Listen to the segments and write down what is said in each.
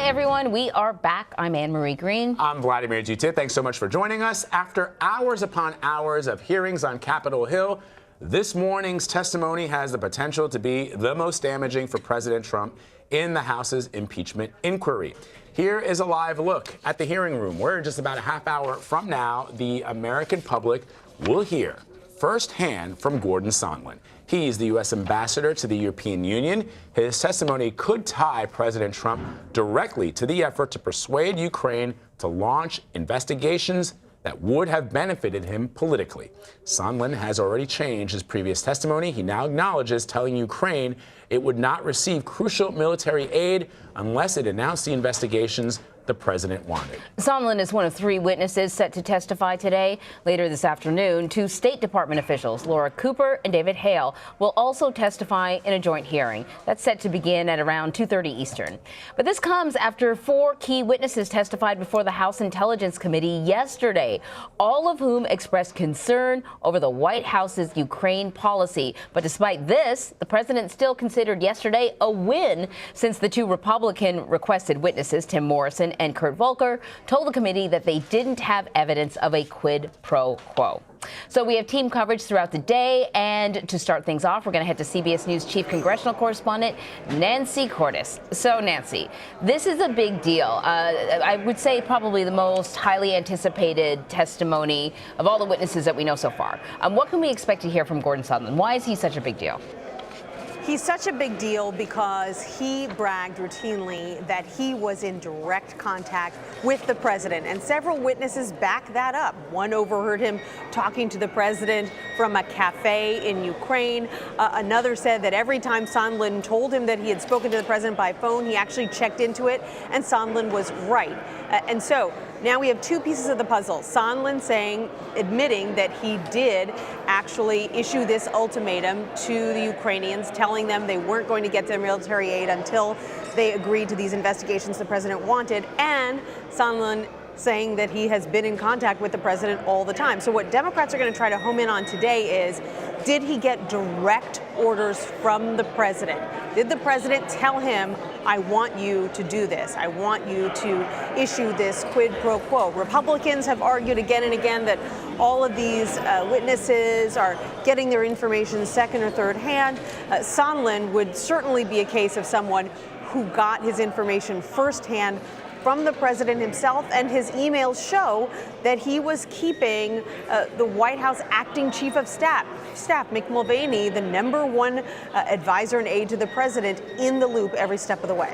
everyone. We are back. I'm Anne-Marie Green. I'm Vladimir Dutit. Thanks so much for joining us. After hours upon hours of hearings on Capitol Hill, this morning's testimony has the potential to be the most damaging for President Trump in the House's impeachment inquiry. Here is a live look at the hearing room, where just about a half hour from now, the American public will hear firsthand from Gordon Sondland. He's the U.S. ambassador to the European Union. His testimony could tie President Trump directly to the effort to persuade Ukraine to launch investigations that would have benefited him politically. Sondland has already changed his previous testimony. He now acknowledges telling Ukraine it would not receive crucial military aid unless it announced the investigations the president wanted. Sondland is one of three witnesses set to testify today. Later this afternoon, two State Department officials, Laura Cooper and David Hale, will also testify in a joint hearing. That's set to begin at around 2:30 Eastern. But this comes after four key witnesses testified before the House Intelligence Committee yesterday, all of whom expressed concern over the White House's Ukraine policy. But despite this, the president still considered yesterday a win, since the two Republican-requested witnesses, Tim Morrison and Kurt Volker, told the committee that they didn't have evidence of a quid pro quo. So we have team coverage throughout the day, and to start things off, we're going to head to CBS News chief congressional correspondent Nancy Cordes. So, Nancy, this is a big deal. I would say probably the most highly anticipated testimony of all the witnesses that we know so far. What can we expect to hear from Gordon Sondland? Why is he such a big deal? He's such a big deal because he bragged routinely that he was in direct contact with the president, and several witnesses back that up. One overheard him talking to the president from a cafe in Ukraine. Another said that every time Sondland told him that he had spoken to the president by phone, he actually checked into it, and Sondland was right. And so now we have two pieces of the puzzle. Sondland admitting that he did actually issue this ultimatum to the Ukrainians, telling them they weren't going to get their military aid until they agreed to these investigations the president wanted, and Sondland saying that he has been in contact with the president all the time. So what Democrats are going to try to home in on today is, did he get direct orders from the president? Did the president tell him, I want you to do this. I want you to issue this quid pro quo? Republicans have argued again and again that all of these witnesses are getting their information second or third hand. Sondland would certainly be a case of someone who got his information firsthand from the president himself, and his emails show that he was keeping the White House acting chief of staff, Mick Mulvaney, the #1 advisor and aide to the president, in the loop every step of the way.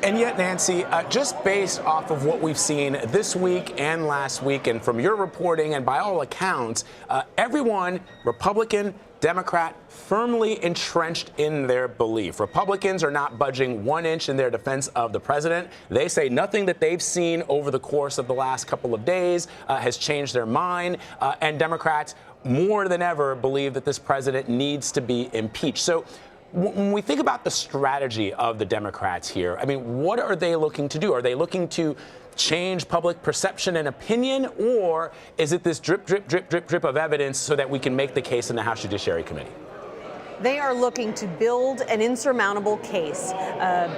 And yet, Nancy, just based off of what we've seen this week and last week, and from your reporting, and by all accounts, everyone, Republican, Democrat, firmly entrenched in their belief. Republicans are not budging 1 inch in their defense of the president. They say nothing that they've seen over the course of the last couple of days has changed their mind. And Democrats, more than ever, believe that this president needs to be impeached. So when we think about the strategy of the Democrats here, I mean, what are they looking to do? Are they looking to change public perception and opinion, or is it this drip, drip, drip, drip, drip of evidence so that we can make the case in the House Judiciary Committee? They are looking to build an insurmountable case,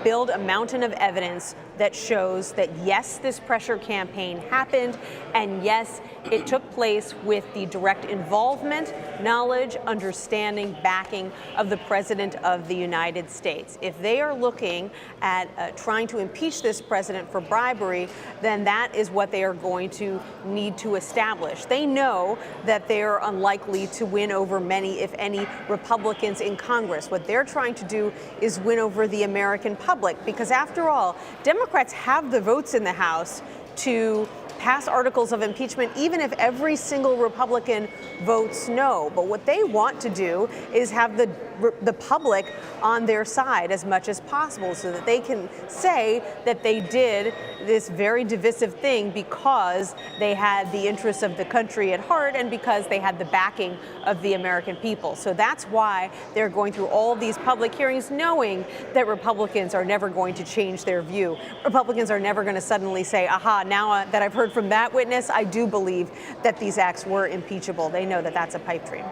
build a mountain of evidence that shows that, yes, this pressure campaign happened, and yes, it took place with the direct involvement, knowledge, understanding, backing of the President of the United States. If they are looking at trying to impeach this president for bribery, then that is what they are going to need to establish. They know that they are unlikely to win over many, if any, Republicans in Congress. What they're trying to do is win over the American public, because after all, Democrats have the votes in the House to pass articles of impeachment, even if every single Republican votes no. But what they want to do is have the public on their side as much as possible, so that they can say that they did this very divisive thing because they had the interests of the country at heart and because they had the backing of the American people. So that's why they're going through all of these public hearings, knowing that Republicans are never going to change their view. Republicans are never going to suddenly say, aha, now that I've heard from that witness, I do believe that these acts were impeachable. They know that that's a pipe dream.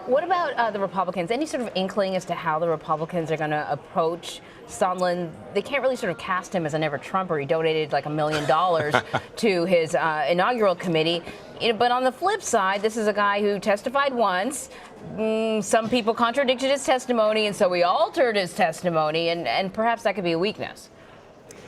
What about the Republicans? Any sort of inkling as to how the Republicans are going to approach Sondland? They can't really sort of cast him as a never-Trumper. He donated like $1 million to his inaugural committee. But on the flip side, this is a guy who testified once. Some people contradicted his testimony, and so he altered his testimony, and perhaps that could be a weakness.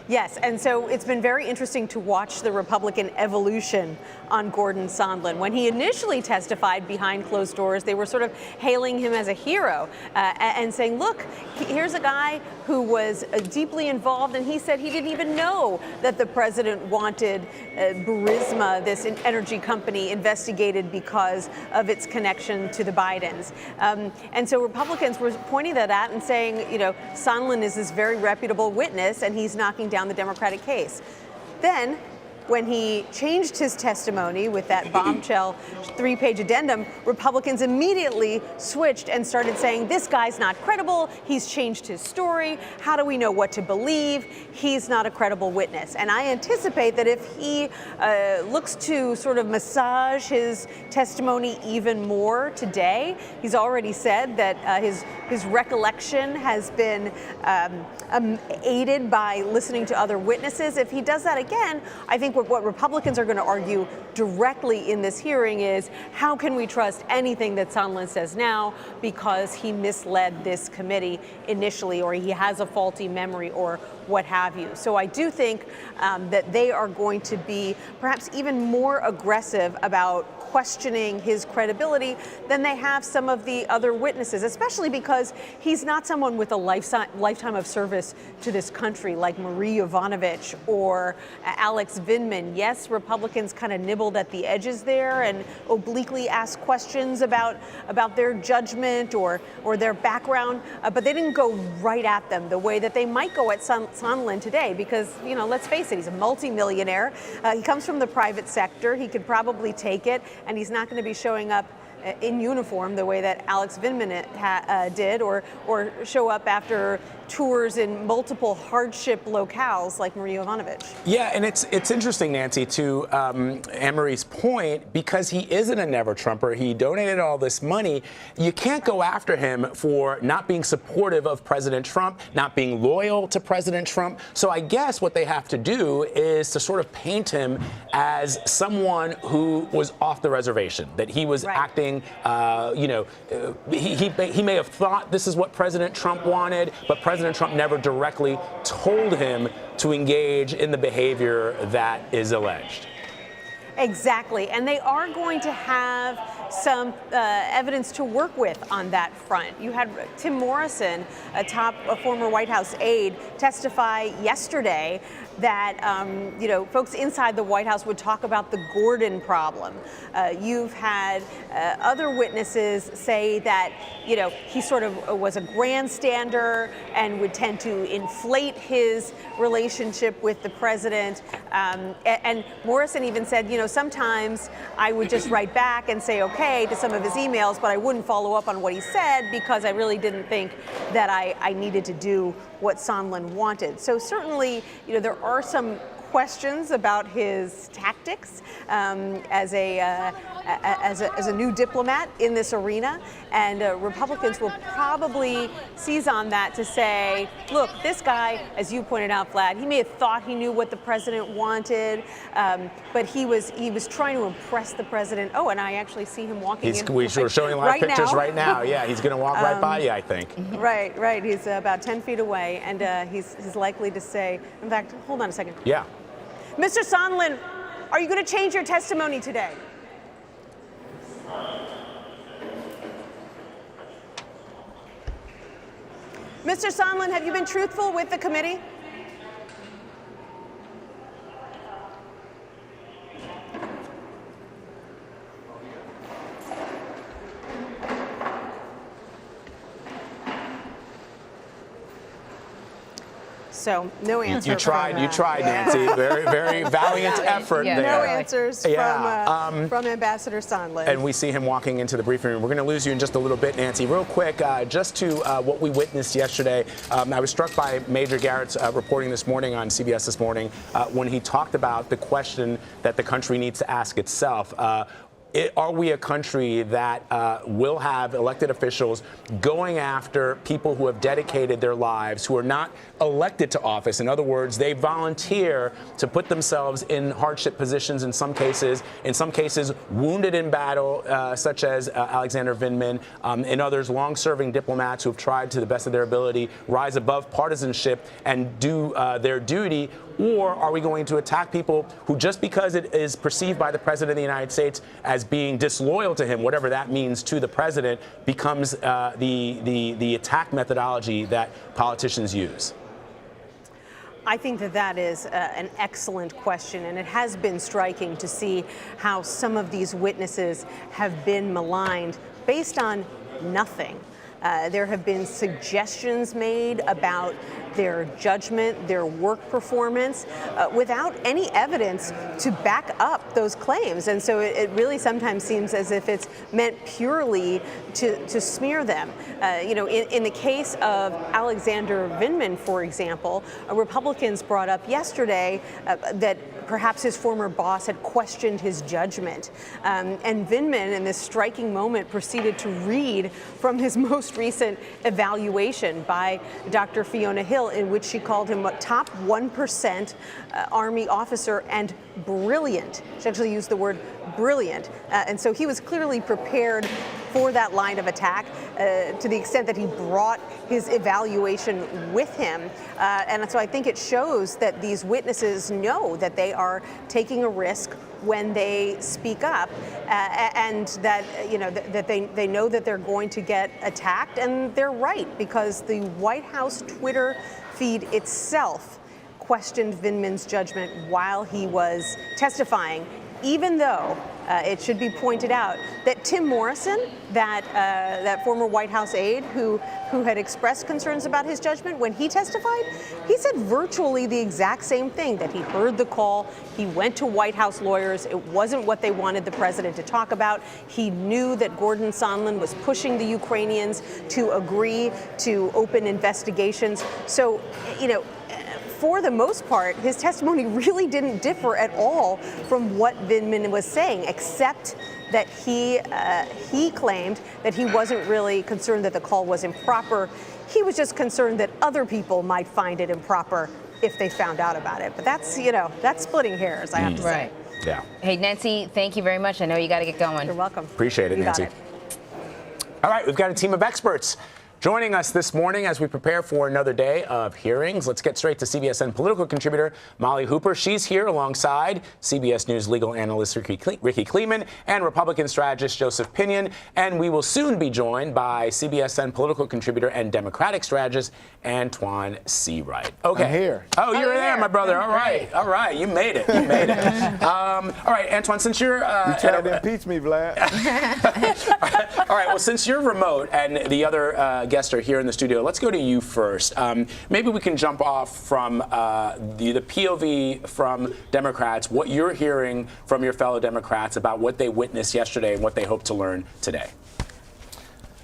Yes, and so it's been very interesting to watch the Republican evolution on Gordon Sondland. When he initially testified behind closed doors, they were sort of hailing him as a hero and saying, look, here's a guy who was deeply involved, and he said he didn't even know that the president wanted Burisma, this energy company, investigated because of its connection to the Bidens. And so Republicans were pointing that at and saying, you know, Sondland is this very reputable witness, and he's knocking down the Democratic case. Then, when he changed his testimony with that bombshell 3-page addendum, Republicans immediately switched and started saying, this guy's not credible, he's changed his story, how do we know what to believe, he's not a credible witness. And I anticipate that if he looks to sort of massage his testimony even more today, he's already said that his recollection has been aided by listening to other witnesses. If he does that again, I think what Republicans are going to argue directly in this hearing is, how can we trust anything that Sondland says now because he misled this committee initially, or he has a faulty memory, or what have you. So I do think that they are going to be perhaps even more aggressive about questioning his credibility than they have some of the other witnesses, especially because he's not someone with a lifetime of service to this country like Marie Yovanovitch or Alex Vindman. Yes, Republicans kind of nibbled at the edges there and obliquely asked questions about their judgment or their background, but they didn't go right at them the way that they might go at Sondland today, because, you know, let's face it, he's a multimillionaire. He comes from the private sector. He could probably take it, and he's not going to be showing up in uniform the way that Alex Vindman did, or show up after tours in multiple hardship locales like Marie Yovanovitch. Yeah, and it's interesting, Nancy, to Anne-Marie's point, because he isn't a never-Trumper. He donated all this money. You can't go after him for not being supportive of President Trump, not being loyal to President Trump. So I guess what they have to do is to sort of paint him as someone who was off the reservation, that he was acting, he may have thought this is what President Trump wanted, but President Trump never directly told him to engage in the behavior that is alleged. Exactly, and they are going to have some evidence to work with on that front. You had Tim Morrison, a former White House aide, testify yesterday that folks inside the White House would talk about the Gordon problem. You've had other witnesses say that he sort of was a grandstander and would tend to inflate his relationship with the president. And Morrison even said, sometimes I would just write back and say okay to some of his emails, but I wouldn't follow up on what he said because I really didn't think that I needed to do what Sondland wanted. So certainly, there are some questions about his tactics as a new diplomat in this arena, and Republicans will probably seize on that to say, look, this guy, as you pointed out, Vlad, he may have thought he knew what the president wanted, but he was trying to impress the president. Oh, and I actually see him walking in. We're showing live pictures right now. Yeah, he's going to walk right by you, I think. Right. He's about 10 feet away, and he's likely to say, in fact, hold on a second. Yeah. Mr. Sondland, are you going to change your testimony today? Mr. Sondland, have you been truthful with the committee? So no answer. You tried, Nancy. Very, very valiant effort there. No answers from Ambassador Sondland. And we see him walking into the briefing room. We're going to lose you in just a little bit, Nancy. Real quick, just to what we witnessed yesterday, I was struck by Major Garrett's reporting this morning on CBS This Morning when he talked about the question that the country needs to ask itself. are we a country that will have elected officials going after people who have dedicated their lives, who are not elected to office? In other words, they volunteer to put themselves in hardship positions in some cases wounded in battle, such as Alexander Vindman, and others, long-serving diplomats who have tried to the best of their ability rise above partisanship and do their duty? Or are we going to attack people who, just because it is perceived by the President of the United States as being disloyal to him, whatever that means to the President, becomes the attack methodology that politicians use? I think that is an excellent question, and it has been striking to see how some of these witnesses have been maligned based on nothing. There have been suggestions made about their judgment, their work performance, without any evidence to back up those claims. And so it really sometimes seems as if it's meant purely to smear them. In the case of Alexander Vindman, for example, Republicans brought up yesterday that perhaps his former boss had questioned his judgment. And Vindman, in this striking moment, proceeded to read from his most recent evaluation by Dr. Fiona Hill, in which she called him a top 1% Army officer and brilliant. She actually used the word brilliant. And so he was clearly prepared for that line of attack to the extent that he brought his evaluation with him. And so I think it shows that these witnesses know that they are taking a risk when they speak up, and that that they know that they're going to get attacked, and they're right, because the White House Twitter feed itself questioned Vindman's judgment while he was testifying, even though it should be pointed out that Tim Morrison, that former White House aide who had expressed concerns about his judgment when he testified, he said virtually the exact same thing, that he heard the call, he went to White House lawyers, it wasn't what they wanted the president to talk about. He knew that Gordon Sondland was pushing the Ukrainians to agree to open investigations. So, for the most part, his testimony really didn't differ at all from what Vindman was saying, except that he claimed that he wasn't really concerned that the call was improper. He was just concerned that other people might find it improper if they found out about it. But that's, that's splitting hairs, I have to say. Yeah. Hey, Nancy, thank you very much. I know you got to get going. You're welcome. Appreciate it, You got Nancy. it. All right, we've got a team of experts joining us this morning as we prepare for another day of hearings. Let's get straight to CBSN political contributor Molly Hooper. She's here alongside CBS News legal analyst Ricky Kleeman and Republican strategist Joseph Pinion. And we will soon be joined by CBSN political contributor and Democratic strategist Antoine Seawright. Okay. I'm here. Oh, you're there, my brother. All right. All right. You made it. You made it. All right, Antoine, since you're... you tried to impeach me, Vlad. All right. Well, since you're remote and the other guests are here in the studio, let's go to you first. Maybe we can jump off from the POV from Democrats, what you're hearing from your fellow Democrats about what they witnessed yesterday and what they hope to learn today.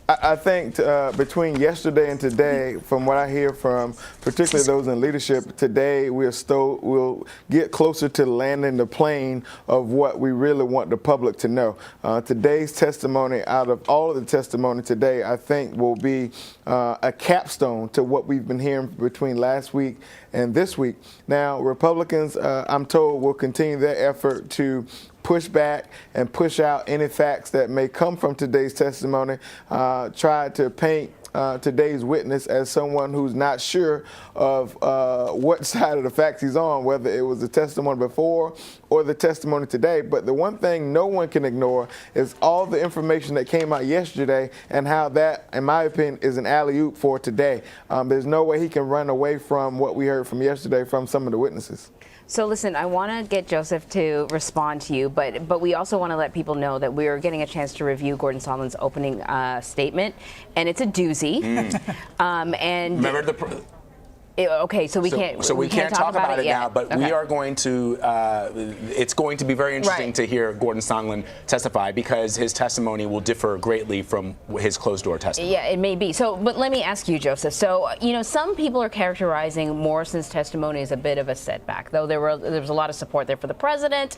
I think between yesterday and today, from what I hear from particularly those in leadership, today we'll get closer to landing the plane of what we really want the public to know. Today's testimony, out of all of the testimony today, I think will be a capstone to what we've been hearing between last week and this week. Now, Republicans, I'm told, will continue their effort to push back and push out any facts that may come from today's testimony, try to paint today's witness as someone who's not sure of what side of the facts he's on, whether it was the testimony before or the testimony today. But the one thing no one can ignore is all the information that came out yesterday and how that, in my opinion, is an alley-oop for today. There's no way he can run away from what we heard from yesterday from some of the witnesses. So listen, I want to get Joseph to respond to you, but we also want to let people know that we are getting a chance to review Gordon Sondland's opening statement, and it's a doozy. And Remember Okay, so we can't. So we can't talk about it yet. now, but we are going to. It's going to be very interesting to hear Gordon Sondland testify because his testimony will differ greatly from his closed-door testimony. Yeah, it may be. So, but let me ask you, Joseph. So, some people are characterizing Morrison's testimony as a bit of a setback, though there was a lot of support there for the president.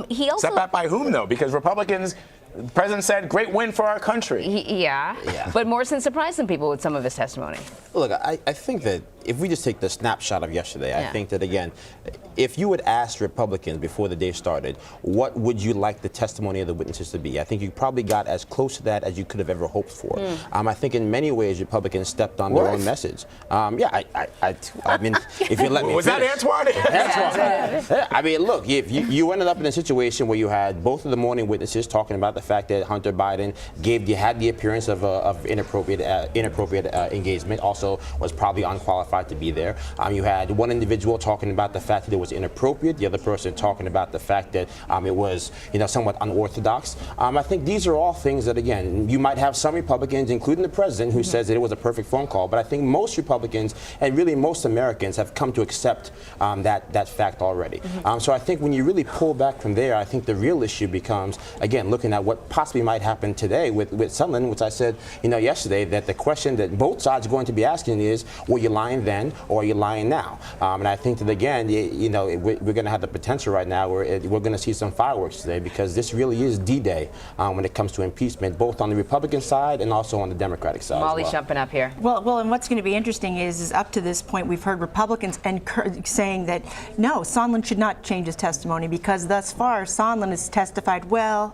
He also setback by whom, though? Because Republicans. The president said, great win for our country. Yeah. But Morrison surprised some people with some of his testimony. Look, I think that if we just take the snapshot of yesterday, I think that, again, if you had asked Republicans before the day started, what would you like the testimony of the witnesses to be? I think you probably got as close to that as you could have ever hoped for. I think in many ways Republicans stepped on their own message. I mean, if you let me Was finish. that Antoine? Yeah, I mean, look, if you ended up in a situation where you had both of the morning witnesses talking about the fact that Hunter Biden had the appearance of inappropriate engagement, also was probably unqualified to be there. You had one individual talking about the fact that it was inappropriate, the other person talking about the fact that it was somewhat unorthodox. I think these are all things that, again, you might have some Republicans, including the president, who says that it was a perfect phone call, but I think most Republicans and really most Americans have come to accept that fact already. So I think when you really pull back from there, I think the real issue becomes, again, looking at what possibly might happen today with Sondland, which I said yesterday, that the question that both sides are going to be asking is, were you lying then or are you lying now? And I think that, again, we're going to have the potential right now where we're going to see some fireworks today, because this really is D-Day when it comes to impeachment, both on the Republican side and also on the Democratic side. Molly's jumping up here. Well, and what's going to be interesting is up to this point, we've heard Republicans saying that, no, Sondland should not change his testimony, because thus far, Sondland has testified,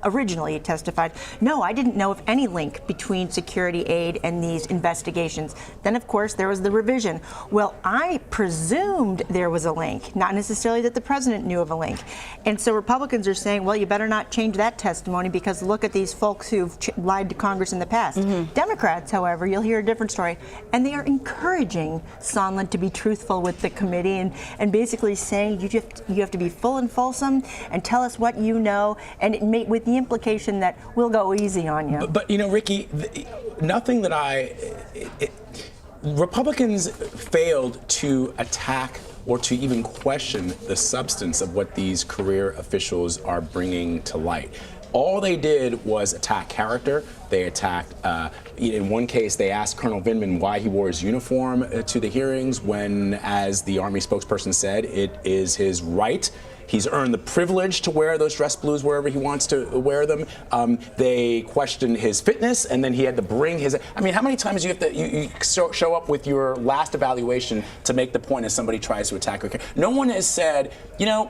originally he testified, no, I didn't know of any link between security aid and these investigations. Then, of course, there was the revision. Well, I presumed there was a link, not necessarily that the president knew of a link. And so Republicans are saying, well, you better not change that testimony, because look at these folks who've lied to Congress in the past. Democrats, however, you'll hear a different story, and they are encouraging Sondland to be truthful with the committee and basically saying you have to be full and fulsome and tell us what you know, and with the implication that we'll go easy on you. But Ricky, nothing that Republicans failed to attack or to even question the substance of what these career officials are bringing to light. All they did was attack character. They attacked, in one case, they asked Colonel Vindman why he wore his uniform to the hearings when, as the Army spokesperson said, it is his right. He's earned the privilege to wear those dress blues wherever he wants to wear them. They questioned his fitness, and then he had to bring his. I mean, how many times do you have to show up with your last evaluation to make the point as somebody tries to attack? No one has said,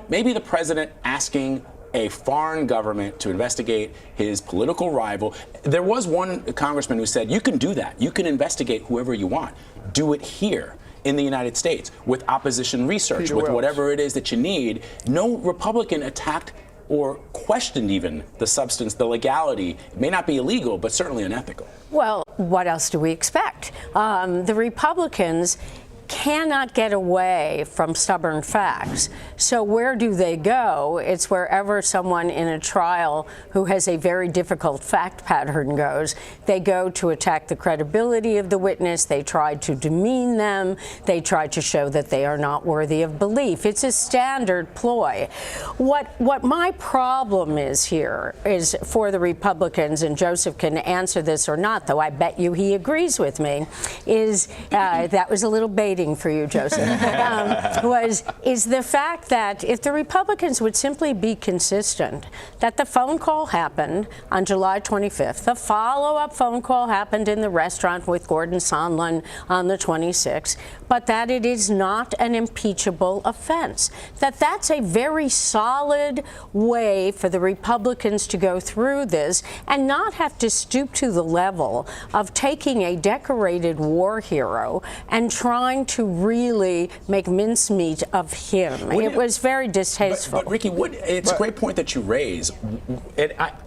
maybe the president asking a foreign government to investigate his political rival. There was one congressman who said, you can do that. You can investigate whoever you want. Do it here in the United States with opposition research, with whatever it is that you need. No Republican attacked or questioned even the substance, the legality. It may not be illegal, but certainly unethical. Well, what else do we expect? The Republicans cannot get away from stubborn facts. So where do they go? It's wherever someone in a trial who has a very difficult fact pattern goes. They go to attack the credibility of the witness. They try to demean them. They try to show that they are not worthy of belief. It's a standard ploy. What my problem is here is for the Republicans, and Joseph can answer this or not, though I bet you he agrees with me, is that was a little baiting for you, Joseph, is the fact that if the Republicans would simply be consistent, that the phone call happened on July 25th, the follow-up phone call happened in the restaurant with Gordon Sondland on the 26th, but that it is not an impeachable offense, that's a very solid way for the Republicans to go through this and not have to stoop to the level of taking a decorated war hero and trying to really make mincemeat of him. It was very distasteful. But Ricky, it's a great point that you raise.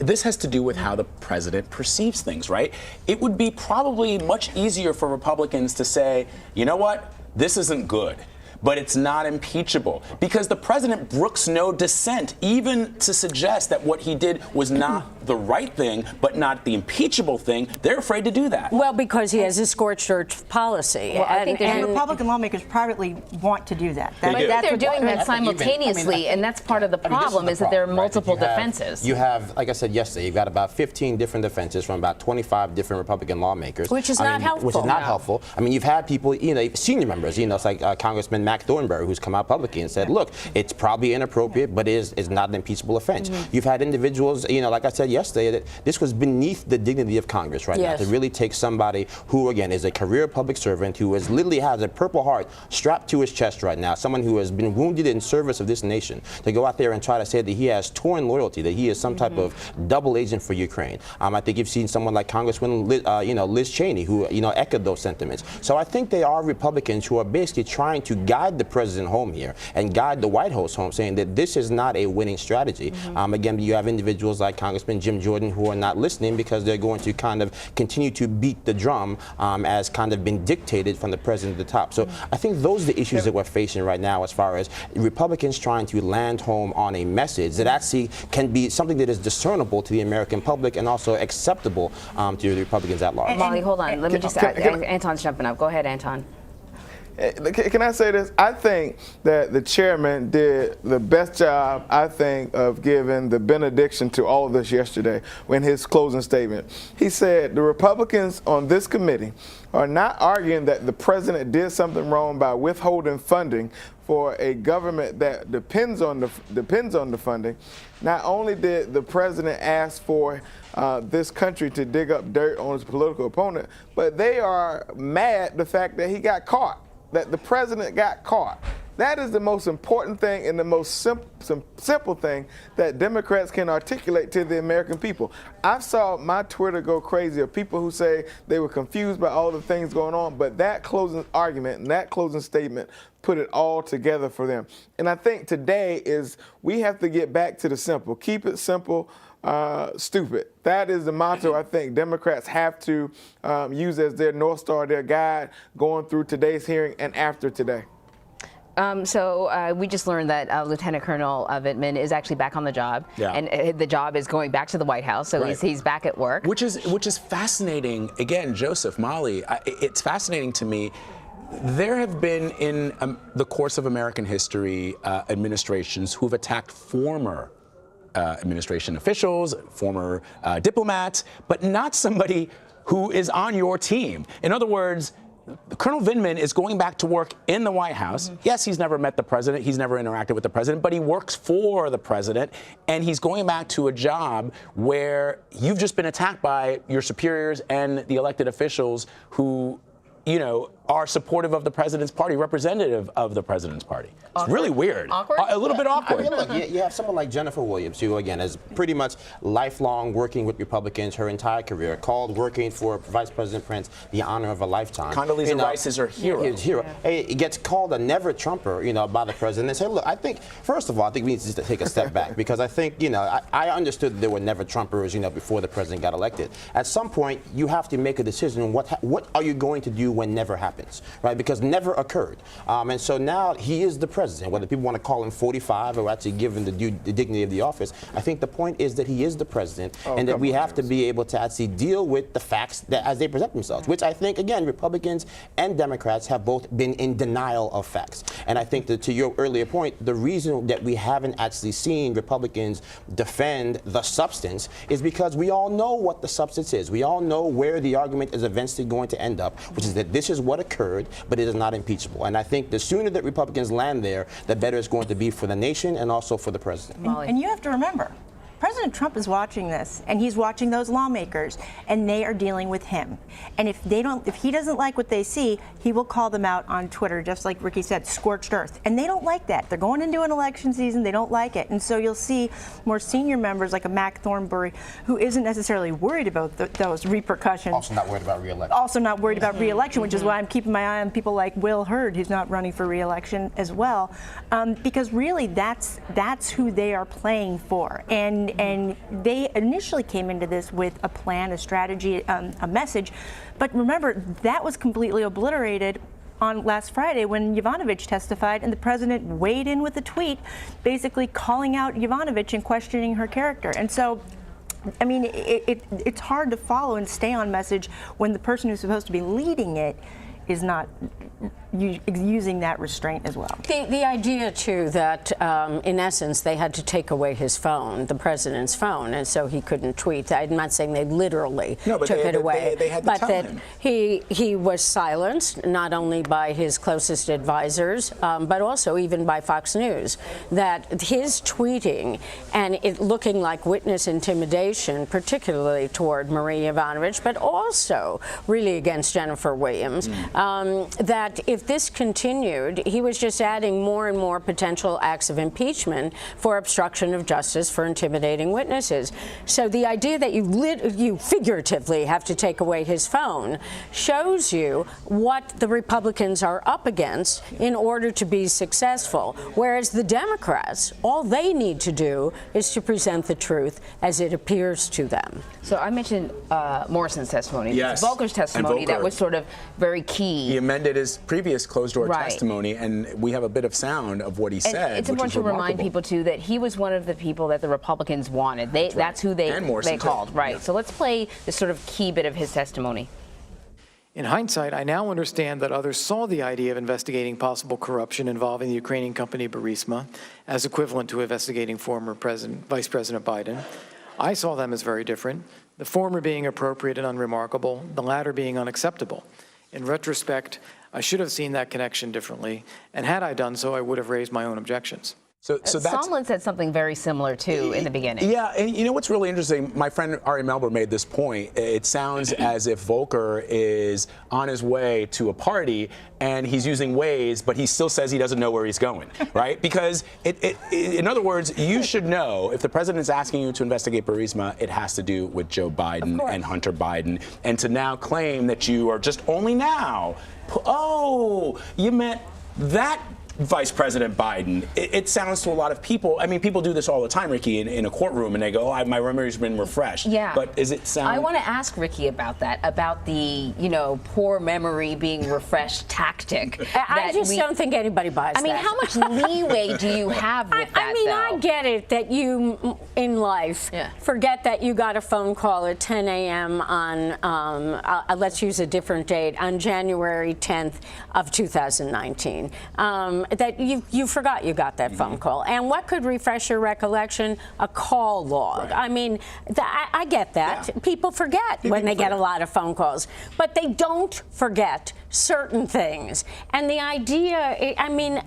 This has to do with how the president perceives things, right? It would be probably much easier for Republicans to say, you know what, this isn't good. But it's not impeachable because the president brooks no dissent, even to suggest that what he did was not the right thing, but not the impeachable thing, they're afraid to do that. Well, because he has a scorched earth policy. Well, I think And Republican lawmakers privately want to do that. They do. But they're doing that I think even- simultaneously, and that's part of the problem, is that there are multiple defenses. You have, like I said yesterday, you've got about 15 different defenses from about 25 different Republican lawmakers. Which is not helpful. Which is not helpful. I mean, you've had people, senior members, it's like Congressman Mac Thornberry, who's come out publicly and said, look, it's probably inappropriate, but is not an impeachable offense. You've had individuals, like I said yesterday, that this was beneath the dignity of Congress right now, to really take somebody who, again, is a career public servant, who literally has a Purple Heart strapped to his chest right now, someone who has been wounded in service of this nation, to go out there and try to say that he has torn loyalty, that he is some type of double agent for Ukraine. I think you've seen someone like Congresswoman Liz Cheney, who echoed those sentiments. So I think they are Republicans who are basically trying to guide the president home here and guide the White House home, saying that this is not a winning strategy. Again, you have individuals like Congressman Jim Jordan who are not listening because they're going to kind of continue to beat the drum as kind of been dictated from the president at the top. So I think those are the issues that we're facing right now, as far as Republicans trying to land home on a message that actually can be something that is discernible to the American public and also acceptable to the Republicans at large. Molly, hold on. Let me just add. Anton's jumping up. Go ahead, Anton. Can I say this? I think that the chairman did the best job, I think, of giving the benediction to all of this yesterday in his closing statement. He said the Republicans on this committee are not arguing that the president did something wrong by withholding funding for a government that depends on the funding. Not only did the president ask for this country to dig up dirt on his political opponent, but they are mad the fact that he got caught, that the president got caught. That is the most important thing and the most simple thing that Democrats can articulate to the American people. I saw my Twitter go crazy of people who say they were confused by all the things going on, but that closing argument and that closing statement put it all together for them. And I think today is we have to get back to the simple. Keep it simple, stupid. That is the motto I think Democrats have to use as their North Star, their guide, going through today's hearing and after today. So we just learned that Lieutenant Colonel Vindman is actually back on the job, and the job is going back to the White House. So he's back at work, which is fascinating. Again, Joseph, Molly, it's fascinating to me. There have been in the course of American history administrations who've attacked former administration officials, former diplomats, but not somebody who is on your team. In other words, Colonel Vindman is going back to work in the White House. Yes, he's never met the president. He's never interacted with the president, but he works for the president, and he's going back to a job where you've just been attacked by your superiors and the elected officials who, are supportive of the president's party, representative of the president's party. It's really weird. Awkward? A little bit awkward. I mean, look, you have someone like Jennifer Williams, who, again, is pretty much lifelong working with Republicans her entire career, called working for Vice President Pence the honor of a lifetime. Condoleezza Rice is her hero. It gets called a never Trumper, by the president. And say, look, I think, first of all, I think we need to take a step back, because I think, I understood that there were never Trumpers, before the president got elected. At some point, you have to make a decision. What are you going to do when never happens, right? Because never occurred. And so now he is the president, whether people want to call him 45 or actually give him the dignity of the office. I think the point is that he is the president, and that we have to be able to actually deal with the facts that as they present themselves, which I think, again, Republicans and Democrats have both been in denial of facts. And I think that, to your earlier point, the reason that we haven't actually seen Republicans defend the substance is because we all know what the substance is. We all know where the argument is eventually going to end up, which is that this is what occurred, but it is not impeachable. And I think the sooner that Republicans land there, the better it's going to be for the nation and also for the president. And you have to remember, President Trump is watching this, and he's watching those lawmakers, and they are dealing with him. And if he doesn't like what they see, he will call them out on Twitter, just like Ricky said, scorched earth. And they don't like that. They're going into an election season. They don't like it. And so you'll see more senior members like a Mac Thornberry, who isn't necessarily worried about those repercussions. Also not worried about re-election. Also not worried about re-election, which is why I'm keeping my eye on people like Will Hurd, who's not running for re-election as well, because really that's who they are playing for. And they initially came into this with a plan, a strategy, a message, but remember, that was completely obliterated on last Friday when Yovanovitch testified, and the president weighed in with a tweet basically calling out Yovanovitch and questioning her character. And so I mean, it's hard to follow and stay on message when the person who's supposed to be leading it is not using that restraint as well. The idea, too, that in essence they had to take away his phone, the president's phone, and so he couldn't tweet. I'm not saying they literally took it away, they had to but tell that him. he was silenced, not only by his closest advisors, but also even by Fox News, that his tweeting and it looking like witness intimidation, particularly toward Marie Yovanovitch, but also really against Jennifer Williams, that if this continued, he was just adding more and more potential acts of impeachment for obstruction of justice for intimidating witnesses. So the idea that you figuratively have to take away his phone shows you what the Republicans are up against in order to be successful, whereas the Democrats, all they need to do is to present the truth as it appears to them. So I mentioned Morrison's testimony. Yes. Volker's testimony And Volker, that was sort of very key. He amended his previous closed-door Right. testimony, and we have a bit of sound of what he And said. it's which important is to remind remarkable. people, too, that he was one of the people that the Republicans wanted. That's who And Morrison, they too. called. Right. Yeah. So let's play this sort of key bit of his testimony. In hindsight, I now understand that others saw the idea of investigating possible corruption involving the Ukrainian company Burisma as equivalent to investigating former Vice President Biden. I saw them as very different, the former being appropriate and unremarkable, the latter being unacceptable. In retrospect, I should have seen that connection differently, and had I done so, I would have raised my own objections. So that's Sondland said something very similar, too, in the beginning. Yeah, and you know what's really interesting? My friend Ari Melber made this point. It sounds as if Volker is on his way to a party and he's using Waze, but he still says he doesn't know where he's going, right? Because, in other words, you should know if the president is asking you to investigate Burisma, it has to do with Joe Biden and Hunter Biden. And to now claim that you are just only now, oh, you meant that Vice President Biden. It sounds to a lot of people, I mean, people do this all the time, Ricky, in a courtroom, and they go, oh, my memory's been refreshed. Yeah. But is it sound... I want to ask Ricky about that, about the, poor memory being refreshed tactic. I just don't think anybody buys that. I mean, how much leeway do you have with that, I mean, though? I get it that you, in life, forget that you got a phone call at 10 a.m. on, let's use a different date, on January 10th of 2019. That you forgot you got that phone call. And what could refresh your recollection? A call log. Right. I mean, I get that. Yeah. People forget when they get a lot of phone calls. But they don't forget certain things. And the idea, I mean,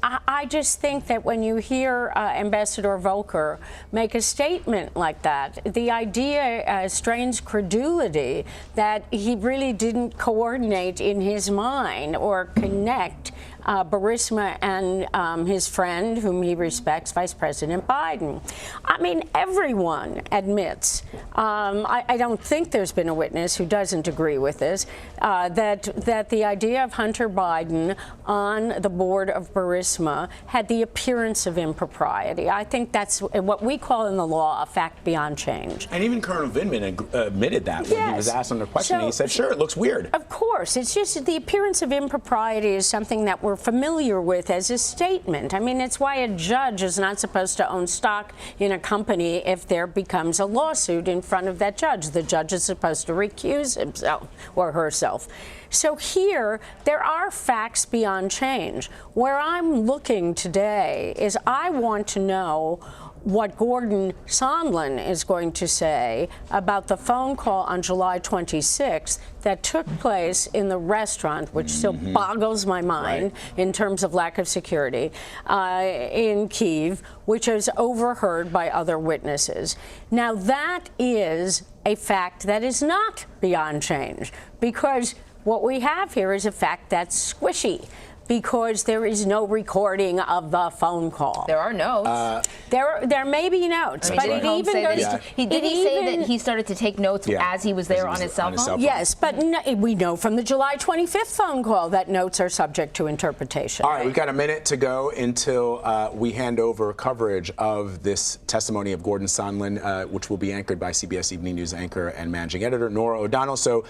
I just think that when you hear Ambassador Volker make a statement like that, the idea strains credulity that he really didn't coordinate in his mind or connect Burisma and his friend, whom he respects, Vice President Biden. I mean, everyone admits, I don't think there's been a witness who doesn't agree with this, that the idea of Hunter Biden on the board of Burisma had the appearance of impropriety. I think that's what we call in the law a fact beyond change. And even Colonel Vindman admitted that when he was asked on the question. He said, sure, it looks weird. Of course. It's just the appearance of impropriety is something that we're familiar with as a statement. I mean, it's why a judge is not supposed to own stock in a company if there becomes a lawsuit in front of that judge. The judge is supposed to recuse himself or herself. So here, there are facts beyond change. Where I'm looking today is I want to know what Gordon Sondland is going to say about the phone call on July 26th that took place in the restaurant, which still boggles my mind in terms of lack of security, in Kyiv, which is overheard by other witnesses. Now, that is a fact that is not beyond change, because what we have here is a fact that's squishy, because there is no recording of the phone call. There are notes. There may be notes, but it even goes. Did he say that he started to take notes as he was there on his cell phone? Yes, but we know from the July 25th phone call that notes are subject to interpretation. All right, we've got a minute to go until we hand over coverage of this testimony of Gordon Sondland, which will be anchored by CBS Evening News anchor and managing editor Norah O'Donnell. So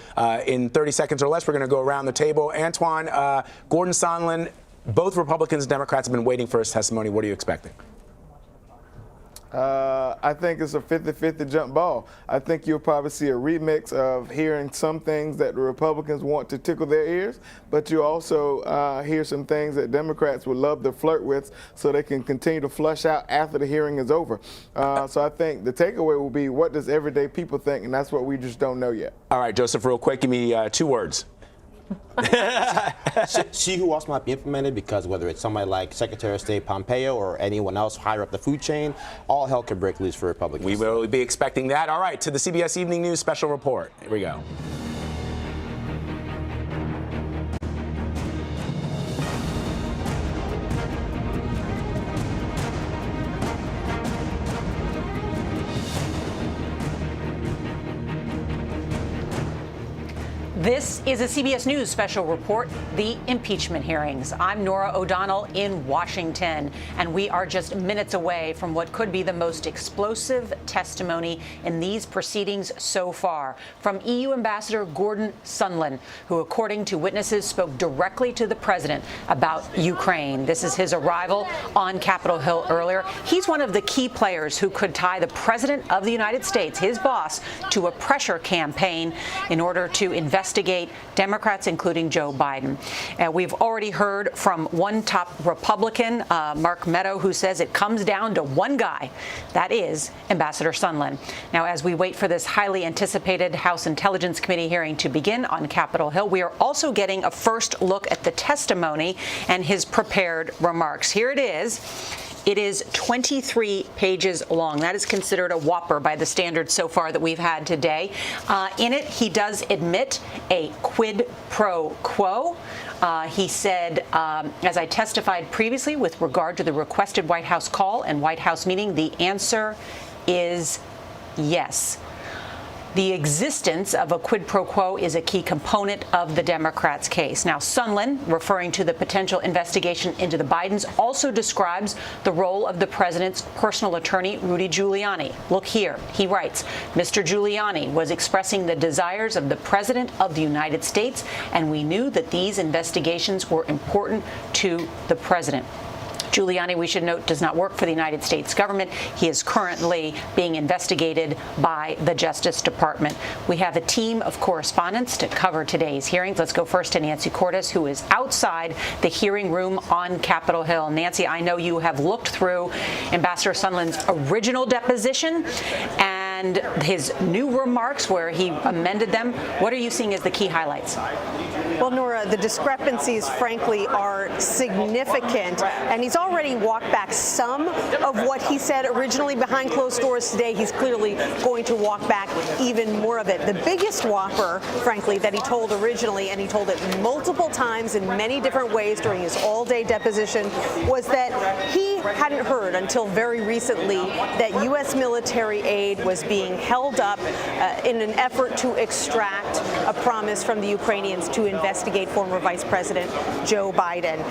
in 30 seconds or less, we're going to go around the table. Antoine, Gordon Sondland, both Republicans and Democrats have been waiting for his testimony. What are you expecting? I think it's a 50-50 jump ball. I think you'll probably see a remix of hearing some things that the Republicans want to tickle their ears, but you also hear some things that Democrats would love to flirt with so they can continue to flush out after the hearing is over. So I think the takeaway will be, what does everyday people think? And that's what we just don't know yet. All right, Joseph, real quick, give me 2 words. See who else might be implemented, because whether it's somebody like Secretary of State Pompeo or anyone else higher up the food chain, all hell could break loose for Republicans. We will be expecting that. All right, to the CBS Evening News special report. Here we go. This is a CBS News special report, the impeachment hearings. I'm Norah O'Donnell in Washington, and we are just minutes away from what could be the most explosive testimony in these proceedings so far, from EU Ambassador Gordon Sondland, who, according to witnesses, spoke directly to the president about Ukraine. This is his arrival on Capitol Hill earlier. He's one of the key players who could tie the president of the United States, his boss, to a pressure campaign in order to investigate Democrats, including Joe Biden. We've already heard from one top Republican, Mark Meadow, who says it comes down to one guy. That is Ambassador Sondland. Now, as we wait for this highly anticipated House Intelligence Committee hearing to begin on Capitol Hill, we are also getting a first look at the testimony and his prepared remarks. Here it is. It is 23 pages long. That is considered a whopper by the standards so far that we've had today. In it, he does admit a quid pro quo. He said, as I testified previously with regard to the requested White House call and White House meeting, the answer is yes. The existence of a quid pro quo is a key component of the Democrats' case. Now, Sondland, referring to the potential investigation into the Bidens, also describes the role of the president's personal attorney, Rudy Giuliani. Look here. He writes, Mr. Giuliani was expressing the desires of the president of the United States, and we knew that these investigations were important to the president. Giuliani, we should note, does not work for the United States government. He is currently being investigated by the Justice Department. We have a team of correspondents to cover today's hearings. Let's go first to Nancy Cordes, who is outside the hearing room on Capitol Hill. Nancy, I know you have looked through Ambassador Sondland's original deposition and his new remarks where he amended them. What are you seeing as the key highlights? Well, Nora, the discrepancies, frankly, are significant, and he's already walked back some of what he said originally behind closed doors. Today, he's clearly going to walk back even more of it. The biggest whopper, frankly, that he told originally, and he told it multiple times in many different ways during his all-day deposition, was that he hadn't heard until very recently that U.S. military aid was being held up in an effort to extract a promise from the Ukrainians to investigate former Vice President Joe Biden.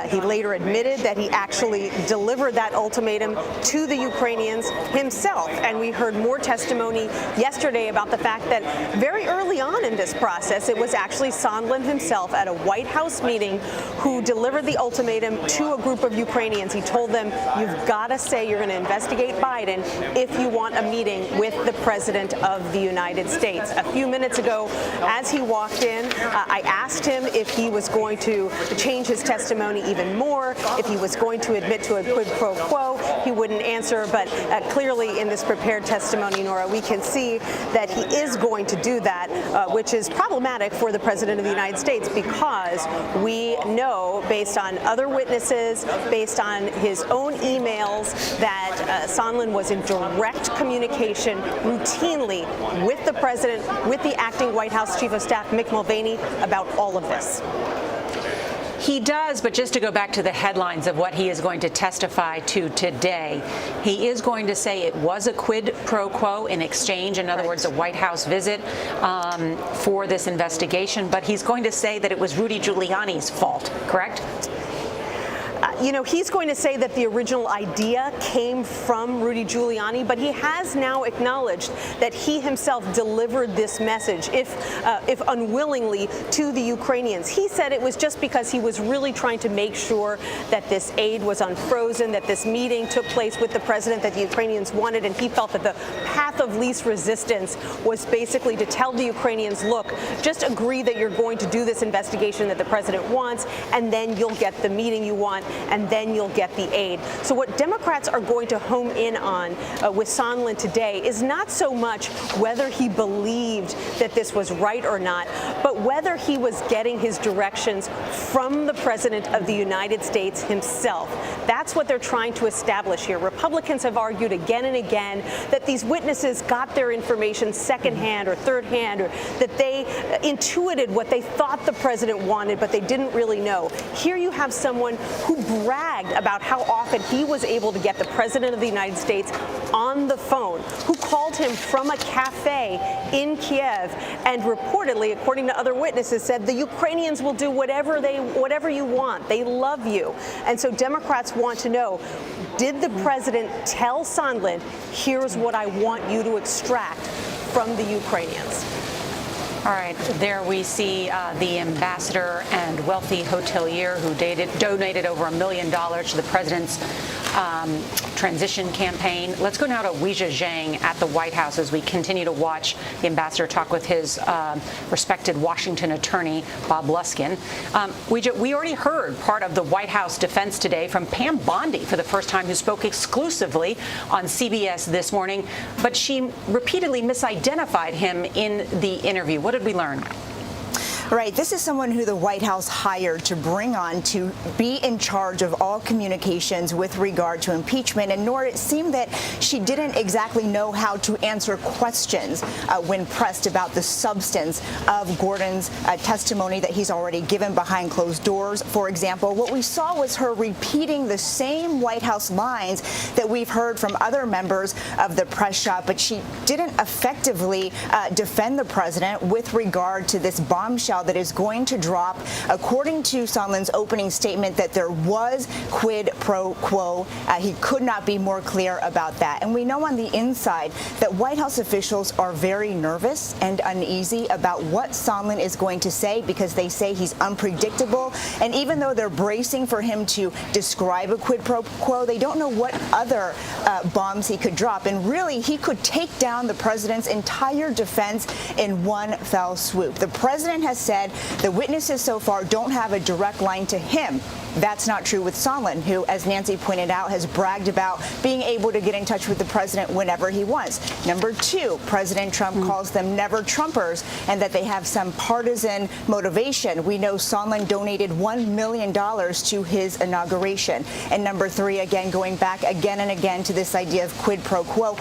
He later admitted that he actually delivered that ultimatum to the Ukrainians himself. And we heard more testimony yesterday about the fact that very early on in this process, it was actually Sondland himself at a White House meeting who delivered the ultimatum to a group of Ukrainians. He told them, you've got to say you're going to investigate Biden if you want a meeting with the President of the United States. A few minutes ago, as he walked in, I asked him if he was going to change his testimony even more, if he was going to admit to a quid pro quo. He wouldn't answer, but clearly in this prepared testimony, Nora, we can see that he is going to do that, which is problematic for the President of the United States, because we know, based on other witnesses, based on his own emails, that Sondland was in direct communication routinely with the President, with the acting White House Chief of Staff, Mick Mulvaney, about all of this. He does, but just to go back to the headlines of what he is going to testify to today, he is going to say it was a quid pro quo in exchange, in other words, a White House visit for this investigation, but he's going to say that it was Rudy Giuliani's fault, correct? you know, he's going to say that the original idea came from Rudy Giuliani, but he has now acknowledged that he himself delivered this message, if unwillingly, to the Ukrainians. He said it was just because he was really trying to make sure that this aid was unfrozen, that this meeting took place with the president that the Ukrainians wanted, and he felt that the path of least resistance was basically to tell the Ukrainians, look, just agree that you're going to do this investigation that the president wants, and then you'll get the meeting you want, and then you'll get the aid. So what Democrats are going to home in on with Sondland today is not so much whether he believed that this was right or not, but whether he was getting his directions from the President of the United States himself. That's what they're trying to establish here. Republicans have argued again and again that these witnesses got their information secondhand or thirdhand, or that they intuited what they thought the president wanted, but they didn't really know. Here you have someone who bragged about how often he was able to get the President of the United States on the phone, who called him from a cafe in Kiev, and reportedly, according to other witnesses, said the Ukrainians will do whatever you want. They love you. And so Democrats want to know, did the president tell Sondland, here's what I want you to extract from the Ukrainians? All right, there we see the ambassador and wealthy hotelier who donated over $1 million to the president's transition campaign. Let's go now to Weijia Zhang at the White House as we continue to watch the ambassador talk with his respected Washington attorney, Bob Luskin. Weijia, we already heard part of the White House defense today from Pam Bondi for the first time, who spoke exclusively on CBS this morning, but she repeatedly misidentified him in the interview. What did we learn? Right. This is someone who the White House hired to bring on to be in charge of all communications with regard to impeachment. And nor it seemed that she didn't exactly know how to answer questions when pressed about the substance of Gordon's testimony that he's already given behind closed doors. For example, what we saw was her repeating the same White House lines that we've heard from other members of the press shop, but she didn't effectively defend the president with regard to this bombshell that is going to drop, according to Sondland's opening statement, that there was quid pro quo. He could not be more clear about that. And we know on the inside that White House officials are very nervous and uneasy about what Sondland is going to say, because they say he's unpredictable. And even though they're bracing for him to describe a quid pro quo, they don't know what other bombs he could drop. And really, he could take down the president's entire defense in one fell swoop. The president has said the witnesses so far don't have a direct line to him. That's not true with Sondland, who, as Nancy pointed out, has bragged about being able to get in touch with the president whenever he wants. Number two, President Trump calls them never Trumpers and that they have some partisan motivation. We know Sondland donated $1 million to his inauguration. And number three, again, going back again and again to this idea of quid pro quo,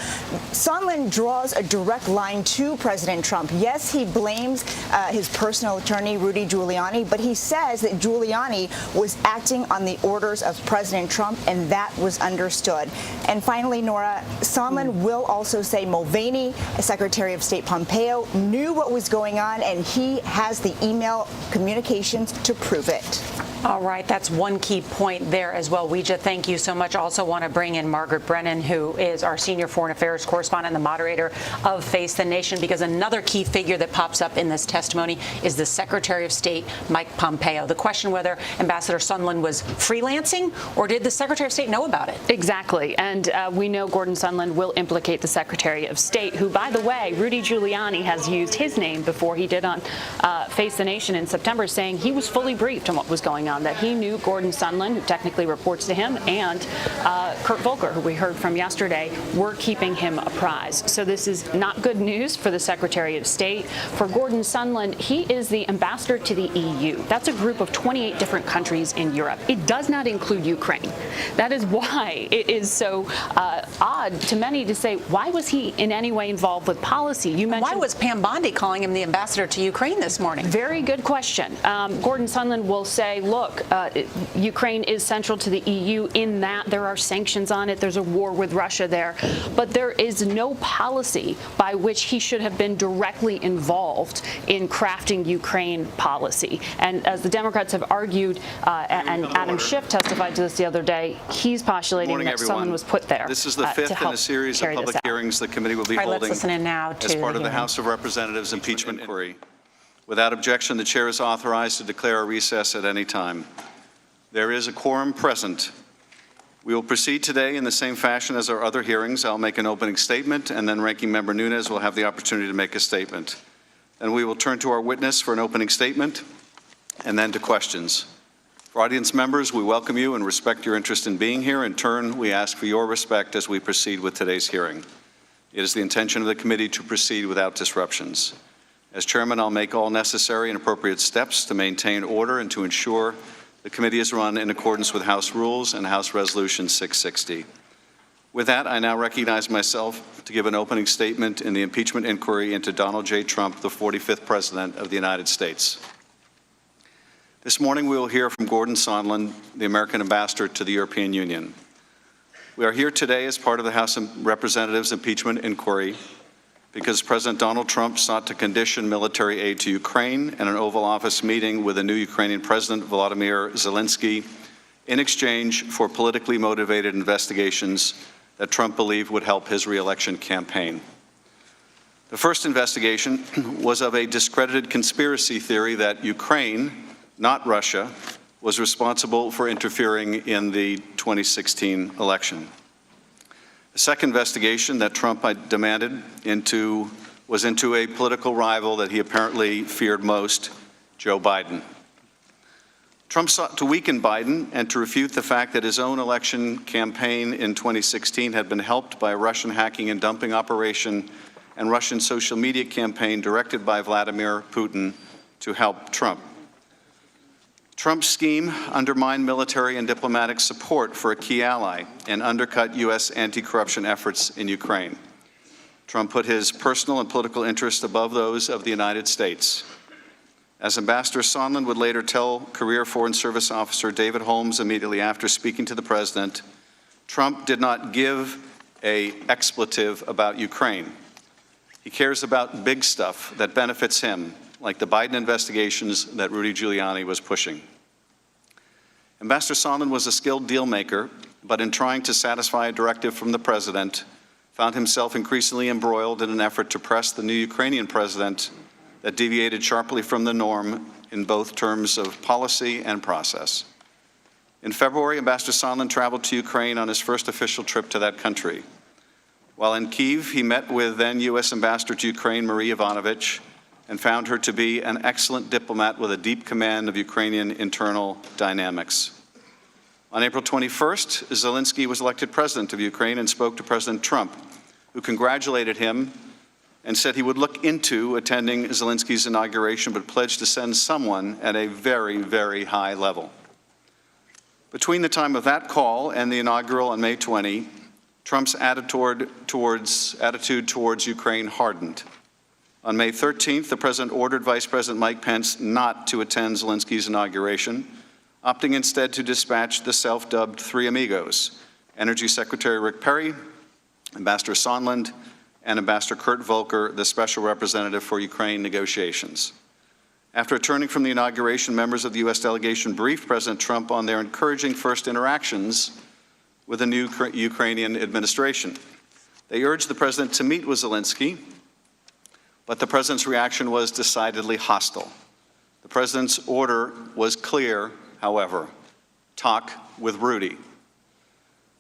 Sondland draws a direct line to President Trump. Yes, he blames his personal attorney, Rudy Giuliani, but he says that Giuliani was acting on the orders of President Trump, and that was understood. And finally, Nora, Sondland will also say Mulvaney, Secretary of State Pompeo, knew what was going on, and he has the email communications to prove it. All right, that's one key point there as well. Weijia, thank you so much. Also want to bring in Margaret Brennan, who is our senior foreign affairs correspondent and the moderator of Face the Nation, because another key figure that pops up in this testimony is the Secretary of State, Mike Pompeo. The question whether Ambassador Sondland was freelancing, or did the Secretary of State know about it? Exactly. And we know Gordon Sondland will implicate the Secretary of State, who, by the way, Rudy Giuliani has used his name before he did on Face the Nation in September, saying he was fully briefed on what was going on, that he knew Gordon Sondland, who technically reports to him, and Kurt Volker, who we heard from yesterday, were keeping him apprised. So this is not good news for the Secretary of State. For Gordon Sondland, he is the ambassador to the EU. That's a group of 28 different countries in Europe. It does not include Ukraine. That is why it is so odd to many to say, why was he in any way involved with policy? You mentioned, why was Pam Bondi calling him the ambassador to Ukraine this morning? Very good question. Gordon Sondland will say, look, look, Ukraine is central to the EU in that there are sanctions on it. There's a war with Russia there. But there is no policy by which he should have been directly involved in crafting Ukraine policy. And as the Democrats have argued, and Adam Schiff testified to this the other day, he's postulating that someone was put there. This is the fifth in a series of public hearings the committee will be holding let's listen in now to as part of the hearing. House of Representatives impeachment inquiry. Without objection, the chair is authorized to declare a recess at any time. There is a quorum present. We will proceed today in the same fashion as our other hearings. I'll make an opening statement, and then Ranking Member Nunes will have the opportunity to make a statement. Then we will turn to our witness for an opening statement, and then to questions. For audience members, we welcome you and respect your interest in being here. In turn, we ask for your respect as we proceed with today's hearing. It is the intention of the committee to proceed without disruptions. As chairman, I'll make all necessary and appropriate steps to maintain order and to ensure the committee is run in accordance with House rules and House Resolution 660. With that, I now recognize myself to give an opening statement in the impeachment inquiry into Donald J. Trump, the 45th President of the United States. This morning, we will hear from Gordon Sondland, the American ambassador to the European Union. We are here today as part of the House of Representatives impeachment inquiry because President Donald Trump sought to condition military aid to Ukraine in an Oval Office meeting with the new Ukrainian President Volodymyr Zelensky in exchange for politically motivated investigations that Trump believed would help his re-election campaign. The first investigation was of a discredited conspiracy theory that Ukraine, not Russia, was responsible for interfering in the 2016 election. The second investigation that Trump demanded was into a political rival that he apparently feared most, Joe Biden. Trump sought to weaken Biden and to refute the fact that his own election campaign in 2016 had been helped by a Russian hacking and dumping operation and Russian social media campaign directed by Vladimir Putin to help Trump. Trump's scheme undermined military and diplomatic support for a key ally and undercut U.S. anti-corruption efforts in Ukraine. Trump put his personal and political interests above those of the United States. As Ambassador Sondland would later tell career Foreign Service officer David Holmes immediately after speaking to the president, Trump did not give an expletive about Ukraine. He cares about big stuff that benefits him, like the Biden investigations that Rudy Giuliani was pushing. Ambassador Sondland was a skilled deal maker, but in trying to satisfy a directive from the president, found himself increasingly embroiled in an effort to press the new Ukrainian president that deviated sharply from the norm in both terms of policy and process. In February, Ambassador Sondland traveled to Ukraine on his first official trip to that country. While in Kyiv, he met with then U.S. Ambassador to Ukraine, Marie Yovanovitch, and found her to be an excellent diplomat with a deep command of Ukrainian internal dynamics. On April 21st, Zelensky was elected president of Ukraine and spoke to President Trump, who congratulated him and said he would look into attending Zelensky's inauguration, but pledged to send someone at a very, very high level. Between the time of that call and the inaugural on May 20, Trump's attitude towards Ukraine hardened. On May 13th, the president ordered Vice President Mike Pence not to attend Zelensky's inauguration, opting instead to dispatch the self-dubbed Three Amigos, Energy Secretary Rick Perry, Ambassador Sondland, and Ambassador Kurt Volker, the Special Representative for Ukraine negotiations. After returning from the inauguration, members of the U.S. delegation briefed President Trump on their encouraging first interactions with the new Ukrainian administration. They urged the president to meet with Zelensky, but the president's reaction was decidedly hostile. The president's order was clear, however: talk with Rudy.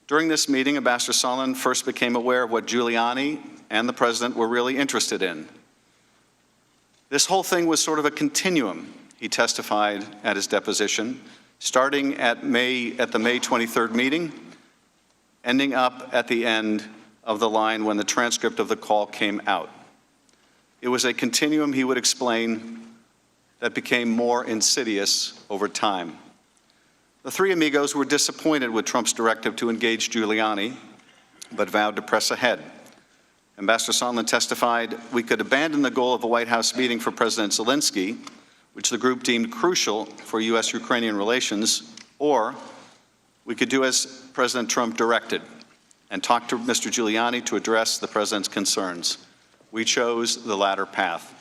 During this meeting, Ambassador Sondland first became aware of what Giuliani and the president were really interested in. This whole thing was sort of a continuum, he testified at his deposition, starting at the May 23rd meeting, ending up at the end of the line when the transcript of the call came out. It was a continuum, he would explain, that became more insidious over time. The Three Amigos were disappointed with Trump's directive to engage Giuliani, but vowed to press ahead. Ambassador Sondland testified, "We could abandon the goal of a White House meeting for President Zelensky, which the group deemed crucial for U.S.-Ukrainian relations, or we could do as President Trump directed and talk to Mr. Giuliani to address the president's concerns. We chose the latter path.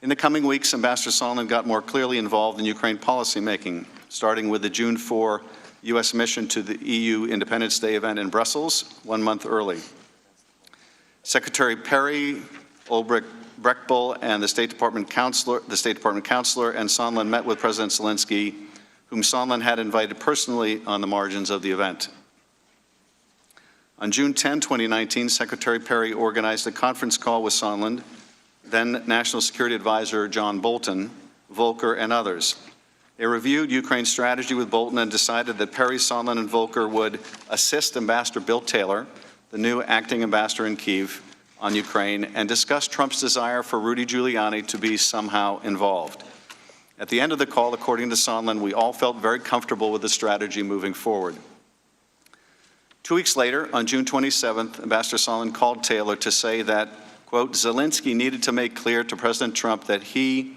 In the coming weeks, Ambassador Sondland got more clearly involved in Ukraine policymaking, starting with the June 4 U.S. mission to the EU Independence Day event in Brussels 1 month early. Secretary Perry, Ulrich Breckbull, and the State Department counselor, and Sondland met with President Zelensky, whom Sondland had invited personally on the margins of the event. On June 10, 2019, Secretary Perry organized a conference call with Sondland, then National Security Advisor John Bolton, Volker, and others. They reviewed Ukraine's strategy with Bolton and decided that Perry, Sondland, and Volker would assist Ambassador Bill Taylor, the new acting ambassador in Kyiv, on Ukraine, and discuss Trump's desire for Rudy Giuliani to be somehow involved. At the end of the call, according to Sondland, we all felt very comfortable with the strategy moving forward. 2 weeks later, on June 27th, Ambassador Sondland called Taylor to say that, quote, Zelensky needed to make clear to President Trump that he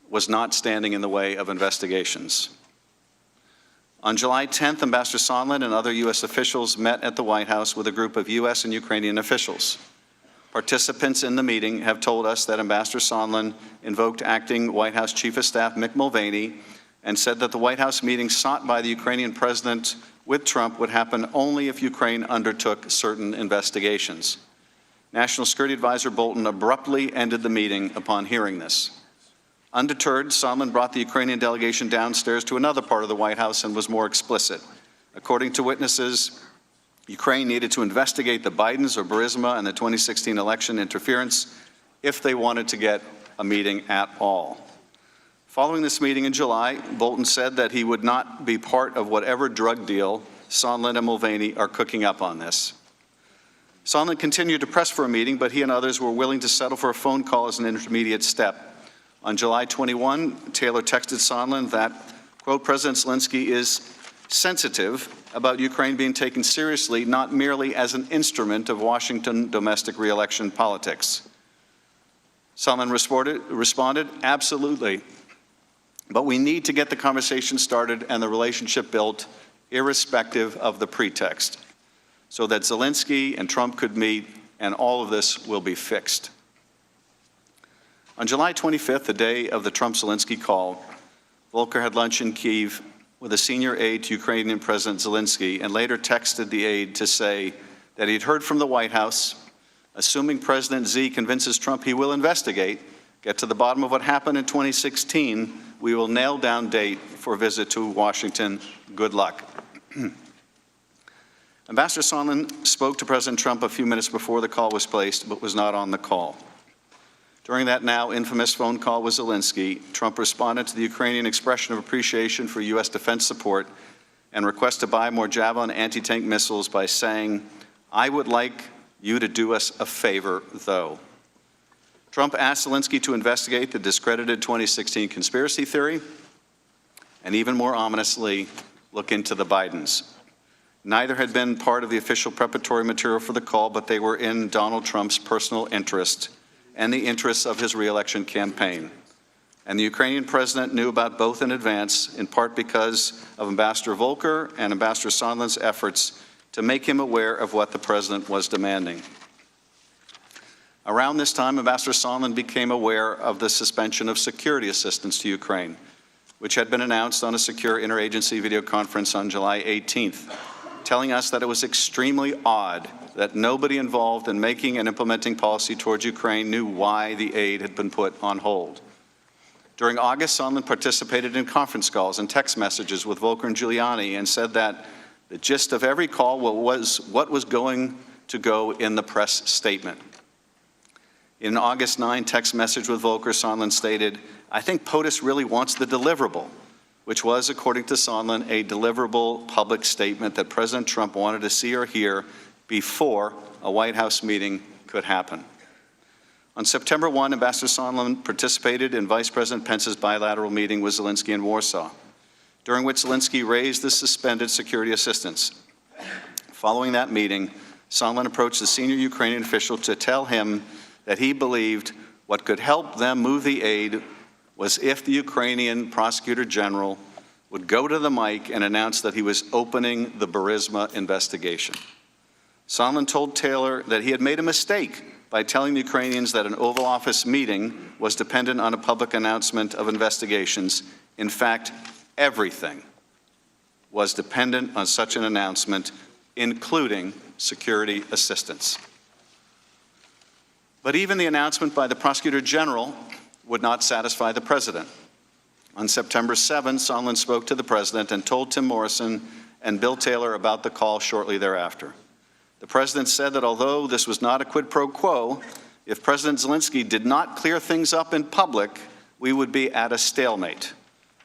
was not standing in the way of investigations. On July 10th, Ambassador Sondland and other U.S. officials met at the White House with a group of U.S. and Ukrainian officials. Participants in the meeting have told us that Ambassador Sondland invoked acting White House Chief of Staff Mick Mulvaney and said that the White House meeting sought by the Ukrainian president with Trump would happen only if Ukraine undertook certain investigations. National Security Advisor Bolton abruptly ended the meeting upon hearing this. Undeterred, Sondland brought the Ukrainian delegation downstairs to another part of the White House and was more explicit. According to witnesses, Ukraine needed to investigate the Bidens or Burisma and the 2016 election interference if they wanted to get a meeting at all. Following this meeting in July, Bolton said that he would not be part of whatever drug deal Sondland and Mulvaney are cooking up on this. Sondland continued to press for a meeting, but he and others were willing to settle for a phone call as an intermediate step. On July 21, Taylor texted Sondland that, quote, President Zelensky is sensitive about Ukraine being taken seriously, not merely as an instrument of Washington domestic re-election politics. Sondland responded, absolutely. But we need to get the conversation started and the relationship built, irrespective of the pretext, so that Zelensky and Trump could meet and all of this will be fixed. On July 25th, the day of the Trump-Zelensky call, Volker had lunch in Kyiv with a senior aide to Ukrainian President Zelensky and later texted the aide to say that he'd heard from the White House, assuming President Z convinces Trump he will investigate, get to the bottom of what happened in 2016, we will nail down date for a visit to Washington. Good luck. Ambassador Sondland spoke to President Trump a few minutes before the call was placed, but was not on the call. During that now infamous phone call with Zelensky, Trump responded to the Ukrainian expression of appreciation for U.S. defense support and request to buy more Javelin anti-tank missiles by saying, I would like you to do us a favor, though. Trump asked Zelensky to investigate the discredited 2016 conspiracy theory and, even more ominously, look into the Bidens. Neither had been part of the official preparatory material for the call, but they were in Donald Trump's personal interest and the interests of his re-election campaign. And the Ukrainian president knew about both in advance, in part because of Ambassador Volker and Ambassador Sondland's efforts to make him aware of what the president was demanding. Around this time, Ambassador Sondland became aware of the suspension of security assistance to Ukraine, which had been announced on a secure interagency video conference on July 18th, telling us that it was extremely odd that nobody involved in making and implementing policy towards Ukraine knew why the aid had been put on hold. During August, Sondland participated in conference calls and text messages with Volker and Giuliani and said that the gist of every call was what was going to go in the press statement. In an August 9 text message with Volker, Sondland stated, I think POTUS really wants the deliverable, which was, according to Sondland, a deliverable public statement that President Trump wanted to see or hear before a White House meeting could happen. On September 1, Ambassador Sondland participated in Vice President Pence's bilateral meeting with Zelensky in Warsaw, during which Zelensky raised the suspended security assistance. Following that meeting, Sondland approached the senior Ukrainian official to tell him that he believed What could help them move the aid was if the Ukrainian prosecutor general would go to the mic and announce that he was opening the Burisma investigation. Sondland told Taylor that he had made a mistake by telling the Ukrainians that an Oval Office meeting was dependent on a public announcement of investigations. In fact, everything was dependent on such an announcement, including security assistance. But even the announcement by the Prosecutor General would not satisfy the President. On September 7, Sondland spoke to the President and told Tim Morrison and Bill Taylor about the call shortly thereafter. The President said that although this was not a quid pro quo, if President Zelensky did not clear things up in public, we would be at a stalemate.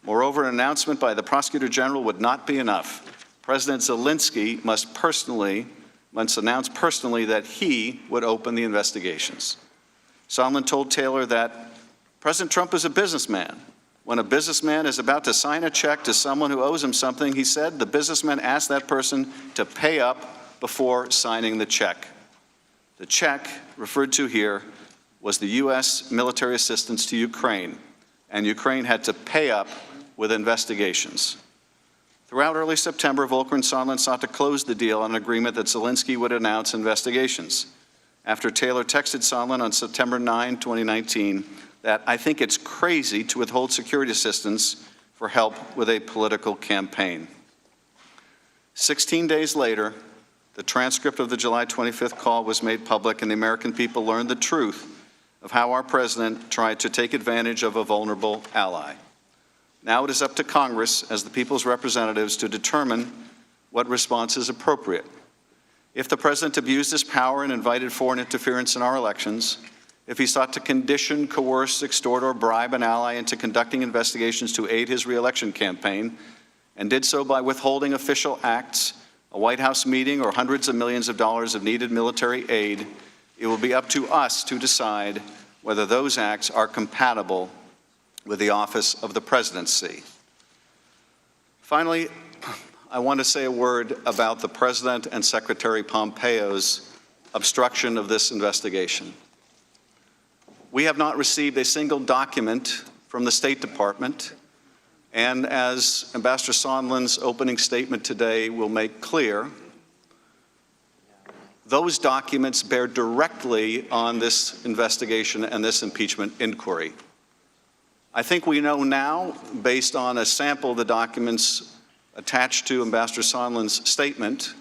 Moreover, an announcement by the Prosecutor General would not be enough. President Zelensky must announce personally that he would open the investigations. Sondland told Taylor that President Trump is a businessman. When a businessman is about to sign a check to someone who owes him something, he said the businessman asked that person to pay up before signing the check. The check referred to here was the U.S. military assistance to Ukraine, and Ukraine had to pay up with investigations. Throughout early September, Volker and Sondland sought to close the deal on an agreement that Zelensky would announce investigations. After Taylor texted Sondland on September 9, 2019, that I think it's crazy to withhold security assistance for help with a political campaign. 16 days later, the transcript of the July 25th call was made public, and the American people learned the truth of how our president tried to take advantage of a vulnerable ally. Now it is up to Congress, as the people's representatives, to determine what response is appropriate. If the president abused his power and invited foreign interference in our elections, if he sought to condition, coerce, extort, or bribe an ally into conducting investigations to aid his re-election campaign, and did so by withholding official acts, a White House meeting, or hundreds of millions of dollars of needed military aid, it will be up to us to decide whether those acts are compatible with the office of the presidency. Finally, I want to say a word about the President and Secretary Pompeo's obstruction of this investigation. We have not received a single document from the State Department, and as Ambassador Sondland's opening statement today will make clear, those documents bear directly on this investigation and this impeachment inquiry. I think we know now, based on a sample of the documents attached to Ambassador Sondland's statement,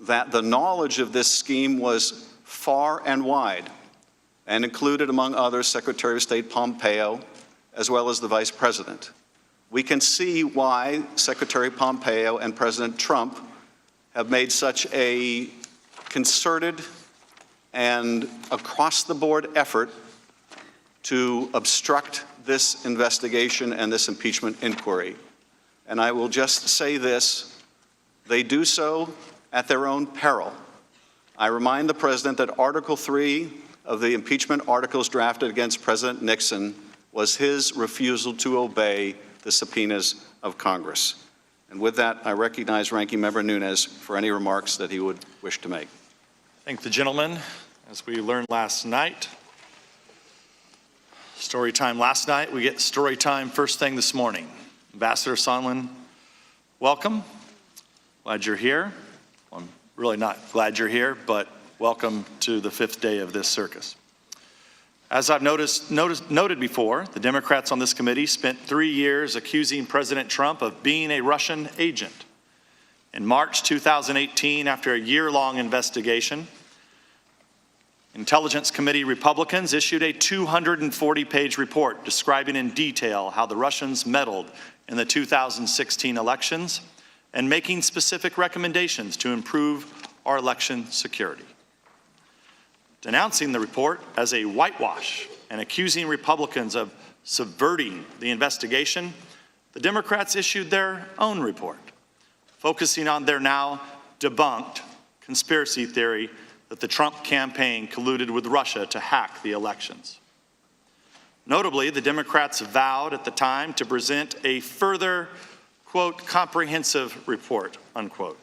that the knowledge of this scheme was far and wide and included, among others, Secretary of State Pompeo, as well as the Vice President. We can see why Secretary Pompeo and President Trump have made such a concerted and across-the-board effort to obstruct this investigation and this impeachment inquiry. And I will just say this, they do so at their own peril. I remind the President that Article 3 of the impeachment articles drafted against President Nixon was his refusal to obey the subpoenas of Congress. And with that, I recognize Ranking Member Nunes for any remarks that he would wish to make. Thank the gentleman. As we learned last night, story time last night, we get story time first thing this morning. Ambassador Sondland, welcome. Glad you're here. Well, I'm really not glad you're here, but welcome to the fifth day of this circus. As I've noted before, the Democrats on this committee spent 3 years accusing President Trump of being a Russian agent. In March 2018, after a year-long investigation, Intelligence Committee Republicans issued a 240-page report describing in detail how the Russians meddled in the 2016 elections and making specific recommendations to improve our election security. Denouncing the report as a whitewash and accusing Republicans of subverting the investigation, the Democrats issued their own report, focusing on their now debunked conspiracy theory that the Trump campaign colluded with Russia to hack the elections. Notably, the Democrats vowed at the time to present a further, quote, comprehensive report, unquote,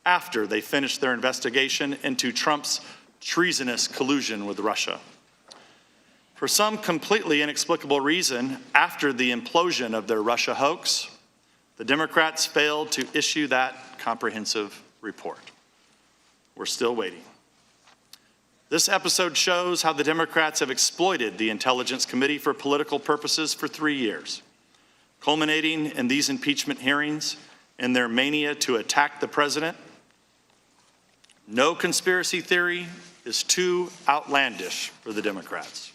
after they finished their investigation into Trump's treasonous collusion with Russia. For some completely inexplicable reason, after the implosion of their Russia hoax, the Democrats failed to issue that comprehensive report. We're still waiting. This episode shows how the Democrats have exploited the Intelligence Committee for political purposes for 3 years, culminating in these impeachment hearings and their mania to attack the president. No conspiracy theory is too outlandish for the Democrats.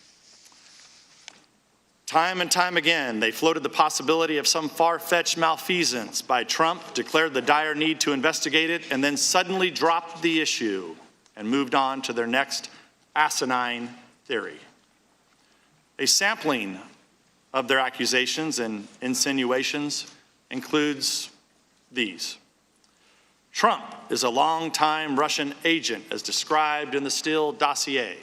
Time and time again, they floated the possibility of some far-fetched malfeasance by Trump, declared the dire need to investigate it, and then suddenly dropped the issue and moved on to their next asinine theory. A sampling of their accusations and insinuations includes these. Trump is a longtime Russian agent, as described in the Steele dossier.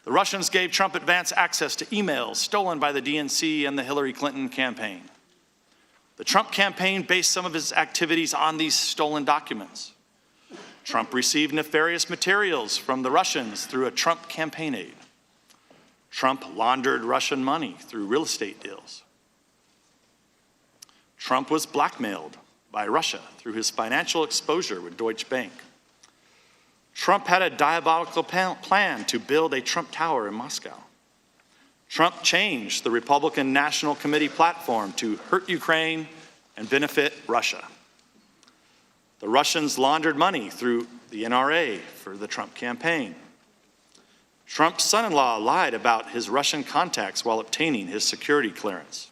The Russians gave Trump advance access to emails stolen by the DNC and the Hillary Clinton campaign. The Trump campaign based some of its activities on these stolen documents. Trump received nefarious materials from the Russians through a Trump campaign aide. Trump laundered Russian money through real estate deals. Trump was blackmailed by Russia through his financial exposure with Deutsche Bank. Trump had a diabolical plan to build a Trump Tower in Moscow. Trump changed the Republican National Committee platform to hurt Ukraine and benefit Russia. The Russians laundered money through the NRA for the Trump campaign. Trump's son-in-law lied about his Russian contacts while obtaining his security clearance.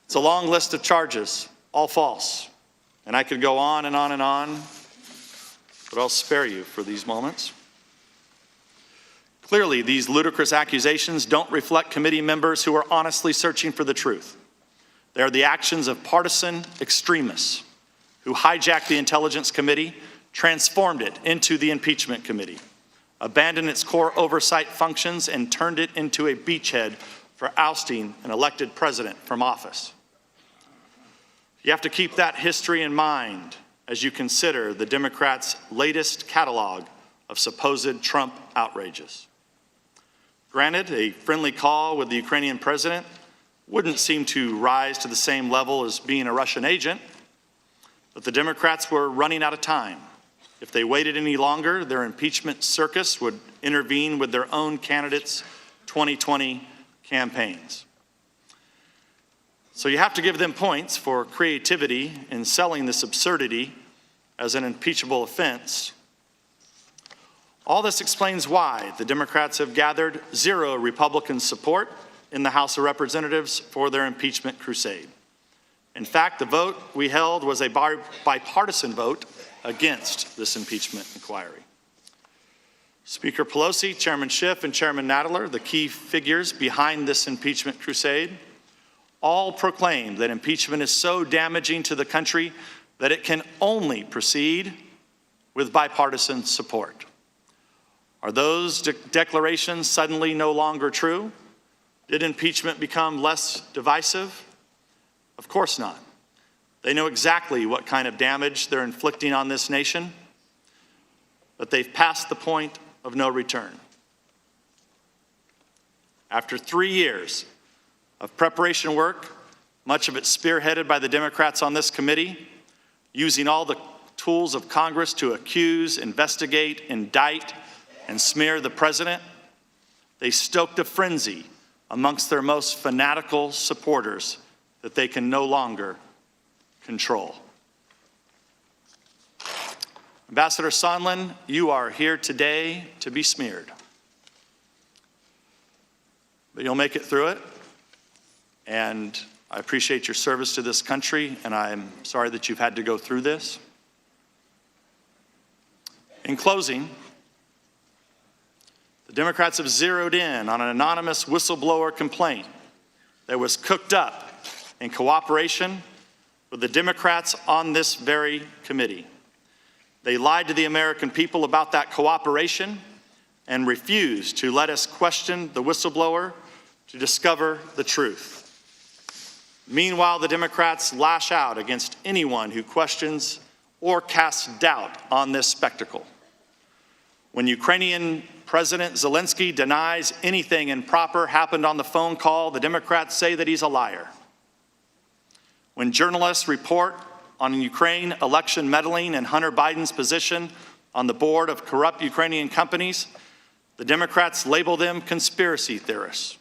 It's a long list of charges, all false, and I could go on and on and on, but I'll spare you for these moments. Clearly, these ludicrous accusations don't reflect committee members who are honestly searching for the truth. They are the actions of partisan extremists who hijacked the Intelligence Committee, transformed it into the Impeachment Committee, abandoned its core oversight functions, and turned it into a beachhead for ousting an elected president from office. You have to keep that history in mind as you consider the Democrats' latest catalog of supposed Trump outrages. Granted, a friendly call with the Ukrainian president wouldn't seem to rise to the same level as being a Russian agent, but the Democrats were running out of time. If they waited any longer, their impeachment circus would intervene with their own candidates' 2020 campaigns. So you have to give them points for creativity in selling this absurdity as an impeachable offense. All this explains why the Democrats have gathered zero Republican support in the House of Representatives for their impeachment crusade. In fact, the vote we held was a bipartisan vote against this impeachment inquiry. Speaker Pelosi, Chairman Schiff, and Chairman Nadler, the key figures behind this impeachment crusade, all proclaimed that impeachment is so damaging to the country that it can only proceed with bipartisan support. Are those declarations suddenly no longer true? Did impeachment become less divisive? Of course not. They know exactly what kind of damage they're inflicting on this nation, but they've passed the point of no return. After 3 years of preparation work, much of it spearheaded by the Democrats on this committee, using all the tools of Congress to accuse, investigate, indict, and smear the president, they stoked a frenzy amongst their most fanatical supporters that they can no longer control. Ambassador Sondland, you are here today to be smeared. But you'll make it through it. And I appreciate your service to this country, and I'm sorry that you've had to go through this. In closing, the Democrats have zeroed in on an anonymous whistleblower complaint that was cooked up in cooperation with the Democrats on this very committee. They lied to the American people about that cooperation and refused to let us question the whistleblower to discover the truth. Meanwhile, the Democrats lash out against anyone who questions or casts doubt on this spectacle. When Ukrainian President Zelensky denies anything improper happened on the phone call, the Democrats say that he's a liar. When journalists report on Ukraine election meddling and Hunter Biden's position on the board of corrupt Ukrainian companies, the Democrats label them conspiracy theorists.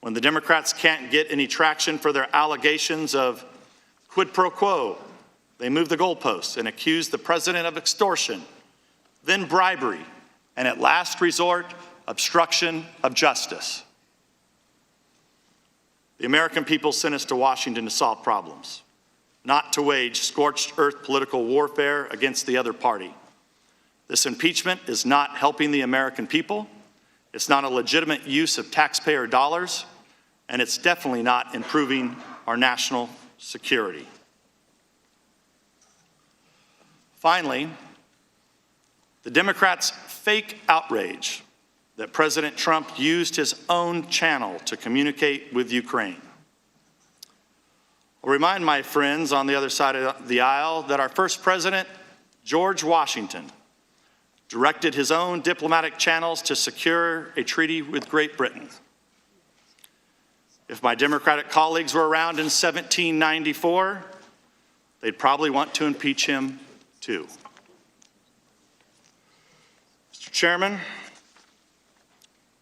When the Democrats can't get any traction for their allegations of quid pro quo, they move the goalposts and accuse the president of extortion, then bribery, and at last resort, obstruction of justice. The American people sent us to Washington to solve problems, not to wage scorched earth political warfare against the other party. This impeachment is not helping the American people. It's not a legitimate use of taxpayer dollars, and it's definitely not improving our national security. Finally, the Democrats' fake outrage that President Trump used his own channel to communicate with Ukraine. I'll remind my friends on the other side of the aisle that our first president, George Washington, directed his own diplomatic channels to secure a treaty with Great Britain. If my Democratic colleagues were around in 1794, they'd probably want to impeach him too. Mr. Chairman,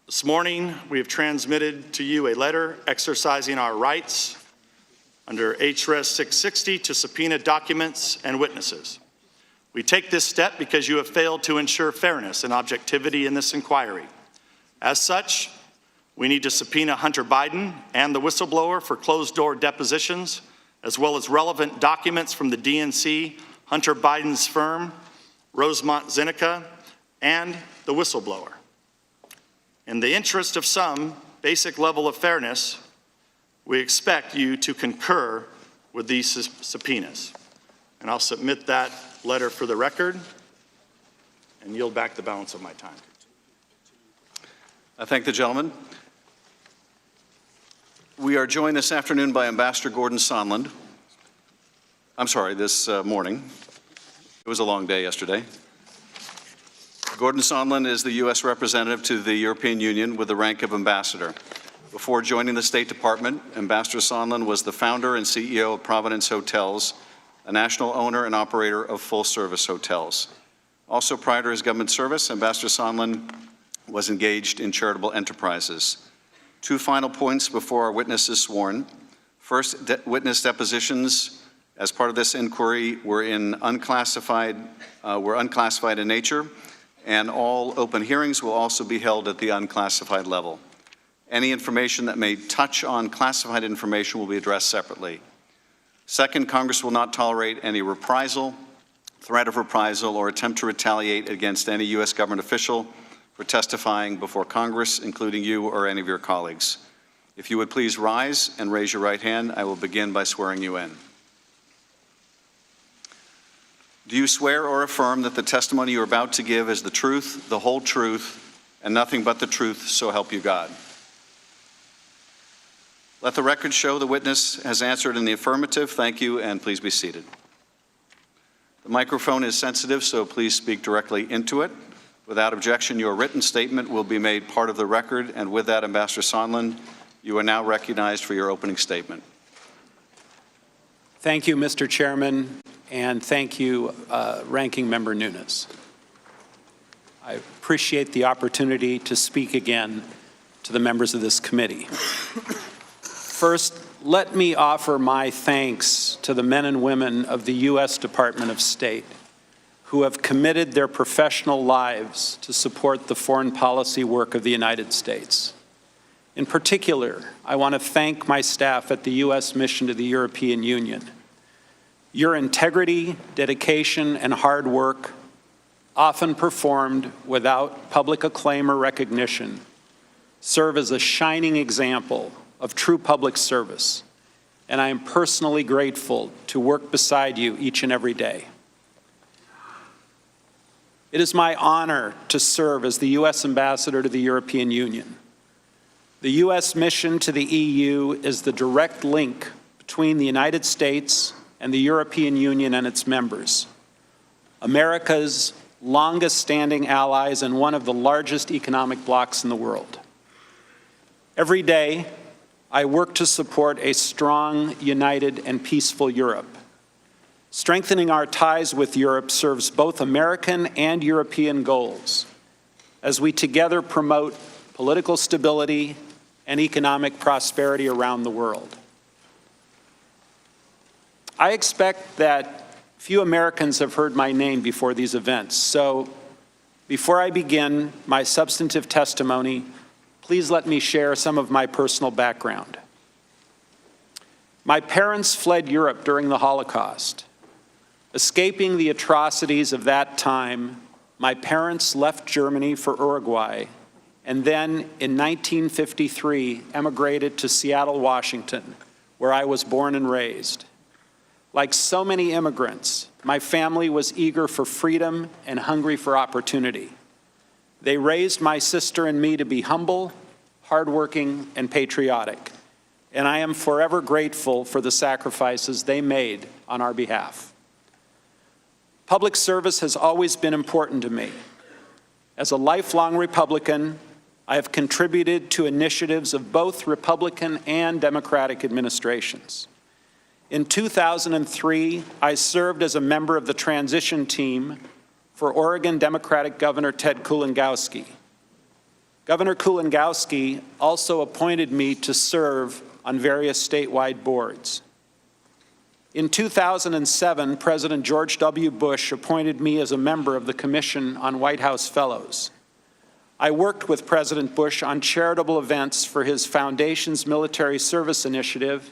this morning we have transmitted to you a letter exercising our rights under HRES 660 to subpoena documents and witnesses. We take this step because you have failed to ensure fairness and objectivity in this inquiry. As such, we need to subpoena Hunter Biden and the whistleblower for closed-door depositions, as well as relevant documents from the DNC, Hunter Biden's firm, Rosemont Zeneca, and the whistleblower. In the interest of some basic level of fairness, we expect you to concur with these subpoenas. And I'll submit that letter for the record and yield back the balance of my time. I thank the gentleman. We are joined this afternoon by Ambassador Gordon Sondland. I'm sorry, this morning. It was a long day yesterday. Gordon Sondland is the U.S. representative to the European Union with the rank of ambassador. Before joining the State Department, Ambassador Sondland was the founder and CEO of Providence Hotels, a national owner and operator of full-service hotels. Also prior to his government service, Ambassador Sondland was engaged in charitable enterprises. Two final points before our witness is sworn. First, witness depositions as part of this inquiry were unclassified in nature, and all open hearings will also be held at the unclassified level. Any information that may touch on classified information will be addressed separately. Second, Congress will not tolerate any reprisal, threat of reprisal, or attempt to retaliate against any U.S. government official for testifying before Congress, including you or any of your colleagues. If you would please rise and raise your right hand, I will begin by swearing you in. Do you swear or affirm that the testimony you are about to give is the truth, the whole truth, and nothing but the truth, so help you God? Let the record show the witness has answered in the affirmative. Thank you, and please be seated. The microphone is sensitive, so please speak directly into it. Without objection, your written statement will be made part of the record, and with that, Ambassador Sondland, you are now recognized for your opening statement. Thank you, Mr. Chairman, and thank you, Ranking Member Nunes. I appreciate the opportunity to speak again to the members of this committee. First, let me offer my thanks to the men and women of the U.S. Department of State who have committed their professional lives to support the foreign policy work of the United States. In particular, I want to thank my staff at the U.S. Mission to the European Union. Your integrity, dedication, and hard work, often performed without public acclaim or recognition, serve as a shining example of true public service, and I am personally grateful to work beside you each and every day. It is my honor to serve as the U.S. Ambassador to the European Union. The U.S. mission to the EU is the direct link between the United States and the European Union and its members. America's longest-standing allies and one of the largest economic blocs in the world. Every day, I work to support a strong, united, and peaceful Europe. Strengthening our ties with Europe serves both American and European goals as we together promote political stability and economic prosperity around the world. I expect that few Americans have heard my name before these events, so before I begin my substantive testimony, please let me share some of my personal background. My parents fled Europe during the Holocaust. Escaping the atrocities of that time, my parents left Germany for Uruguay and then in 1953 emigrated to Seattle, Washington, where I was born and raised. Like so many immigrants, my family was eager for freedom and hungry for opportunity. They raised my sister and me to be humble, hardworking, and patriotic, and I am forever grateful for the sacrifices they made on our behalf. Public service has always been important to me. As a lifelong Republican, I have contributed to initiatives of both Republican and Democratic administrations. In 2003, I served as a member of the transition team for Oregon Democratic Governor Ted Kulongoski. Governor Kulongoski also appointed me to serve on various statewide boards. In 2007, President George W. Bush appointed me as a member of the Commission on White House Fellows. I worked with President Bush on charitable events for his foundation's military service initiative,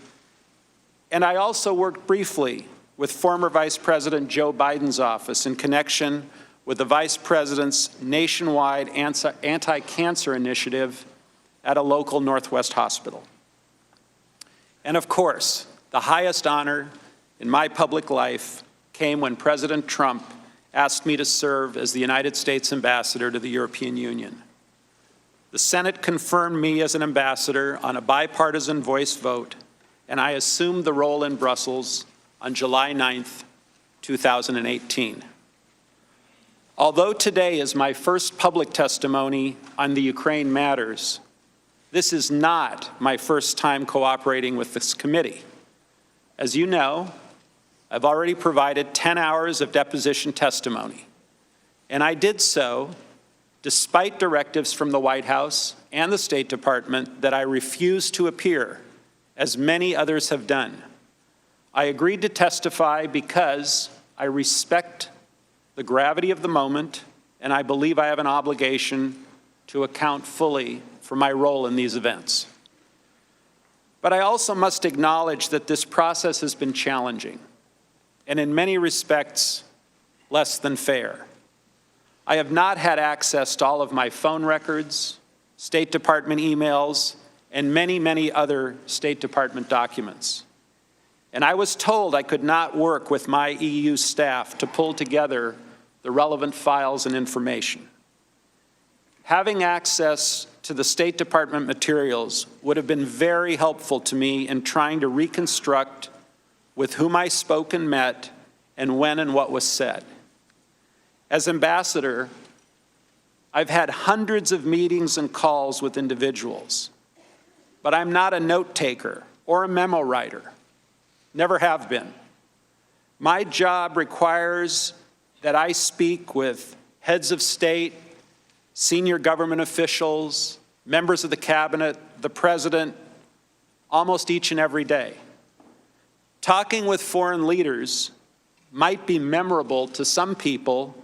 and I also worked briefly with former Vice President Joe Biden's office in connection with the Vice President's nationwide anti-cancer initiative at a local Northwest hospital. And of course, the highest honor in my public life came when President Trump asked me to serve as the United States ambassador to the European Union. The Senate confirmed me as an ambassador on a bipartisan voice vote, and I assumed the role in Brussels on July 9th, 2018. Although today is my first public testimony on the Ukraine matters, this is not my first time cooperating with this committee. As you know, I've already provided 10 hours of deposition testimony, and I did so despite directives from the White House and the State Department that I refused to appear, as many others have done. I agreed to testify because I respect the gravity of the moment, and I believe I have an obligation to account fully for my role in these events. But I also must acknowledge that this process has been challenging, and in many respects, less than fair. I have not had access to all of my phone records, State Department emails, and many, many other State Department documents. And I was told I could not work with my EU staff to pull together the relevant files and information. Having access to the State Department materials would have been very helpful to me in trying to reconstruct with whom I spoke and met, and when and what was said. As ambassador, I've had hundreds of meetings and calls with individuals, but I'm not a note taker or a memo writer. Never have been. My job requires that I speak with heads of state, senior government officials, members of the cabinet, the president, almost each and every day. Talking with foreign leaders might be memorable to some people,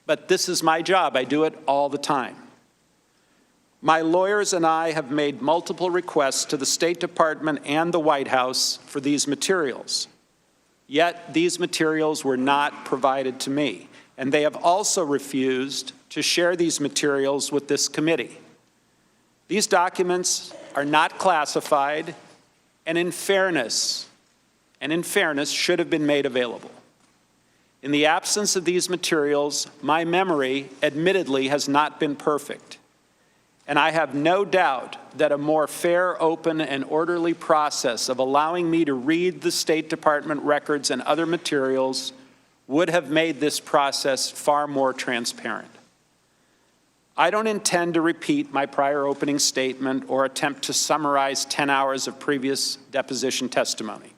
but this is my job. I do it all the time. My lawyers and I have made multiple requests to the State Department and the White House for these materials. Yet these materials were not provided to me, and they have also refused to share these materials with this committee. These documents are not classified, and in fairness, should have been made available. In the absence of these materials, my memory, admittedly, has not been perfect. And I have no doubt that a more fair, open, and orderly process of allowing me to read the State Department records and other materials would have made this process far more transparent. I don't intend to repeat my prior opening statement or attempt to summarize 10 hours of previous deposition testimony.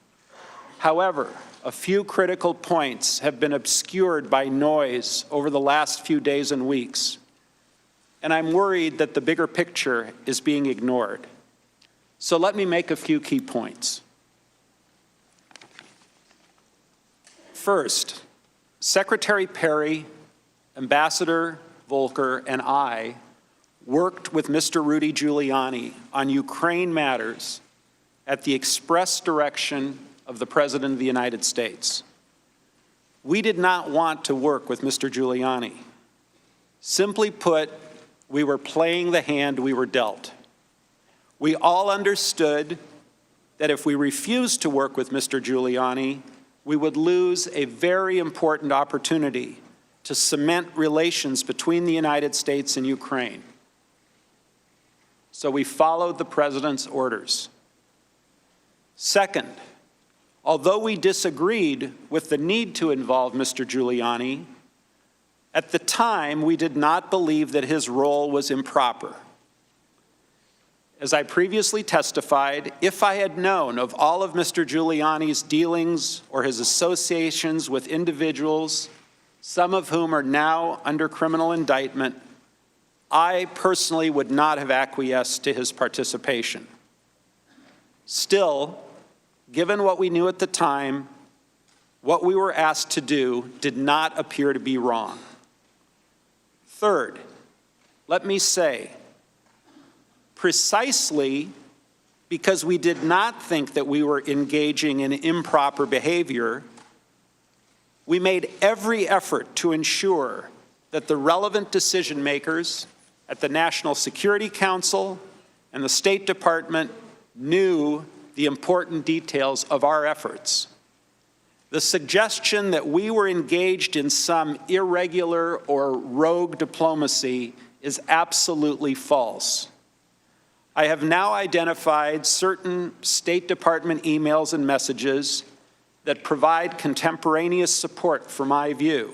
However, a few critical points have been obscured by noise over the last few days and weeks, and I'm worried that the bigger picture is being ignored. So let me make a few key points. First, Secretary Perry, Ambassador Volker, and I worked with Mr. Rudy Giuliani on Ukraine matters at the express direction of the President of the United States. We did not want to work with Mr. Giuliani. Simply put, we were playing the hand we were dealt. We all understood that if we refused to work with Mr. Giuliani, we would lose a very important opportunity to cement relations between the United States and Ukraine. So we followed the President's orders. Second, although we disagreed with the need to involve Mr. Giuliani, at the time we did not believe that his role was improper. As I previously testified, if I had known of all of Mr. Giuliani's dealings or his associations with individuals, some of whom are now under criminal indictment, I personally would not have acquiesced to his participation. Still, given what we knew at the time, what we were asked to do did not appear to be wrong. Third, let me say, precisely because we did not think that we were engaging in improper behavior, we made every effort to ensure that the relevant decision makers at the National Security Council and the State Department knew the important details of our efforts. The suggestion that we were engaged in some irregular or rogue diplomacy is absolutely false. I have now identified certain State Department emails and messages that provide contemporaneous support for my view.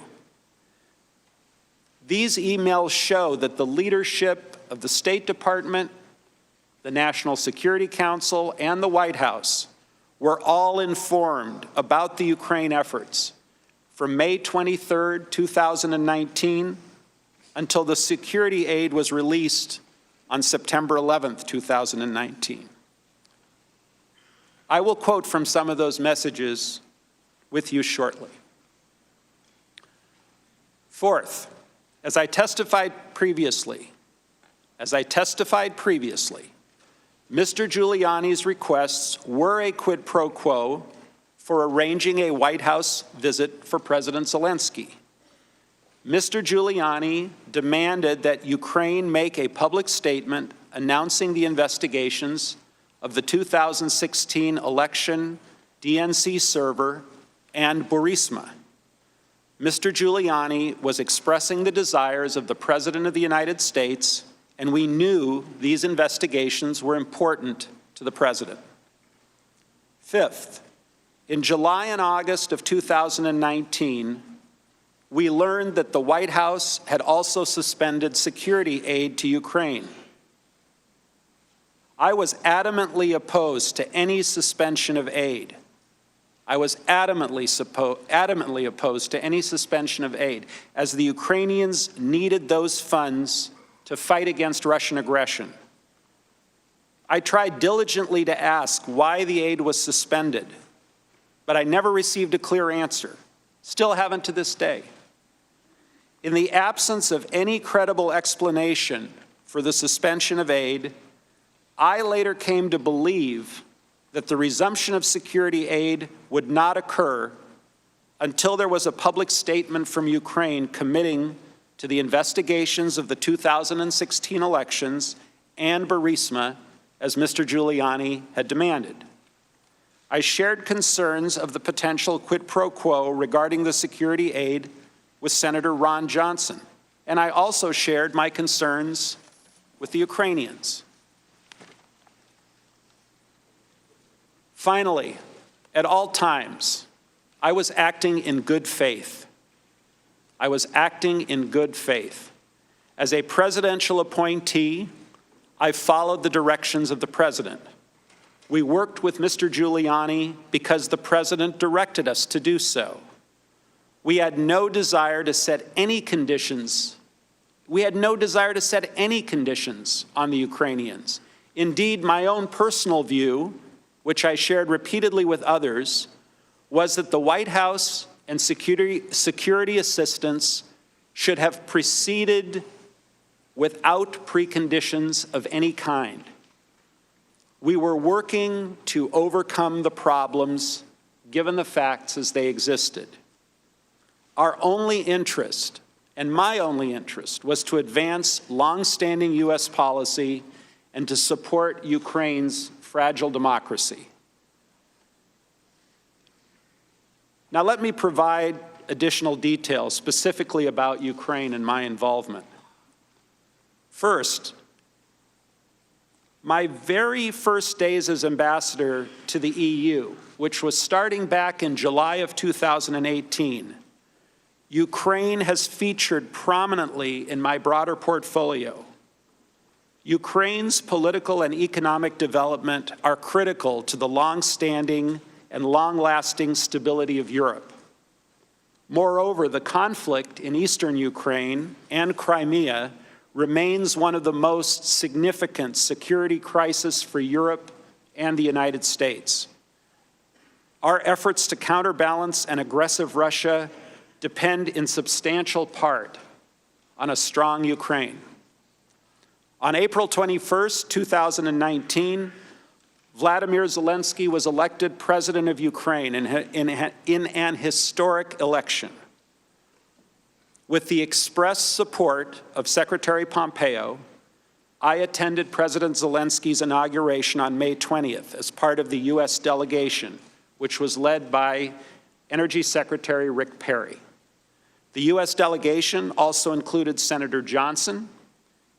These emails show that the leadership of the State Department, the National Security Council, and the White House were all informed about the Ukraine efforts from May 23, 2019 until the security aid was released on September 11, 2019. I will quote from some of those messages with you shortly. Fourth, as I testified previously, Mr. Giuliani's requests were a quid pro quo for arranging a White House visit for President Zelensky. Mr. Giuliani demanded that Ukraine make a public statement announcing the investigations of the 2016 election, DNC server, and Burisma. Mr. Giuliani was expressing the desires of the President of the United States, and we knew these investigations were important to the President. Fifth, in July and August of 2019, we learned that the White House had also suspended security aid to Ukraine. I was adamantly opposed to any suspension of aid. I was adamantly opposed to any suspension of aid, as the Ukrainians needed those funds to fight against Russian aggression. I tried diligently to ask why the aid was suspended, but I never received a clear answer. Still haven't to this day. In the absence of any credible explanation for the suspension of aid, I later came to believe that the resumption of security aid would not occur until there was a public statement from Ukraine committing to the investigations of the 2016 elections and Burisma, as Mr. Giuliani had demanded. I shared concerns of the potential quid pro quo regarding the security aid with Senator Ron Johnson, and I also shared my concerns with the Ukrainians. Finally, at all times, I was acting in good faith. I was acting in good faith. As a presidential appointee, I followed the directions of the president. We worked with Mr. Giuliani because the president directed us to do so. We had no desire to set any conditions. We had no desire to set any conditions on the Ukrainians. Indeed, my own personal view, which I shared repeatedly with others, was that the White House and security assistance should have proceeded without preconditions of any kind. We were working to overcome the problems given the facts as they existed. Our only interest, and my only interest, was to advance long-standing U.S. policy and to support Ukraine's fragile democracy. Now let me provide additional details specifically about Ukraine and my involvement. First, my very first days as ambassador to the EU, which was starting back in July of 2018, Ukraine has featured prominently in my broader portfolio. Ukraine's political and economic development are critical to the long-standing and long-lasting stability of Europe. Moreover, the conflict in eastern Ukraine and Crimea remains one of the most significant security crises for Europe and the United States. Our efforts to counterbalance an aggressive Russia depend in substantial part on a strong Ukraine. On April 21st, 2019, Vladimir Zelensky was elected president of Ukraine in an historic election. With the express support of Secretary Pompeo, I attended President Zelensky's inauguration on May 20th as part of the U.S. delegation, which was led by Energy Secretary Rick Perry. The U.S. delegation also included Senator Johnson,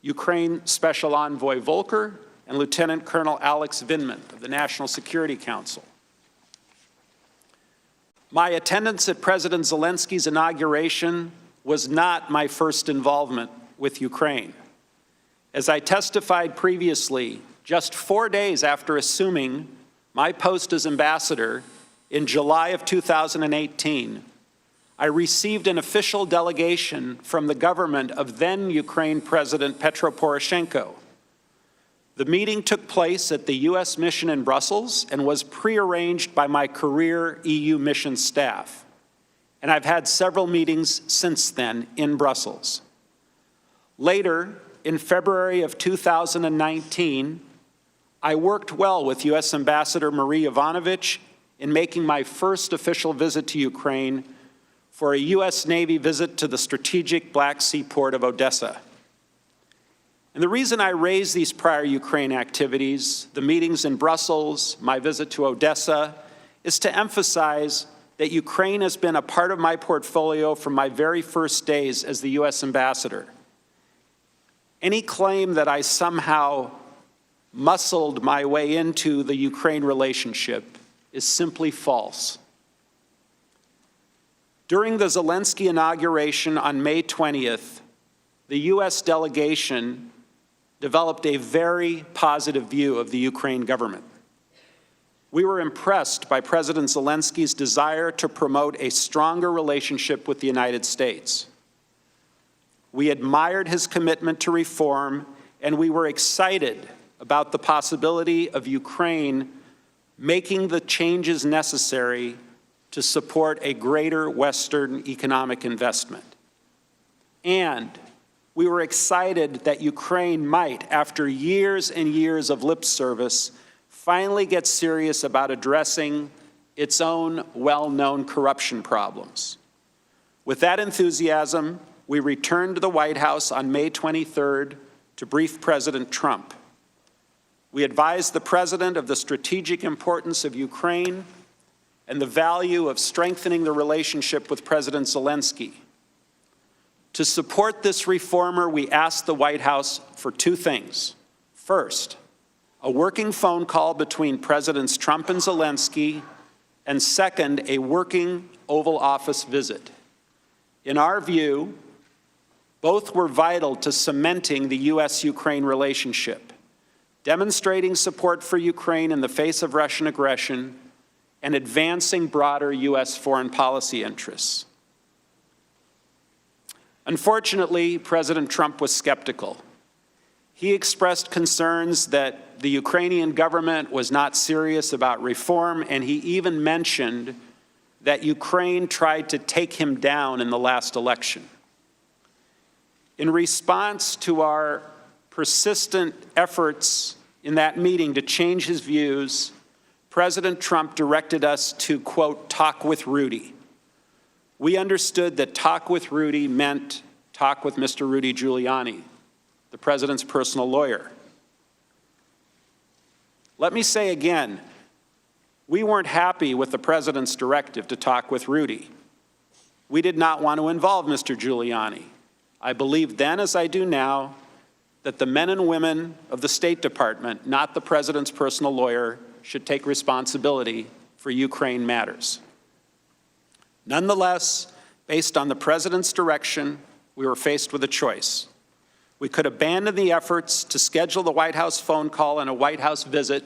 Ukraine Special Envoy Volker, and Lieutenant Colonel Alex Vindman of the National Security Council. My attendance at President Zelensky's inauguration was not my first involvement with Ukraine. As I testified previously, just 4 days after assuming my post as ambassador in July of 2018, I received an official delegation from the government of then Ukraine President Petro Poroshenko. The meeting took place at the U.S. mission in Brussels and was prearranged by my career EU mission staff. And I've had several meetings since then in Brussels. Later, in February of 2019, I worked well with U.S. Ambassador Marie Yovanovitch in making my first official visit to Ukraine for a U.S. Navy visit to the strategic Black Sea port of Odessa. And the reason I raise these prior Ukraine activities, the meetings in Brussels, my visit to Odessa, is to emphasize that Ukraine has been a part of my portfolio from my very first days as the U.S. ambassador. Any claim that I somehow muscled my way into the Ukraine relationship is simply false. During the Zelensky inauguration on May 20th, the U.S. delegation developed a very positive view of the Ukraine government. We were impressed by President Zelensky's desire to promote a stronger relationship with the United States. We admired his commitment to reform, and we were excited about the possibility of Ukraine making the changes necessary to support a greater Western economic investment. And we were excited that Ukraine might, after years and years of lip service, finally get serious about addressing its own well-known corruption problems. With that enthusiasm, we returned to the White House on May 23rd to brief President Trump. We advised the President of the strategic importance of Ukraine and the value of strengthening the relationship with President Zelensky. To support this reformer, we asked the White House for two things. First, a working phone call between Presidents Trump and Zelensky and second, a working Oval Office visit. In our view, both were vital to cementing the U.S.-Ukraine relationship, demonstrating support for Ukraine in the face of Russian aggression, and advancing broader U.S. foreign policy interests. Unfortunately, President Trump was skeptical. He expressed concerns that the Ukrainian government was not serious about reform, and he even mentioned that Ukraine tried to take him down in the last election. In response to our persistent efforts in that meeting to change his views, President Trump directed us to, quote, talk with Rudy. We understood that talk with Rudy meant talk with Mr. Rudy Giuliani, the president's personal lawyer. Let me say again, we weren't happy with the president's directive to talk with Rudy. We did not want to involve Mr. Giuliani. I believed then, as I do now, that the men and women of the State Department, not the president's personal lawyer, should take responsibility for Ukraine matters. Nonetheless, based on the president's direction, we were faced with a choice. We could abandon the efforts to schedule the White House phone call and a White House visit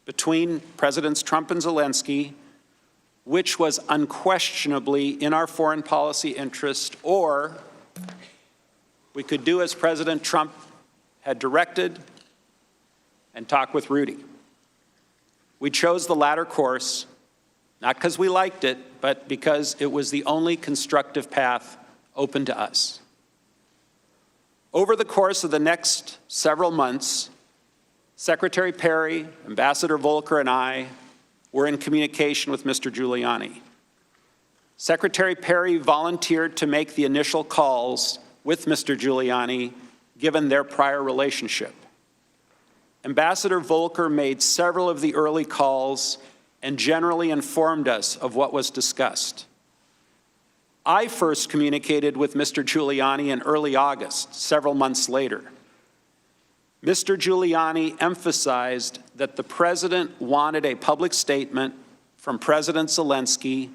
between Presidents Trump and Zelensky, which was unquestionably in our foreign policy interest, or we could do as President Trump had directed and talk with Rudy. We chose the latter course, not because we liked it, but because it was the only constructive path open to us. Over the course of the next several months, Secretary Perry, Ambassador Volker, and I were in communication with Mr. Giuliani. Secretary Perry volunteered to make the initial calls with Mr. Giuliani, given their prior relationship. Ambassador Volker made several of the early calls and generally informed us of what was discussed. I first communicated with Mr. Giuliani in early August, several months later. Mr. Giuliani emphasized that the president wanted a public statement from President Zelensky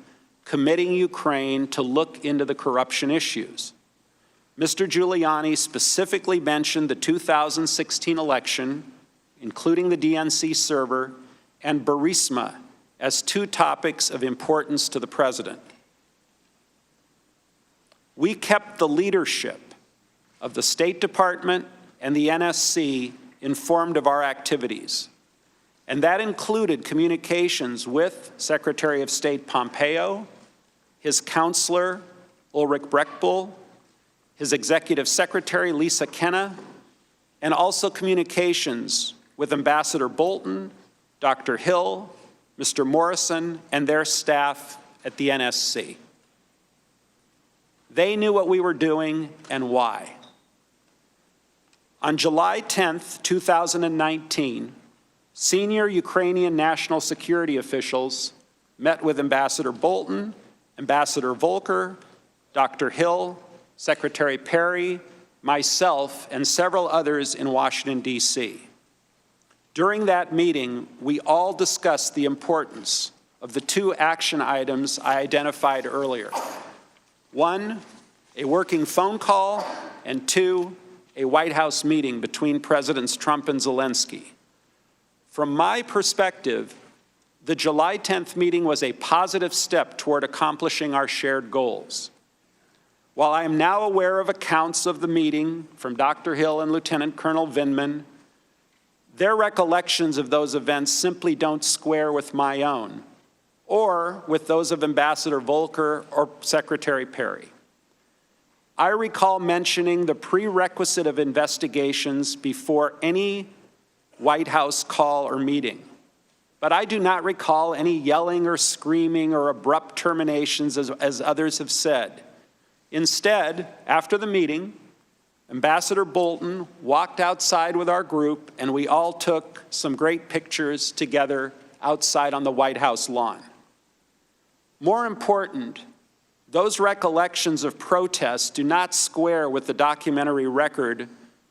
committing Ukraine to look into the corruption issues. Mr. Giuliani specifically mentioned the 2016 election, including the DNC server, and Burisma as two topics of importance to the president. We kept the leadership of the State Department and the NSC informed of our activities, and that included communications with Secretary of State Pompeo, his counselor Ulrich Brechtbull, his executive secretary Lisa Kenna, and also communications with Ambassador Bolton, Dr. Hill, Mr. Morrison, and their staff at the NSC. They knew what we were doing and why. On July 10th, 2019, senior Ukrainian national security officials met with Ambassador Bolton, Ambassador Volker, Dr. Hill, Secretary Perry, myself, and several others in Washington, D.C. During that meeting, we all discussed the importance of the two action items I identified earlier. One, a working phone call, and two, a White House meeting between Presidents Trump and Zelensky. From my perspective, the July 10th meeting was a positive step toward accomplishing our shared goals. While I am now aware of accounts of the meeting from Dr. Hill and Lieutenant Colonel Vindman, their recollections of those events simply don't square with my own, or with those of Ambassador Volker or Secretary Perry. I recall mentioning the prerequisite of investigations before any White House call or meeting, but I do not recall any yelling or screaming or abrupt terminations as others have said. Instead, after the meeting, Ambassador Bolton walked outside with our group, and we all took some great pictures together outside on the White House lawn. More important, those recollections of protests do not square with the documentary record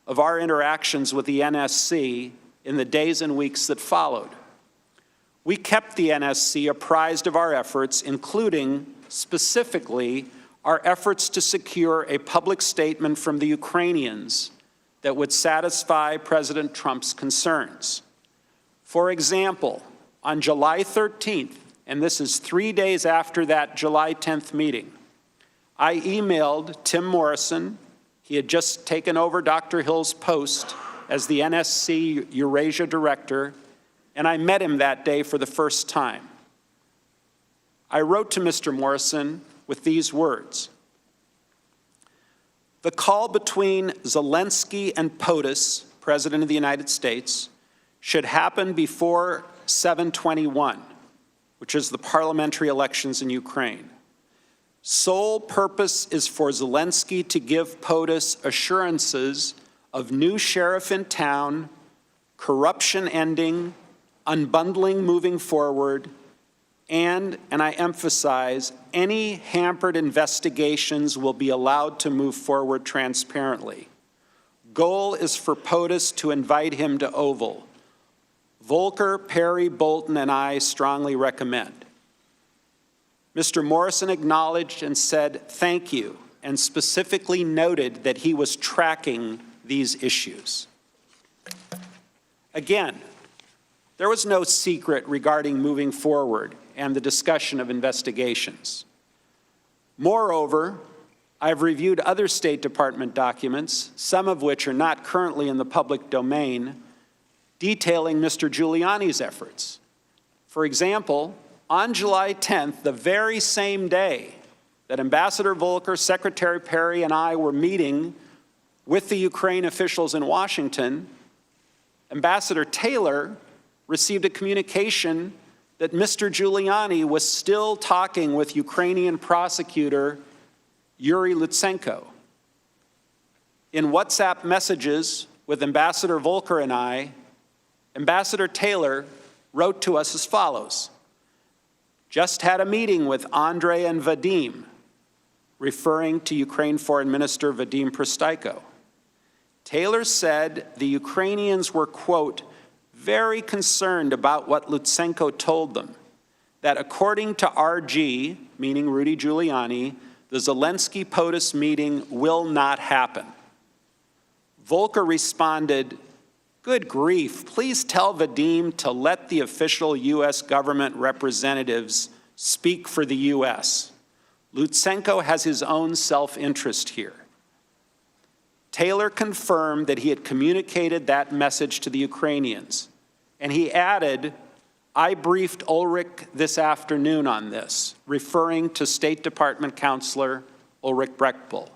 of our interactions with the NSC in the days and weeks that followed. We kept the NSC apprised of our efforts, including specifically our efforts to secure a public statement from the Ukrainians that would satisfy President Trump's concerns. For example, on July 13th, and this is 3 days after that July 10th meeting, I emailed Tim Morrison. He had just taken over Dr. Hill's post as the NSC Eurasia Director, and I met him that day for the first time. I wrote to Mr. Morrison with these words: "The call between Zelensky and POTUS, President of the United States, should happen before 7/21, which is the parliamentary elections in Ukraine. Sole purpose is for Zelensky to give POTUS assurances of new sheriff in town, corruption ending, unbundling moving forward, and I emphasize, any hampered investigations will be allowed to move forward transparently. Goal is for POTUS to invite him to Oval. Volker, Perry, Bolton, and I strongly recommend." Mr. Morrison acknowledged and said thank you, and specifically noted that he was tracking these issues. Again, there was no secret regarding moving forward and the discussion of investigations. Moreover, I've reviewed other State Department documents, some of which are not currently in the public domain, detailing Mr. Giuliani's efforts. For example, on July 10th, the very same day that Ambassador Volker, Secretary Perry, and I were meeting with the Ukraine officials in Washington, Ambassador Taylor received a communication that Mr. Giuliani was still talking with Ukrainian prosecutor Yuri Lutsenko. In WhatsApp messages with Ambassador Volker and I, Ambassador Taylor wrote to us as follows: "Just had a meeting with Andrei and Vadim," referring to Ukraine Foreign Minister Vadim Prystaiko. Taylor said the Ukrainians were, quote, "very concerned about what Lutsenko told them, that according to RG," meaning Rudy Giuliani, "the Zelensky-POTUS meeting will not happen." Volker responded, "Good grief, please tell Vadim to let the official U.S. government representatives speak for the U.S. Lutsenko has his own self-interest here." Taylor confirmed that he had communicated that message to the Ukrainians, and he added, "I briefed Ulrich this afternoon on this," referring to State Department Counselor Ulrich Brechtbull.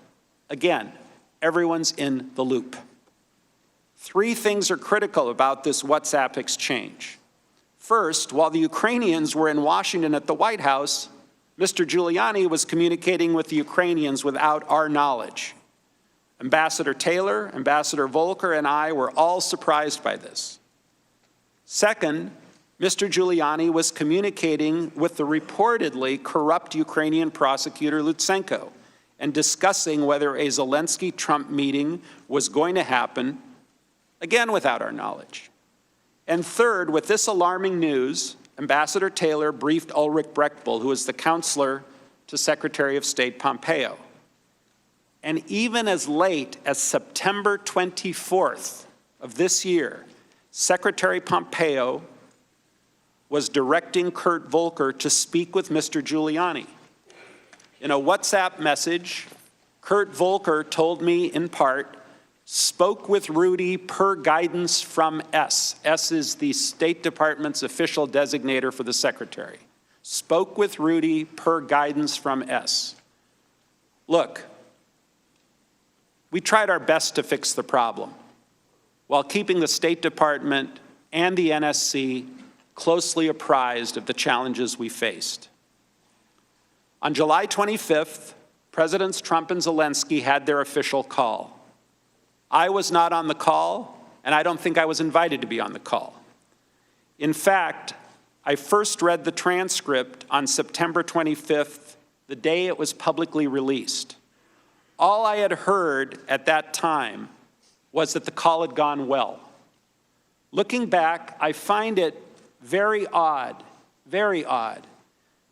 Again, everyone's in the loop. Three things are critical about this WhatsApp exchange. First, while the Ukrainians were in Washington at the White House, Mr. Giuliani was communicating with the Ukrainians without our knowledge. Ambassador Taylor, Ambassador Volker, and I were all surprised by this. Second, Mr. Giuliani was communicating with the reportedly corrupt Ukrainian prosecutor Lutsenko and discussing whether a Zelensky-Trump meeting was going to happen, again without our knowledge. And third, with this alarming news, Ambassador Taylor briefed Ulrich Brechtbull, who is the counselor to Secretary of State Pompeo. And even as late as September 24th of this year, Secretary Pompeo was directing Kurt Volker to speak with Mr. Giuliani. In a WhatsApp message, Kurt Volker told me in part, "Spoke with Rudy per guidance from S." S is the State Department's official designator for the secretary. "Spoke with Rudy per guidance from S." Look, we tried our best to fix the problem while keeping the State Department and the NSC closely apprised of the challenges we faced. On July 25th, Presidents Trump and Zelensky had their official call. I was not on the call, and I don't think I was invited to be on the call. In fact, I first read the transcript on September 25th, the day it was publicly released. All I had heard at that time was that the call had gone well. Looking back, I find it very odd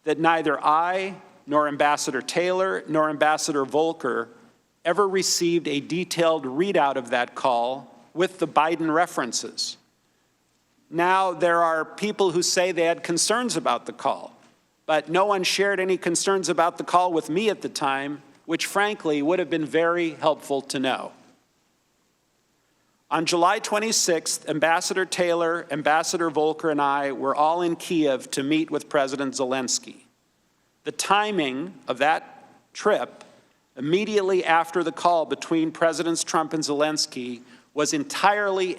that neither I nor Ambassador Taylor nor Ambassador Volker ever received a detailed readout of that call with the Biden references. Now, there are people who say they had concerns about the call, but no one shared any concerns about the call with me at the time, which frankly would have been very helpful to know. On July 26th, Ambassador Taylor, Ambassador Volker, and I were all in Kiev to meet with President Zelensky. The timing of that trip, immediately after the call between Presidents Trump and Zelensky, was entirely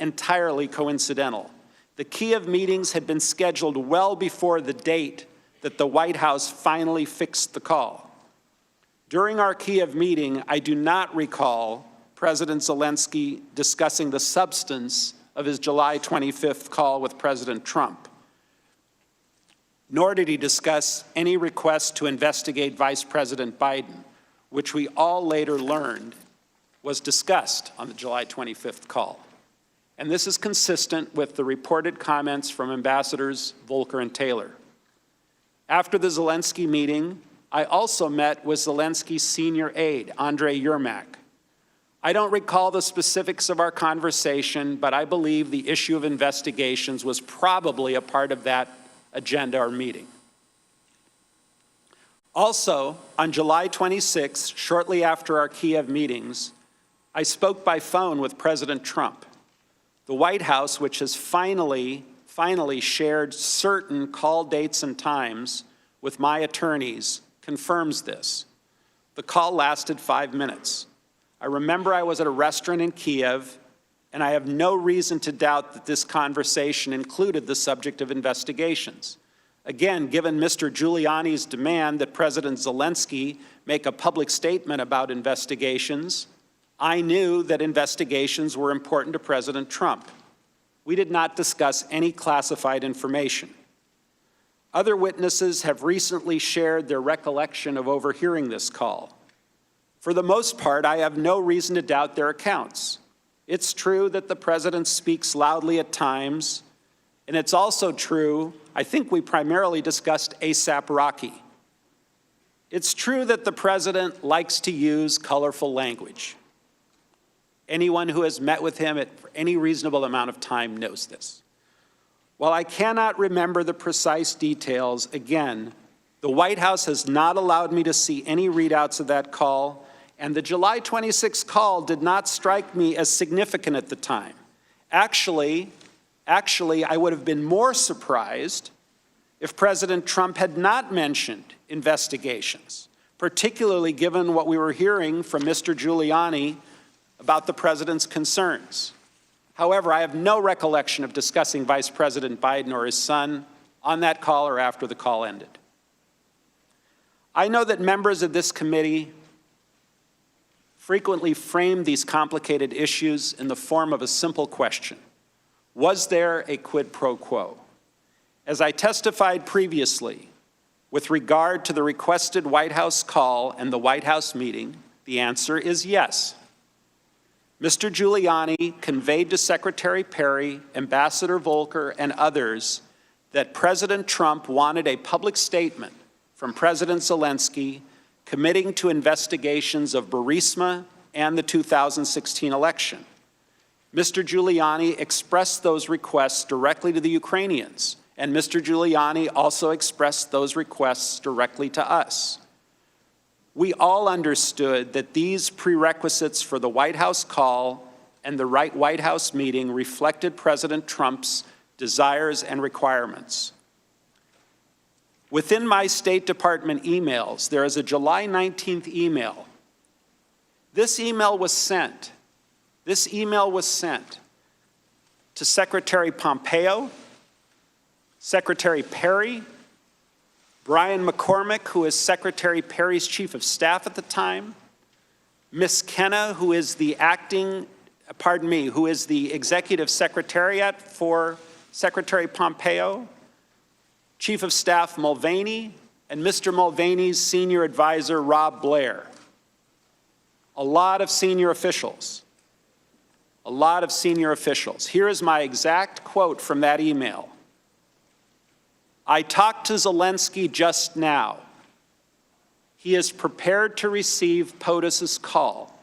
coincidental. The Kiev meetings had been scheduled well before the date that the White House finally fixed the call. During our Kiev meeting, I do not recall President Zelensky discussing the substance of his July 25th call with President Trump, nor did he discuss any request to investigate Vice President Biden, which we all later learned was discussed on the July 25th call. And this is consistent with the reported comments from Ambassadors Volker and Taylor. After the Zelensky meeting, I also met with Zelensky's senior aide, Andrei Yermak. I don't recall the specifics of our conversation, but I believe the issue of investigations was probably a part of that agenda or meeting. Also, on July 26th, shortly after our Kiev meetings, I spoke by phone with President Trump. The White House, which has finally shared certain call dates and times with my attorneys, confirms this. The call lasted 5 minutes. I remember I was at a restaurant in Kiev, and I have no reason to doubt that this conversation included the subject of investigations. Again, given Mr. Giuliani's demand that President Zelensky make a public statement about investigations, I knew that investigations were important to President Trump. We did not discuss any classified information. Other witnesses have recently shared their recollection of overhearing this call. For the most part, I have no reason to doubt their accounts. It's true that the president speaks loudly at times, and it's also true, I think we primarily discussed ASAP Rocky. It's true that the president likes to use colorful language. Anyone who has met with him for any reasonable amount of time knows this. While I cannot remember the precise details, again, the White House has not allowed me to see any readouts of that call, and the July 26th call did not strike me as significant at the time. Actually, I would have been more surprised if President Trump had not mentioned investigations, particularly given what we were hearing from Mr. Giuliani about the president's concerns. However, I have no recollection of discussing Vice President Biden or his son on that call or after the call ended. I know that members of this committee frequently frame these complicated issues in the form of a simple question: was there a quid pro quo? As I testified previously, with regard to the requested White House call and the White House meeting, the answer is yes. Mr. Giuliani conveyed to Secretary Perry, Ambassador Volker, and others that President Trump wanted a public statement from President Zelensky committing to investigations of Burisma and the 2016 election. Mr. Giuliani expressed those requests directly to the Ukrainians, and Mr. Giuliani also expressed those requests directly to us. We all understood that these prerequisites for the White House call and the White House meeting reflected President Trump's desires and requirements. Within my State Department emails, there is a July 19th email. This email was sent to Secretary Pompeo, Secretary Perry, Brian McCormick, who is Secretary Perry's chief of staff at the time, Ms. Kenna, who is the executive secretariat for Secretary Pompeo, Chief of Staff Mulvaney, and Mr. Mulvaney's senior advisor, Rob Blair. A lot of senior officials. Here is my exact quote from that email. I talked to Zelensky just now. He is prepared to receive POTUS's call.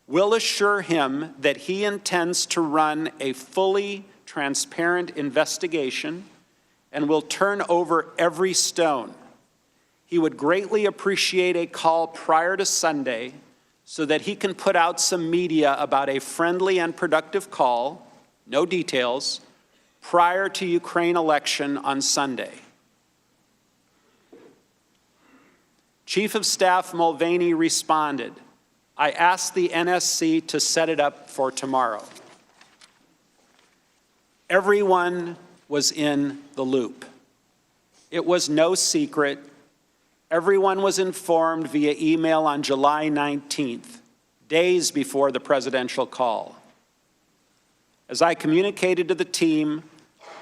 We'll assure him that he intends to run a fully transparent investigation and will turn over every stone. He would greatly appreciate a call prior to Sunday so that he can put out some media about a friendly and productive call, no details, prior to Ukraine election on Sunday. Chief of Staff Mulvaney responded, I asked the NSC to set it up for tomorrow. Everyone was in the loop. It was no secret. Everyone was informed via email on July 19th, days before the presidential call. As I communicated to the team,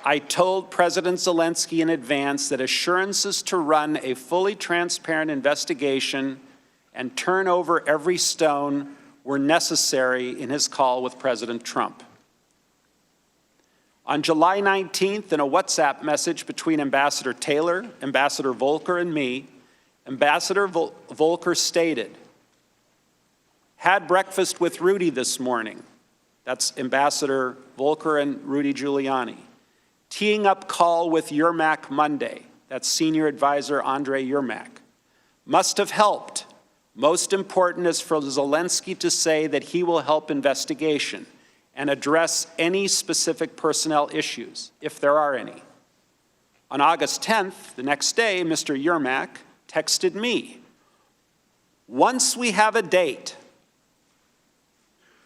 I told President Zelensky in advance that assurances to run a fully transparent investigation and turn over every stone were necessary in his call with President Trump. On July 19th, in a WhatsApp message between Ambassador Taylor, Ambassador Volker, and me, Ambassador Volker stated, had breakfast with Rudy this morning. That's Ambassador Volker and Rudy Giuliani. Teeing up call with Yermak Monday. That's Senior Advisor Andrei Yermak. Must have helped. Most important is for Zelensky to say that he will help investigation and address any specific personnel issues, if there are any. On August 10th, the next day, Mr. Yermak texted me, once we have a date,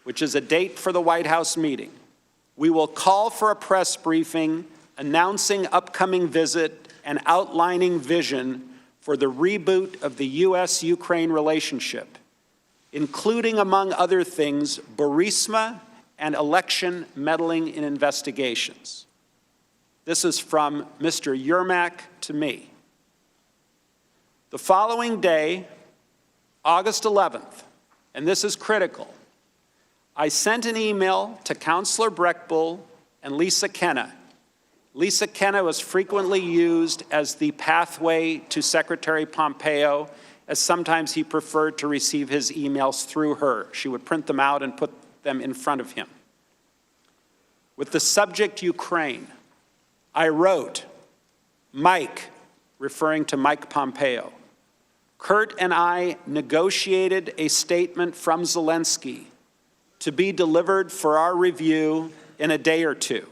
which is a date for the White House meeting, we will call for a press briefing announcing upcoming visit and outlining vision for the reboot of the U.S.-Ukraine relationship, including, among other things, Burisma and election meddling in investigations. This is from Mr. Yermak to me. The following day, August 11th, and this is critical, I sent an email to Counselor Breckbull and Lisa Kenna. Lisa Kenna was frequently used as the pathway to Secretary Pompeo, as sometimes he preferred to receive his emails through her. She would print them out and put them in front of him. With the subject Ukraine, I wrote, Mike, referring to Mike Pompeo, Kurt and I negotiated a statement from Zelensky to be delivered for our review in a day or two.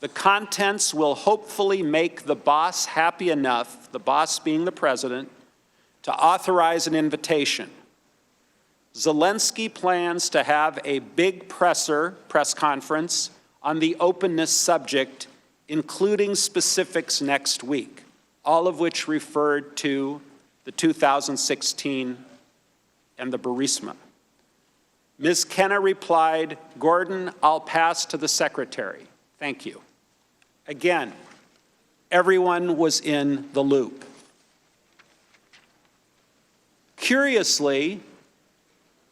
The contents will hopefully make the boss happy enough, the boss being the president, to authorize an invitation. Zelensky plans to have a big press conference on the openness subject, including specifics next week, all of which referred to the 2016 and the Burisma. Ms. Kenna replied, Gordon, I'll pass to the secretary. Thank you. Again, everyone was in the loop. Curiously,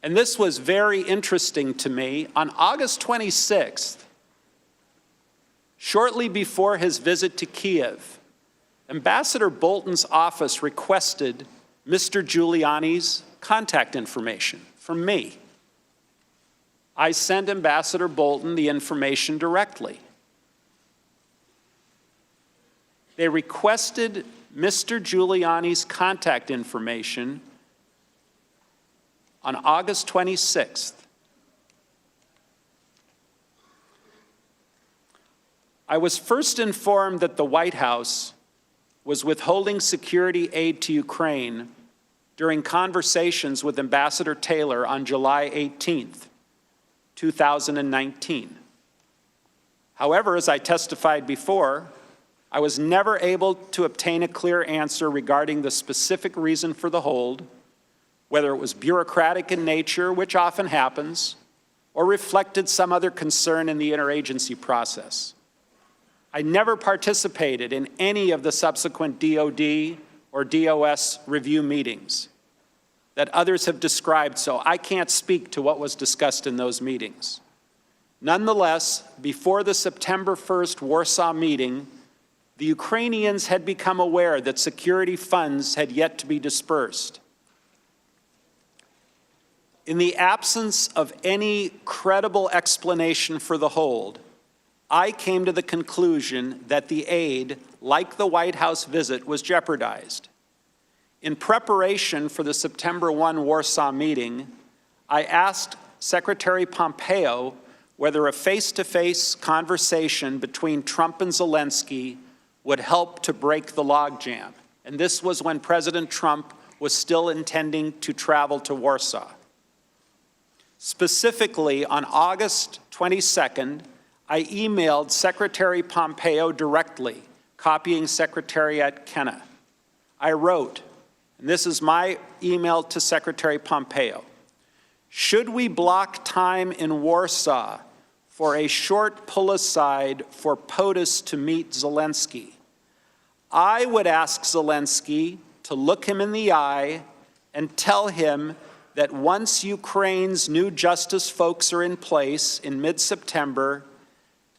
and this was very interesting to me, on August 26th, shortly before his visit to Kiev, Ambassador Bolton's office requested Mr. Giuliani's contact information from me. I sent Ambassador Bolton the information directly. They requested Mr. Giuliani's contact information on August 26th. I was first informed that the White House was withholding security aid to Ukraine during conversations with Ambassador Taylor on July 18th, 2019. However, as I testified before, I was never able to obtain a clear answer regarding the specific reason for the hold, whether it was bureaucratic in nature, which often happens, or reflected some other concern in the interagency process. I never participated in any of the subsequent DOD or DOS review meetings that others have described, so I can't speak to what was discussed in those meetings. Nonetheless, before the September 1st Warsaw meeting, the Ukrainians had become aware that security funds had yet to be dispersed. In the absence of any credible explanation for the hold, I came to the conclusion that the aid, like the White House visit, was jeopardized. In preparation for the September 1 Warsaw meeting, I asked Secretary Pompeo whether a face-to-face conversation between Trump and Zelensky would help to break the logjam. And this was when President Trump was still intending to travel to Warsaw. Specifically, on August 22nd, I emailed Secretary Pompeo directly, copying Secretariat Kenna. I wrote, and this is my email to Secretary Pompeo, should we block time in Warsaw for a short pull-aside for POTUS to meet Zelensky? I would ask Zelensky to look him in the eye and tell him that once Ukraine's new justice folks are in place in mid-September,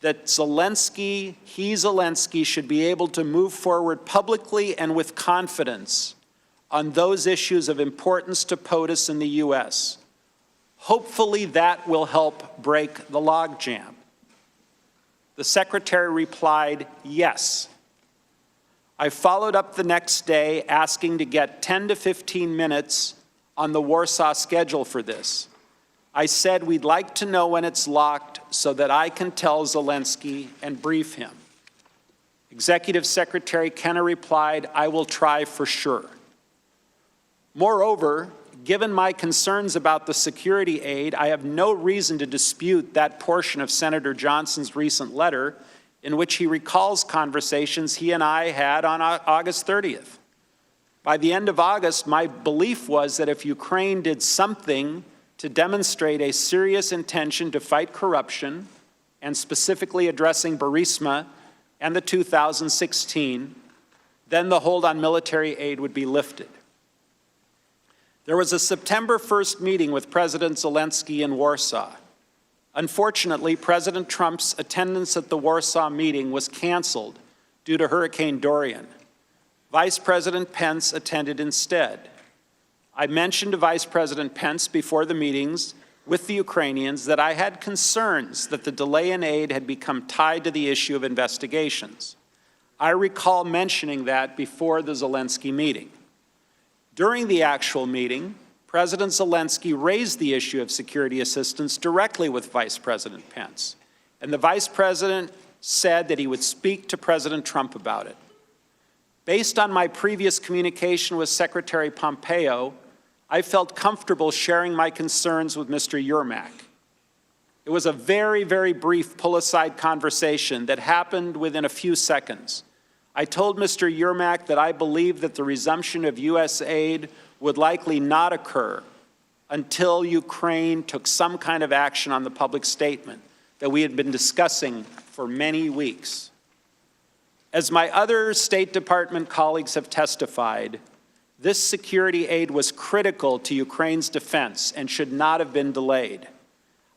that Zelensky should be able to move forward publicly and with confidence on those issues of importance to POTUS in the U.S. Hopefully that will help break the logjam. The Secretary replied, yes. I followed up the next day asking to get 10 to 15 minutes on the Warsaw schedule for this. I said we'd like to know when it's locked so that I can tell Zelensky and brief him. Executive Secretary Kenna replied, I will try for sure. Moreover, given my concerns about the security aid, I have no reason to dispute that portion of Senator Johnson's recent letter in which he recalls conversations he and I had on August 30th. By the end of August, my belief was that if Ukraine did something to demonstrate a serious intention to fight corruption, and specifically addressing Burisma and the 2016, then the hold on military aid would be lifted. There was a September 1st meeting with President Zelensky in Warsaw. Unfortunately, President Trump's attendance at the Warsaw meeting was canceled due to Hurricane Dorian. Vice President Pence attended instead. I mentioned to Vice President Pence before the meetings with the Ukrainians that I had concerns that the delay in aid had become tied to the issue of investigations. I recall mentioning that before the Zelensky meeting. During the actual meeting, President Zelensky raised the issue of security assistance directly with Vice President Pence, and the Vice President said that he would speak to President Trump about it. Based on my previous communication with Secretary Pompeo, I felt comfortable sharing my concerns with Mr. Yermak. It was a very, very brief pull-aside conversation that happened within a few seconds. I told Mr. Yermak that I believed that the resumption of U.S. aid would likely not occur until Ukraine took some kind of action on the public statement that we had been discussing for many weeks. As my other State Department colleagues have testified, this security aid was critical to Ukraine's defense and should not have been delayed.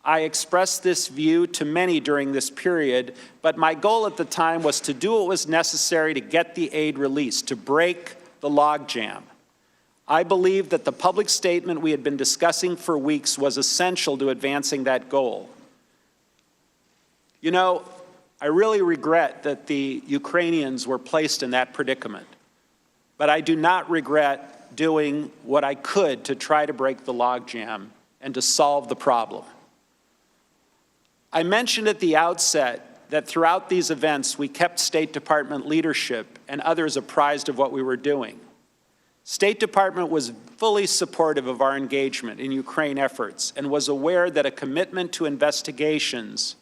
I expressed this view to many during this period, but my goal at the time was to do what was necessary to get the aid released, to break the logjam. I believe that the public statement we had been discussing for weeks was essential to advancing that goal. You know, I really regret that the Ukrainians were placed in that predicament, but I do not regret doing what I could to try to break the logjam and to solve the problem. I mentioned at the outset that throughout these events, we kept State Department leadership and others apprised of what we were doing. State Department was fully supportive of our engagement in Ukraine efforts and was aware that a commitment to investigations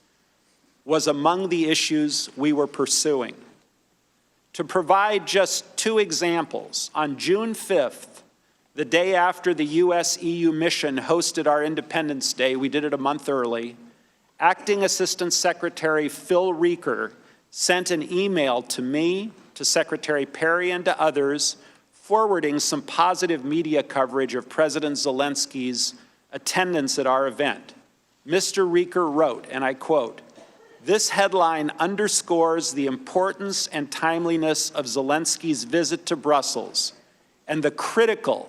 was among the issues we were pursuing. To provide just two examples, on June 5th, the day after the US-EU mission hosted our Independence Day, we did it a month early, Acting Assistant Secretary Phil Reeker sent an email to me, to Secretary Perry, and to others, forwarding some positive media coverage of President Zelensky's attendance at our event. Mr. Reeker wrote, and I quote, This headline underscores the importance and timeliness of Zelensky's visit to Brussels and the critical,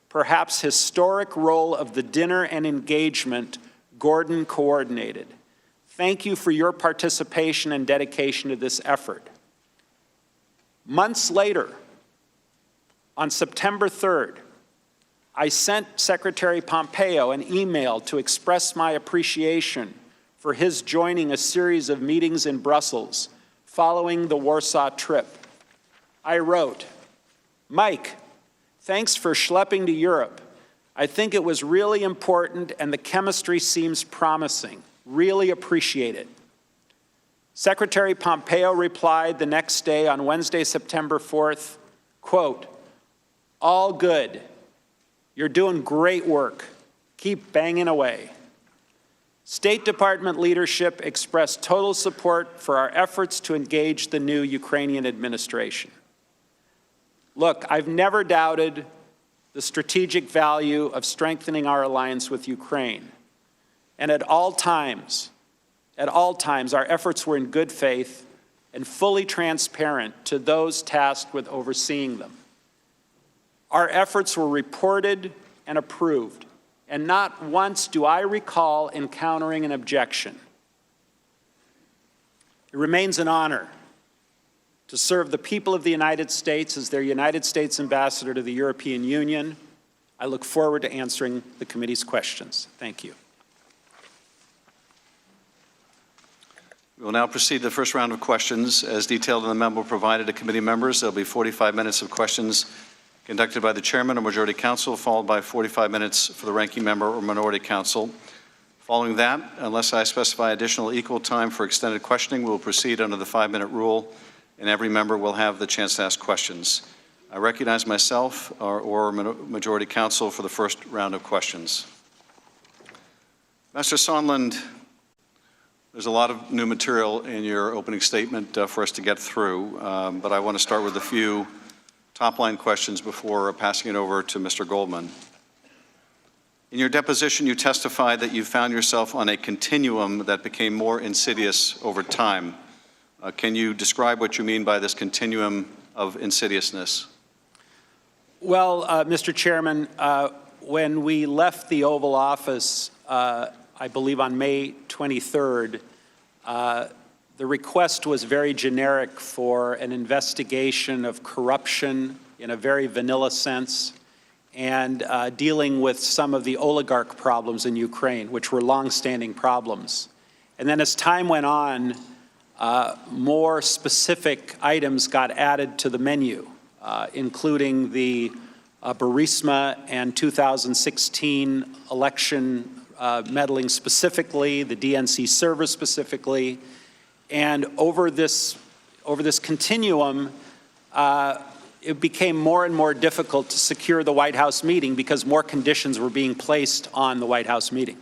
perhaps historic role of the dinner and engagement Gordon coordinated. Thank you for your participation and dedication to this effort. Months later, on September 3rd, I sent Secretary Pompeo an email to express my appreciation for his joining a series of meetings in Brussels following the Warsaw trip. I wrote, "Mike, thanks for schlepping to Europe. I think it was really important and the chemistry seems promising. Really appreciate it." Secretary Pompeo replied the next day on Wednesday, September 4th, quote, "All good. You're doing great work. Keep banging away." State Department leadership expressed total support for our efforts to engage the new Ukrainian administration. Look, I've never doubted the strategic value of strengthening our alliance with Ukraine. And at all times, our efforts were in good faith and fully transparent to those tasked with overseeing them. Our efforts were reported and approved, and not once do I recall encountering an objection. It remains an honor to serve the people of the United States as their United States ambassador to the European Union. I look forward to answering the committee's questions. Thank you. We will now proceed to the first round of questions. As detailed in the memo provided to committee members, there will be 45 minutes of questions conducted by the chairman or majority counsel, followed by 45 minutes for the ranking member or minority counsel. Following that, unless I specify additional equal time for extended questioning, we will proceed under the 5-minute rule, and every member will have the chance to ask questions. I recognize myself or majority counsel for the first round of questions. Mr. Sondland, there's a lot of new material in your opening statement for us to get through, but I want to start with a few top-line questions before passing it over to Mr. Goldman. In your deposition, you testified that you found yourself on a continuum that became more insidious over time. Can you describe what you mean by this continuum of insidiousness? Well, Mr. Chairman, when we left the Oval Office, I believe on May 23rd, the request was very generic for an investigation of corruption in a very vanilla sense and dealing with some of the oligarch problems in Ukraine, which were longstanding problems. And then as time went on, more specific items got added to the menu, including the Burisma and 2016 election meddling specifically, the DNC server specifically. And over this continuum, it became more and more difficult to secure the White House meeting because more conditions were being placed on the White House meeting.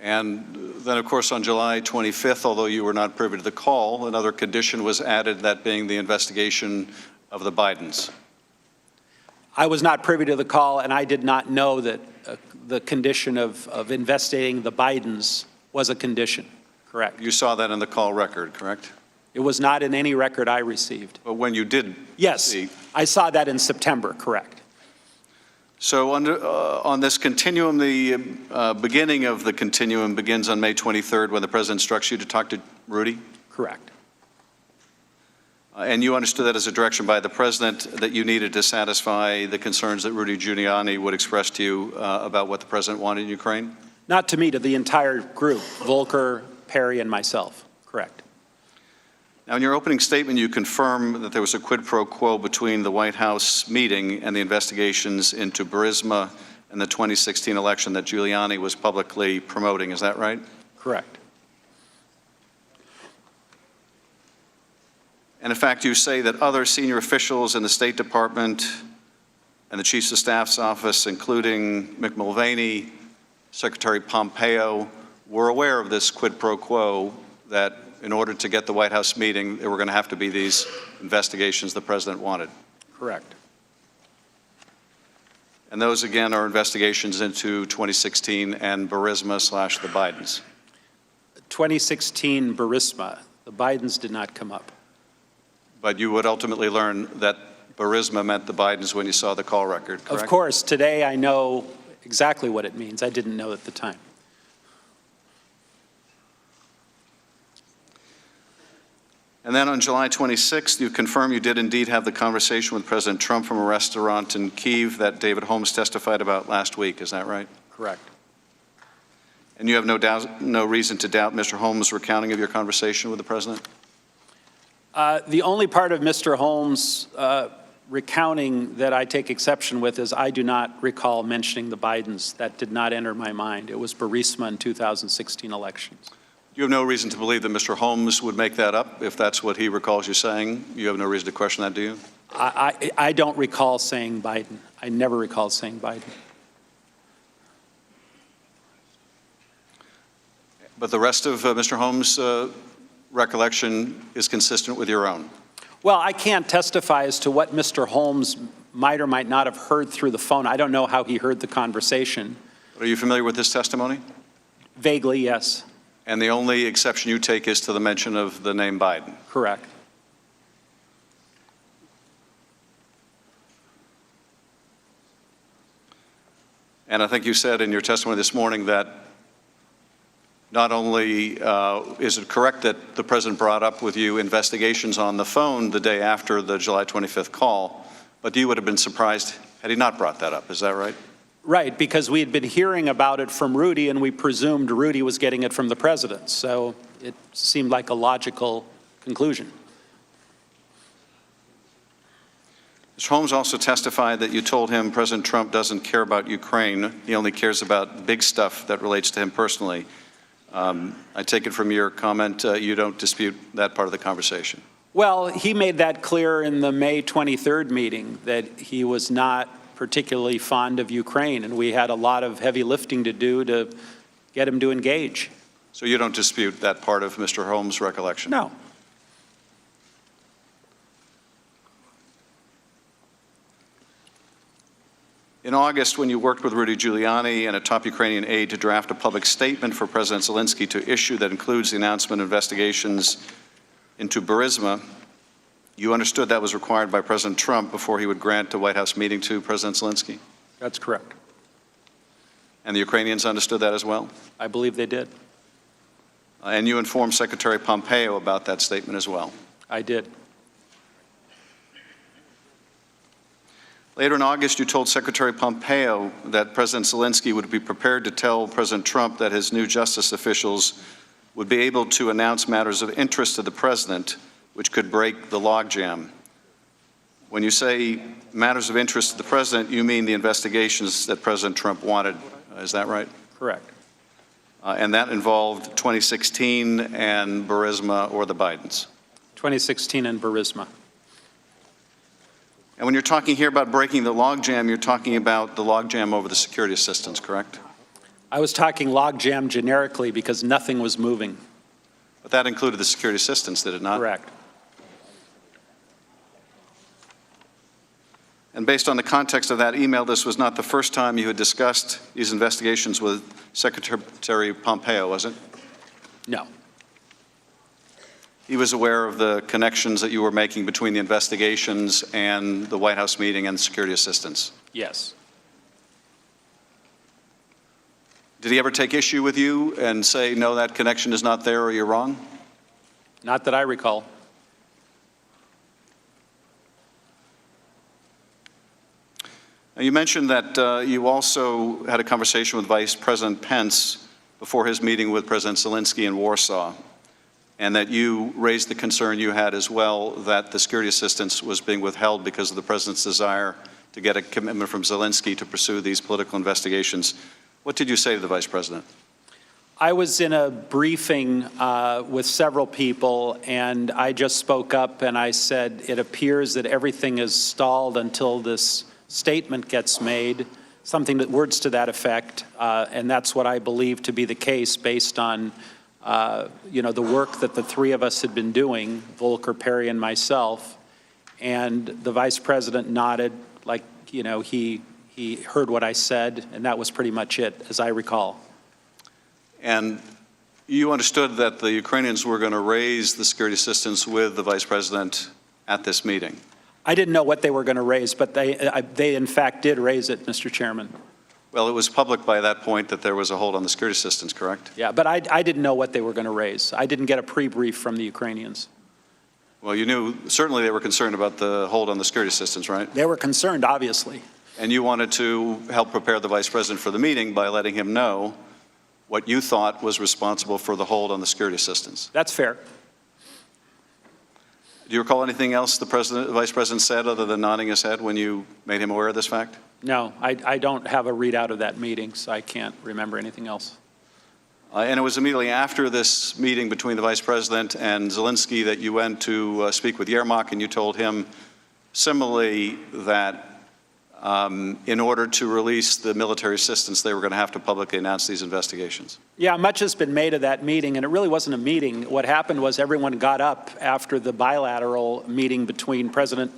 And then, of course, on July 25th, although you were not privy to the call, another condition was added, that being the investigation of the Bidens. I was not privy to the call, and I did not know that the condition of investigating the Bidens was a condition. Correct. You saw that in the call record, correct? It was not in any record I received. But when you did see. I saw that in September, correct. So on this continuum, the beginning of the continuum begins on May 23rd when the president instructs you to talk to Rudy? Correct. And you understood that as a direction by the president that you needed to satisfy the concerns that Rudy Giuliani would express to you about what the president wanted in Ukraine? Not to me, to the entire group, Volker, Perry, and myself. Correct. Now, in your opening statement, you confirm that there was a quid pro quo between the White House meeting and the investigations into Burisma and the 2016 election that Giuliani was publicly promoting. Is that right? Correct. And in fact, you say that other senior officials in the State Department and the Chiefs of Staff's office, including Mick Mulvaney, Secretary Pompeo, were aware of this quid pro quo, that in order to get the White House meeting, there were going to have to be these investigations the president wanted. Correct. And those, again, are investigations into 2016 and Burisma / the Bidens. 2016 Burisma. The Bidens did not come up. But you would ultimately learn that Burisma meant the Bidens when you saw the call record, correct? Of course, today I know exactly what it means. I didn't know at the time. And then on July 26th, you confirm you did indeed have the conversation with President Trump from a restaurant in Kyiv that David Holmes testified about last week. Is that right? Correct. And you have no reason to doubt Mr. Holmes' recounting of your conversation with the president? The only part of Mr. Holmes' recounting that I take exception with is I do not recall mentioning the Bidens. That did not enter my mind. It was Burisma in 2016 elections. You have no reason to believe that Mr. Holmes would make that up if that's what he recalls you saying? You have no reason to question that, do you? I don't recall saying Biden. I never recall saying Biden. But the rest of Mr. Holmes' recollection is consistent with your own? Well, I can't testify as to what Mr. Holmes might or might not have heard through the phone. I don't know how he heard the conversation. Are you familiar with this testimony? Vaguely, yes. And the only exception you take is to the mention of the name Biden? Correct. And I think you said in your testimony this morning that not only is it correct that the president brought up with you investigations on the phone the day after the July 25th call, but you would have been surprised had he not brought that up. Is that right? Right, because we had been hearing about it from Rudy, and we presumed Rudy was getting it from the president. So it seemed like a logical conclusion. Mr. Holmes also testified that you told him President Trump doesn't care about Ukraine. He only cares about big stuff that relates to him personally. I take it from your comment you don't dispute that part of the conversation. Well, he made that clear in the May 23rd meeting that he was not particularly fond of Ukraine, and we had a lot of heavy lifting to do to get him to engage. So you don't dispute that part of Mr. Holmes' recollection? No. In August, when you worked with Rudy Giuliani and a top Ukrainian aide to draft a public statement for President Zelensky to issue that includes the announcement of investigations into Burisma, you understood that was required by President Trump before he would grant a White House meeting to President Zelensky? That's correct. And the Ukrainians understood that as well? I believe they did. And you informed Secretary Pompeo about that statement as well? I did. Later in August, you told Secretary Pompeo that President Zelensky would be prepared to tell President Trump that his new justice officials would be able to announce matters of interest to the president, which could break the logjam. When you say matters of interest to the president, you mean the investigations that President Trump wanted. Is that right? Correct. And that involved 2016 and Burisma or the Bidens? 2016 and Burisma. And when you're talking here about breaking the logjam, you're talking about the logjam over the security assistance, correct? I was talking logjam generically because nothing was moving. But that included the security assistance, did it not? Correct. And based on the context of that email, this was not the first time you had discussed these investigations with Secretary Pompeo, was it? No. He was aware of the connections that you were making between the investigations and the White House meeting and security assistance? Yes. Did he ever take issue with you and say, no, that connection is not there or you're wrong? Not that I recall. Now, you mentioned that you also had a conversation with Vice President Pence before his meeting with President Zelensky in Warsaw, and that you raised the concern you had as well that the security assistance was being withheld because of the president's desire to get a commitment from Zelensky to pursue these political investigations. What did you say to the Vice President? I was in a briefing with several people, and I just spoke up and I said, it appears that everything is stalled until this statement gets made, something that words to that effect, and that's what I believe to be the case based on the work that the three of us had been doing, Volker, Perry, and myself. And the Vice President nodded like, he heard what I said, and that was pretty much it, as I recall. And You understood that the Ukrainians were going to raise the security assistance with the Vice President at this meeting. I didn't know what they were going to raise, but they in fact did raise it, Mr. Chairman. Well, it was public by that point that there was a hold on the security assistance, correct? Yeah, but I didn't know what they were going to raise. I didn't get a pre-brief from the Ukrainians. Well, you knew, certainly they were concerned about the hold on the security assistance, right? They were concerned, obviously. And you wanted to help prepare the Vice President for the meeting by letting him know what you thought was responsible for the hold on the security assistance. That's fair. Do you recall anything else the Vice President said other than nodding his head when you made him aware of this fact? No, I don't have a readout of that meeting, so I can't remember anything else. And it was immediately after this meeting between the Vice President and Zelensky that you went to speak with Yermak, and you told him similarly that in order to release the military assistance, they were going to have to publicly announce these investigations. Yeah, much has been made of that meeting, and it really wasn't a meeting. What happened was everyone got up after the bilateral meeting between President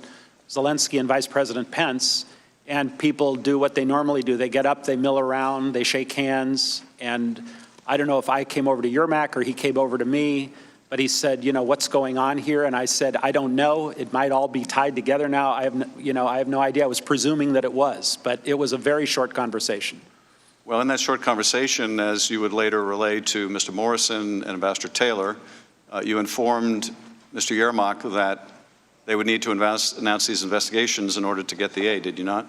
Zelensky and Vice President Pence, and people do what they normally do. They get up, they mill around, they shake hands, and I don't know if I came over to Yermak or he came over to me, but he said, you know, what's going on here? And I said, I don't know. It might all be tied together now. I have no idea. I was presuming that it was, but it was a very short conversation. Well, in that short conversation, as you would later relay to Mr. Morrison and Ambassador Taylor, you informed Mr. Yermak that they would need to announce these investigations in order to get the aid, did you not?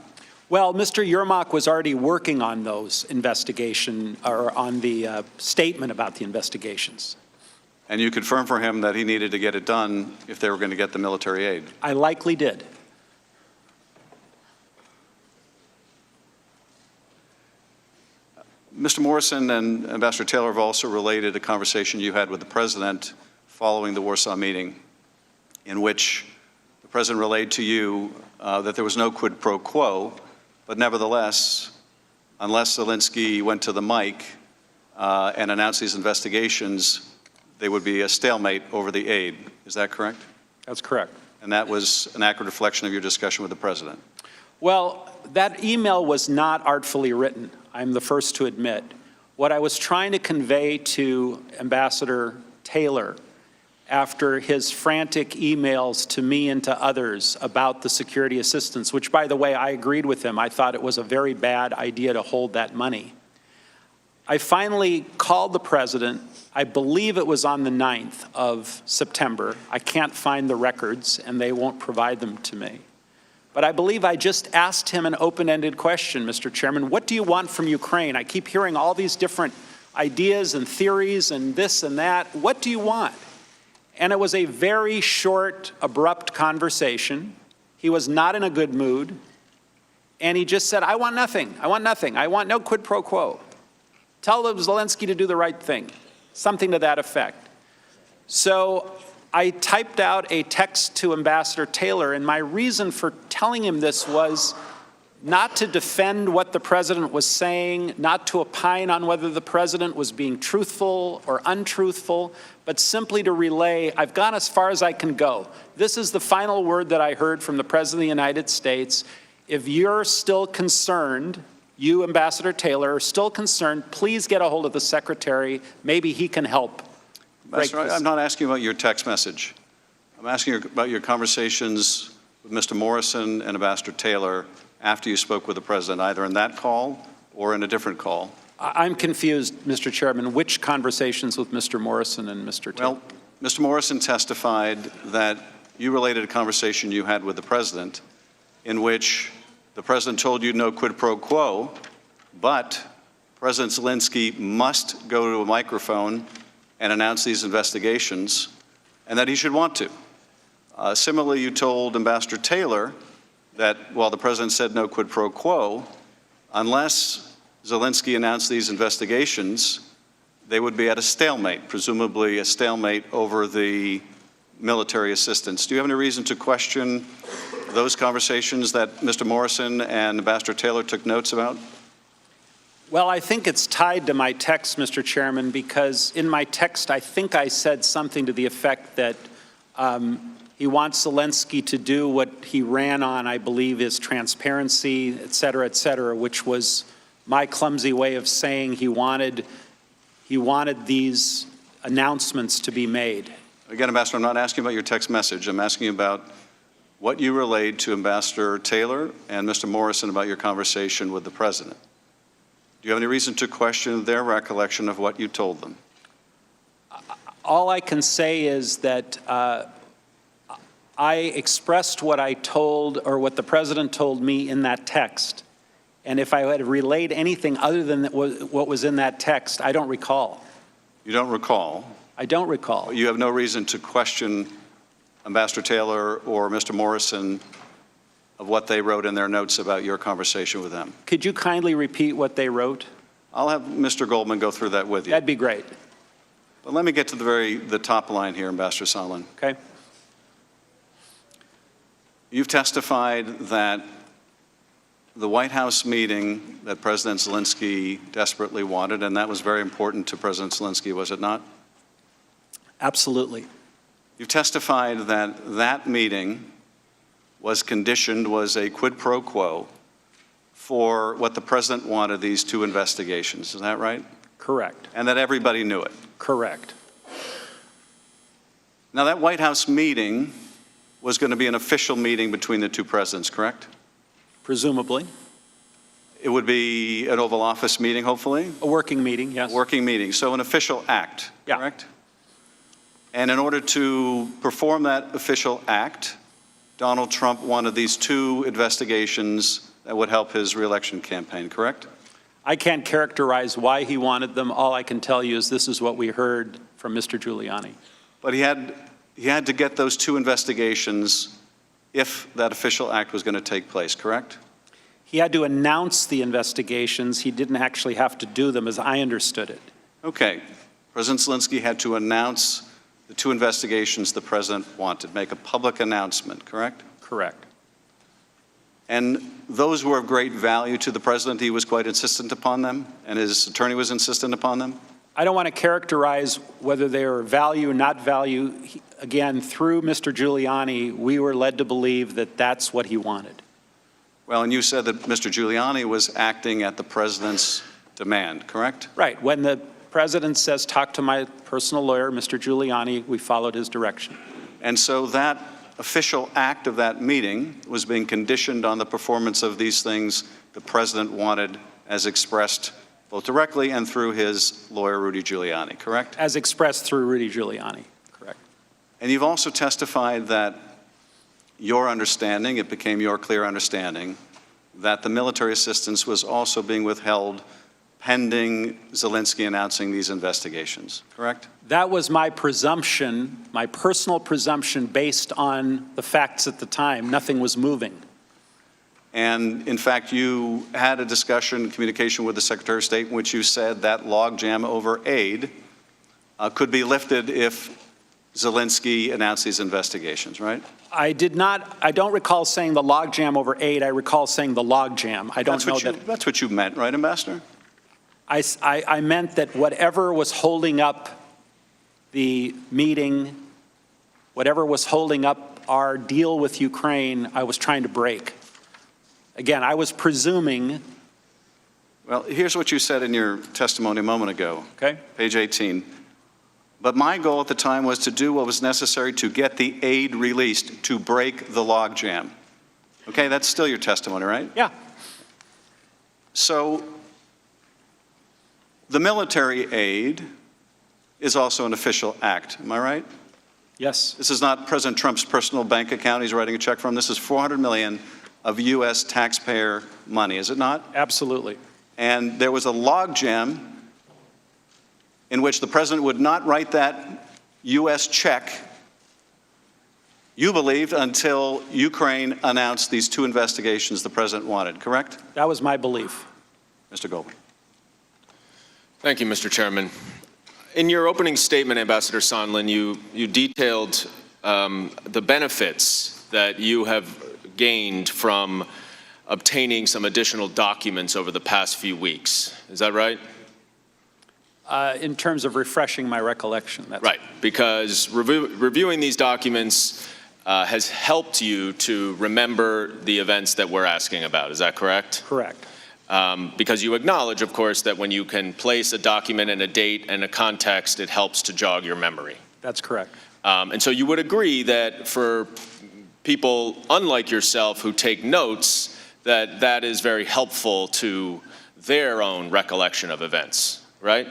Well, Mr. Yermak was already working on those investigation, or on the statement about the investigations. And you confirmed for him that he needed to get it done if they were going to get the military aid? I likely did. Mr. Morrison and Ambassador Taylor have also related a conversation you had with the President following the Warsaw meeting, in which the President relayed to you that there was no quid pro quo, but nevertheless, unless Zelensky went to the mic and announced these investigations, there would be a stalemate over the aid. Is that correct? That's correct. And that was an accurate reflection of your discussion with the President? Well, that email was not artfully written, I'm the first to admit. What I was trying to convey to Ambassador Taylor after his frantic emails to me and to others about the security assistance, which, by the way, I agreed with him. I thought it was a very bad idea to hold that money. I finally called the President. I believe it was on the 9th of September. I can't find the records, and they won't provide them to me. But I believe I just asked him an open-ended question, Mr. Chairman. What do you want from Ukraine? I keep hearing all these different ideas and theories and this and that. What do you want? And it was a very short, abrupt conversation. He was not in a good mood. And he just said, I want nothing. I want nothing. I want no quid pro quo. Tell Zelensky to do the right thing. Something to that effect. So I typed out a text to Ambassador Taylor, and my reason for telling him this was not to defend what the President was saying, not to opine on whether the President was being truthful or untruthful, but simply to relay, I've gone as far as I can go. This is the final word that I heard from the President of the United States. If you're still concerned, you, Ambassador Taylor, are still concerned, please get a hold of the Secretary. Maybe he can help. Ambassador, I'm not asking about your text message. I'm asking you about your conversations with Mr. Morrison and Ambassador Taylor after you spoke with the President, either in that call or in a different call. I'm confused, Mr. Chairman. Which conversations with Mr. Morrison and Mr. Taylor? Well, Mr. Morrison testified that you related a conversation you had with the President in which the President told you no quid pro quo, but President Zelensky must go to a microphone and announce these investigations, and that he should want to. Similarly, you told Ambassador Taylor that while the President said no quid pro quo, unless Zelensky announced these investigations, they would be at a stalemate, presumably a stalemate over the military assistance. Do you have any reason to question those conversations that Mr. Morrison and Ambassador Taylor took notes about? Well, I think it's tied to my text, Mr. Chairman, because in my text, I think I said something to the effect that he wants Zelensky to do what he ran on, I believe, is transparency, et cetera, which was my clumsy way of saying he wanted He wanted these announcements to be made. Again, Ambassador, I'm not asking about your text message. I'm asking about what you relayed to Ambassador Taylor and Mr. Morrison about your conversation with the President. Do you have any reason to question their recollection of what you told them? All I can say is that I expressed what I told, or what the President told me in that text. And if I had relayed anything other than what was in that text, I don't recall. You don't recall? I don't recall. You have no reason to question Ambassador Taylor or Mr. Morrison of what they wrote in their notes about your conversation with them. Could you kindly repeat what they wrote? I'll have Mr. Goldman go through that with you. That'd be great. But let me get to the top line here, Ambassador Sondland. Okay. You've testified that the White House meeting that President Zelensky desperately wanted, and that was very important to President Zelensky, was it not? Absolutely. You've testified that that meeting was conditioned, was a quid pro quo for what the President wanted, these two investigations. Is that right? Correct. And that everybody knew it? Correct. Now, that White House meeting was going to be an official meeting between the two presidents, correct? Presumably. It would be an Oval Office meeting, hopefully? A working meeting, yes. A working meeting, so an official act, correct? And in order to perform that official act, Donald Trump wanted these two investigations that would help his reelection campaign, correct? I can't characterize why he wanted them. All I can tell you is this is what we heard from Mr. Giuliani. But he had to get those two investigations if that official act was going to take place, correct? He had to announce the investigations. He didn't actually have to do them, as I understood it. Okay. President Zelensky had to announce the two investigations the president wanted, make a public announcement, correct? Correct. And those were of great value to the president. He was quite insistent upon them, and his attorney was insistent upon them? I don't want to characterize whether they are value or not value. Again, through Mr. Giuliani, we were led to believe that that's what he wanted. Well, and you said that Mr. Giuliani was acting at the president's demand, correct? Right. When the president says, talk to my personal lawyer, Mr. Giuliani, we followed his direction. And so that official act of that meeting was being conditioned on the performance of these things the president wanted, as expressed both directly and through his lawyer, Rudy Giuliani, correct? As expressed through Rudy Giuliani, correct. And you've also testified that your understanding, it became your clear understanding, that the military assistance was also being withheld pending Zelensky announcing these investigations, correct? That was my presumption, my personal presumption based on the facts at the time. Nothing was moving. And in fact, you had a discussion, communication with the Secretary of State in which you said that logjam over aid could be lifted if Zelensky announced these investigations, right? I don't recall saying the logjam over aid. I recall saying the logjam. I don't know that. That's what you meant, right, Ambassador? I meant that whatever was holding up the meeting, whatever was holding up our deal with Ukraine, I was trying to break. Again, I was presuming. Well, here's what you said in your testimony a moment ago. Okay. Page 18. But my goal at the time was to do what was necessary to get the aid released, to break the logjam. Okay, that's still your testimony, right? Yeah. So the military aid is also an official act, am I right? Yes. This is not President Trump's personal bank account he's writing a check from. This is $400 million of U.S. taxpayer money, is it not? Absolutely. And there was a logjam in which the president would not write that U.S. check, you believed, until Ukraine announced these two investigations the president wanted, correct? That was my belief. Mr. Goldman. Thank you, Mr. Chairman. In your opening statement, Ambassador Sondland, you detailed the benefits that you have gained from obtaining some additional documents over the past few weeks. Is that right? In terms of refreshing my recollection. That's right, because reviewing these documents has helped you to remember the events that we're asking about. Is that correct? Correct. Because you acknowledge, of course, that when you can place a document and a date and a context, it helps to jog your memory. That's correct. And so you would agree that for people unlike yourself who take notes, that is very helpful to their own recollection of events, right?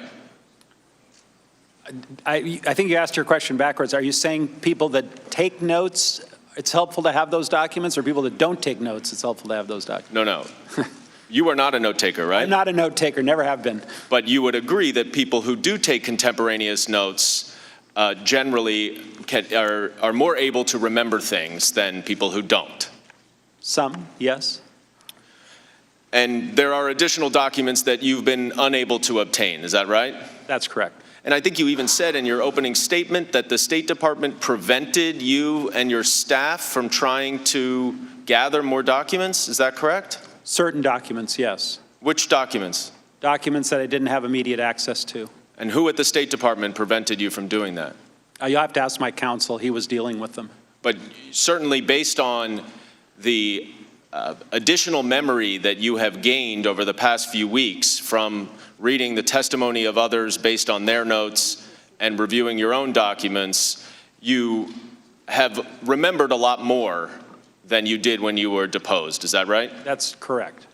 I think you asked your question backwards. Are you saying people that take notes, it's helpful to have those documents, or people that don't take notes, it's helpful to have those documents? No. You are not a note taker, right? I'm not a note taker, never have been. But you would agree that people who do take contemporaneous notes generally are more able to remember things than people who don't? Some, yes. And there are additional documents that you've been unable to obtain, is that right? That's correct. And I think you even said in your opening statement that the State Department prevented you and your staff from trying to gather more documents, is that correct? Certain documents, yes. Which documents? Documents that I didn't have immediate access to. And who at the State Department prevented you from doing that? You'll have to ask my counsel. He was dealing with them. But certainly based on the additional memory that you have gained over the past few weeks from reading the testimony of others based on their notes and reviewing your own documents, you have remembered a lot more than you did when you were deposed. Is that right? That's correct.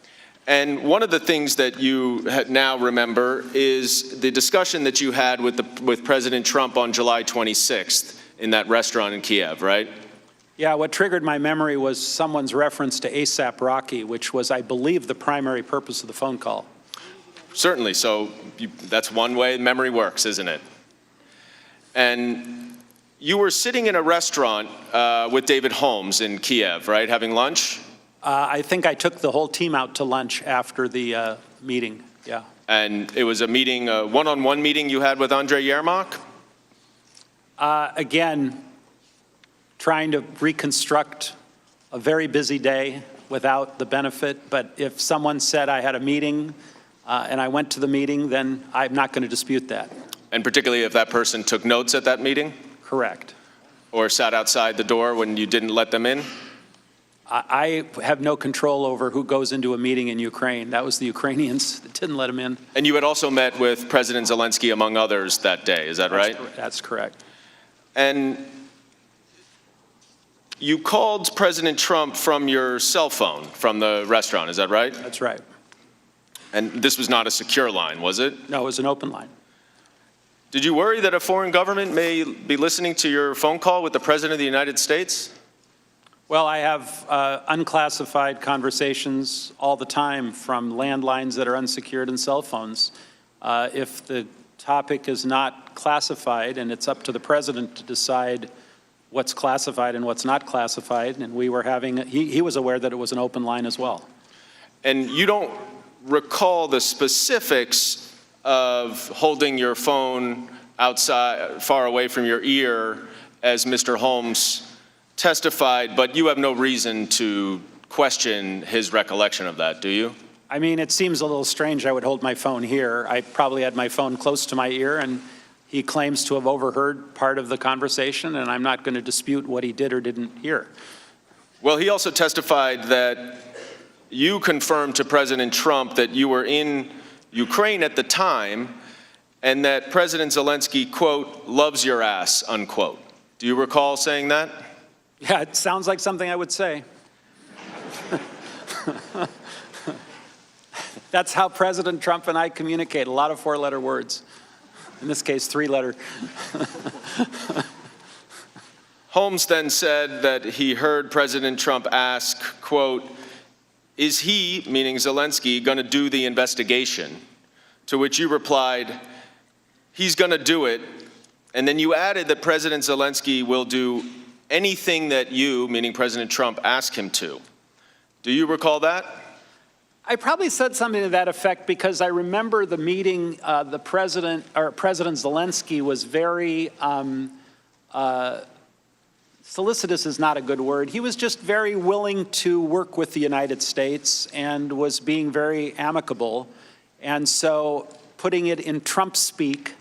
And one of the things that you now remember is the discussion that you had with President Trump on July 26th in that restaurant in Kiev, right? Yeah, what triggered my memory was someone's reference to ASAP Rocky, which was, I believe, the primary purpose of the phone call. Certainly. So that's one way memory works, isn't it? And you were sitting in a restaurant with David Holmes in Kiev, right, having lunch? I think I took the whole team out to lunch after the meeting, yeah. And it was a meeting, a one-on-one meeting you had with Andrei Yermak? Again, trying to reconstruct a very busy day without the benefit, but if someone said I had a meeting and I went to the meeting, then I'm not going to dispute that. And particularly if that person took notes at that meeting? Correct. Or sat outside the door when you didn't let them in? I have no control over who goes into a meeting in Ukraine. That was the Ukrainians that didn't let them in. And you had also met with President Zelensky, among others, that day, is that right? That's correct. And you called President Trump from your cell phone from the restaurant, is that right? That's right. And this was not a secure line, was it? No, it was an open line. Did you worry that a foreign government may be listening to your phone call with the President of the United States? Well, I have unclassified conversations all the time from landlines that are unsecured and cell phones. If the topic is not classified, and it's up to the president to decide what's classified and what's not classified, and we were having, he was aware that it was an open line as well. And you don't recall the specifics of holding your phone outside, far away from your ear, as Mr. Holmes testified, but you have no reason to question his recollection of that, do you? I mean, it seems a little strange I would hold my phone here. I probably had my phone close to my ear, and he claims to have overheard part of the conversation, and I'm not going to dispute what he did or didn't hear. Well, he also testified that you confirmed to President Trump that you were in Ukraine at the time, and that President Zelensky, quote, loves your ass, unquote. Do you recall saying that? Yeah, it sounds like something I would say. That's how President Trump and I communicate, a lot of four-letter words. In this case, three-letter. Holmes then said that he heard President Trump ask, quote, is he, meaning Zelensky, going to do the investigation? To which you replied, he's going to do it. And then you added that President Zelensky will do anything that you, meaning President Trump, ask him to. Do you recall that? I probably said something to that effect because I remember the meeting, President Zelensky was very, solicitous is not a good word. He was just very willing to work with the United States and was being very amicable. And so putting it in Trump speak,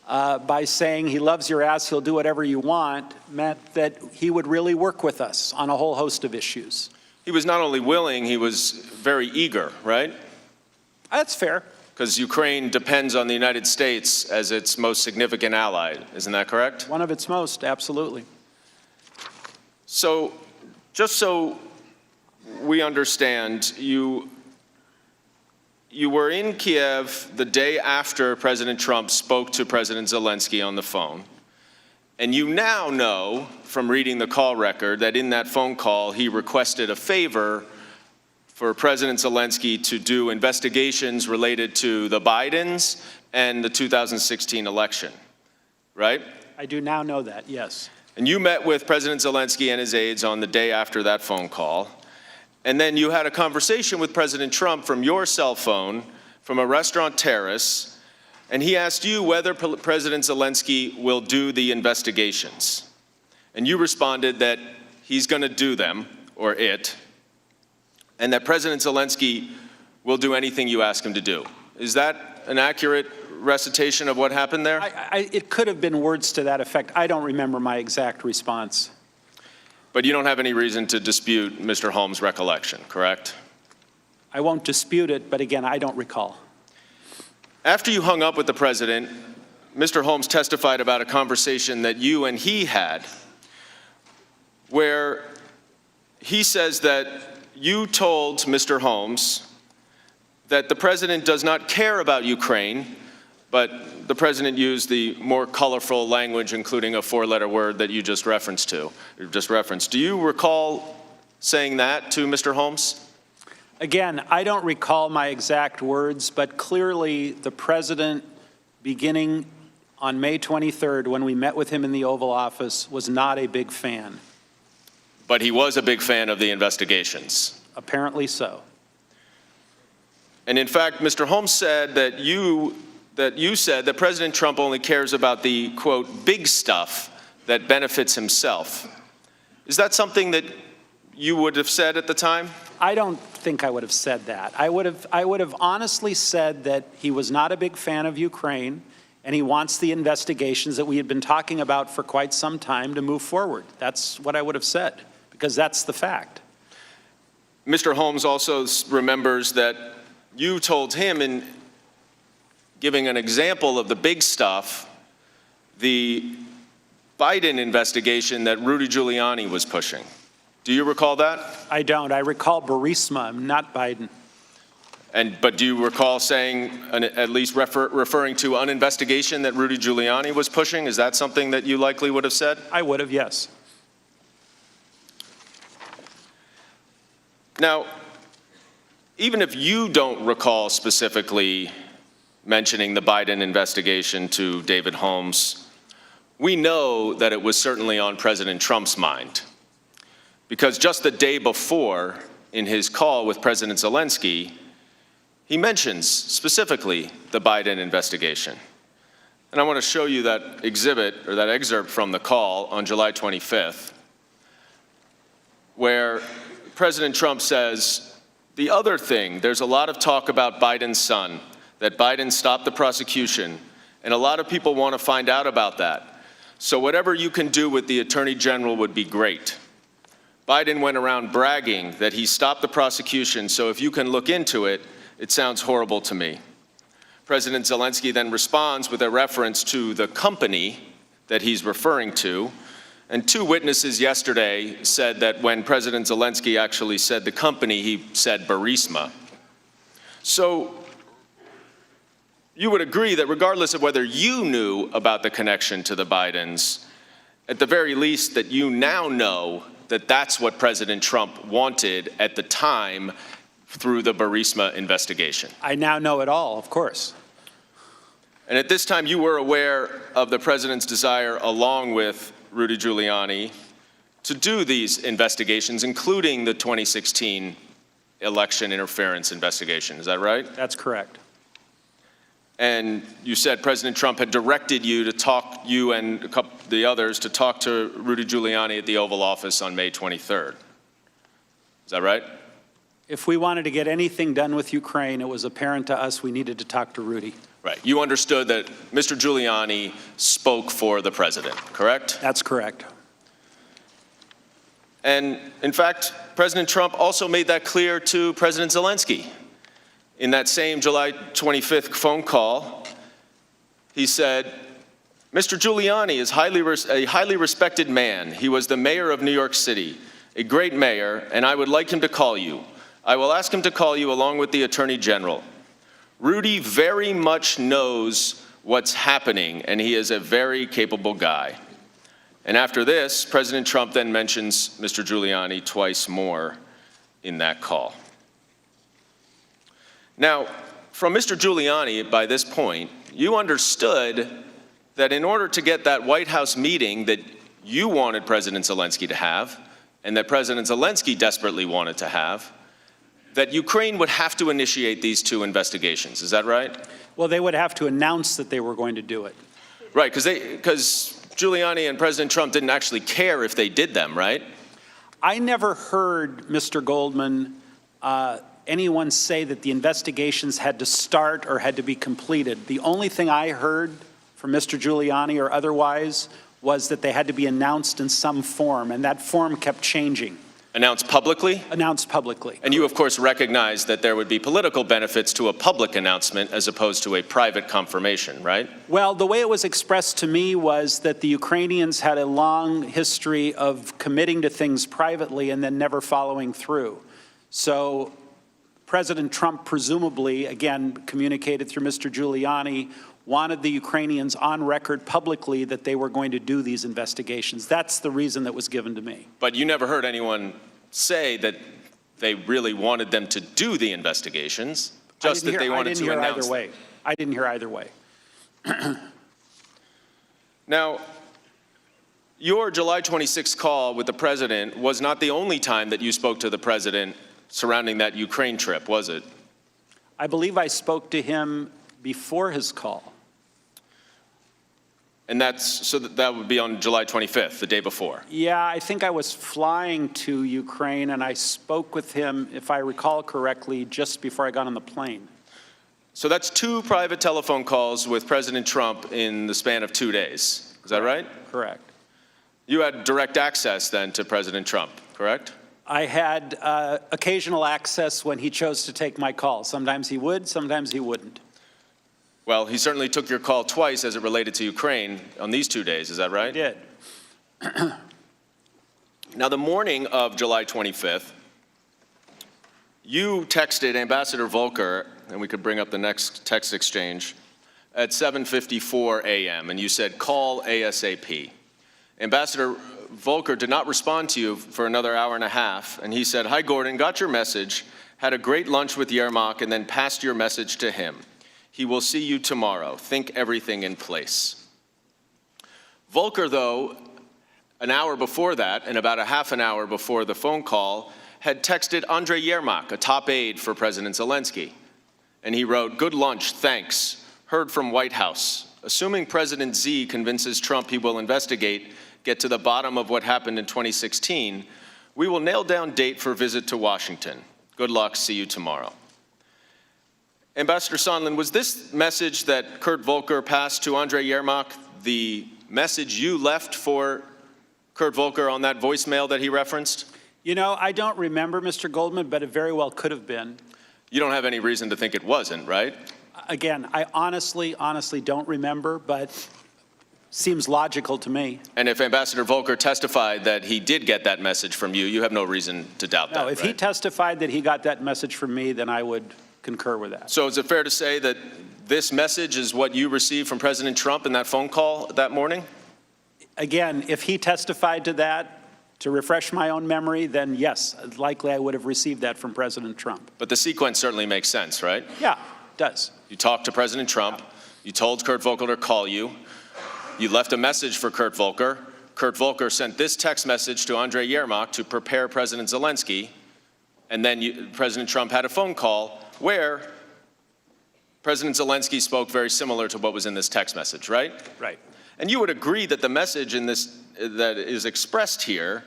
by saying he loves your ass, he'll do whatever you want, meant that he would really work with us on a whole host of issues. He was not only willing, he was very eager, right? That's fair. Because Ukraine depends on the United States as its most significant ally. Isn't that correct? One of its most, absolutely. So, just so we understand, you were in Kiev the day after President Trump spoke to President Zelensky on the phone. And you now know from reading the call record that in that phone call, he requested a favor for President Zelensky to do investigations related to the Bidens and the 2016 election, right? I do now know that, yes. And you met with President Zelensky and his aides on the day after that phone call. And then you had a conversation with President Trump from your cell phone from a restaurant terrace, and he asked you whether President Zelensky will do the investigations. And you responded that he's going to do them, or it, and that President Zelensky will do anything you ask him to do. Is that an accurate recitation of what happened there? It could have been words to that effect. I don't remember my exact response. But you don't have any reason to dispute Mr. Holmes' recollection, correct? I won't dispute it, but again, I don't recall. After you hung up with the president, Mr. Holmes testified about a conversation that you and he had, where he says that you told Mr. Holmes that the president does not care about Ukraine, but the president used the more colorful language, including a four-letter word that you just referenced. Do you recall saying that to Mr. Holmes? Again, I don't recall my exact words, but clearly the president, beginning on May 23rd, when we met with him in the Oval Office, was not a big fan. But he was a big fan of the investigations. Apparently so. And in fact, Mr. Holmes said that you said that President Trump only cares about the, quote, big stuff that benefits himself. Is that something that you would have said at the time? I don't think I would have said that. I would have honestly said that he was not a big fan of Ukraine, and he wants the investigations that we had been talking about for quite some time to move forward. That's what I would have said, because that's the fact. Mr. Holmes also remembers that you told him, in giving an example of the big stuff, the Biden investigation that Rudy Giuliani was pushing. Do you recall that? I don't. I recall Burisma, not Biden. But do you recall saying, at least referring to an investigation that Rudy Giuliani was pushing? Is that something that you likely would have said? I would have, yes. Now, even if you don't recall specifically mentioning the Biden investigation to David Holmes, we know that it was certainly on President Trump's mind. Because just the day before, in his call with President Zelensky, he mentions specifically the Biden investigation. And I want to show you that exhibit, or that excerpt from the call on July 25th, where President Trump says, the other thing, there's a lot of talk about Biden's son, that Biden stopped the prosecution, and a lot of people want to find out about that. So whatever you can do with the Attorney General would be great. Biden went around bragging that he stopped the prosecution, so if you can look into it, it sounds horrible to me. President Zelensky then responds with a reference to the company that he's referring to, and two witnesses yesterday said that when President Zelensky actually said the company, he said Burisma. So you would agree that regardless of whether you knew about the connection to the Bidens, at the very least that you now know that that's what President Trump wanted at the time through the Burisma investigation. I now know it all, of course. And at this time, you were aware of the president's desire, along with Rudy Giuliani, to do these investigations, including the 2016 election interference investigation. Is that right? That's correct. And you said President Trump had directed you to talk, you and a couple the others, to talk to Rudy Giuliani at the Oval Office on May 23rd. Is that right? If we wanted to get anything done with Ukraine, it was apparent to us we needed to talk to Rudy. Right. You understood that Mr. Giuliani spoke for the president, correct? That's correct. And in fact, President Trump also made that clear to President Zelensky. In that same July 25th phone call, he said, Mr. Giuliani is a highly respected man. He was the mayor of New York City, a great mayor, and I would like him to call you. I will ask him to call you along with the Attorney General. Rudy very much knows what's happening, and he is a very capable guy. And after this, President Trump then mentions Mr. Giuliani twice more in that call. Now, from Mr. Giuliani, by this point, you understood that in order to get that White House meeting that you wanted President Zelensky to have, and that President Zelensky desperately wanted to have, that Ukraine would have to initiate these two investigations. Is that right? Well, they would have to announce that they were going to do it. Right, because Giuliani and President Trump didn't actually care if they did them, right? I never heard, Mr. Goldman, anyone say that the investigations had to start or had to be completed. The only thing I heard from Mr. Giuliani or otherwise was that they had to be announced in some form, and that form kept changing. Announced publicly? Announced publicly. And you, of course, recognize that there would be political benefits to a public announcement as opposed to a private confirmation, right? Well, the way it was expressed to me was that the Ukrainians had a long history of committing to things privately and then never following through. So President Trump presumably, again, communicated through Mr. Giuliani, wanted the Ukrainians on record publicly that they were going to do these investigations. That's the reason that was given to me. But you never heard anyone say that they really wanted them to do the investigations, just that they wanted to announce them. I didn't hear either way. Now, your July 26th call with the president was not the only time that you spoke to the president surrounding that Ukraine trip, was it? I believe I spoke to him before his call. And that would be on July 25th, the day before. Yeah, I think I was flying to Ukraine, and I spoke with him, if I recall correctly, just before I got on the plane. So that's 2 private telephone calls with President Trump in the span of 2 days. Is that right? Correct. You had direct access then to President Trump, correct? I had occasional access when he chose to take my call. Sometimes he would, sometimes he wouldn't. Well, he certainly took your call twice as it related to Ukraine on these 2 days, is that right? He did. Now, the morning of July 25th, you texted Ambassador Volker, and we could bring up the next text exchange, at 7:54 a.m., and you said, call ASAP. Ambassador Volker did not respond to you for another hour and a half, and he said, hi, Gordon, got your message, had a great lunch with Yermak, and then passed your message to him. He will see you tomorrow. Think everything in place. Volker, though, an hour before that, and about a half an hour before the phone call, had texted Andrei Yermak, a top aide for President Zelensky. And he wrote, good lunch, thanks. Heard from White House. Assuming President Z convinces Trump he will investigate, get to the bottom of what happened in 2016, we will nail down date for visit to Washington. Good luck, see you tomorrow. Ambassador Sondland, was this message that Kurt Volker passed to Andrei Yermak the message you left for Kurt Volker on that voicemail that he referenced? You know, I don't remember, Mr. Goldman, but it very well could have been. You don't have any reason to think it wasn't, right? Again, I honestly don't remember, but seems logical to me. And if Ambassador Volker testified that he did get that message from you, you have no reason to doubt that, No, if right? he testified that he got that message from me, then I would concur with that. So is it fair to say that this message is what you received from President Trump in that phone call that morning? Again, if he testified to that, to refresh my own memory, then yes, likely I would have received that from President Trump. But the sequence certainly makes sense, right? Yeah, it does. You talked to President Trump. You told Kurt Volker to call you. You left a message for Kurt Volker. Kurt Volker sent this text message to Andrei Yermak to prepare President Zelensky. And then President Trump had a phone call where President Zelensky spoke very similar to what was in this text message, right? Right. And you would agree that the message in this that is expressed here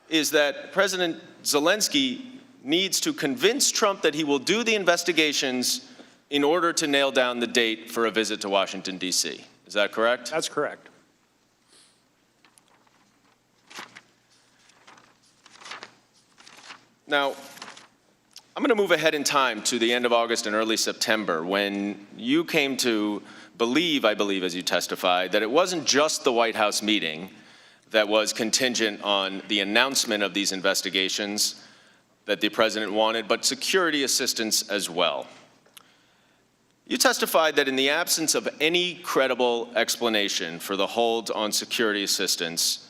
is that President Zelensky needs to convince Trump that he will do the investigations in order to nail down the date for a visit to Washington, D.C. Is that correct? That's correct. Now, I'm going to move ahead in time to the end of August and early September when you came to believe, I believe, as you testified, that it wasn't just the White House meeting that was contingent on the announcement of these investigations that the president wanted, but security assistance as well. You testified that in the absence of any credible explanation for the hold on security assistance,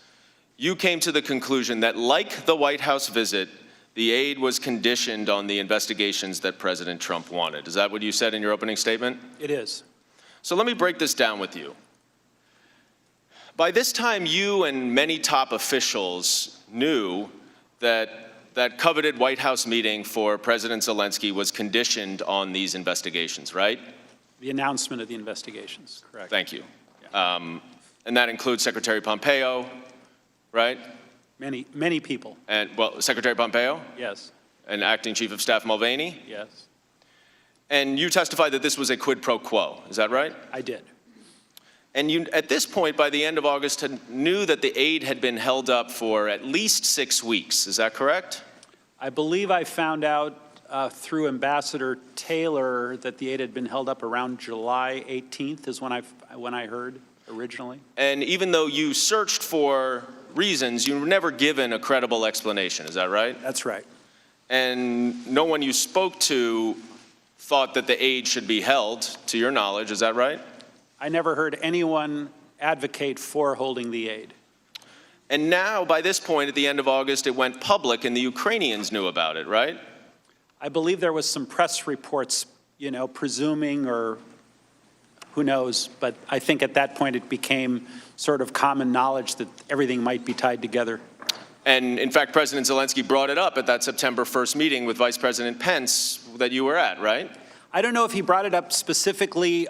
you came to the conclusion that, like the White House visit, the aid was conditioned on the investigations that President Trump wanted. Is that what you said in your opening statement? It is. So let me break this down with you. By this time, you and many top officials knew that that coveted White House meeting for President Zelensky was conditioned on these investigations, right? The announcement of the investigations, correct. Thank you. And that includes Secretary Pompeo, right? Many people. And, well, Secretary Pompeo? Yes. And Acting Chief of Staff Mulvaney? Yes. And you testified that this was a quid pro quo, is that right? I did. And you, at this point, by the end of August, knew that the aid had been held up for at least 6 weeks. Is that correct? I believe I found out through Ambassador Taylor that the aid had been held up around July 18th is when I heard originally. And even though you searched for reasons, you were never given a credible explanation. Is that right? That's right. And no one you spoke to thought that the aid should be held, to your knowledge. Is that right? I never heard anyone advocate for holding the aid. And now, by this point, at the end of August, it went public and the Ukrainians knew about it, right? I believe there was some press reports, presuming or who knows, but I think at that point it became sort of common knowledge that everything might be tied together. And in fact, President Zelensky brought it up at that September 1st meeting with Vice President Pence that you were at, right? I don't know if he brought it up specifically,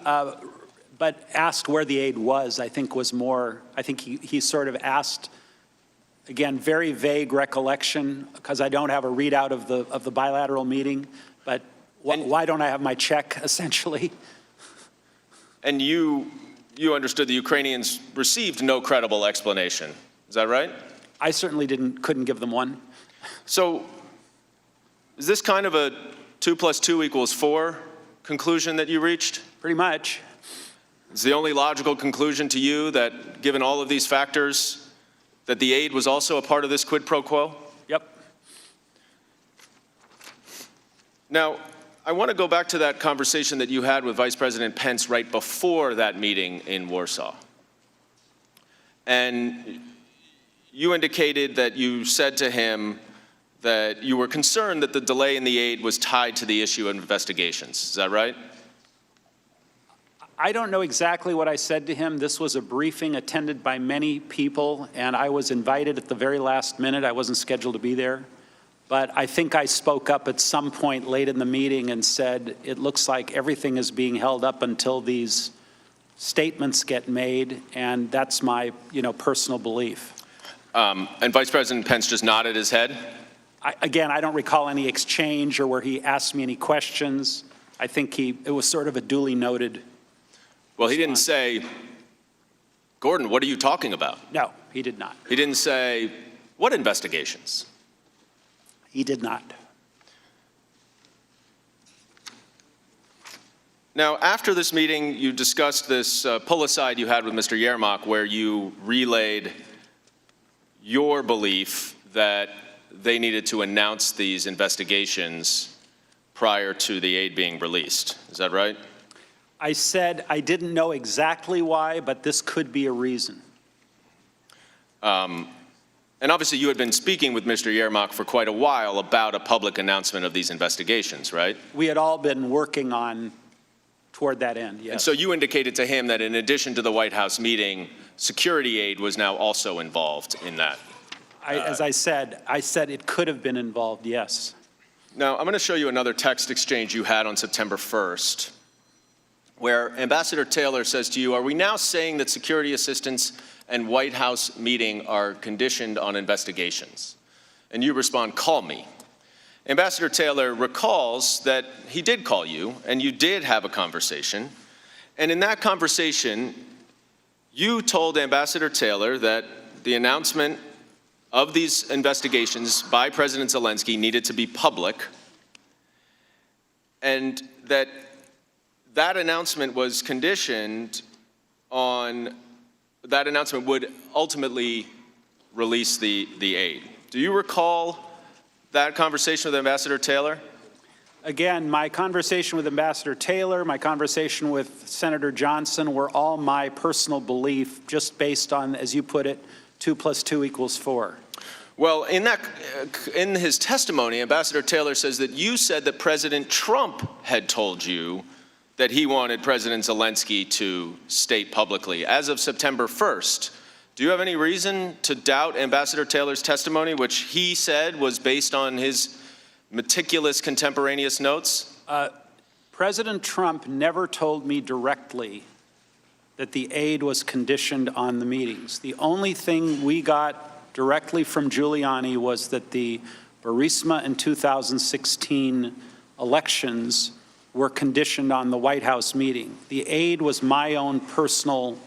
but asked where the aid was, I think was more, I think he sort of asked, again, very vague recollection, because I don't have a readout of the bilateral meeting, but why don't I have my check, essentially? And you understood the Ukrainians received no credible explanation. Is that right? I certainly couldn't give them one. So is this kind of a 2 + 2 = 4 conclusion that you reached? Pretty much. Is the only logical conclusion to you that, given all of these factors, that the aid was also a part of this quid pro quo? Yep. Now, I want to go back to that conversation that you had with Vice President Pence right before that meeting in Warsaw. And you indicated that you said to him that you were concerned that the delay in the aid was tied to the issue of investigations. Is that right? I don't know exactly what I said to him. This was a briefing attended by many people, and I was invited at the very last minute. I wasn't scheduled to be there. But I think I spoke up at some point late in the meeting and said, it looks like everything is being held up until these statements get made, and that's my, personal belief. And Vice President Pence just nodded his head? Again, I don't recall any exchange or where he asked me any questions. I think it was sort of a duly noted. Well, he didn't say, Gordon, what are you talking about? No, he did not. He didn't say, what investigations? He did not. Now, after this meeting, you discussed this pull-aside you had with Mr. Yermak, where you relayed your belief that they needed to announce these investigations prior to the aid being released. Is that right? I said I didn't know exactly why, but this could be a reason. And obviously you had been speaking with Mr. Yermak for quite a while about a public announcement of these investigations, right? We had all been working toward that end, yes. And so you indicated to him that in addition to the White House meeting, security aid was now also involved in that. As I said it could have been involved, yes. Now, I'm going to show you another text exchange you had on September 1st, where Ambassador Taylor says to you, are we now saying that security assistance and White House meeting are conditioned on investigations? And you respond, call me. Ambassador Taylor recalls that he did call you, and you did have a conversation. And in that conversation, you told Ambassador Taylor that the announcement of these investigations by President Zelensky needed to be public, and that announcement was conditioned on, that announcement would ultimately release the aid. Do you recall that conversation with Ambassador Taylor? Again, my conversation with Ambassador Taylor, my conversation with Senator Johnson were all my personal belief, just based on, as you put it, 2 + 2 = 4. Well, in his testimony, Ambassador Taylor says that you said that President Trump had told you that he wanted President Zelensky to state publicly as of September 1st. Do you have any reason to doubt Ambassador Taylor's testimony, which he said was based on his meticulous contemporaneous notes? President Trump never told me directly that the aid was conditioned on the meetings. The only thing we got directly from Giuliani was that the Burisma and 2016 elections were conditioned on the White House meeting. The aid was my own personal,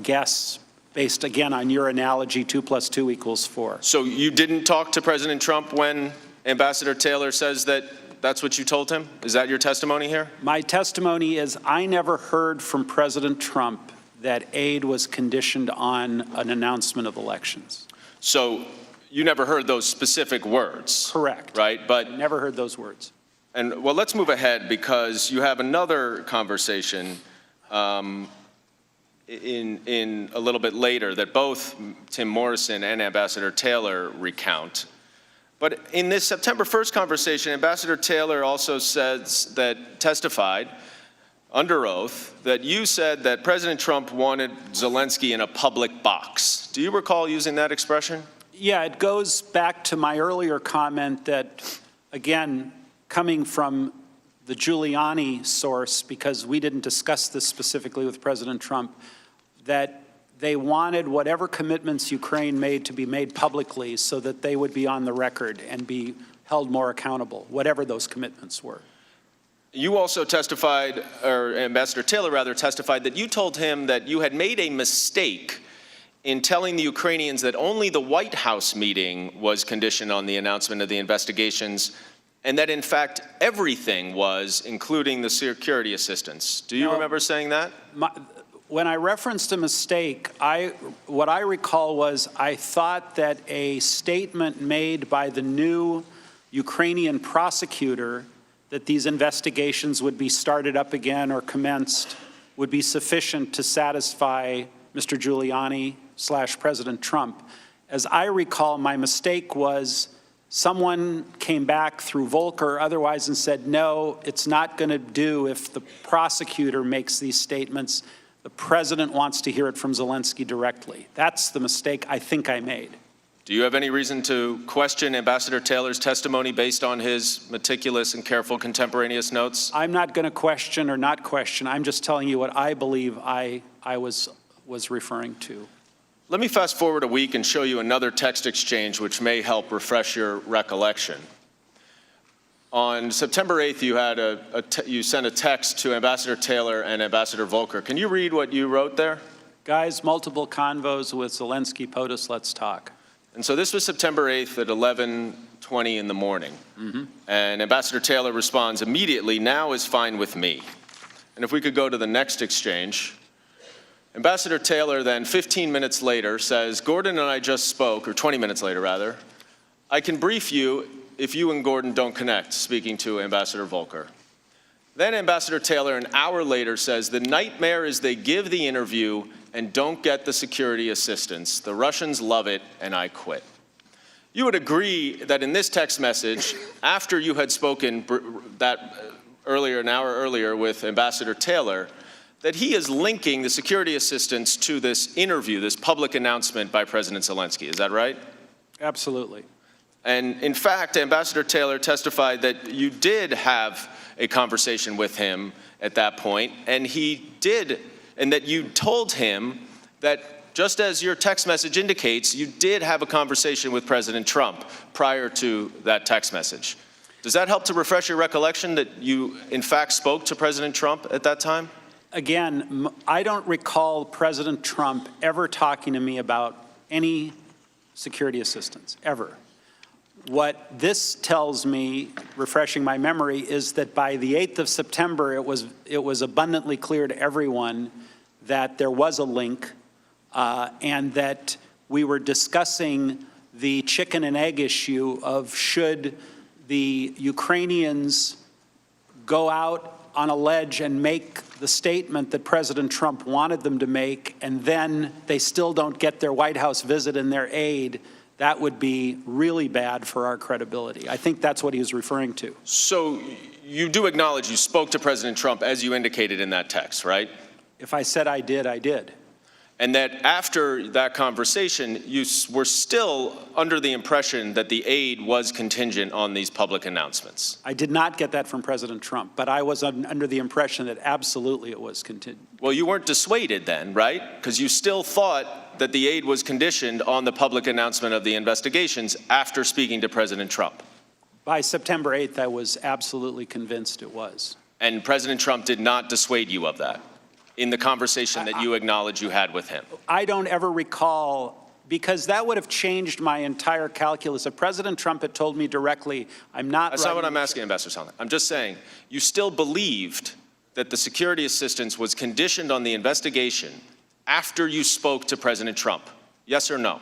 guess, based again on your analogy, 2 + 2 = 4. So you didn't talk to President Trump when Ambassador Taylor says that that's what you told him? Is that your testimony here? My testimony is I never heard from President Trump that aid was conditioned on an announcement of elections. So you never heard those specific words? Correct. Right, but never heard those words. And well, let's move ahead because you have another conversation in a little bit later that both Tim Morrison and Ambassador Taylor recount. But in this September 1st conversation, Ambassador Taylor also testified under oath that you said that President Trump wanted Zelensky in a public box. Do you recall using that expression? Yeah, it goes back to my earlier comment that, again, coming from the Giuliani source, because we didn't discuss this specifically with President Trump, that they wanted whatever commitments Ukraine made to be made publicly so that they would be on the record and be held more accountable, whatever those commitments were. You also testified, or Ambassador Taylor rather testified, that you told him that you had made a mistake in telling the Ukrainians that only the White House meeting was conditioned on the announcement of the investigations, and that in fact everything was, including the security assistance. Do you remember saying that? When I referenced a mistake, what I recall was I thought that a statement made by the new Ukrainian prosecutor that these investigations would be started up again or commenced would be sufficient to satisfy Mr. Giuliani/President Trump. As I recall, my mistake was someone came back through Volker or otherwise and said, no, it's not going to do if the prosecutor makes these statements. The president wants to hear it from Zelensky directly. That's the mistake I think I made. Do you have any reason to question Ambassador Taylor's testimony based on his meticulous and careful contemporaneous notes? I'm not going to question or not question. I'm just telling you what I believe I was referring to. Let me fast forward a week and show you another text exchange which may help refresh your recollection. On September 8th, you sent a text to Ambassador Taylor and Ambassador Volker. Can you read what you wrote there? Guys, multiple convos with Zelensky, POTUS, let's talk. And so this was September 8th at 11:20 in the morning. And Ambassador Taylor responds immediately, now is fine with me. And if we could go to the next exchange. Ambassador Taylor then 15 minutes later says, Gordon and I just spoke, or 20 minutes later rather, I can brief you if you and Gordon don't connect, speaking to Ambassador Volker. Then Ambassador Taylor an hour later says, the nightmare is they give the interview and don't get the security assistance. The Russians love it, and I quit. You would agree that in this text message, after you had spoken an hour earlier with Ambassador Taylor, that he is linking the security assistance to this interview, this public announcement by President Zelensky. Is that right? Absolutely. And in fact, Ambassador Taylor testified that you did have a conversation with him at that point, and that you told him that, just as your text message indicates, you did have a conversation with President Trump prior to that text message. Does that help to refresh your recollection that you, in fact, spoke to President Trump at that time? Again, I don't recall President Trump ever talking to me about any security assistance, ever. What this tells me, refreshing my memory, is that by the 8th of September, it was abundantly clear to everyone that there was a link and that we were discussing the chicken and egg issue of should the Ukrainians go out on a ledge and make the statement that President Trump wanted them to make, and then they still don't get their White House visit and their aid. That would be really bad for our credibility. I think that's what he was referring to. So you do acknowledge you spoke to President Trump as you indicated in that text, right? If I said I did, I did. And that after that conversation, you were still under the impression that the aid was contingent on these public announcements. I did not get that from President Trump, but I was under the impression that absolutely it was contingent. Well, you weren't dissuaded then, right? Because you still thought that the aid was conditioned on the public announcement of the investigations after speaking to President Trump. By September 8th, I was absolutely convinced it was. And President Trump did not dissuade you of that in the conversation that you acknowledge you had with him? I don't ever recall, because that would have changed my entire calculus. If President Trump had told me directly, I'm not— That's not what I'm asking, Ambassador Sondland. I'm just saying, you still believed that the security assistance was conditioned on the investigation after you spoke to President Trump, yes or no?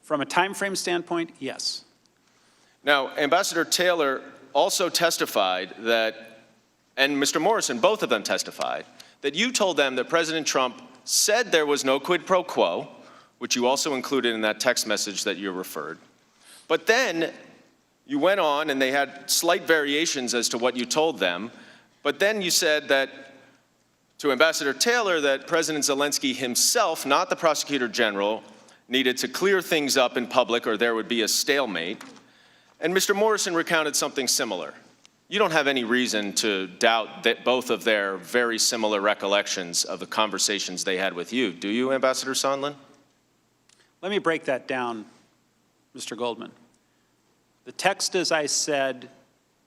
From a time frame standpoint, yes. Now, Ambassador Taylor also testified that, and Mr. Morrison, both of them testified, that you told them that President Trump said there was no quid pro quo, which you also included in that text message that you referred. But then you went on and they had slight variations as to what you told them. But then you said that to Ambassador Taylor that President Zelensky himself, not the prosecutor general, needed to clear things up in public or there would be a stalemate. And Mr. Morrison recounted something similar. You don't have any reason to doubt that both of their very similar recollections of the conversations they had with you, do you, Ambassador Sondland? Let me break that down, Mr. Goldman. The text, as I said,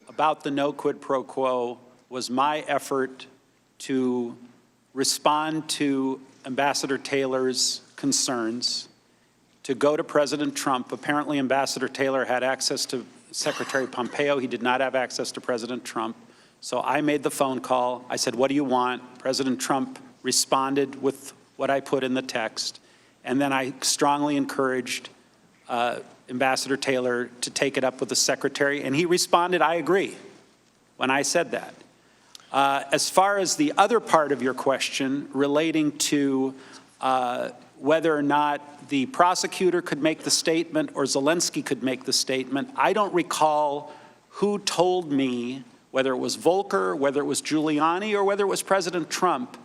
about the no quid pro quo was my effort to respond to Ambassador Taylor's concerns, to go to President Trump. Apparently, Ambassador Taylor had access to Secretary Pompeo. He did not have access to President Trump. So I made the phone call. I said, what do you want? President Trump responded with what I put in the text. And then I strongly encouraged Ambassador Taylor to take it up with the Secretary. And he responded, I agree, when I said that. As far as the other part of your question relating to whether or not the prosecutor could make the statement or Zelensky could make the statement, I don't recall who told me, whether it was Volker, whether it was Giuliani, or whether it was President Trump,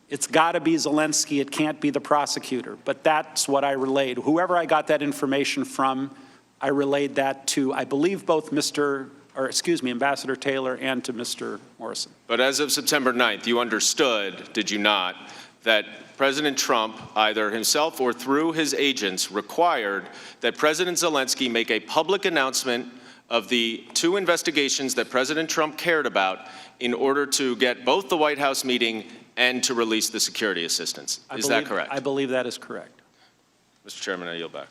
it's got to be Zelensky, it can't be the prosecutor. But that's what I relayed. Whoever I got that information from, I relayed that to, I believe, both Ambassador Taylor and to Mr. Morrison. But as of September 9th, you understood, did you not, that President Trump, either himself or through his agents, required that President Zelensky make a public announcement of the two investigations that President Trump cared about in order to get both the White House meeting and to release the security assistance. Is that correct? I believe that is correct. Mr. Chairman, I yield back.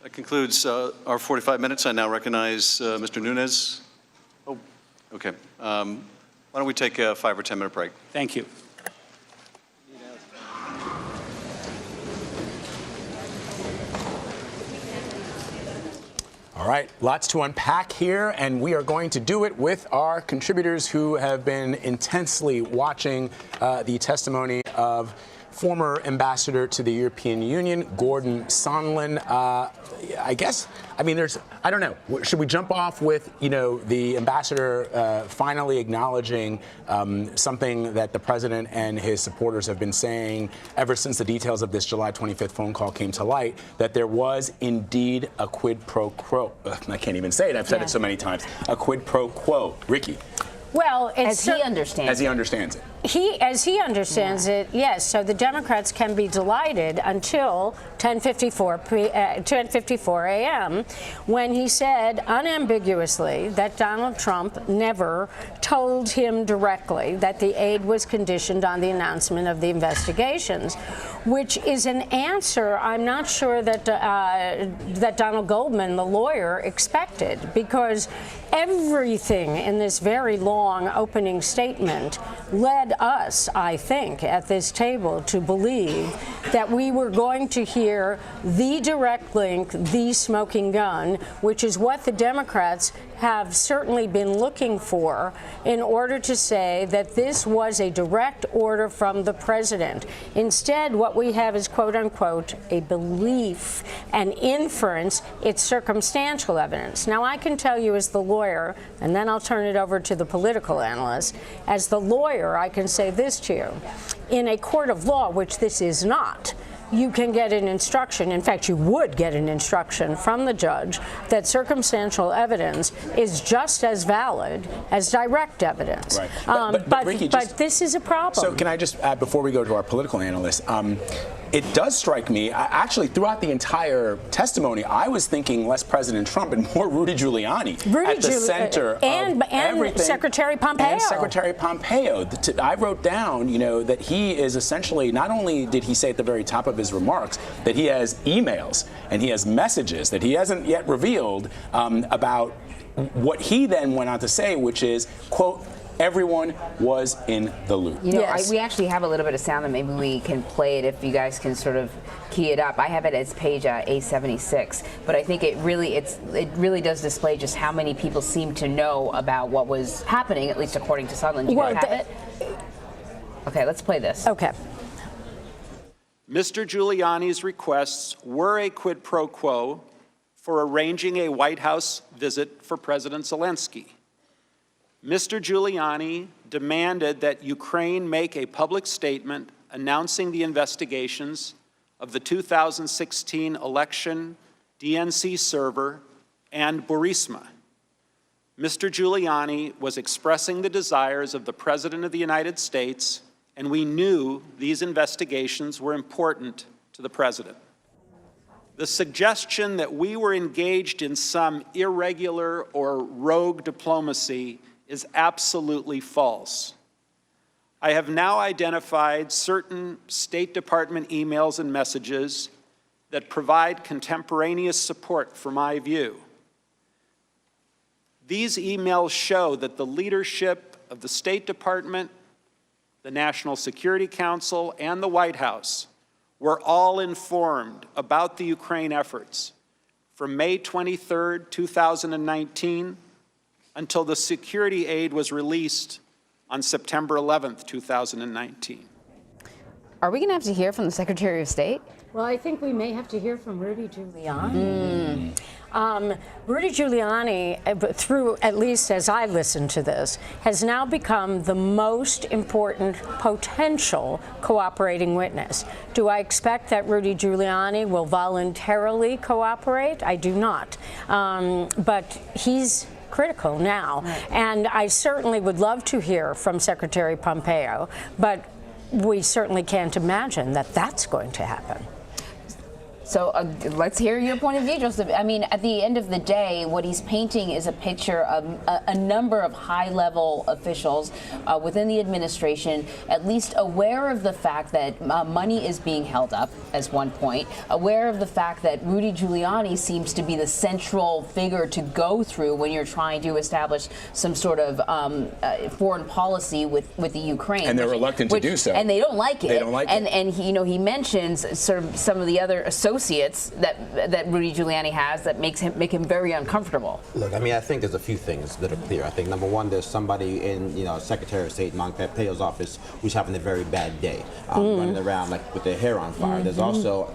That concludes our 45 minutes. I now recognize Mr. Nunes. Oh, okay. Why don't we take a 5 or 10 minute break? Thank you. All right, lots to unpack here, and we are going to do it with our contributors who have been intensely watching the testimony of former ambassador to the European Union, Gordon Sondland. I don't know. Should we jump off with, the ambassador finally acknowledging something that the president and his supporters have been saying ever since the details of this July 25th phone call came to light, that there was indeed a quid pro quo. I can't even say it. I've said it so many times. A quid pro quo. Ricky. Well, as he understands it. as he understands it, yes. So the Democrats can be delighted until 10:54 a.m. when he said unambiguously that Donald Trump never told him directly that the aid was conditioned on the announcement of the investigations, which is an answer I'm not sure that that Donald Goldman, the lawyer, expected, because everything in this very long opening statement led us, I think, at this table to believe that we were going to hear the direct link, the smoking gun, which is what the Democrats have certainly been looking for in order to say that this was a direct order from the president. Instead, what we have is, quote unquote, a belief, an inference. It's circumstantial evidence. Now, I can tell you as the lawyer, and then I'll turn it over to the political analyst. As the lawyer, I can say this to you. In a court of law, which this is not, you can get an instruction, in fact, you would get an instruction from the judge that circumstantial evidence is just as valid as direct evidence. Right. But this is a problem. So can I just add, before we go to our political analyst, it does strike me, actually, throughout the entire testimony, I was thinking less President Trump and more Rudy Giuliani at the center of everything. And Secretary Pompeo. And Secretary Pompeo. I wrote down, that he is essentially, not only did he say at the very top of his remarks that he has emails and he has messages that he hasn't yet revealed about what he then went on to say, which is, quote, everyone was in the loop. We actually have a little bit of sound, and maybe we can play it if you guys can sort of key it up. I have it as page A76, but I think it really does display just how many people seem to know about what was happening, at least according to Sondland. You guys have it? Okay, let's play this. Okay. Mr. Giuliani's requests were a quid pro quo for arranging a White House visit for President Zelensky. Mr. Giuliani demanded that Ukraine make a public statement announcing the investigations of the 2016 election, DNC server, and Burisma. Mr. Giuliani was expressing the desires of the President of the United States, and we knew these investigations were important to the President. The suggestion that we were engaged in some irregular or rogue diplomacy is absolutely false. I have now identified certain State Department emails and messages that provide contemporaneous support for my view. These emails show that the leadership of the State Department, the National Security Council, and the White House were all informed about the Ukraine efforts from May 23, 2019, until the security aid was released on September 11, 2019. Are we going to have to hear from the Secretary of State? Well, I think we may have to hear from Rudy Giuliani. Rudy Giuliani, through, at least as I listen to this, has now become the most important potential cooperating witness. Do I expect that Rudy Giuliani will voluntarily cooperate? I do not. But he's critical now. Right. And I certainly would love to hear from Secretary Pompeo, but we certainly can't imagine that that's going to happen. So let's hear your point of view, Joseph. I mean, at the end of the day, what he's painting is a picture of a number of high-level officials within the administration, at least aware of the fact that money is being held up, as one point, aware of the fact that Rudy Giuliani seems to be the central figure to go through when you're trying to establish some sort of foreign policy with the Ukraine. And they're reluctant to do so. And they don't like it. They don't like it. And he mentions sort of some of the other associates that Rudy Giuliani has that make him very uncomfortable. Look, I mean, I think there's a few things that are clear. I think number one, there's somebody in Secretary of State Mike Pompeo's office who's having a very bad day, running around like with their hair on fire. There's also,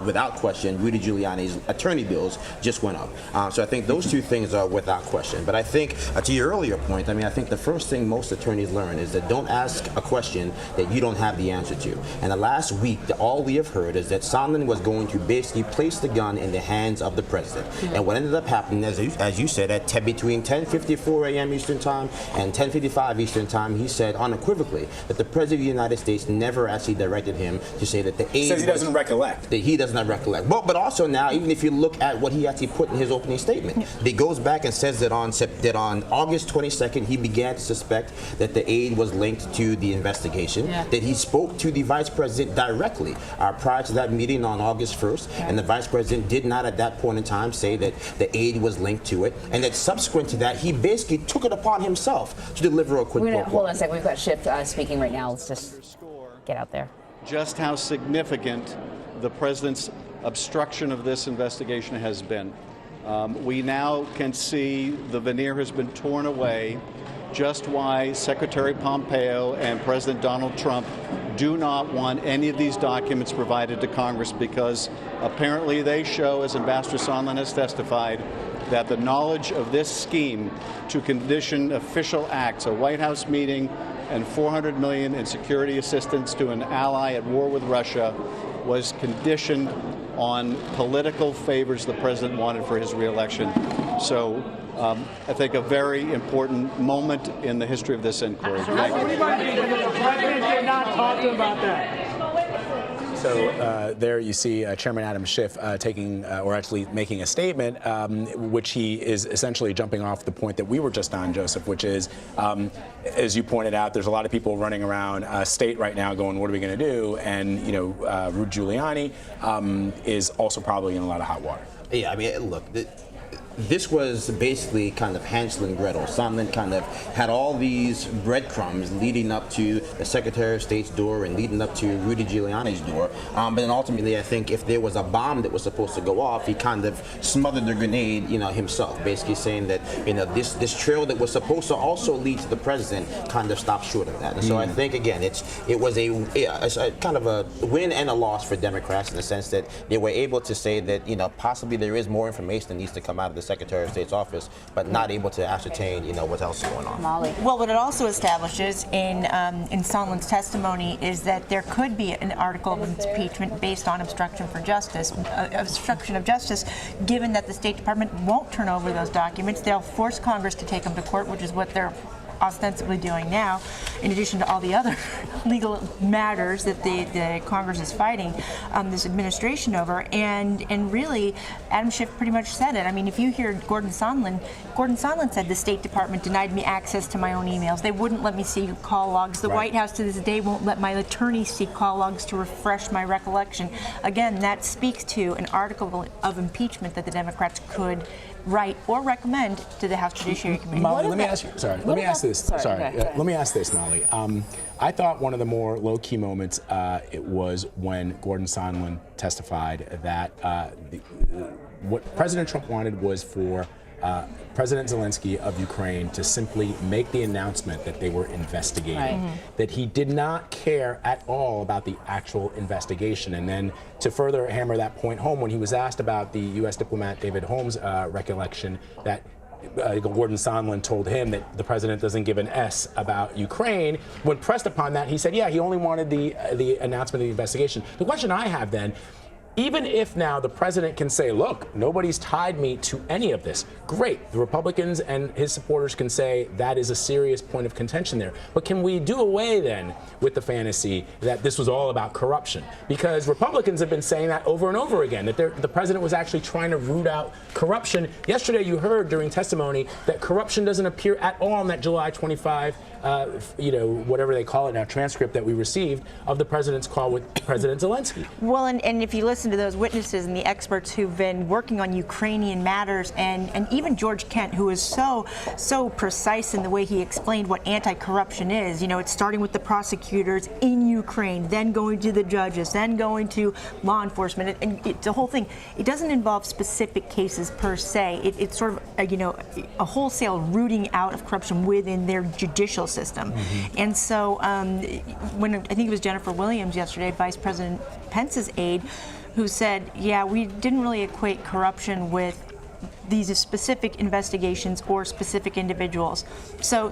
without question, Rudy Giuliani's attorney bills just went up. So I think those two things are without question. But I think to your earlier point, I mean, I think the first thing most attorneys learn is that don't ask a question that you don't have the answer to. And the last week, all we have heard is that Sondland was going to basically placed the gun in the hands of the president. And what ended up happening, as you said, between 10:54 a.m. Eastern Time and 10:55 Eastern Time, he said unequivocally that the President of the United States never actually directed him to say that the aid says he doesn't recollect. That he does not recollect. But also now, even if you look at what he actually put in his opening statement, he goes back and says that on August 22nd, he began to suspect that the aid was linked to the investigation, that he spoke to the Vice President directly prior to that meeting on August 1st, and the Vice President did not at that point in time say that the aid was linked to it, and that subsequent to that, he basically took it upon himself to deliver a quid pro quo. Hold on a second. We've got Schiff speaking right now. Let's just get out there. Just how significant the president's obstruction of this investigation has been. We now can see the veneer has been torn away, just why Secretary Pompeo and President Donald Trump do not want any of these documents provided to Congress, because apparently they show, as Ambassador Sondland has testified, that the knowledge of this scheme to condition official acts, a White House meeting, and $400 million in security assistance to an ally at war with Russia was conditioned on political favors the president wanted for his reelection. So I think a very important moment in the history of this inquiry. The president did not talk about that. So there you see Chairman Adam Schiff actually making a statement, which he is essentially jumping off the point that we were just on, Joseph, which is, as you pointed out, there's a lot of people running around state right now going, what are we going to do? And, Rudy Giuliani is also probably in a lot of hot water. Yeah, I mean, look, this was basically kind of Hansel and Gretel. Sondland kind of had all these breadcrumbs leading up to the Secretary of State's door and leading up to Rudy Giuliani's door. But then ultimately, I think if there was a bomb that was supposed to go off, he kind of smothered the grenade, himself, basically saying that, this trail that was supposed to also lead to the president kind of stopped short of that. And so I think, again, it was a kind of a win and a loss for Democrats in the sense that they were able to say that, possibly there is more information that needs to come out of the Secretary of State's office, but not able to ascertain, what else is going on. Molly. Well, what it also establishes in Sondland's testimony is that there could be an article of impeachment based on obstruction of justice, given that the State Department won't turn over those documents. They'll force Congress to take them to court, which is what they're ostensibly doing now, in addition to all the other legal matters that the Congress is fighting this administration over. And really, Adam Schiff pretty much said it. I mean, if you hear Gordon Sondland said the State Department denied me access to my own emails. They wouldn't let me see call logs. The White House to this day won't let my attorney see call logs to refresh my recollection. Again, that speaks to an article of impeachment that the Democrats could write or recommend to the House Judiciary Committee. Molly, let me ask this, Molly. I thought one of the more low-key moments it was when Gordon Sondland testified that what President Trump wanted was for President Zelensky of Ukraine to simply make the announcement that they were investigating, that he did not care at all about the actual investigation. And then to further hammer that point home, when he was asked about the U.S. diplomat David Holmes' recollection that Gordon Sondland told him that the president doesn't give an S about Ukraine, when pressed upon that, he said, yeah, he only wanted the announcement of the investigation. The question I have then, even if now the president can say, look, nobody's tied me to any of this, great. The Republicans and his supporters can say that is a serious point of contention there. But can we do away then with the fantasy that this was all about corruption? Because Republicans have been saying that over and over again, that the president was actually trying to root out corruption. Yesterday you heard during testimony that corruption doesn't appear at all in that July 25, whatever they call it now, transcript that we received of the president's call with President Zelensky. Well, and if you listen to those witnesses and the experts who've been working on Ukrainian matters, and even George Kent, who is so precise in the way he explained what anti-corruption is, it's starting with the prosecutors in Ukraine, then going to the judges, then going to law enforcement, and the whole thing. It doesn't involve specific cases per se. It's sort of a wholesale rooting out of corruption within their judicial system. And so when I think it was Jennifer Williams yesterday, Vice President Pence's aide, who said, yeah, we didn't really equate corruption with these specific investigations or specific individuals. So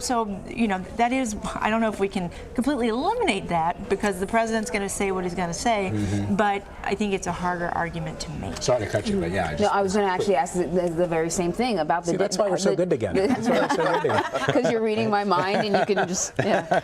that is, I don't know if we can completely eliminate that because the president's going to say what he's going to say, but I think it's a harder argument to make. Sorry to cut you, but yeah. No, I was going to actually ask the very same thing about the. That's why we're so good together. That's why we're so good together. Because you're reading my mind and you can just. Yeah.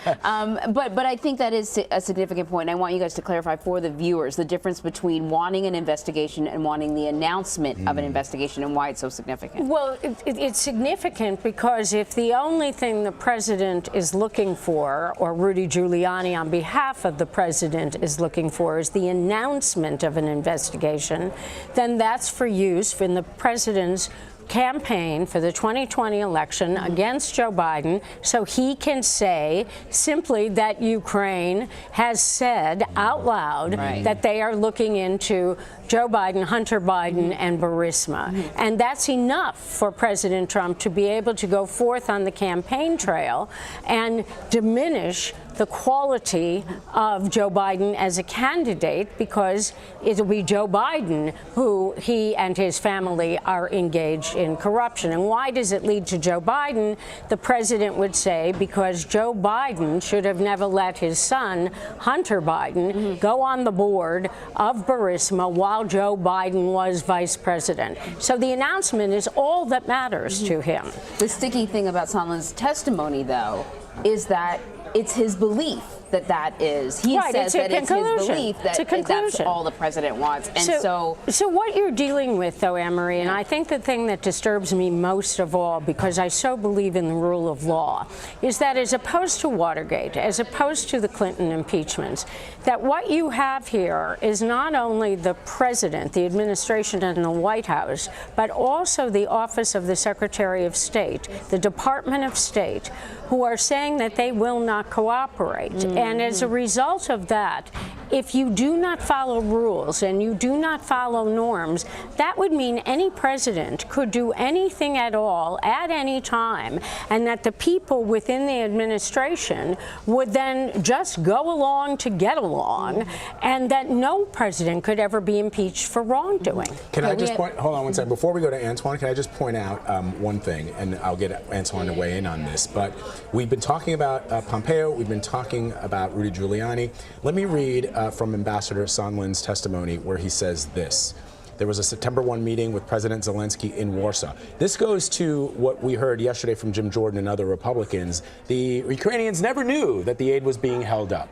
But I think that is a significant point. And I want you guys to clarify for the viewers the difference between wanting an investigation and wanting the announcement of an investigation and why it's so significant. Well, it's significant because if the only thing the president is looking for, or Rudy Giuliani on behalf of the president is looking for, is the announcement of an investigation, then that's for use in the president's campaign for the 2020 election against Joe Biden, so he can say simply that Ukraine has said out loud that they are looking into Joe Biden, Hunter Biden, and Burisma. And that's enough for President Trump to be able to go forth on the campaign trail and diminish the quality of Joe Biden as a candidate, because it'll be Joe Biden who he and his family are engaged in corruption. And why does it lead to Joe Biden? The president would say because Joe Biden should have never let his son, Hunter Biden, go on the board of Burisma while Joe Biden was vice president. So the announcement is all that matters to him. The sticky thing about Sondland's testimony, though, is that it's his belief that is. He says that it's his belief that that's all the president wants. And so what you're dealing with, though, Anne-Marie, and I think the thing that disturbs me most of all, because I so believe in the rule of law, is that as opposed to Watergate, as opposed to the Clinton impeachments, that what you have here is not only the president, the administration, and the White House, but also the Office of the Secretary of State, the Department of State, who are saying that they will not cooperate. And as a result of that, if you do not follow rules and you do not follow norms, that would mean any president could do anything at all at any time, and that the people within the administration would then just go along to get along, and that no president could ever be impeached for wrongdoing. Can I just point, hold on one second, before we go to Antoine, can I just point out one thing, and I'll get Antoine to weigh in on this, but we've been talking about Pompeo, we've been talking about Rudy Giuliani. Let me read from Ambassador Sondland's testimony where he says this. There was a September 1 meeting with President Zelensky in Warsaw. This goes to what we heard yesterday from Jim Jordan and other Republicans. The Ukrainians never knew that the aid was being held up.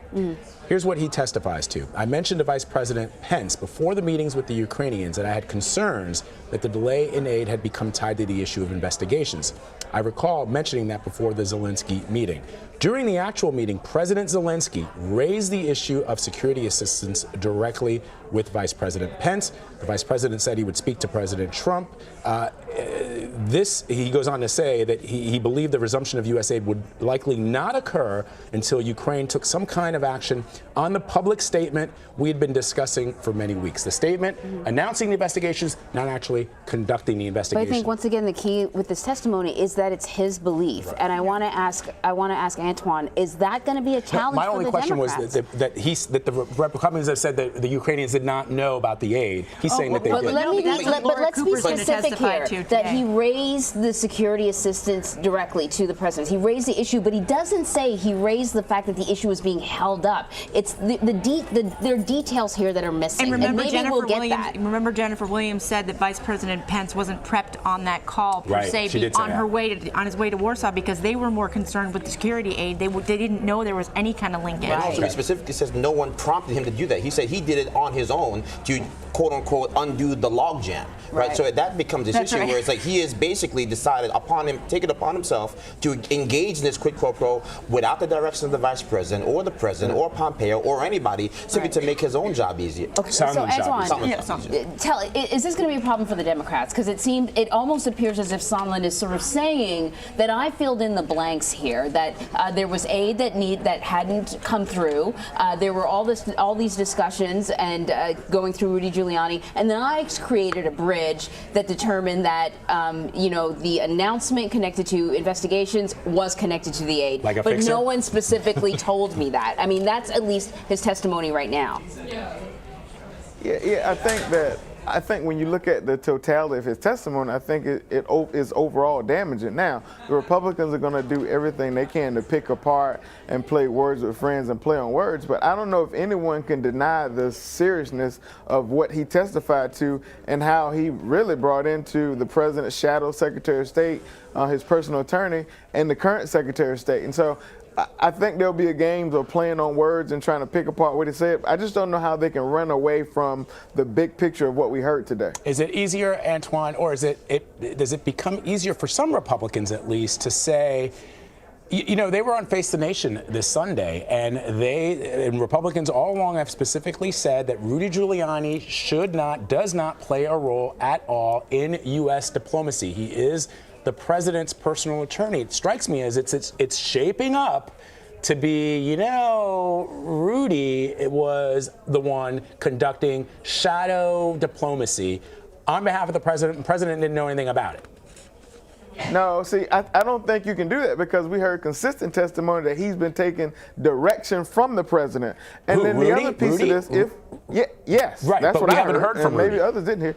Here's what he testifies to. I mentioned to Vice President Pence before the meetings with the Ukrainians that I had concerns that the delay in aid had become tied to the issue of investigations. I recall mentioning that before the Zelensky meeting. During the actual meeting, President Zelensky raised the issue of security assistance directly with Vice President Pence. The Vice President said he would speak to President Trump. He goes on to say that he believed the resumption of U.S. aid would likely not occur until Ukraine took some kind of action on the public statement we had been discussing for many weeks. The statement announcing the investigations, not actually conducting the investigation. But I think once again the key with this testimony is that it's his belief, and I want to ask Antoine, is that going to be a challenge My for only the question Democrats? was that the Republicans have said that the Ukrainians did not know about the aid. He's saying that they did. But let's be specific here, that he raised the security assistance directly to the president. He raised the issue, but he doesn't say he raised the fact that the issue was being held up. It's there are details here that are missing. And remember, maybe Jennifer Williams said that Vice President Pence wasn't prepped on that call per se, She did say on his way to Warsaw, because they were more concerned with the security aid. They didn't know there was any kind of linkage. And also, he specifically says no one prompted him to do that. He said he did it on his own to, quote unquote, undo the logjam. Right. So that becomes this issue where it's like he has basically decided take it upon himself to engage in this quid pro quo without the direction of the vice president or the president or Pompeo or anybody, simply to make his own job easier. Okay, so Antoine, is this going to be a problem for the Democrats? Because it almost appears as if Sondland is sort of saying that I filled in the blanks here, that there was aid that hadn't come through. There were all these discussions and going through Rudy Giuliani, and then I created a bridge that determined that the announcement connected to investigations was connected to the aid, but no one specifically told me that. I mean, that's at least his testimony right now. Yeah, I think that I think when you look at the totality of his testimony, I think it is overall damaging. Now, the Republicans are going to do everything they can to pick apart and play words with friends and play on words, but I don't know if anyone can deny the seriousness of what he testified to and how he really brought into the president's shadow Secretary of State, his personal attorney, and the current Secretary of State. And so I think there'll be a game of playing on words and trying to pick apart what he said. I just don't know how they can run away from the big picture of what we heard today. Is it easier, Antoine, or does it become easier for some Republicans at least to say, you know, they were on Face the Nation this Sunday, and Republicans all along have specifically said that Rudy Giuliani does not play a role at all in U.S. diplomacy. He is the president's personal attorney. It strikes me as it's shaping up to be, you know, Rudy was the one conducting shadow diplomacy on behalf of the president, and the president didn't know anything about it. No, see, I don't think you can do that because we heard consistent testimony that he's been taking direction from the president. And then Rudy? the other piece Rudy? of this, yes, right, that's but what we I haven't heard from and maybe Rudy. others didn't hear.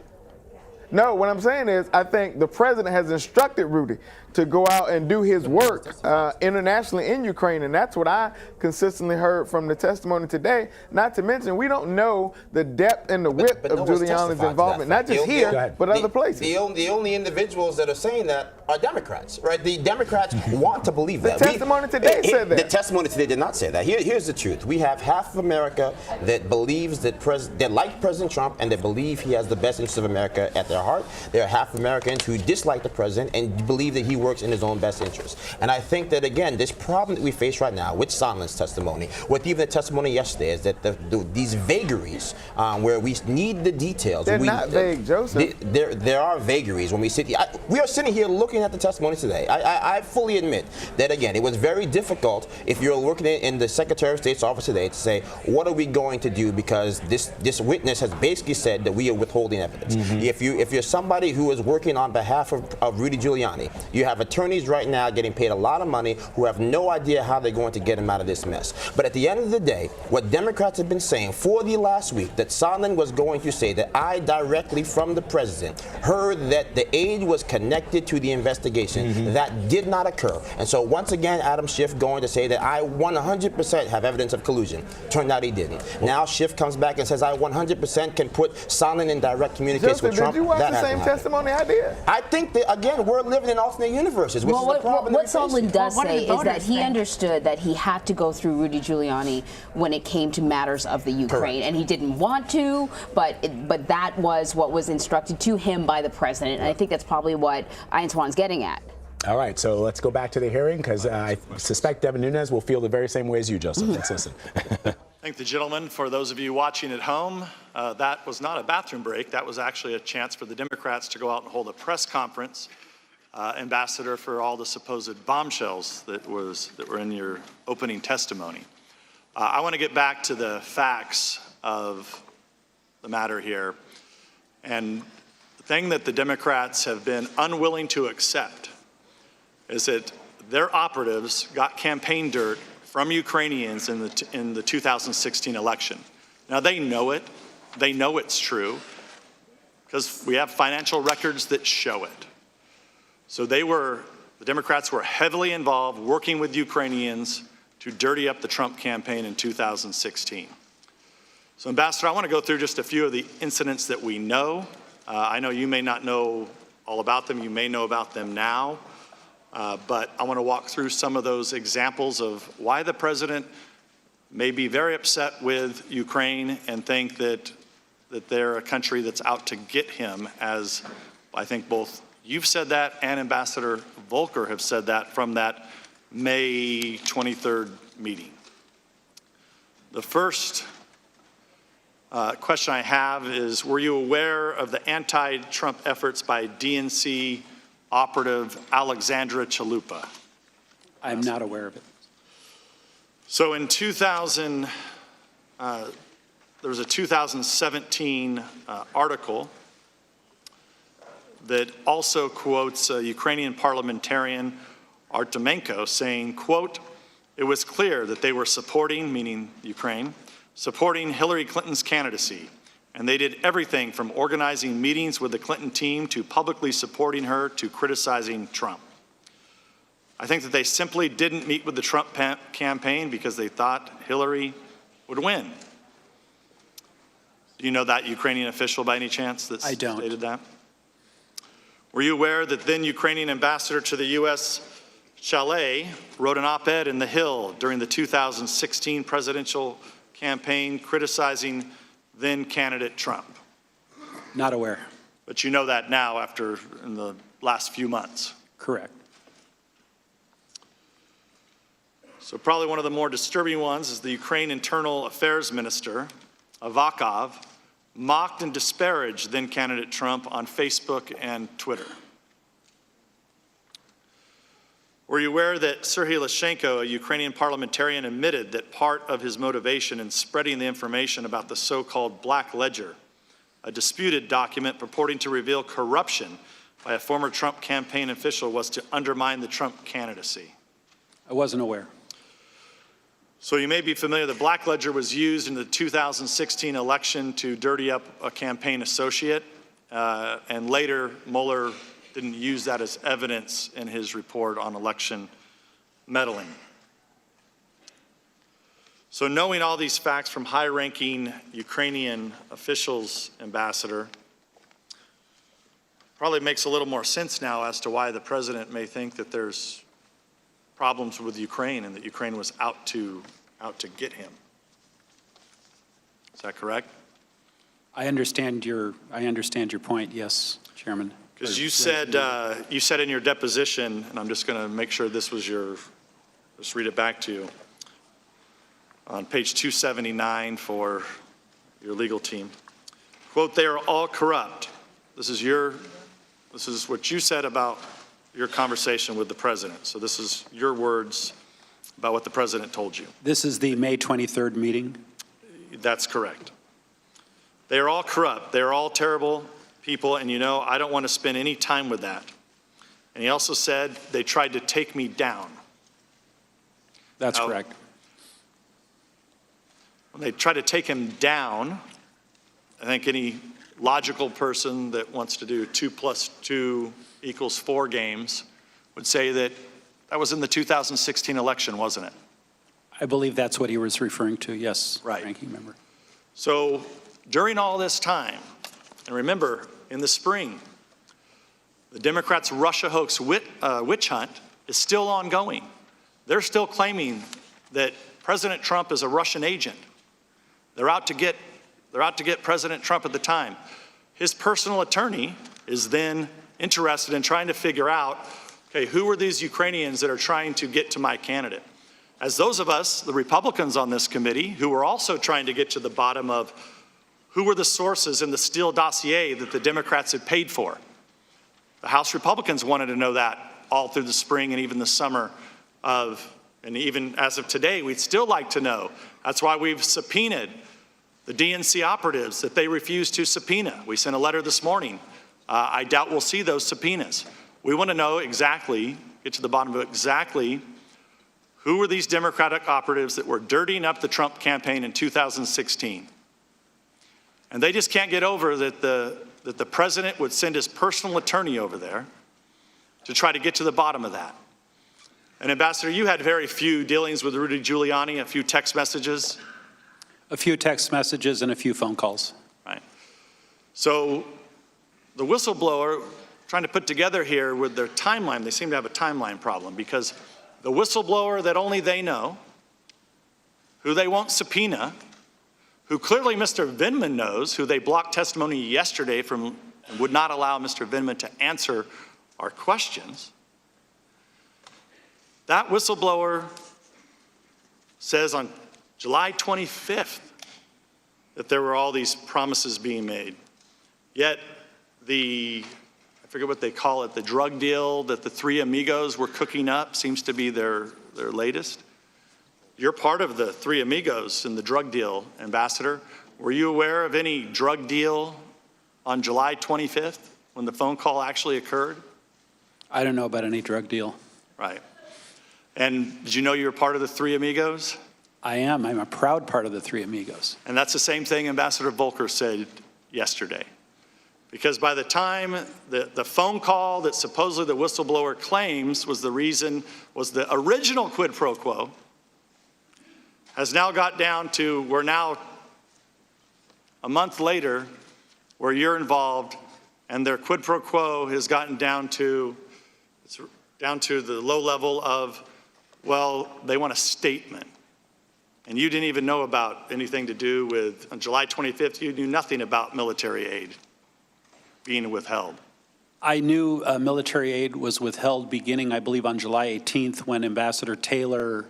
No, what I'm saying is I think the president has instructed Rudy to go out and do his work internationally in Ukraine, and that's what I consistently heard from the testimony today. Not to mention, we don't know the depth and the width of Giuliani's involvement, not just here, but other places. The only individuals that are saying that are Democrats, right? The Democrats want to believe that. The testimony today said that. The testimony today did not say that. Here's the truth. We have half of America that believes that like President Trump and that believe he has the best interests of America at their heart. There are half Americans who dislike the president and believe that he works in his own best interest. And I think that, again, this problem that we face right now with Sondland's testimony, with even the testimony yesterday, is that these vagaries where we need the details. They're not vague, Joseph. There are vagaries when we sit here. We are sitting here looking at the testimony today. I fully admit that, again, it was very difficult if you're working in the Secretary of State's office today to say, what are we going to do, because this witness has basically said that we are withholding evidence. If you're somebody who is working on behalf of Rudy Giuliani, you have attorneys right now getting paid a lot of money who have no idea how they're going to get him out of this mess. But at the end of the day, what Democrats have been saying for the last week, that Sondland was going to say that I directly from the president heard that the aid was connected to the investigation. That did not occur. And so once again, Adam Schiff going to say that I 100% have evidence of collusion. Turned out he didn't. Now Schiff comes back and says I 100% can put Sondland in direct communication with Trump. Did you watch the same testimony I did? I think that, again, we're living in alternate universes. Well, what Sondland does say is that he understood that he had to go through Rudy Giuliani when it came to matters of the Ukraine, and he didn't want to, but that was what was instructed to him by the president. And I think that's probably what Antoine's getting at. All right, so let's go back to the hearing, because I suspect Devin Nunes will feel the very same way as you, Joseph. Let's listen. Thank the gentleman. For those of you watching at home, that was not a bathroom break. That was actually a chance for the Democrats to go out and hold a press conference, Ambassador, for all the supposed bombshells that were in your opening testimony. I want to get back to the facts of the matter here. And the thing that the Democrats have been unwilling to accept is that their operatives got campaign dirt from Ukrainians in the 2016 election. Now, they know it. They know it's true because we have financial records that show it. So the Democrats were heavily involved working with Ukrainians to dirty up the Trump campaign in 2016. So, Ambassador, I want to go through just a few of the incidents that we know. I know you may not know all about them. You may know about them now. But I want to walk through some of those examples of why the president may be very upset with Ukraine and think that they're a country that's out to get him, as I think both you've said that and Ambassador Volker have said that from that May 23rd meeting. The first question I have is, were you aware of the anti-Trump efforts by DNC operative Alexandra Chalupa? I am not aware of it. So in 2000, there was a 2017 article that also quotes a Ukrainian parliamentarian Artemenko saying, quote, "It was clear that they were supporting," meaning Ukraine, "supporting Hillary Clinton's candidacy. And they did everything from organizing meetings with the Clinton team to publicly supporting her to criticizing Trump. I think that they simply didn't meet with the Trump campaign because they thought Hillary would win. Do you know that Ukrainian official by any chance that stated that? Were you aware that then Ukrainian ambassador to the U.S., Chalet, wrote an op-ed in The Hill during the 2016 presidential campaign criticizing then candidate Trump? Not aware. But you know that now after in the last few months. Correct. So probably one of the more disturbing ones is the Ukraine Internal Affairs Minister, Avakov, mocked and disparaged then candidate Trump on Facebook and Twitter. Were you aware that Serhiy Leshchenko, a Ukrainian parliamentarian, admitted that part of his motivation in spreading the information about the so-called Black Ledger, a disputed document purporting to reveal corruption by a former Trump campaign official, was to undermine the Trump candidacy? I wasn't aware. So you may be familiar that Black Ledger was used in the 2016 election to dirty up a campaign associate, and later Mueller didn't use that as evidence in his report on election meddling. So knowing all these facts from high-ranking Ukrainian officials, Ambassador, probably makes a little more sense now as to why the president may think that there's problems with Ukraine and that Ukraine was out to get him. Is that correct? I understand your point, yes, Chairman. Because you said in your deposition, and I'm just going to make sure this was just read it back to you, on page 279 for your legal team. Quote, "They are all corrupt." This is what you said about your conversation with the president. So this is your words about what the president told you. This is the May 23rd meeting? That's correct. They are all corrupt. They are all terrible people, and you know, I don't want to spend any time with that. And he also said they tried to take me down. That's correct. When they try to take him down, I think any logical person that wants to do 2 + 2 = 4 games would say that that was in the 2016 election, wasn't it? I believe that's what he was referring to, yes, right. Ranking Member. So during all this time, and remember, in the spring, the Democrats' Russia hoax witch hunt is still ongoing. They're still claiming that President Trump is a Russian agent. They're out to get President Trump at the time. His personal attorney is then interested in trying to figure out, okay, who are these Ukrainians that are trying to get to my candidate? As those of us, the Republicans on this committee, who are also trying to get to the bottom of who were the sources in the Steele dossier that the Democrats had paid for. The House Republicans wanted to know that all through the spring and even the summer and even as of today, we'd still like to know. That's why we've subpoenaed the DNC operatives that they refused to subpoena. We sent a letter this morning. I doubt we'll see those subpoenas. We want to know exactly, get to the bottom of exactly who were these Democratic operatives that were dirtying up the Trump campaign in 2016. And they just can't get over that the president would send his personal attorney over there to try to get to the bottom of that. And Ambassador, you had very few dealings with Rudy Giuliani, a few text messages. A few text messages and a few phone calls. Right. So the whistleblower trying to put together here with their timeline, they seem to have a timeline problem because the whistleblower that only they know, who they won't subpoena, who clearly Mr. Vindman knows, who they blocked testimony yesterday from and would not allow Mr. Vindman to answer our questions. That whistleblower says on July 25th that there were all these promises being made. Yet I forget what they call it, the drug deal that the three amigos were cooking up seems to be their latest. You're part of the three amigos in the drug deal, Ambassador. Were you aware of any drug deal on July 25th when the phone call actually occurred? I don't know about any drug deal. Right. And did you know you were part of the three amigos? I am. I'm a proud part of the three amigos. And that's the same thing Ambassador Volker said yesterday. Because by the time the phone call that supposedly the whistleblower claims was the reason, was the original quid pro quo, has now got down to, we're now a month later where you're involved, and their quid pro quo has gotten down to, it's down to the low level of, well, they want a statement. And you didn't even know about anything to do with, on July 25th, you knew nothing about military aid being withheld. I knew military aid was withheld beginning, I believe, on July 18th when Ambassador Taylor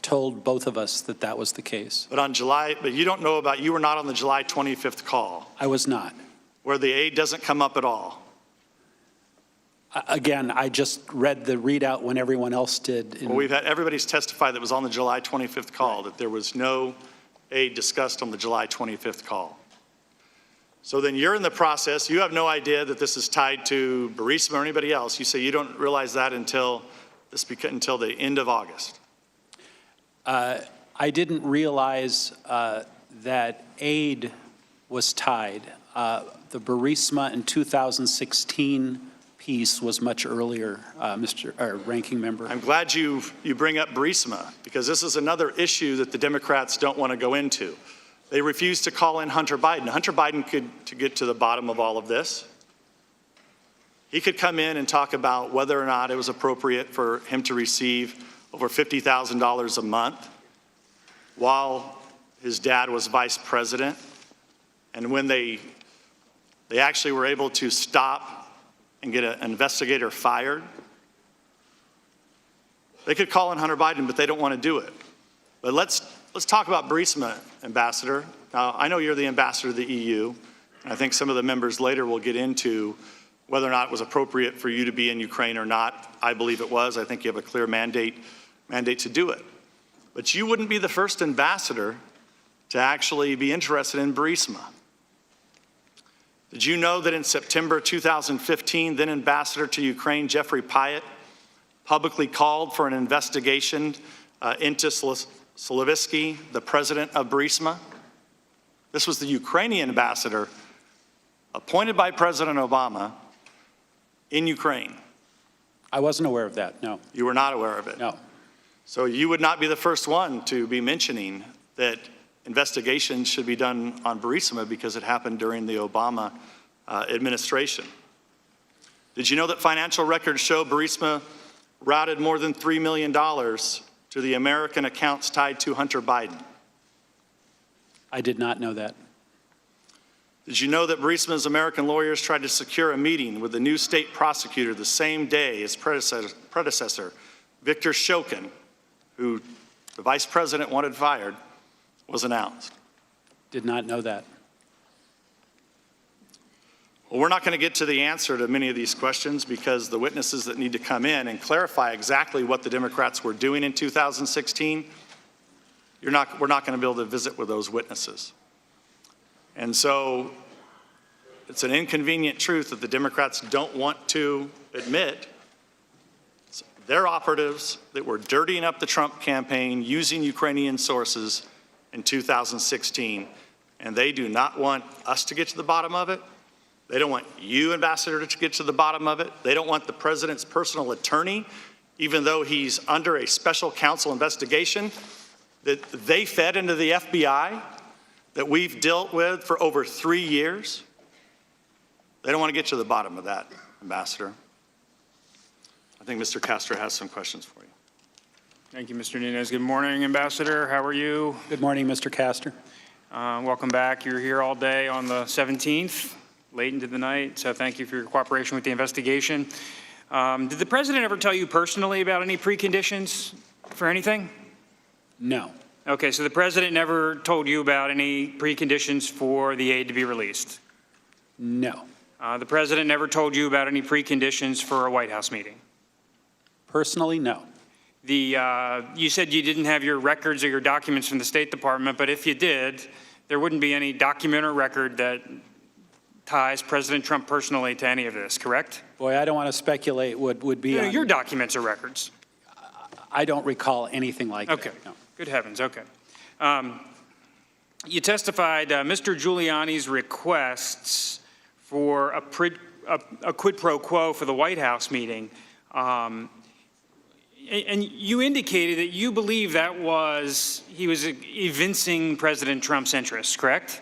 told both of us that that was the case. But you don't know about, you were not on the July 25th call. I was not. Where the aid doesn't come up at all. Again, I just read the readout when everyone else did. Well, we've had, everybody's testified that was on the July 25th call, that there was no aid discussed on the July 25th call. So then you're in the process, you have no idea that this is tied to Burisma or anybody else. You say you don't realize that until the end of August. I didn't realize that aid was tied. The Burisma in 2016 piece was much earlier, Ranking Member. I'm glad you bring up Burisma, because this is another issue that the Democrats don't want to go into. They refuse to call in Hunter Biden. Hunter Biden could, to get to the bottom of all of this, he could come in and talk about whether or not it was appropriate for him to receive over $50,000 a month while his dad was vice president. And when they actually were able to stop and get an investigator fired, they could call in Hunter Biden, but they don't want to do it. But let's talk about Burisma, Ambassador. Now, I know you're the ambassador to the EU, and I think some of the members later will get into whether or not it was appropriate for you to be in Ukraine or not. I believe it was. I think you have a clear mandate to do it. But you wouldn't be the first ambassador to actually be interested in Burisma. Did you know that in September 2015, then Ambassador to Ukraine, Jeffrey Pyatt, publicly called for an investigation into Slavitsky, the president of Burisma? This was the Ukrainian ambassador appointed by President Obama in Ukraine. I wasn't aware of that, no. You were not aware of it? No. So you would not be the first one to be mentioning that investigations should be done on Burisma because it happened during the Obama administration. Did you know that financial records show Burisma routed more than $3 million to the American accounts tied to Hunter Biden? I did not know that. Did you know that Burisma's American lawyers tried to secure a meeting with the new state prosecutor the same day his predecessor, Victor Shokin, who the vice president wanted fired, was announced? Did not know that. Well, we're not going to get to the answer to many of these questions because the witnesses that need to come in and clarify exactly what the Democrats were doing in 2016, we're not going to be able to visit with those witnesses. And so it's an inconvenient truth that the Democrats don't want to admit. They're operatives that were dirtying up the Trump campaign using Ukrainian sources in 2016, and they do not want us to get to the bottom of it. They don't want you, Ambassador, to get to the bottom of it. They don't want the president's personal attorney, even though he's under a special counsel investigation that they fed into the FBI, that we've dealt with for over 3 years. They don't want to get to the bottom of that, Ambassador. I think Mr. Castro has some questions for you. Thank you, Mr. Nunes. Good morning, Ambassador. How are you? Good morning, Mr. Castor. Welcome back. You're here all day on the 17th, late into the night, so thank you for your cooperation with the investigation. Did the president ever tell you personally about any preconditions for anything? No. Okay, so the president never told you about any preconditions for the aid to be released? No. The president never told you about any preconditions for a White House meeting? Personally, no. You said you didn't have your records or your documents from the State Department, but if you did, there wouldn't be any document or record that ties President Trump personally to any of this, correct? Boy, I don't want to speculate what would be on your documents or records. I don't recall anything like that. Okay. No. Good heavens. Okay. you testified Mr. Giuliani's requests for a quid pro quo for the White House meeting. And you indicated that you believe that he was evincing President Trump's interests, correct?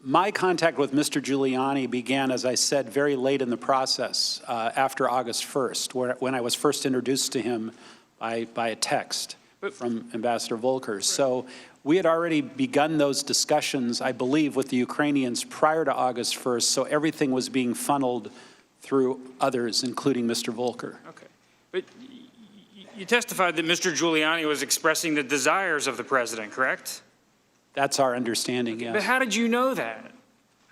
My contact with Mr. Giuliani began, as I said, very late in the process, after August 1st, when I was first introduced to him by a text from Ambassador Volker. So we had already begun those discussions, I believe, with the Ukrainians prior to August 1st, so everything was being funneled through others, including Mr. Volker. Okay. But you testified that Mr. Giuliani was expressing the desires of the president, correct? That's our understanding, yes. But how did you know that?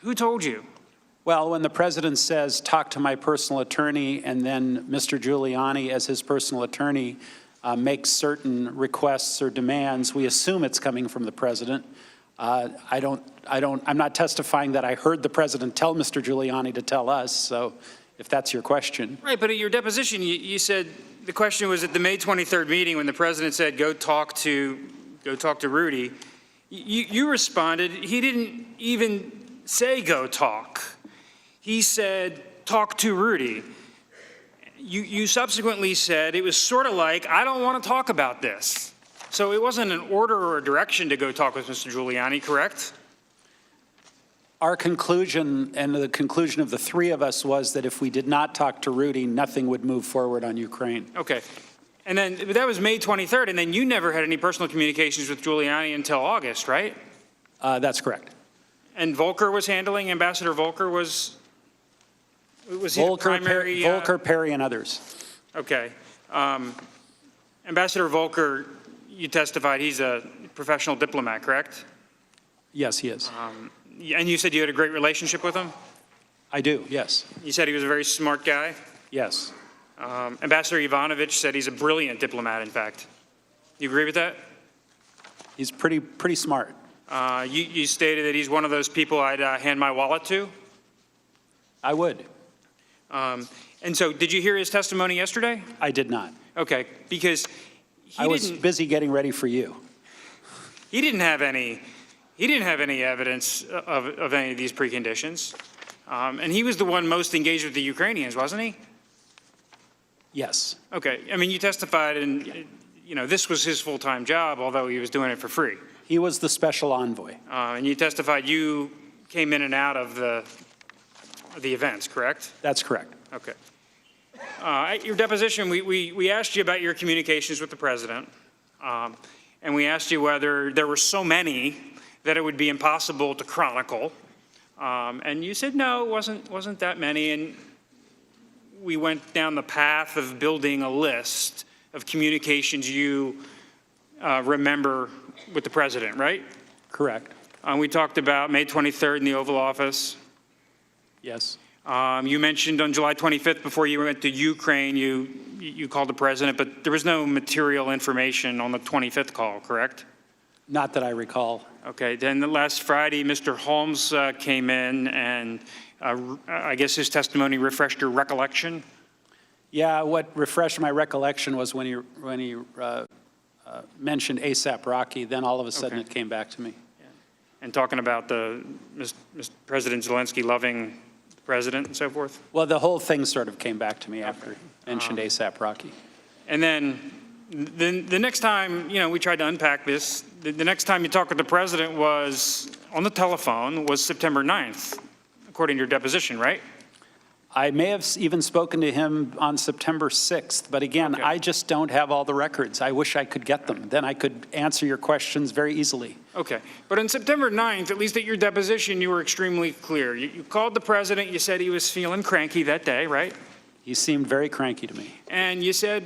Who told you? Well, when the president says, talk to my personal attorney, and then Mr. Giuliani, as his personal attorney, makes certain requests or demands, we assume it's coming from the president. I'm not testifying that I heard the president tell Mr. Giuliani to tell us, so if that's your question. Right, but at your deposition, you said the question was at the May 23rd meeting when the president said, go talk to Rudy. You responded, he didn't even say go talk. He said, talk to Rudy. You subsequently said it was sort of like, I don't want to talk about this. So it wasn't an order or a direction to go talk with Mr. Giuliani, correct? Our conclusion, and the conclusion of the three of us, was that if we did not talk to Rudy, nothing would move forward on Ukraine. Okay. And then that was May 23rd, and then you never had any personal communications with Giuliani until August, right? That's correct. And Volker was handling, Ambassador Volker was he the primary? Volker, Perry, and others. Okay. Ambassador Volker, you testified he's a professional diplomat, correct? Yes, he is. And you said you had a great relationship with him? I do, yes. You said he was a very smart guy? Yes. Ambassador Ivanovich said he's a brilliant diplomat, in fact. You agree with that? He's pretty smart. You stated that he's one of those people I'd hand my wallet to? I would. And so did you hear his testimony yesterday? I did not. Okay, because I was busy getting ready for you. He didn't have any evidence of any of these preconditions. And he was the one most engaged with the Ukrainians, wasn't he? Yes. Okay. I mean, you testified, and this was his full-time job, although he was doing it for free. He was the special envoy. And you testified you came in and out of the events, correct? That's correct. Okay. At your deposition, we asked you about your communications with the president, and we asked you whether there were so many that it would be impossible to chronicle. And you said no, it wasn't that many. And we went down the path of building a list of communications you remember with the president, right? Correct. We talked about May 23rd in the Oval Office. Yes. You mentioned on July 25th, before you went to Ukraine, you called the president, but there was no material information on the 25th call, correct? Not that I recall. Okay. Then the last Friday, Mr. Holmes came in, and I guess his testimony refreshed your recollection? Yeah, what refreshed my recollection was when he mentioned ASAP Rocky, then all of a sudden it came back to me. Yeah. And talking about President Zelensky loving the president and so forth? Well, the whole thing sort of came back to me after he mentioned ASAP Rocky. And then the next time, we tried to unpack this, the next time you talked with the president was on the telephone, was September 9th, according to your deposition, right? I may have even spoken to him on September 6th, but again, I just don't have all the records. I wish I could get them. Then I could answer your questions very easily. Okay. But on September 9th, at least at your deposition, you were extremely clear. You called the president. You said he was feeling cranky that day, right? He seemed very cranky to me. And you said,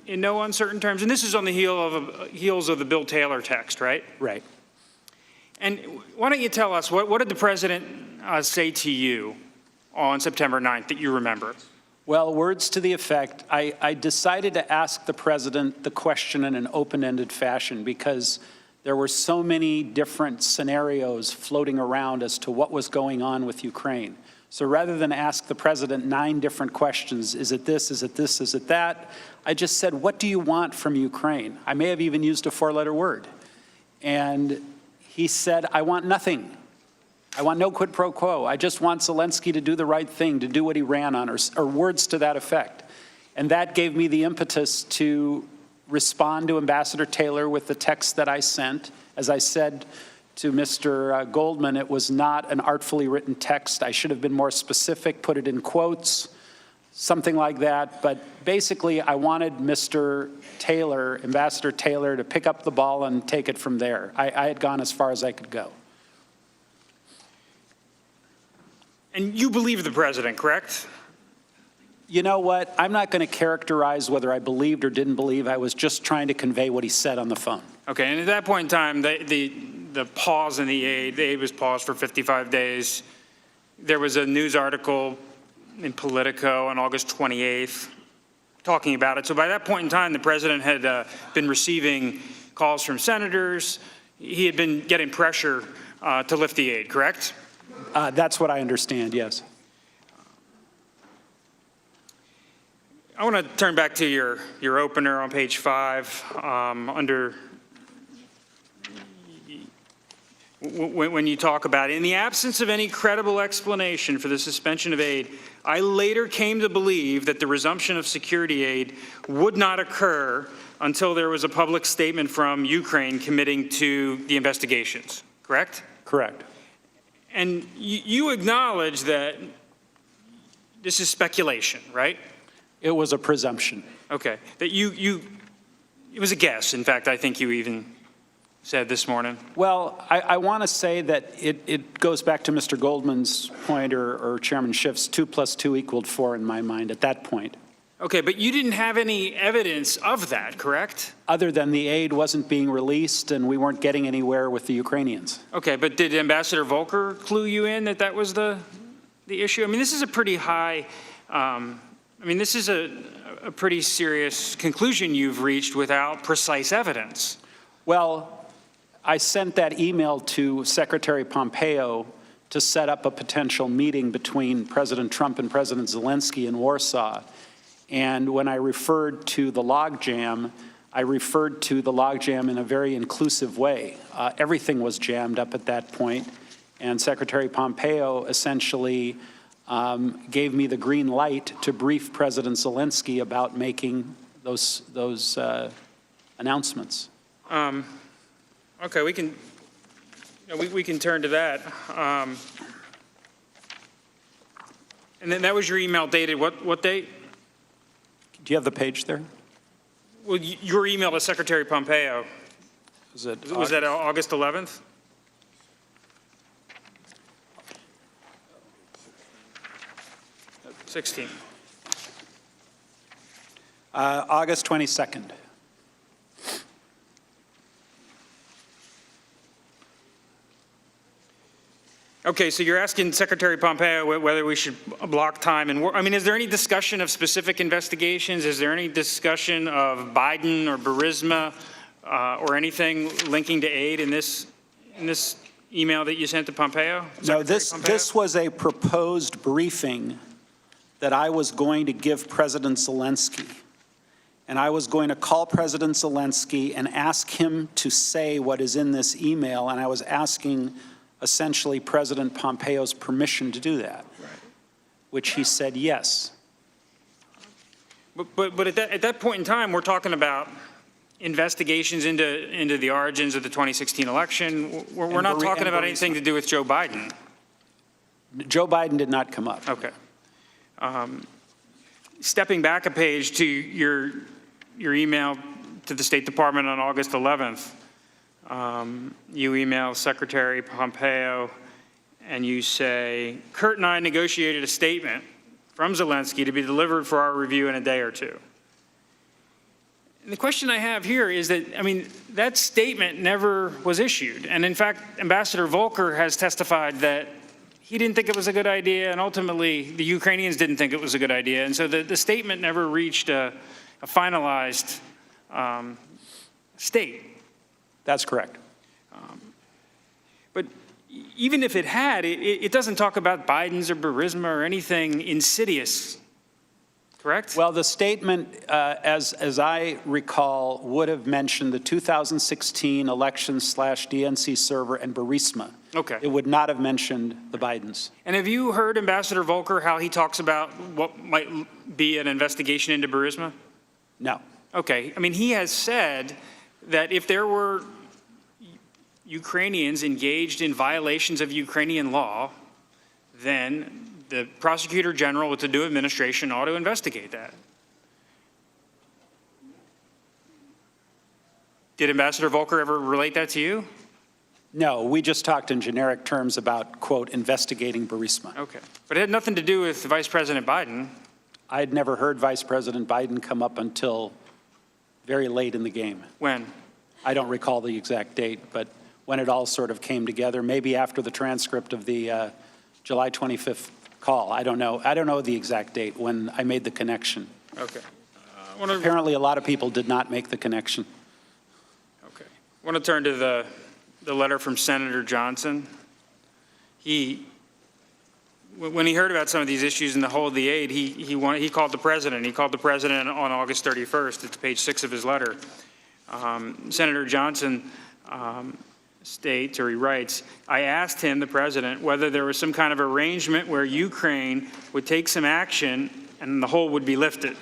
in no uncertain terms, and this is on the heels of the Bill Taylor text, right? Right. And why don't you tell us, what did the president say to you on September 9th that you remember? Well, words to the effect, I decided to ask the president the question in an open-ended fashion because there were so many different scenarios floating around as to what was going on with Ukraine. So rather than ask the president 9 different questions, is it this, is it this, is it that, I just said, what do you want from Ukraine? I may have even used a 4-letter word. and he said, I want nothing. I want no quid pro quo. I just want Zelensky to do the right thing, to do what he ran on, or words to that effect. And that gave me the impetus to respond to Ambassador Taylor with the text that I sent. As I said to Mr. Goldman, it was not an artfully written text. I should have been more specific, put it in quotes, something like that. But basically, I wanted Mr. Taylor, Ambassador Taylor, to pick up the ball and take it from there. I had gone as far as I could go. And you believe the president, correct? You know what? I'm not going to characterize whether I believed or didn't believe. I was just trying to convey what he said on the phone. Okay, and at that point in time, the pause in the aid was paused for 55 days. There was a news article in Politico on August 28th talking about it. So by that point in time, the president had been receiving calls from senators. He had been getting pressure to lift the aid, correct? That's what I understand, yes. I want to turn back to your opener on page 5 under when you talk about it. In the absence of any credible explanation for the suspension of aid, I later came to believe that the resumption of security aid would not occur until there was a public statement from Ukraine committing to the investigations, correct? Correct. And you acknowledge that this is speculation, right? It was a presumption. Okay. That it was a guess. In fact, I think you even said this morning. Well, I want to say that it goes back to Mr. Goldman's point or Chairman Schiff's 2 + 2 = 4 in my mind at that point. Okay, but you didn't have any evidence of that, correct? Other than the aid wasn't being released and we weren't getting anywhere with the Ukrainians. Okay, but did Ambassador Volker clue you in that that was the issue? I mean, this is a pretty high, this is a pretty serious conclusion you've reached without precise evidence. Well, I sent that email to Secretary Pompeo to set up a potential meeting between President Trump and President Zelensky in Warsaw. And when I referred to the logjam, I referred to the logjam in a very inclusive way. Everything was jammed up at that point, and Secretary Pompeo essentially gave me the green light to brief President Zelensky about making those announcements. Okay, we can turn to that. And then that was your email dated what date? Do you have the page there? Well, your email to Secretary Pompeo. Was that August 11th? August 22nd. Okay, so you're asking Secretary Pompeo whether we should block time and work. I mean, is there any discussion of specific investigations? Is there any discussion of Biden or Burisma or anything linking to aid in this email that you sent to Pompeo? No, this was a proposed briefing that I was going to give President Zelensky. And I was going to call President Zelensky and ask him to say what is in this email, and I was asking essentially President Pompeo's permission to do that, which he said yes. But at that point in time, we're talking about investigations into the origins of the 2016 election. We're not talking about anything to do with Joe Biden. Joe Biden did not come up. Okay. Stepping back a page to your email to the State Department on August 11th, you email Secretary Pompeo and you say, Kurt and I negotiated a statement from Zelensky to be delivered for our review in a day or two. And the question I have here is that, that statement never was issued. And in fact, Ambassador Volker has testified that he didn't think it was a good idea, and ultimately the Ukrainians didn't think it was a good idea. And so the statement never reached a finalized state. That's correct. But even if it had, it doesn't talk about Biden's or Burisma or anything insidious. correct? Well, the statement, as I recall, would have mentioned the 2016 elections/DNC server and Burisma. Okay. It would not have mentioned the Bidens. And have you heard Ambassador Volker, how he talks about what might be an investigation into Burisma? No. Okay. I mean, he has said that if there were Ukrainians engaged in violations of Ukrainian law, then the prosecutor general with the new administration ought to investigate that. Did Ambassador Volker ever relate that to you? No, we just talked in generic terms about, quote, investigating Burisma. Okay. But it had nothing to do with Vice President Biden. I had never heard Vice President Biden come up until very late in the game. When? I don't recall the exact date, but when it all sort of came together, maybe after the transcript of the July 25th call. I don't know the exact date when I made the connection. Okay. Apparently, a lot of people did not make the connection. Okay. I want to turn to the letter from Senator Johnson. When he heard about some of these issues in the hold the aid, he called the president. He called the president on August 31st. It's page 6 of his letter. Senator Johnson states, or he writes, I asked him, the president, whether there was some kind of arrangement where Ukraine would take some action and the hold would be lifted.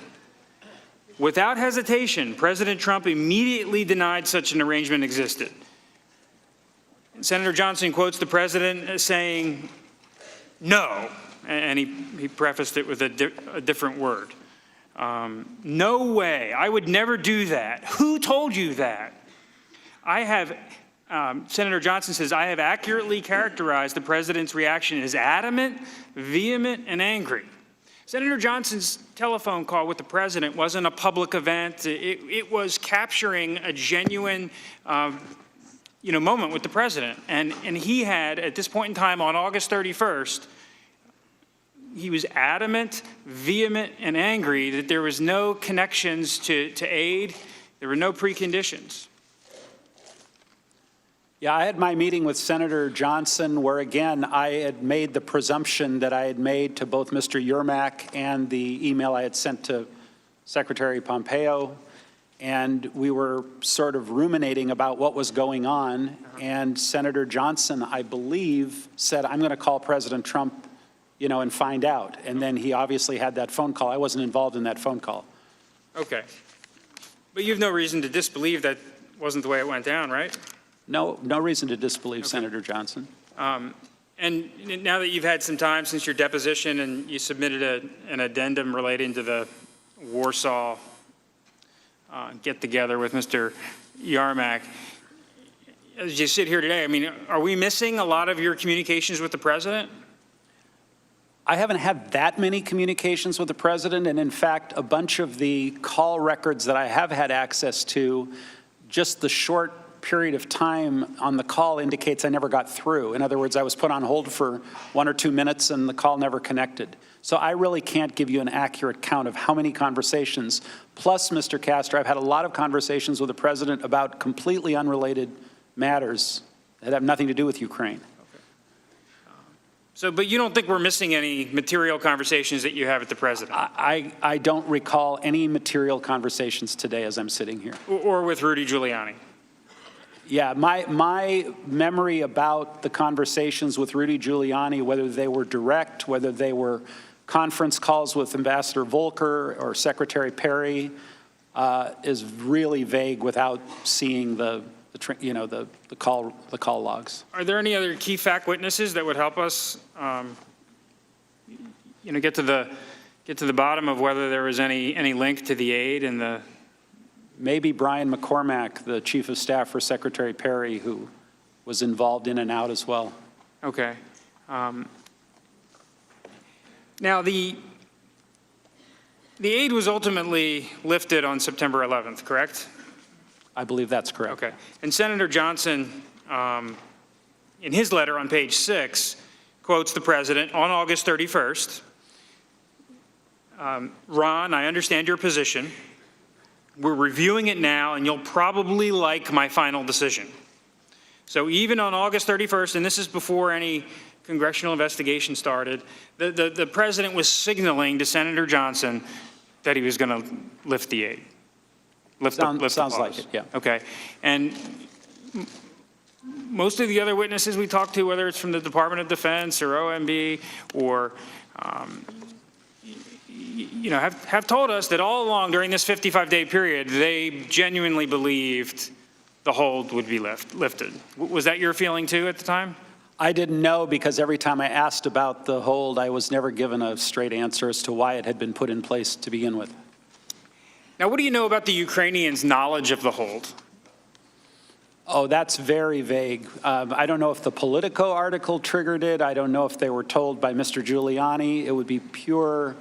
Without hesitation, President Trump immediately denied such an arrangement existed. And Senator Johnson quotes the president as saying, no, and he prefaced it with a different word. No way, I would never do that. Who told you that? Senator Johnson says, I have accurately characterized the president's reaction as adamant, vehement, and angry. Senator Johnson's telephone call with the president wasn't a public event. It was capturing a genuine moment with the president. And he had, at this point in time on August 31st, he was adamant, vehement, and angry that there was no connections to aid. There were no preconditions. Yeah, I had my meeting with Senator Johnson where, again, I had made the presumption that I had made to both Mr. Yermak and the email I had sent to Secretary Pompeo. And we were sort of ruminating about what was going on. And Senator Johnson, I believe, said, I'm going to call President Trump, and find out. And then he obviously had that phone call. I wasn't involved in that phone call. Okay. But you have no reason to disbelieve that wasn't the way it went down, right? No reason to disbelieve Senator Johnson. And now that you've had some time since your deposition and you submitted an addendum relating to the Warsaw get-together with Mr. Yermak, as you sit here today, I mean, are we missing a lot of your communications with the president? I haven't had that many communications with the president, and in fact, a bunch of the call records that I have had access to, just the short period of time on the call indicates I never got through. In other words, I was put on hold for 1 or 2 minutes and the call never connected. So I really can't give you an accurate count of how many conversations. Plus, Mr. Castro, I've had a lot of conversations with the president about completely unrelated matters that have nothing to do with Ukraine. But you don't think we're missing any material conversations that you have with the president? I don't recall any material conversations today as I'm sitting here. Or with Rudy Giuliani? Yeah, my memory about the conversations with Rudy Giuliani, whether they were direct, whether they were conference calls with Ambassador Volker or Secretary Perry, is really vague without seeing the call logs. Are there any other key fact witnesses that would help us, get to the bottom of whether there was any link to the aid and the? Maybe Brian McCormack, the chief of staff for Secretary Perry, who was involved in and out as well. Okay. Now, the aid was ultimately lifted on September 11th, correct? I believe that's correct. Okay. And Senator Johnson, in his letter on page 6, quotes the president on August 31st. Ron, I understand your position. We're reviewing it now, and you'll probably like my final decision. So even on August 31st, and this is before any congressional investigation started, the president was signaling to Senator Johnson, that he was going to lift the aid? Sounds pause. like it, yeah. Okay. And most of the other witnesses we talked to, whether it's from the Department of Defense or OMB or, have told us that all along during this 55-day period, they genuinely believed the hold would be lifted. Was that your feeling too at the time? I didn't know, because every time I asked about the hold, I was never given a straight answer as to why it had been put in place to begin with. Now, what do you know about the Ukrainians' knowledge of the hold? Oh, that's very vague. I don't know if the Politico article triggered it. I don't know if they were told by Mr. Giuliani. It would be pure,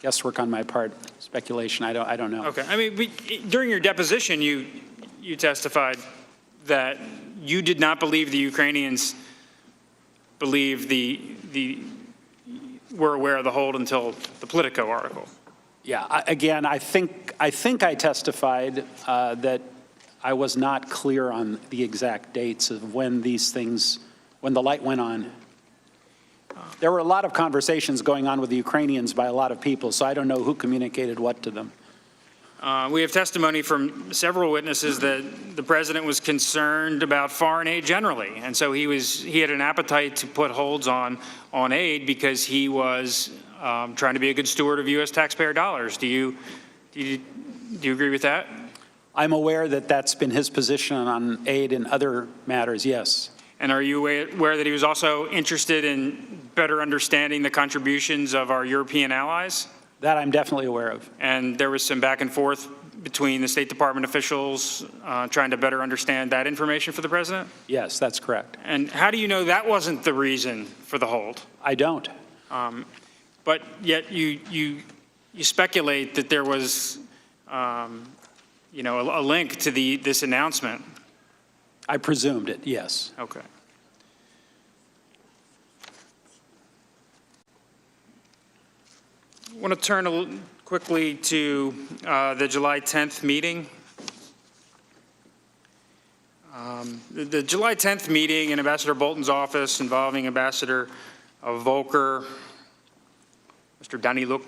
guesswork on my part, speculation. I don't know. Okay. I mean, during your deposition, you testified that you did not believe the Ukrainians were aware of the hold until the Politico article. Yeah, again, I think I testified that I was not clear on the exact dates of when when the light went on. There were a lot of conversations going on with the Ukrainians by a lot of people, so I don't know who communicated what to them. We have testimony from several witnesses that the president was concerned about foreign aid generally, and so he had an appetite to put holds on aid because he was trying to be a good steward of U.S. taxpayer dollars. Do you agree with that? I'm aware that that's been his position on aid and other matters, yes. And are you aware that he was also interested in better understanding the contributions of our European allies? That I'm definitely aware of. And there was some back and forth between the State Department officials trying to better understand that information for the president? Yes, that's correct. And how do you know that wasn't the reason for the hold? I don't. But yet you speculate that there was, a link to this announcement. I presumed it, yes. Okay. I want to turn quickly to the July 10th meeting. The July 10th meeting in Ambassador Bolton's office involving Ambassador Volker, Mr. Daniluk,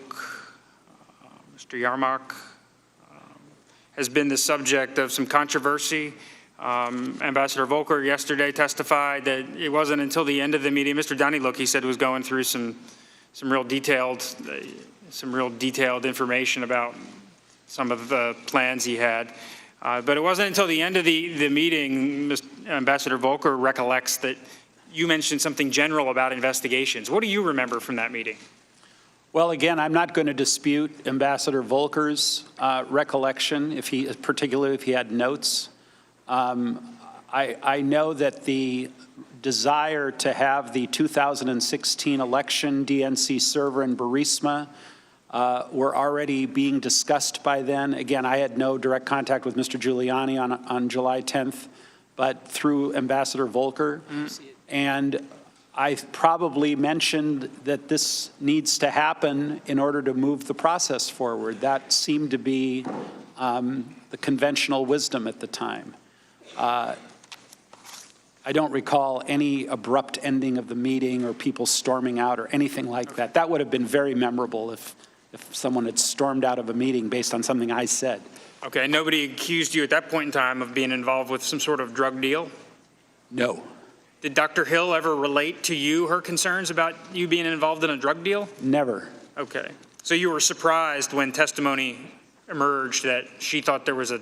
Mr. Yarmak, has been the subject of some controversy. Ambassador Volker yesterday testified that it wasn't until the end of the meeting, Mr. Daniluk, he said, was going through some real detailed information about some of the plans he had. But it wasn't until the end of the meeting, Ambassador Volker recollects that you mentioned something general about investigations. What do you remember from that meeting? Well, again, I'm not going to dispute Ambassador Volker's recollection, particularly if he had notes. I know that the desire to have the 2016 election DNC server in Burisma were already being discussed by then. Again, I had no direct contact with Mr. Giuliani on July 10th, but through Ambassador Volker. And I probably mentioned that this needs to happen in order to move the process forward. That seemed to be the conventional wisdom at the time. I don't recall any abrupt ending of the meeting or people storming out or anything like that. That would have been very memorable if someone had stormed out of a meeting based on something I said. Okay, nobody accused you at that point in time of being involved with some sort of drug deal? No. Did Dr. Hill ever relate to you her concerns about you being involved in a drug deal? Never. Okay. So you were surprised when testimony emerged that she thought there was a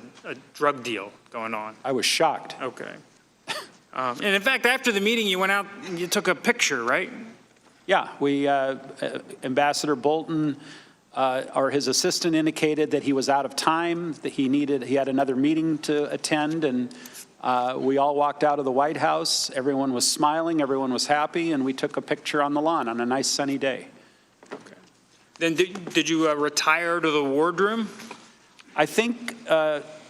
drug deal going on? I was shocked. Okay. And in fact, after the meeting, you went out and you took a picture, right? Yeah, Ambassador Bolton or his assistant indicated that he was out of time, that he had another meeting to attend, and we all walked out of the White House. Everyone was smiling, everyone was happy, and we took a picture on the lawn on a nice sunny day. Okay. Then did you retire to the wardroom? I think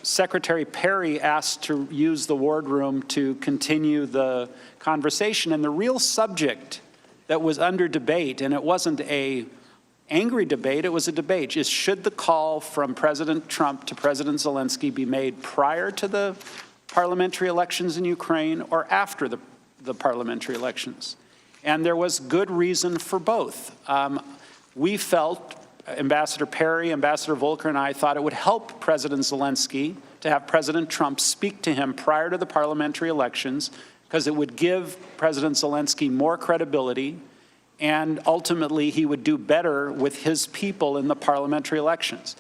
Secretary Perry asked to use the wardroom to continue the conversation, and the real subject that was under debate, and it wasn't a angry debate, it was a debate, is should the call from President Trump to President Zelensky be made prior to the parliamentary elections in Ukraine or after the parliamentary elections? And there was good reason for both. We felt, Ambassador Perry, Ambassador Volker, and I thought it would help President Zelensky to have President Trump speak to him prior to the parliamentary elections, because it would give President Zelensky more credibility, and ultimately he would do better with his people in the parliamentary elections.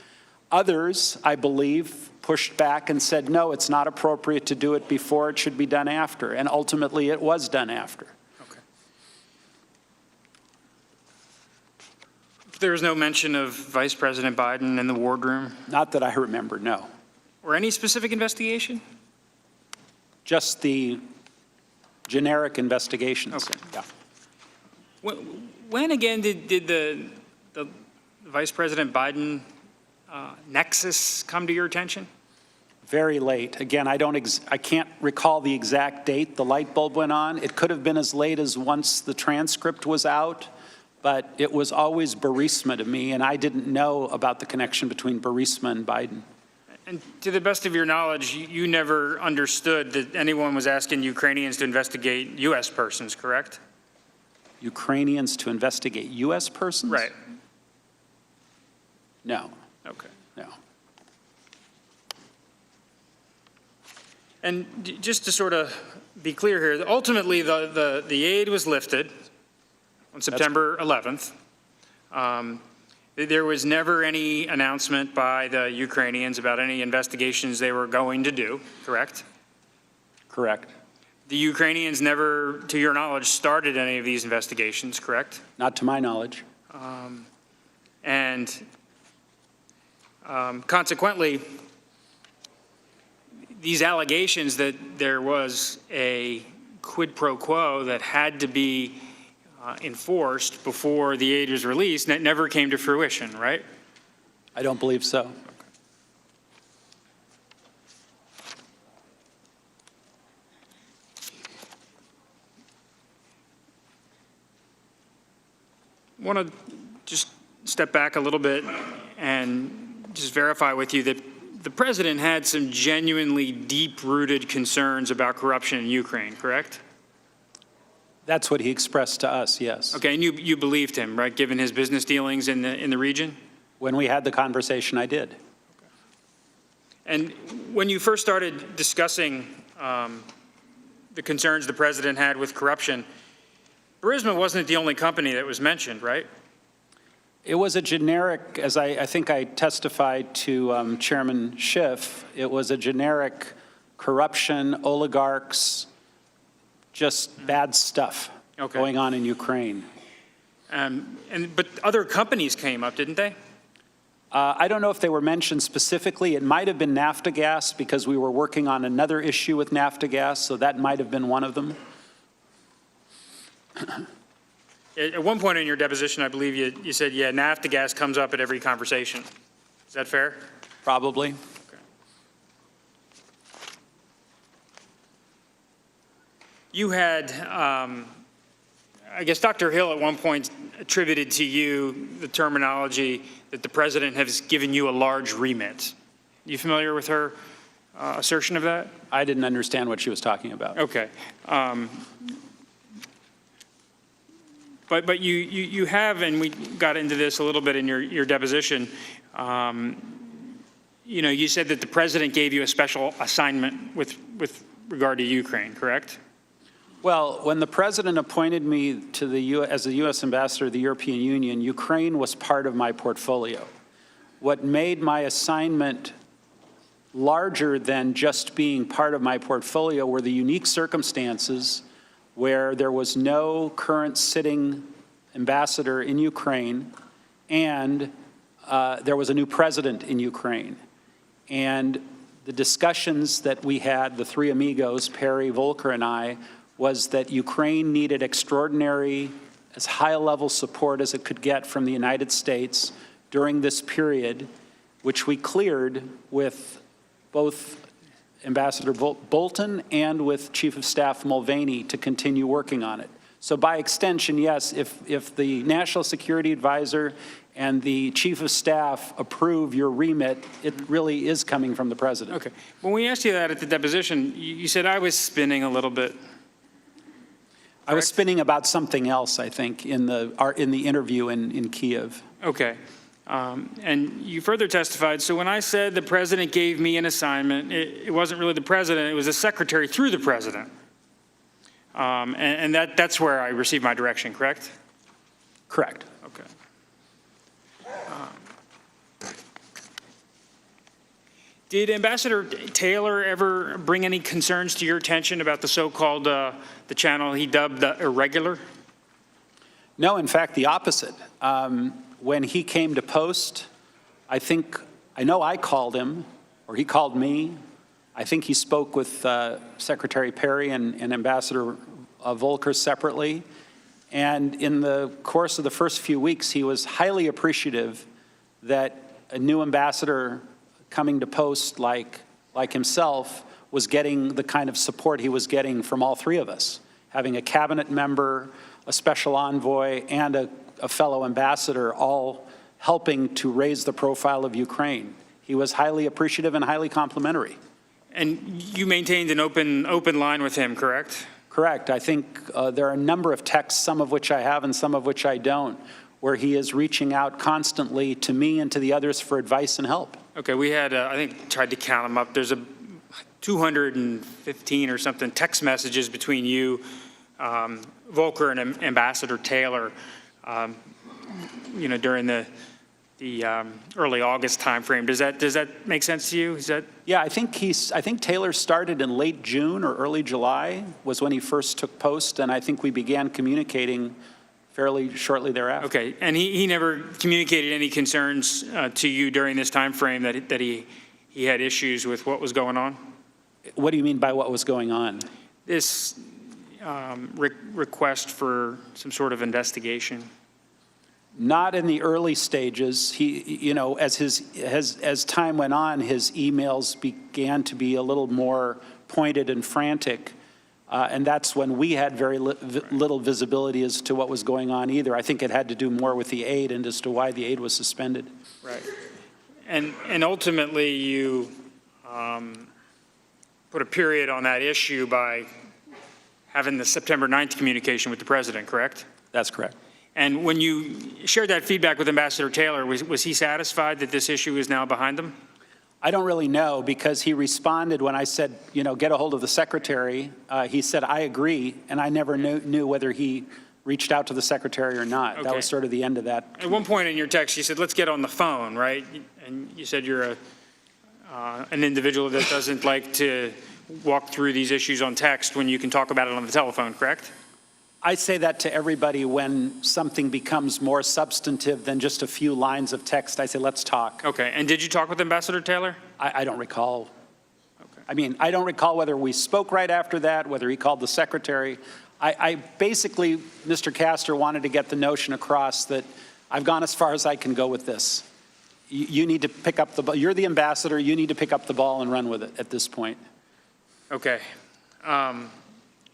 Others, I believe, pushed back and said, no, it's not appropriate to do it before, it should be done after. And ultimately, it was done after. Okay. There was no mention of Vice President Biden in the wardroom? Not that I remember, no. Or any specific investigation? Just the generic investigations. Okay. Yeah. When again did the Vice President Biden nexus come to your attention? Very late. Again, I can't recall the exact date the light bulb went on. It could have been as late as once the transcript was out, but it was always Burisma to me, and I didn't know about the connection between Burisma and Biden. And to the best of your knowledge, you never understood that anyone was asking Ukrainians to investigate U.S. persons, correct? Ukrainians to investigate U.S. persons? Right. No. Okay. No. And just to sort of be clear here, ultimately the aid was lifted on September 11th. There was never any announcement by the Ukrainians about any investigations they were going to do, correct? Correct. The Ukrainians never, to your knowledge, started any of these investigations, correct? Not to my knowledge. Consequently, these allegations that there was a quid pro quo that had to be enforced before the aid was released, that never came to fruition, right? I don't believe so. I want to just step back a little bit and just verify with you that the president had some genuinely deep-rooted concerns about corruption in Ukraine, correct? That's what he expressed to us, yes. Okay, and you believed him, right, given his business dealings in the region? When we had the conversation, I did. And when you first started discussing the concerns the president had with corruption, Burisma wasn't the only company that was mentioned, right? It was a generic, as I think I testified to Chairman Schiff, it was a generic corruption, oligarchs, just bad stuff going on in Ukraine. But other companies came up, didn't they? I don't know if they were mentioned specifically. It might have been Naftagaz because we were working on another issue with Naftagaz, so that might have been one of them. At one point in your deposition, I believe you said, yeah, Naftagaz comes up at every conversation. Is that fair? Probably. Okay. You had, I guess Dr. Hill at one point attributed to you the terminology that the president has given you a large remit. You familiar with her assertion of that? I didn't understand what she was talking about. Okay. But you have, and we got into this a little bit in your deposition, you said that the president gave you a special assignment with regard to Ukraine, correct? Well, when the president appointed me to as the U.S. ambassador to the European Union, Ukraine was part of my portfolio. What made my assignment larger than just being part of my portfolio were the unique circumstances where there was no current sitting ambassador in Ukraine, and there was a new president in Ukraine. And the discussions that we had, the three amigos, Perry, Volker, and I, was that Ukraine needed extraordinary, as high a level support as it could get from the United States during this period, which we cleared with both Ambassador Bolton and with Chief of Staff Mulvaney to continue working on it. So by extension, yes, if the National Security Advisor and the Chief of Staff approve your remit, it really is coming from the president. Okay. When we asked you that at the deposition, you said I was spinning a little bit. I was spinning about something else, I think, in the interview in Kiev. Okay. And you further testified, so when I said the president gave me an assignment, it wasn't really the president, it was the secretary through the president. And that's where I received my direction, correct? Correct. Okay. Did Ambassador Taylor ever bring any concerns to your attention about the so-called, the channel he dubbed Irregular? No, in fact, the opposite. When he came to post, I know I called him, or he called me. I think he spoke with Secretary Perry and Ambassador Volker separately. And in the course of the first few weeks, he was highly appreciative that a new ambassador coming to post like himself was getting the kind of support he was getting from all three of us. Having a cabinet member, a special envoy, and a fellow ambassador all helping to raise the profile of Ukraine. He was highly appreciative and highly complimentary. And you maintained an open line with him, correct? Correct. I think there are a number of texts, some of which I have and some of which I don't, where he is reaching out constantly to me and to the others for advice and help. Okay, we had, I think, tried to count them up. There's 215 or something text messages between you, Volker, and Ambassador Taylor, during the early August timeframe. Does that make sense to you? Yeah, I think Taylor started in late June or early July was when he first took post, and I think we began communicating fairly shortly thereafter. Okay, and he never communicated any concerns to you during this time frame that he had issues with what was going on? What do you mean by what was going on? This request for some sort of investigation. Not in the early stages. He, as time went on, his emails began to be a little more pointed and frantic. And that's when we had very little visibility as to what was going on either. I think it had to do more with the aid and as to why the aid was suspended. Right. And ultimately you put a period on that issue by having the September 9th communication with the president, correct? That's correct. And when you shared that feedback with Ambassador Taylor, was he satisfied that this issue is now behind them? I don't really know, because he responded when I said, get a hold of the secretary. He said, I agree, and I never knew whether he reached out to the secretary or not. Okay. That was sort of the end of that. At one point in your text, you said, let's get on the phone, right? And you said you're an individual that doesn't like to walk through these issues on text when you can talk about it on the telephone, correct? I say that to everybody when something becomes more substantive than just a few lines of text. I say, let's talk. Okay, and did you talk with Ambassador Taylor? I don't recall. Okay. I mean, I don't recall whether we spoke right after that, whether he called the secretary. I basically, Mr. Castor wanted to get the notion across that I've gone as far as I can go with this. You need to pick up the ball. You're the ambassador. You need to pick up the ball and run with it at this point. Okay.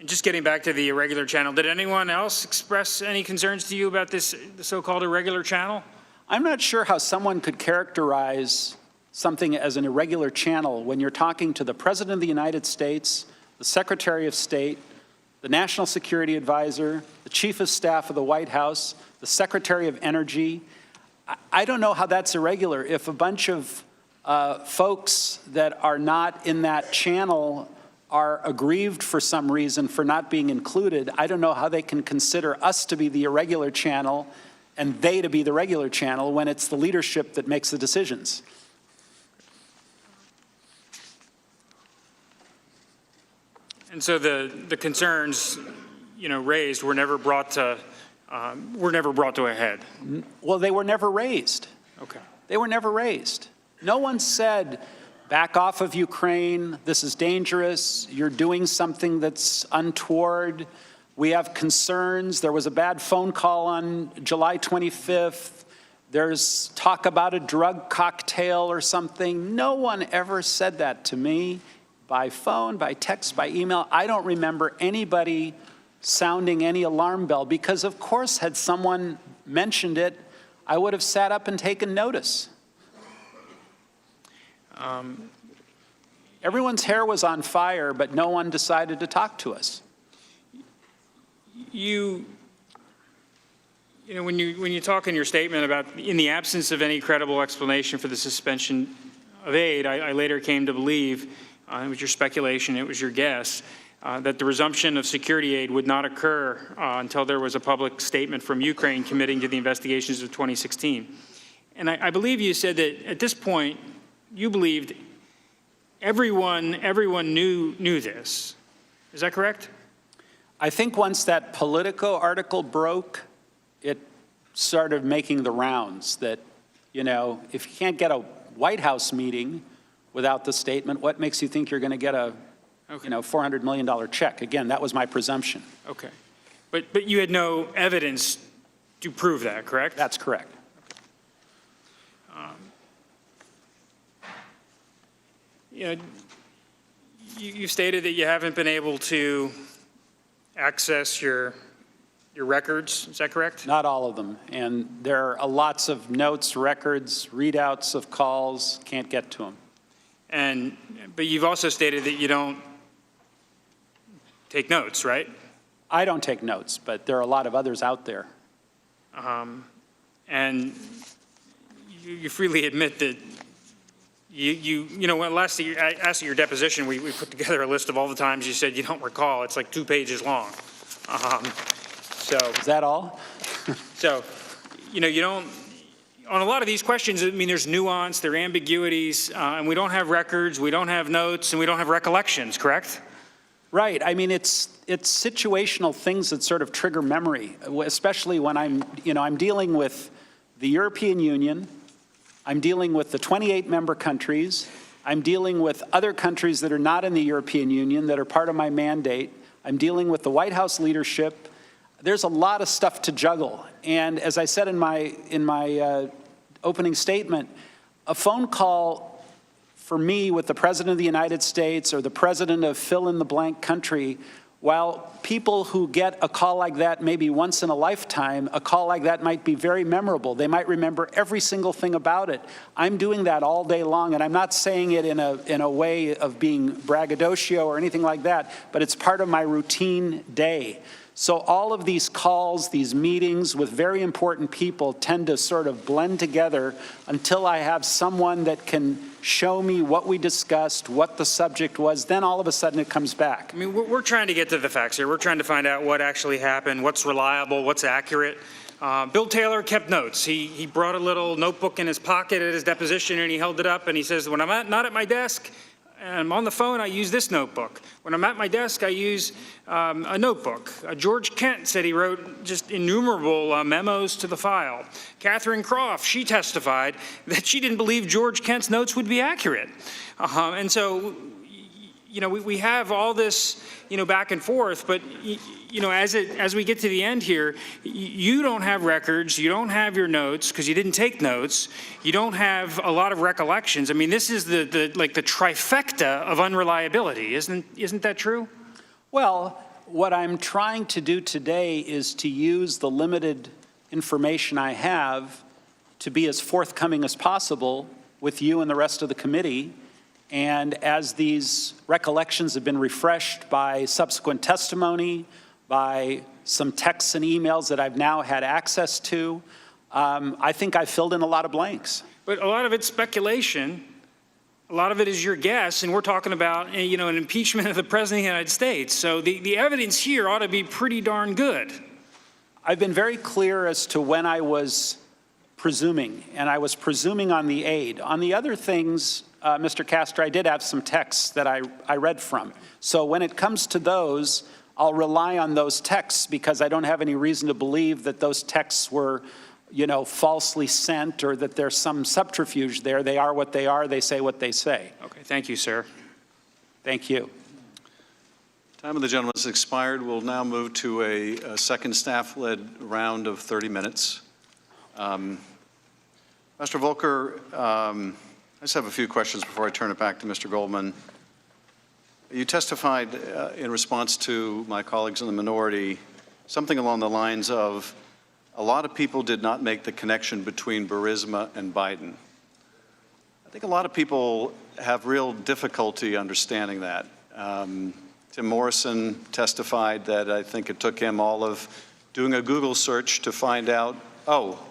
Just getting back to the irregular channel, did anyone else express any concerns to you about the so-called irregular channel? I'm not sure how someone could characterize something as an irregular channel when you're talking to the President of the United States, the Secretary of State, the National Security Advisor, the Chief of Staff of the White House, the Secretary of Energy. I don't know how that's irregular. If a bunch of folks that are not in that channel are aggrieved for some reason for not being included, I don't know how they can consider us to be the irregular channel and they to be the regular channel when it's the leadership that makes the decisions. And so the concerns, raised were never brought to a head. Well, they were never raised. Okay. They were never raised. No one said, back off of Ukraine, this is dangerous, you're doing something that's untoward, we have concerns, there was a bad phone call on July 25th, there's talk about a drug cocktail or something. No one ever said that to me, by phone, by text, by email. I don't remember anybody sounding any alarm bell, because of course, had someone mentioned it, I would have sat up and taken notice. Everyone's hair was on fire, but no one decided to talk to us. when you talk in your statement about in the absence of any credible explanation for the suspension of aid, I later came to believe, it was your speculation, it was your guess, that the resumption of security aid would not occur until there was a public statement from Ukraine committing to the investigations of 2016. And I believe you said that at this point, you believed everyone knew this. Is that correct? I think once that Politico article broke, it started making the rounds that, if you can't get a White House meeting without the statement, what makes you think you're going to get a, $400 million check? Again, that was my presumption. Okay. But you had no evidence to prove that, correct? That's correct. You stated that you haven't been able to access your records. Is that correct? Not all of them. And there are lots of notes, records, readouts of calls. Can't get to them. But you've also stated that you don't take notes, right? I don't take notes, but there are a lot of others out there. And you freely admit that when last I asked at your deposition, we put together a list of all the times you said you don't recall. It's like 2 pages long. So is that all? So, you don't. On a lot of these questions, I mean, there's nuance, there are ambiguities, and we don't have records, we don't have notes, and we don't have recollections. Correct? Right. I mean, it's situational things that sort of trigger memory, especially when I'm dealing with the European Union. I'm dealing with the 28 member countries. I'm dealing with other countries that are not in the European Union that are part of my mandate. I'm dealing with the White House leadership. There's a lot of stuff to juggle. And as I said in my opening statement, a phone call for me with the President of the United States or the President of fill-in-the-blank country, while people who get a call like that maybe once in a lifetime, a call like that might be very memorable. They might remember every single thing about it. I'm doing that all day long, and I'm not saying it in a way of being braggadocio or anything like that, but it's part of my routine day. So all of these calls, these meetings with very important people tend to sort of blend together until I have someone that can show me what we discussed, what the subject was, then all of a sudden it comes back. I mean, we're trying to get to the facts here. We're trying to find out what actually happened, what's reliable, what's accurate. Bill Taylor kept notes. He brought a little notebook in his pocket at his deposition and he held it up and he says, when I'm not at my desk, and I'm on the phone, I use this notebook. When I'm at my desk, I use a notebook. George Kent said he wrote just innumerable memos to the file. Catherine Croft, she testified that she didn't believe George Kent's notes would be accurate. And so, we have all this, back and forth, but, as we get to the end here, you don't have records, you don't have your notes because you didn't take notes, you don't have a lot of recollections. I mean, this is the trifecta of unreliability, isn't that true? Well, what I'm trying to do today is to use the limited information I have to be as forthcoming as possible with you and the rest of the committee. And as these recollections have been refreshed by subsequent testimony, by some texts and emails that I've now had access to, I think I filled in a lot of blanks. But a lot of it's speculation. A lot of it is your guess, and we're talking about, an impeachment of the President of the United States. So the evidence here ought to be pretty darn good. I've been very clear as to when I was presuming, and I was presuming on the aid. On the other things, Mr. Castor, I did have some texts that I read from. So when it comes to those, I'll rely on those texts because I don't have any reason to believe that those texts were, falsely sent or that there's some subterfuge there. They are what they are. They say what they say. Okay, thank you, sir. Thank you. Time of the gentleman has expired. We'll now move to a second staff-led round of 30 minutes. Mr. Volker, I just have a few questions before I turn it back to Mr. Goldman. You testified in response to my colleagues in the minority something along the lines of a lot of people did not make the connection between Burisma and Biden. I think a lot of people have real difficulty understanding that. Tim Morrison testified that I think it took him all of doing a Google search to find out, oh,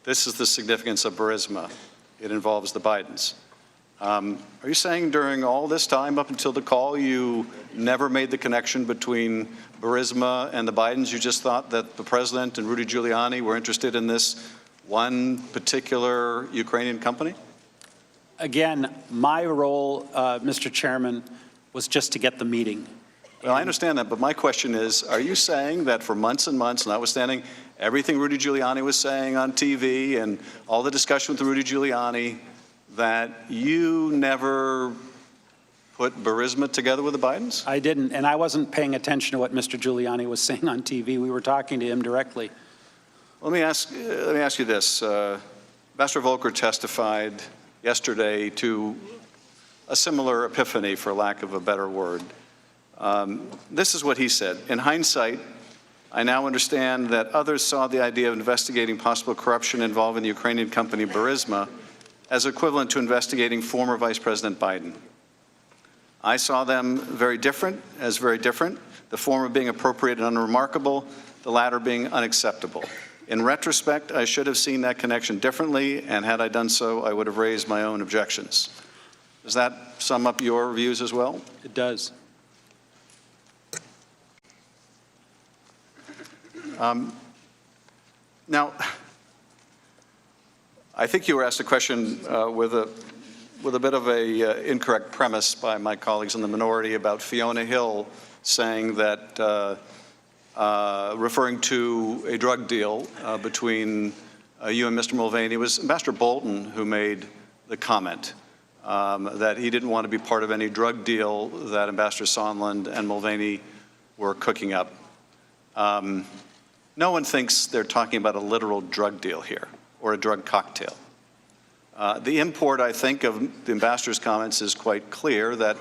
this is the significance of Burisma. It involves the Bidens. Are you saying during all this time up until the call you never made the connection between Burisma and the Bidens? You just thought that the president and Rudy Giuliani were interested in this one particular Ukrainian company? Again, my role, Mr. Chairman, was just to get the meeting. Well, I understand that, but my question is, are you saying that for months and months, notwithstanding everything Rudy Giuliani was saying on TV and all the discussion with Rudy Giuliani, that you never put Burisma together with the Bidens? I didn't, and I wasn't paying attention to what Mr. Giuliani was saying on TV. We were talking to him directly. Let me ask you this. Ambassador Volker testified yesterday to a similar epiphany, for lack of a better word. This is what he said. In hindsight, I now understand that others saw the idea of investigating possible corruption involving the Ukrainian company Burisma as equivalent to investigating former Vice President Biden. I saw them very different, the former being appropriate and unremarkable, the latter being unacceptable. In retrospect, I should have seen that connection differently, and had I done so, I would have raised my own objections. Does that sum up your views as well? It does. Now, I think you were asked a question with a bit of a incorrect premise by my colleagues in the minority about Fiona Hill saying that, referring to a drug deal between you and Mr. Mulvaney. It was Ambassador Bolton who made the comment that he didn't want to be part of any drug deal that Ambassador Sondland and Mulvaney were cooking up. No one thinks they're talking about a literal drug deal here or a drug cocktail. The import, I think, of the ambassador's comments is quite clear, that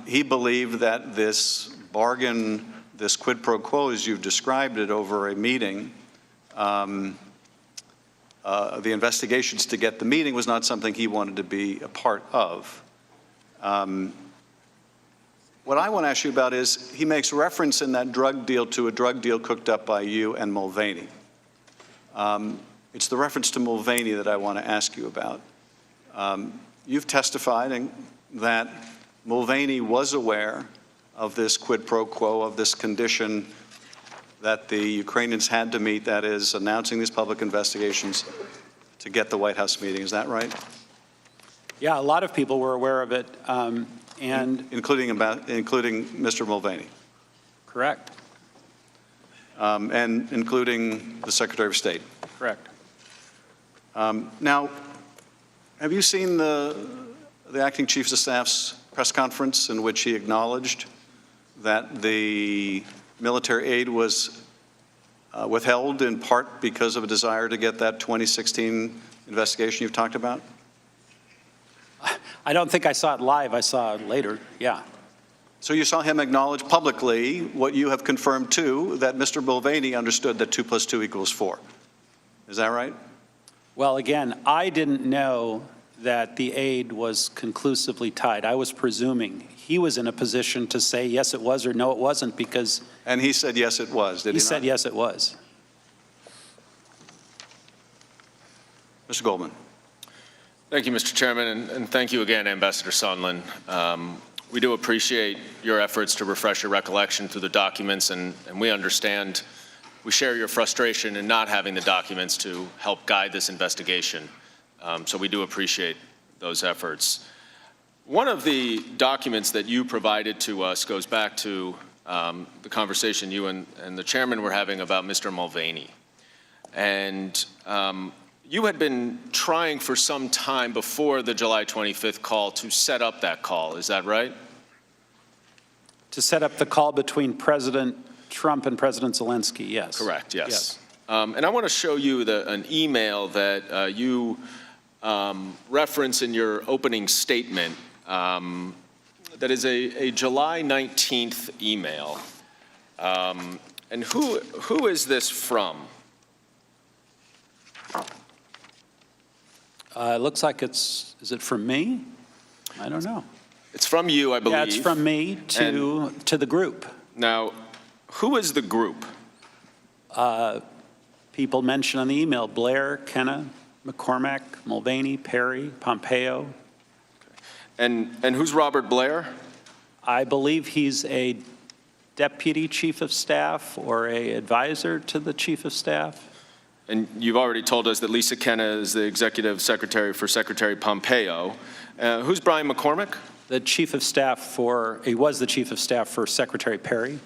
he believed that this bargain, this quid pro quo, as you've described it, over a meeting, the investigations to get the meeting was not something he wanted to be a part of. What I want to ask you about is, he makes reference in that drug deal to a drug deal cooked up by you and Mulvaney. It's the reference to Mulvaney that I want to ask you about. You've testified that Mulvaney was aware of this quid pro quo, of this condition that the Ukrainians had to meet, that is, announcing these public investigations to get the White House meeting. Is that right? Yeah, a lot of people were aware of it, and including Mr. Mulvaney. Correct. And including the Secretary of State. Correct. Now, have you seen the acting chief of staff's press conference in which he acknowledged that the military aid was withheld in part because of a desire to get that 2016 investigation you've talked about? I don't think I saw it live. I saw it later, yeah. So you saw him acknowledge publicly what you have confirmed too, that Mr. Mulvaney understood that 2 + 2 = 4. Is that right? Well, again, I didn't know that the aid was conclusively tied. I was presuming he was in a position to say yes it was or no it wasn't, because... And he said yes it was, did he not? He said yes it was. Mr. Goldman. Thank you, Mr. Chairman, and thank you again, Ambassador Sondland. We do appreciate your efforts to refresh your recollection through the documents, and we understand, we share your frustration in not having the documents to help guide this investigation. So we do appreciate those efforts. One of the documents that you provided to us goes back to the conversation you and the chairman were having about Mr. Mulvaney. And you had been trying for some time before the July 25th call to set up that call, is that right? To set up the call between President Trump and President Zelensky, yes. Correct, yes. And I want to show you an email that you reference in your opening statement that is a July 19th email. And who is this from? It looks like is it from me? I don't know. It's from you, I believe. Yeah, it's from me to the group. Now, who is the group? People mentioned on the email: Blair, Kenna, McCormack, Mulvaney, Perry, Pompeo. And who's Robert Blair? I believe he's a deputy chief of staff or a advisor to the chief of staff. And you've already told us that Lisa Kenna is the executive secretary for Secretary Pompeo. Who's Brian McCormack? The chief of staff he was the chief of staff for Secretary Perry.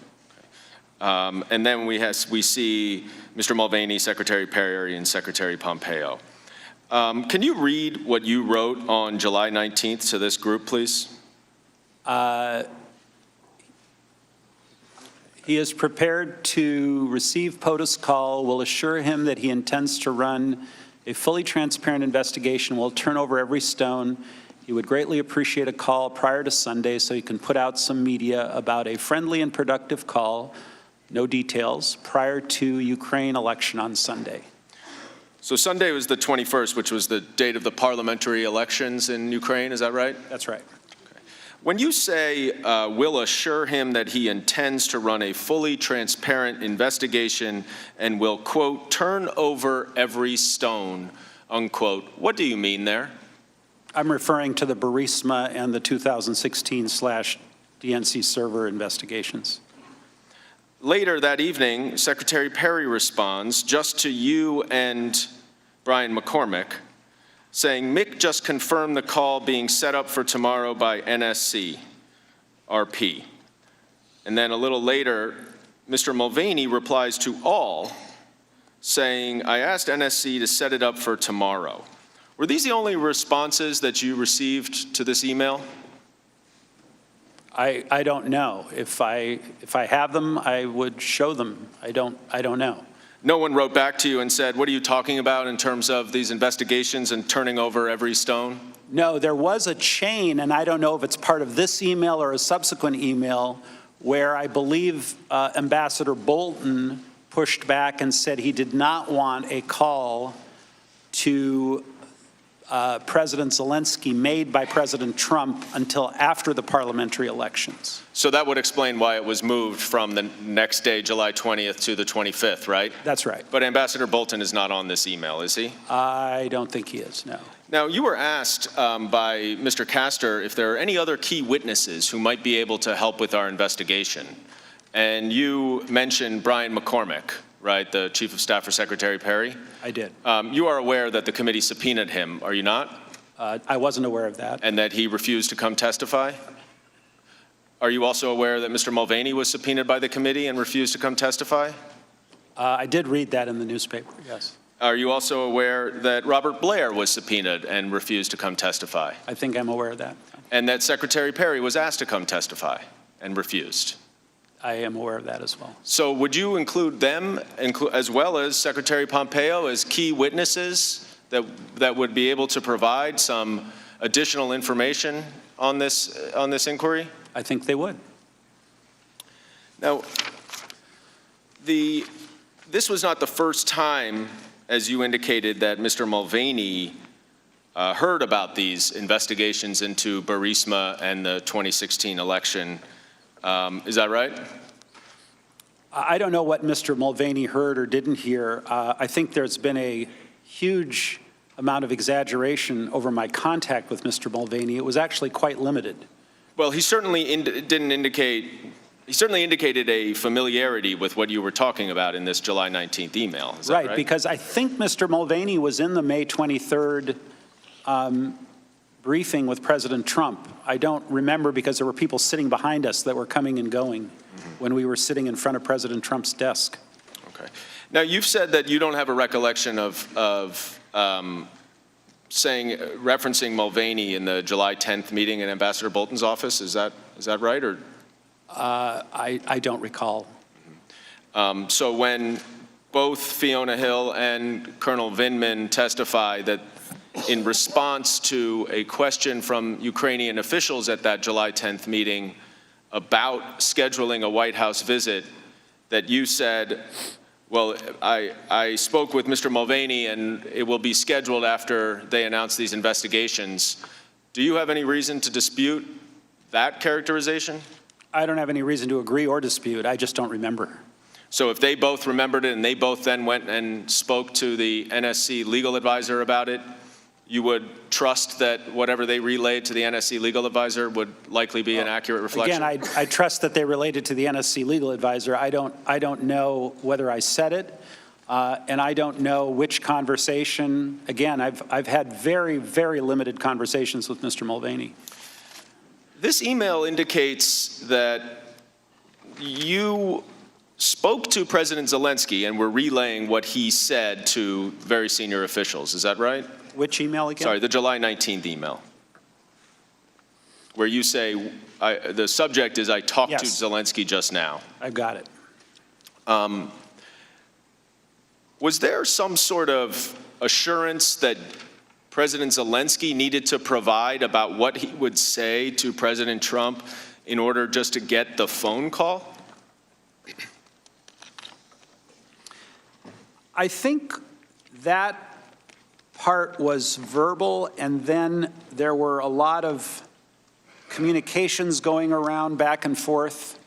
And then we see Mr. Mulvaney, Secretary Perry, and Secretary Pompeo. Can you read what you wrote on July 19th to this group, please? He is prepared to receive POTUS call, will assure him that he intends to run a fully transparent investigation, will turn over every stone. He would greatly appreciate a call prior to Sunday so he can put out some media about a friendly and productive call, no details, prior to Ukraine election on Sunday. So Sunday was the 21st, which was the date of the parliamentary elections in Ukraine, is that right? That's right. When you say will assure him that he intends to run a fully transparent investigation and will, quote, turn over every stone, unquote, what do you mean there? I'm referring to the Burisma and the 2016/DNC server investigations. Later that evening, Secretary Perry responds just to you and Brian McCormack, saying Mick just confirmed the call being set up for tomorrow by NSC, RP. And then a little later, Mr. Mulvaney replies to all, saying, I asked NSC to set it up for tomorrow. Were these the only responses that you received to this email? I don't know. If I have them, I would show them. I don't know. No one wrote back to you and said, what are you talking about in terms of these investigations and turning over every stone? No, there was a chain, and I don't know if it's part of this email or a subsequent email, where I believe Ambassador Bolton pushed back and said he did not want a call to President Zelensky made by President Trump until after the parliamentary elections. So that would explain why it was moved from the next day, July 20th, to the 25th, right? That's right. But Ambassador Bolton is not on this email, is he? I don't think he is, no. Now, you were asked by Mr. Castor if there are any other key witnesses who might be able to help with our investigation. And you mentioned Brian McCormack, right, the Chief of Staff for Secretary Perry? I did. You are aware that the committee subpoenaed him, are you not? I wasn't aware of that. And that he refused to come testify? Are you also aware that Mr. Mulvaney was subpoenaed by the committee and refused to come testify? I did read that in the newspaper, yes. Are you also aware that Robert Blair was subpoenaed and refused to come testify? I think I'm aware of that. And that Secretary Perry was asked to come testify and refused? I am aware of that as well. So would you include them, as well as Secretary Pompeo, as key witnesses that would be able to provide some additional information on this inquiry? I think they would. Now, this was not the first time, as you indicated, that Mr. Mulvaney heard about these investigations into Burisma and the 2016 election. Is that right? I don't know what Mr. Mulvaney heard or didn't hear. I think there's been a huge amount of exaggeration over my contact with Mr. Mulvaney. It was actually quite limited. Well, he certainly he certainly indicated a familiarity with what you were talking about in this July 19th email. Is that right? Because I think Mr. Mulvaney was in the May 23rd briefing with President Trump. I don't remember because there were people sitting behind us that were coming and going when we were sitting in front of President Trump's desk. Okay. Now, you've said that you don't have a recollection of referencing Mulvaney in the July 10th meeting in Ambassador Bolton's office. Is that right? Or I don't recall. So when both Fiona Hill and Colonel Vindman testify that in response to a question from Ukrainian officials at that July 10th meeting about scheduling a White House visit, that you said, well, I spoke with Mr. Mulvaney and it will be scheduled after they announce these investigations. Do you have any reason to dispute that characterization? I don't have any reason to agree or dispute. I just don't remember. So if they both remembered it and they both then went and spoke to the NSC legal advisor about it, you would trust that whatever they relayed to the NSC legal advisor would likely be an accurate reflection? Again, I trust that they related to the NSC legal advisor. I don't know whether I said it, and I don't know which conversation. Again, I've had very, very limited conversations with Mr. Mulvaney. This email indicates that you spoke to President Zelensky and were relaying what he said to very senior officials. Is that right? Which email again? Sorry, the July 19th email, where you say, the subject is, I talked to Zelensky just now. I've got it. Was there some sort of assurance that President Zelensky needed to provide about what he would say to President Trump in order just to get the phone call? I think that part was verbal, and then there were a lot of communications going around back and forth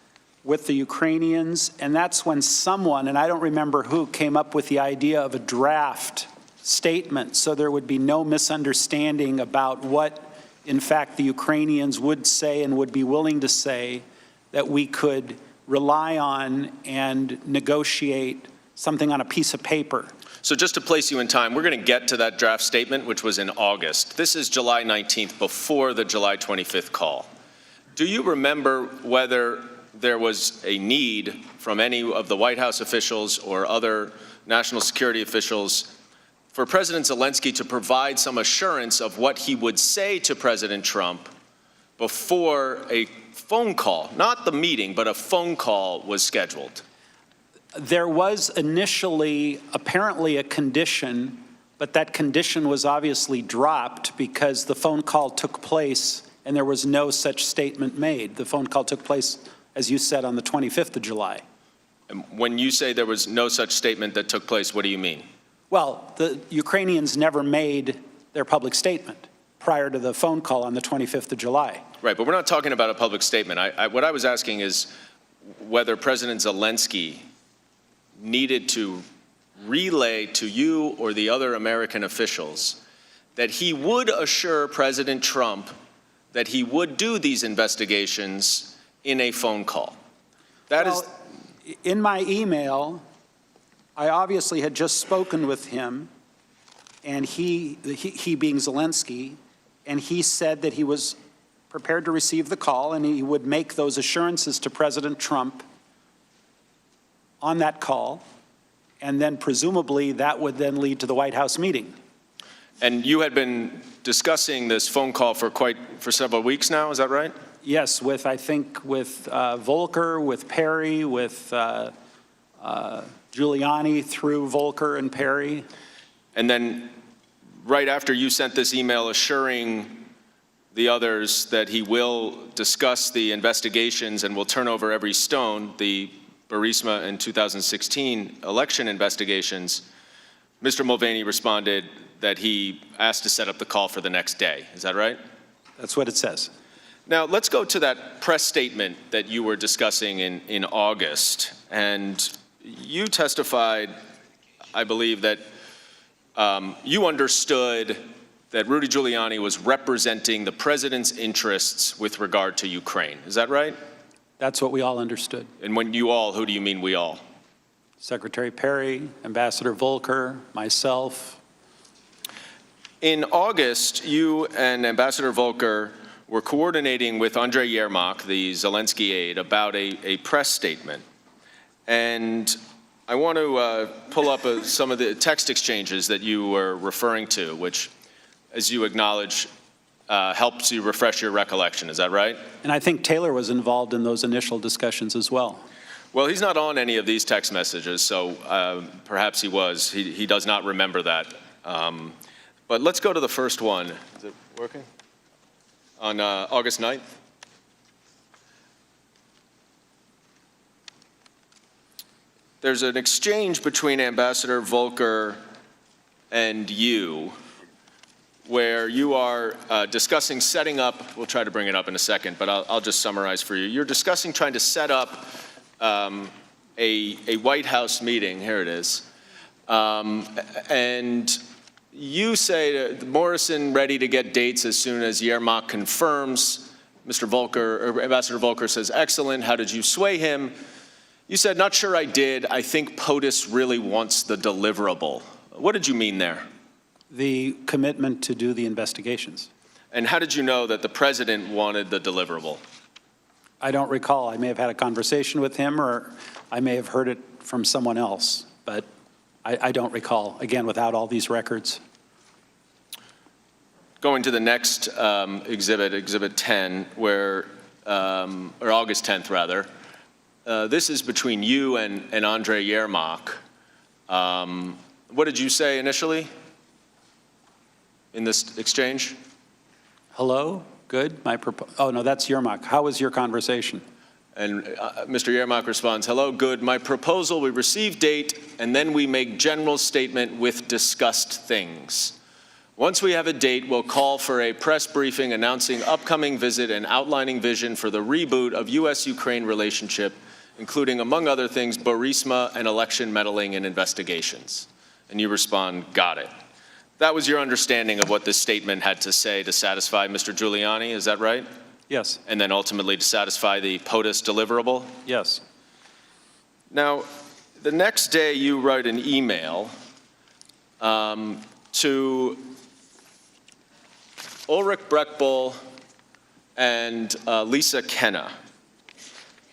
with the Ukrainians, and that's when someone, and I don't remember who, came up with the idea of a draft statement so there would be no misunderstanding about what, in fact, the Ukrainians would say and would be willing to say that we could rely on and negotiate something on a piece of paper. So just to place you in time, we're going to get to that draft statement, which was in August. This is July 19th, before the July 25th call. Do you remember whether there was a need from any of the White House officials or other national security officials for President Zelensky to provide some assurance of what he would say to President Trump before a phone call, not the meeting, but a phone call was scheduled? There was initially apparently a condition, but that condition was obviously dropped because the phone call took place and there was no such statement made. The phone call took place, as you said, on the 25th of July. And when you say there was no such statement that took place, what do you mean? Well, the Ukrainians never made their public statement prior to the phone call on the 25th of July. Right, but we're not talking about a public statement. What I was asking is whether President Zelensky needed to relay to you or the other American officials that he would assure President Trump that he would do these investigations in a phone call. In my email, I obviously had just spoken with him, and he being Zelensky, and he said that he was prepared to receive the call and he would make those assurances to President Trump on that call, and then presumably that would then lead to the White House meeting. And you had been discussing this phone call for several weeks now, is that right? Yes, I think with Volker, with Perry, with Giuliani through Volker and Perry. And then right after you sent this email assuring the others that he will discuss the investigations and will turn over every stone, the Burisma in 2016 election investigations, Mr. Mulvaney responded that he asked to set up the call for the next day. Is that right? That's what it says. Now, let's go to that press statement that you were discussing in August. And you testified, I believe, that you understood that Rudy Giuliani was representing the president's interests with regard to Ukraine. Is that right? That's what we all understood. And when you all, who do you mean we all? Secretary Perry, Ambassador Volker, myself. In August, you and Ambassador Volker were coordinating with Andrei Yermak, the Zelensky aide, about a press statement. And I want to pull up some of the text exchanges that you were referring to, which, as you acknowledge, helps you refresh your recollection. Is that right? And I think Taylor was involved in those initial discussions as well. Well, he's not on any of these text messages, so perhaps he was. He does not remember that. But let's go to the first one. Is it working? On August 9th. There's an exchange between Ambassador Volker and you where you are discussing setting up, we'll try to bring it up in a second, but I'll just summarize for you. You're discussing trying to set up a White House meeting, here it is, and you say that Morrison ready to get dates as soon as Yermak confirms. Mr. Volker, or Ambassador Volker says, excellent, how did you sway him? You said, not sure I did, I think POTUS really wants the deliverable. What did you mean there? The commitment to do the investigations. And how did you know that the president wanted the deliverable? I don't recall. I may have had a conversation with him, or I may have heard it from someone else, but I don't recall, again, without all these records. Going to the next exhibit, Exhibit 10, where, or August 10th, rather, this is between you and Andrei Yermak. What did you say initially in this exchange? Hello, good. Oh, no, that's Yermak. How was your conversation? And Mr. Yermak responds, hello, good. My proposal, we receive date, and then we make general statement with discussed things. Once we have a date, we'll call for a press briefing announcing upcoming visit and outlining vision for the reboot of U.S.-Ukraine relationship, including, among other things, Burisma and election meddling and investigations. And you respond, got it. That was your understanding of what this statement had to say to satisfy Mr. Giuliani, is that right? Yes. And then ultimately to satisfy the POTUS deliverable? Yes. Now, the next day you write an email to Ulrich Breckbull and Lisa Kenna.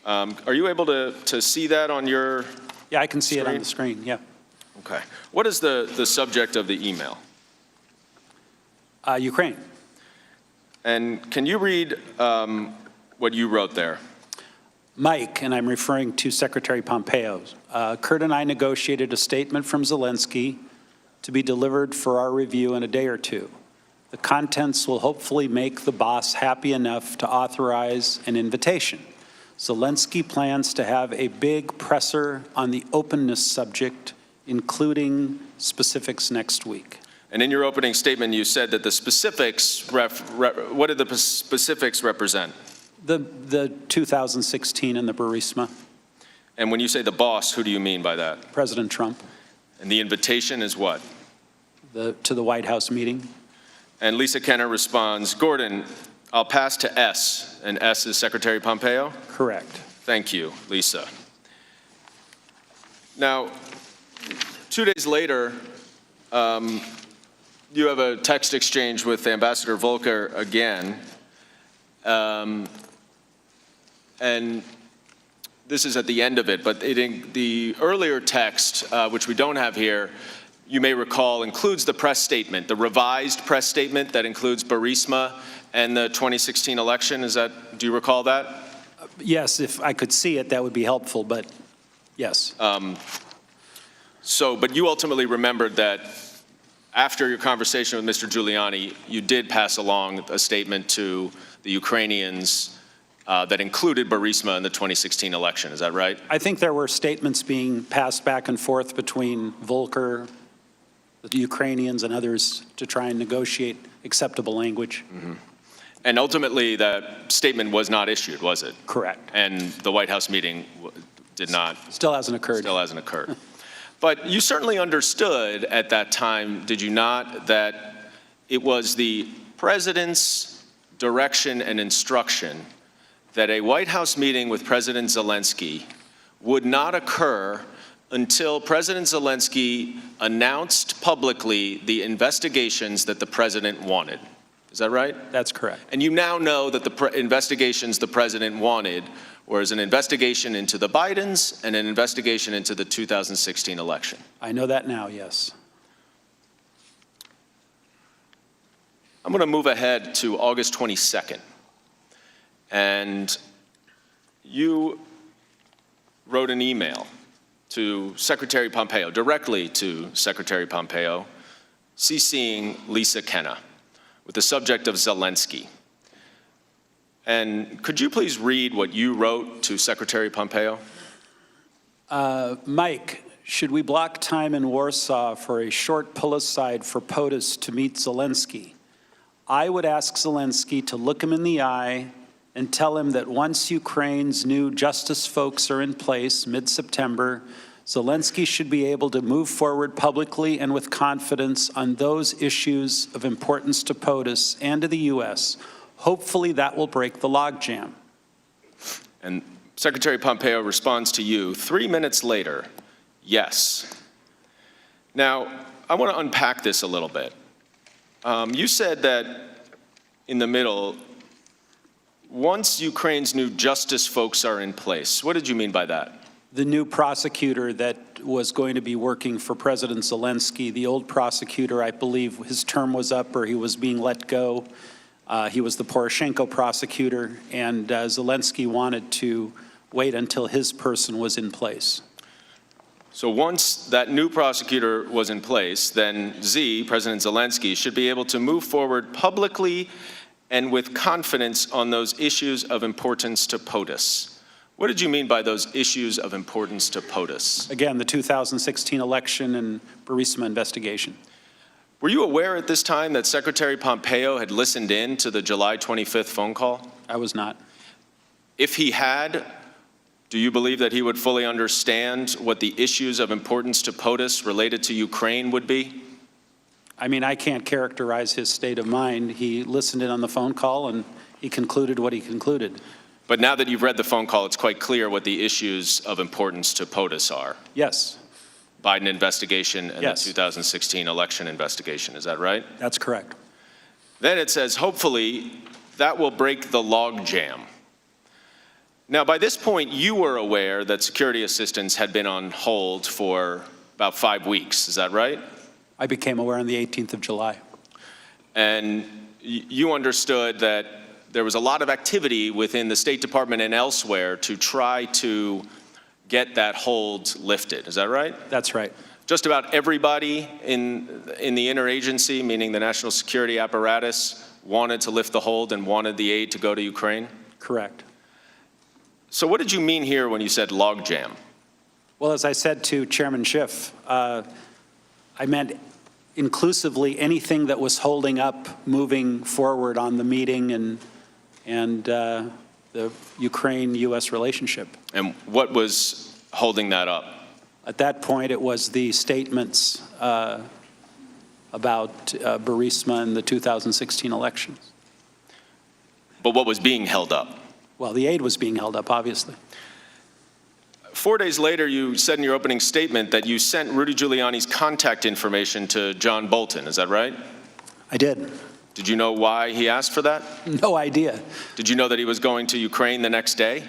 Are you able to see that on your Yeah, I can see screen? it on the screen, yeah. Okay. What is the subject of the email? Ukraine. And can you read what you wrote there? Mike, and I'm referring to Secretary Pompeo, Kurt and I negotiated a statement from Zelensky to be delivered for our review in a day or two. The contents will hopefully make the boss happy enough to authorize an invitation. Zelensky plans to have a big presser on the openness subject, including specifics next week. And in your opening statement, you said that the specifics, what did the specifics represent? The 2016 and the Burisma. And when you say the boss, who do you mean by that? President Trump. And the invitation is what? To the White House meeting. And Lisa Kenner responds, Gordon, I'll pass to S, and S is Secretary Pompeo? Correct. Thank you, Lisa. Now, 2 days later, you have a text exchange with Ambassador Volker again. And this is at the end of it, but the earlier text, which we don't have here, you may recall, includes the press statement, the revised press statement that includes Burisma and the 2016 election. Do you recall that? Yes, if I could see it, that would be helpful, but yes. But you ultimately remembered that after your conversation with Mr. Giuliani, you did pass along a statement to the Ukrainians that included Burisma in the 2016 election. Is that right? I think there were statements being passed back and forth between Volker, the Ukrainians, and others to try and negotiate acceptable language. Mm-hmm. And ultimately, that statement was not issued, was it? Correct. And the White House meeting did not. Still hasn't occurred. Still hasn't occurred. But you certainly understood at that time, did you not, that it was the president's direction and instruction that a White House meeting with President Zelensky would not occur until President Zelensky announced publicly the investigations that the president wanted. Is that right? That's correct. And you now know that the investigations the president wanted was an investigation into the Bidens and an investigation into the 2016 election. I know that now, yes. I'm going to move ahead to August 22nd. And you wrote an email to Secretary Pompeo, directly to Secretary Pompeo, CCing Lisa Kenna, with the subject of Zelensky. And could you please read what you wrote to Secretary Pompeo? Mike, should we block time in Warsaw for a short pull-aside for POTUS to meet Zelensky? I would ask Zelensky to look him in the eye and tell him that once Ukraine's new justice folks are in place mid-September, Zelensky should be able to move forward publicly and with confidence on those issues of importance to POTUS and to the U.S. Hopefully that will break the logjam. And Secretary Pompeo responds to you 3 minutes later, yes. Now, I want to unpack this a little bit. You said that in the middle, once Ukraine's new justice folks are in place. What did you mean by that? The new prosecutor that was going to be working for President Zelensky, the old prosecutor, I believe his term was up or he was being let go. He was the Poroshenko prosecutor, and Zelensky wanted to wait until his person was in place. So once that new prosecutor was in place, then President Zelensky, should be able to move forward publicly and with confidence on those issues of importance to POTUS. What did you mean by those issues of importance to POTUS? Again, the 2016 election and Burisma investigation. Were you aware at this time that Secretary Pompeo had listened in to the July 25th phone call? I was not. If he had, do you believe that he would fully understand what the issues of importance to POTUS related to Ukraine would be? I mean, I can't characterize his state of mind. He listened in on the phone call and he concluded what he concluded. But now that you've read the phone call, it's quite clear what the issues of importance to POTUS are. Yes. Biden investigation and yes. The 2016 election investigation, is that right? That's correct. Then it says, hopefully, that will break the log jam. Now, by this point, you were aware that security assistance had been on hold for about 5 weeks, is that right? I became aware on the 18th of July. And you understood that there was a lot of activity within the State Department and elsewhere to try to get that hold lifted, is that right? That's right. Just about everybody in the interagency, meaning the national security apparatus, wanted to lift the hold and wanted the aid to go to Ukraine? Correct. So what did you mean here when you said logjam? Well, as I said to Chairman Schiff, I meant inclusively anything that was holding up moving forward on the meeting and the Ukraine-U.S. relationship. And what was holding that up? At that point, it was the statements about Burisma and the 2016 elections. But what was being held up? Well, the aid was being held up, obviously. 4 days later, you said in your opening statement that you sent Rudy Giuliani's contact information to John Bolton. Is that right? I did. Did you know why he asked for that? No idea. Did you know that he was going to Ukraine the next day?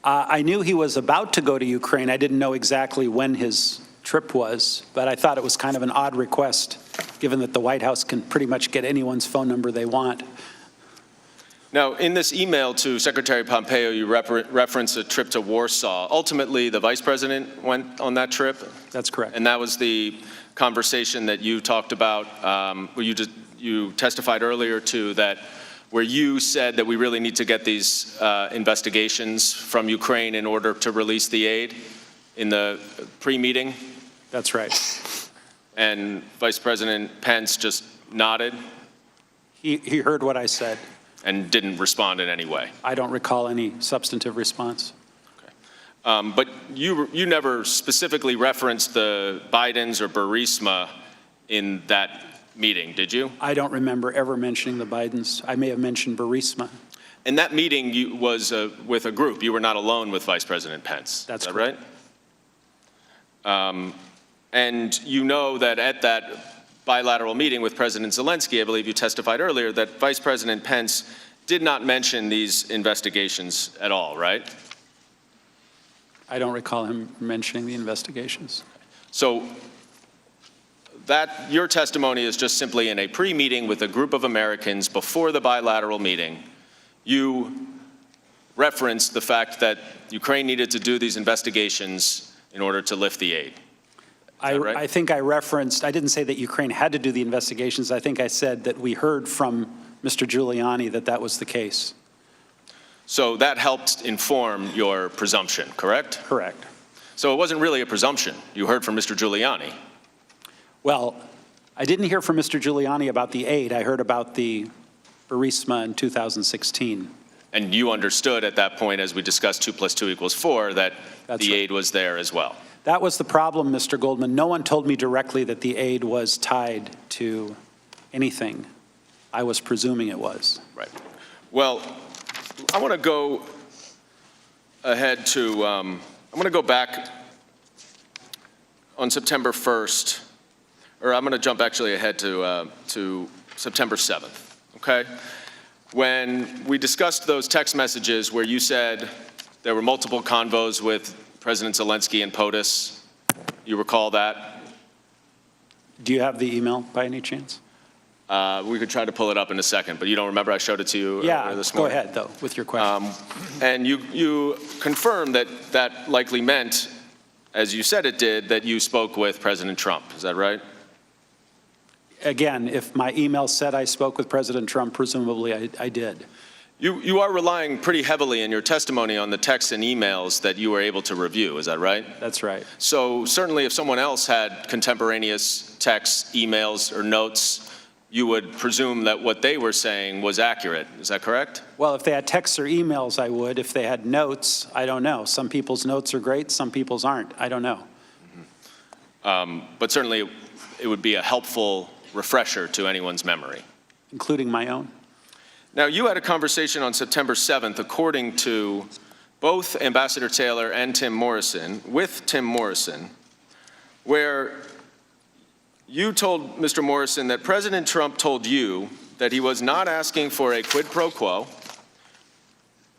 I knew he was about to go to Ukraine. I didn't know exactly when his trip was, but I thought it was kind of an odd request, given that the White House can pretty much get anyone's phone number they want. Now, in this email to Secretary Pompeo, you reference a trip to Warsaw. Ultimately, the vice president went on that trip? That's correct. And that was the conversation that you talked about, where you testified earlier to, that where you said that we really need to get these investigations from Ukraine in order to release the aid in the pre-meeting? That's right. And Vice President Pence just nodded? He heard what I said. And didn't respond in any way? I don't recall any substantive response. Okay. But you never specifically referenced the Bidens or Burisma in that meeting, did you? I don't remember ever mentioning the Bidens. I may have mentioned Burisma. And that meeting was with a group. You were not alone with Vice President Pence. That's Is that correct. Right? And you know that at that bilateral meeting with President Zelensky, I believe you testified earlier, that Vice President Pence did not mention these investigations at all, right? I don't recall him mentioning the investigations. So that your testimony is just simply in a pre-meeting with a group of Americans before the bilateral meeting. You referenced the fact that Ukraine needed to do these investigations in order to lift the aid. Right? I think I referenced, I didn't say that Ukraine had to do the investigations. I think I said that we heard from Mr. Giuliani that that was the case. So that helped inform your presumption, correct? Correct. So it wasn't really a presumption. You heard from Mr. Giuliani. Well, I didn't hear from Mr. Giuliani about the aid. I heard about the Burisma in 2016. And you understood at that point, as we discussed 2 + 2 = 4, that the aid was there as well. That was the problem, Mr. Goldman. No one told me directly that the aid was tied to anything. I was presuming it was. Right. Well, I want to go ahead to, I'm going to go back on September 1st, or I'm going to jump actually ahead to September 7th, okay? When we discussed those text messages where you said there were multiple convos with President Zelensky and POTUS, you recall that? Do you have the email by any chance? We could try to pull it up in a second, but you don't remember I showed it to you this go morning? ahead, though, with your question. And you confirmed that that likely meant, as you said it did, that you spoke with President Trump. Is that right? Again, if my email said I spoke with President Trump, presumably I did. You are relying pretty heavily in your testimony on the texts and emails that you were able to review. Is that right? That's right. So certainly if someone else had contemporaneous texts, emails, or notes, you would presume that what they were saying was accurate. Is that correct? Well, if they had texts or emails, I would. If they had notes, I don't know. Some people's notes are great, some people's aren't. I don't know. But certainly it would be a helpful refresher to anyone's memory. Including my own. Now, you had a conversation on September 7th, according to both Ambassador Taylor and Tim Morrison, with Tim Morrison, where you told Mr. Morrison that President Trump told you that he was not asking for a quid pro quo,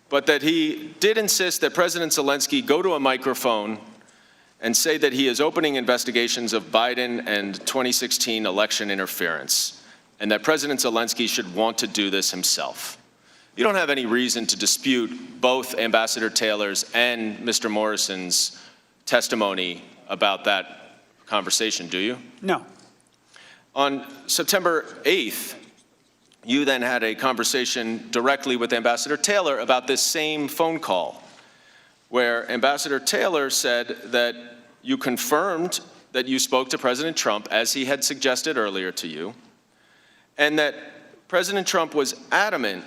but that he did insist that President Zelensky go to a microphone and say that he is opening investigations of Biden and 2016 election interference, and that President Zelensky should want to do this himself. You don't have any reason to dispute both Ambassador Taylor's and Mr. Morrison's testimony about that conversation, do you? No. On September 8th, you then had a conversation directly with Ambassador Taylor about this same phone call, where Ambassador Taylor said that you confirmed that you spoke to President Trump, as he had suggested earlier to you, and that President Trump was adamant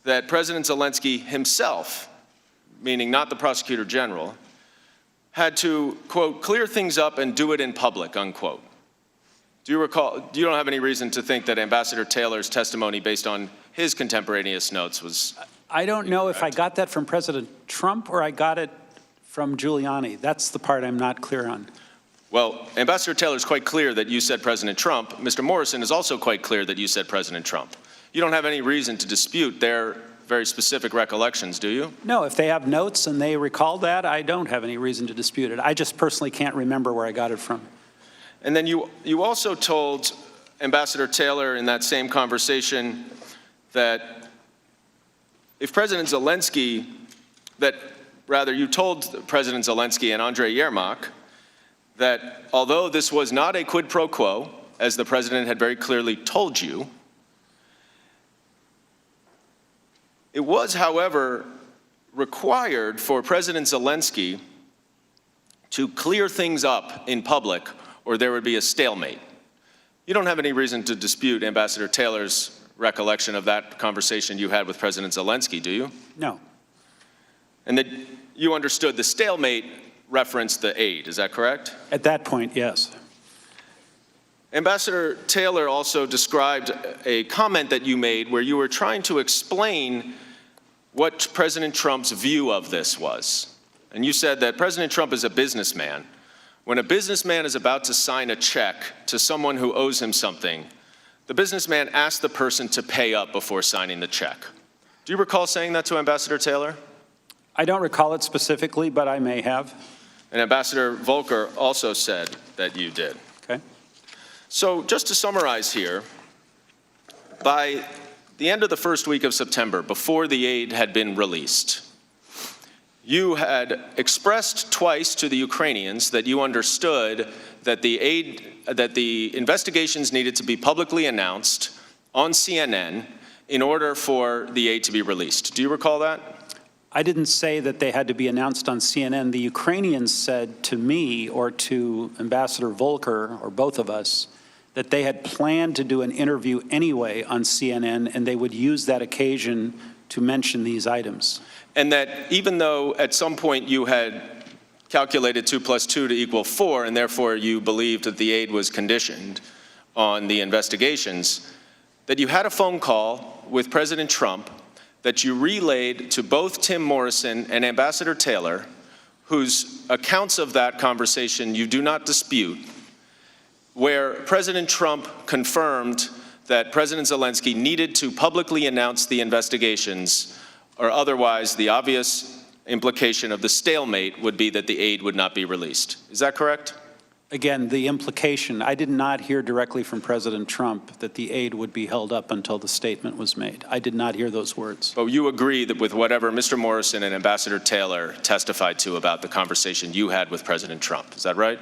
that President Zelensky himself, meaning not the prosecutor general, had to, quote, clear things up and do it in public, unquote. Do you recall, you don't have any reason to think that Ambassador Taylor's testimony based on his contemporaneous notes was I don't know if I got that from President Trump or I got it from Giuliani. That's the part I'm not clear on. Well, Ambassador Taylor is quite clear that you said President Trump. Mr. Morrison is also quite clear that you said President Trump. You don't have any reason to dispute their very specific recollections, do you? No, if they have notes and they recall that, I don't have any reason to dispute it. I just personally can't remember where I got it from. And then you also told Ambassador Taylor in that same conversation that if President Zelensky, you told President Zelensky and Andrei Yermak that although this was not a quid pro quo, as the president had very clearly told you, it was, however, required for President Zelensky to clear things up in public or there would be a stalemate. You don't have any reason to dispute Ambassador Taylor's recollection of that conversation you had with President Zelensky, do you? No. And that you understood the stalemate referenced the aid, is that correct? At that point, yes. Ambassador Taylor also described a comment that you made where you were trying to explain what President Trump's view of this was. And you said that President Trump is a businessman. When a businessman is about to sign a check to someone who owes him something, the businessman asks the person to pay up before signing the check. Do you recall saying that to Ambassador Taylor? I don't recall it specifically, but I may have. And Ambassador Volker also said that you did. Okay. So just to summarize here, by the end of the first week of September, before the aid had been released, you had expressed twice to the Ukrainians that you understood that the investigations needed to be publicly announced on CNN in order for the aid to be released. Do you recall that? I didn't say that they had to be announced on CNN. The Ukrainians said to me or to Ambassador Volker, or both of us, that they had planned to do an interview anyway on CNN, and they would use that occasion to mention these items. And that even though at some point you had calculated 2 + 2 to equal 4, and therefore you believed that the aid was conditioned on the investigations, that you had a phone call with President Trump that you relayed to both Tim Morrison and Ambassador Taylor, whose accounts of that conversation you do not dispute, where President Trump confirmed that President Zelensky needed to publicly announce the investigations, or otherwise the obvious implication of the stalemate would be that the aid would not be released. Is that correct? Again, the implication, I did not hear directly from President Trump that the aid would be held up until the statement was made. I did not hear those words. But you agree that with whatever Mr. Morrison and Ambassador Taylor testified to about the conversation you had with President Trump. Is that right?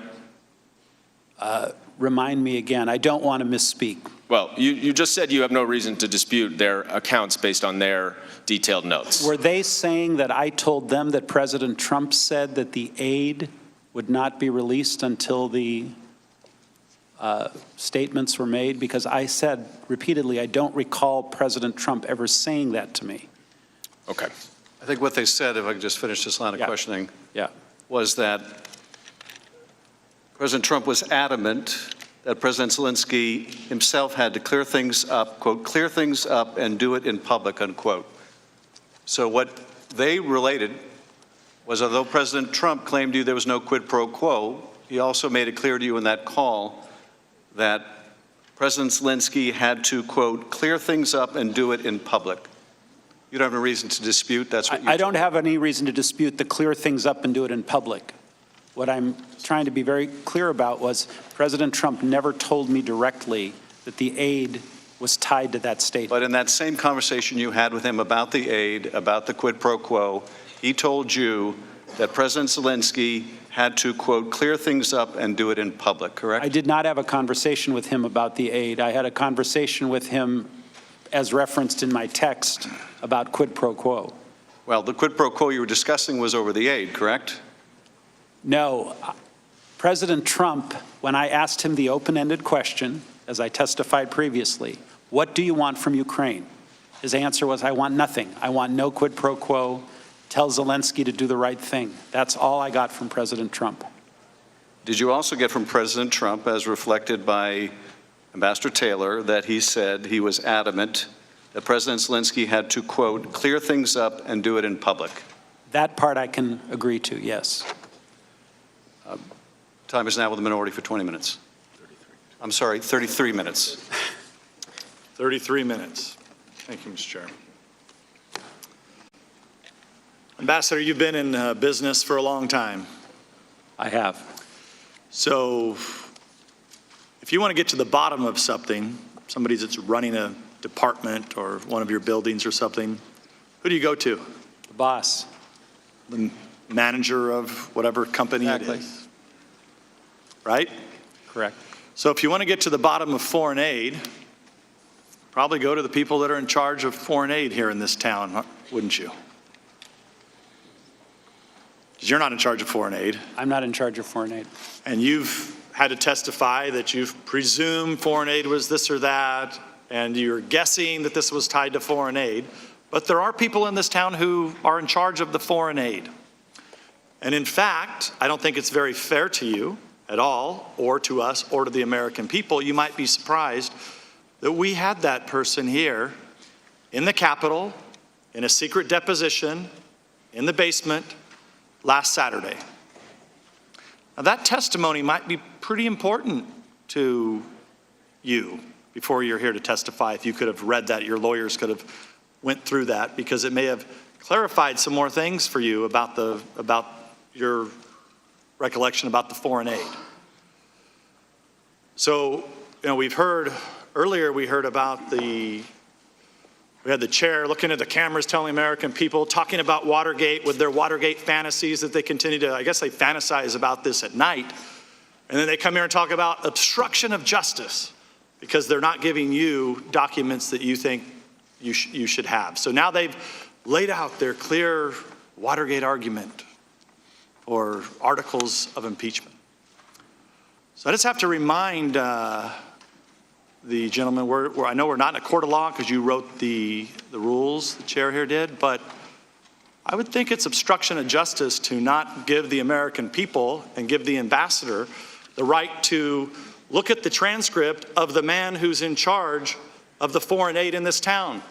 Remind me again. I don't want to misspeak. Well, you just said you have no reason to dispute their accounts based on their detailed notes. Were they saying that I told them that President Trump said that the aid would not be released until the statements were made? Because I said repeatedly, I don't recall President Trump ever saying that to me. Okay. I think what they said, if I could just finish this line of questioning, was that President Trump was adamant that President Zelensky himself had to clear things up, quote, clear things up and do it in public, unquote. So what they related was, although President Trump claimed to you there was no quid pro quo, he also made it clear to you in that call that President Zelensky had to, quote, clear things up and do it in public. You don't have any reason to dispute that's what you I don't have any reason to dispute the clear things up and do it in public. What I'm trying to be very clear about was President Trump never told me directly that the aid was tied to that statement. But in that same conversation you had with him about the aid, about the quid pro quo, he told you that President Zelensky had to, quote, clear things up and do it in public, correct? I did not have a conversation with him about the aid. I had a conversation with him, as referenced in my text, about quid pro quo. Well, the quid pro quo you were discussing was over the aid, correct? No. President Trump, when I asked him the open-ended question, as I testified previously, what do you want from Ukraine? His answer was, I want nothing. I want no quid pro quo. Tell Zelensky to do the right thing. That's all I got from President Trump. Did you also get from President Trump, as reflected by Ambassador Taylor, that he said he was adamant that President Zelensky had to, quote, clear things up and do it in public? That part I can agree to, yes. Time is now with the minority for 20 minutes. I'm sorry, 33 minutes. 33 minutes. Thank you, Mr. Chair. Ambassador, you've been in business for a long time. I have. So if you want to get to the bottom of something, somebody that's running a department or one of your buildings or something, who do you go to? The boss. The manager of whatever company it is. Right? Correct. So if you want to get to the bottom of foreign aid, probably go to the people that are in charge of foreign aid here in this town, wouldn't you? Because you're not in charge of foreign aid. I'm not in charge of foreign aid. And you've had to testify that you've presumed foreign aid was this or that, and you're guessing that this was tied to foreign aid. But there are people in this town who are in charge of the foreign aid. And in fact, I don't think it's very fair to you at all, or to us, or to the American people. You might be surprised that we had that person here in the Capitol, in a secret deposition, in the basement, last Saturday. Now that testimony might be pretty important to you before you're here to testify. If you could have read that, your lawyers could have went through that, because it may have clarified some more things for you about your recollection about the foreign aid. So, we've heard earlier, we heard about we had the chair looking at the cameras telling American people, talking about Watergate with their Watergate fantasies that they continue to, I guess they fantasize about this at night. And then they come here and talk about obstruction of justice because they're not giving you documents that you think you should have. So now they've laid out their clear Watergate argument or articles of impeachment. So I just have to remind the gentleman, I know we're not in a court of law because you wrote the rules, the chair here did, but I would think it's obstruction of justice to not give the American people and give the ambassador the right to look at the transcript of the man who's in charge of the foreign aid in this town.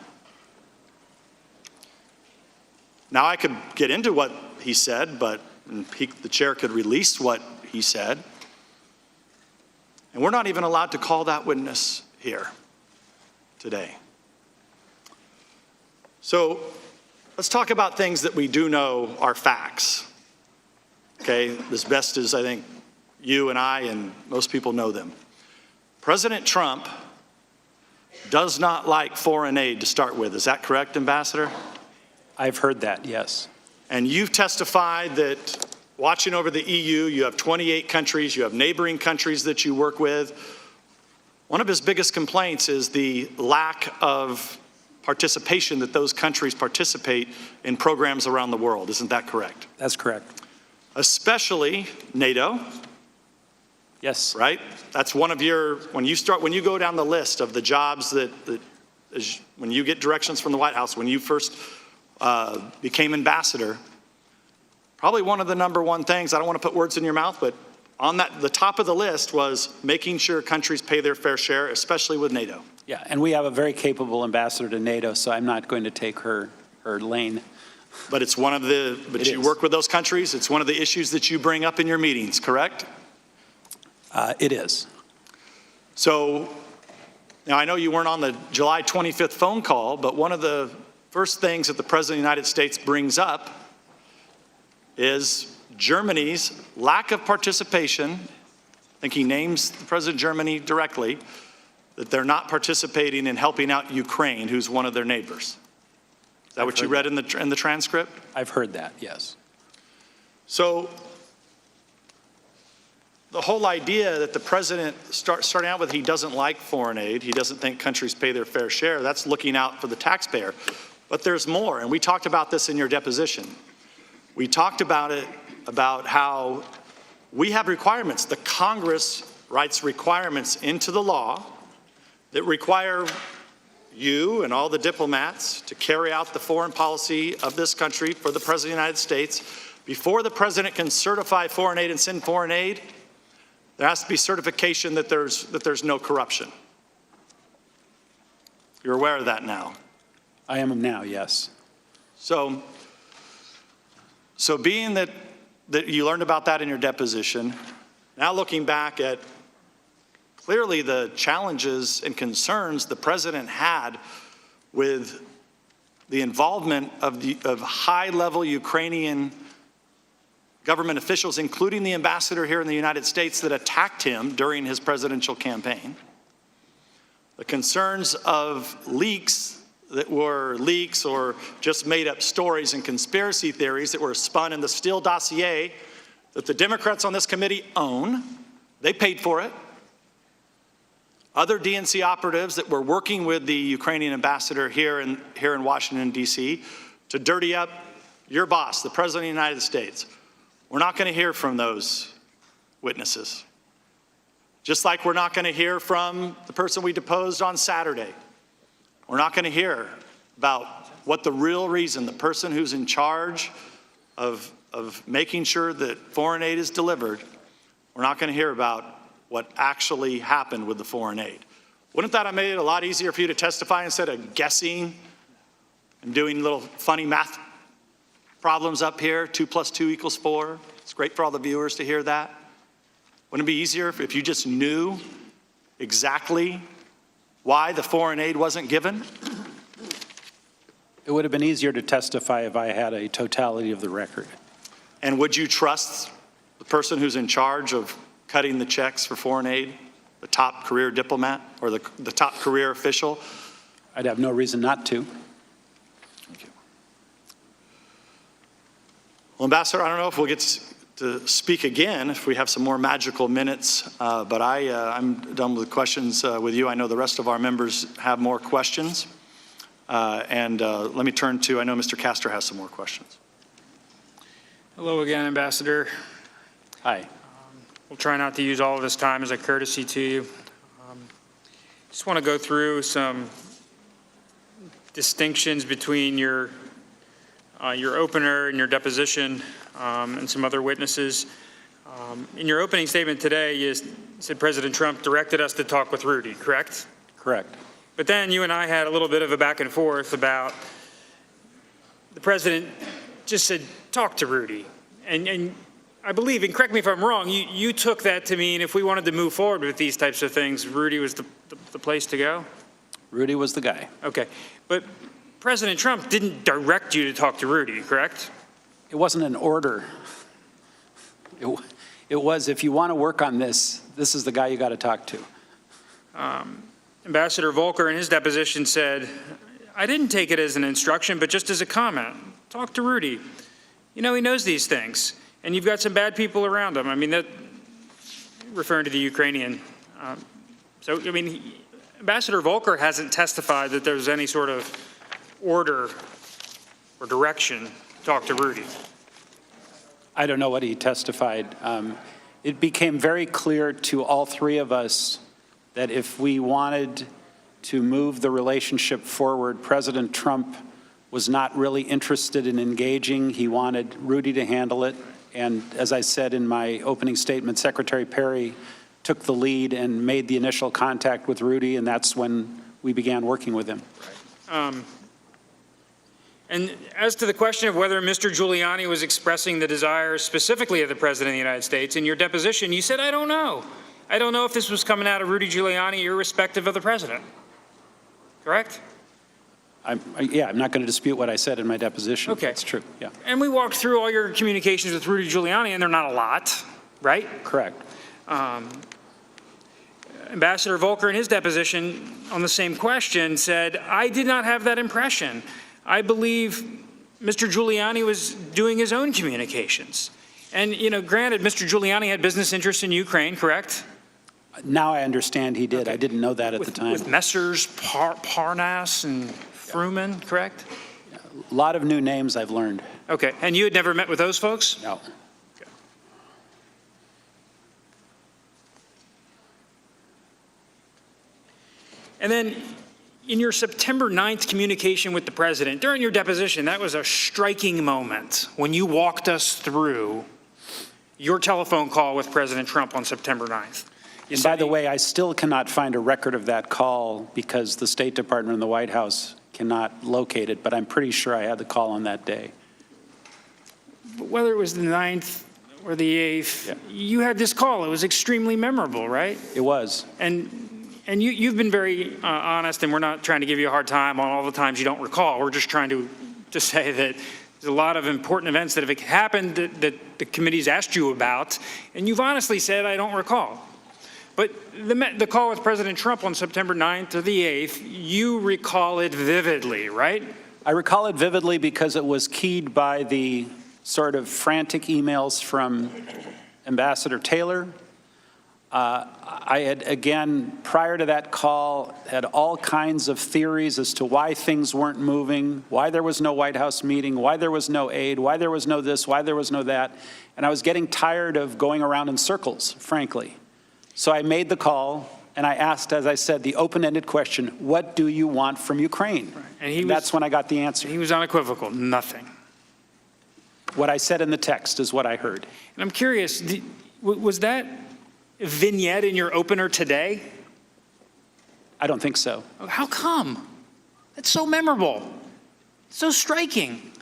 Now, I could get into what he said, but the chair could release what he said. And we're not even allowed to call that witness here today. So let's talk about things that we do know are facts. Okay, as best as I think you and I and most people know them. President Trump does not like foreign aid to start with. Is that correct, Ambassador? I've heard that, yes. And you've testified that watching over the EU, you have 28 countries, you have neighboring countries that you work with. One of his biggest complaints is the lack of participation that those countries participate in programs around the world. Isn't that correct? That's correct. Especially NATO. Yes. Right? That's one of your, when you go down the list of the jobs that when you get directions from the White House, when you first became ambassador, probably one of the number one things, I don't want to put words in your mouth, but on the top of the list was making sure countries pay their fair share, especially with NATO. Yeah, and we have a very capable ambassador to NATO, so I'm not going to take her lane. But it's one of the, but you work with those countries, it's one of the issues that you bring up in your meetings, correct? It is. So, now I know you weren't on the July 25th phone call, but one of the first things that the President of the United States brings up is Germany's lack of participation. I think he names the President of Germany directly, that they're not participating in helping out Ukraine, who's one of their neighbors. Is that what you read in the transcript? I've heard that, yes. So the whole idea that the president starting out with he doesn't like foreign aid, he doesn't think countries pay their fair share, that's looking out for the taxpayer. But there's more, and we talked about this in your deposition. We talked about it, about how we have requirements. The Congress writes requirements into the law that require you and all the diplomats to carry out the foreign policy of this country for the President of the United States. Before the President can certify foreign aid and send foreign aid, there has to be certification that there's no corruption. You're aware of that now? I am now, yes. So being that you learned about that in your deposition, now looking back at clearly the challenges and concerns the president had with the involvement of high-level Ukrainian government officials, including the ambassador here in the United States that attacked him during his presidential campaign. The concerns of leaks that were leaks or just made up stories and conspiracy theories that were spun in the Steele dossier that the Democrats on this committee own. They paid for it. Other DNC operatives that were working with the Ukrainian ambassador here in Washington, D.C. to dirty up your boss, the President of the United States. We're not going to hear from those witnesses. Just like we're not going to hear from the person we deposed on Saturday. We're not going to hear about what the real reason, the person who's in charge of making sure that foreign aid is delivered, we're not going to hear about what actually happened with the foreign aid. Wouldn't that have made it a lot easier for you to testify instead of guessing and doing little funny math problems up here, 2 + 2 = 4. It's great for all the viewers to hear that. Wouldn't it be easier if you just knew exactly why the foreign aid wasn't given? It would have been easier to testify if I had a totality of the record. And would you trust the person who's in charge of cutting the checks for foreign aid, the top career diplomat or the top career official? I'd have no reason not to. Well, Ambassador, I don't know if we'll get to speak again if we have some more magical minutes, but I'm done with questions with you. I know the rest of our members have more questions. And let me turn to, I know Mr. Castor has some more questions. Hello again, Ambassador. Hi. We'll try not to use all of this time as a courtesy to you. Just want to go through some distinctions between your opener and your deposition and some other witnesses. In your opening statement today, you said President Trump directed us to talk with Rudy, correct? Correct. But then you and I had a little bit of a back and forth about the president just said, talk to Rudy. And I believe, and correct me if I'm wrong, you took that to mean if we wanted to move forward with these types of things, Rudy was the place to go? Rudy was the guy. Okay. But President Trump didn't direct you to talk to Rudy, correct? It wasn't an order. It was, if you want to work on this, this is the guy you got to talk to. Ambassador Volker in his deposition said, I didn't take it as an instruction, but just as a comment. Talk to Rudy. You know, he knows these things. And you've got some bad people around him. I mean, that, referring to the Ukrainian. So, I mean, Ambassador Volker hasn't testified that there's any sort of order or direction to talk to Rudy. I don't know what he testified. It became very clear to all three of us that if we wanted to move the relationship forward, President Trump was not really interested in engaging. He wanted Rudy to handle it. And as I said in my opening statement, Secretary Perry took the lead and made the initial contact with Rudy, and that's when we began working with him. And as to the question of whether Mr. Giuliani was expressing the desire specifically of the President of the United States, in your deposition, you said, I don't know. I don't know if this was coming out of Rudy Giuliani irrespective of the President. Correct? Yeah, I'm not going to dispute what I said in my deposition. Okay. That's true, yeah. And we walked through all your communications with Rudy Giuliani, and they're not a lot, right? Correct. Ambassador Volker in his deposition on the same question said, I did not have that impression. I believe Mr. Giuliani was doing his own communications. And, you know, granted, Mr. Giuliani had business interests in Ukraine, correct? Now I understand he did. Okay. I didn't know that at the time. With Messrs. Parnas and Fruman, correct? A lot of new names I've learned. Okay. And you had never met with those folks? No. Okay. And then in your September 9th communication with the president, during your deposition, that was a striking moment when you walked us through your telephone call with President Trump on September 9th. And by the way, I still cannot find a record of that call because the State Department and the White House cannot locate it, but I'm pretty sure I had the call on that day. But whether it was the 9th or the 8th, yeah, you had this call. It was extremely memorable, right? It was. And you've been very honest, and we're not trying to give you a hard time on all the times you don't recall. We're just trying to say that there's a lot of important events that have happened that the committee's asked you about, and you've honestly said, I don't recall. But the call with President Trump on September 9th or the 8th, you recall it vividly, right? I recall it vividly because it was keyed by the sort of frantic emails from Ambassador Taylor. I had, again, prior to that call, had all kinds of theories as to why things weren't moving, why there was no White House meeting, why there was no aid, why there was no this, why there was no that. And I was getting tired of going around in circles, frankly. So I made the call, and I asked, as I said, the open-ended question, what do you want from Ukraine? Right. And that's when I got the answer. He was unequivocal, nothing. What I said in the text is what I heard. And I'm curious, was that vignette in your opener today? I don't think so. How come? That's so memorable, so striking.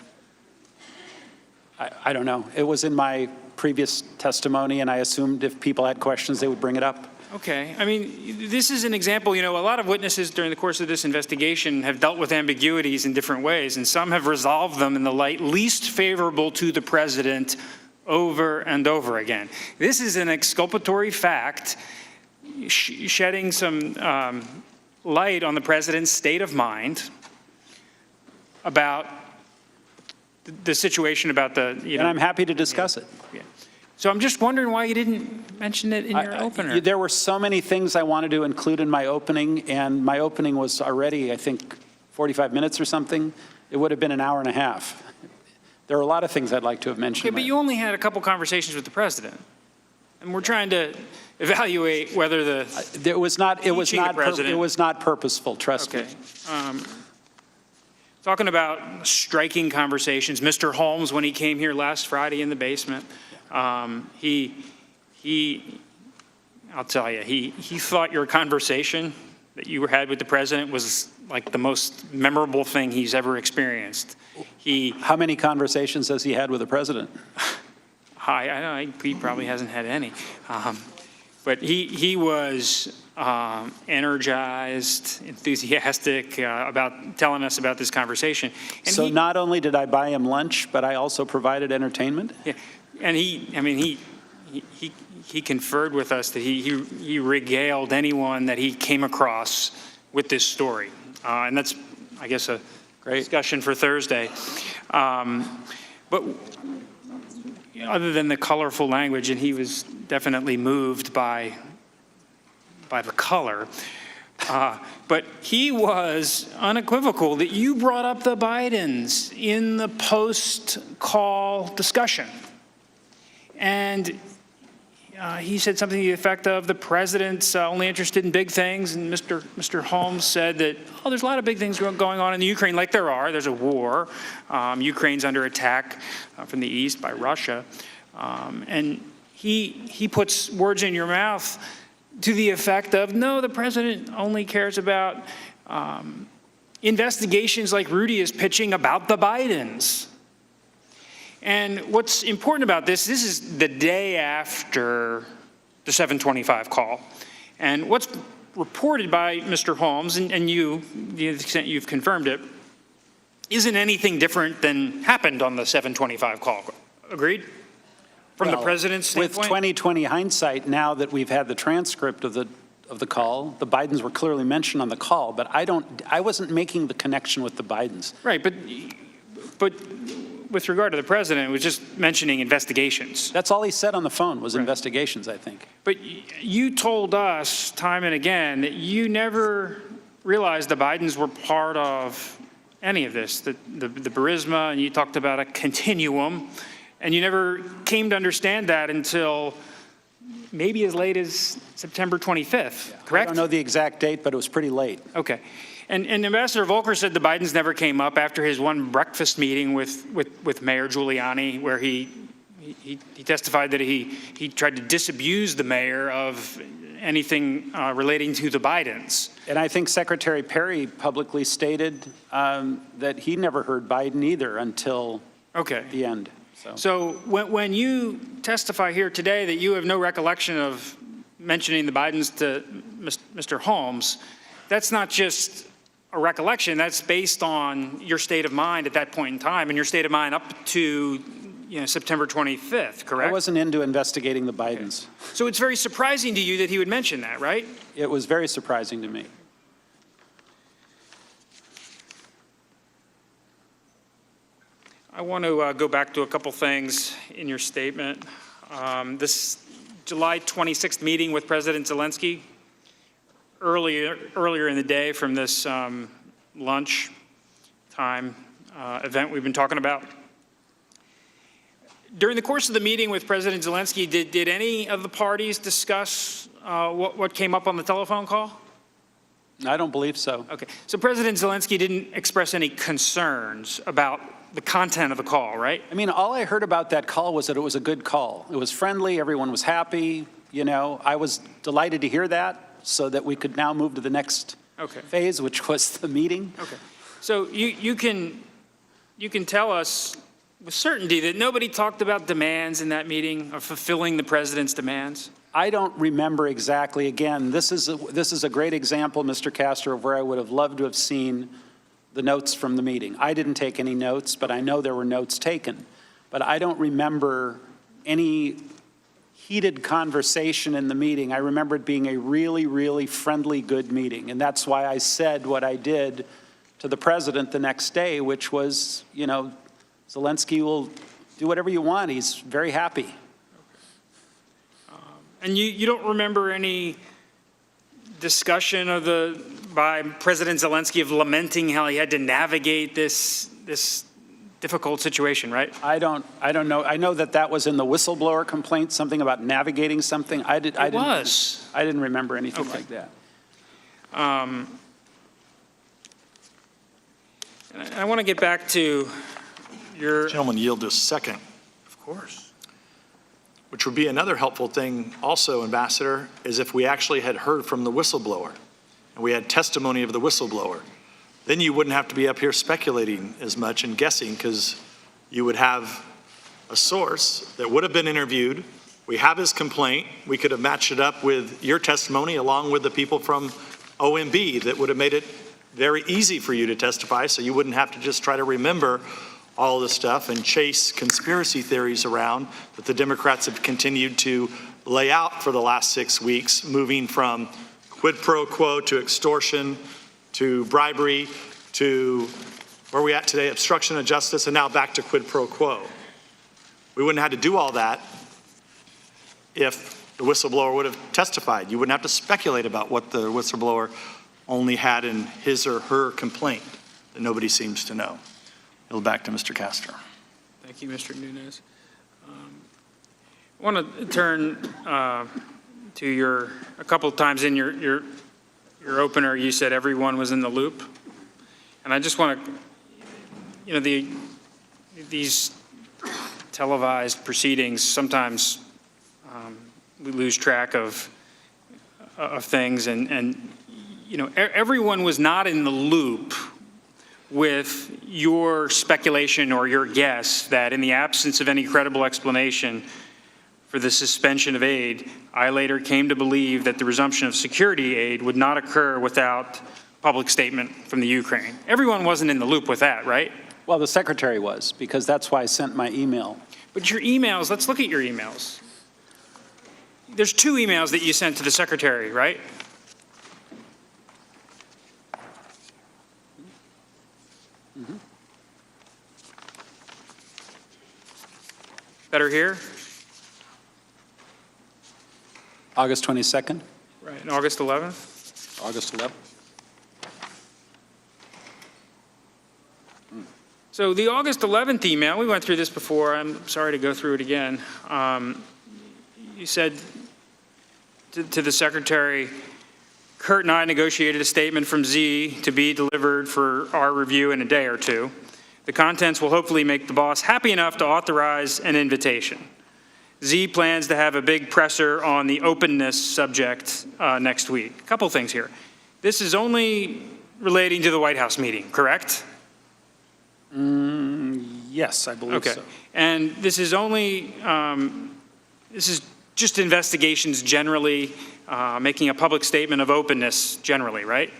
I don't know. It was in my previous testimony, and I assumed if people had questions, they would bring it up. Okay. I mean, this is an example. You know, a lot of witnesses during the course of this investigation have dealt with ambiguities in different ways, and some have resolved them in the light least favorable to the president over and over again. This is an exculpatory fact shedding some light on the president's state of mind about the situation about the, you know. And I'm happy to discuss it. Yeah. So I'm just wondering why you didn't mention it in your opener. There were so many things I wanted to include in my opening, and my opening was already, I think, 45 minutes or something. It would have been an hour and a half. There are a lot of things I'd like to have mentioned. Okay, but you only had a couple conversations with the president. And we're trying to evaluate whether it was not purposeful, trust me. Talking about striking conversations, Mr. Holmes, when he came here last Friday in the basement, I'll tell you, he thought your conversation that you had with the president was like the most memorable thing he's ever experienced. How many conversations has he had with the president? I know he probably hasn't had any, but he was energized, enthusiastic about telling us about this conversation. And so not only did I buy him lunch, but I also provided entertainment? Yeah, and he conferred with us that he regaled anyone that he came across with this story. And that's, I guess, a great discussion for Thursday. But other than the colorful language, and he was definitely moved by the color, but he was unequivocal that you brought up the Bidens in the post-call discussion. And he said something to the effect of the president's only interested in big things, and Mr. Holmes said that, there's a lot of big things going on in the Ukraine, like there are. There's a war. Ukraine's under attack from the east by Russia. And he puts words in your mouth to the effect of, no, the president only cares about investigations like Rudy is pitching about the Bidens. And what's important about this is the day after the 725 call. And what's reported by Mr. Holmes, and you, to the extent you've confirmed it, isn't anything different than happened on the 725 call. Agreed? From the president's standpoint? With 2020 hindsight, now that we've had the transcript of the call, the Bidens were clearly mentioned on the call, but I wasn't making the connection with the Bidens. Right, but with regard to the president, it was just mentioning investigations. That's all he said on the phone was investigations, I think. But you told us time and again that you never realized the Bidens were part of any of this, the Burisma, and you talked about a continuum, and you never came to understand that until maybe as late as September 25th, correct? I don't know the exact date, but it was pretty late. Okay. And Ambassador Volker said the Bidens never came up after his one breakfast meeting with Mayor Giuliani, where he testified that he tried to disabuse the mayor of anything relating to the Bidens. And I think Secretary Perry publicly stated that he never heard Biden either until the end. So when you testify here today that you have no recollection of mentioning the Bidens to Mr. Holmes, that's not just a recollection, that's based on your state of mind at that point in time and your state of mind up to September 25th, correct? I wasn't into investigating the Bidens. Okay. So it's very surprising to you that he would mention that, right? It was very surprising to me. I want to go back to a couple things in your statement. This July 26th meeting with President Zelensky, earlier in the day from this lunch time event we've been talking about. During the course of the meeting with President Zelensky, did any of the parties discuss what came up on the telephone call? I don't believe so. Okay, so President Zelensky didn't express any concerns about the content of the call, right? I mean, all I heard about that call was that it was a good call. It was friendly, everyone was happy, I was delighted to hear that so that we could now move to the next phase, which was the meeting. Okay, so you can tell us with certainty that nobody talked about demands in that meeting or fulfilling the president's demands? I don't remember exactly. Again, this is a great example, Mr. Castro, of where I would have loved to have seen the notes from the meeting. I didn't take any notes, but I know there were notes taken. But I don't remember any heated conversation in the meeting. I remember it being a really, really friendly, good meeting. And that's why I said what I did to the president the next day, which was, Zelensky will do whatever you want. He's very happy. And you don't remember any discussion by President Zelensky of lamenting how he had to navigate this difficult situation, right? I don't know. I know that was in the whistleblower complaint, something about navigating something. I didn't remember anything like that. I want to get back to your... Gentlemen, yield just a second. Of course. Which would be another helpful thing also, Ambassador, is if we actually had heard from the whistleblower and we had testimony of the whistleblower. Then you wouldn't have to be up here speculating as much and guessing, because you would have a source that would have been interviewed. We have his complaint. We could have matched it up with your testimony along with the people from OMB that would have made it very easy for you to testify, so you wouldn't have to just try to remember all this stuff and chase conspiracy theories around that the Democrats have continued to lay out for the last 6 weeks, moving from quid pro quo to extortion to bribery to where are we at today, obstruction of justice, and now back to quid pro quo. We wouldn't have had to do all that if the whistleblower would have testified. You wouldn't have to speculate about what the whistleblower only had in his or her complaint that nobody seems to know. Yield back to Mr. Castor. Thank you, Mr. Nunes. I want to turn to a couple of times in your opener, you said everyone was in the loop. And I just want to, these televised proceedings, sometimes we lose track of things, and everyone was not in the loop with your speculation or your guess that in the absence of any credible explanation for the suspension of aid, I later came to believe that the resumption of security aid would not occur without public statement from the Ukraine. Everyone wasn't in the loop with that, right? Well, the secretary was, because that's why I sent my email. But your emails, let's look at your emails. There's 2 emails that you sent to the secretary, right? Mm-hmm. Better here? August 22nd? Right, and August 11th? August 11th. So the August 11th email, we went through this before. I'm sorry to go through it again. You said to the secretary, Kurt and I negotiated a statement from Z to be delivered for our review in a day or 2. The contents will hopefully make the boss happy enough to authorize an invitation. Z plans to have a big presser on the openness subject next week. A couple things here. This is only relating to the White House meeting, correct? Yes, I believe so. And this is only, this is just investigations generally, making a public statement of openness generally, right?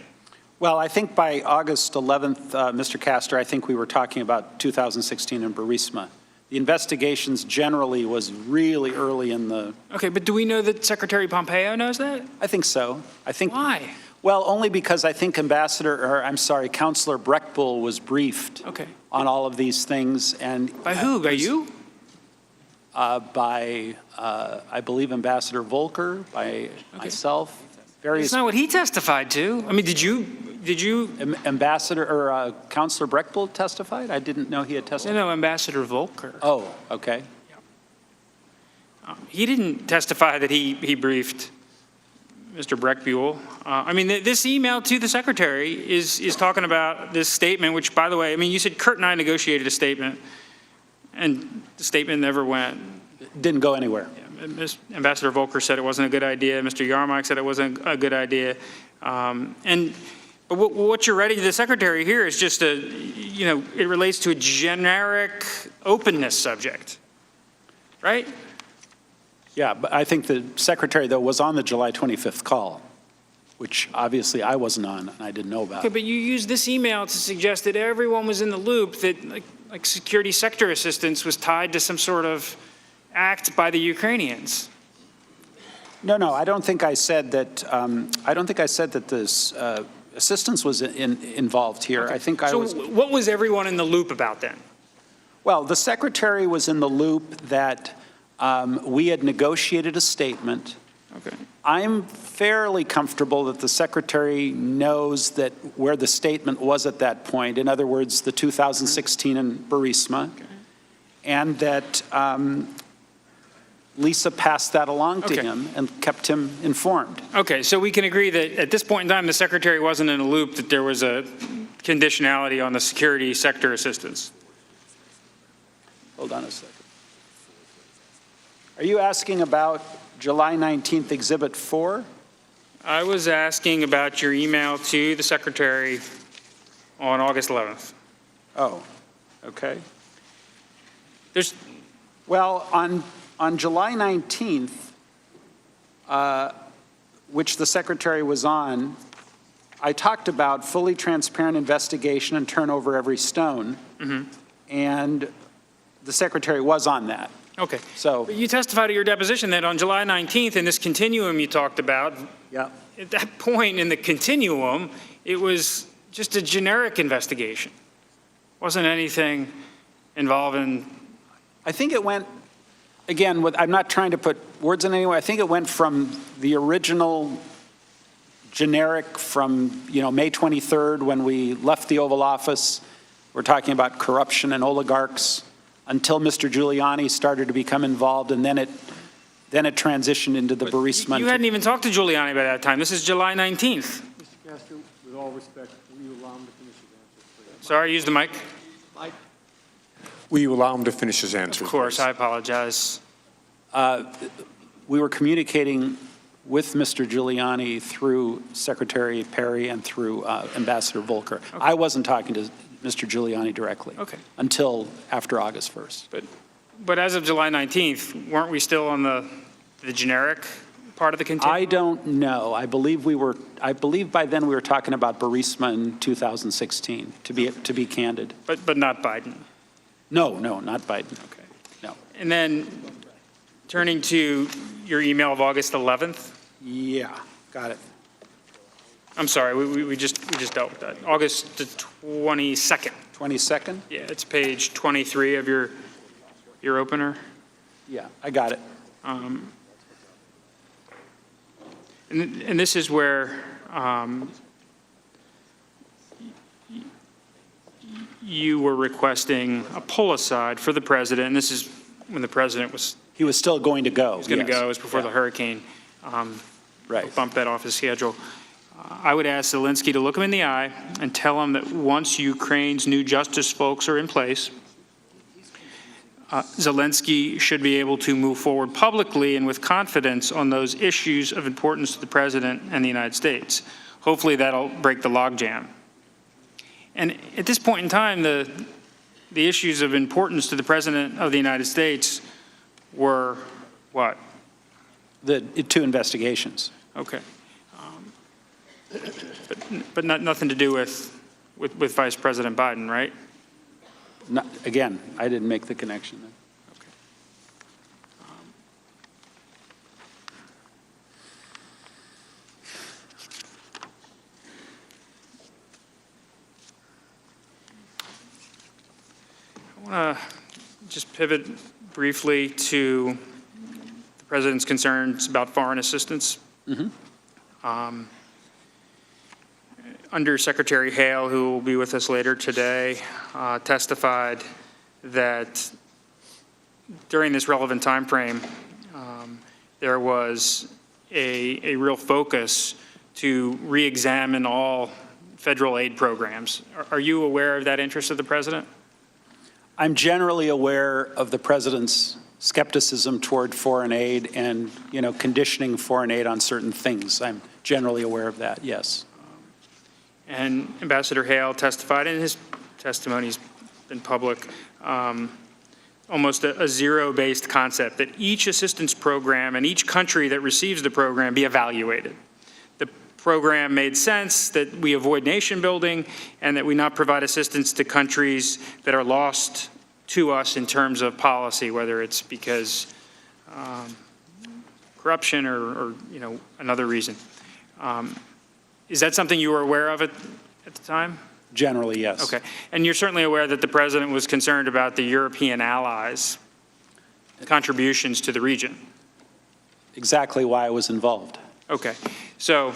Well, I think by August 11th, Mr. Castor, I think we were talking about 2016 in Burisma. The investigations generally was really early in the... Okay, but do we know that Secretary Pompeo knows that? I think so. I think... Why? Well, only because I think Counselor Breckbull was briefed on all of these things. And by who? By you? By, I believe, Ambassador Volker, by myself. That's not what he testified to. I mean, did you? Ambassador or Counselor Breckbull testified? I didn't know he had testified. No, Ambassador Volker. Oh, okay. He didn't testify that he briefed Mr. Breckbull. I mean, this email to the secretary is talking about this statement, which, by the way, I mean, you said Kurt and I negotiated a statement, and the statement never went. It didn't go anywhere. Yeah, Ambassador Volker said it wasn't a good idea. Mr. Yarmark said it wasn't a good idea. But what you're writing to the secretary here is just it relates to a generic openness subject, right? Yeah, but I think the secretary, though, was on the July 25th call, which obviously I wasn't on and I didn't know about. Okay, but you used this email to suggest that everyone was in the loop, that like security sector assistance was tied to some sort of act by the Ukrainians. No, I don't think I said that. I don't think I said that this assistance was involved here. Okay. I think what was everyone in the loop about then? Well, the secretary was in the loop that we had negotiated a statement Okay. I'm fairly comfortable that the Secretary knows that where the statement was at that point, in other words, the 2016 in Burisma, and that Lisa passed that along to him and kept him informed. Okay, so we can agree that at this point in time, the Secretary wasn't in a loop that there was a conditionality on the security sector assistance. Hold on a second. Are you asking about July 19th, Exhibit 4? I was asking about your email to the Secretary on August 11th. Oh, okay. Well, on July 19th, which the Secretary was on, I talked about fully transparent investigation and turn over every stone, and the Secretary was on that. Okay. So But you testified at your deposition that on July 19th, in this continuum you talked about, at that point in the continuum, it was just a generic investigation. Wasn't anything involving. I think it went, again, I'm not trying to put words in anywhere. I think it went from the original generic from, May 23rd when we left the Oval Office. We're talking about corruption and oligarchs, until Mr. Giuliani started to become involved, and then it transitioned into the Burisma. You hadn't even talked to Giuliani by that time. This is July 19th. Mr. Castro, with all respect, will you allow him to finish his answer, please? Sorry, use the mic. Will you allow him to finish his answer? Of course, I apologize. We were communicating with Mr. Giuliani through Secretary Perry and through Ambassador Volker. I wasn't talking to Mr. Giuliani directly until after August 1st. But as of July 19th, weren't we still on the generic part of the continuum? I don't know. I believe by then we were talking about Burisma in 2016, to be candid. But not Biden? No, not Biden. Okay. No. And then turning to your email of August 11th? Yeah, got it. I'm sorry, we just dealt with that. August the 22nd. 22nd? Yeah, it's page 23 of your opener. Yeah, I got it. And this is where you were requesting a pull aside for the president. And this is when the president was. He was still going to go. He was going to go. It was before the hurricane. Right. Bumped that off his schedule. I would ask Zelensky to look him in the eye and tell him that once Ukraine's new justice folks are in place, Zelensky should be able to move forward publicly and with confidence on those issues of importance to the president and the United States. Hopefully that'll break the logjam. And at this point in time, the issues of importance to the president of the United States were what? The two investigations. Okay. But nothing to do with Vice President Biden, right? Again, I didn't make the connection then. Okay. I want to just pivot briefly to the president's concerns about foreign assistance. Undersecretary Hale, who will be with us later today, testified that during this relevant time frame, there was a real focus to re-examine all federal aid programs. Are you aware of that interest of the president? I'm generally aware of the president's skepticism toward foreign aid and, conditioning foreign aid on certain things. I'm generally aware of that, yes. And Ambassador Hale testified, and his testimony's been public, almost a zero-based concept that each assistance program and each country that receives the program be evaluated. The program made sense, that we avoid nation building, and that we not provide assistance to countries that are lost to us in terms of policy, whether it's because corruption or another reason. Is that something you were aware of at the time? Generally, yes. Okay. And you're certainly aware that the president was concerned about the European allies' contributions to the region? exactly why I was involved. Okay. So,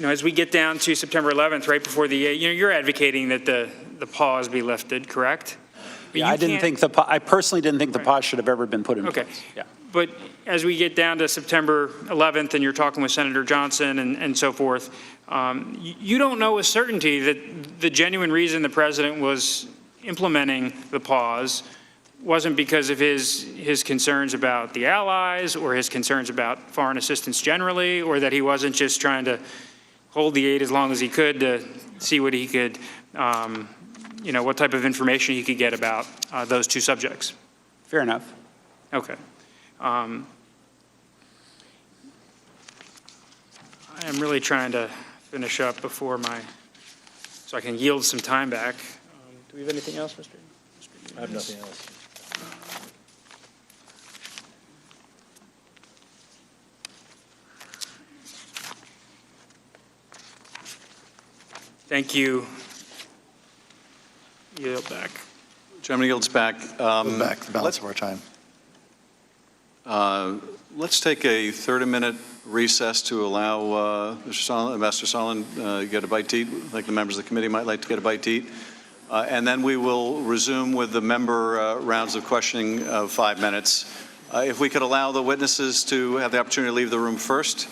as we get down to September 11th, right before the, you're advocating that the pause be lifted, correct? But Yeah, I personally didn't think the pause should have ever been put in place. Okay. Yeah. But as we get down to September 11th and you're talking with Senator Johnson and so forth, you don't know with certainty that the genuine reason the president was implementing the pause wasn't because of his concerns about the allies or his concerns about foreign assistance generally, or that he wasn't just trying to hold the aid as long as he could to see what he could, what type of information he could get about those two subjects. Fair enough. Okay. I am really trying to finish up before so I can yield some time back. Do we have anything else, Mr. I have nothing else. Thank you. Yield back. Chairman yields back. Back the balance of our time. Let's take a 30-minute recess to allow Ambassador Sondland get a bite to eat. I think the members of the committee might like to get a bite to eat. And then we will resume with the member rounds of questioning of 5 minutes. If we could allow the witnesses to have the opportunity to leave the room first.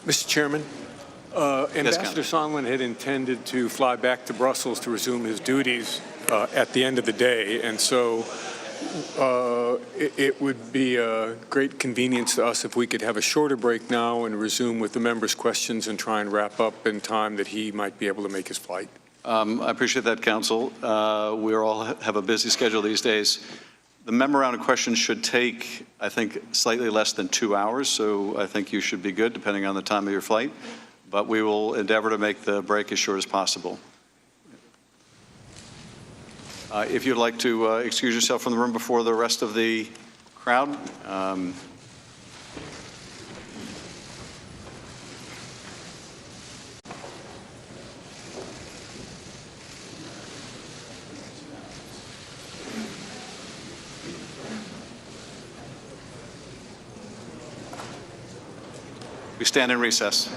Mr. Chairman, Ambassador Sondland had intended to fly back to Brussels to resume his duties at the end of the day, and so it would be a great convenience to us if we could have a shorter break now and resume with the members' questions and try and wrap up in time that he might be able to make his flight. I appreciate that, Counsel. We all have a busy schedule these days. The member round of questions should take, I think, slightly less than 2 hours, so I think you should be good depending on the time of your flight. But we will endeavor to make the break as short as possible. If you'd like to excuse yourself from the room before the rest of the crowd. We stand in recess.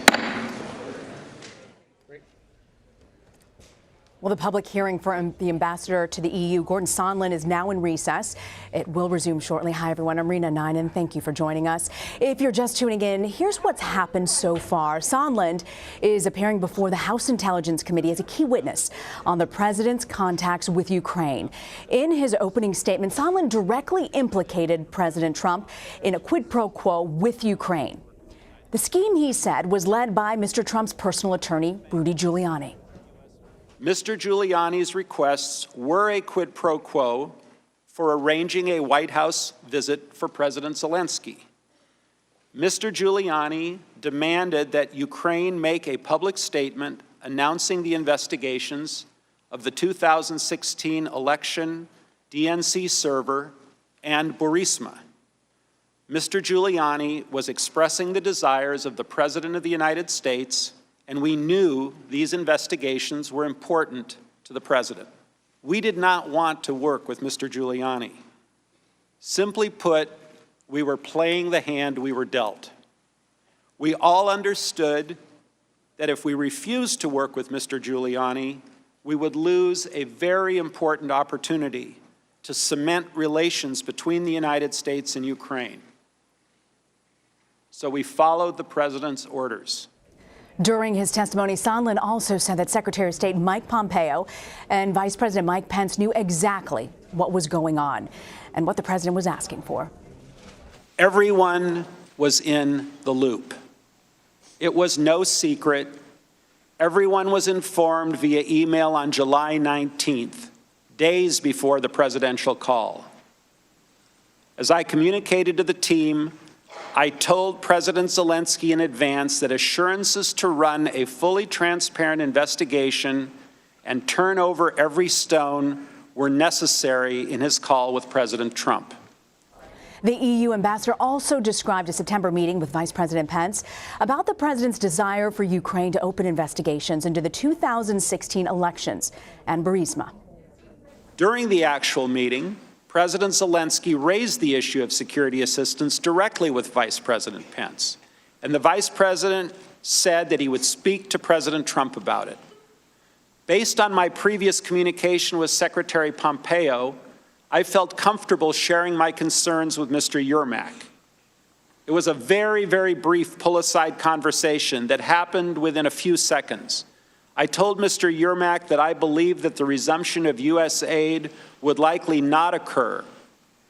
Well, the public hearing for the ambassador to the EU, Gordon Sondland, is now in recess. It will resume shortly. Hi, everyone. I'm Rena Ninan. Thank you for joining us. If you're just tuning in, here's what's happened so far. Sondland is appearing before the House Intelligence Committee as a key witness on the president's contacts with Ukraine. In his opening statement, Sondland directly implicated President Trump in a quid pro quo with Ukraine. The scheme, he said, was led by Mr. Trump's personal attorney, Rudy Giuliani. Mr. Giuliani's requests were a quid pro quo for arranging a White House visit for President Zelensky. Mr. Giuliani demanded that Ukraine make a public statement announcing the investigations of the 2016 election, DNC server, and Burisma. Mr. Giuliani was expressing the desires of the President of the United States, and we knew these investigations were important to the President. We did not want to work with Mr. Giuliani. Simply put, we were playing the hand we were dealt. We all understood that if we refused to work with Mr. Giuliani, we would lose a very important opportunity to cement relations between the United States and Ukraine. So we followed the President's orders. During his testimony, Sondland also said that Secretary of State Mike Pompeo and Vice President Mike Pence knew exactly what was going on and what the president was asking for. Everyone was in the loop. It was no secret. Everyone was informed via email on July 19th, days before the presidential call. As I communicated to the team, I told President Zelensky in advance that assurances to run a fully transparent investigation and turn over every stone were necessary in his call with President Trump. The EU ambassador also described a September meeting with Vice President Pence about the president's desire for Ukraine to open investigations into the 2016 elections and Burisma. During the actual meeting, President Zelensky raised the issue of security assistance directly with Vice President Pence, and the Vice President said that he would speak to President Trump about it. Based on my previous communication with Secretary Pompeo, I felt comfortable sharing my concerns with Mr. Yermak. It was a very, very brief pull-aside conversation that happened within a few seconds. I told Mr. Yermak that I believed that the resumption of U.S. aid would likely not occur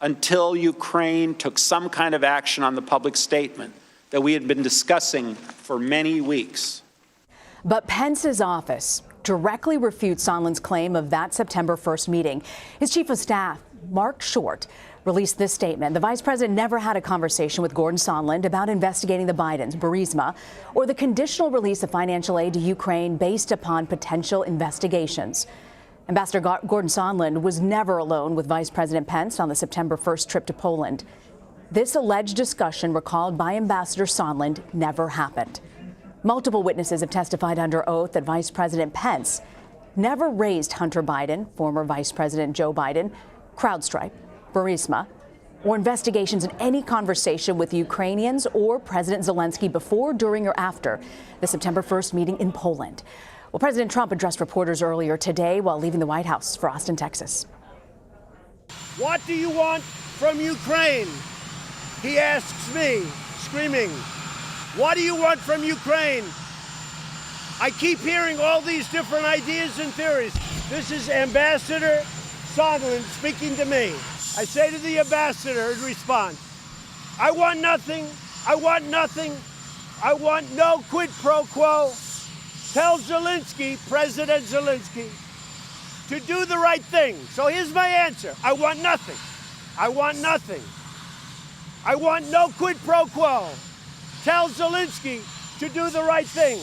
until Ukraine took some kind of action on the public statement that we had been discussing for many weeks. But Pence's office directly refutes Sondland's claim of that September 1st meeting. His chief of staff, Mark Short, released this statement. The vice president never had a conversation with Gordon Sondland about investigating the Bidens, Burisma, or the conditional release of financial aid to Ukraine based upon potential investigations. Ambassador Gordon Sondland was never alone with Vice President Pence on the September 1st trip to Poland. This alleged discussion, recalled by Ambassador Sondland, never happened. Multiple witnesses have testified under oath that Vice President Pence never raised Hunter Biden, former Vice President Joe Biden, CrowdStrike, Burisma, or investigations in any conversation with Ukrainians or President Zelensky before, during, or after the September 1st meeting in Poland. Well, President Trump addressed reporters earlier today while leaving the White House for Austin, Texas. What do you want from Ukraine? He asks me, screaming. What do you want from Ukraine? I keep hearing all these different ideas and theories. This is Ambassador Sondland speaking to me. I say to the ambassador in response, I want nothing. I want nothing. I want no quid pro quo. Tell Zelensky, President Zelensky, to do the right thing. So here's my answer. I want nothing. I want nothing. I want no quid pro quo. Tell Zelensky to do the right thing.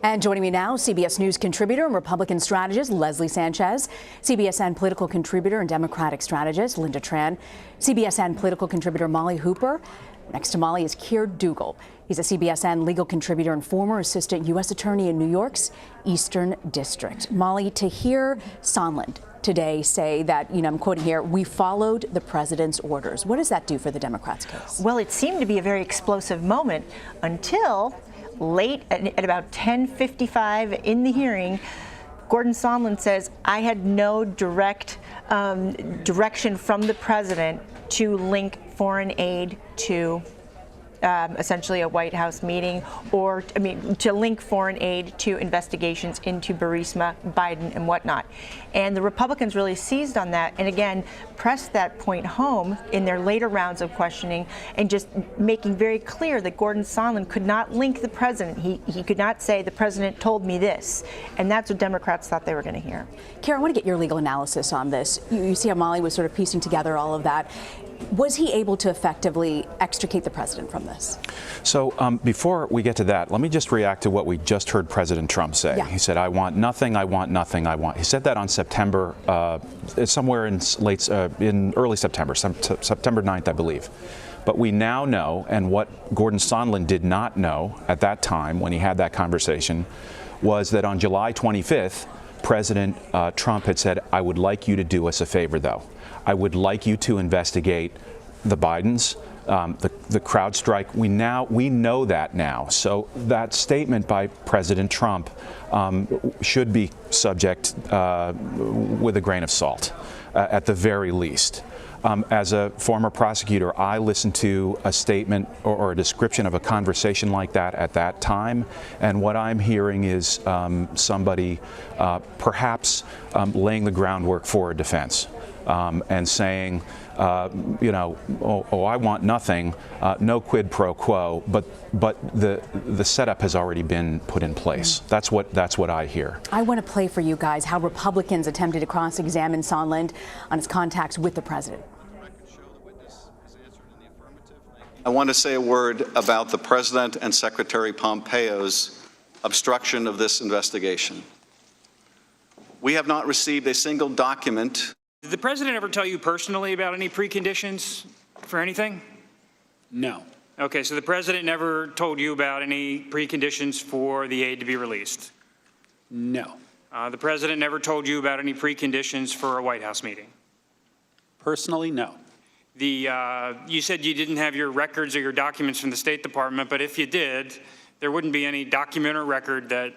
And joining me now, CBS News contributor and Republican strategist Leslie Sanchez, CBSN political contributor and Democratic strategist Linda Tran, CBSN political contributor Molly Hooper. Next to Molly is Keir Dugal. He's a CBSN legal contributor and former assistant U.S. attorney in New York's Eastern District. Molly, to hear Sondland today say that, I'm quoting here, we followed the president's orders. What does that do for the Democrats' case? Well, it seemed to be a very explosive moment until late at about 10:55 in the hearing. Gordon Sondland says, I had no direct direction from the president to link foreign aid to essentially a White House meeting, or to link foreign aid to investigations into Burisma, Biden, and whatnot. And the Republicans really seized on that, and again pressed that point home in their later rounds of questioning, and just making very clear that Gordon Sondland could not link the president. He could not say the president told me this, and that's what Democrats thought they were going to hear. Kara, I want to get your legal analysis on this. You see how Molly was sort of piecing together all of that. Was he able to effectively extricate the president from this? So before we get to that, let me just react to what we just heard President Trump say. Yeah. He said, I want nothing, I want nothing, I want. He said that on September, somewhere in early September, September 9th, I believe. But we now know, and what Gordon Sondland did not know at that time when he had that conversation, was that on July 25th, President Trump had said, I would like you to do us a favor, though. I would like you to investigate the Bidens, the CrowdStrike. We know that now. So that statement by President Trump should be subject with a grain of salt, at the very least. As a former prosecutor, I listened to a statement or a description of a conversation like that at that time, and what I'm hearing is somebody perhaps laying the groundwork for a defense. And saying, I want nothing, no quid pro quo, but the setup has already been put in place. That's what I hear. I want to play for you guys how Republicans attempted to cross-examine Sondland on his contacts with the president. I want to say a word about the President and Secretary Pompeo's obstruction of this investigation. We have not received a single document. Did the president ever tell you personally about any preconditions for anything? No. Okay, so the president never told you about any preconditions for the aid to be released? No. The president never told you about any preconditions for a White House meeting? Personally, no. You said you didn't have your records or your documents from the State Department, but if you did, there wouldn't be any document or record that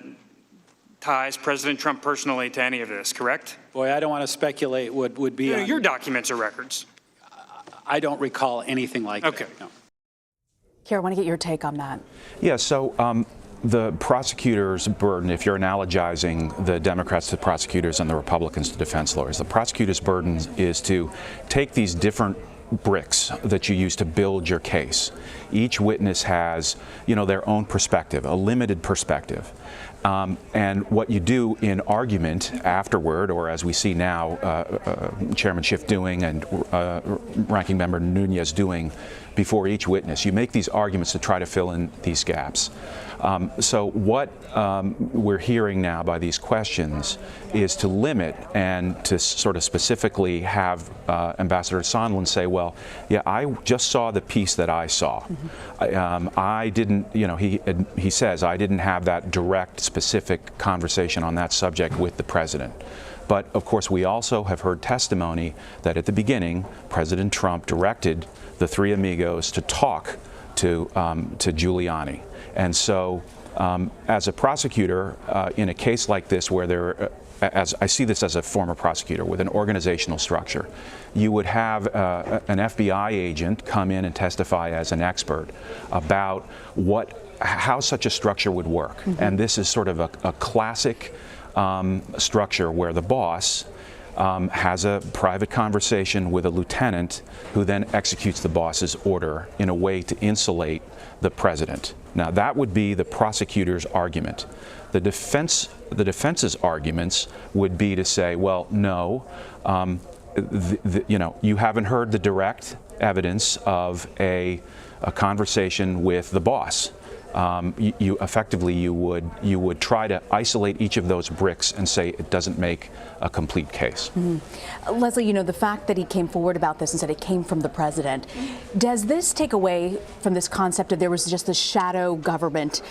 ties President Trump personally to any of this, correct? Boy, I don't want to speculate what would be on your documents or records. I don't recall anything like that. Okay. No. Kara, I want to get your take on that. Yeah, so the prosecutor's burden, if you're analogizing the Democrats to prosecutors and the Republicans to defense lawyers, the prosecutor's burden is to take these different bricks that you use to build your case. Each witness has, their own perspective, a limited perspective. And what you do in argument afterward, or as we see now, Chairman Schiff doing and Ranking Member Nunes doing before each witness, you make these arguments to try to fill in these gaps. So what we're hearing now by these questions is to limit and to sort of specifically have Ambassador Sondland say, well, yeah, I just saw the piece that I saw. I didn't, he says, I didn't have that direct, specific conversation on that subject with the president. But of course, we also have heard testimony that at the beginning, President Trump directed the three amigos to talk to Giuliani. And so, as a prosecutor, in a case like this where as I see this as a former prosecutor with an organizational structure, you would have an FBI agent come in and testify as an expert about how such a structure would work. Mm-hmm. And this is sort of a classic structure where the boss has a private conversation with a lieutenant who then executes the boss's order in a way to insulate the president. Now, that would be the prosecutor's argument. The defense's arguments would be to say, well, no, you haven't heard the direct evidence of a conversation with the boss. You effectively you would try to isolate each of those bricks and say it doesn't make a complete case. Mm-hmm. Leslie, the fact that he came forward about this and said it came from the president, does this take away from this concept of there was just the shadow government,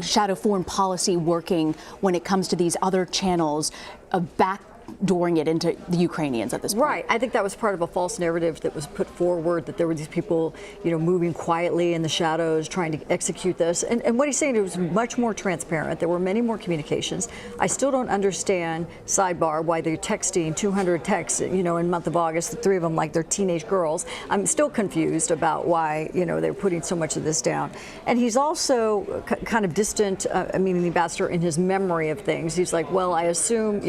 shadow foreign policy working when it comes to these other channels of backdooring it into the Ukrainians at this point? Right. I think that was part of a false narrative that was put forward, that there were these people, moving quietly in the shadows trying to execute this. And what he's saying, it was much more transparent. There were many more communications. I still don't understand, sidebar, why they're texting 200 texts, in the month of August, the three of them like they're teenage girls. I'm still confused about why, they're putting so much of this down. And he's also kind of distant, meaning the ambassador, in his memory of things. He's like, well, I assume,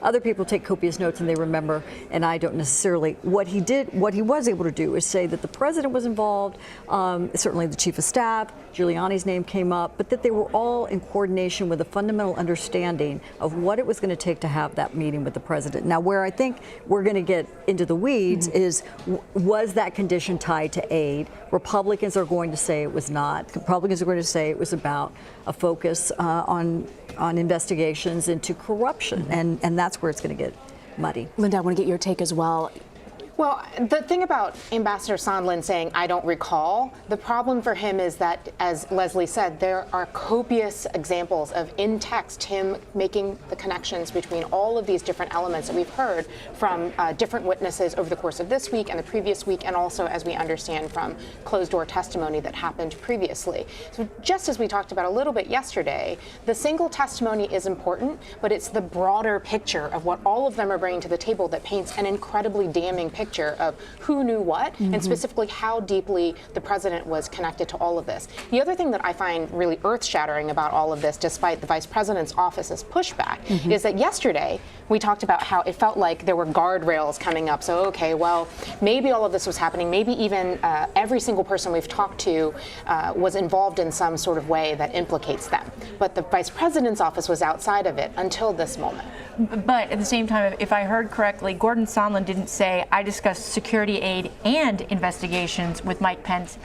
other people take copious notes and they remember, and I don't necessarily. What he was able to do is say that the president was involved, certainly the chief of staff, Giuliani's name came up, but that they were all in coordination with a fundamental understanding of what it was going to take to have that meeting with the president. Now, where I think we're going to get into the weeds is, was that condition tied to aid? Republicans are going to say it was not. Republicans are going to say it was about a focus on investigations into corruption, and that's where it's going to get muddy. Linda, I want to get your take as well. Well, the thing about Ambassador Sondland saying, I don't recall, the problem for him is that, as Leslie said, there are copious examples of in text him making the connections between all of these different elements that we've heard from different witnesses over the course of this week and the previous week, and also, as we understand, from closed-door testimony that happened previously. So just as we talked about a little bit yesterday, the single testimony is important, but it's the broader picture of what all of them are bringing to the table that paints an incredibly damning picture of who knew what, and specifically how deeply the president was connected to all of this. The other thing that I find really earth-shattering about all of this, despite the vice president's office's pushback, is that yesterday we talked about how it felt like there were guardrails coming up. So, okay, well, maybe all of this was happening. Maybe even every single person we've talked to was involved in some sort of way that implicates them. But the vice president's office was outside of it until this moment. But at the same time, if I heard correctly, Gordon Sondland didn't say, I discussed security aid and investigations with Mike Pence.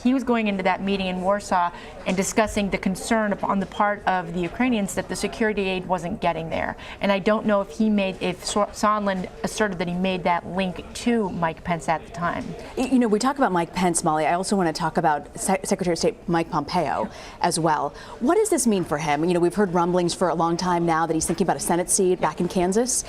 he was going into that meeting in Warsaw and discussing the concern on the part of the Ukrainians that the security aid wasn't getting there. And I don't know if Sondland asserted that he made that link to Mike Pence at the time. You know, we talk about Mike Pence, Molly. I also want to talk about Secretary of State Mike Pompeo as well. What does this mean for him? You know, we've heard rumblings for a long time now that he's thinking about a Senate seat back in Kansas.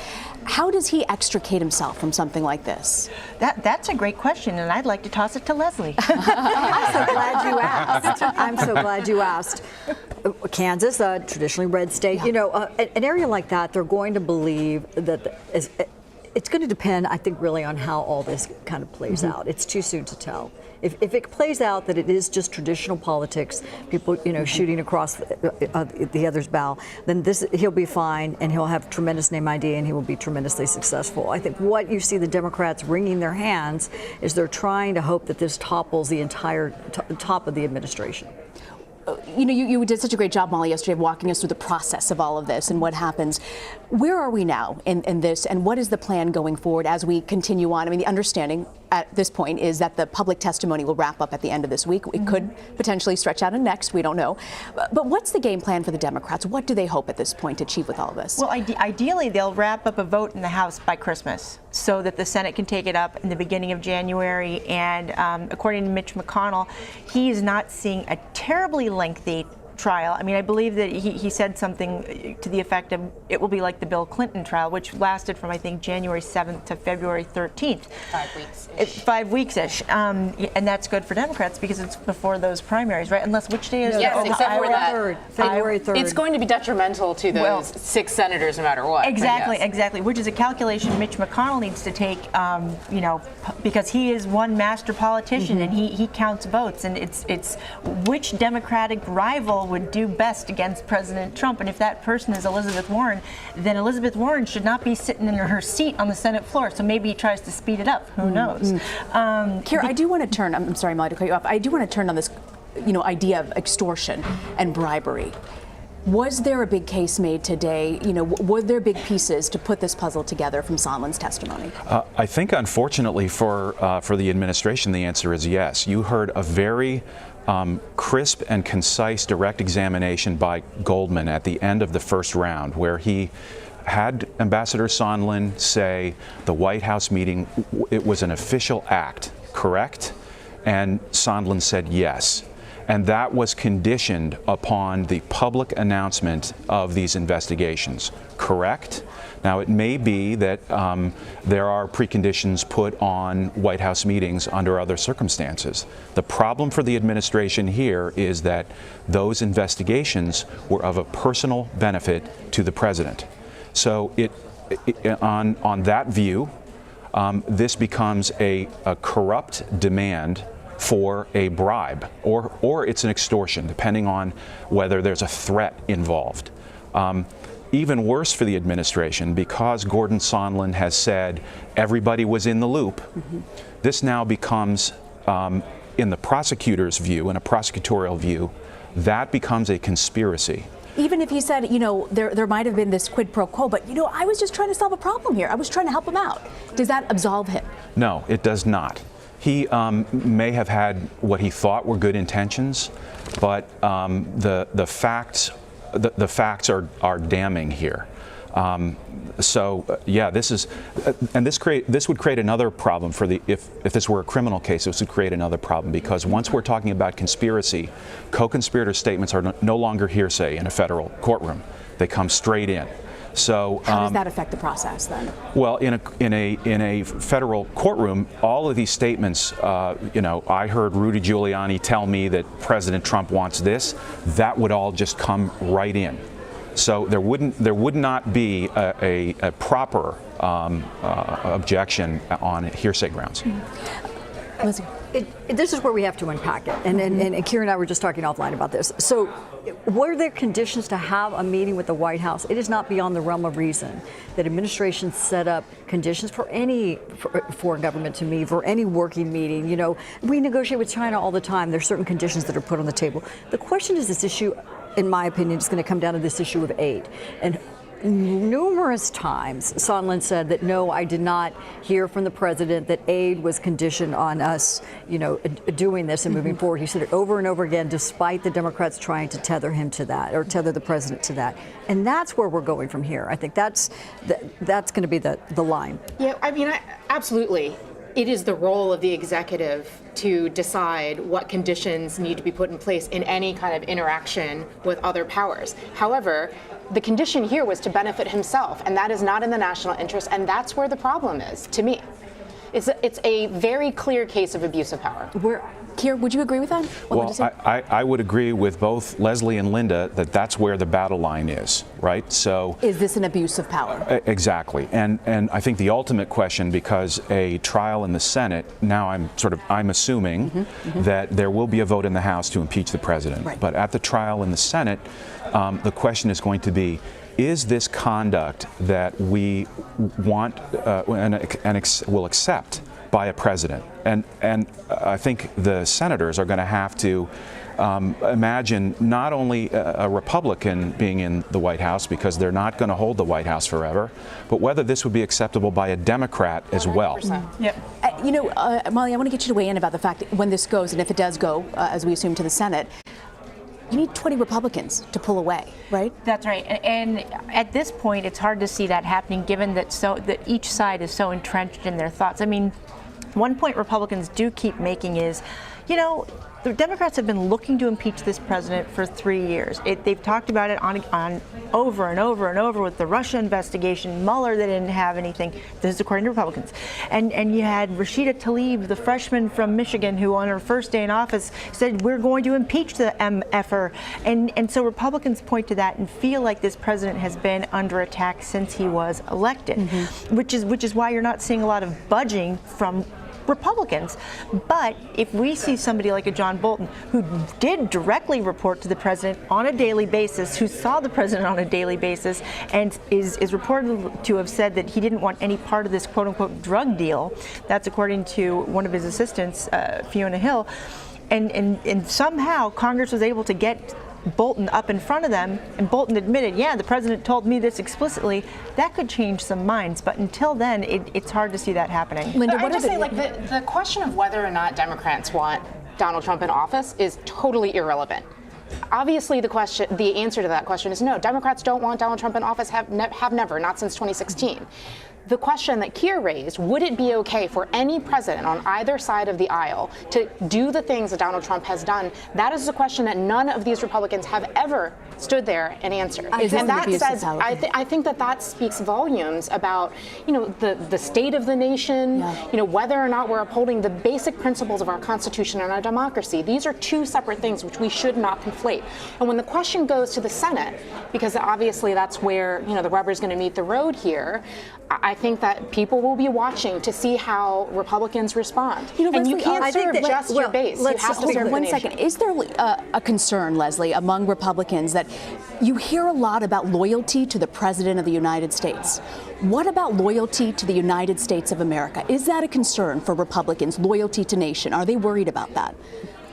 How does he extricate himself from something like this? That's a great question, and I'd like to toss it to Leslie. I'm so glad you asked. I'm so glad you asked. Kansas, a traditionally red state, you know, an area like that, they're going to believe that it's going to depend, I think, really on how all this kind of plays out. It's too soon to tell. If it plays out that it is just traditional politics, people, you know, shooting across the other's bow, then he'll be fine, and he'll have tremendous name ID, and he will be tremendously successful. I think what you see the Democrats wringing their hands is they're trying to hope that this topples the entire top of the administration. You know, you did such a great job, Molly, yesterday of walking us through the process of all of this and what happens. Where are we now in this, and what is the plan going forward as we continue on? I mean, the understanding at this point is that the public testimony will wrap up at the end of this week. It could potentially stretch out into next. We don't know. But what's the game plan for the Democrats? What do they hope at this point to achieve with all of this? Well, ideally, they'll wrap up a vote in the House by Christmas so that the Senate can take it up in the beginning of January. And according to Mitch McConnell, he is not seeing a terribly lengthy trial. I mean, I believe that he said something to the effect of it will be like the Bill Clinton trial, which lasted from, I think, January 7th to February 13th. 5 weeks-ish. 5 weeks-ish. And that's good for Democrats because it's before those primaries, right? Unless which day is it? Yes, except for that. February 3rd. It's going to be detrimental to those 6 senators no matter what. Exactly, which is a calculation Mitch McConnell needs to take, you know, because he is one master politician and he counts votes, and it's which Democratic rival would do best against President Trump. And if that person is Elizabeth Warren, then Elizabeth Warren should not be sitting in her seat on the Senate floor. So maybe he tries to speed it up. Who knows? Kira, I do want to turn, I'm sorry, Molly, to cut you off. I do want to turn on this, you know, idea of extortion and bribery. Was there a big case made today? You know, were there big pieces to put this puzzle together from Sondland's testimony? I think, unfortunately, for the administration, the answer is yes. You heard a very crisp and concise direct examination by Goldman at the end of the first round, where he had Ambassador Sondland say the White House meeting, it was an official act, correct? And Sondland said yes. And that was conditioned upon the public announcement of these investigations, correct? Now, it may be that there are preconditions put on White House meetings under other circumstances. The problem for the administration here is that those investigations were of a personal benefit to the president. So on that view, this becomes a corrupt demand for a bribe, or it's an extortion, depending on whether there's a threat involved. Even worse for the administration, because Gordon Sondland has said everybody was in the loop, this now becomes, in the prosecutor's view, in a prosecutorial view, that becomes a conspiracy. Even if he said, you know, there might have been this quid pro quo, but, you know, I was just trying to solve a problem here. I was trying to help him out. Does that absolve him? No, it does not. He may have had what he thought were good intentions, but the facts are damning here. Yeah, this is, and this would create another problem for if this were a criminal case. This would create another problem, because once we're talking about conspiracy, co-conspirator statements are no longer hearsay in a federal courtroom. They come straight in. So how does that affect the process then? Well, in a federal courtroom, all of these statements, you know, I heard Rudy Giuliani tell me that President Trump wants this. That would all just come right in. So there would not be a proper objection on hearsay grounds. This is where we have to unpack it, and Kira and I were just talking offline about this. So, were there conditions to have a meeting with the White House? It is not beyond the realm of reason that administrations set up conditions for any foreign government to meet, for any working meeting. You know, we negotiate with China all the time. There's certain conditions that are put on the table. The question is, this issue, in my opinion, is going to come down to this issue of aid. And numerous times, Sondland said that, no, I did not hear from the president that aid was conditioned on us, doing this and moving forward. He said it over and over again, despite the Democrats trying to tether him to that, or tether the president to that. And that's where we're going from here. I think that's going to be the line. Yeah, I mean, absolutely. It is the role of the executive to decide what conditions need to be put in place in any kind of interaction with other powers. However, the condition here was to benefit himself, and that is not in the national interest, and that's where the problem is, to me. It's a very clear case of abuse of power. Keir, would you agree with that? Well, I would agree with both Leslie and Linda that that's where the battle line is, right? So is this an abuse of power? Exactly. And I think the ultimate question, because a trial in the Senate, now I'm assuming that there will be a vote in the House to impeach the president. Right. But at the trial in the Senate, the question is going to be, is this conduct that we want and will accept by a president? And I think the senators are going to have to imagine not only a Republican being in the White House, because they're not going to hold the White House forever, but whether this would be acceptable by a Democrat as well. Yep. Molly, I want to get you to weigh in about the fact that when this goes, and if it does go, as we assume, to the Senate, you need 20 Republicans to pull away, right? That's right. And at this point, it's hard to see that happening, given that each side is so entrenched in their thoughts. I mean, one point Republicans do keep making is, the Democrats have been looking to impeach this president for 3 years. They've talked about it on over and over and over with the Russia investigation. Mueller, they didn't have anything. This is according to Republicans. And you had Rashida Tlaib, the freshman from Michigan, who on her first day in office said, we're going to impeach the MFer. And so Republicans point to that and feel like this president has been under attack since he was elected, which is why you're not seeing a lot of budging from Republicans. But if we see somebody like a John Bolton, who did directly report to the president on a daily basis, who saw the president on a daily basis, and is reported to have said that he didn't want any part of this quote-unquote drug deal, that's according to one of his assistants, Fiona Hill, and somehow Congress was able to get Bolton up in front of them, and Bolton admitted, yeah, the president told me this explicitly. That could change some minds, but until then, it's hard to see that happening. Linda, what I just say, the question of whether or not Democrats want Donald Trump in office is totally irrelevant. Obviously, the answer to that question is no. Democrats don't want Donald Trump in office, have never, not since 2016. The question that Keir raised, would it be okay for any president on either side of the aisle to do the things that Donald Trump has done? That is a question that none of these Republicans have ever stood there and answered. And that says, I think that speaks volumes about, the state of the nation, whether or not we're upholding the basic principles of our Constitution and our democracy. These are two separate things which we should not conflate. And when the question goes to the Senate, because obviously that's where, the rubber is going to meet the road here, I think that people will be watching to see how Republicans respond. And you can't serve just your base. You have to serve the nation. Is there a concern, Leslie, among Republicans that you hear a lot about loyalty to the President of the United States? What about loyalty to the United States of America? Is that a concern for Republicans, loyalty to nation? Are they worried about that?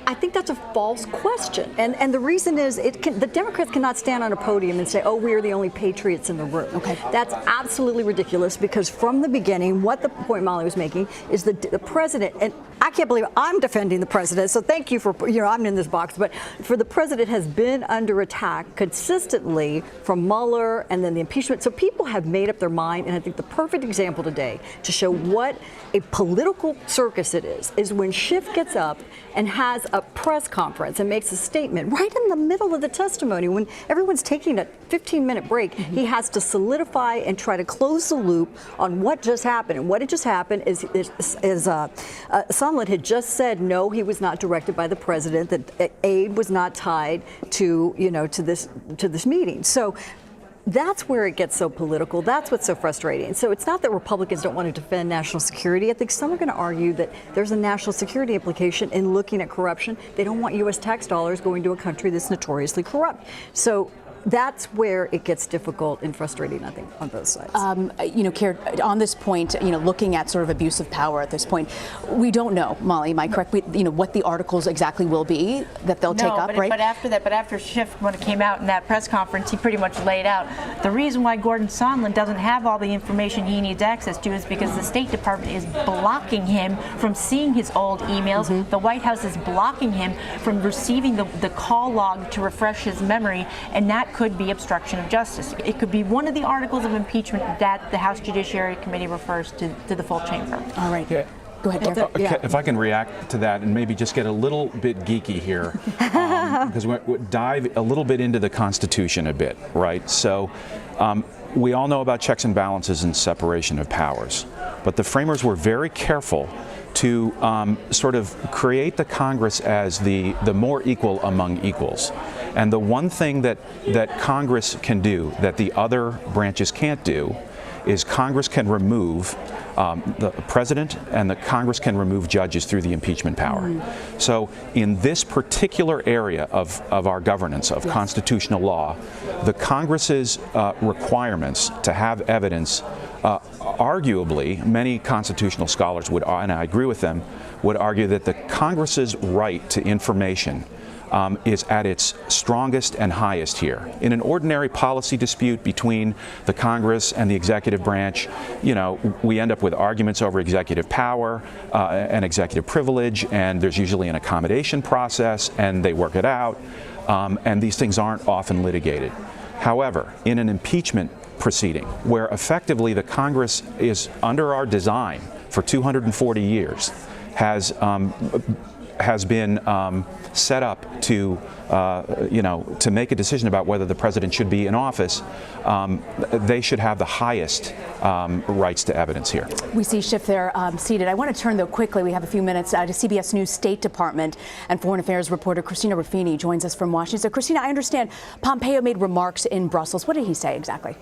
I think that's a false question. And the reason is the Democrats cannot stand on a podium and say, oh, we are the only patriots in the room. Okay. That's absolutely ridiculous, because from the beginning, what the point Molly was making is the president, and I can't believe I'm defending the president, so thank you for, I'm in this box, but for the president has been under attack consistently from Mueller and then the impeachment. So people have made up their mind, and I think the perfect example today to show what a political circus it is when Schiff gets up and has a press conference and makes a statement right in the middle of the testimony when everyone's taking a 15-minute break. He has to solidify and try to close the loop on what just happened. And what had just happened is Sondland had just said no, he was not directed by the president, that aid was not tied to to this meeting. So that's where it gets so political. That's what's so frustrating. So it's not that Republicans don't want to defend national security. I think some are going to argue that there's a national security implication in looking at corruption. They don't want U.S. tax dollars going to a country that's notoriously corrupt. So that's where it gets difficult and frustrating, I think, on both sides. Keir, on this point, looking at sort of abuse of power at this point, we don't know, Molly, am I correct? What the articles exactly will be that they'll take up, right? But after Schiff, when it came out in that press conference, he pretty much laid out the reason why Gordon Sondland doesn't have all the information he needs access to is because the State Department is blocking him from seeing his old emails. Mm-hmm. The White House is blocking him from receiving the call log to refresh his memory, and that could be obstruction of justice. It could be one of the articles of impeachment that the House Judiciary Committee refers to the full chamber. All right. Yeah. Go ahead, Derek. If I can react to that and maybe just get a little bit geeky here, because we dive a little bit into the Constitution a bit, right? So we all know about checks and balances and separation of powers, but the framers were very careful to sort of create the Congress as the more equal among equals. And the one thing that Congress can do that the other branches can't do is Congress can remove the president, and the Congress can remove judges through the impeachment power. So in this particular area of our governance, of constitutional law, the Congress's requirements to have evidence, arguably, many constitutional scholars would, and I agree with them, would argue that the Congress's right to information is at its strongest and highest here. In an ordinary policy dispute between the Congress and the executive branch, we end up with arguments over executive power and executive privilege, and there's usually an accommodation process, and they work it out, and these things aren't often litigated. However, in an impeachment proceeding, where effectively the Congress is, under our design for 240 years, has been set up to, to make a decision about whether the president should be in office, they should have the highest rights to evidence here. We see Schiff there seated. I want to turn, though, quickly, we have a few minutes, to CBS News State Department and Foreign Affairs reporter Christina Ruffini joins us from Washington. So, Christina, I understand Pompeo made remarks in Brussels. What did he say exactly?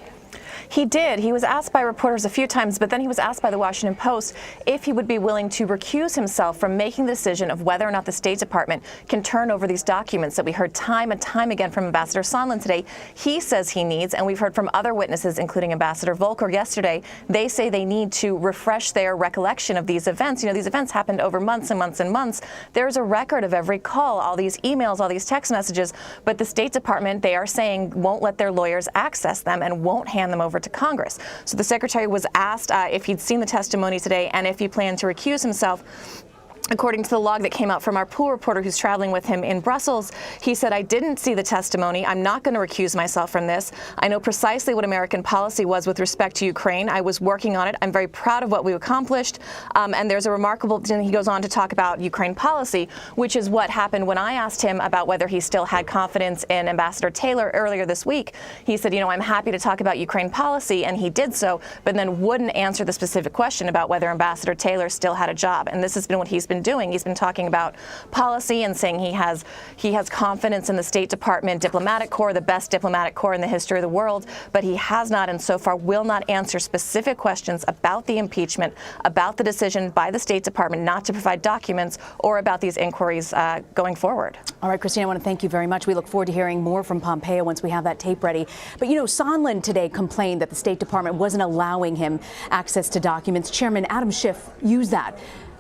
He did. He was asked by reporters a few times, but then he was asked by the Washington Post if he would be willing to recuse himself from making the decision of whether or not the State Department can turn over these documents that we heard time and time again from Ambassador Sondland today. He says he needs, and we've heard from other witnesses, including Ambassador Volker yesterday, they say they need to refresh their recollection of these events. These events happened over months and months and months. There's a record of every call, all these emails, all these text messages, but the State Department, they are saying, won't let their lawyers access them and won't hand them over to Congress. So the Secretary was asked if he'd seen the testimony today and if he planned to recuse himself. According to the log that came out from our pool reporter who's traveling with him in Brussels, he said, I didn't see the testimony. I'm not going to recuse myself from this. I know precisely what American policy was with respect to Ukraine. I was working on it. I'm very proud of what we accomplished. And there's a remarkable, he goes on to talk about Ukraine policy, which is what happened when I asked him about whether he still had confidence in Ambassador Taylor earlier this week. He said, I'm happy to talk about Ukraine policy, and he did so, but then wouldn't answer the specific question about whether Ambassador Taylor still had a job. And this has been what he's been doing. He's been talking about policy and saying he has confidence in the State Department diplomatic corps, the best diplomatic corps in the history of the world, but he has not and so far will not answer specific questions about the impeachment, about the decision by the State Department not to provide documents, or about these inquiries going forward. All right, Christina, I want to thank you very much. We look forward to hearing more from Pompeo once we have that tape ready. But, Sondland today complained that the State Department wasn't allowing him access to documents. Chairman Adam Schiff used that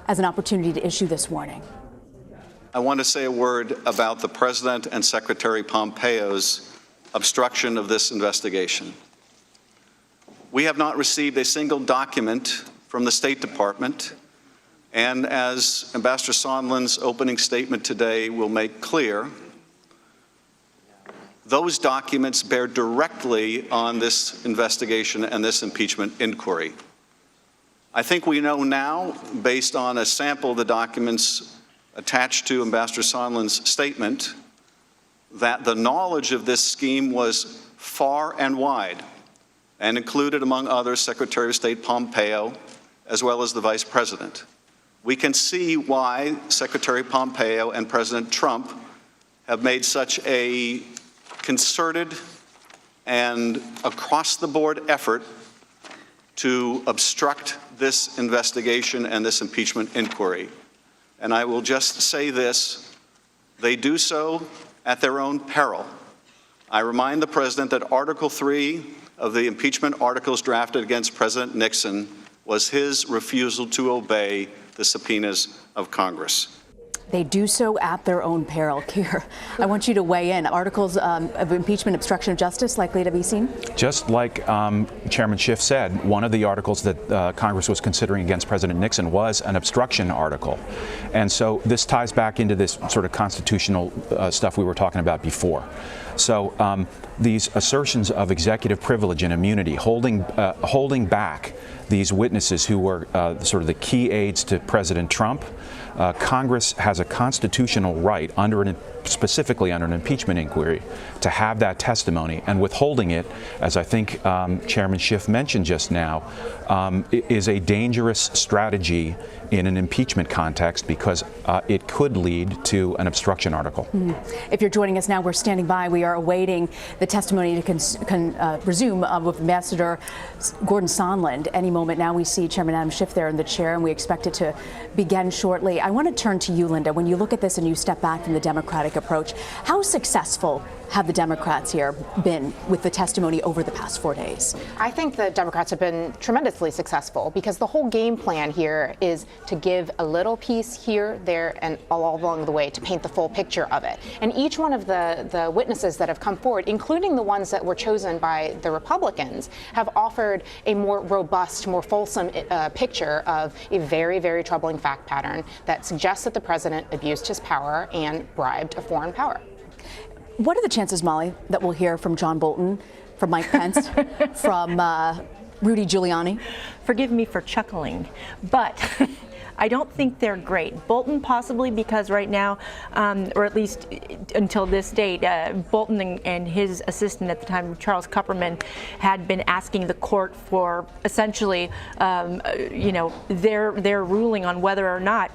as an opportunity to issue this warning. I want to say a word about the President and Secretary Pompeo's obstruction of this investigation. We have not received a single document from the State Department, and as Ambassador Sondland's opening statement today will make clear, those documents bear directly on this investigation and this impeachment inquiry. I think we know now, based on a sample of the documents attached to Ambassador Sondland's statement, that the knowledge of this scheme was far and wide and included, among others, Secretary of State Pompeo, as well as the Vice President. We can see why Secretary Pompeo and President Trump have made such a concerted and across-the-board effort to obstruct this investigation and this impeachment inquiry. And I will just say this, they do so at their own peril. I remind the President that Article 3 of the impeachment articles drafted against President Nixon was his refusal to obey the subpoenas of Congress. They do so at their own peril. Keir, I want you to weigh in. Articles of impeachment, obstruction of justice likely to be seen? Just like Chairman Schiff said, one of the articles that Congress was considering against President Nixon was an obstruction article. And so this ties back into this sort of constitutional stuff we were talking about before. So these assertions of executive privilege and immunity, holding back these witnesses who were sort of the key aides to President Trump, Congress has a constitutional right, specifically under an impeachment inquiry, to have that testimony, and withholding it, as I think Chairman Schiff mentioned just now, is a dangerous strategy in an impeachment context because it could lead to an obstruction article. If you're joining us now, we're standing by. We are awaiting the testimony to resume with Ambassador Gordon Sondland any moment now. We see Chairman Adam Schiff there in the chair, and we expect it to begin shortly. I want to turn to you, Linda. When you look at this and you step back from the Democratic approach, how successful have the Democrats here been with the testimony over the past 4 days? I think the Democrats have been tremendously successful because the whole game plan here is to give a little piece here, there, and all along the way to paint the full picture of it. And each one of the witnesses that have come forward, including the ones that were chosen by the Republicans, have offered a more robust, more fulsome picture of a very, very troubling fact pattern that suggests that the president abused his power and bribed a foreign power. What are the chances, Molly, that we'll hear from John Bolton, from Mike Pence, from Rudy Giuliani? Forgive me for chuckling, but I don't think they're great. Bolton possibly because right now, or at least until this date, Bolton and his assistant at the time, Charles Kupperman, had been asking the court for essentially, their ruling on whether or not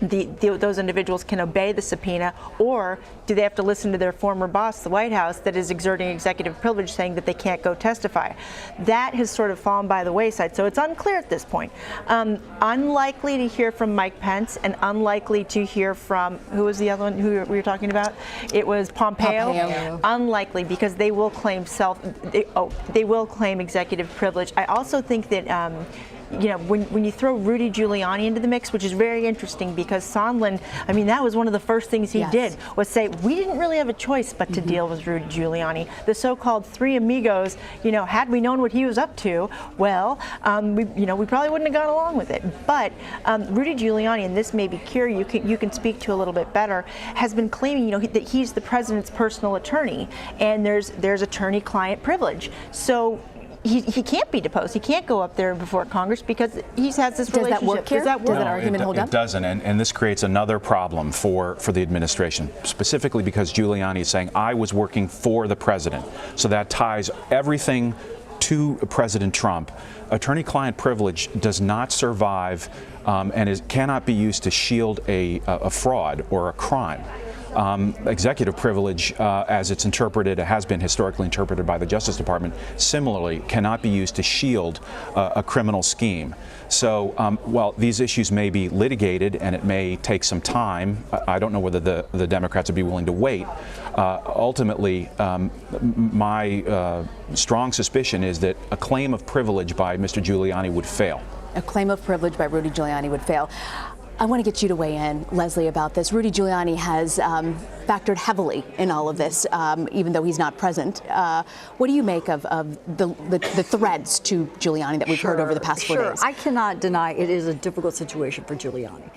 those individuals can obey the subpoena, or do they have to listen to their former boss, the White House, that is exerting executive privilege, saying that they can't go testify. That has sort of fallen by the wayside, so it's unclear at this point. Unlikely to hear from Mike Pence, and unlikely to hear from, who was the other one who we were talking about? It was Pompeo. Unlikely, because they will claim they will claim executive privilege. I also think that when you throw Rudy Giuliani into the mix, which is very interesting because Sondland, that was one of the first things he did, was say, we didn't really have a choice but to deal with Rudy Giuliani. The so-called three amigos, had we known what he was up to, well, we probably wouldn't have gone along with it. But Rudy Giuliani, and this may be Keir, you can speak to a little bit better, has been claiming, that he's the president's personal attorney, and there's attorney-client privilege. So he can't be deposed. He can't go up there before Congress because he has this relationship. Does that work here? Does that work? Does that argument hold up? It doesn't, and this creates another problem for the administration, specifically because Giuliani is saying, I was working for the president. So that ties everything to President Trump. Attorney-client privilege does not survive and cannot be used to shield a fraud or a crime. Executive privilege, as it's interpreted, has been historically interpreted by the Justice Department, similarly cannot be used to shield a criminal scheme. So while these issues may be litigated and it may take some time, I don't know whether the Democrats would be willing to wait. Ultimately, my strong suspicion is that a claim of privilege by Mr. Giuliani would fail. A claim of privilege by Rudy Giuliani would fail. I want to get you to weigh in, Leslie, about this. Rudy Giuliani has factored heavily in all of this, even though he's not present. What do you make of the threads to Giuliani that we've heard over the past 4 days? I cannot deny it is a difficult situation for Giuliani.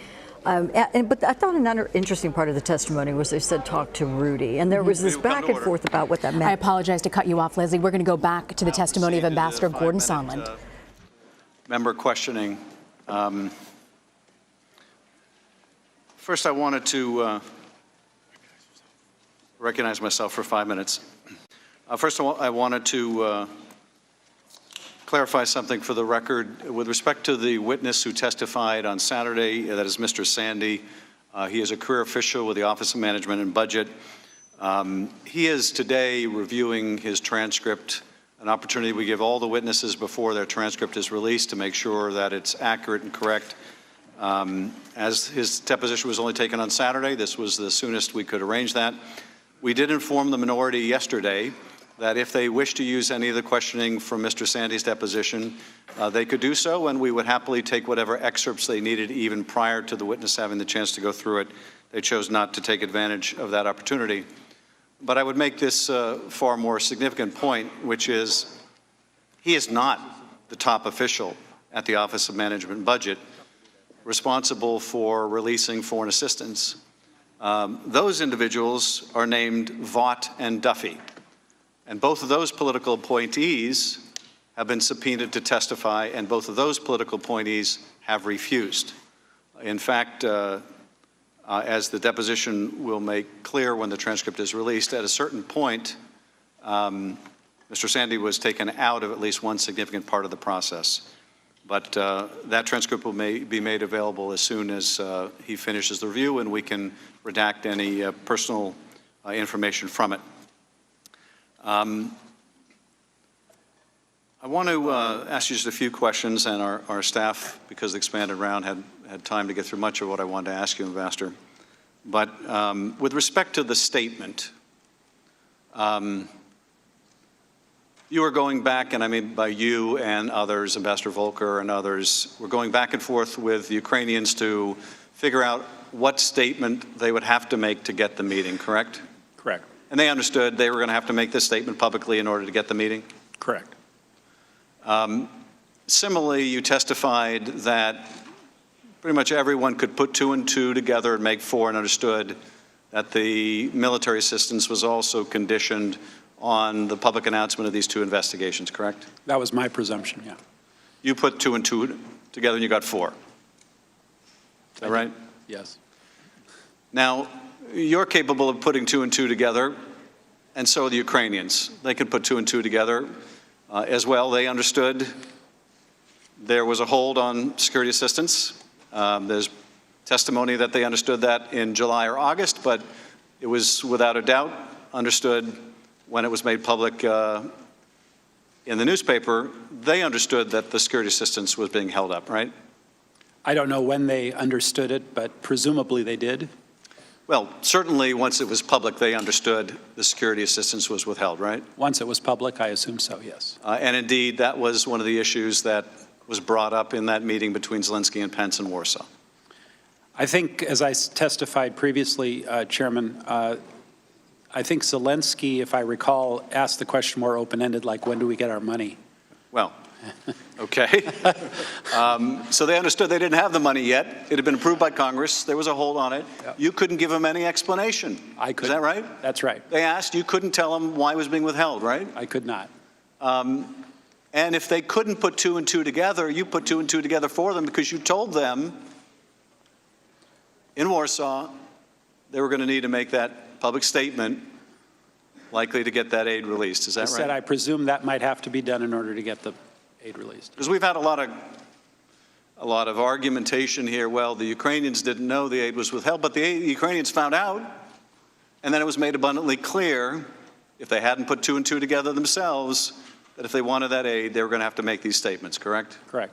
But I thought another interesting part of the testimony was they said talk to Rudy, and there was this back and forth about what that meant. I apologize to cut you off, Leslie. We're going to go back to the testimony of Ambassador Gordon Sondland. Member questioning. First, I wanted to recognize myself for 5 minutes. First of all, I wanted to clarify something for the record. With respect to the witness who testified on Saturday, that is Mr. Sandy. He is a career official with the Office of Management and Budget. He is today reviewing his transcript, an opportunity we give all the witnesses before their transcript is released to make sure that it's accurate and correct. As his deposition was only taken on Saturday, this was the soonest we could arrange that. We did inform the minority yesterday that if they wish to use any of the questioning from Mr. Sandy's deposition, they could do so, and we would happily take whatever excerpts they needed even prior to the witness having the chance to go through it. They chose not to take advantage of that opportunity. But I would make this far more significant point, which is he is not the top official at the Office of Management and Budget responsible for releasing foreign assistance. Those individuals are named Vaught and Duffy. And both of those political appointees have been subpoenaed to testify, and both of those political appointees have refused. In fact, as the deposition will make clear when the transcript is released, at a certain point, Mr. Sandy was taken out of at least one significant part of the process. But that transcript will be made available as soon as he finishes the review, and we can redact any personal information from it. I want to ask you just a few questions, and our staff, because the expanded round, had time to get through much of what I wanted to ask you, Ambassador. But with respect to the statement, you are going back, and I mean by you and others, Ambassador Volker and others, we're going back and forth with the Ukrainians to figure out what statement they would have to make to get the meeting, correct? Correct. And they understood they were going to have to make this statement publicly in order to get the meeting? Correct. Similarly, you testified that pretty much everyone could put 2 and 2 together and make 4, and understood that the military assistance was also conditioned on the public announcement of these 2 investigations, correct? That was my presumption, yeah. You put 2 and 2 together and you got 4. Is that right? Yes. Now, you're capable of putting 2 and 2 together, and so are the Ukrainians. They could put 2 and 2 together as well. They understood there was a hold on security assistance. There's testimony that they understood that in July or August, but it was without a doubt understood when it was made public in the newspaper. They understood that the security assistance was being held up, right? I don't know when they understood it, but presumably they did. Well, certainly once it was public, they understood the security assistance was withheld, right? Once it was public, I assume so, yes. And indeed, that was one of the issues that was brought up in that meeting between Zelensky and Pence in Warsaw. I think, as I testified previously, Chairman, I think Zelensky, if I recall, asked the question more open-ended, like, when do we get our money? Well, okay. So they understood they didn't have the money yet. It had been approved by Congress. There was a hold on it. Yep. You couldn't give them any explanation. I couldn't. Is that right? That's right. They asked, you couldn't tell them why it was being withheld, right? I could not. And if they couldn't put 2 and 2 together, you put 2 and 2 together for them because you told them in Warsaw they were going to need to make that public statement likely to get that aid released. Is that right? I said I presume that might have to be done in order to get the aid released. Because we've had a lot of argumentation here. Well, the Ukrainians didn't know the aid was withheld, but the Ukrainians found out, and then it was made abundantly clear, if they hadn't put 2 and 2 together themselves, that if they wanted that aid, they were going to have to make these statements, correct? Correct.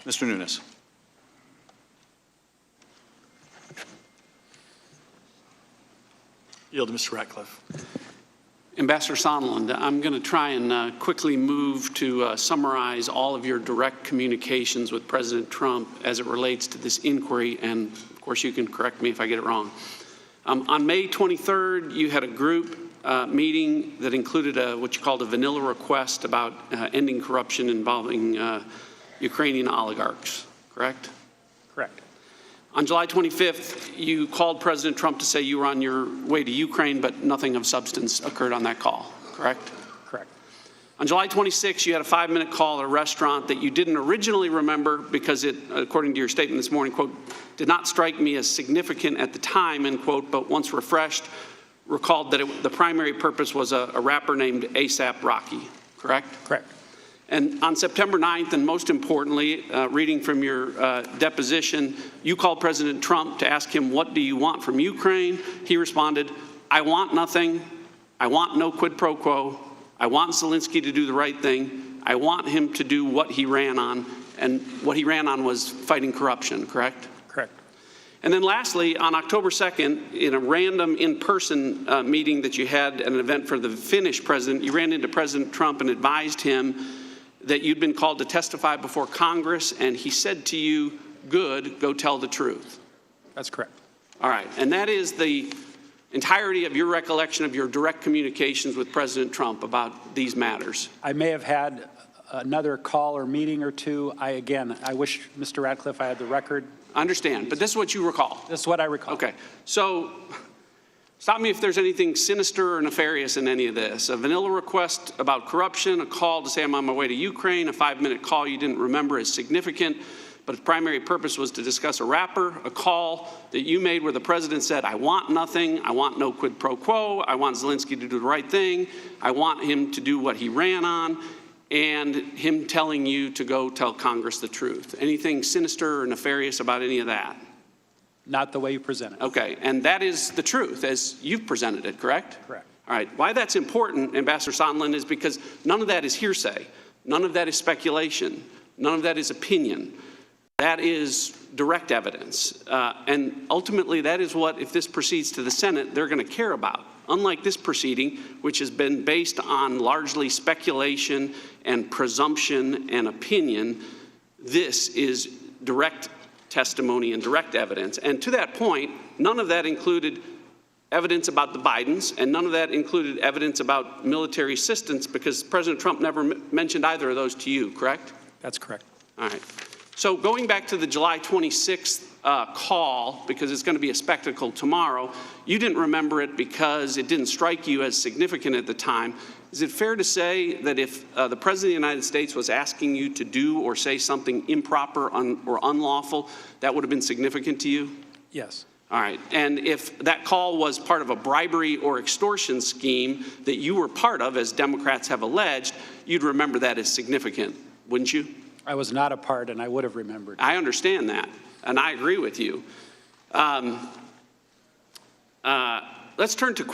Mr. Nunes. Yield to Mr. Ratcliffe. Ambassador Sondland, I'm going to try and quickly move to summarize all of your direct communications with President Trump as it relates to this inquiry, and of course you can correct me if I get it wrong. On May 23rd, you had a group meeting that included what you called a vanilla request about ending corruption involving Ukrainian oligarchs, correct? Correct. On July 25th, you called President Trump to say you were on your way to Ukraine, but nothing of substance occurred on that call, correct? Correct. On July 26th, you had a 5-minute call at a restaurant that you didn't originally remember because it, according to your statement this morning, quote, did not strike me as significant at the time, end quote, but once refreshed, recalled that the primary purpose was a rapper named A$AP Rocky, correct? Correct. And on September 9th, and most importantly, reading from your deposition, you called President Trump to ask him, what do you want from Ukraine? He responded, I want nothing. I want no quid pro quo. I want Zelensky to do the right thing. I want him to do what he ran on. And what he ran on was fighting corruption, correct? Correct. And then lastly, on October 2nd, in a random in-person meeting that you had at an event for the Finnish president, you ran into President Trump and advised him that you'd been called to testify before Congress, and he said to you, good, go tell the truth. That's correct. All right, and that is the entirety of your recollection of your direct communications with President Trump about these matters. I may have had another call or meeting or two. I wish, Mr. Radcliffe, I had the record. I understand, but this is what you recall. This is what I recall. Okay, so stop me if there's anything sinister or nefarious in any of this. A vanilla request about corruption, a call to say I'm on my way to Ukraine, a 5-minute call you didn't remember as significant, but its primary purpose was to discuss a rapper, a call that you made where the president said, I want nothing, I want no quid pro quo, I want Zelensky to do the right thing, I want him to do what he ran on, and him telling you to go tell Congress the truth. Anything sinister or nefarious about any of that? Not the way you present it. Okay, and that is the truth as you've presented it, correct? Correct. All right, why that's important, Ambassador Sondland, is because none of that is hearsay. None of that is speculation. None of that is opinion. That is direct evidence. And ultimately, that is what, if this proceeds to the Senate, they're going to care about. Unlike this proceeding, which has been based on largely speculation and presumption and opinion, this is direct testimony and direct evidence. And to that point, none of that included evidence about the Bidens, and none of that included evidence about military assistance, because President Trump never mentioned either of those to you, correct? That's correct. All right. So going back to the July 26th call, because it's going to be a spectacle tomorrow, you didn't remember it because it didn't strike you as significant at the time. Is it fair to say that if the President of the United States was asking you to do or say something improper or unlawful, that would have been significant to you? Yes. All right. And if that call was part of a bribery or extortion scheme that you were part of, as Democrats have alleged, you'd remember that as significant, wouldn't you? I was not a part, and I would have remembered. I understand that, and I agree with you. Let's turn to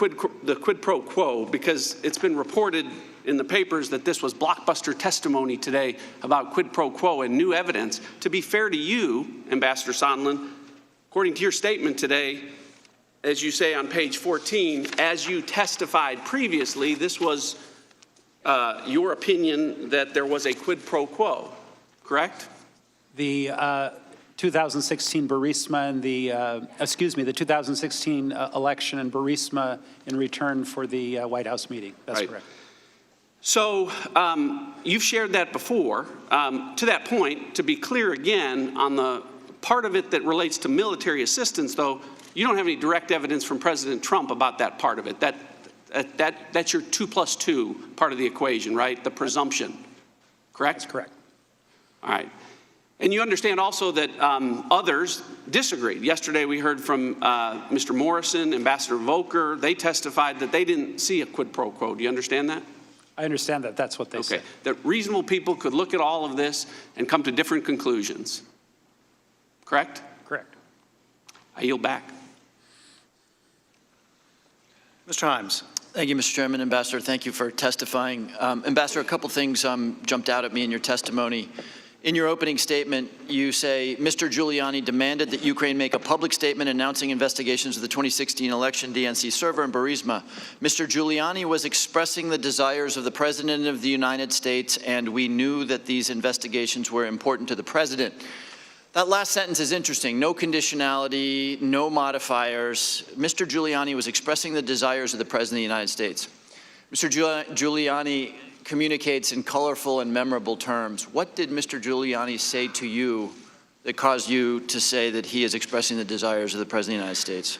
the quid pro quo, because it's been reported in the papers that this was blockbuster testimony today about quid pro quo and new evidence. To be fair to you, Ambassador Sondland, according to your statement today, as you say on page 14, as you testified previously, this was your opinion that there was a quid pro quo, correct? The 2016 Burisma and the 2016 election and Burisma in return for the White House meeting. That's right. Correct. So you've shared that before. To that point, to be clear again, on the part of it that relates to military assistance, though, you don't have any direct evidence from President Trump about that part of it. That's your 2 + 2 part of the equation, right? The presumption, correct? That's correct. All right. And you understand also that others disagreed. Yesterday we heard from Mr. Morrison, Ambassador Volker. They testified that they didn't see a quid pro quo. Do you understand that? I understand that. That's what they said. Okay. That reasonable people could look at all of this and come to different conclusions. Correct? Correct. I yield back. Mr. Himes. Thank you, Mr. Chairman. Ambassador, thank you for testifying. Ambassador, a couple things jumped out at me in your testimony. In your opening statement, you say, Mr. Giuliani demanded that Ukraine make a public statement announcing investigations of the 2016 election, DNC server, and Burisma. Mr. Giuliani was expressing the desires of the President of the United States, and we knew that these investigations were important to the President. That last sentence is interesting. No conditionality, no modifiers. Mr. Giuliani was expressing the desires of the President of the United States. Mr. Giuliani communicates in colorful and memorable terms. What did Mr. Giuliani say to you that caused you to say that he is expressing the desires of the President of the United States?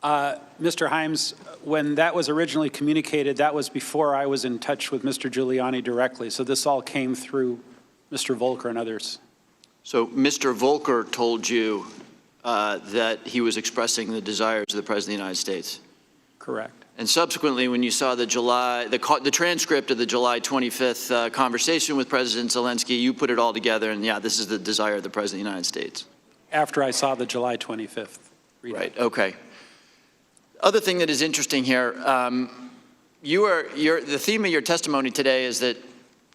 Mr. Himes, when that was originally communicated, that was before I was in touch with Mr. Giuliani directly. So this all came through Mr. Volker and others. So Mr. Volker told you that he was expressing the desires of the President of the United States? Correct. And subsequently, when you saw the transcript of the July 25th conversation with President Zelensky, you put it all together, and yeah, this is the desire of the President of the United States. After I saw the July 25th readout. Right, okay. Other thing that is interesting here, the theme of your testimony today is that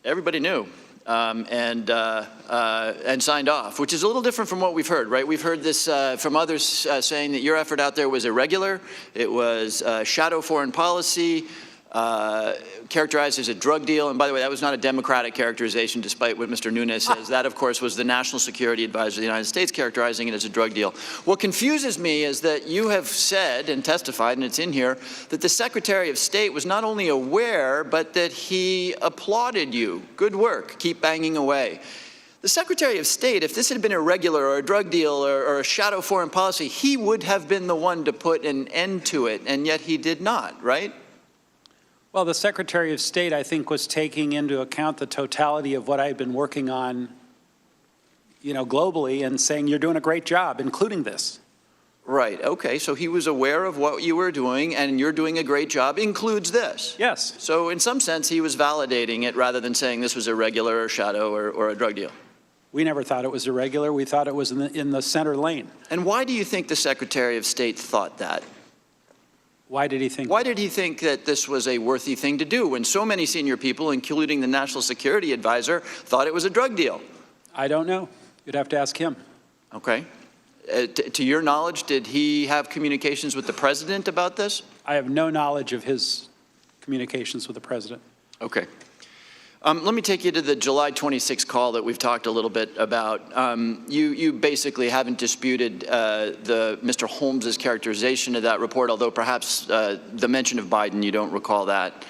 everybody knew. and signed off, which is a little different from what we've heard, right? We've heard this from others saying that your effort out there was irregular, it was shadow foreign policy, characterized as a drug deal. And by the way, that was not a Democratic characterization, despite what Mr. Nunes says. That, of course, was the National Security Advisor of the United States characterizing it as a drug deal. What confuses me is that you have said and testified, and it's in here, that the Secretary of State was not only aware, but that he applauded you. Good work. Keep banging away. The Secretary of State, if this had been irregular or a drug deal or a shadow foreign policy, he would have been the one to put an end to it, and yet he did not, right? Well, the Secretary of State, I think, was taking into account the totality of what I've been working on, globally, and saying you're doing a great job, including this. Right. Okay. So he was aware of what you were doing, and you're doing a great job, includes this. Yes. So in some sense, he was validating it rather than saying this was irregular or shadow or a drug deal. We never thought it was irregular. We thought it was in the center lane. And why do you think the Secretary of State thought that? Why did he think? Why did he think that this was a worthy thing to do when so many senior people, including the National Security Advisor, thought it was a drug deal? I don't know. You'd have to ask him. Okay. To your knowledge, did he have communications with the president about this? I have no knowledge of his communications with the president. Okay. Let me take you to the July 26 call that we've talked a little bit about. You basically haven't disputed Mr. Holmes's characterization of that report, although perhaps the mention of Biden, you don't recall that.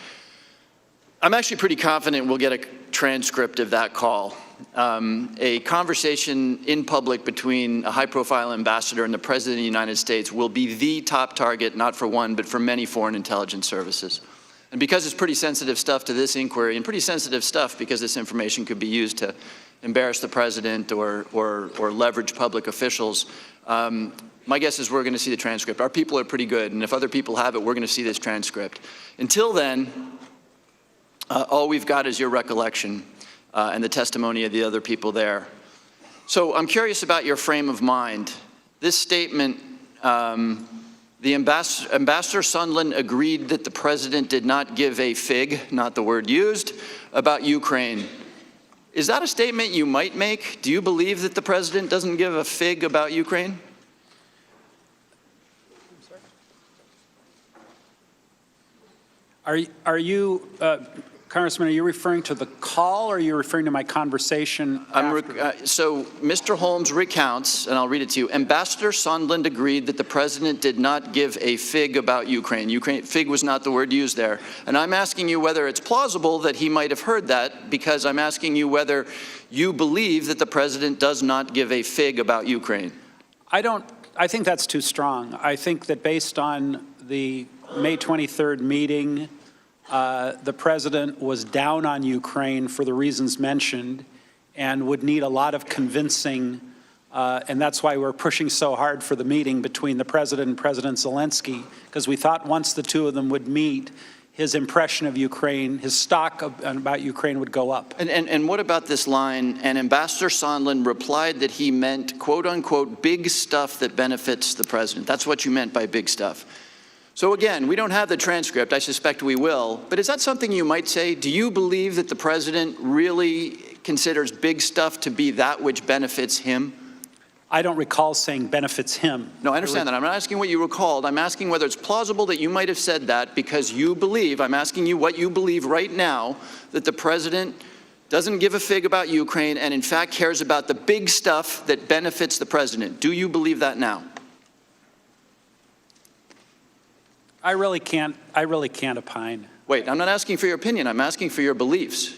I'm actually pretty confident we'll get a transcript of that call. A conversation in public between a high-profile ambassador and the President of the United States will be the top target, not for one, but for many foreign intelligence services. And because it's pretty sensitive stuff to this inquiry, and pretty sensitive stuff because this information could be used to embarrass the president or leverage public officials, my guess is we're going to see the transcript. Our people are pretty good, and if other people have it, we're going to see this transcript. Until then, all we've got is your recollection and the testimony of the other people there. So I'm curious about your frame of mind. This statement, Ambassador Sondland agreed that the president did not give a fig, not the word used, about Ukraine. Is that a statement you might make? Do you believe that the president doesn't give a fig about Ukraine? Are you, Congressman, are you referring to the call, or are you referring to my conversation? So Mr. Holmes recounts, and I'll read it to you. Ambassador Sondland agreed that the president did not give a fig about Ukraine. Fig was not the word used there. And I'm asking you whether it's plausible that he might have heard that, because I'm asking you whether you believe that the president does not give a fig about Ukraine. I think that's too strong. I think that based on the May 23rd meeting, the president was down on Ukraine for the reasons mentioned and would need a lot of convincing, and that's why we're pushing so hard for the meeting between the president and President Zelensky, because we thought once the two of them would meet, his impression of Ukraine, his stock about Ukraine would go up. And what about this line, and Ambassador Sondland replied that he meant, quote unquote, big stuff that benefits the president. That's what you meant by big stuff. So again, we don't have the transcript. I suspect we will. But is that something you might say? Do you believe that the president really considers big stuff to be that which benefits him? I don't recall saying benefits him. No, I understand that. I'm not asking what you recalled. I'm asking whether it's plausible that you might have said that because you believe, I'm asking you what you believe right now, that the president doesn't give a fig about Ukraine and in fact cares about the big stuff that benefits the president. Do you believe that now? I really can't opine. Wait, I'm not asking for your opinion. I'm asking for your beliefs.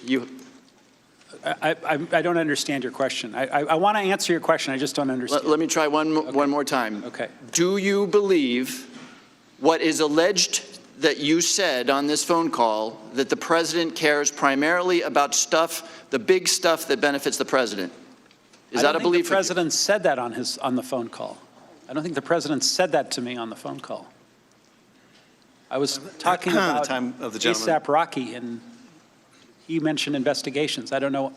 I don't understand your question. I want to answer your question. I just don't understand. Let me try one more time. Okay. Do you believe what is alleged that you said on this phone call, that the president cares primarily about stuff, the big stuff that benefits the president? Is that a belief? I don't think the president said that on the phone call. I don't think the president said that to me on the phone call. I was talking about ASAP Rocky, and he mentioned investigations. I don't know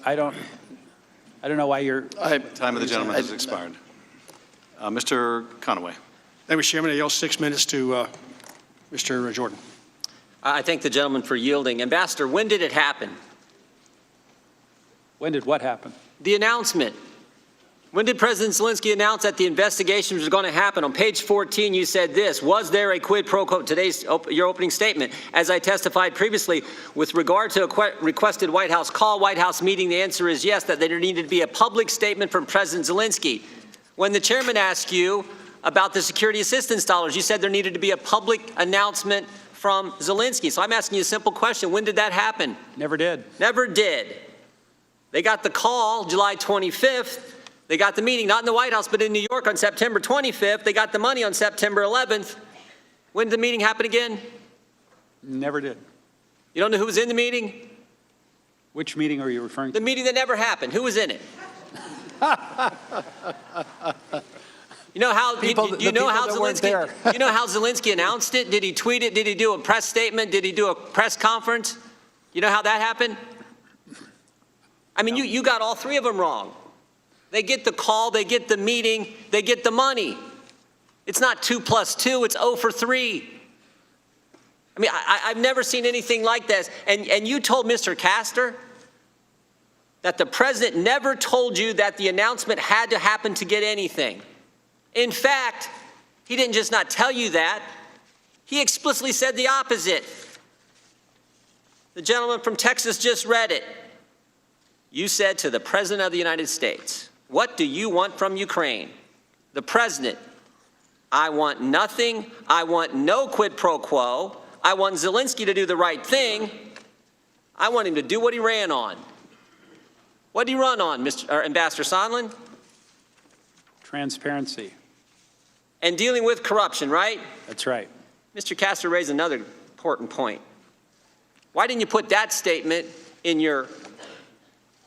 why you're. Time of the gentleman has expired. Mr. Conaway. Thank you, Mr. Chairman. I yield 6 minutes to Mr. Jordan. I thank the gentleman for yielding. Ambassador, when did it happen? When did what happen? The announcement. When did President Zelensky announce that the investigation was going to happen? On page 14, you said this: was there a quid pro quo? Today's your opening statement. As I testified previously, with regard to a requested White House call, White House meeting, the answer is yes, that there needed to be a public statement from President Zelensky. When the chairman asked you about the security assistance dollars, you said there needed to be a public announcement from Zelensky. So I'm asking you a simple question. When did that happen? Never did. Never did. They got the call July 25th. They got the meeting, not in the White House, but in New York on September 25th. They got the money on September 11th. When did the meeting happen again? Never did. You don't know who was in the meeting? Which meeting are you referring to? The meeting that never happened. Who was in it? You know how Zelensky? You know how Zelensky announced it? Did he tweet it? Did he do a press statement? Did he do a press conference? You know how that happened? I mean, you got all three of them wrong. They get the call, they get the meeting, they get the money. It's not 2 + 2, it's 0 for 3. I mean, I've never seen anything like this. And you told Mr. Castor that the president never told you that the announcement had to happen to get anything. In fact, he didn't just not tell you that, he explicitly said the opposite. The gentleman from Texas just read it. You said to the President of the United States, "What do you want from Ukraine?" The President, "I want nothing. I want no quid pro quo. I want Zelensky to do the right thing. I want him to do what he ran on." What did he run on, Ambassador Sondland? Transparency. And dealing with corruption, right? That's right. Mr. Castor raised another important point. Why didn't you put that statement in your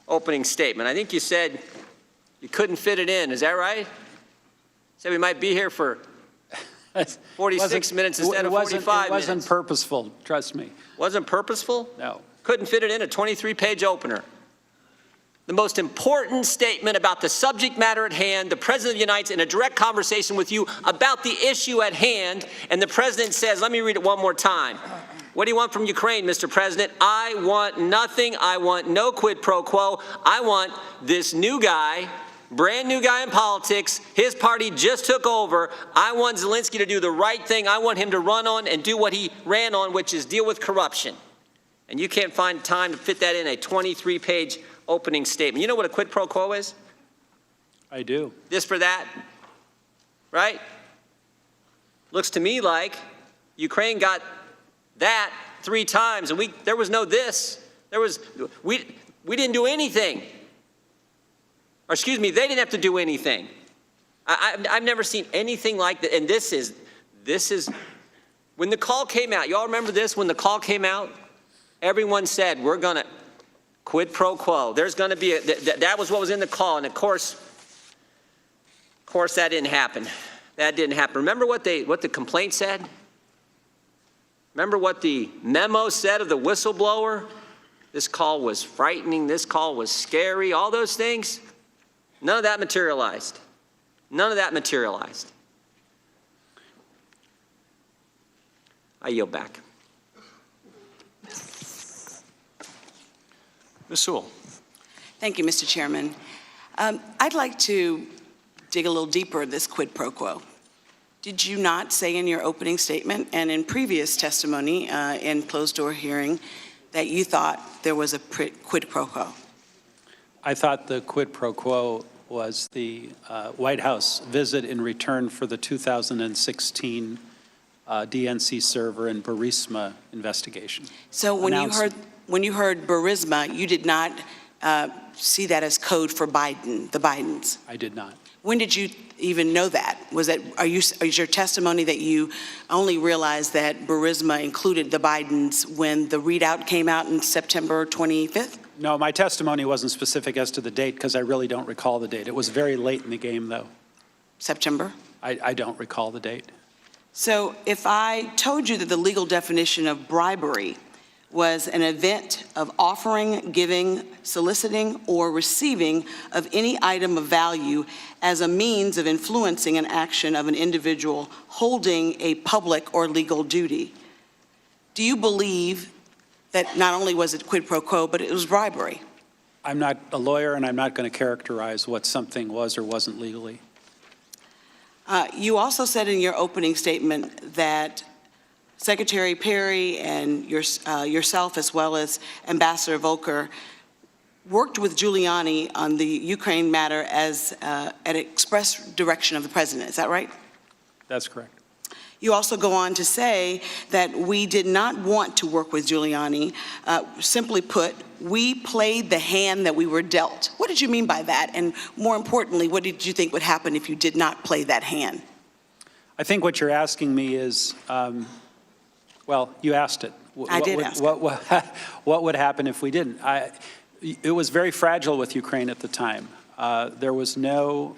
opening statement? I think you said you couldn't fit it in. Is that right? Said we might be here for 46 minutes instead of 45 minutes. It wasn't purposeful, trust me. Wasn't purposeful? No. Couldn't fit it in a 23-page opener. The most important statement about the subject matter at hand, the President of the United States in a direct conversation with you about the issue at hand, and the President says, let me read it one more time. What do you want from Ukraine, Mr. President? I want nothing. I want no quid pro quo. I want this new guy, brand new guy in politics. His party just took over. I want Zelensky to do the right thing. I want him to run on and do what he ran on, which is deal with corruption. And you can't find time to fit that in a 23-page opening statement. You know what a quid pro quo is? I do. This for that, right? Looks to me like Ukraine got that 3 times, and there was no this. We didn't do anything. Or excuse me, they didn't have to do anything. I've never seen anything like that. And this is when the call came out. Y'all remember this? When the call came out, everyone said we're gonna quid pro quo. There's gonna be that was what was in the call, and of course that didn't happen. That didn't happen. Remember what the complaint said? Remember what the memo said of the whistleblower? This call was frightening. This call was scary. All those things. None of that materialized. None of that materialized. I yield back. Ms. Sewell. Thank you, Mr. Chairman. I'd like to dig a little deeper in this quid pro quo. Did you not say in your opening statement and in previous testimony in closed-door hearing that you thought there was a quid pro quo? I thought the quid pro quo was the White House visit in return for the 2016 DNC server and Burisma investigation. So when you heard Burisma, you did not see that as code for Biden, the Bidens? I did not. When did you even know that? Is your testimony that you only realized that Burisma included the Bidens when the readout came out in September 25th? No, my testimony wasn't specific as to the date because I really don't recall the date. It was very late in the game, though. September? I don't recall the date. So if I told you that the legal definition of bribery was an event of offering, giving, soliciting, or receiving of any item of value as a means of influencing an action of an individual holding a public or legal duty, do you believe that not only was it quid pro quo, but it was bribery? I'm not a lawyer, and I'm not going to characterize what something was or wasn't legally. You also said in your opening statement that Secretary Perry and yourself, as well as Ambassador Volker, worked with Giuliani on the Ukraine matter as at express direction of the president. Is that right? That's correct. You also go on to say that we did not want to work with Giuliani. Simply put, we played the hand that we were dealt. What did you mean by that? And more importantly, what did you think would happen if you did not play that hand? I think what you're asking me is, well, you asked it. I did ask it. What would happen if we didn't? It was very fragile with Ukraine at the time. There was no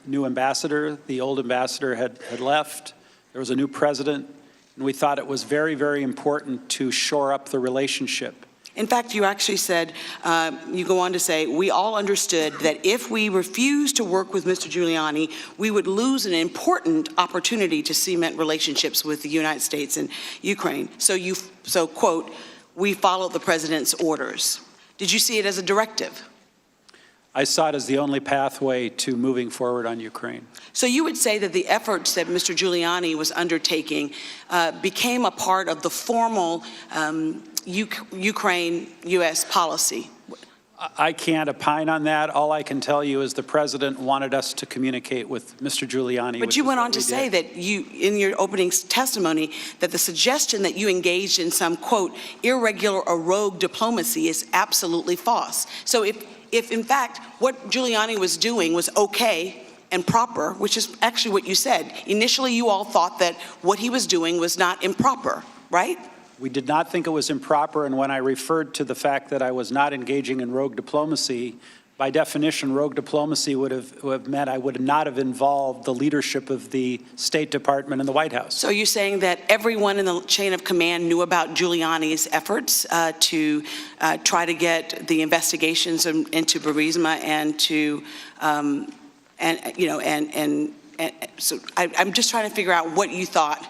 new ambassador. The old ambassador had left. There was a new president, and we thought it was very, very important to shore up the relationship. In fact, you actually said, you go on to say, we all understood that if we refused to work with Mr. Giuliani, we would lose an important opportunity to cement relationships with the United States and Ukraine. So quote, we followed the president's orders. Did you see it as a directive? I saw it as the only pathway to moving forward on Ukraine. So you would say that the efforts that Mr. Giuliani was undertaking became a part of the formal Ukraine-U.S. policy? I can't opine on that. All I can tell you is the president wanted us to communicate with Mr. Giuliani. But you went on to say that you, in your opening testimony, that the suggestion that you engaged in some, quote, irregular or rogue diplomacy is absolutely false. So if in fact what Giuliani was doing was okay and proper, which is actually what you said, initially you all thought that what he was doing was not improper, right? We did not think it was improper, and when I referred to the fact that I was not engaging in rogue diplomacy, by definition, rogue diplomacy would have meant I would not have involved the leadership of the State Department and the White House. So you're saying that everyone in the chain of command knew about Giuliani's efforts to try to get the investigations into Burisma and to, so I'm just trying to figure out what you thought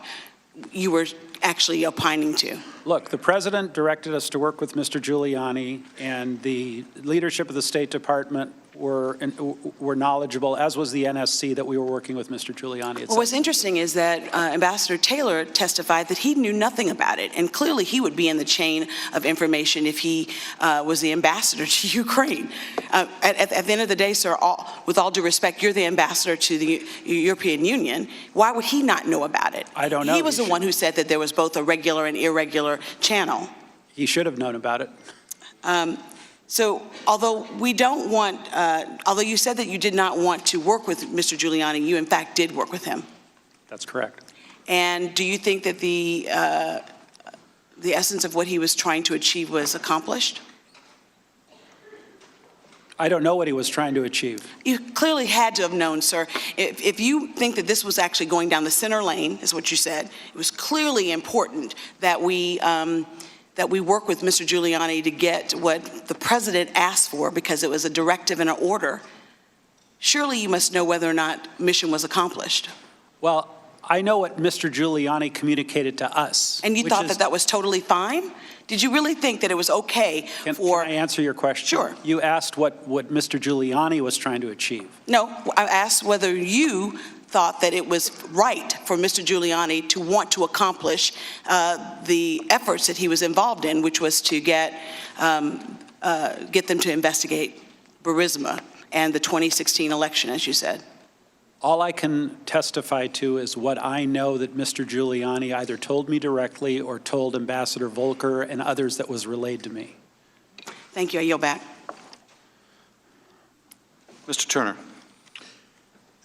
you were actually opining to. Look, the president directed us to work with Mr. Giuliani, and the leadership of the State Department were knowledgeable, as was the NSC, that we were working with Mr. Giuliani. Well, what's interesting is that Ambassador Taylor testified that he knew nothing about it, and clearly he would be in the chain of information if he was the ambassador to Ukraine. At the end of the day, sir, with all due respect, you're the ambassador to the European Union. Why would he not know about it? I don't know. He was the one who said that there was both a regular and irregular channel. He should have known about it. So although we don't want, although you said that you did not want to work with Mr. Giuliani, you in fact did work with him. That's correct. And do you think that the essence of what he was trying to achieve was accomplished? I don't know what he was trying to achieve. You clearly had to have known, sir. If you think that this was actually going down the center lane, is what you said, it was clearly important that we work with Mr. Giuliani to get what the president asked for because it was a directive and an order. Surely you must know whether or not mission was accomplished. Well, I know what Mr. Giuliani communicated to us. And you thought that that was totally fine? Did you really think that it was okay for... Can I answer your question? Sure. You asked what Mr. Giuliani was trying to achieve. No, I asked whether you thought that it was right for Mr. Giuliani to want to accomplish the efforts that he was involved in, which was to get them to investigate Burisma and the 2016 election, as you said. All I can testify to is what I know that Mr. Giuliani either told me directly or told Ambassador Volker and others that was relayed to me. Thank you. I yield back. Mr. Turner.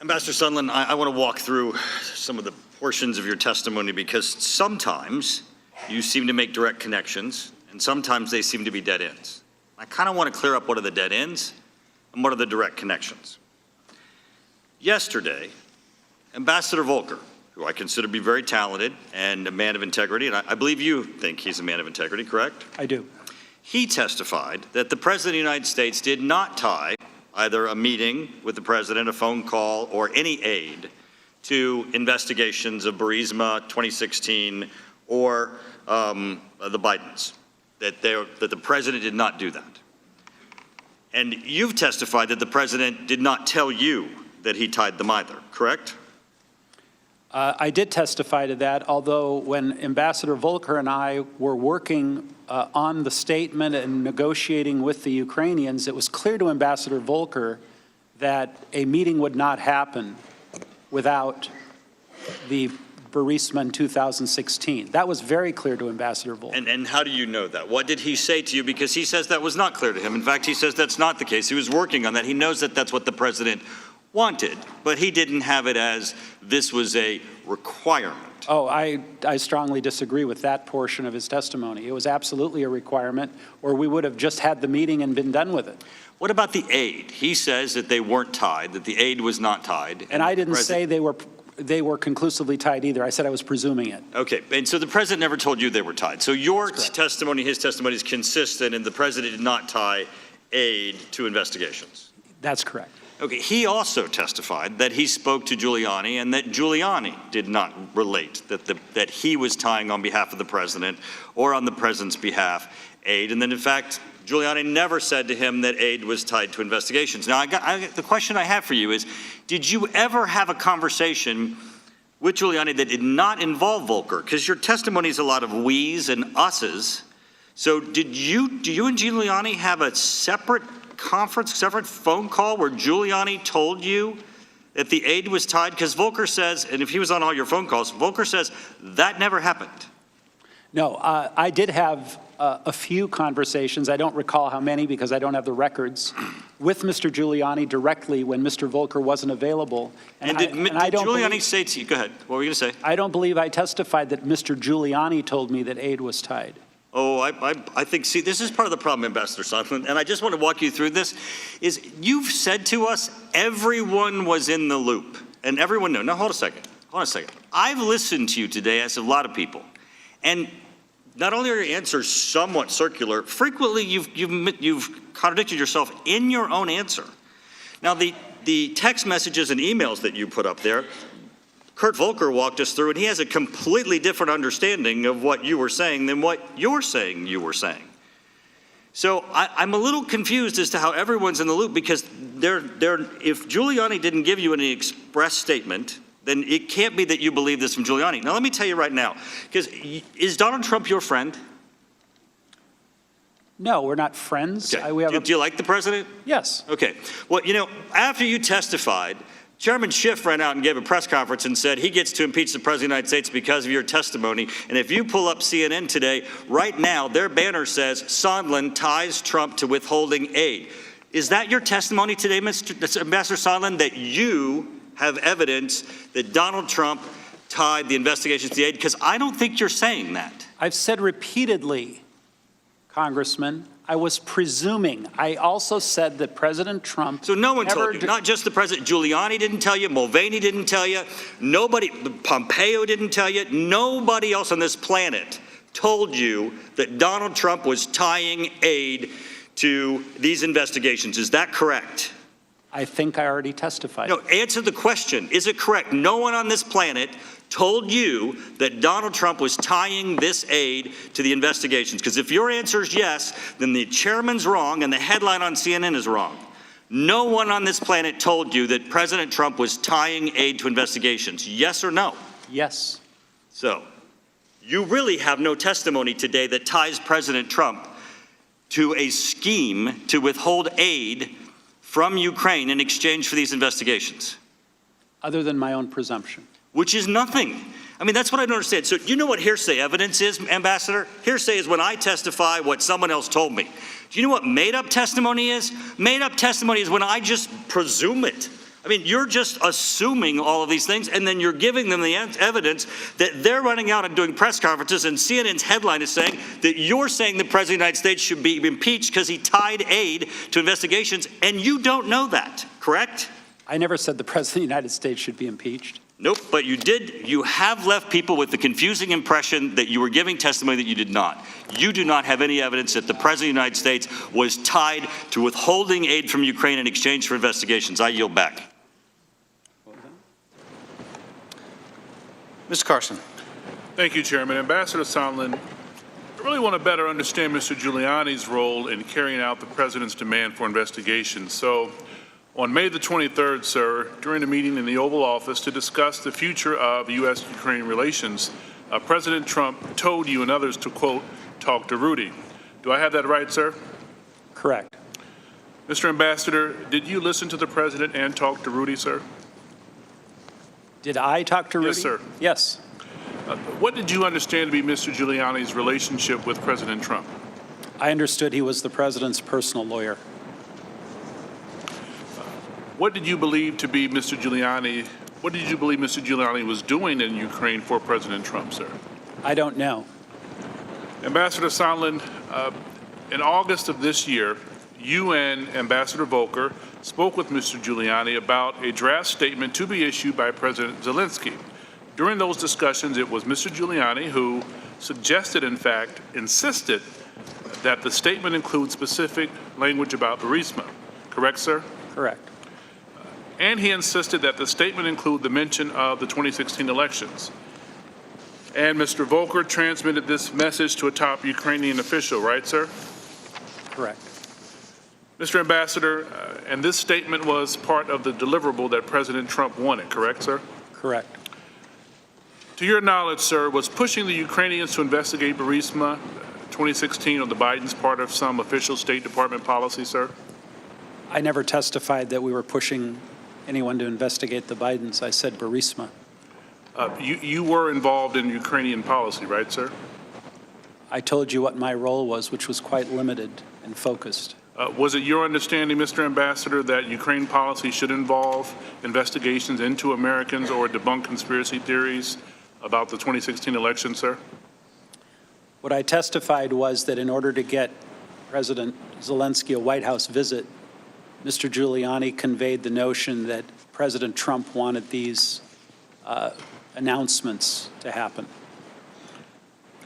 Ambassador Sondland, I want to walk through some of the portions of your testimony because sometimes you seem to make direct connections and sometimes they seem to be dead ends. I kind of want to clear up what are the dead ends and what are the direct connections. Yesterday, Ambassador Volker, who I consider to be very talented and a man of integrity, and I believe you think he's a man of integrity, correct? I do. He testified that the President of the United States did not tie either a meeting with the President, a phone call, or any aid to investigations of Burisma 2016 or the Bidens, that the President did not do that. And you've testified that the president did not tell you that he tied them either, correct? I did testify to that, although when Ambassador Volker and I were working on the statement and negotiating with the Ukrainians, it was clear to Ambassador Volker that a meeting would not happen without the Burisma in 2016. That was very clear to Ambassador Volker. And how do you know that? What did he say to you? Because he says that was not clear to him. In fact, he says that's not the case. He was working on that. He knows that that's what the president wanted, but he didn't have it as this was a requirement. Oh, I strongly disagree with that portion of his testimony. It was absolutely a requirement, or we would have just had the meeting and been done with it. What about the aid? He says that they weren't tied, that the aid was not tied. And I didn't say they were conclusively tied either. I said I was presuming it. Okay, and so the president never told you they were tied. So your testimony, his testimony is consistent, and the president did not tie aid to investigations. That's correct. Okay, he also testified that he spoke to Giuliani and that Giuliani did not relate that he was tying on behalf of the president or on the president's behalf aid, and then in fact, Giuliani never said to him that aid was tied to investigations. Now, the question I have for you is, did you ever have a conversation with Giuliani that did not involve Volker? Because your testimony is a lot of we's and us's. So do you and Giuliani have a separate conference, separate phone call where Giuliani told you that the aid was tied? Because Volker says, and if he was on all your phone calls, Volker says that never happened. No, I did have a few conversations. I don't recall how many because I don't have the records with Mr. Giuliani directly when Mr. Volker wasn't available. And did Giuliani say to you, go ahead, what were you going to say? I don't believe I testified that Mr. Giuliani told me that aid was tied. Oh, I think, see, this is part of the problem, Ambassador Sondland, and I just want to walk you through this, is you've said to us everyone was in the loop, and everyone knew. Now, hold on a second. I've listened to you today, as a lot of people, and not only are your answers somewhat circular, frequently you've contradicted yourself in your own answer. Now, the text messages and emails that you put up there, Kurt Volker walked us through, and he has a completely different understanding of what you were saying than what you're saying you were saying. So I'm a little confused as to how everyone's in the loop, because if Giuliani didn't give you any express statement, then it can't be that you believe this from Giuliani. Now, let me tell you right now, because is Donald Trump your friend? No, we're not friends. Okay. Do you like the president? Yes. Okay. Well, you know, after you testified, Chairman Schiff ran out and gave a press conference and said he gets to impeach the President of the United States because of your testimony. And if you pull up CNN today, right now, their banner says Sondland ties Trump to withholding aid. Is that your testimony today, Ambassador Sondland, that you have evidence that Donald Trump tied the investigations to the aid? Because I don't think you're saying that. I've said repeatedly, Congressman, I was presuming. I also said that President Trump. So no one told you, not just the president. Giuliani didn't tell you. Mulvaney didn't tell you. Nobody, Pompeo didn't tell you. Nobody else on this planet told you that Donald Trump was tying aid to these investigations. Is that correct? I think I already testified. No, answer the question. Is it correct? No one on this planet told you that Donald Trump was tying this aid to the investigations? Because if your answer is yes, then the chairman's wrong and the headline on CNN is wrong. No one on this planet told you that President Trump was tying aid to investigations. Yes or no? Yes. So you really have no testimony today that ties President Trump to a scheme to withhold aid from Ukraine in exchange for these investigations? Other than my own presumption. Which is nothing. I mean, that's what I don't understand. So you know what hearsay evidence is, Ambassador? Hearsay is when I testify what someone else told me. Do you know what made-up testimony is? Made-up testimony is when I just presume it. I mean, you're just assuming all of these things, and then you're giving them the evidence that they're running out and doing press conferences, and CNN's headline is saying that you're saying the President of the United States should be impeached because he tied aid to investigations, and you don't know that, correct? I never said the President of the United States should be impeached. Nope, but you did. You have left people with the confusing impression that you were giving testimony that you did not. You do not have any evidence that the President of the United States was tied to withholding aid from Ukraine in exchange for investigations. I yield back. Mr. Carson. Thank you, Chairman. Ambassador Sondland, I really want to better understand Mr. Giuliani's role in carrying out the president's demand for investigation. So, on May the 23rd, sir, during a meeting in the Oval Office to discuss the future of U.S.-Ukraine relations, President Trump told you and others to, quote, talk to Rudy. Do I have that right, sir? Correct. Mr. Ambassador, did you listen to the president and talk to Rudy, sir? Did I talk to Rudy? Yes, sir. Yes. What did you understand to be Mr. Giuliani's relationship with President Trump? I understood he was the president's personal lawyer. What did you believe to be Mr. Giuliani? What did you believe Mr. Giuliani was doing in Ukraine for President Trump, sir? I don't know. Ambassador Sondland, in August of this year, you and Ambassador Volker spoke with Mr. Giuliani about a draft statement to be issued by President Zelensky. During those discussions, it was Mr. Giuliani who suggested, in fact, insisted that the statement include specific language about Burisma. Correct, sir? Correct. And he insisted that the statement include the mention of the 2016 elections. And Mr. Volker transmitted this message to a top Ukrainian official, right, sir? Correct. Mr. Ambassador, and this statement was part of the deliverable that President Trump wanted, correct, sir? Correct. To your knowledge, sir, was pushing the Ukrainians to investigate Burisma 2016 on the Biden's part of some official State Department policy, sir? I never testified that we were pushing anyone to investigate the Bidens. I said Burisma. You were involved in Ukrainian policy, right, sir? I told you what my role was, which was quite limited and focused. Was it your understanding, Mr. Ambassador, that Ukraine policy should involve investigations into Americans or debunk conspiracy theories about the 2016 election, sir? What I testified was that in order to get President Zelensky a White House visit, Mr. Giuliani conveyed the notion that President Trump wanted these announcements to happen.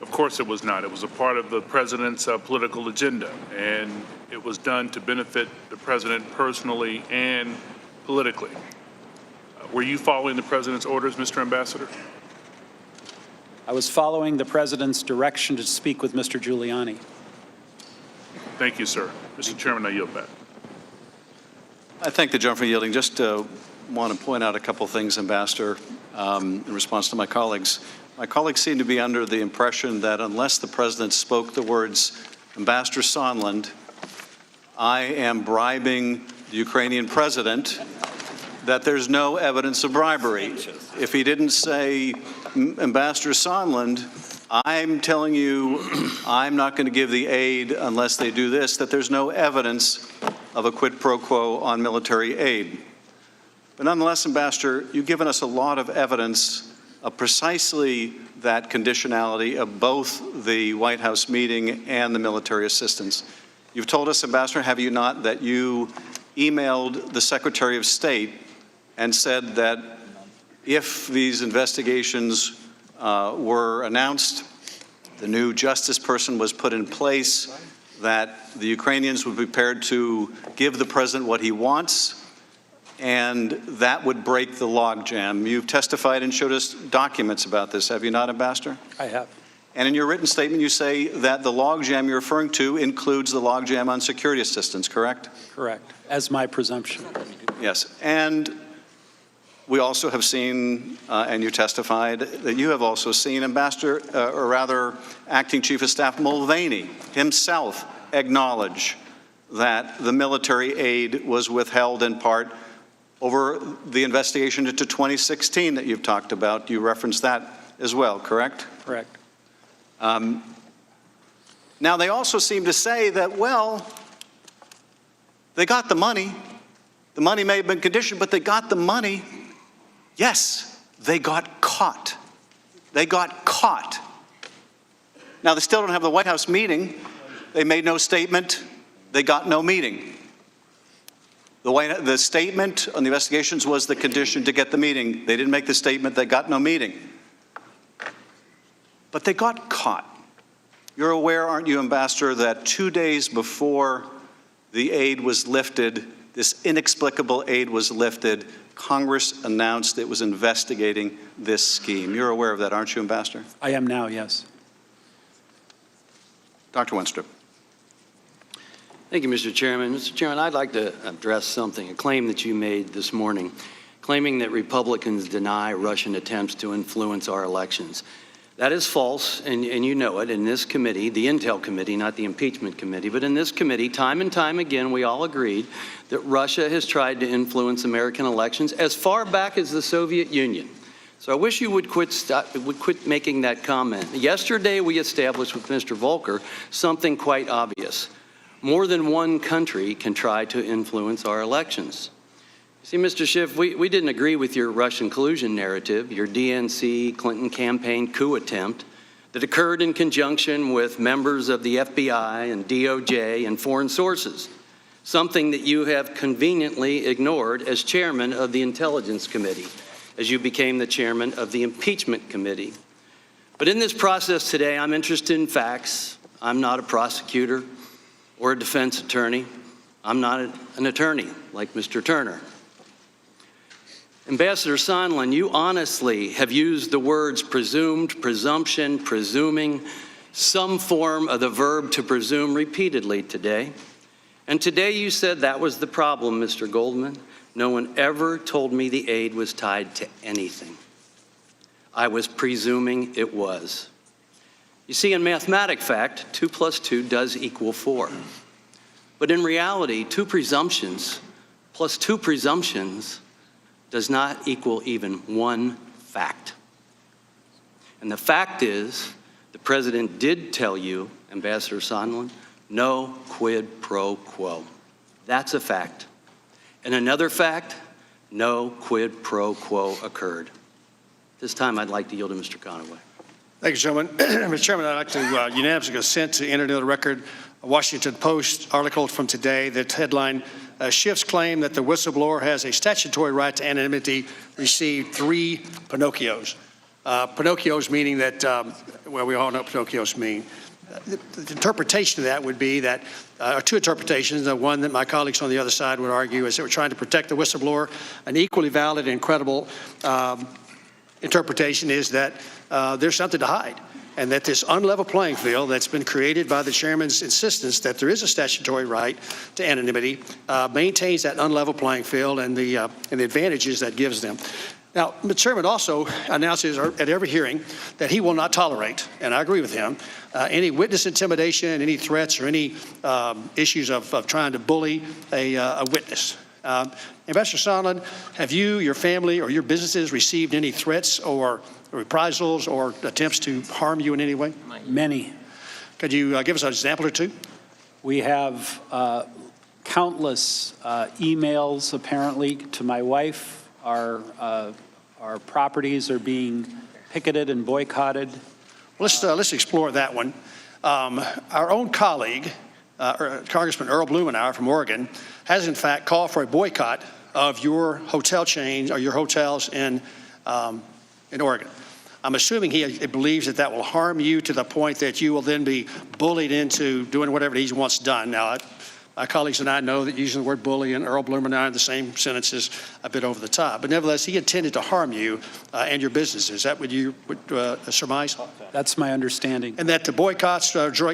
Of course it was not. It was a part of the president's political agenda, and it was done to benefit the president personally and politically. Were you following the president's orders, Mr. Ambassador? I was following the president's direction to speak with Mr. Giuliani. Thank you, sir. Mr. Chairman, I yield back. I thank the gentleman for yielding. Just want to point out a couple things, Ambassador, in response to my colleagues. My colleagues seem to be under the impression that unless the president spoke the words, Ambassador Sondland, I am bribing the Ukrainian president, that there's no evidence of bribery. If he didn't say, Ambassador Sondland, I'm telling you I'm not going to give the aid unless they do this, that there's no evidence of a quid pro quo on military aid. But nonetheless, Ambassador, you've given us a lot of evidence of precisely that conditionality of both the White House meeting and the military assistance. You've told us, Ambassador, have you not, that you emailed the Secretary of State and said that if these investigations were announced, the new justice person was put in place, that the Ukrainians would be prepared to give the president what he wants, and that would break the logjam. You've testified and showed us documents about this, have you not, Ambassador? I have. And in your written statement, you say that the logjam you're referring to includes the logjam on security assistance, correct? Correct, as my presumption. Yes, and we also have seen, and you testified, that you have also seen Ambassador, or rather Acting Chief of Staff Mulvaney himself acknowledge that the military aid was withheld in part over the investigation into 2016 that you've talked about. You referenced that as well, correct? Correct. Now, they also seem to say that, well, they got the money. The money may have been conditioned, but they got the money. Yes, they got caught. They got caught. Now, they still don't have the White House meeting. They made no statement. They got no meeting. The statement on the investigations was the condition to get the meeting. They didn't make the statement. They got no meeting. But they got caught. You're aware, aren't you, Ambassador, that 2 days before the aid was lifted, this inexplicable aid was lifted, Congress announced it was investigating this scheme. You're aware of that, aren't you, Ambassador? I am now, yes. Dr. Wenstrup. Thank you, Mr. Chairman. Mr. Chairman, I'd like to address something, a claim that you made this morning, claiming that Republicans deny Russian attempts to influence our elections. That is false, and you know it. In this committee, the Intel Committee, not the Impeachment Committee, but in this committee, time and time again, we all agreed that Russia has tried to influence American elections as far back as the Soviet Union. So I wish you would quit making that comment. Yesterday, we established with Mr. Volker something quite obvious. More than one country can try to influence our elections. See, Mr. Schiff, we didn't agree with your Russian collusion narrative, your DNC Clinton campaign coup attempt that occurred in conjunction with members of the FBI and DOJ and foreign sources, something that you have conveniently ignored as chairman of the Intelligence Committee, as you became the chairman of the Impeachment Committee. But in this process today, I'm interested in facts. I'm not a prosecutor or a defense attorney. I'm not an attorney like Mr. Turner. Ambassador Sondland, you honestly have used the words presumed, presumption, presuming, some form of the verb to presume repeatedly today. And today you said that was the problem, Mr. Goldman. No one ever told me the aid was tied to anything. I was presuming it was. You see, in mathematic fact, 2 + 2 does equal 4. But in reality, 2 presumptions plus 2 presumptions does not equal even 1 fact. And the fact is, the president did tell you, Ambassador Sondland, no quid pro quo. That's a fact. And another fact, no quid pro quo occurred. This time I'd like to yield to Mr. Conaway. Thank you, Chairman. Mr. Chairman, I'd like to unanimously consent to enter into the record a Washington Post article from today that headline, Schiff's claim that the whistleblower has a statutory right to anonymity received 3 Pinocchios. Pinocchios meaning that, well, we all know what Pinocchios mean. The interpretation of that would be that, 2 interpretations. The one that my colleagues on the other side would argue is that we're trying to protect the whistleblower. An equally valid and credible interpretation is that there's something to hide, and that this unlevel playing field that's been created by the chairman's insistence that there is a statutory right to anonymity maintains that unlevel playing field and the advantages that gives them. Now, the chairman also announces at every hearing that he will not tolerate, and I agree with him, any witness intimidation, any threats, or any issues of trying to bully a witness. Ambassador Sondland, have you, your family, or your businesses received any threats or reprisals or attempts to harm you in any way? Many. Could you give us an example or 2? We have countless emails, apparently, to my wife. Our properties are being picketed and boycotted. Let's explore that one. Our own colleague, Congressman Earl Blumenauer from Oregon, has in fact called for a boycott of your hotel chains or your hotels in Oregon. I'm assuming he believes that that will harm you to the point that you will then be bullied into doing whatever he wants done. Now, my colleagues and I know that using the word bully and Earl Blumenauer in the same sentence is a bit over the top. But nevertheless, he intended to harm you and your businesses. Is that what you would surmise? That's my understanding. And that the boycotts,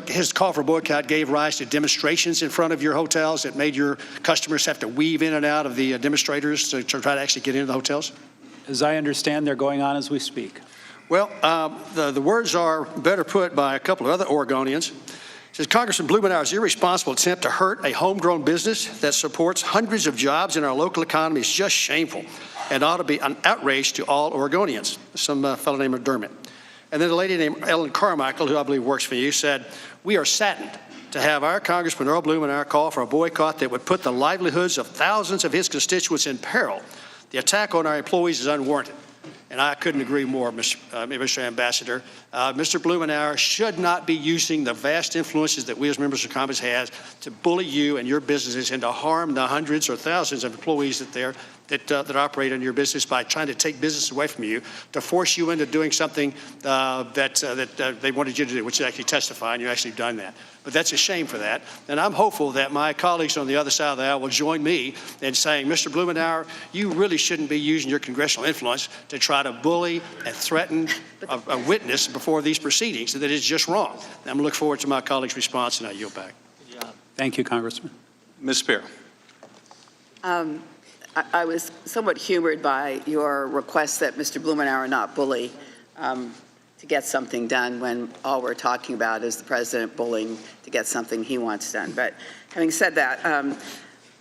his call for boycott gave rise to demonstrations in front of your hotels that made your customers have to weave in and out of the demonstrators to try to actually get into the hotels? As I understand, they're going on as we speak. Well, the words are better put by a couple of other Oregonians. It says, Congressman Blumenauer's irresponsible attempt to hurt a homegrown business that supports hundreds of jobs in our local economy is just shameful and ought to be an outrage to all Oregonians. Some fellow named McDermott. And then a lady named Ellen Carmichael, who I believe works for you, said, we are saddened to have our Congressman Earl Blumenauer call for a boycott that would put the livelihoods of thousands of his constituents in peril. The attack on our employees is unwarranted. And I couldn't agree more, Mr. Ambassador. Mr. Blumenauer should not be using the vast influences that we as members of Congress have to bully you and your businesses and to harm the hundreds or thousands of employees that they're that operate in your business by trying to take business away from you, to force you into doing something that they wanted you to do, which is actually testify, and you actually done that. But that's a shame for that. And I'm hopeful that my colleagues on the other side of the aisle will join me in saying, Mr. Blumenauer, you really shouldn't be using your congressional influence to try to bully and threaten a witness before these proceedings. That is just wrong. And I'm looking forward to my colleagues' response, and I yield back. Thank you, Congressman. Ms. Spear. I was somewhat humored by your request that Mr. Blumenauer not bully to get something done when all we're talking about is the president bullying to get something he wants done. But having said that,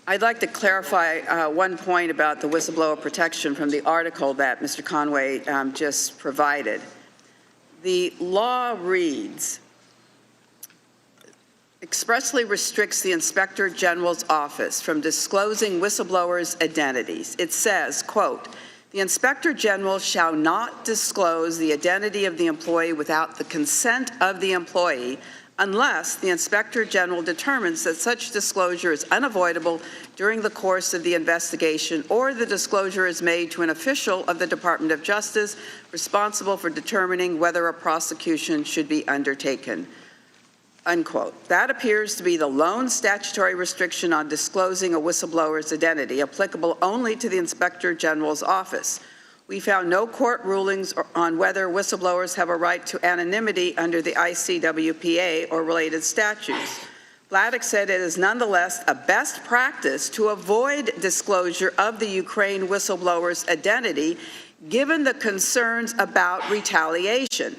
I'd like to clarify one point about the whistleblower protection from the article that Mr. Conway just provided. The law reads, expressly restricts the Inspector General's office from disclosing whistleblowers' identities. It says, quote, the Inspector General shall not disclose the identity of the employee without the consent of the employee unless the Inspector General determines that such disclosure is unavoidable during the course of the investigation or the disclosure is made to an official of the Department of Justice responsible for determining whether a prosecution should be undertaken. Unquote. That appears to be the lone statutory restriction on disclosing a whistleblower's identity, applicable only to the Inspector General's office. We found no court rulings on whether whistleblowers have a right to anonymity under the ICWPA or related statutes. Vladeck said it is nonetheless a best practice to avoid disclosure of the Ukraine whistleblower's identity, given the concerns about retaliation.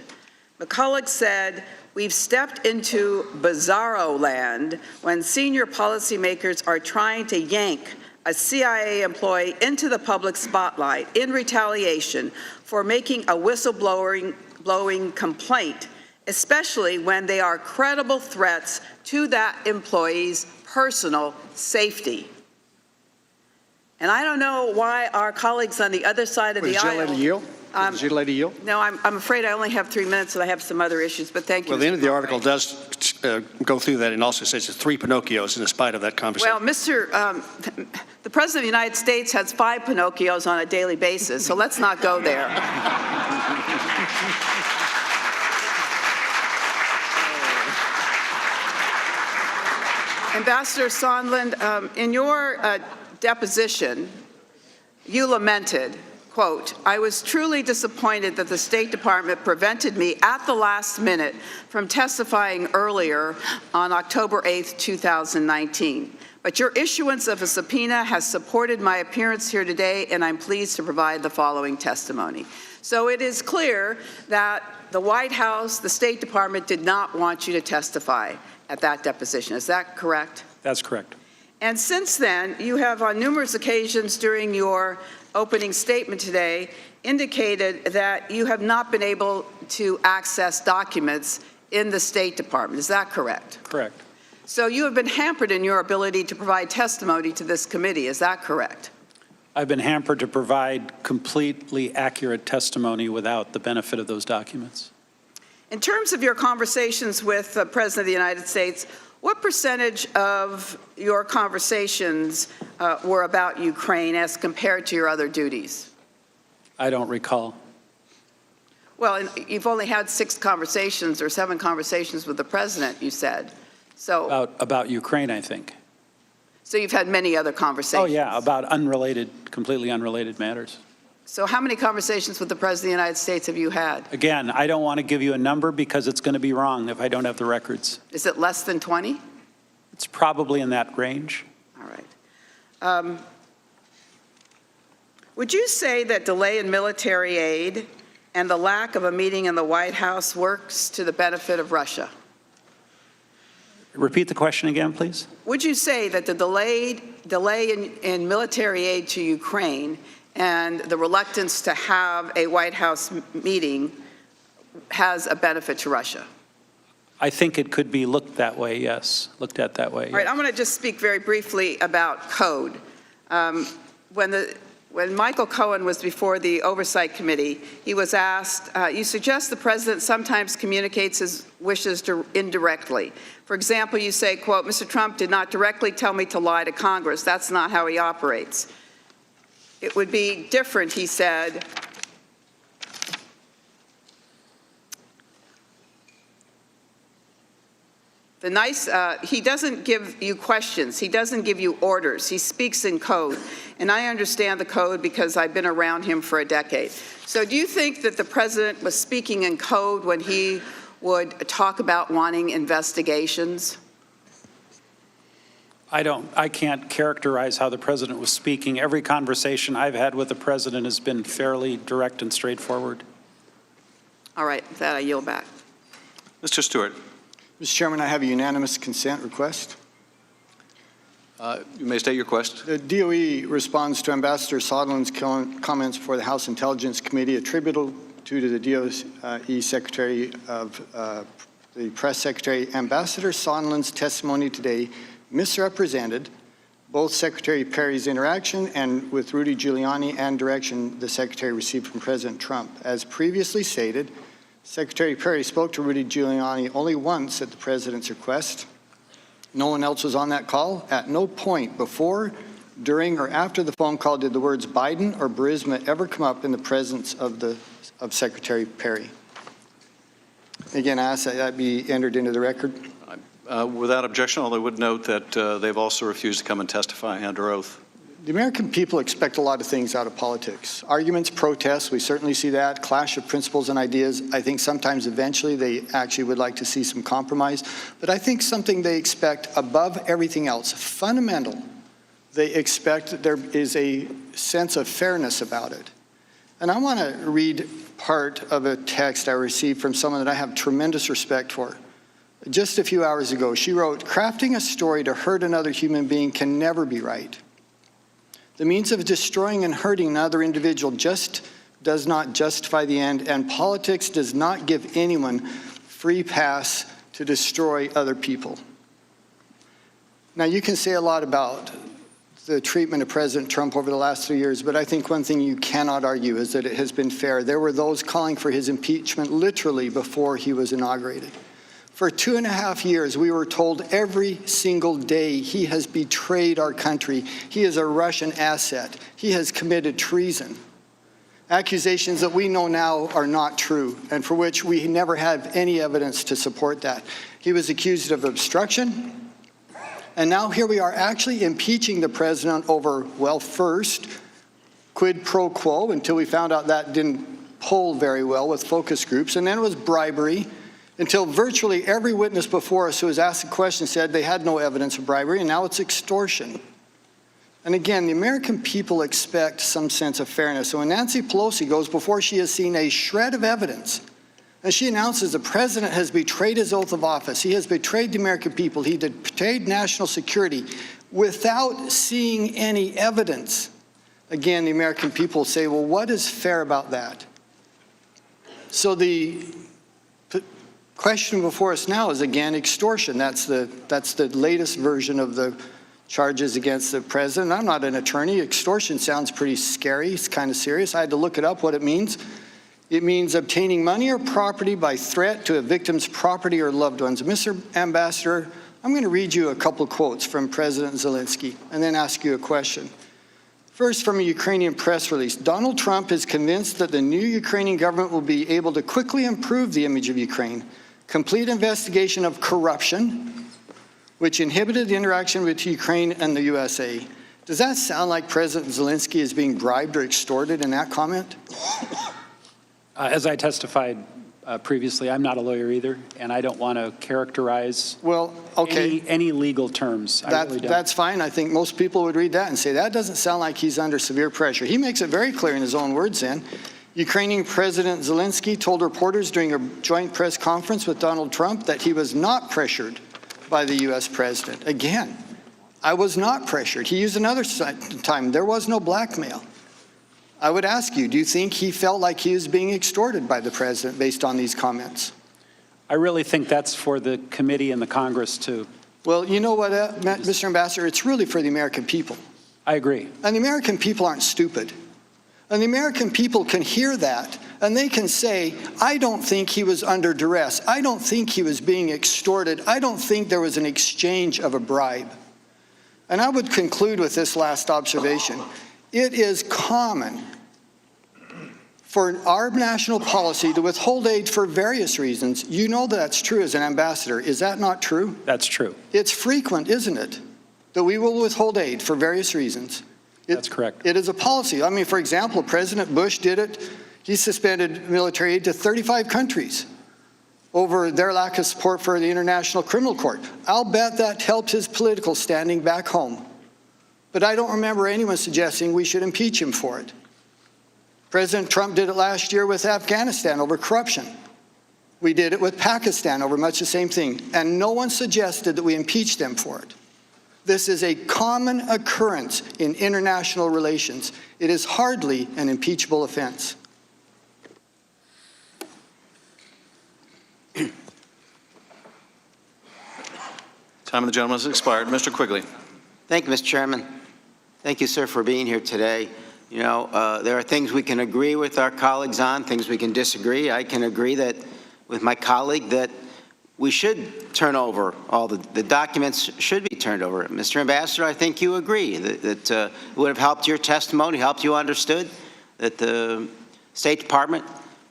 McCulloch said, we've stepped into bizarro land when senior policymakers are trying to yank a CIA employee into the public spotlight in retaliation for making a whistleblowing complaint, especially when they are credible threats to that employee's personal safety. And I don't know why our colleagues on the other side of the aisle— Would you like to yield? No, I'm afraid I only have 3 minutes and I have some other issues, but thank you. Well, the end of the article does go through that and also says it's 3 Pinocchios in spite of that conversation. Well, the President of the United States has 5 Pinocchios on a daily basis, so let's not go there. Ambassador Sondland, in your deposition, you lamented, quote, I was truly disappointed that the State Department prevented me at the last minute from testifying earlier on October 8th, 2019. But your issuance of a subpoena has supported my appearance here today, and I'm pleased to provide the following testimony. So it is clear that the White House, the State Department, did not want you to testify at that deposition. Is that correct? That's correct. And since then, you have on numerous occasions during your opening statement today indicated that you have not been able to access documents in the State Department. Is that correct? Correct. So you have been hampered in your ability to provide testimony to this committee. Is that correct? I've been hampered to provide completely accurate testimony without the benefit of those documents. In terms of your conversations with the President of the United States, what percentage of your conversations were about Ukraine as compared to your other duties? I don't recall. Well, you've only had 6 conversations or 7 conversations with the President, you said. So About Ukraine, I think. So you've had many other conversations? Oh, yeah, about unrelated, completely unrelated matters. So how many conversations with the President of the United States have you had? Again, I don't want to give you a number because it's going to be wrong if I don't have the records. Is it less than 20? It's probably in that range. All right. Would you say that delay in military aid and the lack of a meeting in the White House works to the benefit of Russia? Repeat the question again, please. Would you say that the delay in military aid to Ukraine and the reluctance to have a White House meeting has a benefit to Russia? I think it could be looked that way, yes. Looked at that way. All right, I'm going to just speak very briefly about code. When Michael Cohen was before the Oversight Committee, he was asked, you suggest the president sometimes communicates his wishes indirectly. For example, you say, quote, Mr. Trump did not directly tell me to lie to Congress. That's not how he operates. It would be different, he said, he doesn't give you questions. He doesn't give you orders. He speaks in code. And I understand the code because I've been around him for a decade. So do you think that the president was speaking in code when he would talk about wanting investigations? I can't characterize how the president was speaking. Every conversation I've had with the president has been fairly direct and straightforward. All right, with that I yield back. Mr. Stewart. Mr. Chairman, I have a unanimous consent request. You may state your request. The DOE responds to Ambassador Sondland's comments before the House Intelligence Committee attributable to the DOE Secretary of the Press Secretary. Ambassador Sondland's testimony today misrepresented both Secretary Perry's interaction and with Rudy Giuliani and direction the Secretary received from President Trump. As previously stated, Secretary Perry spoke to Rudy Giuliani only once at the president's request. No one else was on that call. At no point before, during, or after the phone call did the words Biden or Burisma ever come up in the presence of Secretary Perry. Again, I ask that that be entered into the record. Without objection, although I would note that they've also refused to come and testify under oath. The American people expect a lot of things out of politics. Arguments, protests, we certainly see that. Clash of principles and ideas. I think sometimes eventually they actually would like to see some compromise. But I think something they expect above everything else, fundamental, they expect that there is a sense of fairness about it. And I want to read part of a text I received from someone that I have tremendous respect for. Just a few hours ago, she wrote, "Crafting a story to hurt another human being can never be right. The means of destroying and hurting another individual just does not justify the end, and politics does not give anyone free pass to destroy other people." Now, you can say a lot about the treatment of President Trump over the last 3 years, but I think one thing you cannot argue is that it has been fair. There were those calling for his impeachment literally before he was inaugurated. For 2.5 years, we were told every single day he has betrayed our country. He is a Russian asset. He has committed treason. Accusations that we know now are not true and for which we never have any evidence to support that. He was accused of obstruction. And now here we are actually impeaching the president over, well, first, quid pro quo, until we found out that didn't poll very well with focus groups. And then it was bribery, until virtually every witness before us who was asked a question said they had no evidence of bribery, and now it's extortion. And again, the American people expect some sense of fairness. So when Nancy Pelosi goes before she has seen a shred of evidence, and she announces the president has betrayed his oath of office, he has betrayed the American people, he betrayed national security, without seeing any evidence, again, the American people say, well, what is fair about that? So the question before us now is, again, extortion. That's the latest version of the charges against the president. I'm not an attorney. Extortion sounds pretty scary. It's kind of serious. I had to look it up what it means. It means obtaining money or property by threat to a victim's property or loved ones. Mr. Ambassador, I'm going to read you a couple quotes from President Zelensky and then ask you a question. First, from a Ukrainian press release, Donald Trump is convinced that the new Ukrainian government will be able to quickly improve the image of Ukraine. Complete investigation of corruption, which inhibited the interaction with Ukraine and the USA. Does that sound like President Zelensky is being bribed or extorted in that comment? As I testified previously, I'm not a lawyer either, and I don't want to characterize any legal terms. I really don't. That's fine. I think most people would read that and say that doesn't sound like he's under severe pressure. He makes it very clear in his own words then. Ukrainian President Zelensky told reporters during a joint press conference with Donald Trump that he was not pressured by the U.S. president. Again, I was not pressured. He used another time. There was no blackmail. I would ask you, do you think he felt like he was being extorted by the president based on these comments? I really think that's for the committee and the Congress to... Well, you know what, Mr. Ambassador, it's really for the American people. I agree. And the American people aren't stupid. And the American people can hear that, and they can say, I don't think he was under duress. I don't think he was being extorted. I don't think there was an exchange of a bribe. And I would conclude with this last observation. It is common for our national policy to withhold aid for various reasons. You know that's true as an ambassador. Is that not true? That's true. It's frequent, isn't it, that we will withhold aid for various reasons? That's correct. It is a policy. I mean, for example, President Bush did it. He suspended military aid to 35 countries over their lack of support for the International Criminal Court. I'll bet that helped his political standing back home. But I don't remember anyone suggesting we should impeach him for it. President Trump did it last year with Afghanistan over corruption. We did it with Pakistan over much the same thing, and no one suggested that we impeach them for it. This is a common occurrence in international relations. It is hardly an impeachable offense. Time of the gentleman has expired. Mr. Quigley. Thank you, Mr. Chairman. Thank you, sir, for being here today. You know, there are things we can agree with our colleagues on, things we can disagree. I can agree that with my colleague that we should turn over all the documents should be turned over. Mr. Ambassador, I think you agree that it would have helped your testimony, helped you understood that the State Department,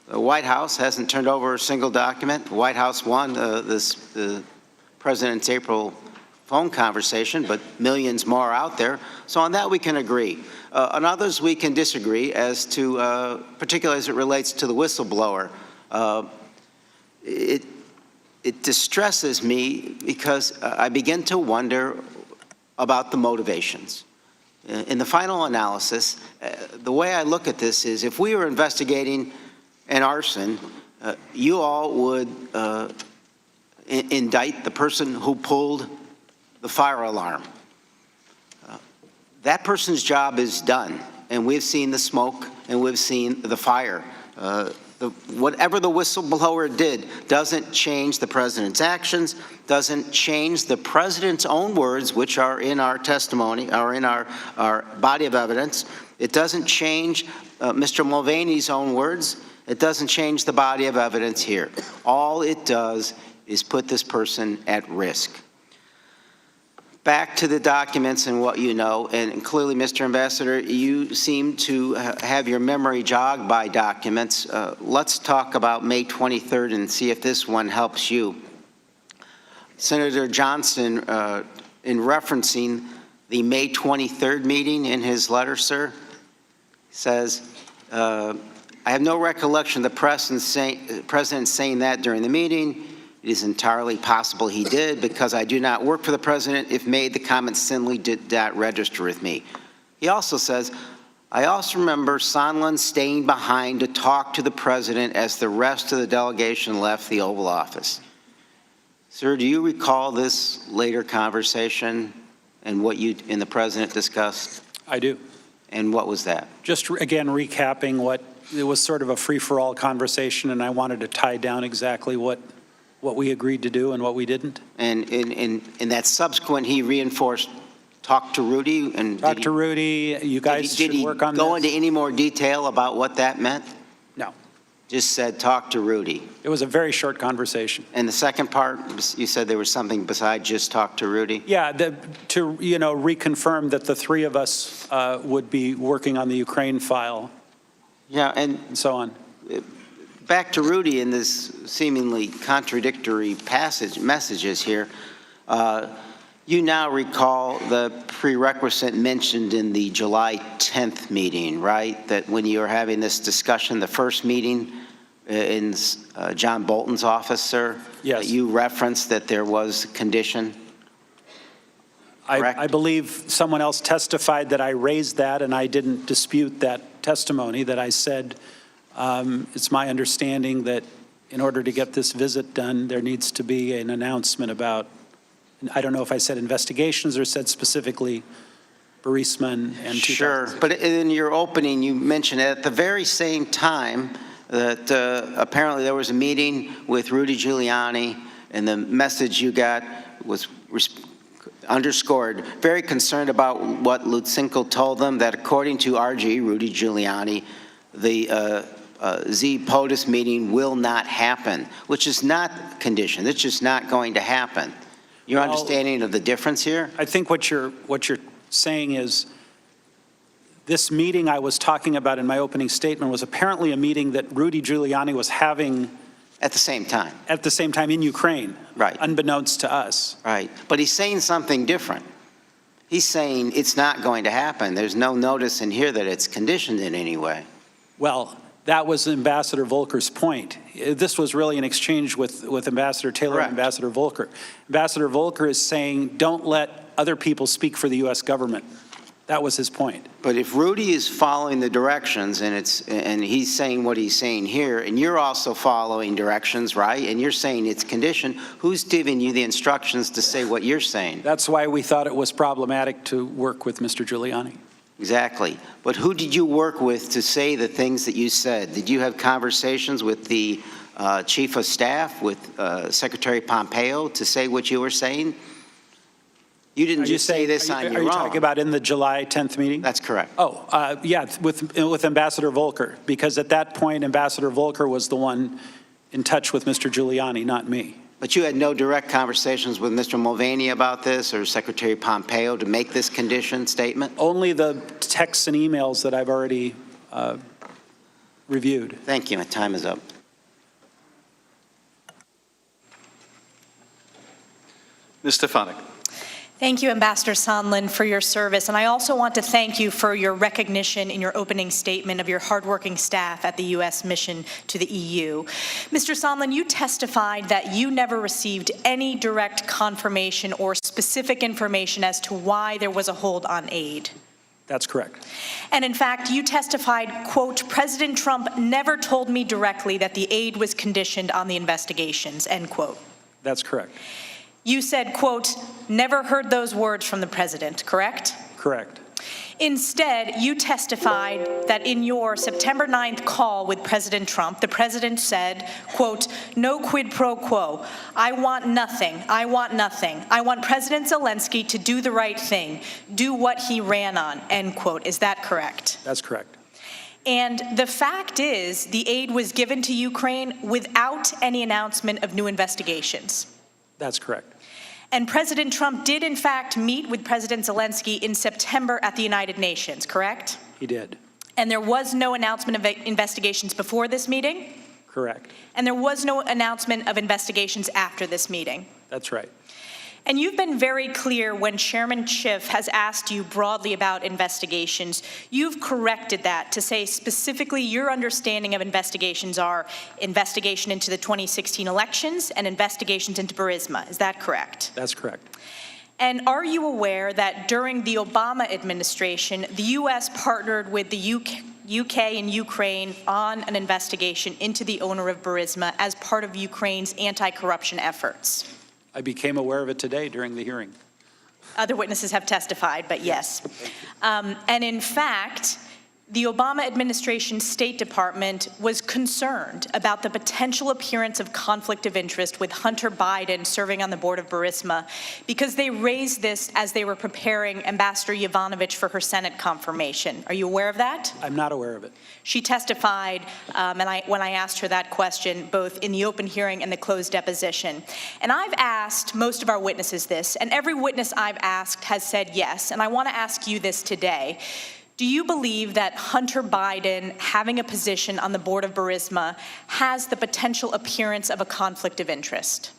the White House hasn't turned over a single document. The White House won the President's April phone conversation, but millions more out there. So on that we can agree. On others we can disagree as to, particularly as it relates to the whistleblower. It distresses me because I begin to wonder about the motivations. In the final analysis, the way I look at this is if we were investigating an arson, you all would indict the person who pulled the fire alarm. That person's job is done, and we've seen the smoke and we've seen the fire. Whatever the whistleblower did doesn't change the president's actions, doesn't change the president's own words, which are in our testimony, are in our body of evidence. It doesn't change Mr. Mulvaney's own words. It doesn't change the body of evidence here. All it does is put this person at risk. Back to the documents and what you know, and clearly, Mr. Ambassador, you seem to have your memory jogged by documents. Let's talk about May 23rd and see if this one helps you. Senator Johnson, in referencing the May 23rd meeting in his letter, sir, says, I have no recollection of the president saying that during the meeting. It is entirely possible he did because I do not work for the president. If made, the comment simply did not register with me. He also says, I also remember Sondland staying behind to talk to the president as the rest of the delegation left the Oval Office. Sir, do you recall this later conversation and what you and the president discussed? I do. And what was that? Just Again, recapping what it was sort of a free-for-all conversation, and I wanted to tie down exactly what we agreed to do and what we didn't. And in that subsequent, he reinforced, talk to Rudy. And talk to Rudy. You guys should work on this. Did he go into any more detail about what that meant? No. Just said, talk to Rudy. It was a very short conversation. And the second part, you said there was something besides just talk to Rudy? Yeah, to reconfirm that the three of us would be working on the Ukraine file. Yeah, and so on. Back to Rudy in this seemingly contradictory messages here. You now recall the prerequisite mentioned in the July 10th meeting, right? That when you were having this discussion, the first meeting in John Bolton's office, sir? Yes. That you referenced that there was a condition? I believe someone else testified that I raised that, and I didn't dispute that testimony, that I said, it's my understanding that in order to get this visit done, there needs to be an announcement about, I don't know if I said investigations or said specifically Burisma and Sure, but in your opening, you mentioned at the very same time that apparently there was a meeting with Rudy Giuliani, and the message you got was underscored, very concerned about what Lutsenko told them, that according to RG, Rudy Giuliani, the Z POTUS meeting will not happen, which is not conditioned. It's just not going to happen. Your understanding of the difference here? I think what you're saying is This meeting I was talking about in my opening statement was apparently a meeting that Rudy Giuliani was having At the same time. at the same time in Ukraine. Right. Unbeknownst to us. Right. But he's saying something different. He's saying it's not going to happen. There's no notice in here that it's conditioned in any way. Well, that was Ambassador Volker's point. This was really an exchange with Ambassador Taylor Correct. and Ambassador Volker. Ambassador Volker is saying, don't let other people speak for the U.S. government. That was his point. But if Rudy is following the directions and he's saying what he's saying here, and you're also following directions, right? And you're saying it's conditioned, who's giving you the instructions to say what you're saying? That's why we thought it was problematic to work with Mr. Giuliani. Exactly. But who did you work with to say the things that you said? Did you have conversations with the chief of staff, with Secretary Pompeo to say what you were saying? You didn't just say this on your own. Are you talking about in the July 10th meeting? That's correct. Oh, yeah, with Ambassador Volker, because at that point, Ambassador Volker was the one in touch with Mr. Giuliani, not me. But you had no direct conversations with Mr. Mulvaney about this or Secretary Pompeo to make this condition statement? Only the texts and emails that I've already reviewed. Thank you. My time is up. Ms. Stefanik. Thank you, Ambassador Sondland, for your service. And I also want to thank you for your recognition in your opening statement of your hardworking staff at the U.S. mission to the EU. Mr. Sondland, you testified that you never received any direct confirmation or specific information as to why there was a hold on aid. That's correct. And in fact, you testified, quote, President Trump never told me directly that the aid was conditioned on the investigations, end quote. That's correct. You said, quote, never heard those words from the president, correct? Correct. Instead, you testified that in your September 9th call with President Trump, the president said, quote, no quid pro quo. I want nothing. I want nothing. I want President Zelensky to do the right thing, do what he ran on, end quote. Is that correct? That's correct. And the fact is, the aid was given to Ukraine without any announcement of new investigations. That's correct. And President Trump did, in fact, meet with President Zelensky in September at the United Nations, correct? He did. And there was no announcement of investigations before this meeting? Correct. And there was no announcement of investigations after this meeting? That's right. And you've been very clear when Chairman Schiff has asked you broadly about investigations. You've corrected that to say specifically your understanding of investigations are investigation into the 2016 elections and investigations into Burisma. Is that correct? That's correct. And are you aware that during the Obama administration, the U.S. partnered with the UK and Ukraine on an investigation into the owner of Burisma as part of Ukraine's anti-corruption efforts? I became aware of it today during the hearing. Other witnesses have testified, but yes. And in fact, the Obama administration State Department was concerned about the potential appearance of conflict of interest with Hunter Biden serving on the board of Burisma because they raised this as they were preparing Ambassador Yovanovitch for her Senate confirmation. Are you aware of that? I'm not aware of it. She testified, when I asked her that question, both in the open hearing and the closed deposition. And I've asked most of our witnesses this, and every witness I've asked has said yes, and I want to ask you this today. Do you believe that Hunter Biden having a position on the board of Burisma has the potential appearance of a conflict of interest?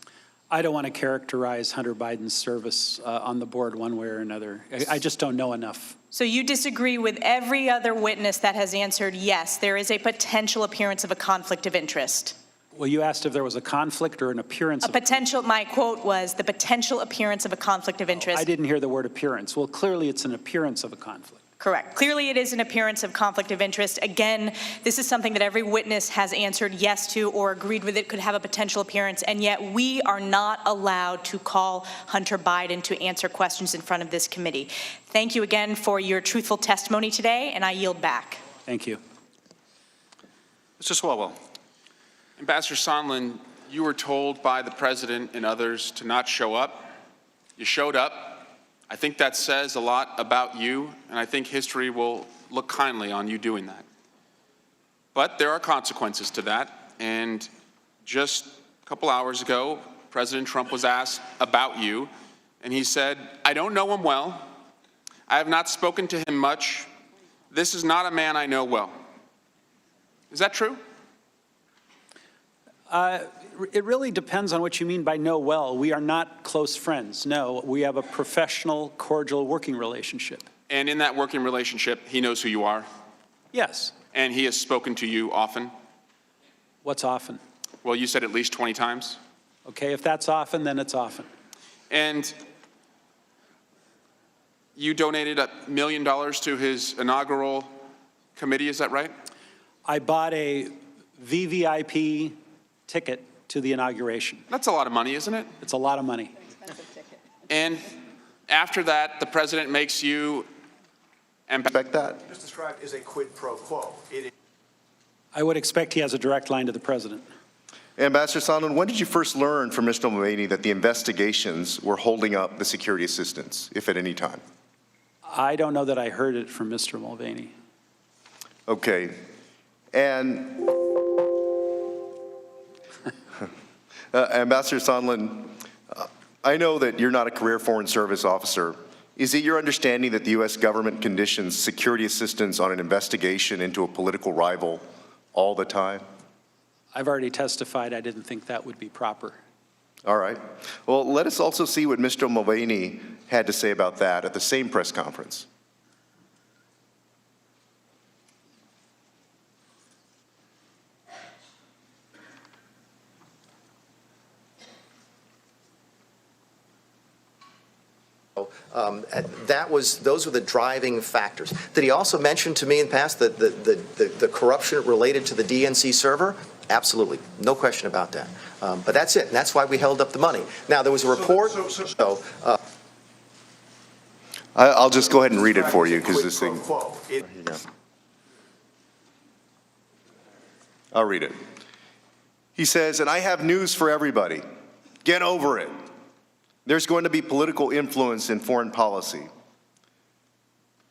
I don't want to characterize Hunter Biden's service on the board one way or another. I just don't know enough. So you disagree with every other witness that has answered yes, there is a potential appearance of a conflict of interest? Well, you asked if there was a conflict or an appearance of potential, my quote was, the potential appearance of a conflict of interest. I didn't hear the word appearance. Well, clearly it's an appearance of a conflict. Correct. Clearly, it is an appearance of conflict of interest. Again, this is something that every witness has answered yes to or agreed with it could have a potential appearance, and yet we are not allowed to call Hunter Biden to answer questions in front of this committee. Thank you again for your truthful testimony today, and I yield back. Thank you. Mr. Swalwell. Ambassador Sondland, you were told by the president and others to not show up. You showed up. I think that says a lot about you, and I think history will look kindly on you doing that. But there are consequences to that, and just a couple hours ago, President Trump was asked about you, and he said, I don't know him well. I have not spoken to him much. this is not a man I know well. Is that true? It really depends on what you mean by know well. We are not close friends. No, we have a professional, cordial working relationship. And in that working relationship, he knows who you are? Yes. And he has spoken to you often? What's often? Well, you said at least 20 times. Okay, if that's often, then it's often. And you donated $1 million to his inaugural committee, is that right? I bought a VVIP ticket to the inauguration. That's a lot of money, isn't it? It's a lot of money. And after that, the president makes you expect that? It's described as a quid pro quo. I would expect he has a direct line to the president. Ambassador Sondland, when did you first learn from Mr. Mulvaney that the investigations were holding up the security assistance, if at any time? I don't know that I heard it from Mr. Mulvaney. Okay. And Ambassador Sondland, I know that you're not a career Foreign Service officer. Is it your understanding that the U.S. government conditions security assistance on an investigation into a political rival all the time? I've already testified I didn't think that would be proper. All right. Well, let us also see what Mr. Mulvaney had to say about that at the same press conference. Those were the driving factors. Did he also mention to me in the past that the corruption related to the DNC server? Absolutely, no question about that. But that's it, and that's why we held up the money. Now, there was a report. I'll just go ahead and read it for you because this thing. I'll read it. He says, and I have news for everybody. Get over it. There's going to be political influence in foreign policy.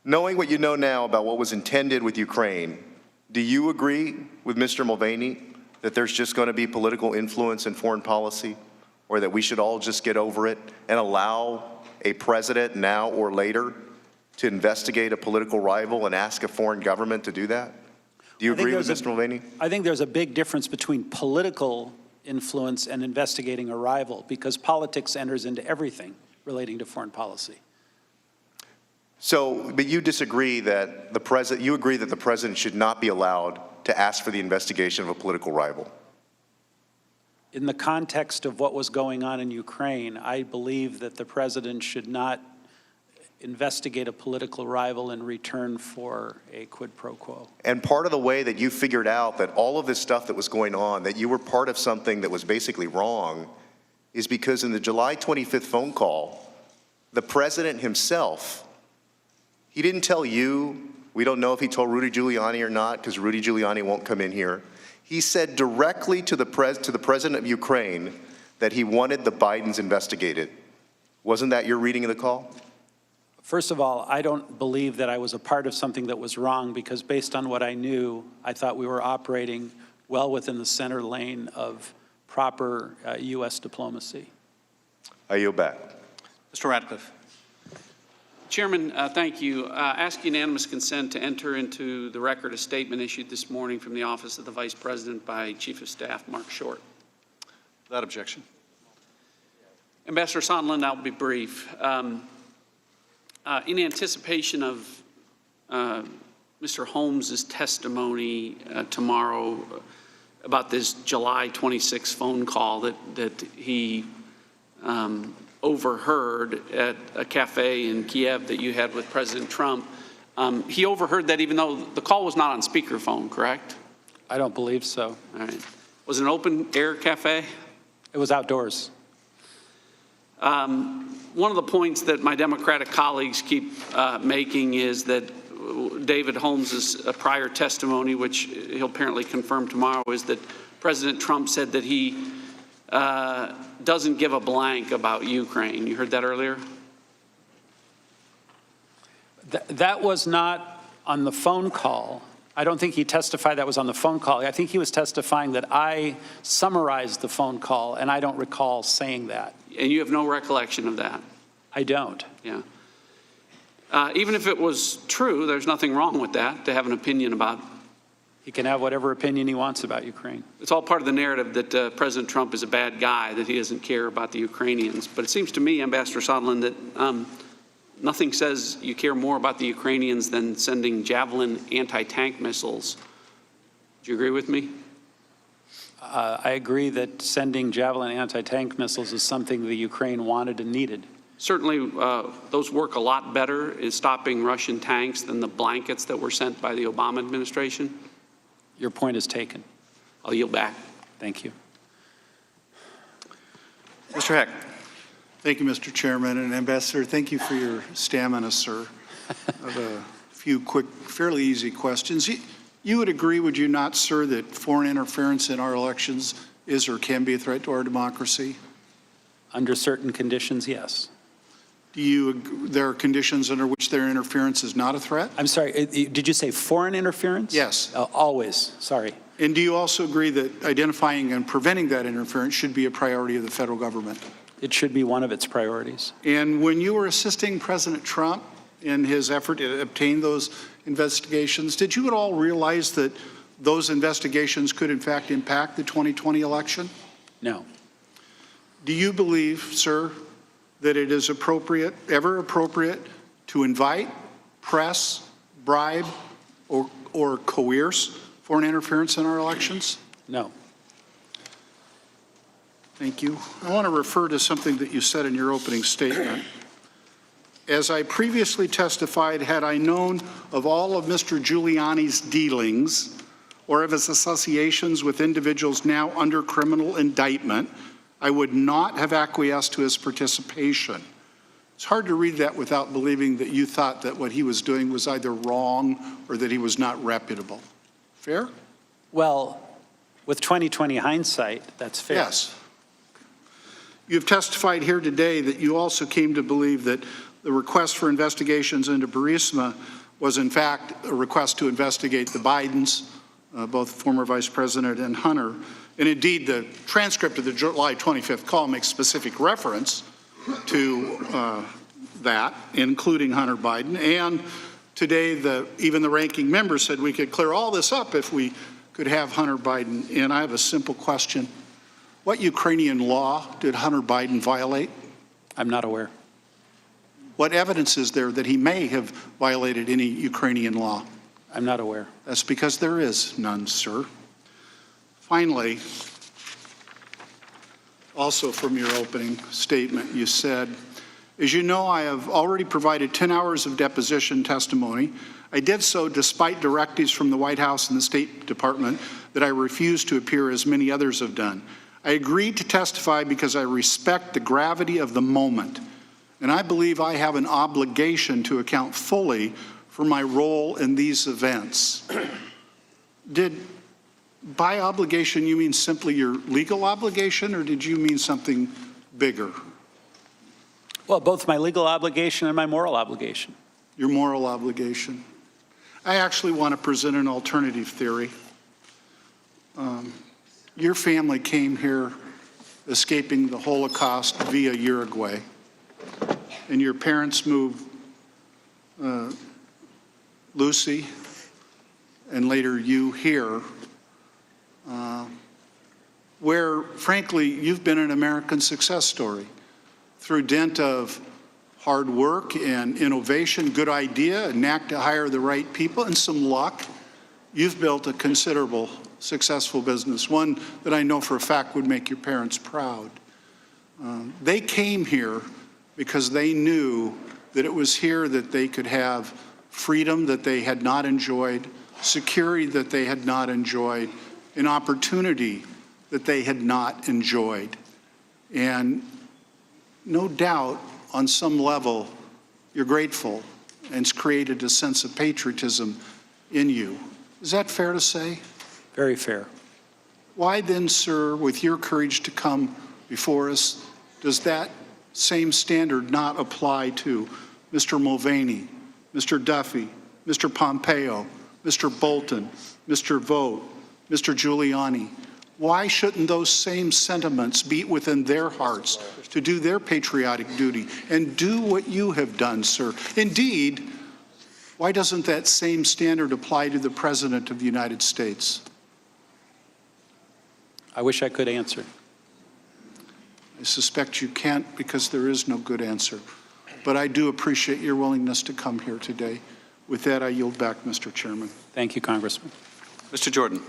Knowing what you know now about what was intended with Ukraine, do you agree with Mr. Mulvaney that there's just going to be political influence in foreign policy, or that we should all just get over it and allow a president now or later to investigate a political rival and ask a foreign government to do that? Do you agree with Mr. Mulvaney? I think there's a big difference between political influence and investigating a rival, because politics enters into everything relating to foreign policy. So, but you disagree that you agree that the president should not be allowed to ask for the investigation of a political rival? In the context of what was going on in Ukraine, I believe that the president should not investigate a political rival in return for a quid pro quo. And part of the way that you figured out that all of this stuff that was going on, that you were part of something that was basically wrong, is because in the July 25th phone call, the president himself, he didn't tell you, we don't know if he told Rudy Giuliani or not, because Rudy Giuliani won't come in here. He said directly to the president of Ukraine that he wanted the Bidens investigated. Wasn't that your reading of the call? First of all, I don't believe that I was a part of something that was wrong, because based on what I knew, I thought we were operating well within the center lane of proper U.S. diplomacy. I yield back. Mr. Ratcliffe. Chairman, thank you. Ask unanimous consent to enter into the record a statement issued this morning from the Office of the Vice President by Chief of Staff Mark Short. Without objection. Ambassador Sondland, I'll be brief. In anticipation of Mr. Holmes's testimony tomorrow about this July 26 phone call that he overheard at a cafe in Kiev that you had with President Trump, he overheard that even though the call was not on speakerphone, correct? I don't believe so. All right. Was it an open air cafe? It was outdoors. One of the points that my Democratic colleagues keep making is that David Holmes' prior testimony, which he'll apparently confirm tomorrow, is that President Trump said that he doesn't give a blank about Ukraine. You heard that earlier? That was not on the phone call. I don't think he testified that was on the phone call. I think he was testifying that I summarized the phone call, and I don't recall saying that. And you have no recollection of that? I don't. Yeah. Even if it was true, there's nothing wrong with that, to have an opinion about. He can have whatever opinion he wants about Ukraine. It's all part of the narrative that President Trump is a bad guy, that he doesn't care about the Ukrainians. But it seems to me, Ambassador Sondland, that nothing says you care more about the Ukrainians than sending Javelin anti-tank missiles. Do you agree with me? I agree that sending Javelin anti-tank missiles is something the Ukraine wanted and needed. Certainly, those work a lot better in stopping Russian tanks than the blankets that were sent by the Obama administration. Your point is taken. I'll yield back. Thank you. Mr. Heck. Thank you, Mr. Chairman. And Ambassador, thank you for your stamina, sir. I have a few quick, fairly easy questions. You would agree, would you not, sir, that foreign interference in our elections is or can be a threat to our democracy? Under certain conditions, yes. There are conditions under which their interference is not a threat? I'm sorry, did you say foreign interference? Yes. Always, sorry. And do you also agree that identifying and preventing that interference should be a priority of the federal government? It should be one of its priorities. And when you were assisting President Trump in his effort to obtain those investigations, did you at all realize that those investigations could in fact impact the 2020 election? No. Do you believe, sir, that it is appropriate, ever appropriate, to invite, press, bribe, or coerce foreign interference in our elections? No. Thank you. I want to refer to something that you said in your opening statement. As I previously testified, had I known of all of Mr. Giuliani's dealings or of his associations with individuals now under criminal indictment, I would not have acquiesced to his participation. It's hard to read that without believing that you thought that what he was doing was either wrong or that he was not reputable. Fair? Well, with 2020 hindsight, that's fair. Yes. You've testified here today that you also came to believe that the request for investigations into Burisma was in fact a request to investigate the Bidens, both former Vice President and Hunter. And indeed, the transcript of the July 25th call makes specific reference to that, including Hunter Biden. And today, even the ranking member said we could clear all this up if we could have Hunter Biden. And I have a simple question. What Ukrainian law did Hunter Biden violate? I'm not aware. What evidence is there that he may have violated any Ukrainian law? I'm not aware. That's because there is none, sir. Finally, also from your opening statement, you said, as you know, I have already provided 10 hours of deposition testimony. I did so despite directives from the White House and the State Department that I refused to appear as many others have done. I agreed to testify because I respect the gravity of the moment, and I believe I have an obligation to account fully for my role in these events. By obligation, you mean simply your legal obligation, or did you mean something bigger? Well, both my legal obligation and my moral obligation. Your moral obligation. I actually want to present an alternative theory. Your family came here escaping the Holocaust via Uruguay, and your parents moved Lucy and later you here, where, frankly, you've been an American success story. Through dint of hard work and innovation, good idea, a knack to hire the right people, and some luck, you've built a considerable, successful business, one that I know for a fact would make your parents proud. They came here because they knew that it was here that they could have freedom that they had not enjoyed, security that they had not enjoyed, an opportunity that they had not enjoyed. And no doubt, on some level, you're grateful, and it's created a sense of patriotism in you. Is that fair to say? Very fair. Why then, sir, with your courage to come before us, does that same standard not apply to Mr. Mulvaney, Mr. Duffy, Mr. Pompeo, Mr. Bolton, Mr. Vogt, Mr. Giuliani? Why shouldn't those same sentiments beat within their hearts to do their patriotic duty and do what you have done, sir? Indeed, why doesn't that same standard apply to the President of the United States? I wish I could answer. I suspect you can't because there is no good answer. But I do appreciate your willingness to come here today. With that, I yield back, Mr. Chairman. Thank you, Congressman. Mr. Jordan.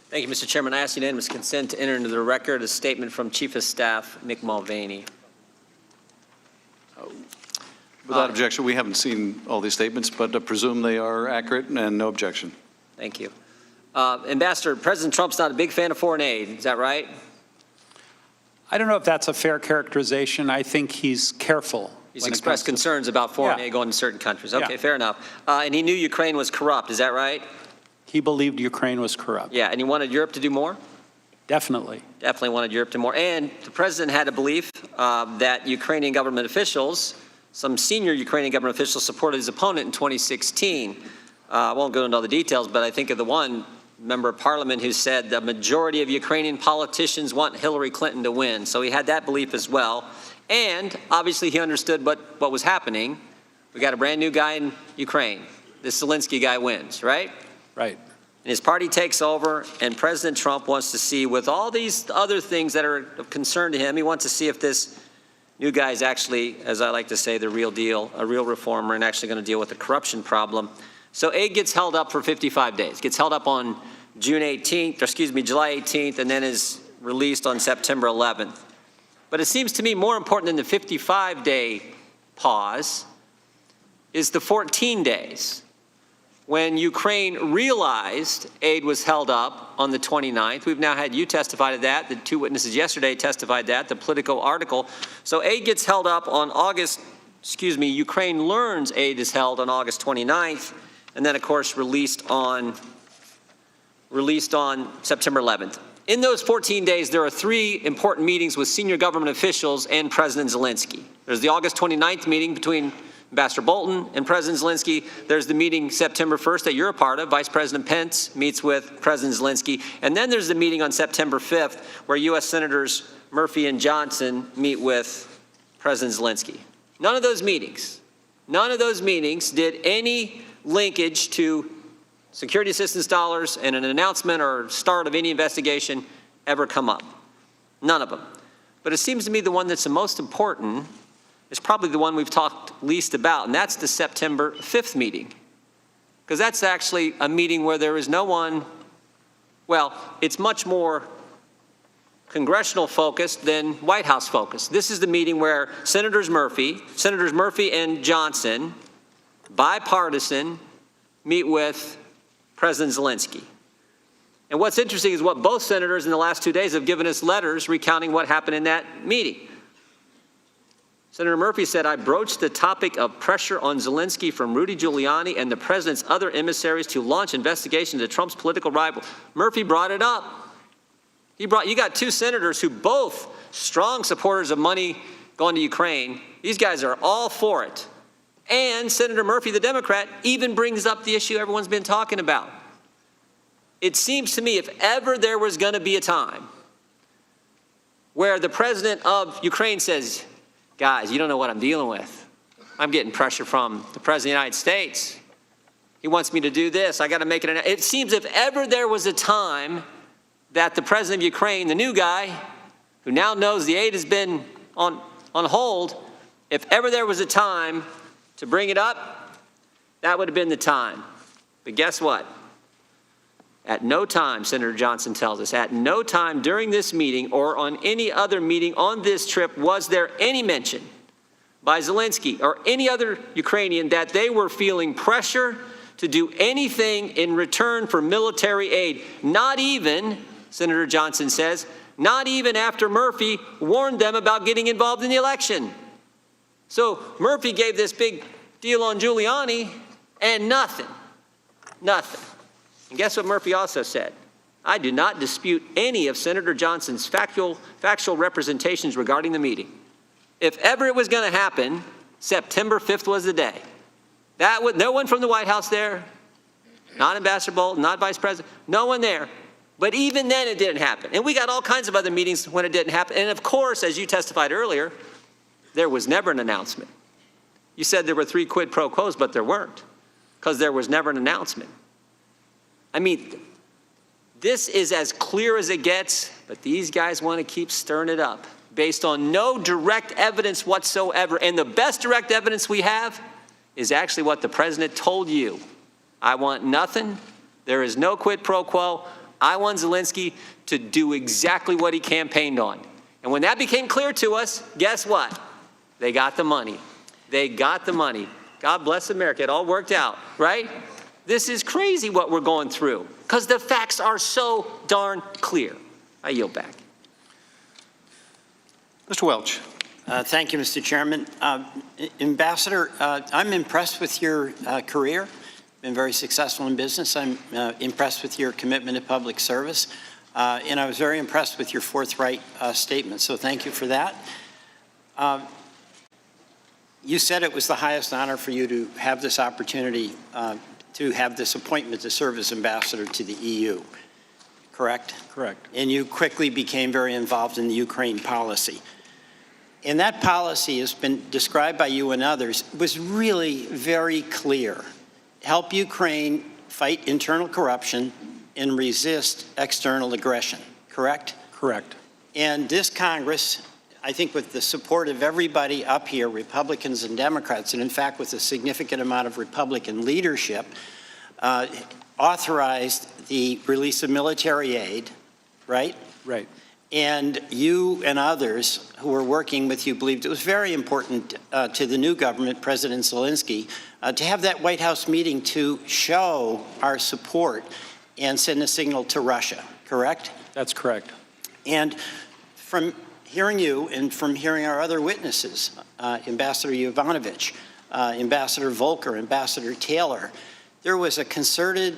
Thank you, Mr. Chairman. I ask unanimous consent to enter into the record a statement from Chief of Staff Mick Mulvaney. Without objection, we haven't seen all these statements, but presume they are accurate and no objection. Thank you. Ambassador, President Trump's not a big fan of foreign aid. Is that right? I don't know if that's a fair characterization. I think he's careful. He's expressed concerns about foreign aid going to certain countries. Okay, fair enough. And he knew Ukraine was corrupt. Is that right? He believed Ukraine was corrupt. Yeah, and he wanted Europe to do more? Definitely. Definitely wanted Europe to do more. And the president had a belief that Ukrainian government officials, some senior Ukrainian government officials, supported his opponent in 2016. I won't go into all the details, but I think of the one member of parliament who said the majority of Ukrainian politicians want Hillary Clinton to win. So he had that belief as well. And obviously he understood what was happening. We got a brand new guy in Ukraine. This Zelensky guy wins, right? Right. And his party takes over, and President Trump wants to see, with all these other things that are of concern to him, he wants to see if this new guy is actually, as I like to say, the real deal, a real reformer, and actually going to deal with the corruption problem. So aid gets held up for 55 days. Gets held up on July 18th, and then is released on September 11th. But it seems to me more important than the 55-day pause is the 14 days. When Ukraine realized aid was held up on the 29th, we've now had you testify to that. The two witnesses yesterday testified that, the Politico article. So aid gets held up on Ukraine learns aid is held on August 29th, and then, of course, released on September 11th. In those 14 days, there are 3 important meetings with senior government officials and President Zelensky. There's the August 29th meeting between Ambassador Bolton and President Zelensky. There's the meeting September 1st that you're a part of. Vice President Pence meets with President Zelensky. And then there's the meeting on September 5th where U.S. Senators Murphy and Johnson meet with President Zelensky. None of those meetings did any linkage to security assistance dollars and an announcement or start of any investigation ever come up. None of them. But it seems to me the one that's the most important is probably the one we've talked least about, and that's the September 5th meeting. Because that's actually a meeting where there is no one, well, it's much more congressional focused than White House focused. This is the meeting where Senators Murphy and Johnson, bipartisan, meet with President Zelensky. And what's interesting is what both senators in the last 2 days have given us letters recounting what happened in that meeting. Senator Murphy said, I broached the topic of pressure on Zelensky from Rudy Giuliani and the president's other emissaries to launch investigations into Trump's political rival. Murphy brought it up. You got 2 senators who both strong supporters of money going to Ukraine. These guys are all for it. And Senator Murphy, the Democrat, even brings up the issue everyone's been talking about. It seems to me if ever there was going to be a time where the president of Ukraine says, guys, you don't know what I'm dealing with. I'm getting pressure from the president of the United States. He wants me to do this. I got to make it. It seems if ever there was a time that the president of Ukraine, the new guy, who now knows the aid has been on hold, if ever there was a time to bring it up, that would have been the time. But guess what? At no time, Senator Johnson tells us, at no time during this meeting or on any other meeting on this trip was there any mention by Zelensky or any other Ukrainian that they were feeling pressure to do anything in return for military aid. Not even, Senator Johnson says, not even after Murphy warned them about getting involved in the election. So Murphy gave this big deal on Giuliani and nothing. And guess what Murphy also said? I do not dispute any of Senator Johnson's factual representations regarding the meeting. If ever it was going to happen, September 5th was the day. No one from the White House there, not Ambassador Bolton, not Vice President, no one there. But even then, it didn't happen. And we got all kinds of other meetings when it didn't happen. And of course, as you testified earlier, there was never an announcement. You said there were 3 quid pro quos, but there weren't, because there was never an announcement. I mean, this is as clear as it gets, but these guys want to keep stirring it up based on no direct evidence whatsoever. And the best direct evidence we have is actually what the president told you. I want nothing. There is no quid pro quo. I want Zelensky to do exactly what he campaigned on. And when that became clear to us, guess what? They got the money. They got the money. God bless America. It all worked out, right? This is crazy what we're going through because the facts are so darn clear. I yield back. Mr. Welch. Thank you, Mr. Chairman. Ambassador, I'm impressed with your career. Been very successful in business. I'm impressed with your commitment to public service. And I was very impressed with your forthright statement. So thank you for that. You said it was the highest honor for you to have this opportunity to have this appointment to serve as ambassador to the EU, correct? Correct. And you quickly became very involved in the Ukraine policy. And that policy has been described by you and others, was really very clear. Help Ukraine fight internal corruption and resist external aggression, correct? Correct. And this Congress, I think with the support of everybody up here, Republicans and Democrats, and in fact with a significant amount of Republican leadership, authorized the release of military aid, right? Right. And you and others who were working with you believed it was very important to the new government, President Zelensky, to have that White House meeting to show our support and send a signal to Russia, correct? That's correct. And from hearing you and from hearing our other witnesses, Ambassador Yovanovitch, Ambassador Volker, Ambassador Taylor, there was a concerted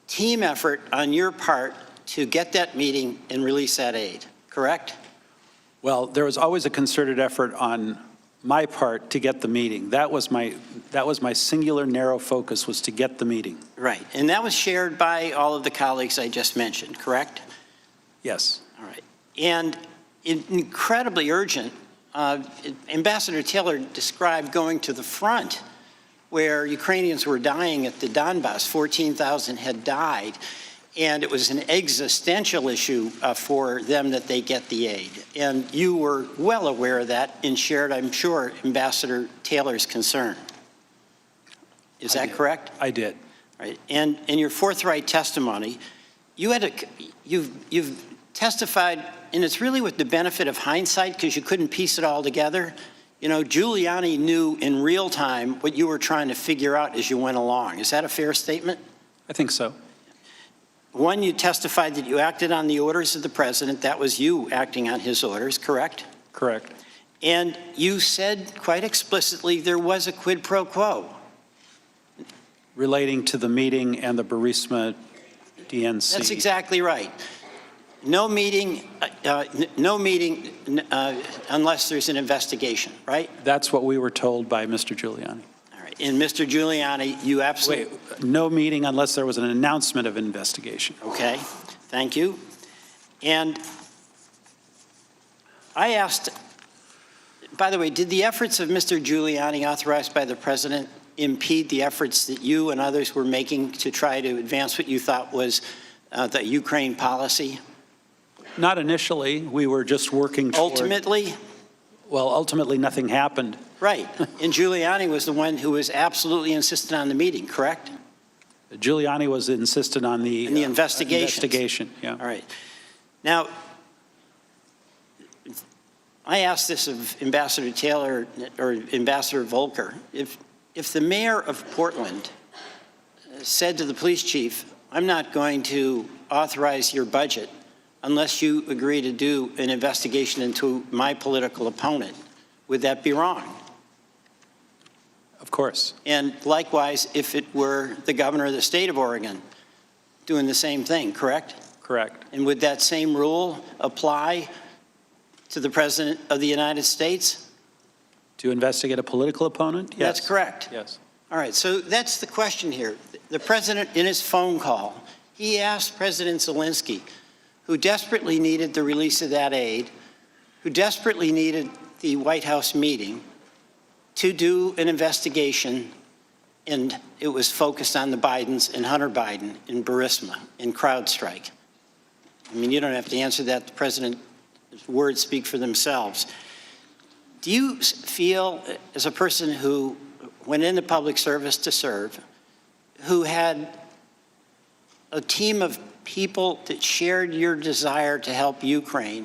team effort on your part to get that meeting and release that aid, correct? Well, there was always a concerted effort on my part to get the meeting. That was my singular narrow focus, was to get the meeting. Right, and that was shared by all of the colleagues I just mentioned, correct? Yes. All right, and incredibly urgent, Ambassador Taylor described going to the front where Ukrainians were dying at the Donbass. 14,000 had died. And it was an existential issue for them that they get the aid. And you were well aware of that and shared, I'm sure, Ambassador Taylor's concern. Is that correct? I did. Right. And in your forthright testimony, you've testified, and it's really with the benefit of hindsight because you couldn't piece it all together. You know, Giuliani knew in real time what you were trying to figure out as you went along. Is that a fair statement? I think so. One, you testified that you acted on the orders of the president. That was you acting on his orders, correct? Correct. And you said quite explicitly there was a quid pro quo. Relating to the meeting and the Burisma DNC. That's exactly right. No meeting unless there's an investigation, right? That's what we were told by Mr. Giuliani. And Mr. Giuliani, you absolutely... Wait, no meeting unless there was an announcement of investigation. Okay, thank you. And I asked, by the way, did the efforts of Mr. Giuliani authorized by the president impede the efforts that you and others were making to try to advance what you thought was the Ukraine policy? Not initially. We were just working toward... Ultimately? Well, ultimately nothing happened. Right. And Giuliani was the one who was absolutely insistent on the meeting, correct? Giuliani was insistent on the investigation. Yeah. All right. Now, I asked this of Ambassador Taylor or Ambassador Volker. If the mayor of Portland said to the police chief, I'm not going to authorize your budget unless you agree to do an investigation into my political opponent, would that be wrong? Of course. And likewise, if it were the governor of the state of Oregon doing the same thing, correct? Correct. And would that same rule apply to the President of the United States? To investigate a political opponent? Yes. That's correct. Yes. All right, so that's the question here. The President, in his phone call, He asked President Zelensky, who desperately needed the release of that aid, who desperately needed the White House meeting, to do an investigation, and it was focused on the Bidens and Hunter Biden in Burisma, in CrowdStrike. I mean, you don't have to answer that. The President's words speak for themselves. Do you feel, as a person who went into public service to serve, who had a team of people that shared your desire to help Ukraine,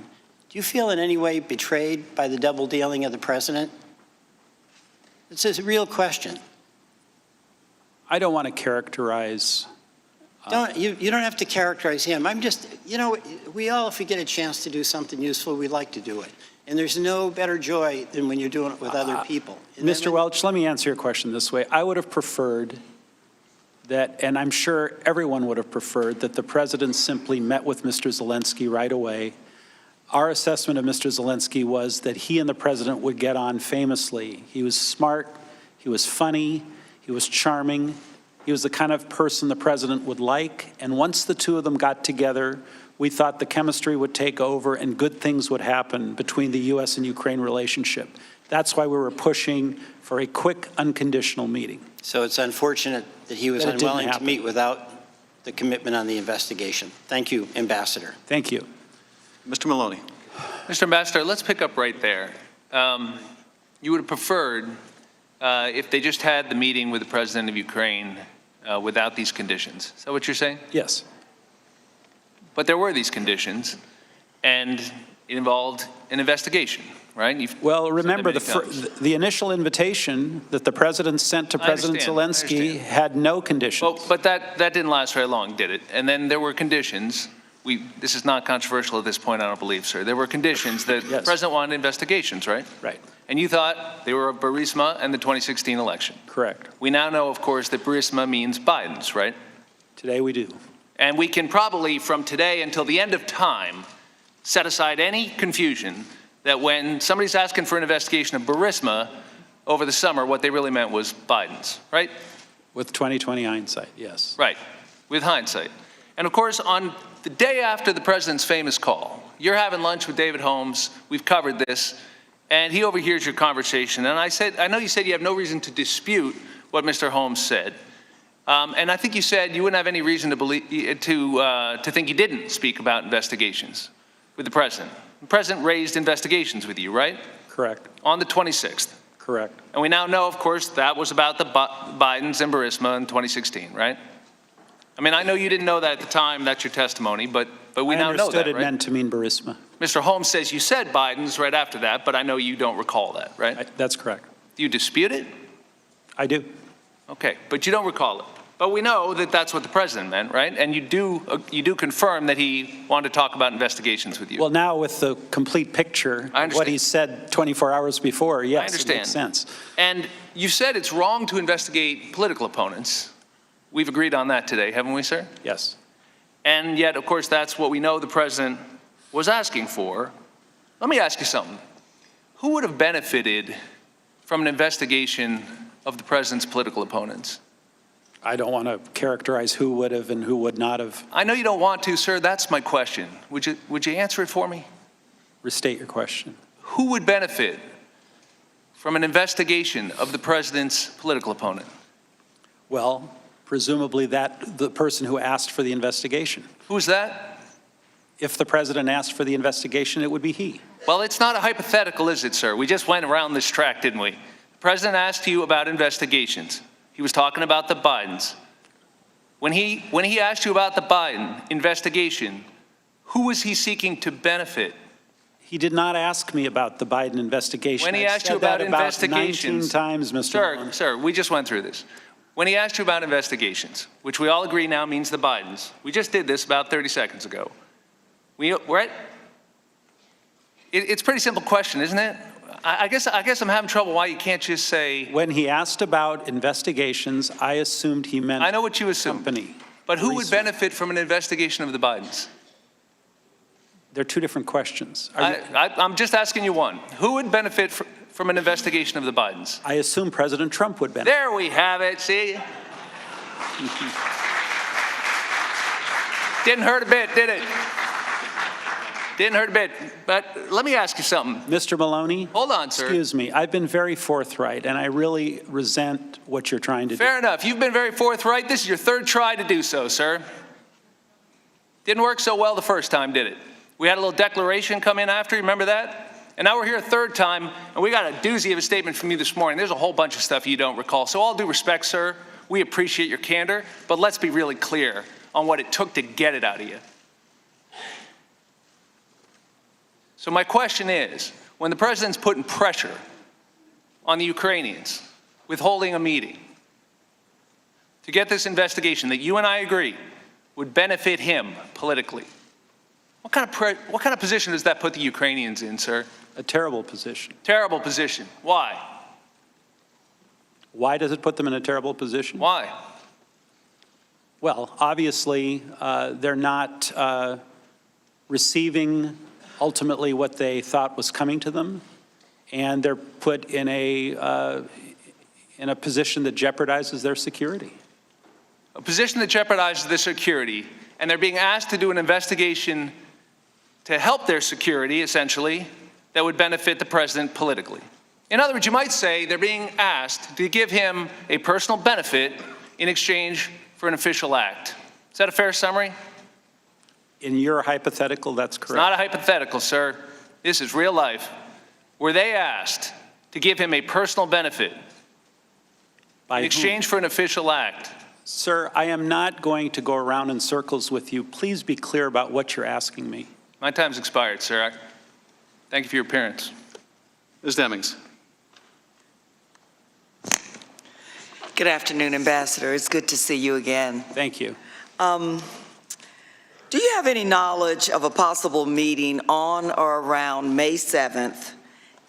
do you feel in any way betrayed by the double dealing of the President? It's a real question. I don't want to characterize. You don't have to characterize him. I'm just, you know, we all, if we get a chance to do something useful, we like to do it. And there's no better joy than when you're doing it with other people. Mr. Welch, let me answer your question this way. I would have preferred that, and I'm sure everyone would have preferred, that the President simply met with Mr. Zelensky right away. Our assessment of Mr. Zelensky was that he and the President would get on famously. He was smart, he was funny, he was charming, he was the kind of person the President would like, and once the two of them got together, we thought the chemistry would take over and good things would happen between the U.S. and Ukraine relationship. That's why we were pushing for a quick, unconditional meeting. So it's unfortunate that he was unwilling to meet without the commitment on the investigation. Thank you, Ambassador. Thank you. Mr. Maloney. Mr. Ambassador, let's pick up right there. You would have preferred if they just had the meeting with the President of Ukraine without these conditions. Is that what you're saying? Yes. But there were these conditions, and it involved an investigation, right? Well, remember, the initial invitation that the President sent to President Zelensky had no conditions. Well, but that didn't last very long, did it? And then there were conditions. This is not controversial at this point, I don't believe, sir. There were conditions that the President wanted investigations, right? Right. And you thought they were Burisma and the 2016 election. Correct. We now know, of course, that Burisma means Biden's, right? Today we do. And we can probably, from today until the end of time, set aside any confusion that when somebody's asking for an investigation of Burisma over the summer, what they really meant was Biden's, right? With 2020 hindsight, yes. Right, with hindsight. And of course, on the day after the President's famous call, you're having lunch with David Holmes, we've covered this, and he overhears your conversation. And I know you said you have no reason to dispute what Mr. Holmes said. And I think you said you wouldn't have any reason to believe to think you didn't speak about investigations with the President. The President raised investigations with you, right? Correct. On the 26th. Correct. And we now know, of course, that was about the Bidens and Burisma in 2016, right? I mean, I know you didn't know that at the time. That's your testimony, but we now know that, right? I understood it meant to mean Burisma. Mr. Holmes says you said Biden's right after that, but I know you don't recall that, right? That's correct. Do you dispute it? I do. Okay, but you don't recall it. But we know that that's what the President meant, right? And you do confirm that he wanted to talk about investigations with you. Well, now with the complete picture of what he said 24 hours before, yes, I understand. It makes sense. And you said it's wrong to investigate political opponents. We've agreed on that today, haven't we, sir? Yes. And yet, of course, that's what we know the President was asking for. Let me ask you something. Who would have benefited from an investigation of the President's political opponents? I don't want to characterize who would have and who would not have. I know you don't want to, sir. That's my question. Would you answer it for me? Restate your question. Who would benefit from an investigation of the President's political opponent? Well, presumably the person who asked for the investigation. Who's that? If the President asked for the investigation, it would be he. Well, it's not a hypothetical, is it, sir? We just went around this track, didn't we? The President asked you about investigations. He was talking about the Bidens. When he asked you about the Biden investigation, who was he seeking to benefit? He did not ask me about the Biden investigation. When he asked you about investigations, 19 times, Mr. Sir, we just went through this. When he asked you about investigations, which we all agree now means the Bidens, we just did this about 30 seconds ago. It's a pretty simple question, isn't it? I guess I'm having trouble why you can't just say. When he asked about investigations, I assumed he meant. I know what you assumed. Company. But who would benefit from an investigation of the Bidens? They're two different questions. I'm just asking you one. Who would benefit from an investigation of the Bidens? I assume President Trump would benefit. There we have it, see? Didn't hurt a bit, did it? Didn't hurt a bit. But let me ask you something. Mr. Maloney? Hold on, sir. Excuse me. I've been very forthright, and I really resent what you're trying to do. Fair enough. You've been very forthright. This is your third try to do so, sir. Didn't work so well the first time, did it? We had a little declaration come in after, you remember that? And now we're here a third time, and we got a doozy of a statement from you this morning. There's a whole bunch of stuff you don't recall. So all due respect, sir, we appreciate your candor, but let's be really clear on what it took to get it out of you. So my question is, when the president's putting pressure on the Ukrainians with holding a meeting to get this investigation that you and I agree would benefit him politically, what kind of position does that put the Ukrainians in, sir? A terrible position. Terrible position. Why? Why does it put them in a terrible position? Why? Well, obviously, they're not receiving ultimately what they thought was coming to them, and they're put in a position that jeopardizes their security. A position that jeopardizes their security, and they're being asked to do an investigation to help their security, essentially, that would benefit the president politically. In other words, you might say they're being asked to give him a personal benefit in exchange for an official act. Is that a fair summary? In your hypothetical, that's correct. It's not a hypothetical, sir. This is real life. Were they asked to give him a personal benefit in exchange for an official act? Sir, I am not going to go around in circles with you. Please be clear about what you're asking me. My time's expired, sir. Thank you for your appearance. Ms. Demings. Good afternoon, Ambassador. It's good to see you again. Thank you. Do you have any knowledge of a possible meeting on or around May 7th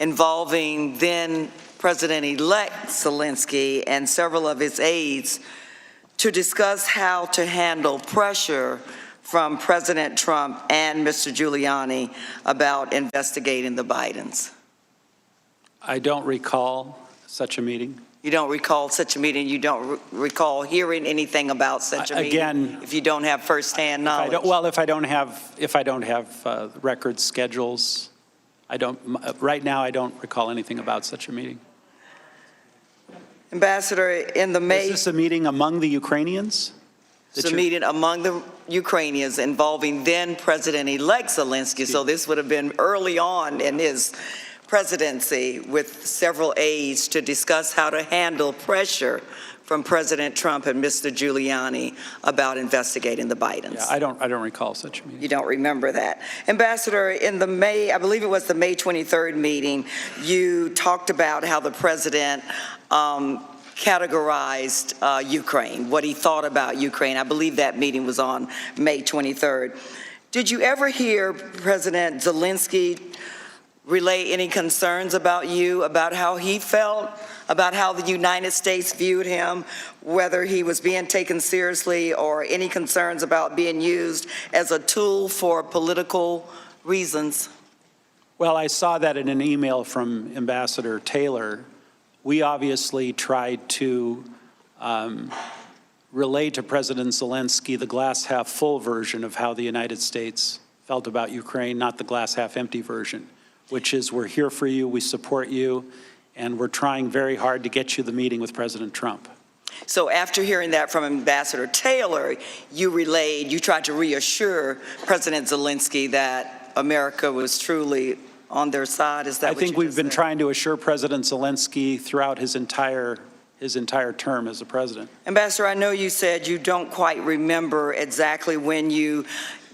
involving then President-elect Zelensky and several of his aides to discuss how to handle pressure from President Trump and Mr. Giuliani about investigating the Bidens? I don't recall such a meeting. You don't recall such a meeting? You don't recall hearing anything about such a meeting? Again, if you don't have firsthand knowledge? If I don't have record schedules, right now I don't recall anything about such a meeting. Ambassador, in the May... Is this a meeting among the Ukrainians? It's a meeting among the Ukrainians involving then President-elect Zelensky, so this would have been early on in his presidency with several aides to discuss how to handle pressure from President Trump and Mr. Giuliani about investigating the Bidens. Yeah, I don't recall such a meeting. You don't remember that. Ambassador, in the May, I believe it was the May 23rd meeting, you talked about how the president categorized Ukraine, what he thought about Ukraine. I believe that meeting was on May 23rd. Did you ever hear President Zelensky relay any concerns about you, about how he felt, about how the United States viewed him, whether he was being taken seriously, or any concerns about being used as a tool for political reasons? Well, I saw that in an email from Ambassador Taylor. We obviously tried to relay to President Zelensky the glass half full version of how the United States felt about Ukraine, not the glass half empty version, which is we're here for you, we support you, and we're trying very hard to get you the meeting with President Trump. So after hearing that from Ambassador Taylor, you tried to reassure President Zelensky that America was truly on their side. Is that what you think we've just been said? trying to assure President Zelensky throughout his entire term as a president. Ambassador, I know you said you don't quite remember exactly when you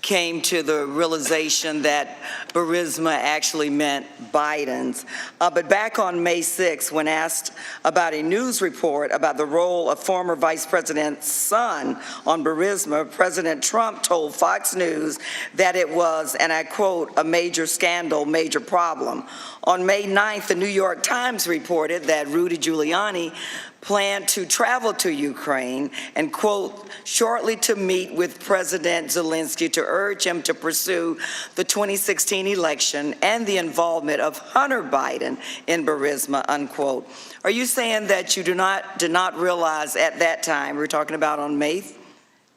came to the realization that Burisma actually meant Biden's. But back on May 6th, when asked about a news report about the role of former Vice President's son on Burisma, President Trump told Fox News that it was, and I quote, a major scandal, major problem. On May 9th, the New York Times reported that Rudy Giuliani planned to travel to Ukraine and, quote, shortly to meet with President Zelensky to urge him to pursue the 2016 election and the involvement of Hunter Biden in Burisma, unquote. Are you saying that you did not realize at that time, we're talking about on May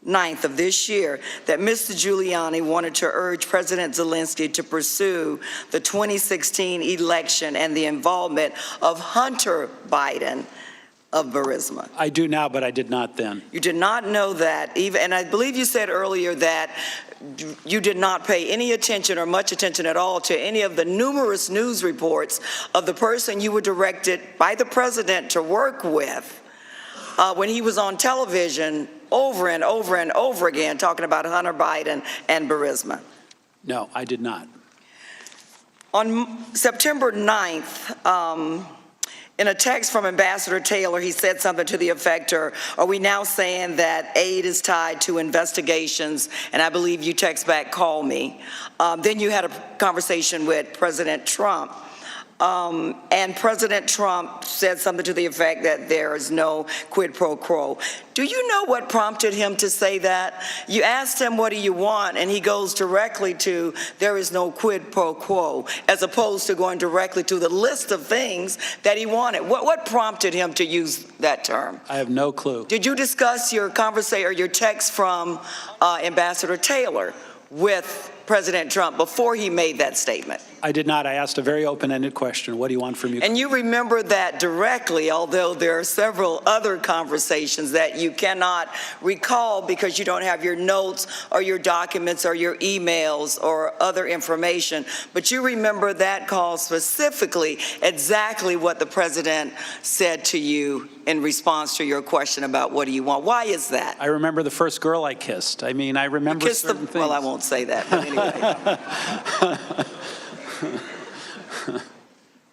9th of this year that Mr. Giuliani wanted to urge President Zelensky to pursue the 2016 election and the involvement of Hunter Biden of Burisma. I do now, but I did not then. You did not know that, and I believe you said earlier that you did not pay any attention or much attention at all to any of the numerous news reports of the person you were directed by the president to work with when he was on television over and over and over again talking about Hunter Biden and Burisma. No, I did not. On September 9th, in a text from Ambassador Taylor, he said something to the effect, are we now saying that aid is tied to investigations? And I believe you text back, call me. Then you had a conversation with President Trump. And President Trump said something to the effect that there is no quid pro quo. Do you know what prompted him to say that? You asked him, what do you want? And he goes directly to, there is no quid pro quo, as opposed to going directly to the list of things that he wanted. What prompted him to use that term? I have no clue. Did you discuss your conversation or your text from Ambassador Taylor with President Trump before he made that statement? I did not. I asked a very open-ended question. What do you want from me? And you remember that directly, although there are several other conversations that you cannot recall because you don't have your notes or your documents or your emails or other information. But you remember that call specifically, exactly what the president said to you in response to your question about what do you want. Why is that? I remember the first girl I kissed. I mean, I remember certain things. Well, I won't say that, but anyway.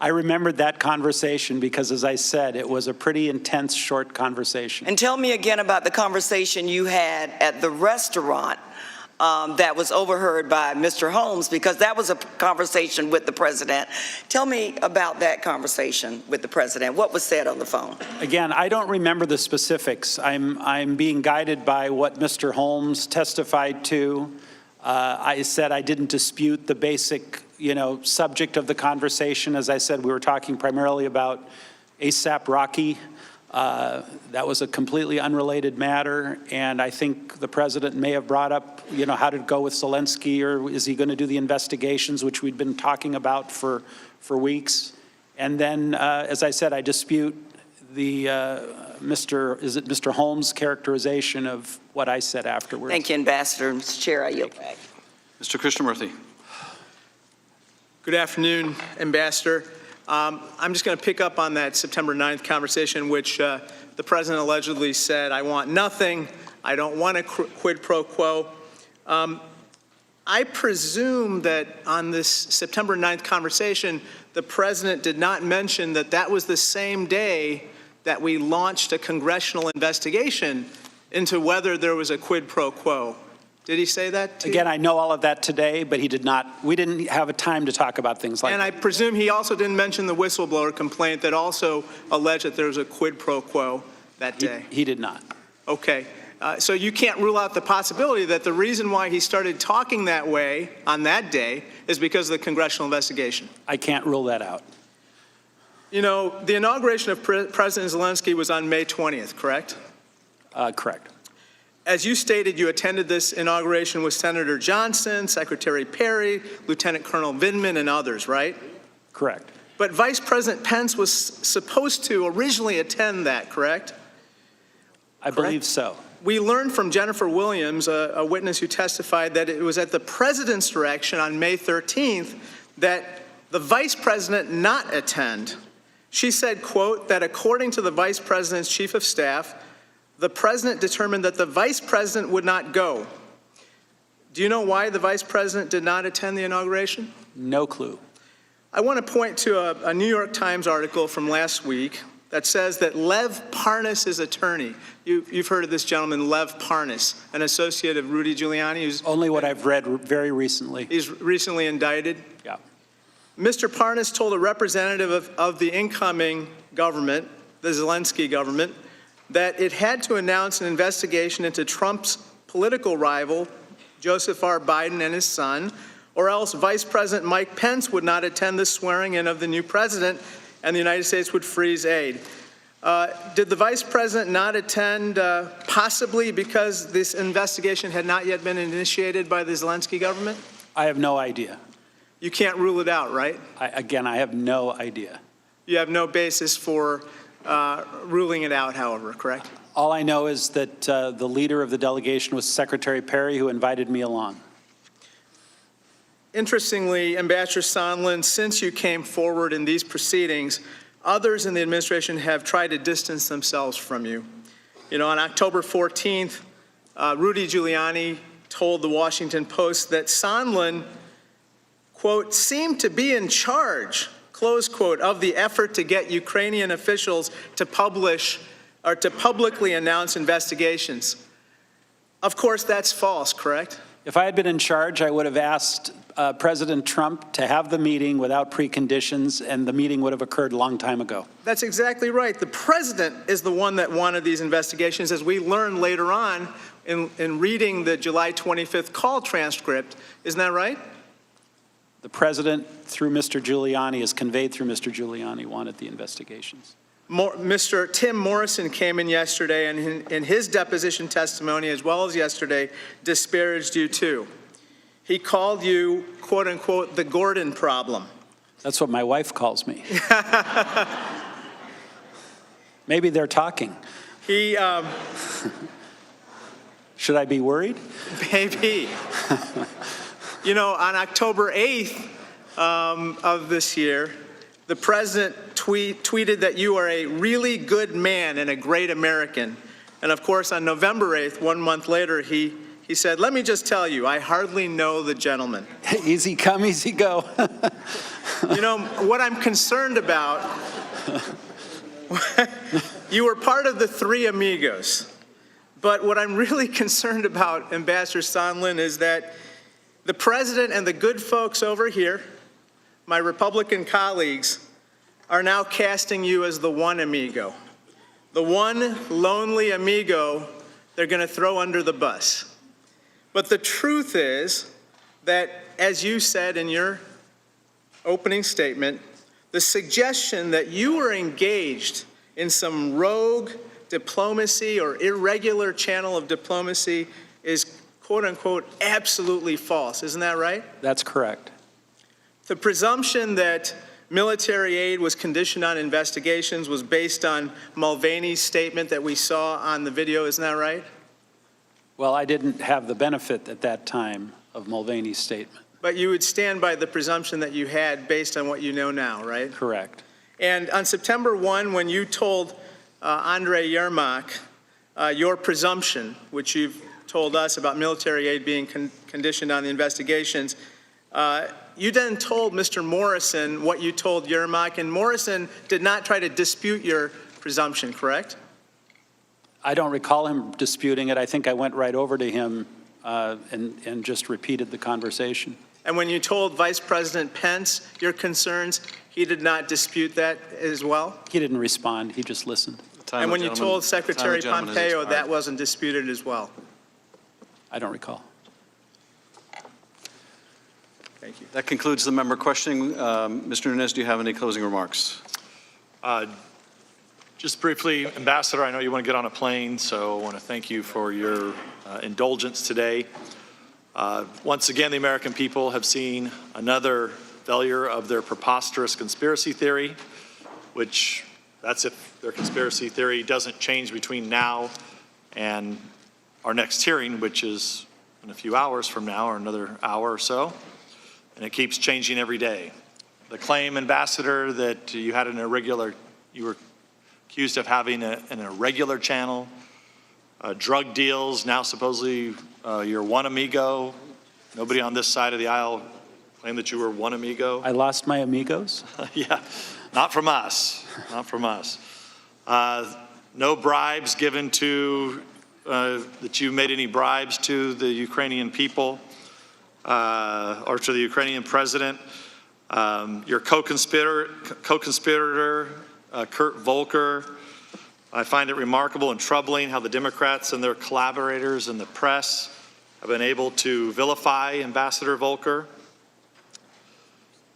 I remembered that conversation because, as I said, it was a pretty intense, short conversation. And tell me again about the conversation you had at the restaurant that was overheard by Mr. Holmes, because that was a conversation with the president. Tell me about that conversation with the president. What was said on the phone? Again, I don't remember the specifics. I'm being guided by what Mr. Holmes testified to. I said I didn't dispute the basic, subject of the conversation. As I said, we were talking primarily about ASAP Rocky. That was a completely unrelated matter, and I think the president may have brought up, how to go with Zelensky, or is he going to do the investigations, which we'd been talking about for weeks. And then, as I said, I dispute the Mr. Holmes' characterization of what I said afterwards. Thank you, Ambassador. Mr. Chair, I yield back. Mr. Krishnamurthy. Good afternoon, Ambassador. I'm just going to pick up on that September 9th conversation, which the president allegedly said, I want nothing, I don't want a quid pro quo. I presume that on this September 9th conversation, the president did not mention that that was the same day that we launched a congressional investigation into whether there was a quid pro quo. Did he say that to you? Again, I know all of that today, but he did not. We didn't have a time to talk about things like that. And I presume he also didn't mention the whistleblower complaint that also alleged that there was a quid pro quo that day. He did not. Okay. So you can't rule out the possibility that the reason why he started talking that way on that day is because of the congressional investigation. I can't rule that out. The inauguration of President Zelensky was on May 20th, correct? Correct. As you stated, you attended this inauguration with Senator Johnson, Secretary Perry, Lieutenant Colonel Vindman, and others, right? Correct. But Vice President Pence was supposed to originally attend that, correct? I believe so. We learned from Jennifer Williams, a witness who testified, that it was at the president's direction on May 13th that the vice president not attend. She said, quote, that according to the vice president's chief of staff, the president determined that the vice president would not go. Do you know why the vice president did not attend the inauguration? No clue. I want to point to a New York Times article from last week that says that Lev Parnas' attorney, you've heard of this gentleman, Lev Parnas, an associate of Rudy Giuliani. Who's only what I've read very recently. He's recently indicted. Yeah. Mr. Parnas told a representative of the incoming government, the Zelensky government, that it had to announce an investigation into Trump's political rival, Joseph R. Biden, and his son, or else Vice President Mike Pence would not attend the swearing-in of the new president, and the United States would freeze aid. Did the Vice President not attend possibly because this investigation had not yet been initiated by the Zelensky government? I have no idea. You can't rule it out, right? Again, I have no idea. You have no basis for ruling it out, however, correct? All I know is that the leader of the delegation was Secretary Perry, who invited me along. Interestingly, Ambassador Sondland, since you came forward in these proceedings, others in the administration have tried to distance themselves from you. You know, on October 14th, Rudy Giuliani told the Washington Post that Sondland, quote, seemed to be in charge, close quote, of the effort to get Ukrainian officials to publish or to publicly announce investigations. Of course, that's false, correct? If I had been in charge, I would have asked President Trump to have the meeting without preconditions, and the meeting would have occurred a long time ago. That's exactly right. The president is the one that wanted these investigations, as we learned later on in reading the July 25th call transcript. Isn't that right? The president, through Mr. Giuliani, is conveyed through Mr. Giuliani, wanted the investigations. Mr. Tim Morrison came in yesterday, and in his deposition testimony, as well as yesterday, disparaged you too. He called you, quote unquote, the Gordon problem. That's what my wife calls me. Maybe they're talking. He, Should I be worried? Maybe. You know, on October 8th of this year, the president tweeted that you are a really good man and a great American. And of course, on November 8th, 1 month later, he said, let me just tell you, I hardly know the gentleman. Easy come, easy go. You know, what I'm concerned about, you were part of the Three Amigos. But what I'm really concerned about, Ambassador Sondland, is that the president and the good folks over here, my Republican colleagues, are now casting you as the one amigo. The one lonely amigo they're going to throw under the bus. But the truth is that, as you said in your opening statement, the suggestion that you were engaged in some rogue diplomacy or irregular channel of diplomacy is, quote unquote, absolutely false. Isn't that right? That's correct. The presumption that military aid was conditioned on investigations was based on Mulvaney's statement that we saw on the video. Isn't that right? Well, I didn't have the benefit at that time of Mulvaney's statement. But you would stand by the presumption that you had based on what you know now, right? Correct. And on September 1, when you told Andrei Yermak your presumption, which you've told us about military aid being conditioned on the investigations, you then told Mr. Morrison what you told Yermak, and Morrison did not try to dispute your presumption, correct? I don't recall him disputing it. I think I went right over to him and just repeated the conversation. And when you told Vice President Pence your concerns, he did not dispute that as well? He didn't respond. He just listened. And when you told Secretary Pompeo, that wasn't disputed as well? I don't recall. Thank you. That concludes the member questioning. Mr. Nunes, do you have any closing remarks? Just briefly, Ambassador, I know you want to get on a plane, so I want to thank you for your indulgence today. Once again, the American people have seen another failure of their preposterous conspiracy theory, which that's if their conspiracy theory doesn't change between now and our next hearing, which is in a few hours from now or another hour or so, and it keeps changing every day. The claim, Ambassador, that you had you were accused of having an irregular channel, drug deals, now supposedly you're one amigo. Nobody on this side of the aisle claimed that you were one amigo. I lost my amigos? Yeah, not from us, not from us. No bribes given to, that you made any bribes to the Ukrainian people or to the Ukrainian president. Your co-conspirator, Kurt Volker. I find it remarkable and troubling how the Democrats and their collaborators in the press have been able to vilify Ambassador Volker,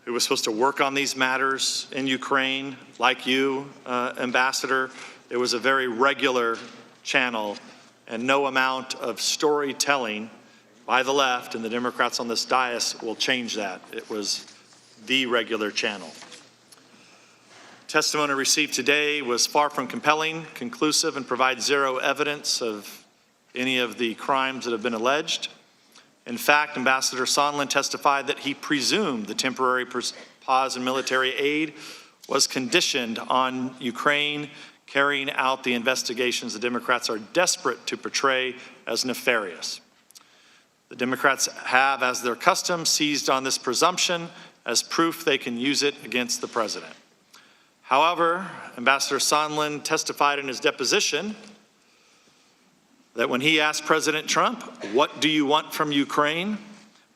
who was supposed to work on these matters in Ukraine, like you, Ambassador, it was a very regular channel, and no amount of storytelling by the left and the Democrats on this dais will change that. It was the regular channel. Testimony received today was far from compelling, conclusive, and provides zero evidence of any of the crimes that have been alleged. In fact, Ambassador Sondland testified that he presumed the temporary pause in military aid was conditioned on Ukraine carrying out the investigations the Democrats are desperate to portray as nefarious. The Democrats have, as their custom, seized on this presumption as proof they can use it against the president. However, Ambassador Sondland testified in his deposition that when he asked President Trump, "What do you want from Ukraine?"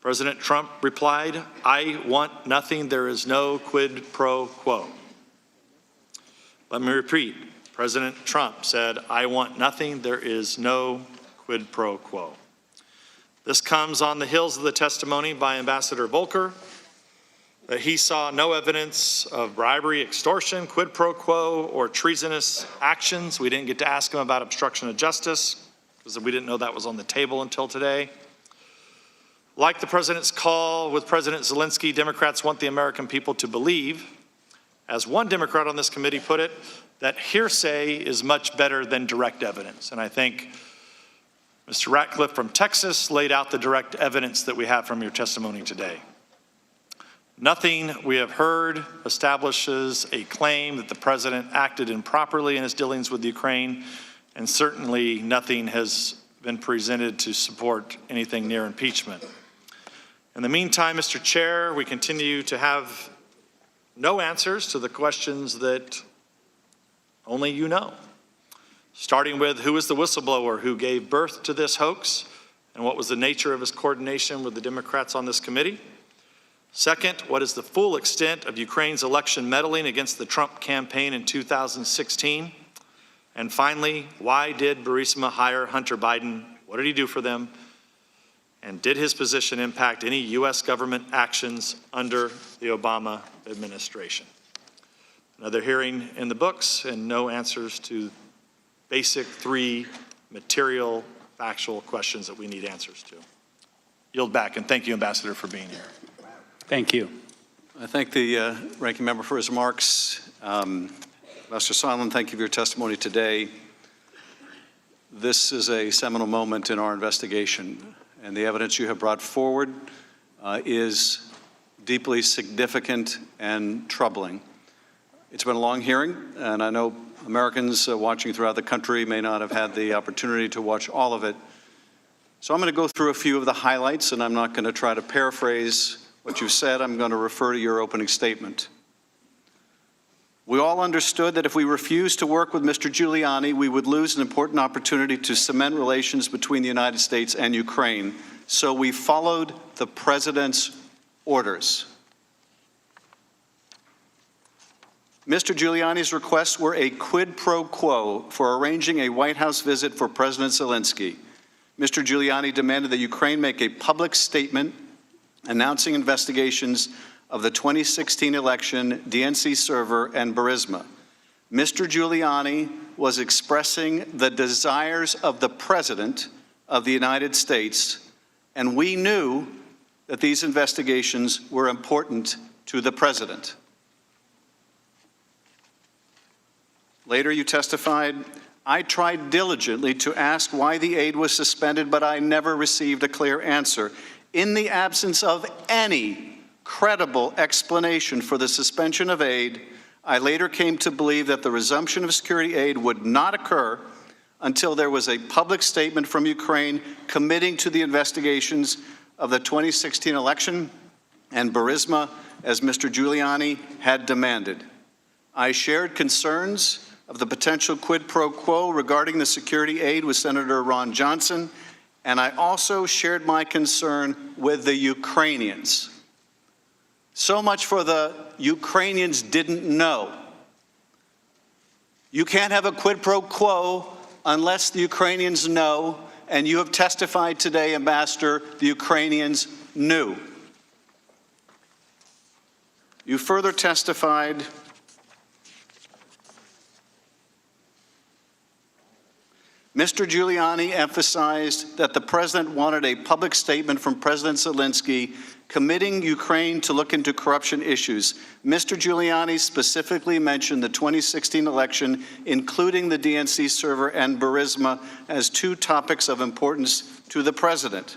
President Trump replied, "I want nothing. There is no quid pro quo." Let me repeat. President Trump said, "I want nothing. There is no quid pro quo." This comes on the heels of the testimony by Ambassador Volker that he saw no evidence of bribery, extortion, quid pro quo, or treasonous actions. We didn't get to ask him about obstruction of justice because we didn't know that was on the table until today. Like the president's call with President Zelensky, Democrats want the American people to believe, as one Democrat on this committee put it, that hearsay is much better than direct evidence. And I think Mr. Ratcliffe from Texas laid out the direct evidence that we have from your testimony today. Nothing we have heard establishes a claim that the president acted improperly in his dealings with Ukraine, and certainly nothing has been presented to support anything near impeachment. In the meantime, Mr. Chair, we continue to have no answers to the questions that only you know. Starting with, who is the whistleblower who gave birth to this hoax, and what was the nature of his coordination with the Democrats on this committee? Second, what is the full extent of Ukraine's election meddling against the Trump campaign in 2016? And finally, why did Burisma hire Hunter Biden? What did he do for them? And did his position impact any U.S. government actions under the Obama administration? Another hearing in the books and no answers to basic three material, factual questions that we need answers to. Yield back, and thank you, Ambassador, for being here. Thank you. I thank the ranking member for his remarks. Ambassador Sondland, thank you for your testimony today. This is a seminal moment in our investigation, and the evidence you have brought forward is deeply significant and troubling. It's been a long hearing, and I know Americans watching throughout the country may not have had the opportunity to watch all of it. So I'm going to go through a few of the highlights, and I'm not going to try to paraphrase what you've said. I'm going to refer to your opening statement. We all understood that if we refused to work with Mr. Giuliani, we would lose an important opportunity to cement relations between the United States and Ukraine. So we followed the president's orders. Mr. Giuliani's requests were a quid pro quo for arranging a White House visit for President Zelensky. Mr. Giuliani demanded that Ukraine make a public statement announcing investigations of the 2016 election, DNC server, and Burisma. Mr. Giuliani was expressing the desires of the President of the United States, and we knew that these investigations were important to the President. Later, you testified, I tried diligently to ask why the aid was suspended, but I never received a clear answer. In the absence of any credible explanation for the suspension of aid, I later came to believe that the resumption of security aid would not occur until there was a public statement from Ukraine committing to the investigations of the 2016 election and Burisma, as Mr. Giuliani had demanded. I shared concerns of the potential quid pro quo regarding the security aid with Senator Ron Johnson, and I also shared my concern with the Ukrainians. So much for the Ukrainians didn't know. You can't have a quid pro quo unless the Ukrainians know, and you have testified today, Ambassador, the Ukrainians knew. You further testified Mr. Giuliani emphasized that the president wanted a public statement from President Zelensky committing Ukraine to look into corruption issues. Mr. Giuliani specifically mentioned the 2016 election, including the DNC server and Burisma, as two topics of importance to the president.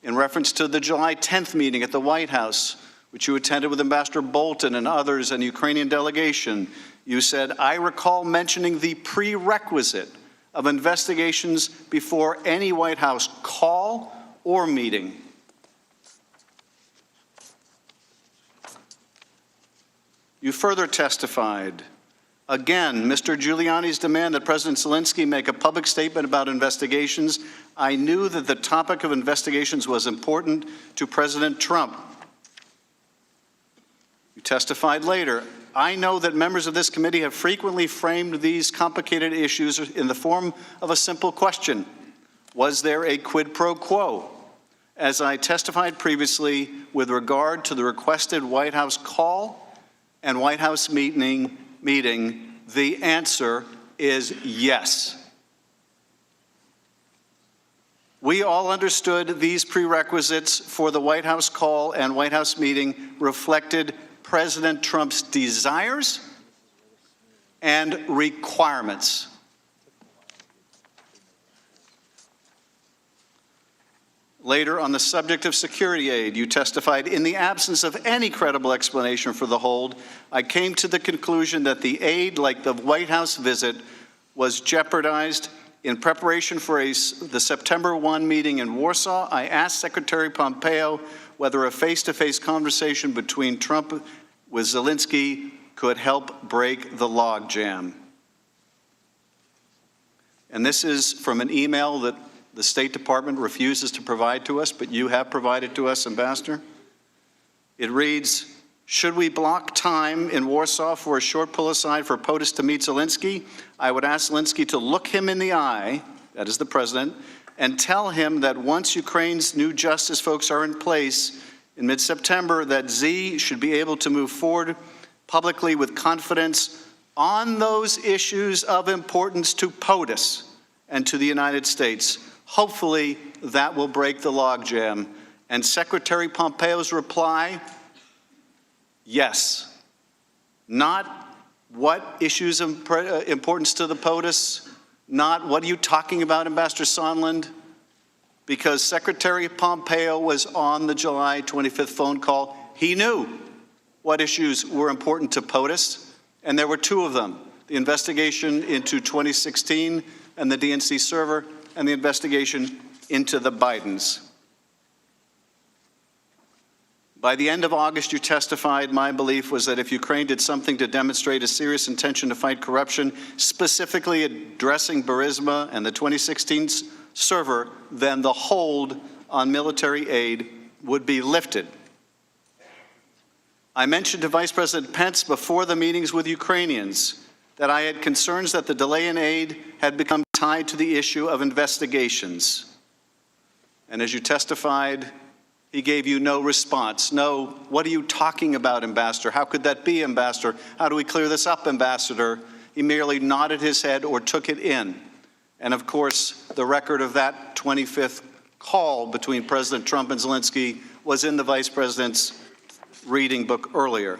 In reference to the July 10th meeting at the White House, which you attended with Ambassador Bolton and others and the Ukrainian delegation, you said, "I recall mentioning the prerequisite of investigations before any White House call or meeting." You further testified, again, Mr. Giuliani's demand that President Zelensky make a public statement about investigations. I knew that the topic of investigations was important to President Trump. You testified later, I know that members of this committee have frequently framed these complicated issues in the form of a simple question. Was there a quid pro quo? As I testified previously, with regard to the requested White House call and White House meeting, the answer is yes. We all understood these prerequisites for the White House call and White House meeting reflected President Trump's desires and requirements. Later, on the subject of security aid, you testified, in the absence of any credible explanation for the hold, I came to the conclusion that the aid, like the White House visit, was jeopardized. In preparation for the September 1 meeting in Warsaw, I asked Secretary Pompeo whether a face-to-face conversation between Trump with Zelensky could help break the logjam. And this is from an email that the State Department refuses to provide to us, but you have provided to us, Ambassador. It reads, should we block time in Warsaw for a short pull-aside for POTUS to meet Zelensky? I would ask Zelensky to look him in the eye, that is the president, and tell him that once Ukraine's new justice folks are in place in mid-September, that Z should be able to move forward publicly with confidence on those issues of importance to POTUS and to the United States. Hopefully, that will break the logjam. And Secretary Pompeo's reply, yes. Not what issues of importance to the POTUS, not what are you talking about, Ambassador Sondland, because Secretary Pompeo was on the July 25th phone call. He knew what issues were important to POTUS, and there were two of them, the investigation into 2016 and the DNC server, and the investigation into the Bidens. By the end of August, you testified, my belief was that if Ukraine did something to demonstrate a serious intention to fight corruption, specifically addressing Burisma and the 2016 server, then the hold on military aid would be lifted. I mentioned to Vice President Pence before the meetings with Ukrainians that I had concerns that the delay in aid had become tied to the issue of investigations. And as you testified, he gave you no response. No, what are you talking about, Ambassador? How could that be, Ambassador? How do we clear this up, Ambassador? He merely nodded his head or took it in. And of course, the record of that 25th call between President Trump and Zelensky was in the Vice President's reading book earlier.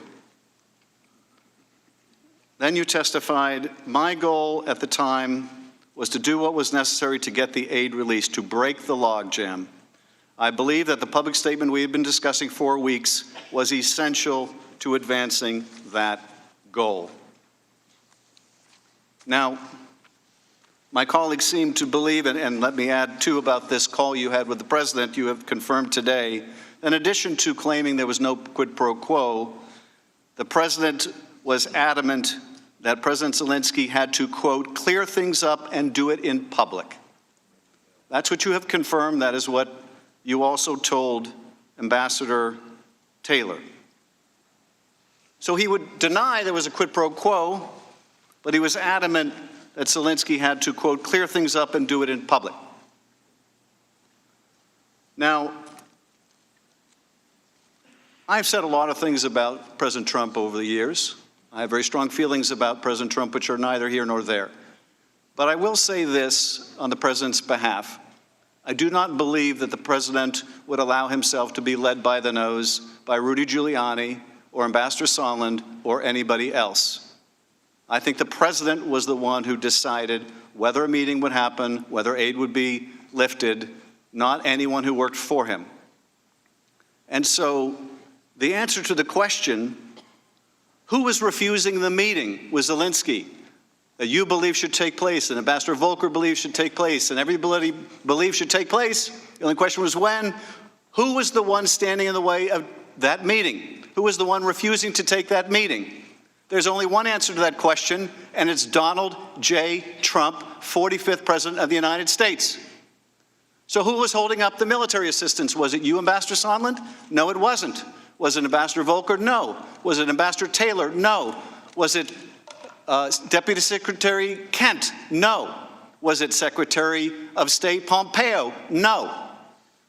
Then you testified, my goal at the time was to do what was necessary to get the aid released, to break the logjam. I believe that the public statement we had been discussing for weeks was essential to advancing that goal. Now, my colleagues seem to believe, and let me add too about this call you had with the president, you have confirmed today, in addition to claiming there was no quid pro quo, the president was adamant that President Zelensky had to, quote, clear things up and do it in public. That's what you have confirmed. That is what you also told Ambassador Taylor. So he would deny there was a quid pro quo, but he was adamant that Zelensky had to, quote, clear things up and do it in public. Now, I've said a lot of things about President Trump over the years. I have very strong feelings about President Trump, which are neither here nor there. But I will say this on the president's behalf. I do not believe that the president would allow himself to be led by the nose by Rudy Giuliani or Ambassador Sondland or anybody else. I think the president was the one who decided whether a meeting would happen, whether aid would be lifted, not anyone who worked for him. And so the answer to the question, who was refusing the meeting, was Zelensky, that you believe should take place, and Ambassador Volker believes should take place, and everybody believes should take place. The only question was when. Who was the one standing in the way of that meeting? Who was the one refusing to take that meeting? There's only one answer to that question, and it's Donald J. Trump, 45th President of the United States. So who was holding up the military assistance? Was it you, Ambassador Sondland? No, it wasn't. Was it Ambassador Volker? No. Was it Ambassador Taylor? No. Was it Deputy Secretary Kent? No. Was it Secretary of State Pompeo? No.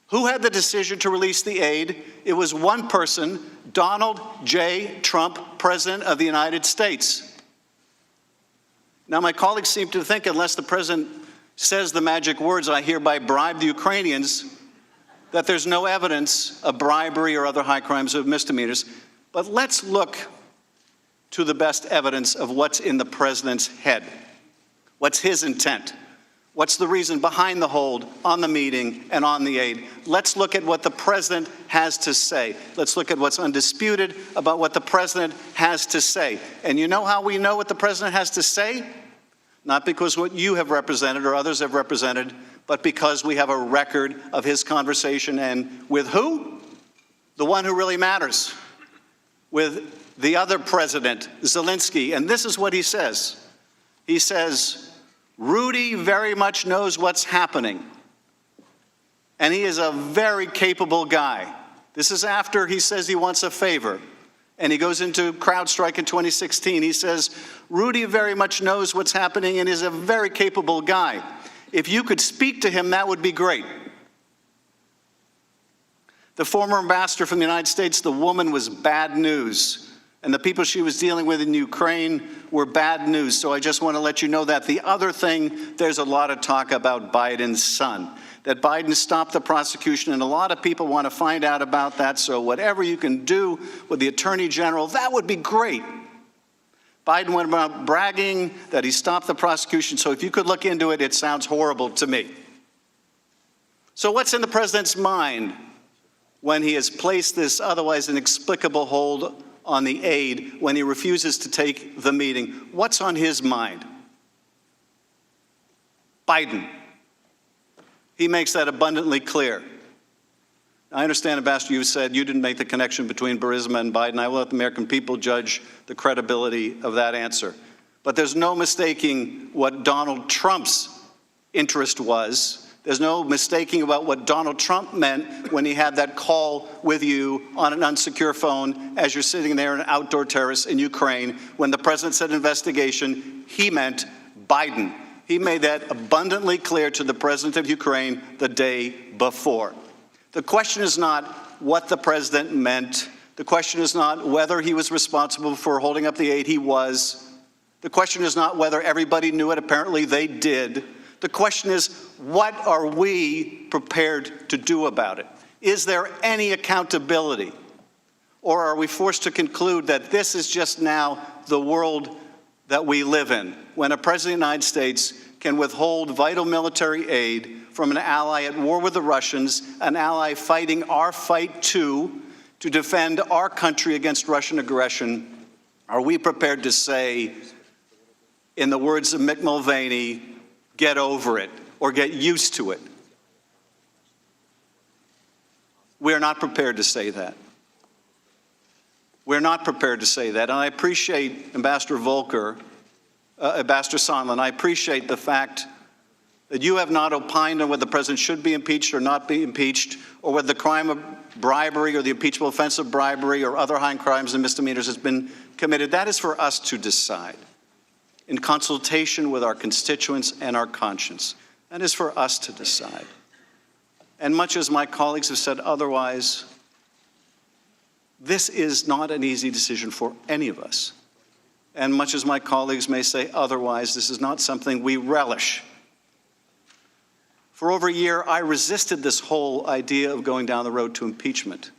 Who had the decision to release the aid? It was one person, Donald J. Trump, President of the United States. Now, my colleagues seem to think unless the president says the magic words, I hereby bribe the Ukrainians, that there's no evidence of bribery or other high crimes or misdemeanors. But let's look to the best evidence of what's in the president's head. What's his intent? What's the reason behind the hold on the meeting and on the aid? Let's look at what the president has to say. Let's look at what's undisputed about what the president has to say. And you know how we know what the president has to say? Not because what you have represented or others have represented, but because we have a record of his conversation. And with who? The one who really matters. With the other president, Zelensky. And this is what he says. He says, Rudy very much knows what's happening. And he is a very capable guy. This is after he says he wants a favor. And he goes into CrowdStrike in 2016. He says, Rudy very much knows what's happening and is a very capable guy. If you could speak to him, that would be great. The former ambassador from the United States, the woman was bad news. And the people she was dealing with in Ukraine were bad news. So I just want to let you know that. The other thing, there's a lot of talk about Biden's son, that Biden stopped the prosecution, and a lot of people want to find out about that. So whatever you can do with the Attorney General, that would be great. Biden went about bragging that he stopped the prosecution. So if you could look into it, it sounds horrible to me. So what's in the president's mind when he has placed this otherwise inexplicable hold on the aid, when he refuses to take the meeting? What's on his mind? Biden. He makes that abundantly clear. I understand, Ambassador, you said you didn't make the connection between Burisma and Biden. I will let the American people judge the credibility of that answer. But there's no mistaking what Donald Trump's interest was. There's no mistaking about what Donald Trump meant when he had that call with you on an unsecure phone as you're sitting there in an outdoor terrace in Ukraine. When the president said investigation, he meant Biden. He made that abundantly clear to the president of Ukraine the day before. The question is not what the president meant. The question is not whether he was responsible for holding up the aid. He was. The question is not whether everybody knew it. Apparently they did. The question is, what are we prepared to do about it? Is there any accountability? Or are we forced to conclude that this is just now the world that we live in, when a president of the United States can withhold vital military aid from an ally at war with the Russians, an ally fighting our fight too, to defend our country against Russian aggression? Are we prepared to say, in the words of Mick Mulvaney, get over it or get used to it? We're not prepared to say that. We're not prepared to say that. And I appreciate Ambassador Volker, Ambassador Sondland, I appreciate the fact that you have not opined on whether the president should be impeached or not be impeached, or whether the crime of bribery or the impeachable offense of bribery or other high crimes and misdemeanors has been committed. That is for us to decide in consultation with our constituents and our conscience. That is for us to decide. And much as my colleagues have said otherwise, this is not an easy decision for any of us. And much as my colleagues may say otherwise, this is not something we relish. For over a year, I resisted this whole idea of going down the road to impeachment.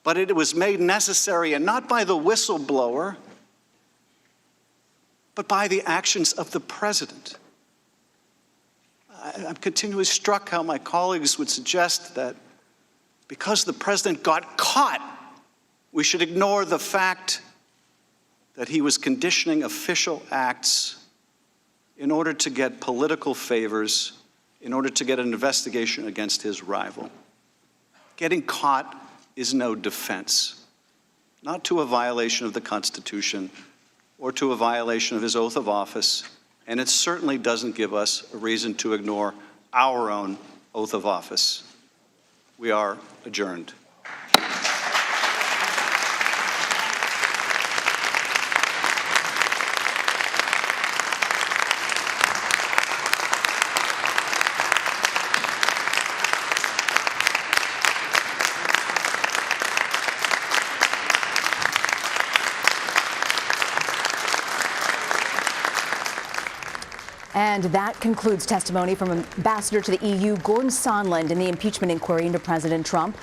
But it was made necessary, and not by the whistleblower, but by the actions of the president. I'm continually struck how my colleagues would suggest that because the president got caught, we should ignore the fact that he was conditioning official acts in order to get political favors, in order to get an investigation against his rival. Getting caught is no defense, not to a violation of the Constitution or to a violation of his oath of office, and it certainly doesn't give us a reason to ignore our own oath of office. We are adjourned. And that concludes testimony from Ambassador to the EU, Gordon Sondland, in the impeachment inquiry into President Trump.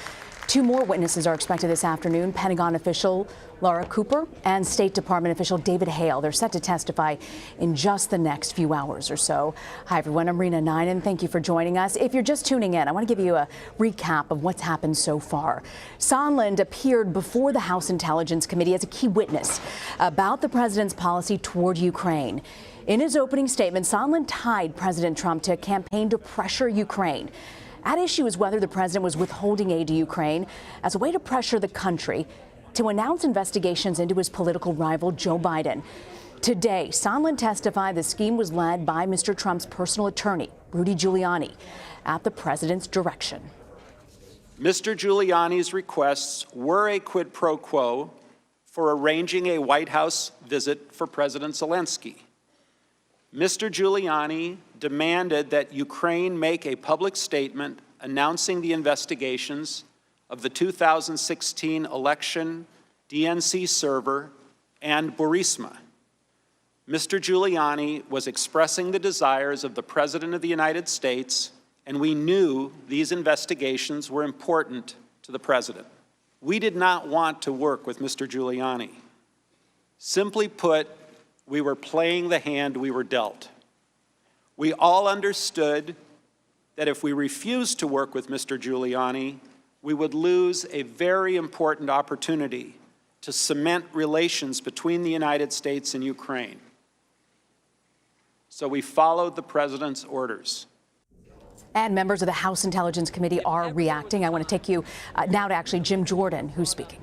2 more witnesses are expected this afternoon, Pentagon official Laura Cooper and State Department official David Hale. They're set to testify in just the next few hours or so. Hi, everyone. I'm Rena Ninen. Thank you for joining us. If you're just tuning in, I want to give you a recap of what's happened so far. Sondland appeared before the House Intelligence Committee as a key witness about the president's policy toward Ukraine. In his opening statement, Sondland tied President Trump to a campaign to pressure Ukraine. At issue is whether the president was withholding aid to Ukraine as a way to pressure the country to announce investigations into his political rival, Joe Biden. Today, Sondland testified the scheme was led by Mr. Trump's personal attorney, Rudy Giuliani, at the president's direction. Mr. Giuliani's requests were a quid pro quo for arranging a White House visit for President Zelensky. Mr. Giuliani demanded that Ukraine make a public statement announcing the investigations of the 2016 election, DNC server, and Burisma. Mr. Giuliani was expressing the desires of the President of the United States, and we knew these investigations were important to the President. We did not want to work with Mr. Giuliani. Simply put, we were playing the hand we were dealt. We all understood that if we refused to work with Mr. Giuliani, we would lose a very important opportunity to cement relations between the United States and Ukraine. So we followed the president's orders. And members of the House Intelligence Committee are reacting. I want to take you now to actually Jim Jordan, who's speaking.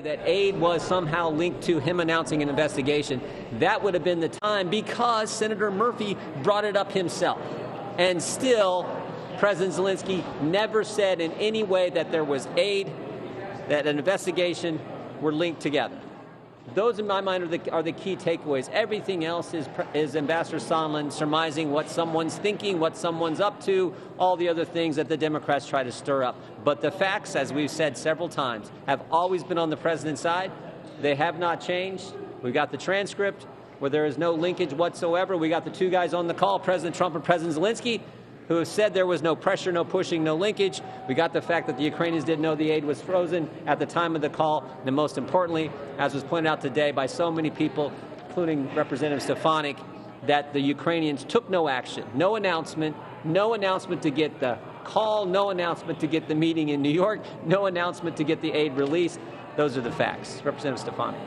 That aid was somehow linked to him announcing an investigation. That would have been the time because Senator Murphy brought it up himself. And still, President Zelensky never said in any way that there was aid, that an investigation were linked together. Those, in my mind, are the key takeaways. Everything else is Ambassador Sondland surmising what someone's thinking, what someone's up to, all the other things that the Democrats try to stir up. But the facts, as we've said several times, have always been on the president's side. They have not changed. We've got the transcript where there is no linkage whatsoever. We got the 2 guys on the call, President Trump and President Zelensky, who have said there was no pressure, no pushing, no linkage. We got the fact that the Ukrainians didn't know the aid was frozen at the time of the call. And most importantly, as was pointed out today by so many people, including Representative Stefanik, that the Ukrainians took no action, no announcement to get the call, no announcement to get the meeting in New York, no announcement to get the aid released. Those are the facts. Representative Stefanik.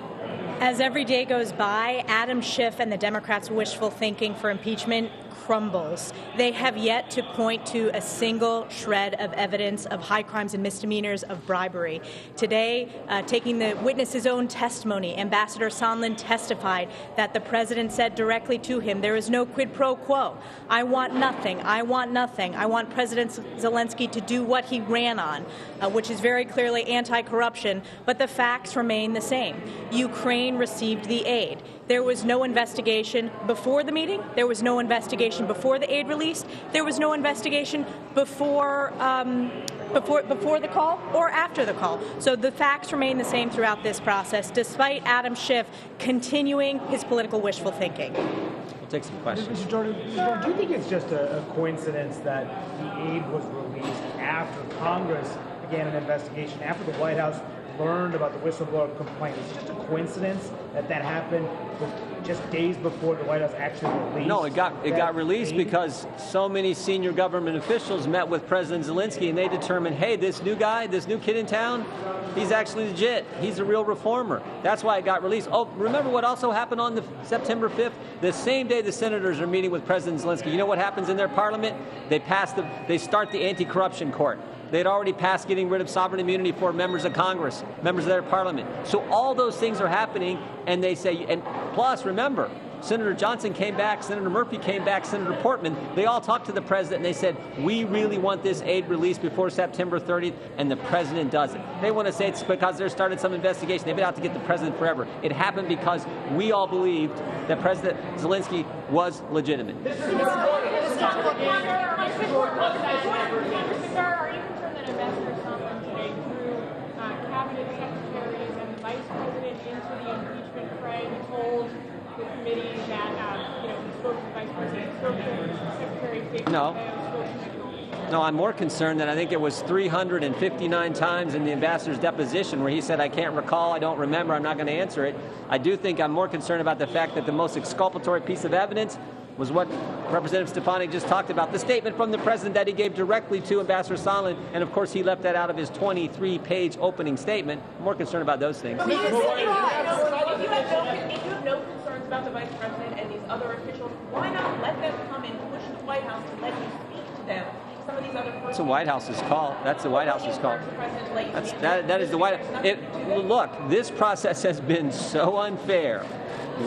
As every day goes by, Adam Schiff and the Democrats' wishful thinking for impeachment crumbles. They have yet to point to a single shred of evidence of high crimes and misdemeanors of bribery. Today, taking the witness's own testimony, Ambassador Sondland testified that the president said directly to him, there is no quid pro quo. I want nothing. I want nothing. I want President Zelensky to do what he ran on, which is very clearly anti-corruption, but the facts remain the same. Ukraine received the aid. There was no investigation before the meeting. There was no investigation investigation before the aid release. There was no investigation before the call or after the call. So the facts remain the same throughout this process, despite Adam Schiff continuing his political wishful thinking. We'll take some questions. Mr. Jordan, do you think it's just a coincidence that the aid was released after Congress began an investigation, after the White House learned about the whistleblower complaint? It's just a coincidence that happened just days before the White House actually released? No, it got released because so many senior government officials met with President Zelensky and they determined, hey, this new guy, this new kid in town, he's actually legit. He's a real reformer. That's why it got released. Oh, remember what also happened on the September 5th? The same day the senators are meeting with President Zelensky. You know what happens in their parliament? They start the anti-corruption court. They'd already passed getting rid of sovereign immunity for members of Congress, members of their parliament. So all those things are happening, and they say, and plus, remember, Senator Johnson came back, Senator Murphy came back, Senator Portman, they all talked to the president, and they said, we really want this aid released before September 30th, and the president doesn't. They want to say it's because there started some investigation. They've been out to get the president forever. It happened because we all believed that President Zelensky was legitimate. Ambassador Sondland today threw cabinet secretaries and the vice president into the impeachment fray. He told the committee that, he spoke to the vice president, spoke to Secretary of State Pompeo, No, I'm more concerned that I think it was 359 times in the ambassador's deposition where he said, I can't recall, I don't remember, I'm not going to answer it. I do think I'm more concerned about the fact that the most exculpatory piece of evidence was what Representative Stefanik just talked about, the statement from the president that he gave directly to Ambassador Sondland, and of course he left that out of his 23-page opening statement. I'm more concerned about those things. If you have no concerns about the vice president and these other officials, why not let them come and push the White House to let you speak to them? Some of these other That's the White House's call. That's the White House's call. That is the White House. Look, this process has been so unfair.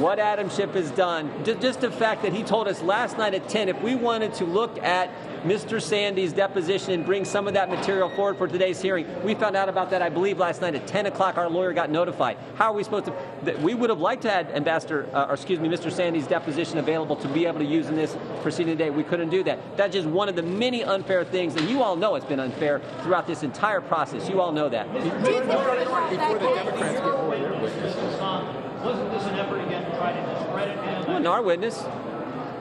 What Adam Schiff has done, just the fact that he told us last night at 10, if we wanted to look at Mr. Sandy's deposition and bring some of that material forward for today's hearing, we found out about that, I believe, last night at 10 o'clock. Our lawyer got notified. How are we supposed to? We would have liked to have Mr. Sandy's deposition available to be able to use in this proceeding today. We couldn't do that. That's just one of the many unfair things, and you all know it's been unfair throughout this entire process. You all know that. Before the Democrats get away their witnesses, wasn't this an effort again to try to discredit him? Wasn't our witness.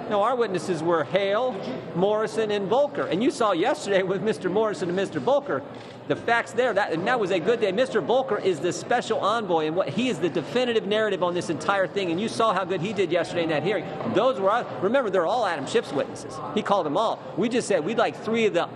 No, our witnesses were Hale, Morrison, and Volker. And you saw yesterday with Mr. Morrison and Mr. Volker, the facts there, that was a good day. Mr. Volker is the special envoy, and he is the definitive narrative on this entire thing. And you saw how good he did yesterday in that hearing. Those were, remember, they're all Adam Schiff's witnesses. He called them all. We just said we'd like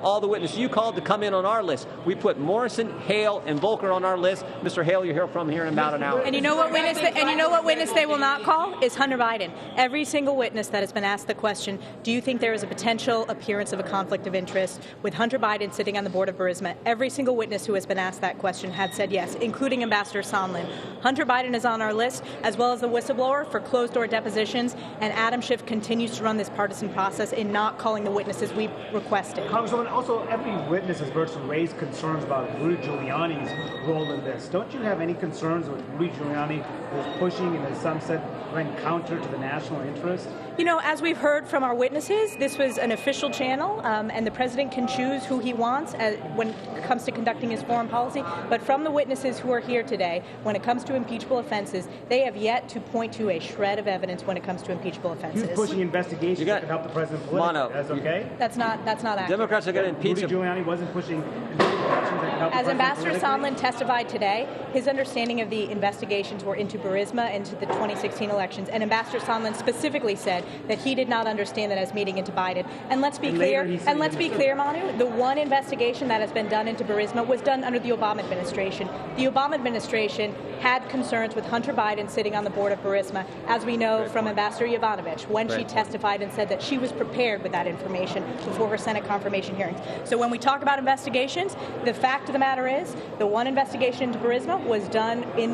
all the witnesses you called to come in on our list. We put Morrison, Hale, and Volker on our list. Mr. Hale, you'll hear from here in about an hour. And you know what witness they will not call is Hunter Biden. Every single witness that has been asked the question, do you think there is a potential appearance of a conflict of interest with Hunter Biden sitting on the board of Burisma? Every single witness who has been asked that question had said yes, including Ambassador Sondland. Hunter Biden is on our list, as well as the whistleblower for closed-door depositions, and Adam Schiff continues to run this partisan process in not calling the witnesses we requested. Congresswoman, also every witness has virtually raised concerns about Rudy Giuliani's role in this. Don't you have any concerns with Rudy Giuliani was pushing, and in some sense, went counter to the national interest? You know, as we've heard from our witnesses, this was an official channel, and the president can choose who he wants when it comes to conducting his foreign policy. But from the witnesses who are here today, when it comes to impeachable offenses, they have yet to point to a shred of evidence when it comes to impeachable offenses. He was pushing investigations that could help the president politically. That's okay? That's not accurate. Democrats are going to impeach him. Rudy Giuliani wasn't pushing investigations that could help As the Ambassador president Sondland testified today, his understanding of the investigations were into Burisma, into the 2016 elections, and Ambassador Sondland specifically said that he did not understand that as meeting into Biden. And let's be clear, Manu, the one investigation that has been done into Burisma was done under the Obama administration. The Obama administration had concerns with Hunter Biden sitting on the board of Burisma, as we know from Ambassador Yovanovitch, when she testified and said that she was prepared with that information before her Senate confirmation hearings. So when we talk about investigations, the fact of the matter is the one investigation into Burisma was done in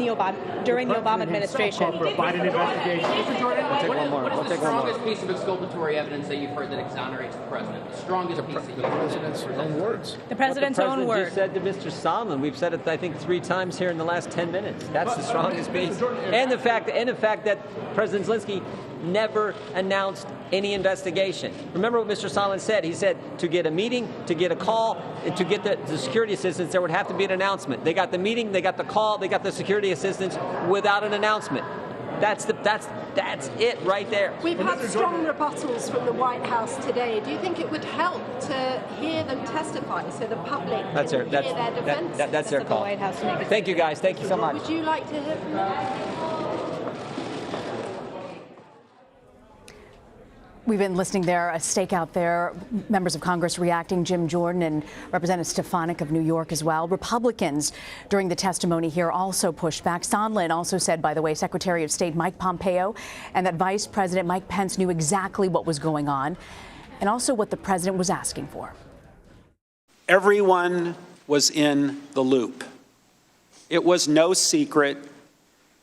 during the Obama administration. For a Biden investigation. Mr. Jordan, we'll take one more. What's the strongest piece of exculpatory evidence that you've heard that exonerates the president? The strongest piece that you've heard. The president's own words. The president's own words. Just said to Mr. Sondland. We've said it, I think, 3 times here in the last 10 minutes. That's the strongest piece. And the fact that President Zelensky never announced any investigation. Remember what Mr. Sondland said? He said to get a meeting, to get a call, to get the security assistance, there would have to be an announcement. They got the meeting, they got the call, they got the security assistance without an announcement. That's it right there. We've had strong rebuttals from the White House today. Do you think it would help to hear them testify so the public can hear their defense? That's their call. Thank you, guys. Thank you so much. Would you like to hear from them? We've been listening there, a stakeout there, members of Congress reacting, Jim Jordan and Representative Stefanik of New York as well. Republicans during the testimony here also pushed back. Sondland also said, by the way, Secretary of State Mike Pompeo and that Vice President Mike Pence knew exactly what was going on and also what the president was asking for. Everyone was in the loop. It was no secret.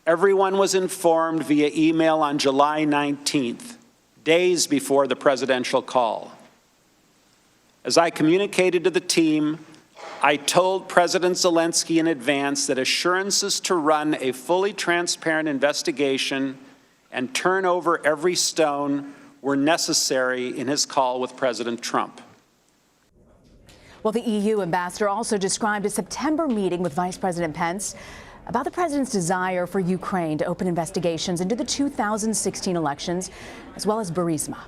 Everyone was informed via email on July 19th. Days before the presidential call. As I communicated to the team, I told President Zelensky in advance that assurances to run a fully transparent investigation and turn over every stone were necessary in his call with President Trump. Well, the EU ambassador also described a September meeting with Vice President Pence about the president's desire for Ukraine to open investigations into the 2016 elections, as well as Burisma.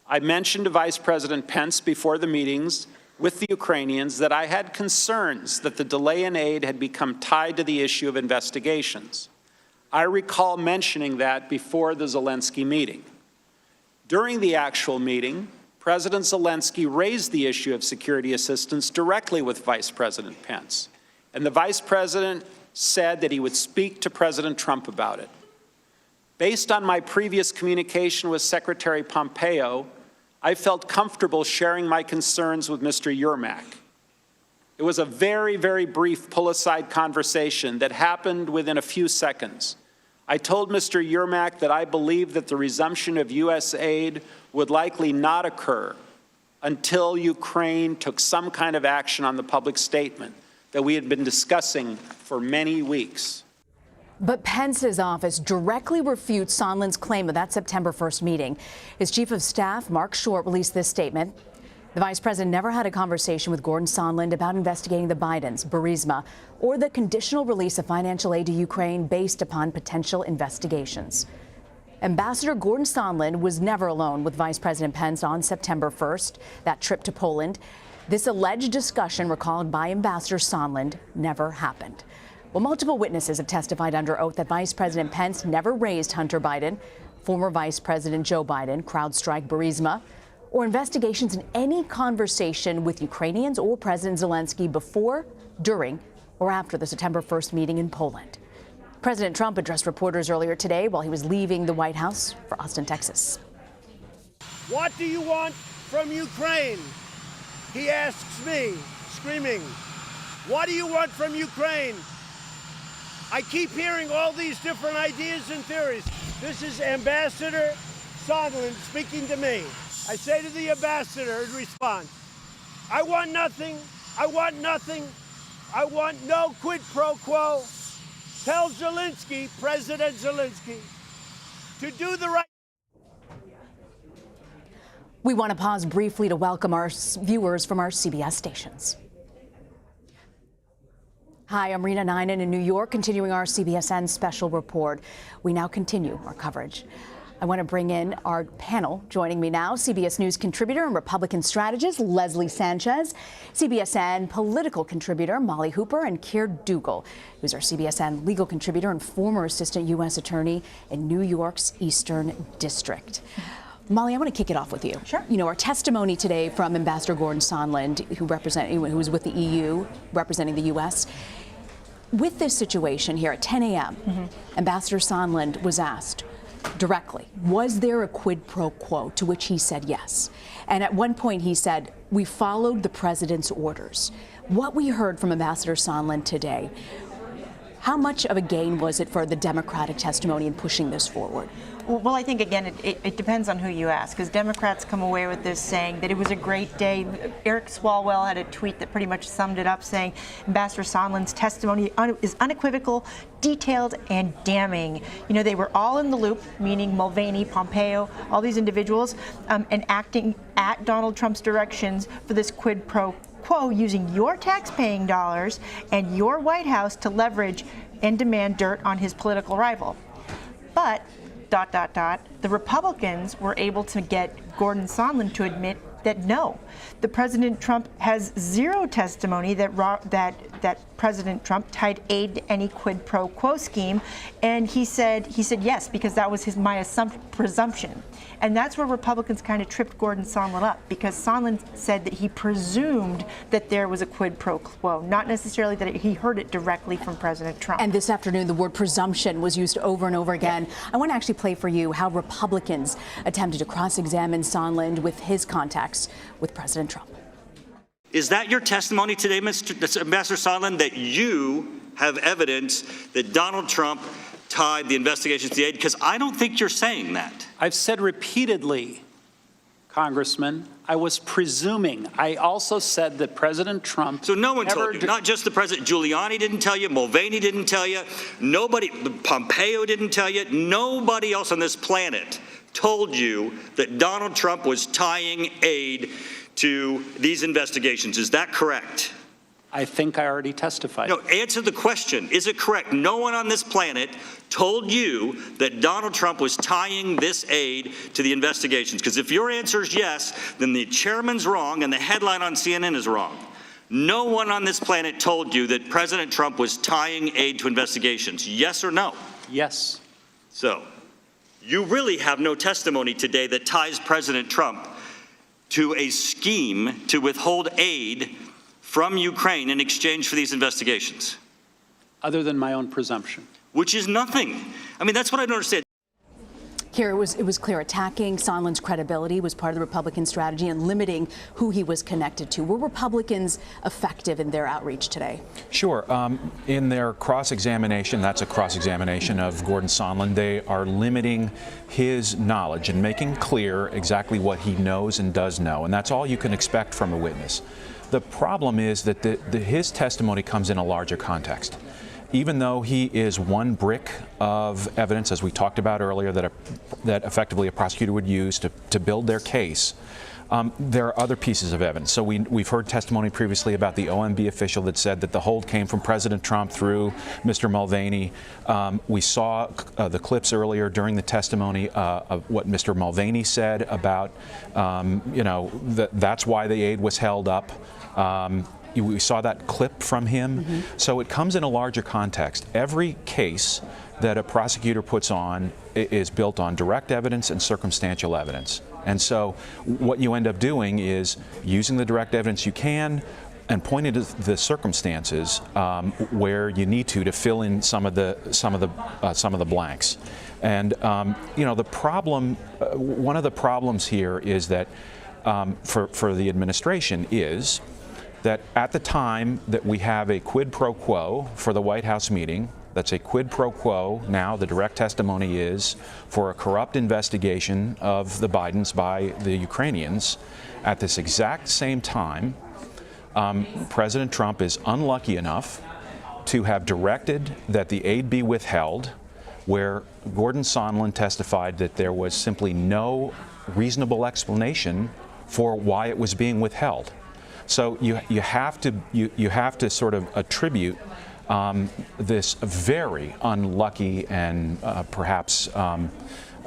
I mentioned to Vice President Pence before the meetings with the Ukrainians that I had concerns that the delay in aid had become tied to the issue of investigations. I recall mentioning that before the Zelensky meeting. During the actual meeting, President Zelensky raised the issue of security assistance directly with Vice President Pence, and the Vice President said that he would speak to President Trump about it. Based on my previous communication with Secretary Pompeo, I felt comfortable sharing my concerns with Mr. Yermak. It was a very, very brief pull-aside conversation that happened within a few seconds. I told Mr. Yermak that I believed that the resumption of U.S. aid would likely not occur until Ukraine took some kind of action on the public statement that we had been discussing for many weeks. But Pence's office directly refutes Sondland's claim of that September 1st meeting. His chief of staff, Mark Short, released this statement. The vice president never had a conversation with Gordon Sondland about investigating the Bidens, Burisma, or the conditional release of financial aid to Ukraine based upon potential investigations. Ambassador Gordon Sondland was never alone with Vice President Pence on September 1st, that trip to Poland. This alleged discussion, recalled by Ambassador Sondland, never happened. Well, multiple witnesses have testified under oath that Vice President Pence never raised Hunter Biden, former Vice President Joe Biden, CrowdStrike, Burisma, or investigations in any conversation with Ukrainians or President Zelensky before, during, or after the September 1st meeting in Poland. President Trump addressed reporters earlier today while he was leaving the White House for Austin, Texas. What do you want from Ukraine? He asks me, screaming, what do you want from Ukraine? I keep hearing all these different ideas and theories. This is Ambassador Sondland speaking to me. I say to the ambassador in response, I want nothing, I want nothing, I want no quid pro quo. Tell Zelensky, President Zelensky, to do the right. We want to pause briefly to welcome our viewers from our CBS stations. Hi, I'm Rena Ninen in New York, continuing our CBSN special report. We now continue our coverage. I want to bring in our panel. Joining me now, CBS News contributor and Republican strategist Leslie Sanchez, CBSN political contributor Molly Hooper, and Keir Dougal, who's our CBSN legal contributor and former assistant U.S. attorney in New York's Eastern District. Molly, I want to kick it off with you. Sure. You know, our testimony today from Ambassador Gordon Sondland, who was with the EU, representing the U.S. With this situation here at 10 a.m., Ambassador Sondland was asked directly, was there a quid pro quo, to which he said yes. And at one point he said, we followed the president's orders. What we heard from Ambassador Sondland today, How much of a gain was it for the Democratic testimony in pushing this forward? Well, I think, again, it depends on who you ask, because Democrats come away with this saying that it was a great day. Eric Swalwell had a tweet that pretty much summed it up, saying Ambassador Sondland's testimony is unequivocal, detailed, and damning. You know, they were all in the loop, meaning Mulvaney, Pompeo, all these individuals, and acting at Donald Trump's directions for this quid pro quo, using your taxpaying dollars and your White House to leverage and demand dirt on his political rival. But the Republicans were able to get Gordon Sondland to admit that no, the President Trump has zero testimony that President Trump tied aid to any quid pro quo scheme, and he said yes, because that was my presumption. And that's where Republicans kind of tripped Gordon Sondland up, because Sondland said that he presumed that there was a quid pro quo, not necessarily that he heard it directly from President Trump. And this afternoon, the word presumption was used over and over again. I want to actually play for you how Republicans attempted to cross-examine Sondland with his contacts with President Trump. Is that your testimony today, Ambassador Sondland, that you have evidence that Donald Trump tied the investigations to the aid? Because I don't think you're saying that. I've said repeatedly, Congressman, I was presuming. I also said that President Trump... So no one told you, not just the president. Giuliani didn't tell you, Mulvaney didn't tell you, nobody, Pompeo didn't tell you, nobody else on this planet told you that Donald Trump was tying aid to these investigations. Is that correct? I think I already testified. No, answer the question. Is it correct? No one on this planet told you that Donald Trump was tying this aid to the investigations. Because if your answer is yes, then the chairman's wrong and the headline on CNN is wrong. No one on this planet told you that President Trump was tying aid to investigations. Yes or no? Yes. So, you really have no testimony today that ties President Trump to a scheme to withhold aid from Ukraine in exchange for these investigations. Other than my own presumption. Which is nothing. I mean, that's what I don't understand. Here, it was clear attacking Sondland's credibility was part of the Republican strategy and limiting who he was connected to. Were Republicans effective in their outreach today? Sure. In their cross-examination, that's a cross-examination of Gordon Sondland, they are limiting his knowledge and making clear exactly what he knows and does know. And that's all you can expect from a witness. The problem is that his testimony comes in a larger context. Even though he is one brick of evidence, as we talked about earlier, that effectively a prosecutor would use to build their case, there are other pieces of evidence. So we've heard testimony previously about the OMB official that said that the hold came from President Trump through Mr. Mulvaney. We saw the clips earlier during the testimony of what Mr. Mulvaney said about, that's why the aid was held up. We saw that clip from him. Mm-hmm. So it comes in a larger context. Every case that a prosecutor puts on is built on direct evidence and circumstantial evidence. And so what you end up doing is using the direct evidence you can and pointing to the circumstances where you need to fill in some of the blanks. And the problem, one of the problems here is that for the administration is that at the time that we have a quid pro quo for the White House meeting, that's a quid pro quo now, the direct testimony is, for a corrupt investigation of the Bidens by the Ukrainians. At this exact same time, President Trump is unlucky enough to have directed that the aid be withheld, where Gordon Sondland testified that there was simply no reasonable explanation for why it was being withheld. So you have to sort of attribute this very unlucky and perhaps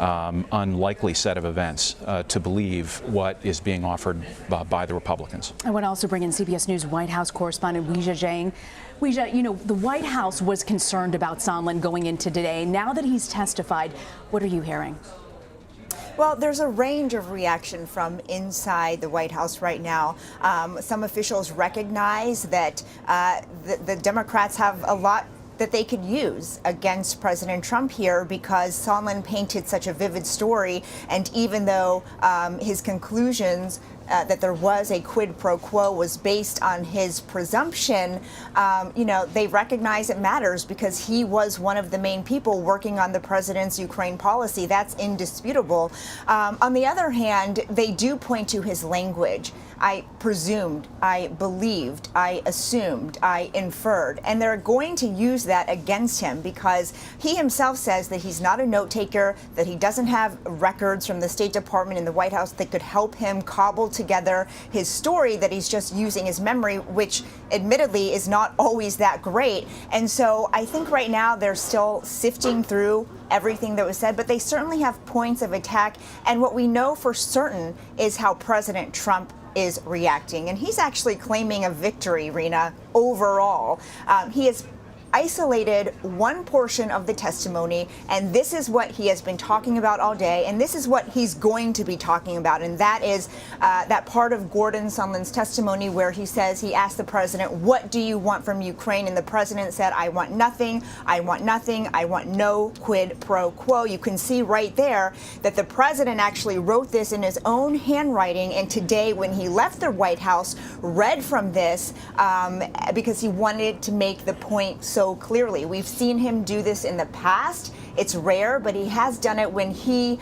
unlikely set of events to believe what is being offered by the Republicans. I want to also bring in CBS News White House correspondent Weijia Jiang. Weijia, the White House was concerned about Sondland going into today. Now that he's testified, what are you hearing? Well, there's a range of reaction from inside the White House right now. Some officials recognize that the Democrats have a lot that they could use against President Trump here because Sondland painted such a vivid story. And even though his conclusions that there was a quid pro quo was based on his presumption, they recognize it matters because he was one of the main people working on the president's Ukraine policy. That's indisputable. On the other hand, they do point to his language. I presumed, I believed, I assumed, I inferred. And they're going to use that against him because he himself says that he's not a note taker, that he doesn't have records from the State Department and the White House that could help him cobble together his story, that he's just using his memory, which admittedly is not always that great. And so I think right now they're still sifting through everything that was said, but they certainly have points of attack. And what we know for certain is how President Trump is reacting. And he's actually claiming a victory, Rena, overall. He has isolated one portion of the testimony, and this is what he has been talking about all day, and this is what he's going to be talking about, and that is that part of Gordon Sondland's testimony where he says he asked the president, what do you want from Ukraine? And the president said, I want nothing, I want nothing, I want no quid pro quo. You can see right there that the president actually wrote this in his own handwriting, and today when he left the White House, read from this because he wanted to make the point so clearly. We've seen him do this in the past. It's rare, but he has done it when he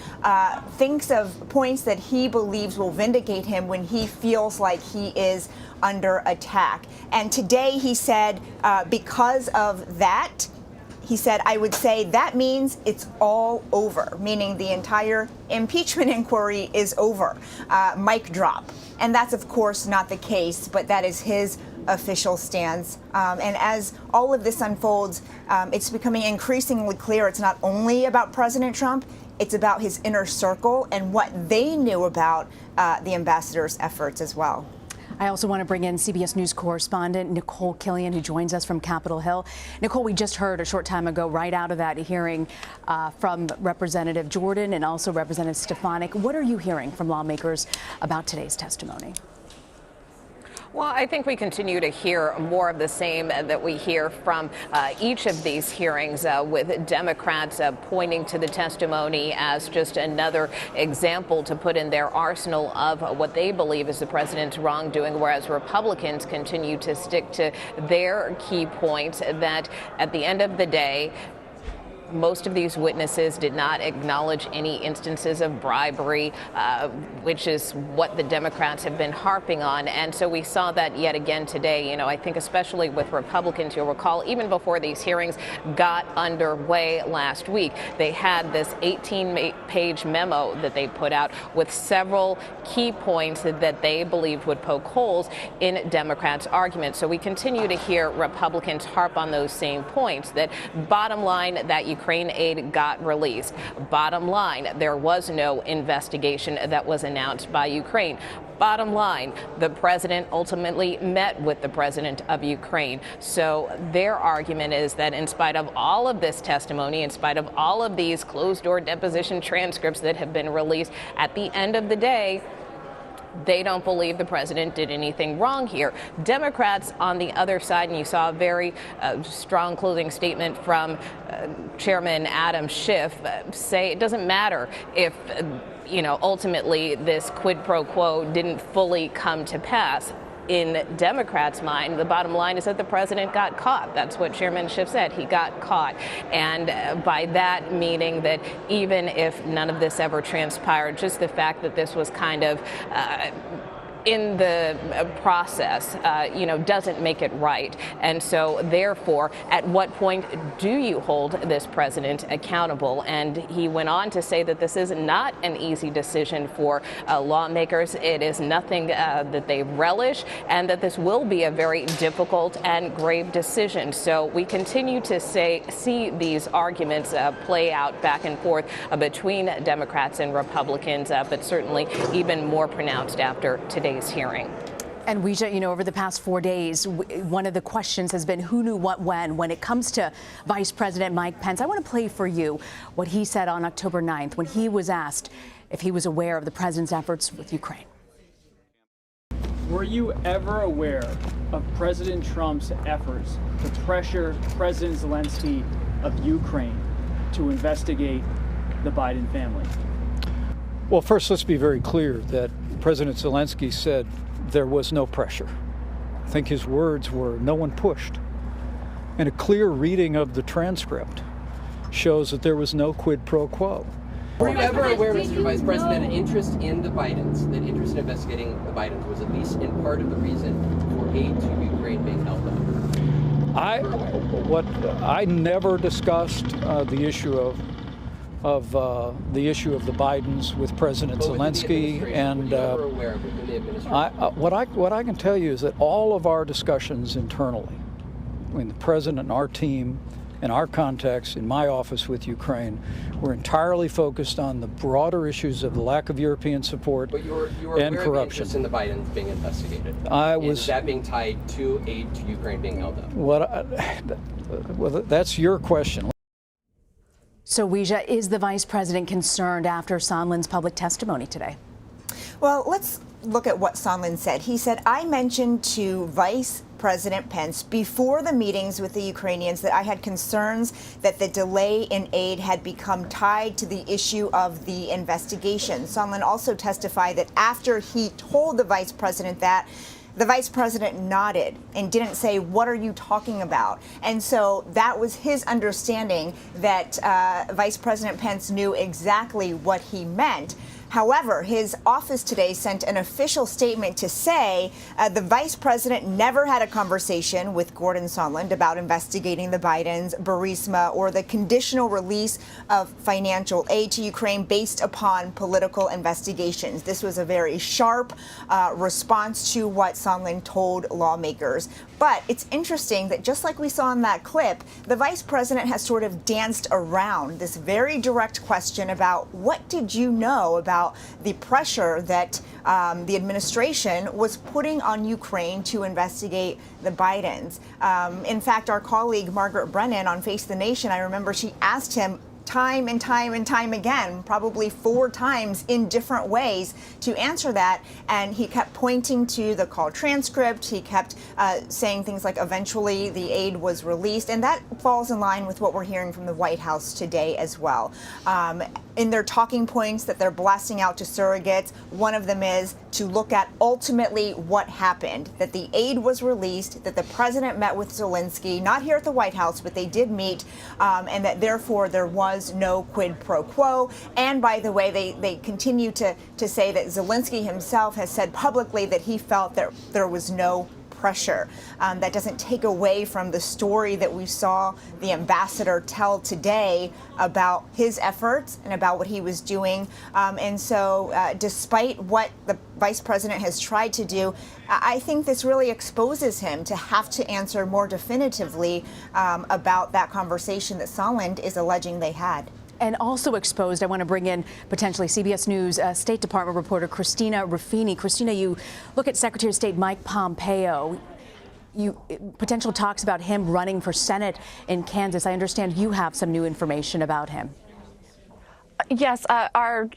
thinks of points that he believes will vindicate him when he feels like he is under attack. And today he said, because of that, he said, I would say that means it's all over, meaning the entire impeachment inquiry is over. Mic drop. And that's, of course, not the case, but that is his official stance. And as all of this unfolds, it's becoming increasingly clear it's not only about President Trump, it's about his inner circle and what they knew about the ambassador's efforts as well. I also want to bring in CBS News correspondent Nicole Killion, who joins us from Capitol Hill. Nicole, we just heard a short time ago, right out of that hearing from Representative Jordan and also Representative Stefanik. What are you hearing from lawmakers about today's testimony? Well, I think we continue to hear more of the same that we hear from each of these hearings, with Democrats pointing to the testimony as just another example to put in their arsenal of what they believe is the president's wrongdoing, whereas Republicans continue to stick to their key points that at the end of the day, most of these witnesses did not acknowledge any instances of bribery, which is what the Democrats have been harping on. And so we saw that yet again today. You know, I think especially with Republicans, you'll recall, even before these hearings got underway last week, they had this 18-page memo that they put out with several key points that they believed would poke holes in Democrats' arguments. So we continue to hear Republicans harp on those same points, that bottom line, that Ukraine aid got released. Bottom line, there was no investigation that was announced by Ukraine. Bottom line, the president ultimately met with the president of Ukraine. So their argument is that in spite of all of this testimony, in spite of all of these closed-door deposition transcripts that have been released, at the end of the day, they don't believe the president did anything wrong here. Democrats on the other side, and you saw a very strong closing statement from Chairman Adam Schiff, say it doesn't matter if ultimately this quid pro quo didn't fully come to pass. In Democrats' mind, the bottom line is that the president got caught. That's what Chairman Schiff said. He got caught. And by that meaning that even if none of this ever transpired, just the fact that this was kind of in the process, doesn't make it right. And so, therefore, at what point do you hold this president accountable? And he went on to say that this is not an easy decision for lawmakers. It is nothing that they relish, and that this will be a very difficult and grave decision. So we continue to see these arguments play out back and forth between Democrats and Republicans, but certainly even more pronounced after today's hearing. And we, over the past 4 days, one of the questions has been who knew what when it comes to Vice President Mike Pence. I want to play for you what he said on October 9th when he was asked if he was aware of the president's efforts with Ukraine. Were you ever aware of President Trump's efforts to pressure President Zelensky of Ukraine to investigate the Biden family? Well, first, let's be very clear that President Zelensky said there was no pressure. I think his words were, no one pushed. And a clear reading of the transcript shows that there was no quid pro quo. Were you ever aware, Mr. Vice President, that interest in the Bidens, that interest in investigating the Bidens was at least in part of the reason for aid to Ukraine being held up? I never discussed the issue of the Bidens with President Zelensky, and what I can tell you is that all of our discussions internally, between the president and our team, in our context, in my office with Ukraine, we're entirely focused on the broader issues of the lack of European support but you're and aware corruption. Of interest in the Bidens being investigated. Is that being tied to aid to Ukraine being held up? Well, that's your question. So, Weijia, is the vice president concerned after Sondland's public testimony today? Well, let's look at what Sondland said. He said, I mentioned to Vice President Pence before the meetings with the Ukrainians that I had concerns that the delay in aid had become tied to the issue of the investigation. Sondland also testified that after he told the vice president that, the vice president nodded and didn't say, what are you talking about? And so that was his understanding that Vice President Pence knew exactly what he meant. However, his office today sent an official statement to say the vice president never had a conversation with Gordon Sondland about investigating the Bidens, Burisma, or the conditional release of financial aid to Ukraine based upon political investigations. This was a very sharp response to what Sondland told lawmakers. But it's interesting that just like we saw in that clip, the vice president has sort of danced around this very direct question about what did you know about the pressure that the administration was putting on Ukraine to investigate the Bidens. In fact, our colleague Margaret Brennan on Face the Nation, I remember she asked him time and time and time again, probably 4 times in different ways to answer that. And he kept pointing to the call transcript. He kept saying things like eventually the aid was released. And that falls in line with what we're hearing from the White House today as well. In their talking points that they're blasting out to surrogates, one of them is to look at ultimately what happened, that the aid was released, that the president met with Zelensky, not here at the White House, but they did meet, and that therefore there was no quid pro quo. And by the way, they continue to say that Zelensky himself has said publicly that he felt that there was no pressure. That doesn't take away from the story that we saw the ambassador tell today about his efforts and about what he was doing. And so despite what the vice president has tried to do, I think this really exposes him to have to answer more definitively about that conversation that Sondland is alleging they had. And also exposed, I want to bring in potentially CBS News State Department reporter Christina Ruffini. Christina, you look at Secretary of State Mike Pompeo. Potential talks about him running for Senate in Kansas. I understand you have some new information about him. Yes, our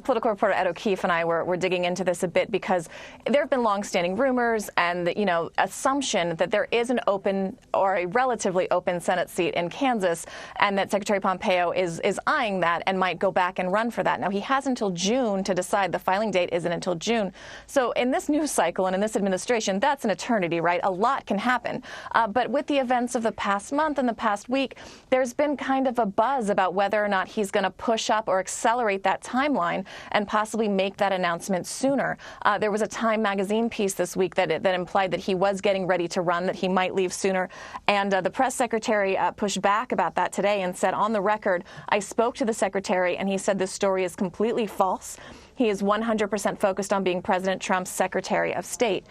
political reporter Ed O'Keefe and I were digging into this a bit because there have been longstanding rumors and assumption that there is an open or a relatively open Senate seat in Kansas, and that Secretary Pompeo is eyeing that and might go back and run for that. Now, he has until June to decide. The filing date isn't until June. So in this news cycle and in this administration, that's an eternity, right? A lot can happen. But with the events of the past month and the past week, there's been kind of a buzz about whether or not he's going to push up or accelerate that timeline and possibly make that announcement sooner. There was a Time magazine piece this week that implied that he was getting ready to run, that he might leave sooner. And the press secretary pushed back about that today and said, on the record, I spoke to the secretary and he said this story is completely false. He is 100% focused on being President Trump's Secretary of State.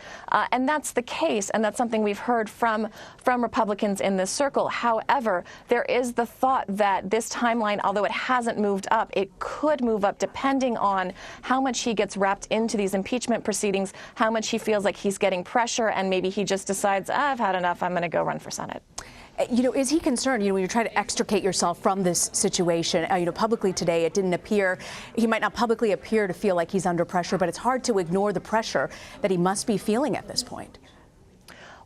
And that's the case, and that's something we've heard from Republicans in this circle. However, there is the thought that this timeline, although it hasn't moved up, it could move up depending on how much he gets wrapped into these impeachment proceedings, how much he feels like he's getting pressure, and maybe he just decides, I've had enough, I'm going to go run for Senate. Is he concerned, when you're trying to extricate yourself from this situation? Publicly today, it didn't appear, he might not publicly appear to feel like he's under pressure, but it's hard to ignore the pressure that he must be feeling at this point.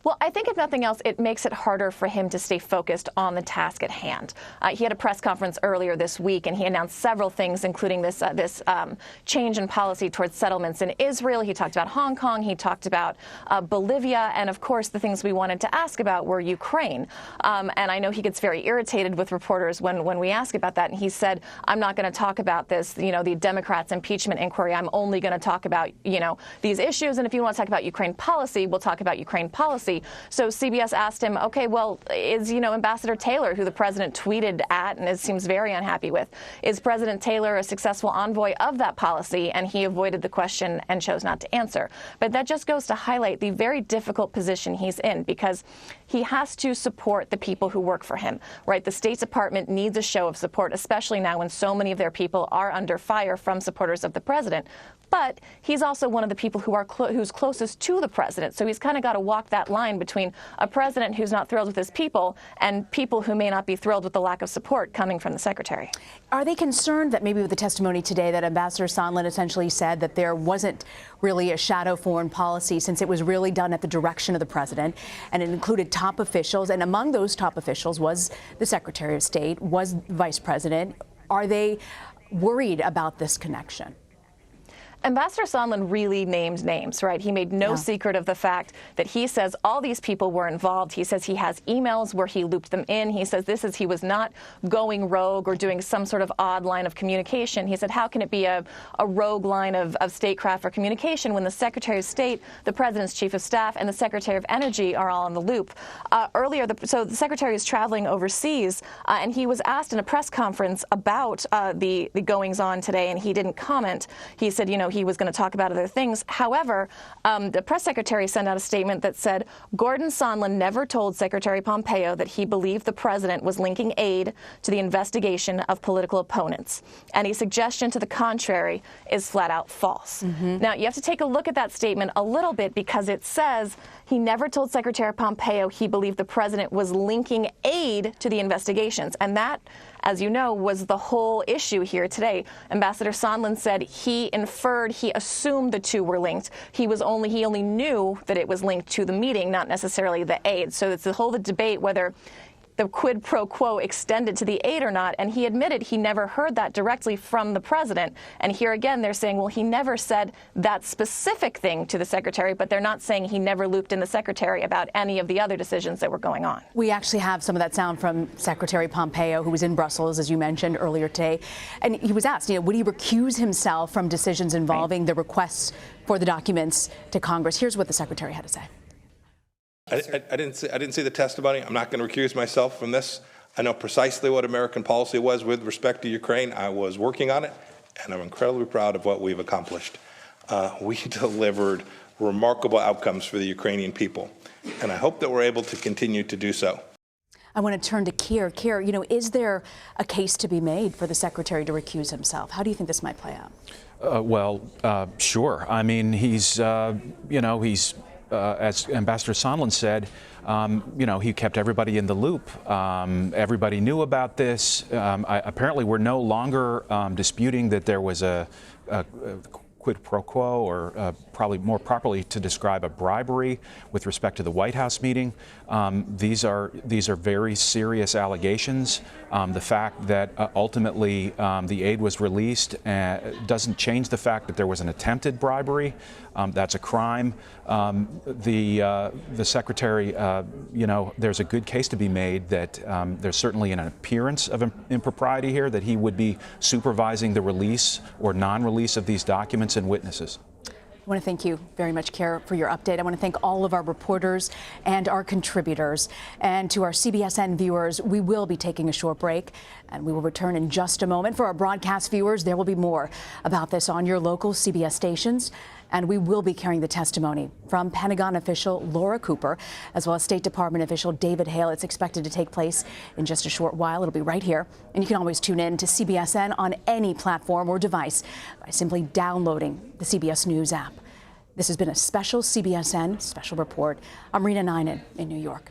Well, I think if nothing else, it makes it harder for him to stay focused on the task at hand. He had a press conference earlier this week, and he announced several things, including this change in policy towards settlements in Israel. He talked about Hong Kong. He talked about Bolivia. And, of course, the things we wanted to ask about were Ukraine. And I know he gets very irritated with reporters when we ask about that. And he said, I'm not going to talk about this, the Democrats' impeachment inquiry. I'm only going to talk about, these issues. And if you want to talk about Ukraine policy, we'll talk about Ukraine policy. So CBS asked him, okay, well, is, Ambassador Taylor, who the president tweeted at and seems very unhappy with, is President Taylor a successful envoy of that policy? And he avoided the question and chose not to answer. But that just goes to highlight the very difficult position he's in, because he has to support the people who work for him, right? The State Department needs a show of support, especially now when so many of their people are under fire from supporters of the president. But he's also one of the people who's closest to the president. So he's kind of got to walk that line between a president who's not thrilled with his people and people who may not be thrilled with the lack of support coming from the secretary. Are they concerned that maybe with the testimony today that Ambassador Sondland essentially said that there wasn't really a shadow foreign policy, since it was really done at the direction of the president, and it included top officials, and among those top officials was the Secretary of State, was Vice President? Are they worried about this connection? Ambassador Sondland really named names, right? He made no secret of the fact that he says all these people were involved. He says he has emails where he looped them in. He says he was not going rogue or doing some sort of odd line of communication. He said, how can it be a rogue line of statecraft or communication when the Secretary of State, the President's Chief of Staff, and the Secretary of Energy are all in the loop? Earlier, so the Secretary is traveling overseas, and he was asked in a press conference about the goings-on today, and he didn't comment. He said, he was going to talk about other things. However, the press secretary sent out a statement that said Gordon Sondland never told Secretary Pompeo that he believed the president was linking aid to the investigation of political opponents. Any suggestion to the contrary is flat out false. Now, you have to take a look at that statement a little bit, because it says he never told Secretary Pompeo he believed the president was linking aid to the investigations. And that, as you know, was the whole issue here today. Ambassador Sondland said he assumed the two were linked. He only knew that it was linked to the meeting, not necessarily the aid. So it's the whole debate whether the quid pro quo extended to the aid or not, and he admitted he never heard that directly from the president. And here again, they're saying, well, he never said that specific thing to the secretary, but they're not saying he never looped in the secretary about any of the other decisions that were going on. We actually have some of that sound from Secretary Pompeo, who was in Brussels, as you mentioned earlier today. And he was asked, would he recuse himself from decisions involving the requests for the documents to Congress? Here's what the secretary had to say. I didn't see the testimony. I'm not going to recuse myself from this. I know precisely what American policy was with respect to Ukraine. I was working on it, and I'm incredibly proud of what we've accomplished. We delivered remarkable outcomes for the Ukrainian people, and I hope that we're able to continue to do so. I want to turn to Keir. Keir, is there a case to be made for the secretary to recuse himself? How do you think this might play out? Sure. I mean, he's as Ambassador Sondland said, he kept everybody in the loop. Everybody knew about this. Apparently, we're no longer disputing that there was a quid pro quo, or probably more properly to describe a bribery with respect to the White House meeting. These are very serious allegations. The fact that ultimately the aid was released doesn't change the fact that there was an attempted bribery. That's a crime. The secretary, there's a good case to be made that there's certainly an appearance of impropriety here, that he would be supervising the release or non-release of these documents and witnesses. I want to thank you very much, Keir, for your update. I want to thank all of our reporters and our contributors. And to our CBSN viewers, we will be taking a short break, and we will return in just a moment. For our broadcast viewers, there will be more about this on your local CBS stations. And we will be carrying the testimony from Pentagon official Laura Cooper, as well as State Department official David Hale. It's expected to take place in just a short while. It'll be right here. And you can always tune in to CBSN on any platform or device by simply downloading the CBS News app. This has been a special CBSN special report. I'm Rena Ninen in New York.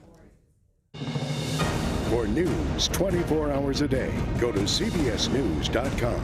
For news 24 hours a day, go to CBSNews.com.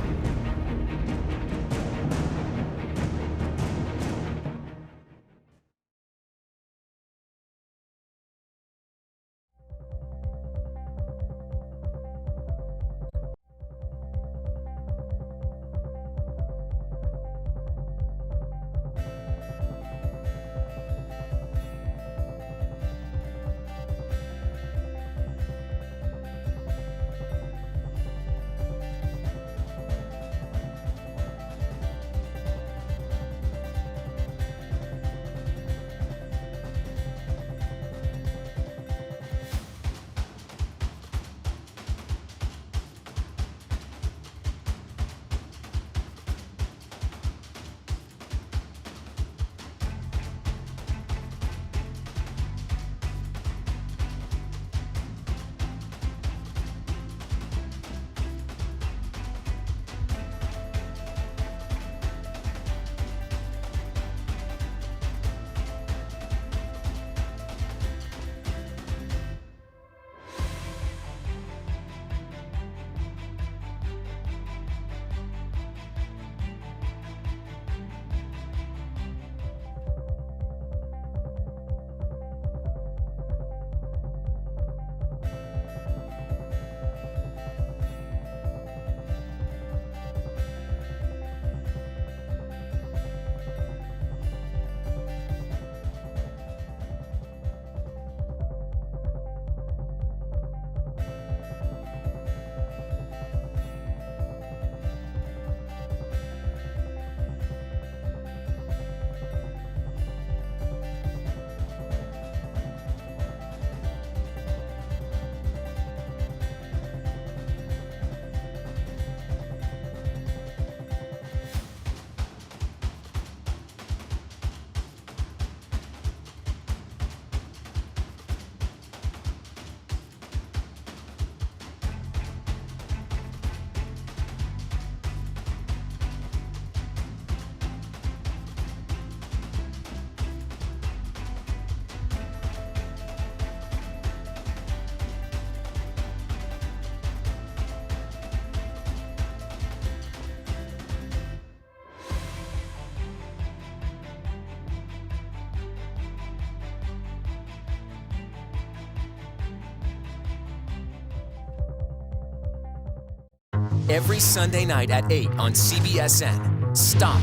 every Sunday night at 8 on CBSN. Stop.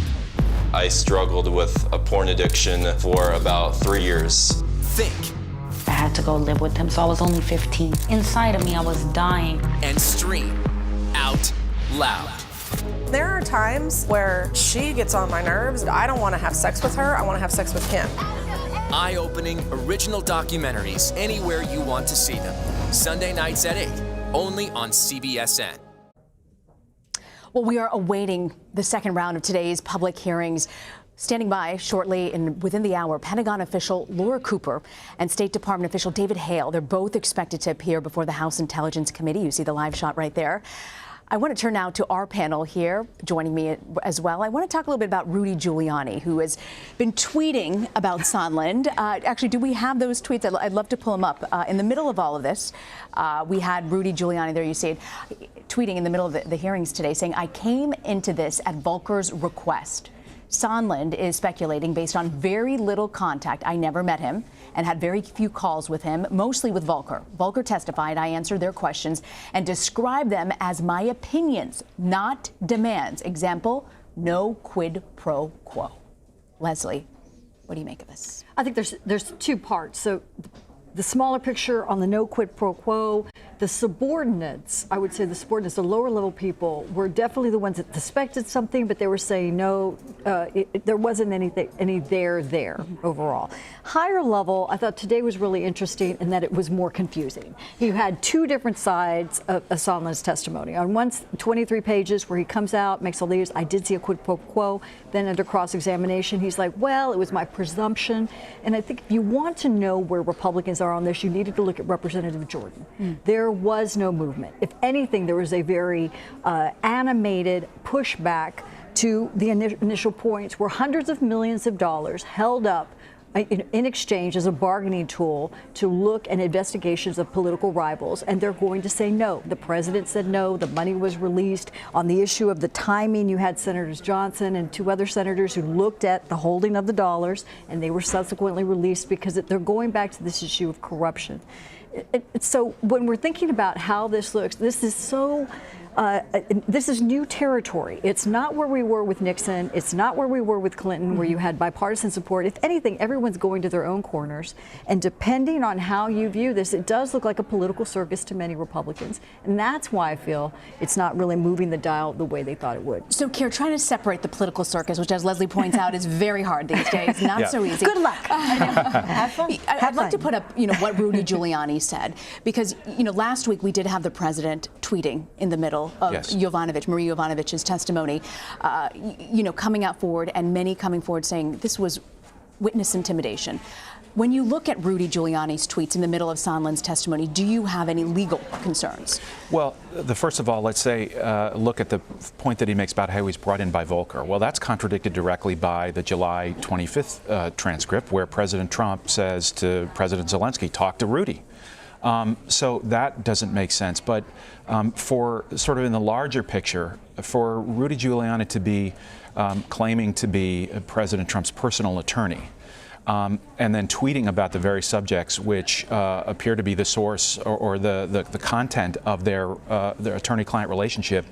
I struggled with a porn addiction for about 3 years. Think. I had to go live with him, so I was only 15. Inside of me, I was dying. And stream out loud. There are times where she gets on my nerves. I don't want to have sex with her. I want to have sex with him. Eye-opening original documentaries anywhere you want to see them. Sunday nights at 8, only on CBSN. Well, we are awaiting the second round of today's public hearings. Standing by shortly and within the hour, Pentagon official Laura Cooper and State Department official David Hale. They're both expected to appear before the House Intelligence Committee. You see the live shot right there. I want to turn now to our panel here. Joining me as well, I want to talk a little bit about Rudy Giuliani, who has been tweeting about Sondland. Actually, do we have those tweets? I'd love to pull them up. In the middle of all of this, we had Rudy Giuliani, there you see it, tweeting in the middle of the hearings today, saying, "I came into this at Volker's request. Sondland is speculating based on very little contact. I never met him and had very few calls with him, mostly with Volker. Volker testified, I answered their questions and described them as my opinions, not demands. Example, no quid pro quo." Leslie, what do you make of this? I think there's two parts. So the smaller picture on the no quid pro quo, the subordinates, I would say the subordinates, the lower level people, were definitely the ones that suspected something, but they were saying no, there wasn't any there overall. Higher level, I thought today was really interesting in that it was more confusing. You had two different sides of Sondland's testimony. On one, 23 pages where he comes out, makes all these, I did see a quid pro quo. Then under cross-examination, he's like, well, it was my presumption. And I think if you want to know where Republicans are on this, you needed to look at Representative Jordan. There was no movement. If anything, there was a very animated pushback to the initial points where hundreds of millions of dollars held up in exchange as a bargaining tool to look at investigations of political rivals, and they're going to say no. The president said no. The money was released. On the issue of the timing, you had Senators Johnson and two other senators who looked at the holding of the dollars, and they were subsequently released because they're going back to this issue of corruption. So when we're thinking about how this looks, this is so this is new territory. It's not where we were with Nixon. It's not where we were with Clinton, where you had bipartisan support. If anything, everyone's going to their own corners. And depending on how you view this, it does look like a political circus to many Republicans. And that's why I feel it's not really moving the dial the way they thought it would. So, Keir, trying to separate the political circus, which, as Leslie points out, is very hard these days. Not so easy. Good luck. Have fun. I'd like to put up, what Rudy Giuliani said, because, last week we did have the president tweeting in the middle of Marie Yovanovitch's testimony, coming out forward, and many coming forward saying this was witness intimidation. When you look at Rudy Giuliani's tweets in the middle of Sondland's testimony, do you have any legal concerns? Well, first of all, let's say, look at the point that he makes about how he was brought in by Volker. Well, that's contradicted directly by the July 25th transcript, where President Trump says to President Zelensky, talk to Rudy. So that doesn't make sense. But for sort of in the larger picture, for Rudy Giuliani to be claiming to be President Trump's personal attorney, and then tweeting about the very subjects which appear to be the source or the content of their attorney-client relationship,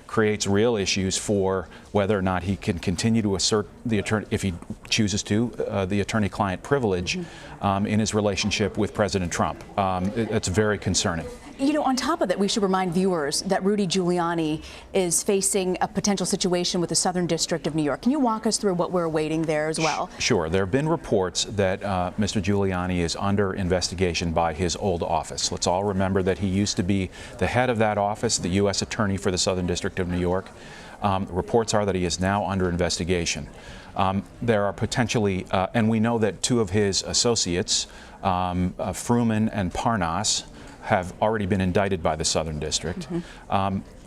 creates real issues for whether or not he can continue to assert the attorney, if he chooses to, the attorney-client privilege in his relationship with President Trump. It's very concerning. On top of that, we should remind viewers that Rudy Giuliani is facing a potential situation with the Southern District of New York. Can you walk us through what we're awaiting there as well? Sure. There have been reports that Mr. Giuliani is under investigation by his old office. Let's all remember that he used to be the head of that office, the U.S. Attorney for the Southern District of New York. Reports are that he is now under investigation. There are potentially, and we know that two of his associates, Fruman and Parnas, have already been indicted by the Southern District.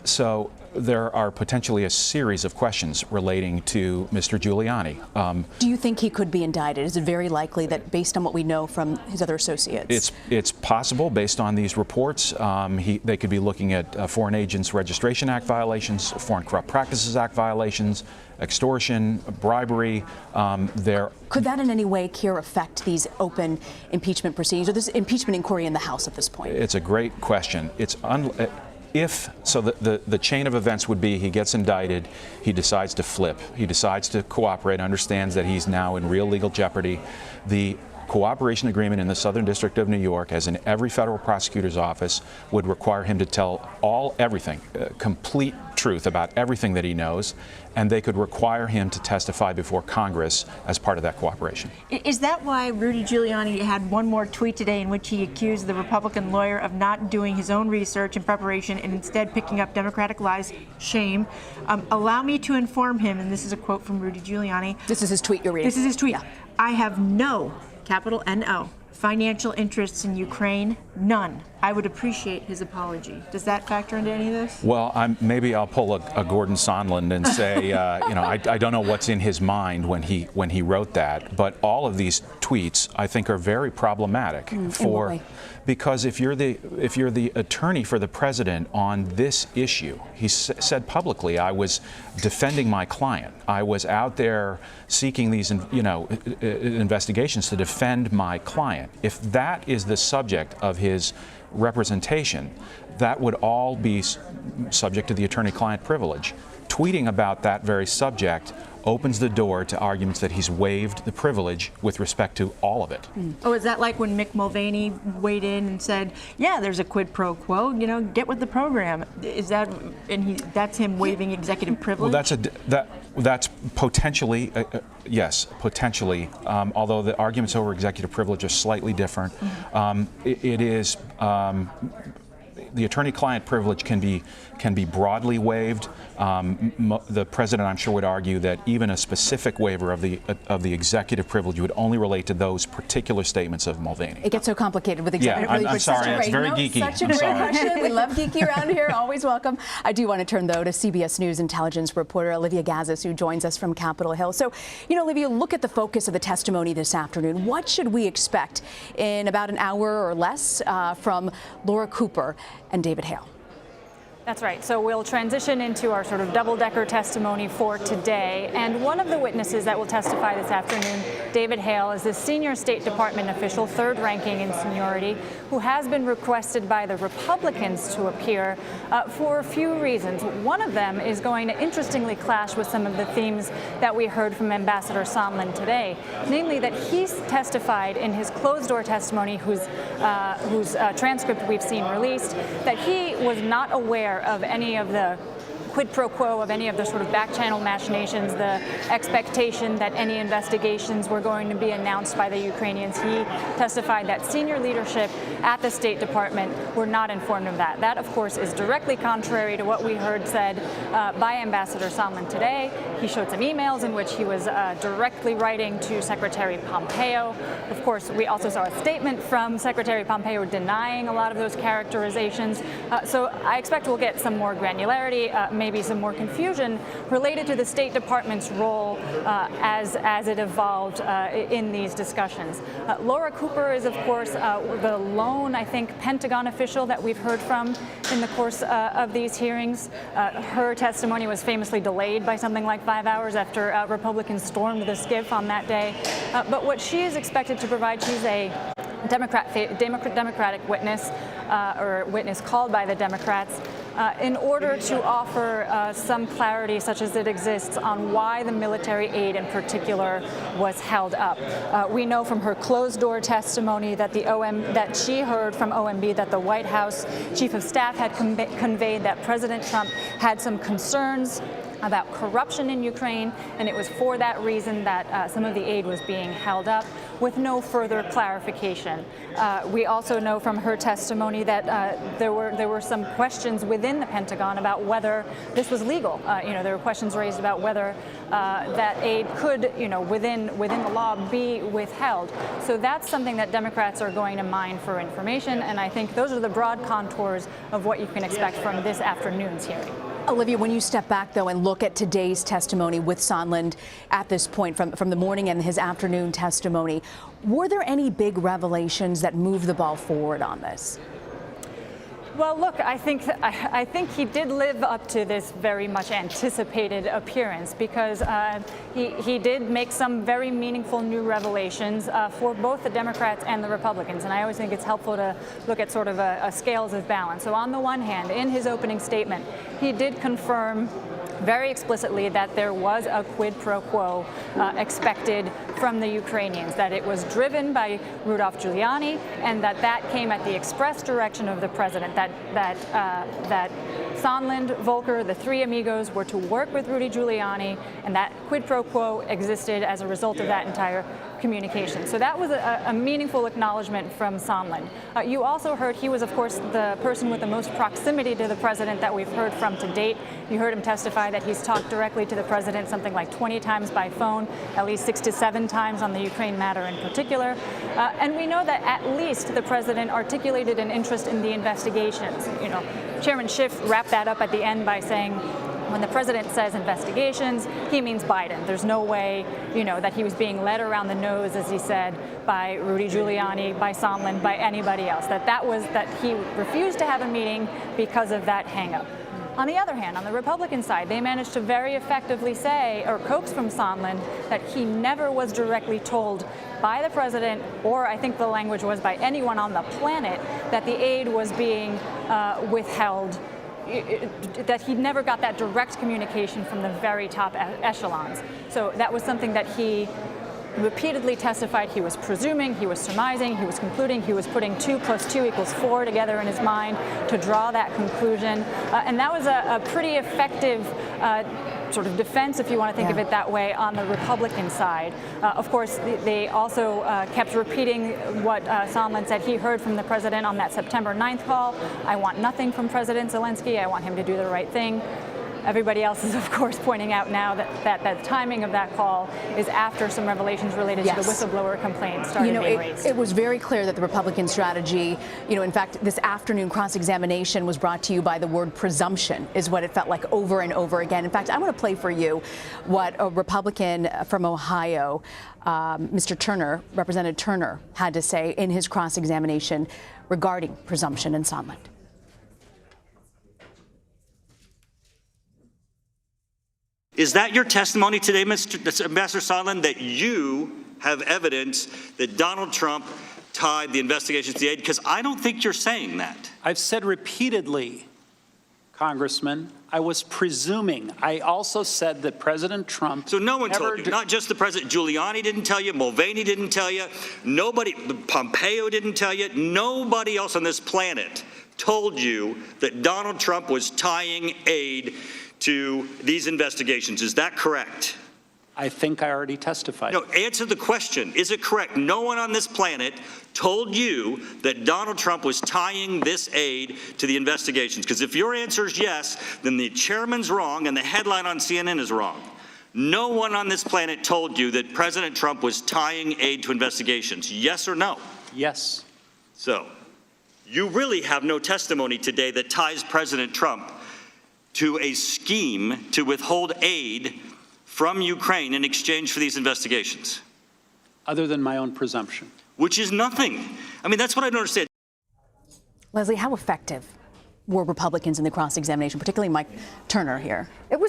So there are potentially a series of questions relating to Mr. Giuliani. Do you think he could be indicted? Is it very likely that, based on what we know from his other associates? It's possible, based on these reports. They could be looking at Foreign Agents Registration Act violations, Foreign Corrupt Practices Act violations, extortion, bribery. Could that in any way, Keir, affect these open impeachment proceedings or this impeachment inquiry in the House at this point? It's a great question. The chain of events would be he gets indicted, he decides to flip, he decides to cooperate, understands that he's now in real legal jeopardy. The cooperation agreement in the Southern District of New York, as in every federal prosecutor's office, would require him to tell everything, complete truth about everything that he knows, and they could require him to testify before Congress as part of that cooperation. Is that why Rudy Giuliani had one more tweet today in which he accused the Republican lawyer of not doing his own research and preparation and instead picking up Democratic lies? Shame. Allow me to inform him, and this is a quote from Rudy Giuliani. This is his tweet you're reading. This is his tweet. Yeah. I have no, capital N-O, financial interests in Ukraine, none. I would appreciate his apology. Does that factor into any of this? Well, maybe I'll pull a Gordon Sondland and say, I don't know what's in his mind when he wrote that, but all of these tweets I think are very problematic because if you're the attorney for the president on this issue, he said publicly, I was defending my client. I was out there seeking these, investigations to defend my client. If that is the subject of his representation, that would all be subject to the attorney-client privilege. Tweeting about that very subject opens the door to arguments that he's waived the privilege with respect to all of it. Oh, is that like when Mick Mulvaney weighed in and said, yeah, there's a quid pro quo, get with the program? Is that, that's him waiving executive privilege? Well, that's potentially, yes, potentially, although the arguments over executive privilege are slightly different. It is, the attorney-client privilege can be broadly waived. The president, I'm sure, would argue that even a specific waiver of the executive privilege would only relate to those particular statements of Mulvaney. It gets so complicated with executive privilege. I'm sorry, it's very geeky. Such a great question. We love geeky around here. Always welcome. I do want to turn, though, to CBS News intelligence reporter Olivia Gazis, who joins us from Capitol Hill. So, Olivia, look at the focus of the testimony this afternoon. What should we expect in about an hour or less from Laura Cooper and David Hale? That's right. So we'll transition into our sort of double-decker testimony for today. And one of the witnesses that will testify this afternoon, David Hale, is the senior State Department official, third ranking in seniority, who has been requested by the Republicans to appear for a few reasons. One of them is going to interestingly clash with some of the themes that we heard from Ambassador Sondland today, namely that he's testified in his closed-door testimony, whose transcript we've seen released, that he was not aware of any of the quid pro quo, of any of the sort of back-channel machinations, the expectation that any investigations were going to be announced by the Ukrainians. He testified that senior leadership at the State Department were not informed of that. That, of course, is directly contrary to what we heard said by Ambassador Sondland today. He showed some emails in which he was directly writing to Secretary Pompeo. Of course, we also saw a statement from Secretary Pompeo denying a lot of those characterizations. So I expect we'll get some more granularity, maybe some more confusion related to the State Department's role as it evolved in these discussions. Laura Cooper is, of course, the lone, I think, Pentagon official that we've heard from in the course of these hearings. Her testimony was famously delayed by something like 5 hours after Republicans stormed the SCIF on that day. But what she is expected to provide, she's a Democratic witness, or witness called by the Democrats, in order to offer some clarity, such as it exists, on why the military aid in particular was held up. We know from her closed-door testimony that that she heard from OMB that the White House Chief of Staff had conveyed that President Trump had some concerns about corruption in Ukraine, and it was for that reason that some of the aid was being held up, with no further clarification. We also know from her testimony that there were some questions within the Pentagon about whether this was legal. There were questions raised about whether that aid could, within the law, be withheld. So that's something that Democrats are going to mine for information, and I think those are the broad contours of what you can expect from this afternoon's hearing. Olivia, when you step back, though, and look at today's testimony with Sondland at this point, from the morning and his afternoon testimony, were there any big revelations that moved the ball forward on this? Well, look, I think he did live up to this very much anticipated appearance because he did make some very meaningful new revelations for both the Democrats and the Republicans. And I always think it's helpful to look at sort of a scales of balance. So on the one hand, in his opening statement, he did confirm very explicitly that there was a quid pro quo expected from the Ukrainians, that it was driven by Rudolph Giuliani, and that came at the express direction of the president, that Sondland, Volker, the three amigos were to work with Rudy Giuliani, and that quid pro quo existed as a result of that entire communication. So that was a meaningful acknowledgement from Sondland. You also heard he was, of course, the person with the most proximity to the president that we've heard from to date. You heard him testify that he's talked directly to the president something like 20 times by phone, at least 6 to 7 times on the Ukraine matter in particular. And we know that at least the president articulated an interest in the investigations. You know, Chairman Schiff wrapped that up at the end by saying, when the president says investigations, he means Biden. There's no way, you know, that he was being led around the nose, as he said, by Rudy Giuliani, by Sondland, by anybody else. That he refused to have a meeting because of that hang-up. On the other hand, on the Republican side, they managed to very effectively say, or coax from Sondland, that he never was directly told by the president, or I think the language was by anyone on the planet, that the aid was being withheld, that he never got that direct communication from the very top echelons. So that was something that he repeatedly testified he was presuming, he was surmising, he was concluding, he was putting 2 + 2 = 4 together in his mind to draw that conclusion. And that was a pretty effective sort of defense, if you want to think of it that way, on the Republican side. Of course, they also kept repeating what Sondland said he heard from the president on that September 9th call. I want nothing from President Zelensky. I want him to do the right thing. Everybody else is, of course, pointing out now that the timing of that call is after some revelations related to the whistleblower complaint started being raised. It was very clear that the Republican strategy, in fact, this afternoon cross-examination was brought to you by the word presumption, is what it felt like over and over again. In fact, I want to play for you what a Republican from Ohio, Mr. Turner, Representative Turner, had to say in his cross-examination regarding presumption in Sondland. Is that your testimony today, Ambassador Sondland, that you have evidence that Donald Trump tied the investigations to the aid? Because I don't think you're saying that. I've said repeatedly, Congressman, I was presuming. I also said that President Trump... So no one told you, not just the president. Giuliani didn't tell you, Mulvaney didn't tell you, nobody, Pompeo didn't tell you, nobody else on this planet told you that Donald Trump was tying aid to these investigations. Is that correct? I think I already testified. No, answer the question. Is it correct? No one on this planet told you that Donald Trump was tying this aid to the investigations. Because if your answer is yes, then the chairman's wrong and the headline on CNN is wrong. No one on this planet told you that President Trump was tying aid to investigations. Yes or no? Yes. So, you really have no testimony today that ties President Trump to a scheme to withhold aid from Ukraine in exchange for these investigations. Other than my own presumption. Which is nothing. I mean, that's what I don't understand. Leslie, how effective were Republicans in the cross-examination, particularly Mike Turner here? It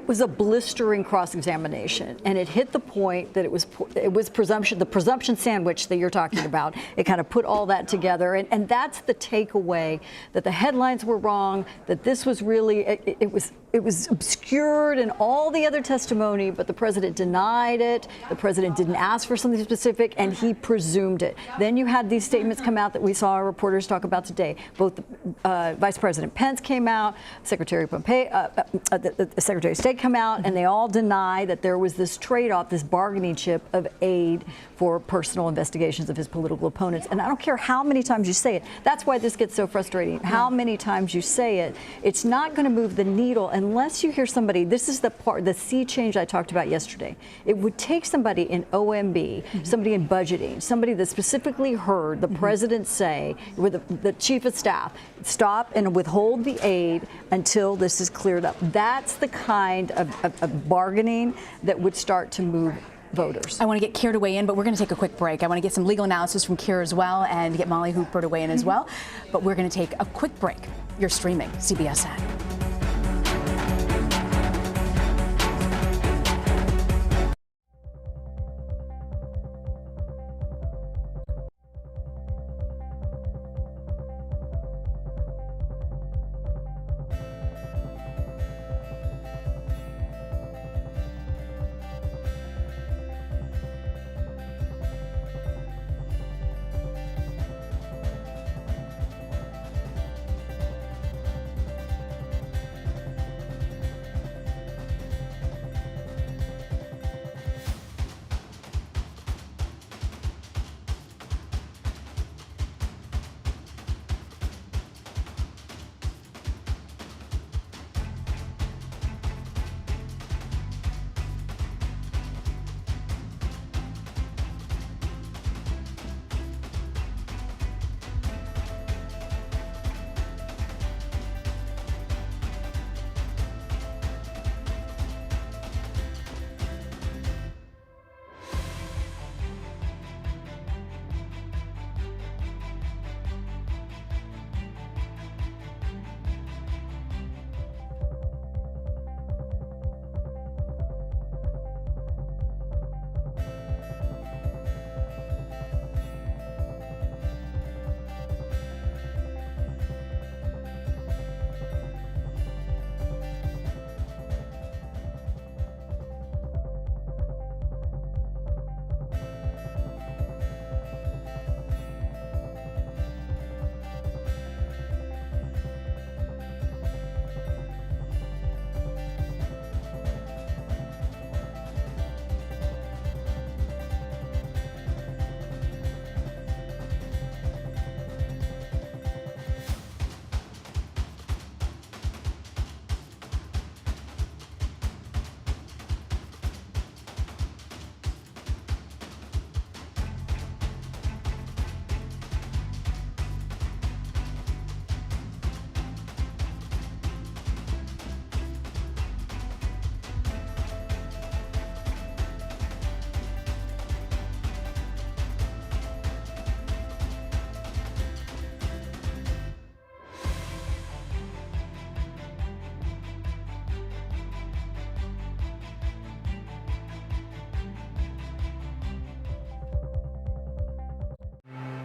was a blistering cross-examination, and it hit the point that it was presumption, the presumption sandwich that you're talking about. It kind of put all that together, and that's the takeaway, that the headlines were wrong, that this was really, it was obscured in all the other testimony, but the president denied it. The president didn't ask for something specific, and he presumed it. Then you had these statements come out that we saw our reporters talk about today. Both Vice President Pence came out, Secretary Pompeo, the Secretary of State come out, and they all deny that there was this trade-off, this bargaining chip of aid for personal investigations of his political opponents. And I don't care how many times you say it. That's why this gets so frustrating. How many times you say it, it's not going to move the needle unless you hear somebody. This is the part, the sea change I talked about yesterday. It would take somebody in OMB, somebody in budgeting, somebody that specifically heard the president say, with the chief of staff, stop and withhold the aid until this is cleared up. That's the kind of bargaining that would start to move voters. I want to get Keir to weigh in, but we're going to take a quick break. I want to get some legal analysis from Keir as well and get Molly Hooper to weigh in as well. But we're going to take a quick break. You're streaming CBSN.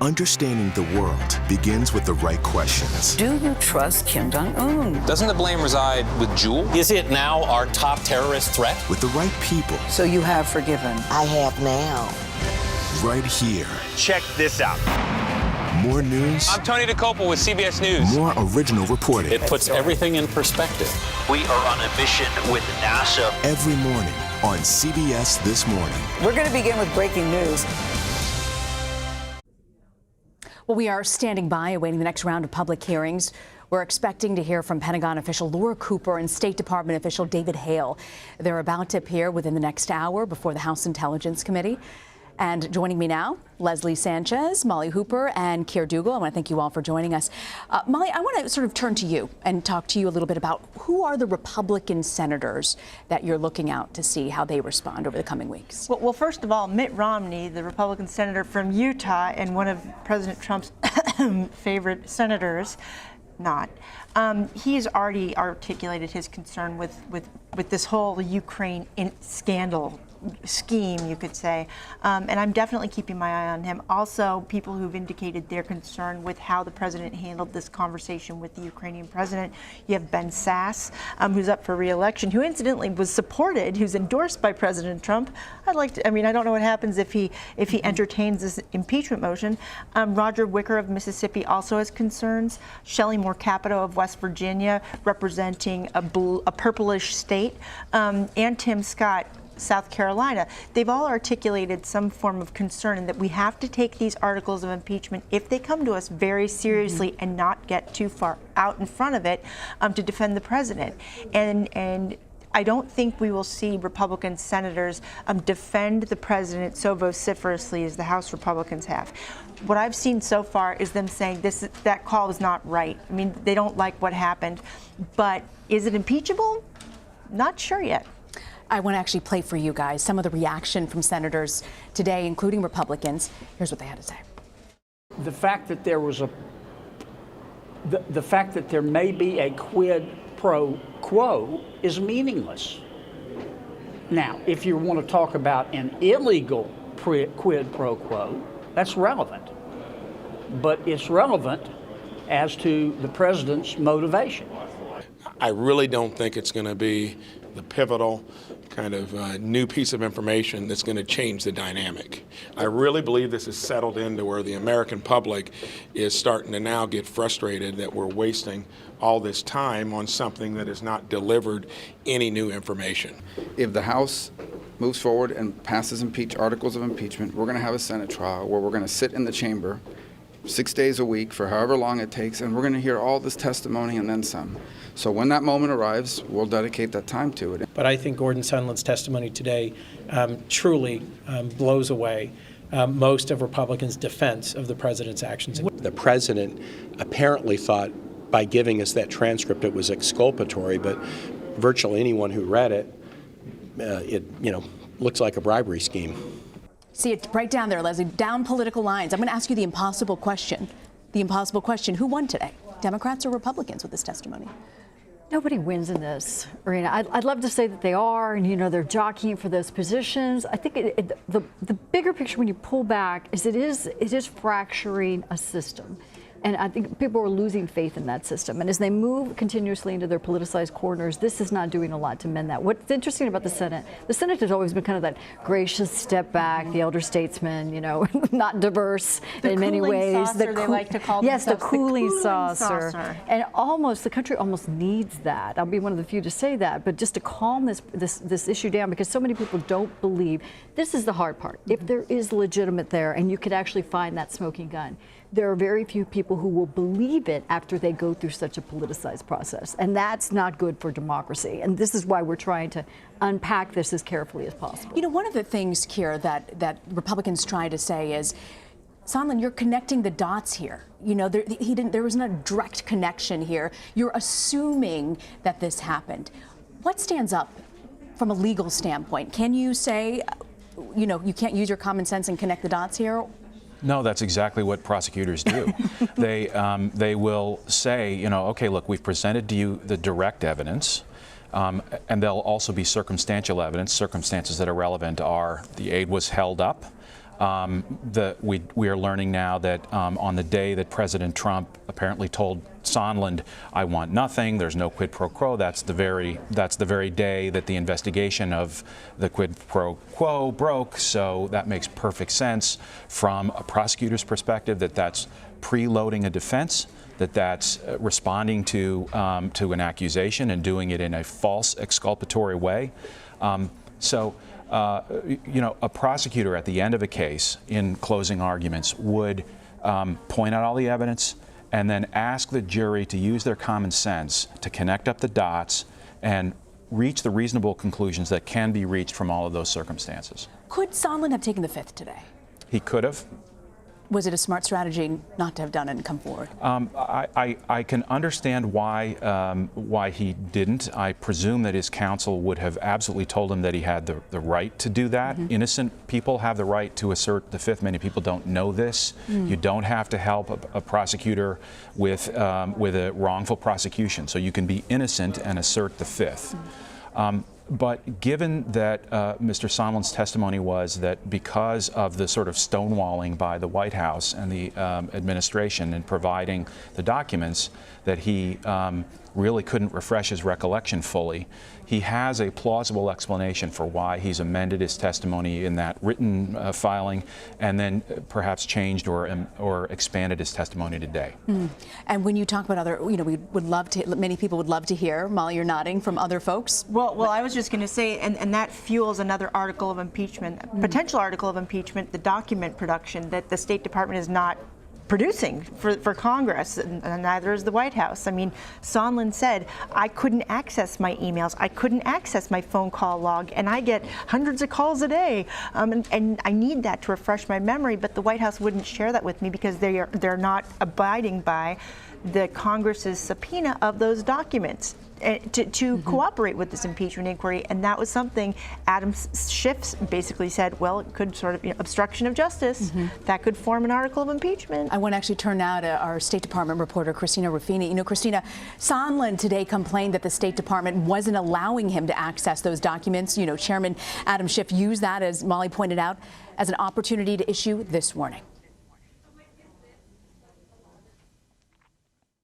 Understanding the world begins with the right questions. Do you trust Kim Jong-un? Doesn't the blame reside with Jewel? Is it now our top terrorist threat? With the right people. So you have forgiven? I have now. Right here. Check this out. More news. I'm Tony DeCoppel with CBS News. More original reporting. It puts everything in perspective. We are on a mission with NASA. Every morning on CBS This Morning. We're going to begin with breaking news. Well, we are standing by awaiting the next round of public hearings. We're expecting to hear from Pentagon official Laura Cooper and State Department official David Hale. They're about to appear within the next hour before the House Intelligence Committee. And joining me now, Leslie Sanchez, Molly Hooper, and Keir Dugal. I want to thank you all for joining us. Molly, I want to sort of turn to you and talk to you a little bit about who are the Republican senators that you're looking out to see how they respond over the coming weeks. Well, first of all, Mitt Romney, the Republican senator from Utah and one of President Trump's favorite senators, he's already articulated his concern with this whole Ukraine scandal scheme, you could say, and I'm definitely keeping my eye on him. Also, people who've indicated their concern with how the president handled this conversation with the Ukrainian president. You have Ben Sasse, who's up for re-election, who incidentally was supported, who's endorsed by President Trump. I don't know what happens if he entertains this impeachment motion. Roger Wicker of Mississippi also has concerns. Shelley Moore Capito of West Virginia, representing a purplish state, and Tim Scott, South Carolina. They've all articulated some form of concern in that we have to take these articles of impeachment, if they come to us, very seriously and not get too far out in front of it to defend the president. And I don't think we will see Republican senators defend the president so vociferously as the House Republicans have. What I've seen so far is them saying that call was not right. I mean, they don't like what happened, but is it impeachable? Not sure yet. I want to actually play for you guys some of the reaction from senators today, including Republicans. Here's what they had to say. The fact that there was the fact that there may be a quid pro quo is meaningless. Now, if you want to talk about an illegal quid pro quo, that's relevant. But it's relevant as to the president's motivation. I really don't think it's going to be the pivotal kind of new piece of information that's going to change the dynamic. I really believe this is settled into where the American public is starting to now get frustrated that we're wasting all this time on something that has not delivered any new information. If the House moves forward and passes articles of impeachment, we're going to have a Senate trial where we're going to sit in the chamber 6 days a week for however long it takes, and we're going to hear all this testimony and then some. So when that moment arrives, we'll dedicate that time to it. But I think Gordon Sondland's testimony today truly blows away most of Republicans' defense of the president's actions. The president apparently thought by giving us that transcript it was exculpatory, but virtually anyone who read it, it looks like a bribery scheme. See it right down there, Leslie, down political lines. I'm going to ask you the impossible question. The impossible question, who won today? Democrats or Republicans with this testimony? Nobody wins in this, Irina. I'd love to say that they are, and they're jockeying for those positions. I think the bigger picture when you pull back is it is fracturing a system. And I think people are losing faith in that system. And as they move continuously into their politicized corners, this is not doing a lot to mend that. What's interesting about the Senate has always been kind of that gracious step back, the elder statesman, not diverse in many ways. Saucer, they like to call yes, the themselves cooling saucer. And the country almost needs that. I'll be one of the few to say that, but just to calm this issue down, because so many people don't believe. This is the hard part. If there is legitimate there, and you could actually find that smoking gun, there are very few people who will believe it after they go through such a politicized process. And that's not good for democracy. And this is why we're trying to unpack this as carefully as possible. One of the things, Keir, that Republicans try to say is, Sondland, you're connecting the dots here. There was no direct connection here. You're assuming that this happened. What stands up from a legal standpoint? Can you say, you can't use your common sense and connect the dots here? No, that's exactly what prosecutors do. They will say, okay, look, we've presented to you the direct evidence, and there'll also be circumstantial evidence. Circumstances that are relevant are the aid was held up. We are learning now that on the day that President Trump apparently told Sondland, "I want nothing. There's no quid pro quo." That's the very day that the investigation of the quid pro quo broke. So that makes perfect sense from a prosecutor's perspective. That's preloading a defense. That's responding to an accusation and doing it in a false exculpatory way. A prosecutor at the end of a case in closing arguments would point out all the evidence and then ask the jury to use their common sense to connect up the dots and reach the reasonable conclusions that can be reached from all of those circumstances. Could Sondland have taken the fifth today? He could have. Was it a smart strategy not to have done it and come forward? I can understand why he didn't. I presume that his counsel would have absolutely told him that he had the right to do that. Mm-hmm. Innocent people have the right to assert the fifth. Many people don't know this. You don't have to help a prosecutor with a wrongful prosecution. So you can be innocent and assert the fifth. But given that Mr. Sondland's testimony was that because of the sort of stonewalling by the White House and the administration in providing the documents, that he really couldn't refresh his recollection fully, he has a plausible explanation for why he's amended his testimony in that written filing and then perhaps changed or expanded his testimony today. And when you talk about other, we would love to, many people would love to hear, Molly, you're nodding, from other folks. Well, I was just going to say, and that fuels another article of impeachment, potential article of impeachment, the document production that the State Department is not producing for Congress, and neither is the White House. I mean, Sondland said, I couldn't access my emails, I couldn't access my phone call log, and I get hundreds of calls a day, and I need that to refresh my memory, but the White House wouldn't share that with me because they're not abiding by the Congress's subpoena of those documents to cooperate with this impeachment inquiry, and that was something Adam Schiff basically said, well, it could sort of, obstruction of justice, that could form an article of impeachment. I want to actually turn now to our State Department reporter, Christina Ruffini. Christina, Sondland today complained that the State Department wasn't allowing him to access those documents. Chairman Adam Schiff used that, as Molly pointed out, as an opportunity to issue this warning.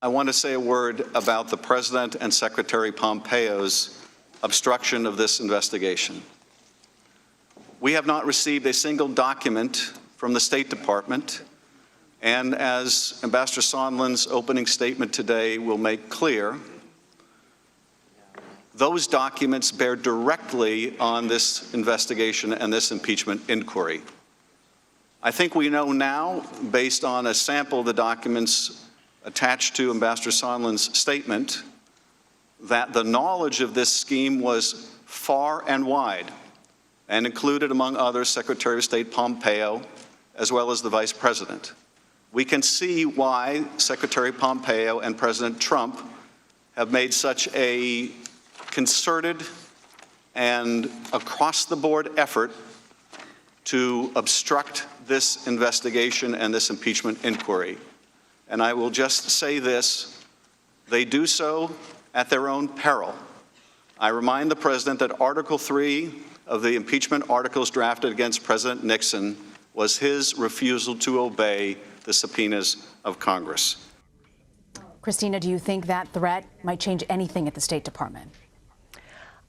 I want to say a word about the President and Secretary Pompeo's obstruction of this investigation. We have not received a single document from the State Department, and as Ambassador Sondland's opening statement today will make clear, those documents bear directly on this investigation and this impeachment inquiry. I think we know now, based on a sample of the documents attached to Ambassador Sondland's statement, that the knowledge of this scheme was far and wide and included, among others, Secretary of State Pompeo, as well as the Vice President. We can see why Secretary Pompeo and President Trump have made such a concerted and across-the-board effort to obstruct this investigation and this impeachment inquiry. And I will just say this, they do so at their own peril. I remind the President that Article 3 of the impeachment articles drafted against President Nixon was his refusal to obey the subpoenas of Congress. Christina, do you think that threat might change anything at the State Department?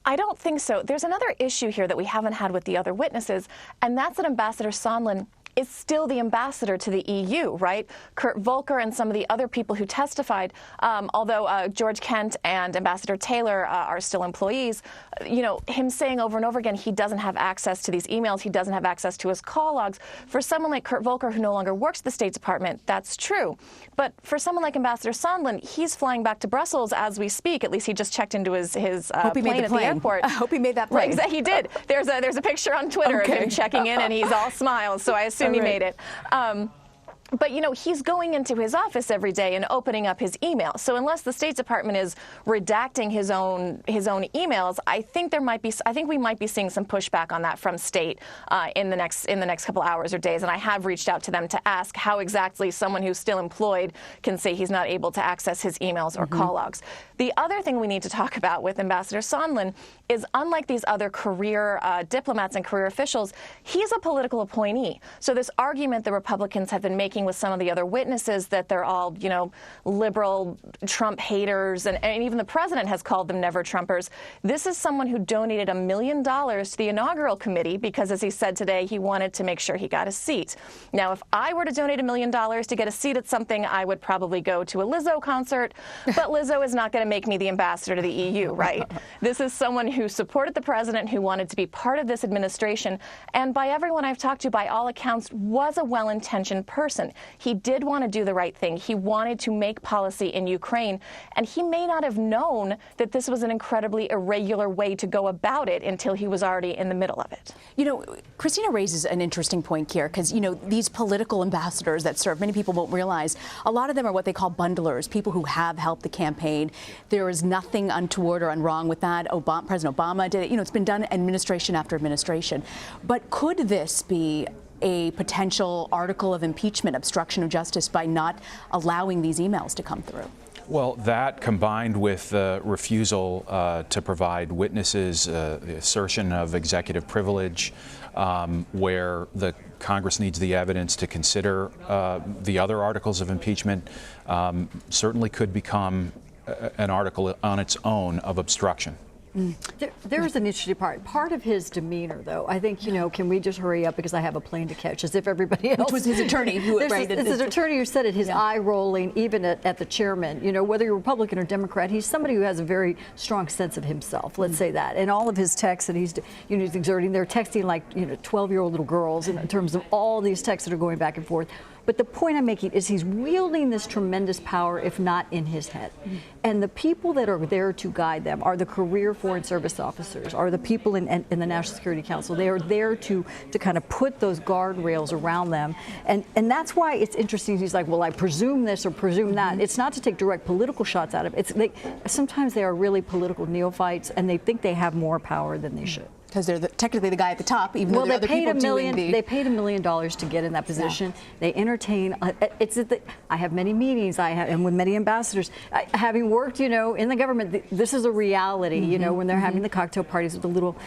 I don't think so. There's another issue here that we haven't had with the other witnesses, and that's that Ambassador Sondland is still the ambassador to the EU, right? Kurt Volker and some of the other people who testified, although George Kent and Ambassador Taylor are still employees, him saying over and over again he doesn't have access to these emails, he doesn't have access to his call logs. For someone like Kurt Volker, who no longer works at the State Department, that's true. But for someone like Ambassador Sondland, he's flying back to Brussels as we speak. At least he just checked into his plane at the airport. I hope he made that plane. Right, he did. There's a picture on Twitter of him checking in, and he's all smiles, so I assume he made it. But, he's going into his office every day and opening up his email. So unless the State Department is redacting his own emails, I think we might be seeing some pushback on that from State in the next couple hours or days. And I have reached out to them to ask how exactly someone who's still employed can say he's not able to access his emails or call logs. The other thing we need to talk about with Ambassador Sondland is, unlike these other career diplomats and career officials, he's a political appointee. So this argument the Republicans have been making with some of the other witnesses that they're all, liberal Trump haters, and even the president has called them never Trumpers. This is someone who donated $1 million to the inaugural committee because, as he said today, he wanted to make sure he got a seat. Now, if I were to donate $1 million to get a seat at something, I would probably go to a Lizzo concert, but Lizzo is not going to make me the ambassador to the EU, right? This is someone who supported the president, who wanted to be part of this administration, and by everyone I've talked to, by all accounts, was a well-intentioned person. He did want to do the right thing. He wanted to make policy in Ukraine, and he may not have known that this was an incredibly irregular way to go about it until he was already in the middle of it. Christina raises an interesting point here because, these political ambassadors that serve, many people won't realize, a lot of them are what they call bundlers, people who have helped the campaign. There is nothing untoward or unwrong with that. President Obama did it. It's been done administration after administration. But could this be a potential article of impeachment, obstruction of justice, by not allowing these emails to come through? Well, that combined with the refusal to provide witnesses, the assertion of executive privilege, where the Congress needs the evidence to consider the other articles of impeachment, certainly could become an article on its own of obstruction. There's an interesting part. Part of his demeanor, though, I think, can we just hurry up because I have a plane to catch, as if everybody else. Which was his attorney who It's his attorney who said it, his eye rolling, even at the chairman. Whether you're Republican or Democrat, he's somebody who has a very strong sense of himself, let's say that. And all of his texts that he's exerting, they're texting like, 12-year-old little girls in terms of all these texts that are going back and forth. But the point I'm making is he's wielding this tremendous power, if not in his head. And the people that are there to guide them are the career Foreign Service officers, are the people in the National Security Council. They are there to kind of put those guardrails around them. And that's why it's interesting. He's like, well, I presume this or presume that. It's not to take direct political shots out of it. Sometimes they are really political neophytes, and they think they have more power than they should. Because they're technically the guy at the top, even though there are other people doing the... They paid $1 million to get in that position. Yeah. They entertain. I have many meetings. And with many ambassadors. Having worked, in the government, this is a reality. When they're having the cocktail parties with the little,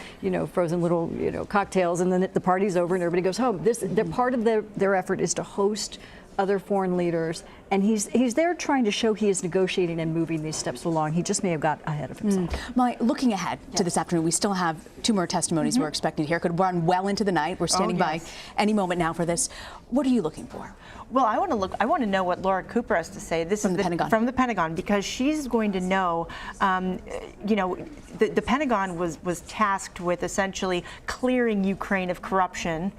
frozen little, cocktails, and then the party's over and everybody goes home. They're part of their effort is to host other foreign leaders, and he's there trying to show he is negotiating and moving these steps along. He just may have got ahead of himself. Looking ahead to this afternoon, we still have 2 more testimonies we're expecting here. Could run well into the night. We're standing by any moment now for this. What are you looking for? Well, I want to know what Laura Cooper has to say. This is from the Pentagon, because she's going to know. The Pentagon was tasked with essentially clearing Ukraine of corruption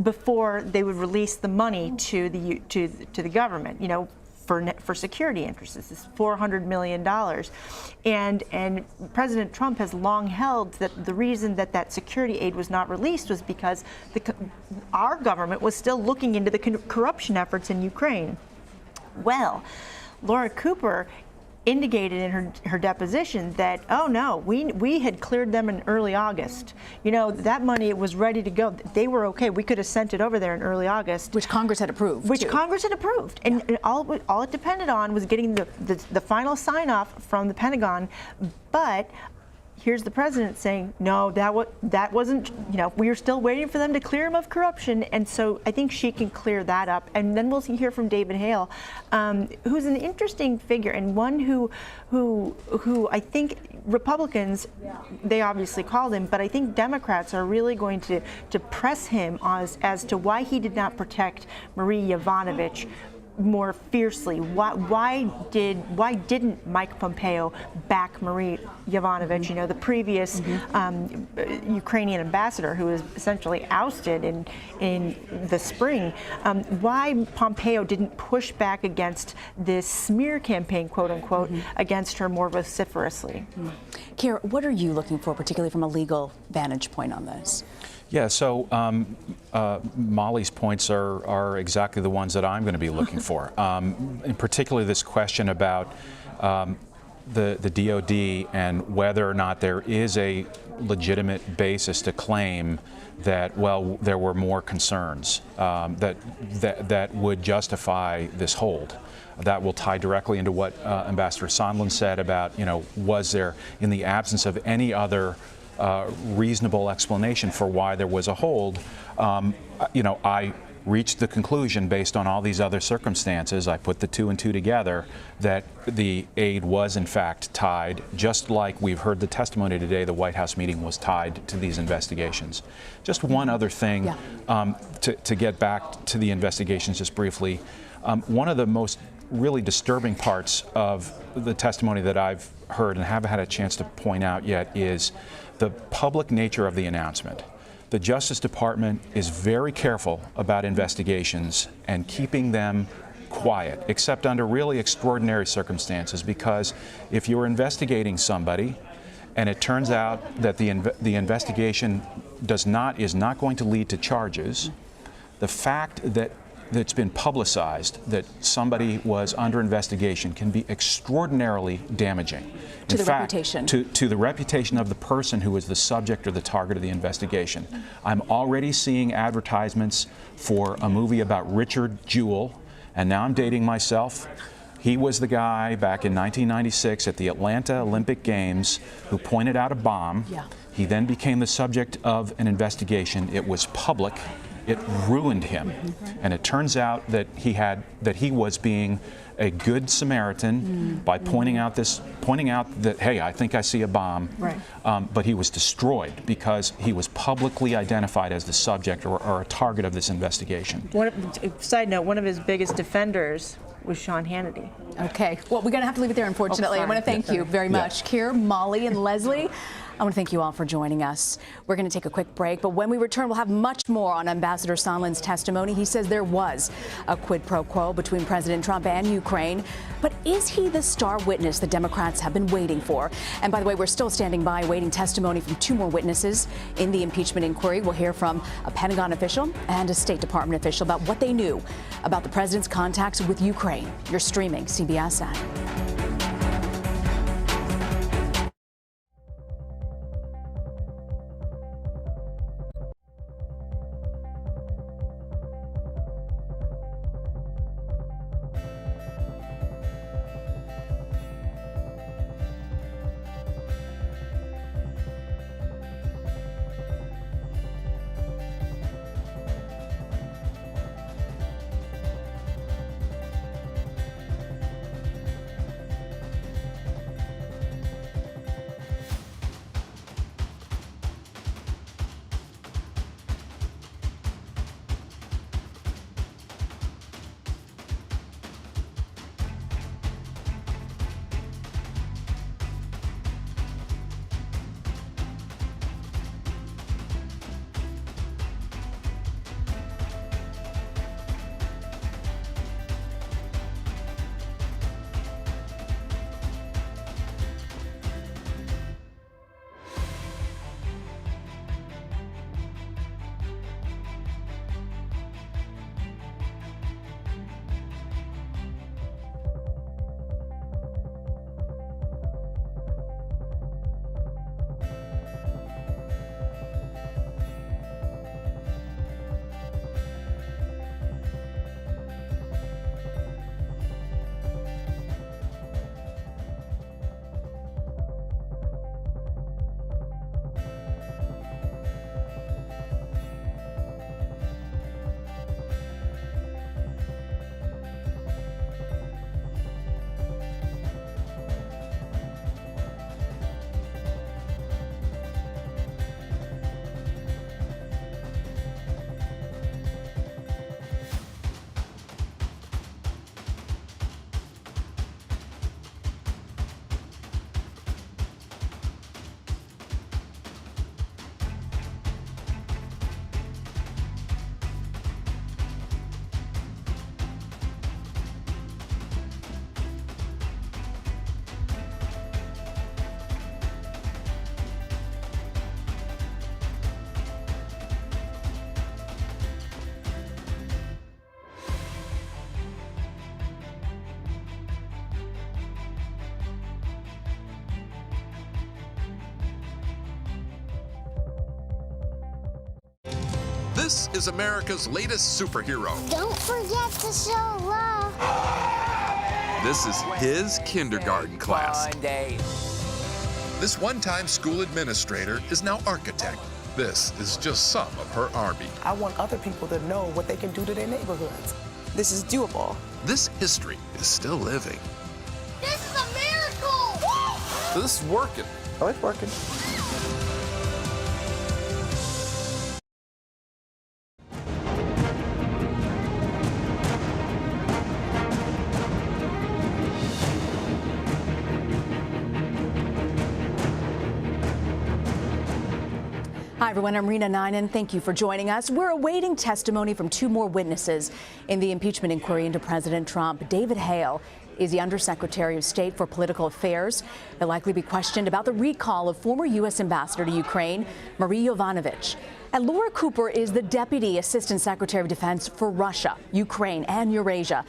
before they would release the money to the government, for security interests. This is $400 million. And President Trump has long held that the reason that security aid was not released was because our government was still looking into the corruption efforts in Ukraine. Well, Laura Cooper indicated in her deposition that, oh no, we had cleared them in early August. That money was ready to go. They were okay. We could have sent it over there in early August. Which Congress had approved. And all it depended on was getting the final sign off from the Pentagon. But here's the president saying, no, that wasn't, we are still waiting for them to clear him of corruption. And so I think she can clear that up. And then we'll hear from David Hale, who's an interesting figure and one who I think Republicans, they obviously called him, but I think Democrats are really going to press him as to why he did not protect Marie Yovanovitch more fiercely. Why didn't Mike Pompeo back Marie Yovanovitch, the previous Ukrainian ambassador who was essentially ousted in the spring? Why Pompeo didn't push back against this smear campaign, quote unquote, against her more vociferously? Keir, what are you looking for, particularly from a legal vantage point on this? Yeah, so Molly's points are exactly the ones that I'm going to be looking for. In particular, this question about the DOD and whether or not there is a legitimate basis to claim that, well, there were more concerns that would justify this hold. That will tie directly into what Ambassador Sondland said about, was there, in the absence of any other reasonable explanation for why there was a hold, I reached the conclusion based on all these other circumstances, I put the 2 and 2 together, that the aid was in fact tied, just like we've heard the testimony today, the White House meeting was tied to these investigations. Just one other thing, to get back to the investigations just briefly. One of the most really disturbing parts of the testimony that I've heard and haven't had a chance to point out yet is the public nature of the announcement. The Justice Department is very careful about investigations and keeping them quiet, except under really extraordinary circumstances, because if you're investigating somebody and it turns out that the investigation is not going to lead to charges, the fact that it's been publicized that somebody was under investigation can be extraordinarily damaging. To the reputation. To the reputation of the person who is the subject or the target of the investigation. I'm already seeing advertisements for a movie about Richard Jewell, and now I'm dating myself. He was the guy back in 1996 at the Atlanta Olympic Games who pointed out a bomb. Yeah. He then became the subject of an investigation. It was public. It ruined him, and it turns out that he was being a good Samaritan by pointing out that, hey, I think I see a bomb, right. But he was destroyed because he was publicly identified as the subject or a target of this investigation. Side note: one of his biggest defenders was Sean Hannity. Okay, well, we're going to have to leave it there, unfortunately. I want to thank you very much, Keir, Molly, and Leslie. I want to thank you all for joining us. We're going to take a quick break, but when we return, we'll have much more on Ambassador Sondland's testimony. He says there was a quid pro quo between President Trump and Ukraine, but is he the star witness the Democrats have been waiting for? And by the way, we're still standing by awaiting testimony from 2 more witnesses in the impeachment inquiry. We'll hear from a Pentagon official and a State Department official about what they knew about the president's contacts with Ukraine. You're streaming CBS at. This is America's latest superhero. Don't forget to show love. This is his kindergarten class. Day. This one-time school administrator is now architect. This is just some of her army. I want other people to know what they can do to their neighborhoods. This is doable. This history is still living. This is a miracle! Woo! This is working. Oh, it's working. Hi, everyone. I'm Rena Ninan. Thank you for joining us. We're awaiting testimony from 2 more witnesses in the impeachment inquiry into President Trump. David Hale is the Undersecretary of State for Political Affairs. He'll likely be questioned about the recall of former U.S. Ambassador to Ukraine, Marie Yovanovitch. And Laura Cooper is the Deputy Assistant Secretary of Defense for Russia, Ukraine, and Eurasia.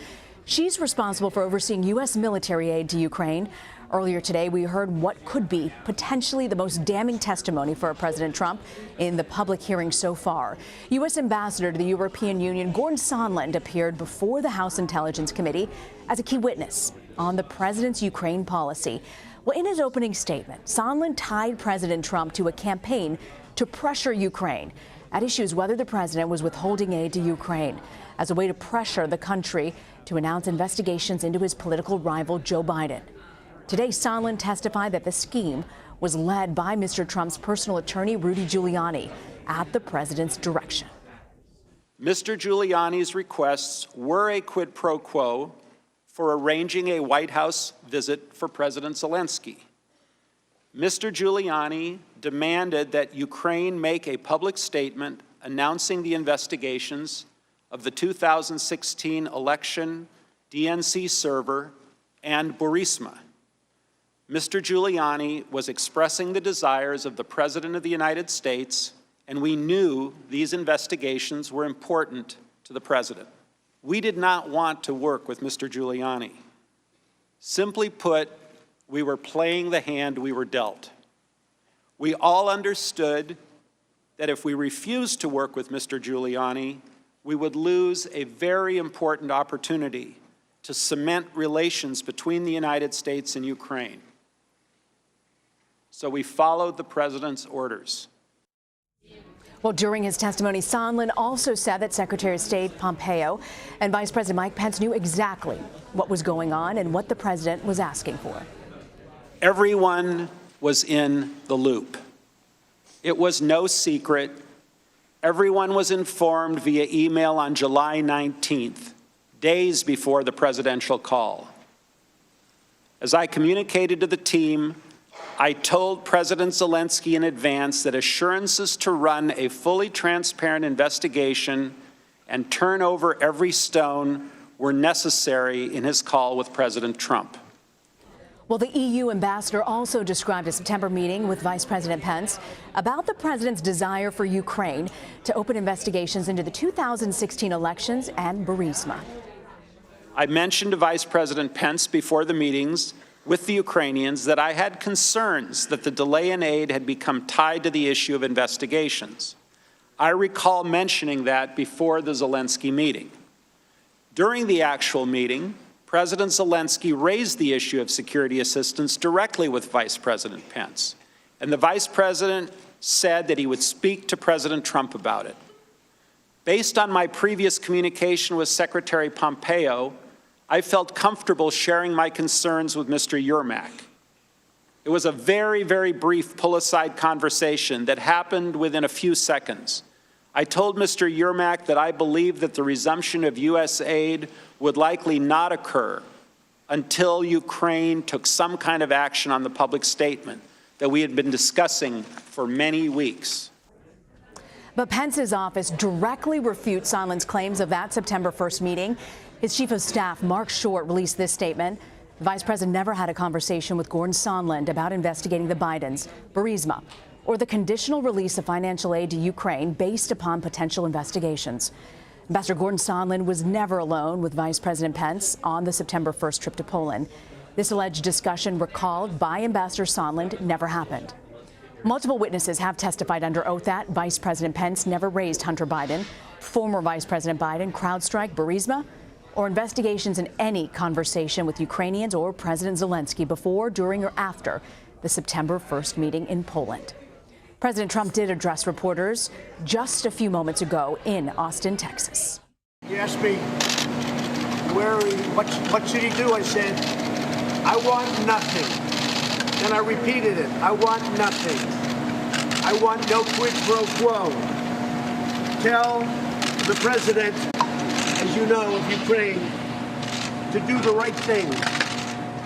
She's responsible for overseeing U.S. military aid to Ukraine. Earlier today, we heard what could be potentially the most damning testimony for President Trump in the public hearing so far. U.S. Ambassador to the European Union, Gordon Sondland, appeared before the House Intelligence Committee as a key witness on the president's Ukraine policy. Well, in his opening statement, Sondland tied President Trump to a campaign to pressure Ukraine. At issue is whether the president was withholding aid to Ukraine as a way to pressure the country to announce investigations into his political rival, Joe Biden. Today, Sondland testified that the scheme was led by Mr. Trump's personal attorney, Rudy Giuliani, at the president's direction. Mr. Giuliani's requests were a quid pro quo for arranging a White House visit for President Zelensky. Mr. Giuliani demanded that Ukraine make a public statement announcing the investigations of the 2016 election, DNC server, and Burisma. Mr. Giuliani was expressing the desires of the President of the United States, and we knew these investigations were important to the President. We did not want to work with Mr. Giuliani. Simply put, we were playing the hand we were dealt. We all understood that if we refused to work with Mr. Giuliani, we would lose a very important opportunity to cement relations between the United States and Ukraine. So we followed the President's orders. Well, during his testimony, Sondland also said that Secretary of State Pompeo and Vice President Mike Pence knew exactly what was going on and what the President was asking for. Everyone was in the loop. It was no secret. Everyone was informed via email on July 19th, days before the presidential call. As I communicated to the team, I told President Zelensky in advance that assurances to run a fully transparent investigation and turn over every stone were necessary in his call with President Trump. Well, the EU ambassador also described a September meeting with Vice President Pence about the president's desire for Ukraine to open investigations into the 2016 elections and Burisma. I mentioned to Vice President Pence before the meetings with the Ukrainians that I had concerns that the delay in aid had become tied to the issue of investigations. I recall mentioning that before the Zelensky meeting. During the actual meeting, President Zelensky raised the issue of security assistance directly with Vice President Pence, and the Vice President said that he would speak to President Trump about it. Based on my previous communication with Secretary Pompeo, I felt comfortable sharing my concerns with Mr. Yermak. It was a very, very brief pull-aside conversation that happened within a few seconds. I told Mr. Yermak that I believed that the resumption of U.S. aid would likely not occur until Ukraine took some kind of action on the public statement that we had been discussing for many weeks. But Pence's office directly refutes Sondland's claims of that September 1st meeting. His chief of staff, Mark Short, released this statement. The vice president never had a conversation with Gordon Sondland about investigating the Bidens, Burisma, or the conditional release of financial aid to Ukraine based upon potential investigations. Ambassador Gordon Sondland was never alone with Vice President Pence on the September 1st trip to Poland. This alleged discussion, recalled by Ambassador Sondland, never happened. Multiple witnesses have testified under oath that Vice President Pence never raised Hunter Biden, former Vice President Biden, CrowdStrike, Burisma, or investigations in any conversation with Ukrainians or President Zelensky before, during, or after the September 1st meeting in Poland. President Trump did address reporters just a few moments ago in Austin, Texas. He asked me what should he do? I said, I want nothing. Then I repeated it. I want nothing. I want no quid pro quo. Tell the president, as you know, of Ukraine, to do the right thing.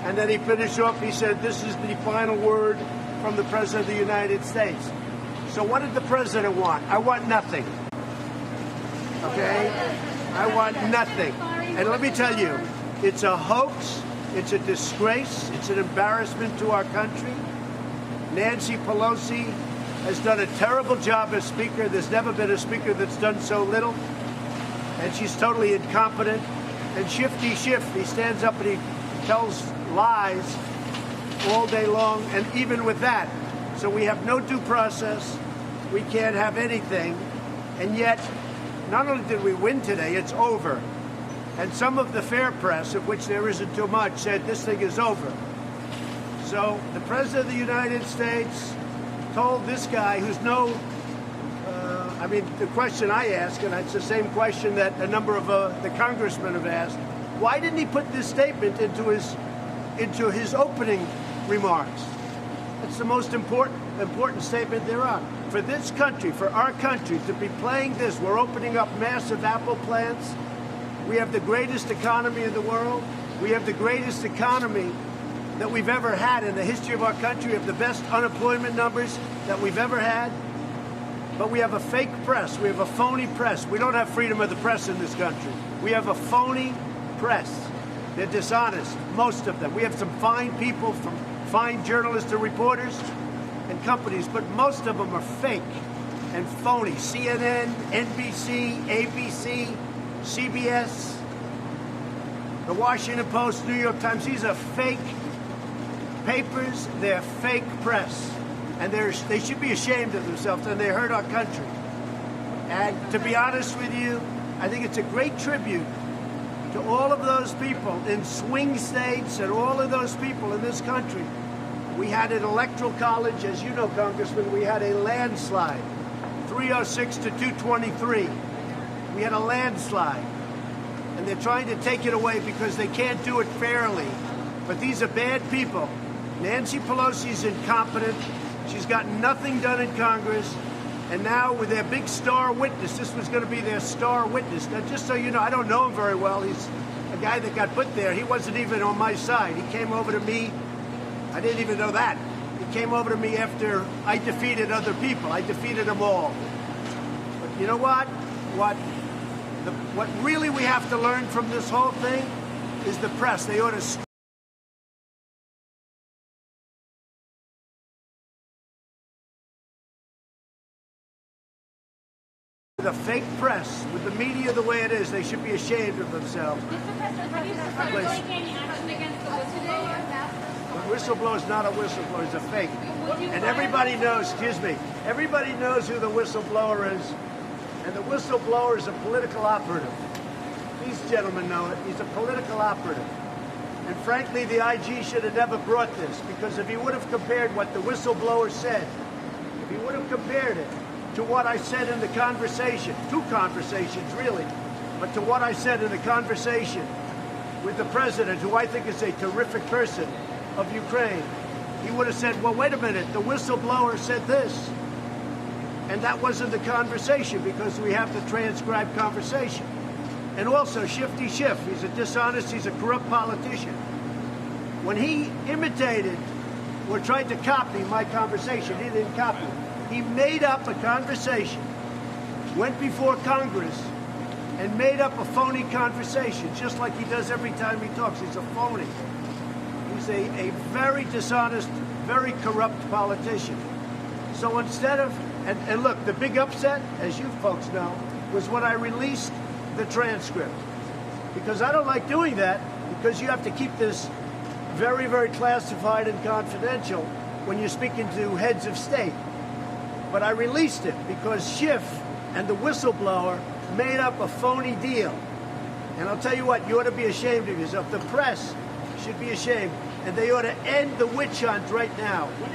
And then he finished off, he said, this is the final word from the President of the United States. So what did the President want? I want nothing. Okay? I want nothing. And let me tell you, it's a hoax, it's a disgrace, it's an embarrassment to our country. Nancy Pelosi has done a terrible job as Speaker. There's never been a Speaker that's done so little. And she's totally incompetent. And Shifty Schiff, he stands up and he tells lies all day long, and even with that. So we have no due process. We can't have anything. And yet, not only did we win today, it's over. And some of the fair press, of which there isn't too much, said this thing is over. So the President of the United States told this guy who's the question I ask, and it's the same question that a number of the congressmen have asked, why didn't he put this statement into his opening remarks? It's the most important statement there are. For this country, for our country, to be playing this, we're opening up massive Apple plants. We have the greatest economy in the world. We have the greatest economy that we've ever had in the history of our country. We have the best unemployment numbers that we've ever had. But we have a fake press. We have a phony press. We don't have freedom of the press in this country. We have a phony press. They're dishonest, most of them. We have some fine people, from fine journalists and reporters and companies, but most of them are fake and phony. CNN, NBC, ABC, CBS, the Washington Post, New York Times. These are fake papers. They're fake press. And they should be ashamed of themselves, and they hurt our country. And to be honest with you, I think it's a great tribute to all of those people in swing states and all of those people in this country. We had an electoral college, as you know, Congressman, we had a landslide, 306 to 223. We had a landslide. And they're trying to take it away because they can't do it fairly. But these are bad people. Nancy Pelosi's incompetent. She's got nothing done in Congress. And now with their big star witness, this was going to be their star witness. Now, just so you know, I don't know him very well. He's a guy that got put there. He wasn't even on my side. He came over to me. I didn't even know that. He came over to me after I defeated other people. I defeated them all. But you know what? What really we have to learn from this whole thing is the press. They ought to... The fake press, with the media the way it is, they should be ashamed of themselves. Mr. President, have you started taking action against the whistleblower? The whistleblower is not a whistleblower, he's a fake. And everybody knows, everybody knows who the whistleblower is. And the whistleblower is a political operative. These gentlemen know it. He's a political operative. And frankly, the IG should have never brought this, because if he would have compared what the whistleblower said, if he would have compared it to what I said in the conversation, two conversations really, but to what I said in the conversation with the president, who I think is a terrific person, of Ukraine, he would have said, well, wait a minute, the whistleblower said this. And that wasn't the conversation, because we have the transcribed conversation. And also, Shifty Schiff, he's a dishonest, he's a corrupt politician. When he imitated or tried to copy my conversation, he didn't copy it. He made up a conversation, went before Congress, and made up a phony conversation, just like he does every time he talks. He's a phony. He's a very dishonest, very corrupt politician. So instead of, and look, the big upset, as you folks know, was when I released the transcript. Because I don't like doing that, because you have to keep this very, very classified and confidential when you're speaking to heads of state. But I released it because Schiff and the whistleblower made up a phony deal. And I'll tell you what, you ought to be ashamed of yourself. The press should be ashamed, and they ought to end the witch hunt right now. When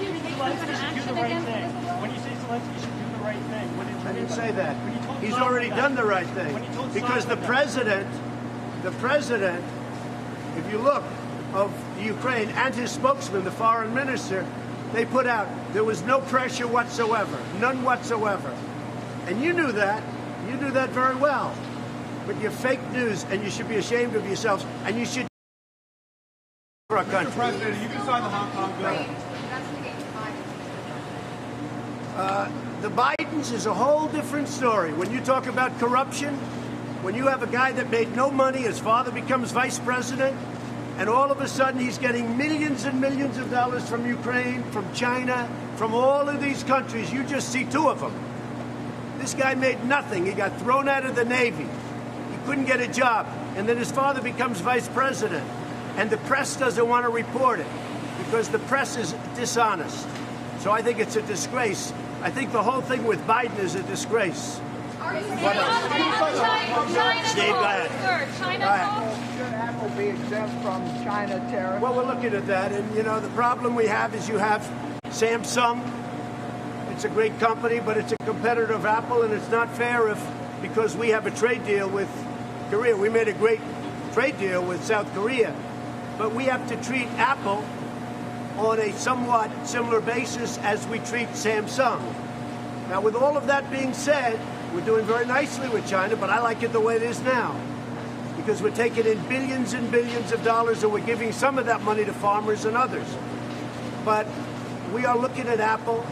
you say Zelensky should do the right thing, when you say Zelensky should do the right thing, I didn't say that. He's already done the right thing. Because the president, if you look, of Ukraine and his spokesman, the foreign minister, they put out, there was no pressure whatsoever, none whatsoever. And you knew that. You knew that very well. But you're fake news, and you should be ashamed of yourselves, and you should for our country. Mr. President, you can sign the Hong Kong bill. The Bidens is a whole different story. When you talk about corruption, when you have a guy that made no money, his father becomes vice president, and all of a sudden he's getting millions and millions of dollars from Ukraine, from China, from all of these countries. You just see two of them. This guy made nothing. He got thrown out of the Navy. He couldn't get a job. And then his father becomes vice president. And the press doesn't want to report it because the press is dishonest. So I think it's a disgrace. I think the whole thing with Biden is a disgrace. What else? Steve, go ahead. Should Apple be exempt from China tariffs? Well, we're looking at that. And, you know, the problem we have is you have Samsung. It's a great company, but it's a competitor of Apple, and it's not fair because we have a trade deal with Korea. We made a great trade deal with South Korea, but we have to treat Apple on a somewhat similar basis as we treat Samsung. Now, with all of that being said, we're doing very nicely with China, but I like it the way it is now. because we're taking in billions and billions of dollars and we're giving some of that money to farmers and others. But we are looking at Apple.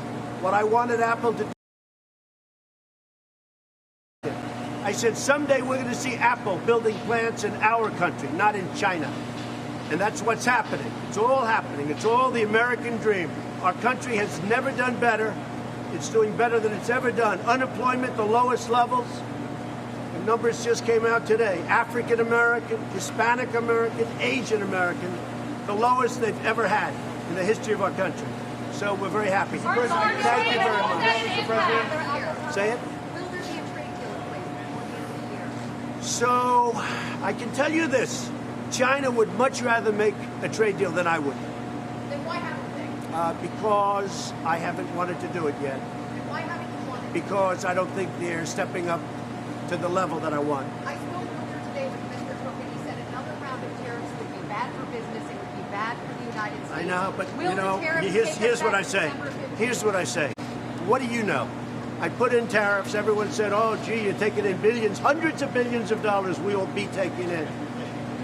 What I wanted Apple to do, I said someday we're going to see Apple building plants in our country, not in China. And that's what's happening. It's all happening. It's all the American dream. Our country has never done better. It's doing better than it's ever done. Unemployment, the lowest levels. The numbers just came out today. African American, Hispanic American, Asian American, the lowest they've ever had in the history of our country. So we're very happy. Thank you very much. Mr. President. Say it. So I can tell you this. China would much rather make a trade deal than I would. Then why haven't they? Because I haven't wanted to do it yet. Then why haven't you wanted to? Because I don't think they're stepping up to the level that I want. I spoke earlier today with Mr. Trump and he said another round of tariffs would be bad for business. It would be bad for the United States. I know, but Will you know, the tariffs here's take what I effect say. December 15th? Here's what I say. What do you know? I put in tariffs. Everyone said, oh, gee, you're taking in billions, hundreds of billions of dollars we will be taking in.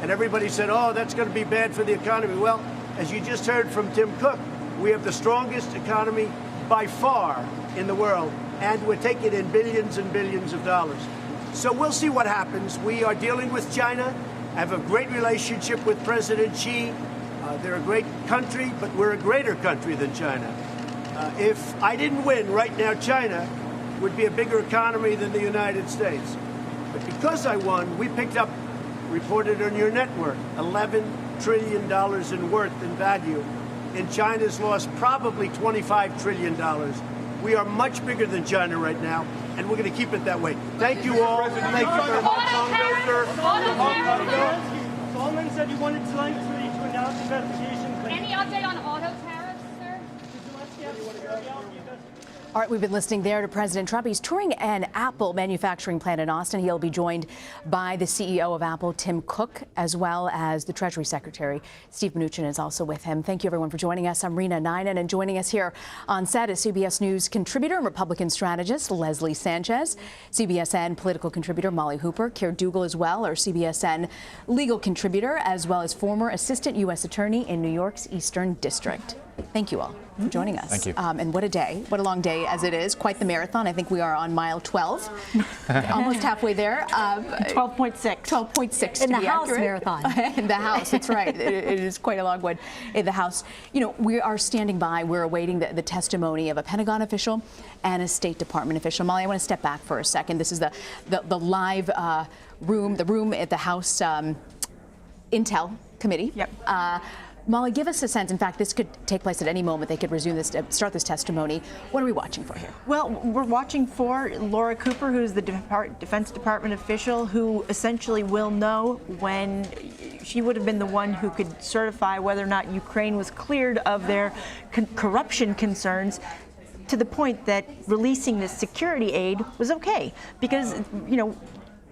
And everybody said, oh, that's going to be bad for the economy. Well, as you just heard from Tim Cook, we have the strongest economy by far in the world, and we're taking in billions and billions of dollars. So we'll see what happens. We are dealing with China. I have a great relationship with President Xi. They're a great country, but we're a greater country than China. If I didn't win right now, China would be a bigger economy than the United States. But because I won, we picked up, reported on your network, $11 trillion in worth and value. And China's lost probably $25 trillion. We are much bigger than China right now, and we're going to keep it that way. Thank you all. Thank you very much. Solomon said you wanted Zelensky to announce investigation. Any update on auto tariffs, sir? All right, we've been listening there to President Trump. He's touring an Apple manufacturing plant in Austin. He'll be joined by the CEO of Apple, Tim Cook, as well as the Treasury Secretary, Steve Mnuchin, is also with him. Thank you, everyone, for joining us. I'm Rena Ninan, and joining us here on set is CBS News contributor and Republican strategist Leslie Sanchez, CBSN political contributor Molly Hooper, Keir Dougal as well, our CBSN legal contributor, as well as former assistant U.S. attorney in New York's Eastern District. Thank you all for joining us. Thank you. And what a day. What a long day as it is. Quite the marathon. I think we are on mile 12. Almost halfway there. 12.6. 12.6 In to the be House accurate. marathon. In the House, that's right. It is quite a long one in the House. You know, we are standing by. We're awaiting the testimony of a Pentagon official and a State Department official. Molly, I want to step back for a second. This is the live room, the room at the House Intel Committee. Yep. Molly, give us a sense. In fact, this could take place at any moment. They could resume this, start this testimony. What are we watching for here? Well, we're watching for Laura Cooper, who's the Defense Department official, who essentially will know when she would have been the one who could certify whether or not Ukraine was cleared of their corruption concerns, to the point that releasing this security aid was okay. Because, you know,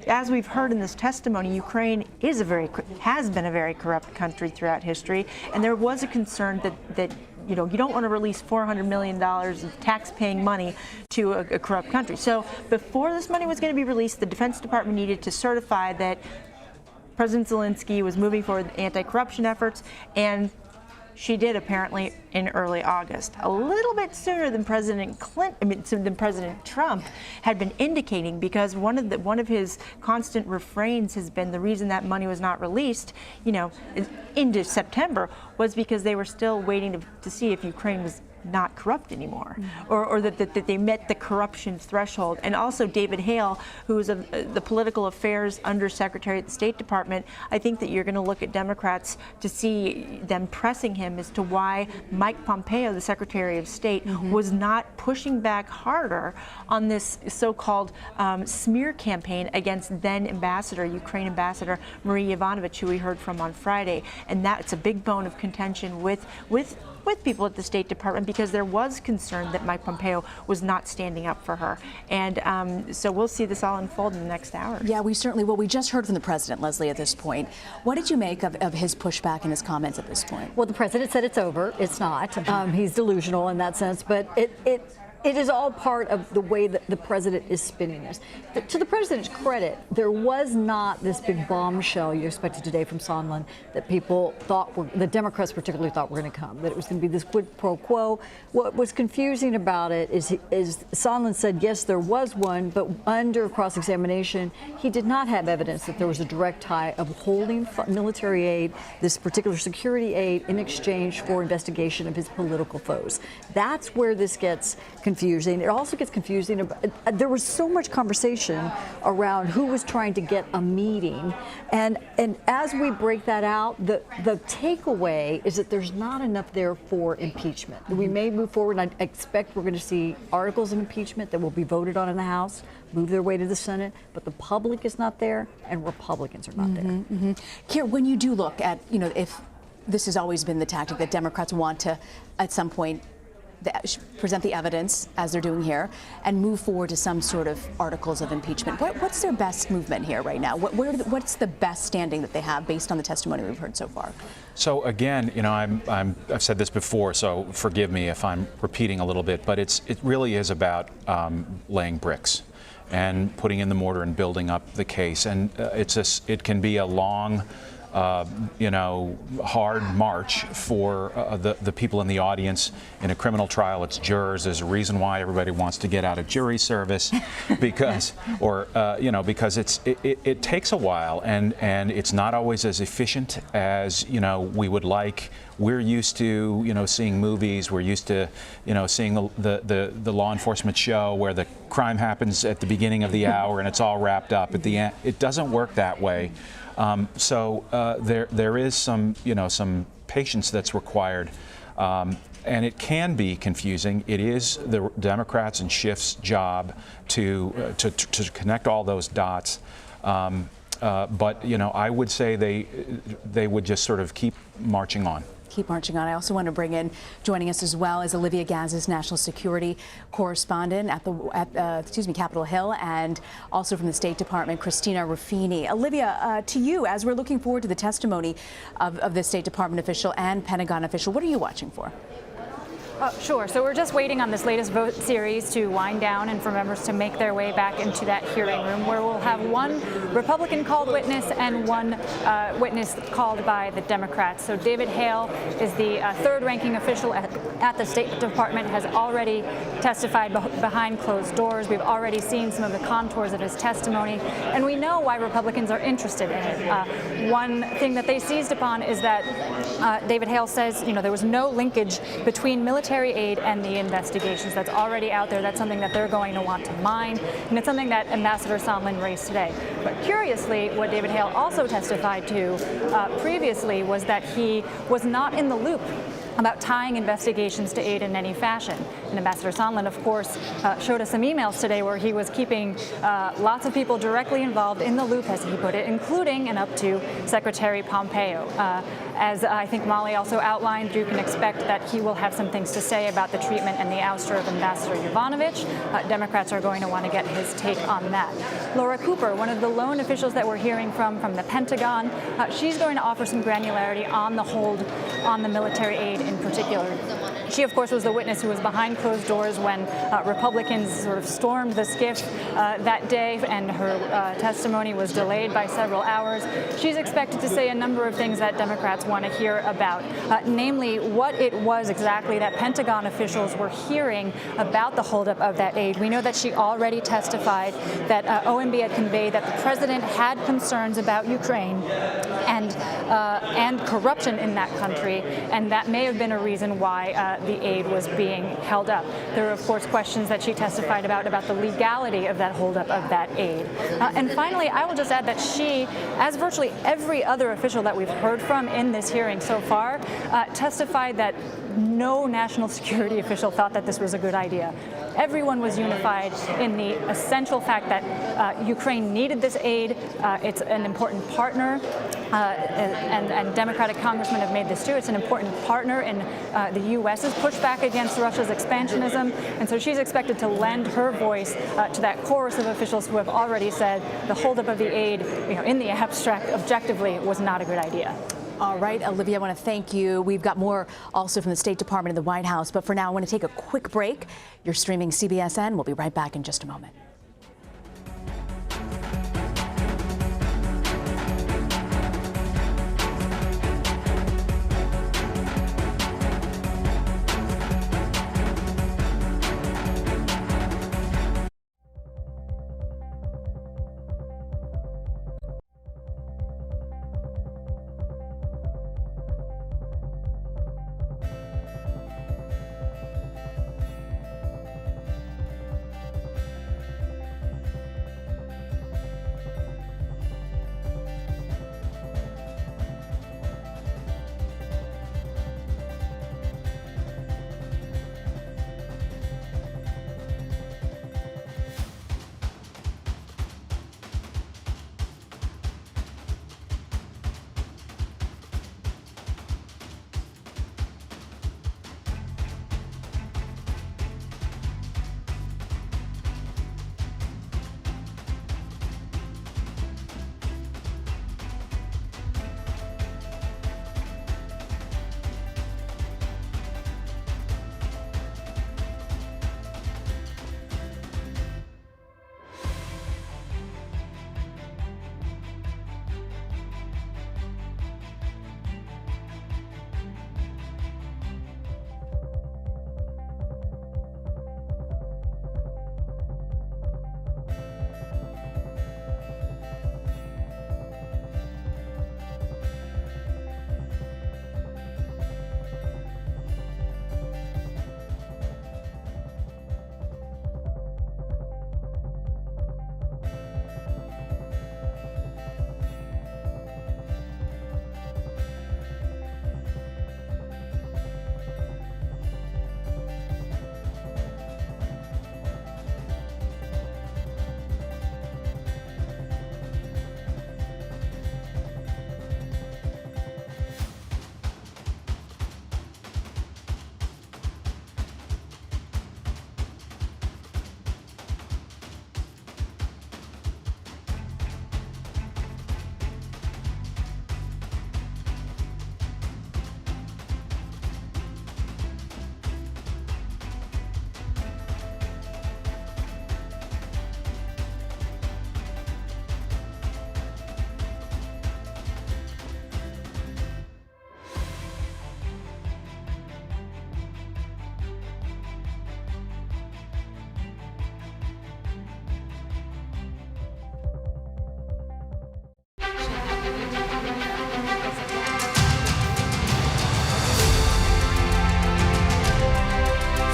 as we've heard in this testimony, Ukraine has been a very corrupt country throughout history, and there was a concern that you don't want to release $400 million of tax-paying money to a corrupt country. So before this money was going to be released, the Defense Department needed to certify that President Zelensky was moving forward with anti-corruption efforts, and she did apparently in early August, a little bit sooner than President Trump had been indicating, because one of his constant refrains has been the reason that money was not released, into September, was because they were still waiting to see if Ukraine was not corrupt anymore, or that they met the corruption threshold. And also David Hale, who is the political affairs undersecretary at the State Department, I think that you're going to look at Democrats to see them pressing him as to why Mike Pompeo, the Secretary of State, was not pushing back harder on this so-called smear campaign against then Ukraine Ambassador Marie Yovanovitch, who we heard from on Friday. And that's a big bone of contention with people at the State Department, because there was concern that Mike Pompeo was not standing up for her. And so we'll see this all unfold in the next hour. Yeah, we certainly will. We just heard from the president, Leslie, at this point. What did you make of his pushback and his comments at this point? Well, the president said it's over. It's not. He's delusional in that sense, but It is all part of the way that the president is spinning this. To the president's credit, there was not this big bombshell you expected today from Sondland that people thought the Democrats particularly thought were going to come, that it was going to be this quid pro quo. What was confusing about it is Sondland said, yes, there was one, but under cross-examination, he did not have evidence that there was a direct tie of holding military aid, this particular security aid, in exchange for investigation of his political foes. That's where this gets confusing. It also gets confusing. There was so much conversation around who was trying to get a meeting, and as we break that out, the takeaway is that there's not enough there for impeachment. We may move forward, and I expect we're going to see articles of impeachment that will be voted on in the House, move their way to the Senate, but the public is not there, and Republicans are not there. Keir, when you do look at, if this has always been the tactic that Democrats want to, at some point, present the evidence, as they're doing here, and move forward to some sort of articles of impeachment. What's their best movement here right now? What's the best standing that they have based on the testimony we've heard so far? So again, I've said this before, so forgive me if I'm repeating a little bit, but it really is about laying bricks and putting in the mortar and building up the case. And it can be a long, hard march for the people in the audience. In a criminal trial, it's jurors. There's a reason why everybody wants to get out of jury service, because it takes a while, and it's not always as efficient as we would like. We're used to seeing movies. We're used to seeing the law enforcement show where the crime happens at the beginning of the hour and it's all wrapped up at the end. It doesn't work that way. There is some patience that's required, and it can be confusing. It is the Democrats and Schiff's job to connect all those dots. But I would say they would just sort of keep marching on. Keep marching on. I also want to bring in, joining us as well, is Olivia Gazis, national security correspondent at Capitol Hill, and also from the State Department, Christina Ruffini. Olivia, to you, as we're looking forward to the testimony of the State Department official and Pentagon official, what are you watching for? Sure. So we're just waiting on this latest vote series to wind down and for members to make their way back into that hearing room, where we'll have one Republican-called witness and one witness called by the Democrats. So David Hale is the third-ranking official at the State Department, has already testified behind closed doors. We've already seen some of the contours of his testimony, and we know why Republicans are interested in it. One thing that they seized upon is that David Hale says, there was no linkage between military aid and the investigations. That's already out there. That's something that they're going to want to mine, and it's something that Ambassador Sondland raised today. But curiously, what David Hale also testified to previously was that he was not in the loop about tying investigations to aid in any fashion. And Ambassador Sondland, of course, showed us some emails today where he was keeping lots of people directly involved in the loop, as he put it, including and up to Secretary Pompeo. As I think Molly also outlined, you can expect that he will have some things to say about the treatment and the ouster of Ambassador Yovanovitch. Democrats are going to want to get his take on that. Laura Cooper, one of the lone officials that we're hearing from the Pentagon, she's going to offer some granularity on the hold on the military aid in particular. She, of course, was the witness who was behind closed doors when Republicans sort of stormed the SCIF that day, and her testimony was delayed by several hours. She's expected to say a number of things that Democrats want to hear about, namely what it was exactly that Pentagon officials were hearing about the holdup of that aid. We know that she already testified that OMB had conveyed that the president had concerns about Ukraine and corruption in that country, and that may have been a reason why the aid was being held up. There are, of course, questions that she testified about the legality of that holdup of that aid. And finally, I will just add that she, as virtually every other official that we've heard from in this hearing so far, testified that no national security official thought that this was a good idea. Everyone was unified in the essential fact that Ukraine needed this aid. It's an important partner, and Democratic congressmen have made this too. It's an important partner in the U.S.'s pushback against Russia's expansionism, and so she's expected to lend her voice to that chorus of officials who have already said the holdup of the aid, in the abstract, objectively, was not a good idea. All right, Olivia, I want to thank you. We've got more also from the State Department and the White House. But for now, I want to take a quick break. You're streaming CBSN. We'll be right back in just a moment.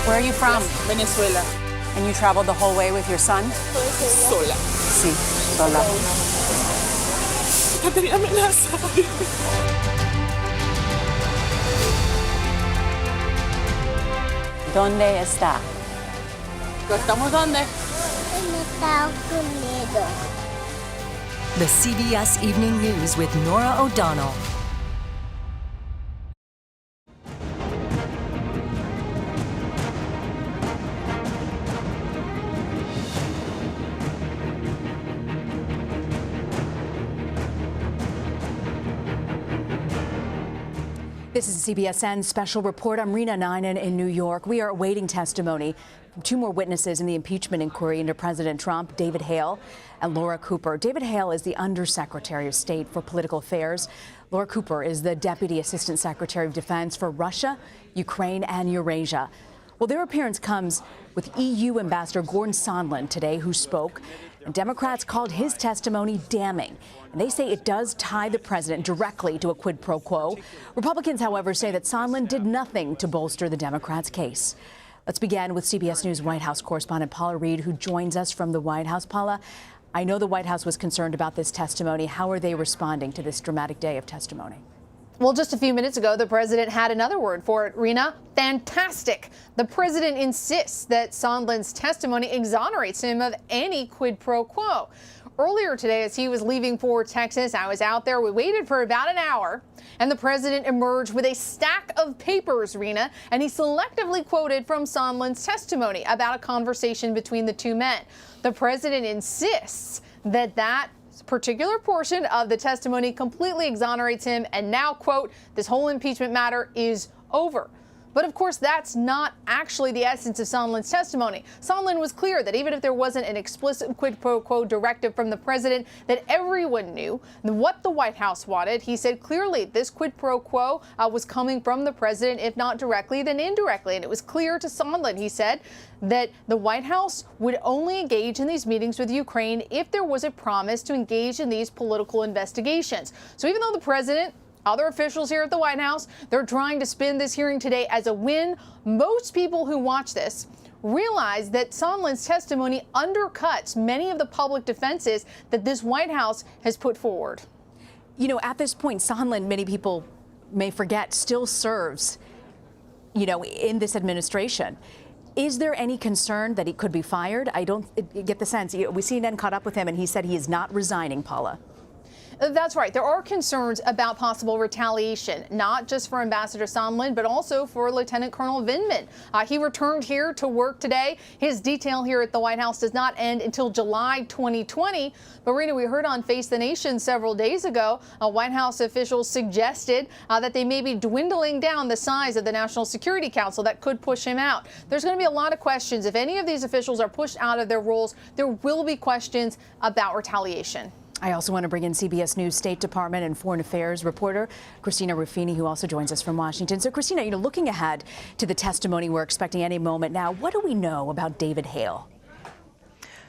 Where are you from? Venezuela. And you traveled the whole way with your son? Sola. Sí, sola. Caterina amenaza. ¿Dónde está? ¿Estamos dónde? En Estados Unidos. The CBS Evening News with Norah O'Donnell. This is a CBSN special report. I'm Rena Ninan in New York. We are awaiting testimony from two more witnesses in the impeachment inquiry into President Trump, David Hale and Laura Cooper. David Hale is the Undersecretary of State for Political Affairs. Laura Cooper is the Deputy Assistant Secretary of Defense for Russia, Ukraine, and Eurasia. Well, their appearance comes with EU Ambassador Gordon Sondland today, who spoke. And Democrats called his testimony damning. And they say it does tie the president directly to a quid pro quo. Republicans, however, say that Sondland did nothing to bolster the Democrats' case. Let's begin with CBS News White House correspondent Paula Reed, who joins us from the White House. Paula, I know the White House was concerned about this testimony. How are they responding to this dramatic day of testimony? Well, just a few minutes ago, the president had another word for it, Rena. Fantastic. The president insists that Sondland's testimony exonerates him of any quid pro quo. Earlier today, as he was leaving for Texas, I was out there. We waited for about an hour, and the president emerged with a stack of papers, Rena, and he selectively quoted from Sondland's testimony about a conversation between the two men. The president insists that this particular portion of the testimony completely exonerates him, and now, quote, this whole impeachment matter is over. But of course, that's not actually the essence of Sondland's testimony. Sondland was clear that even if there wasn't an explicit quid pro quo directive from the president, that everyone knew what the White House wanted. He said clearly this quid pro quo was coming from the president, if not directly, then indirectly. And it was clear to Sondland, he said, that the White House would only engage in these meetings with Ukraine if there was a promise to engage in these political investigations. So even though the president, other officials here at the White House, they're trying to spin this hearing today as a win, most people who watch this realize that Sondland's testimony undercuts many of the public defenses that this White House has put forward. You know, at this point, Sondland, many people may forget, still serves, you know, in this administration. Is there any concern that he could be fired? I don't get the sense. We CNN caught up with him, and he said he is not resigning, Paula. That's right. There are concerns about possible retaliation, not just for Ambassador Sondland, but also for Lieutenant Colonel Vindman. He returned here to work today. His detail here at the White House does not end until July 2020. But, Rena, we heard on Face the Nation several days ago, White House officials suggested that they may be dwindling down the size of the National Security Council. That could push him out. There's going to be a lot of questions. If any of these officials are pushed out of their roles, there will be questions about retaliation. I also want to bring in CBS News State Department and Foreign Affairs reporter Christina Ruffini, who also joins us from Washington. So, Christina, you know, looking ahead to the testimony we're expecting any moment now, what do we know about David Hale?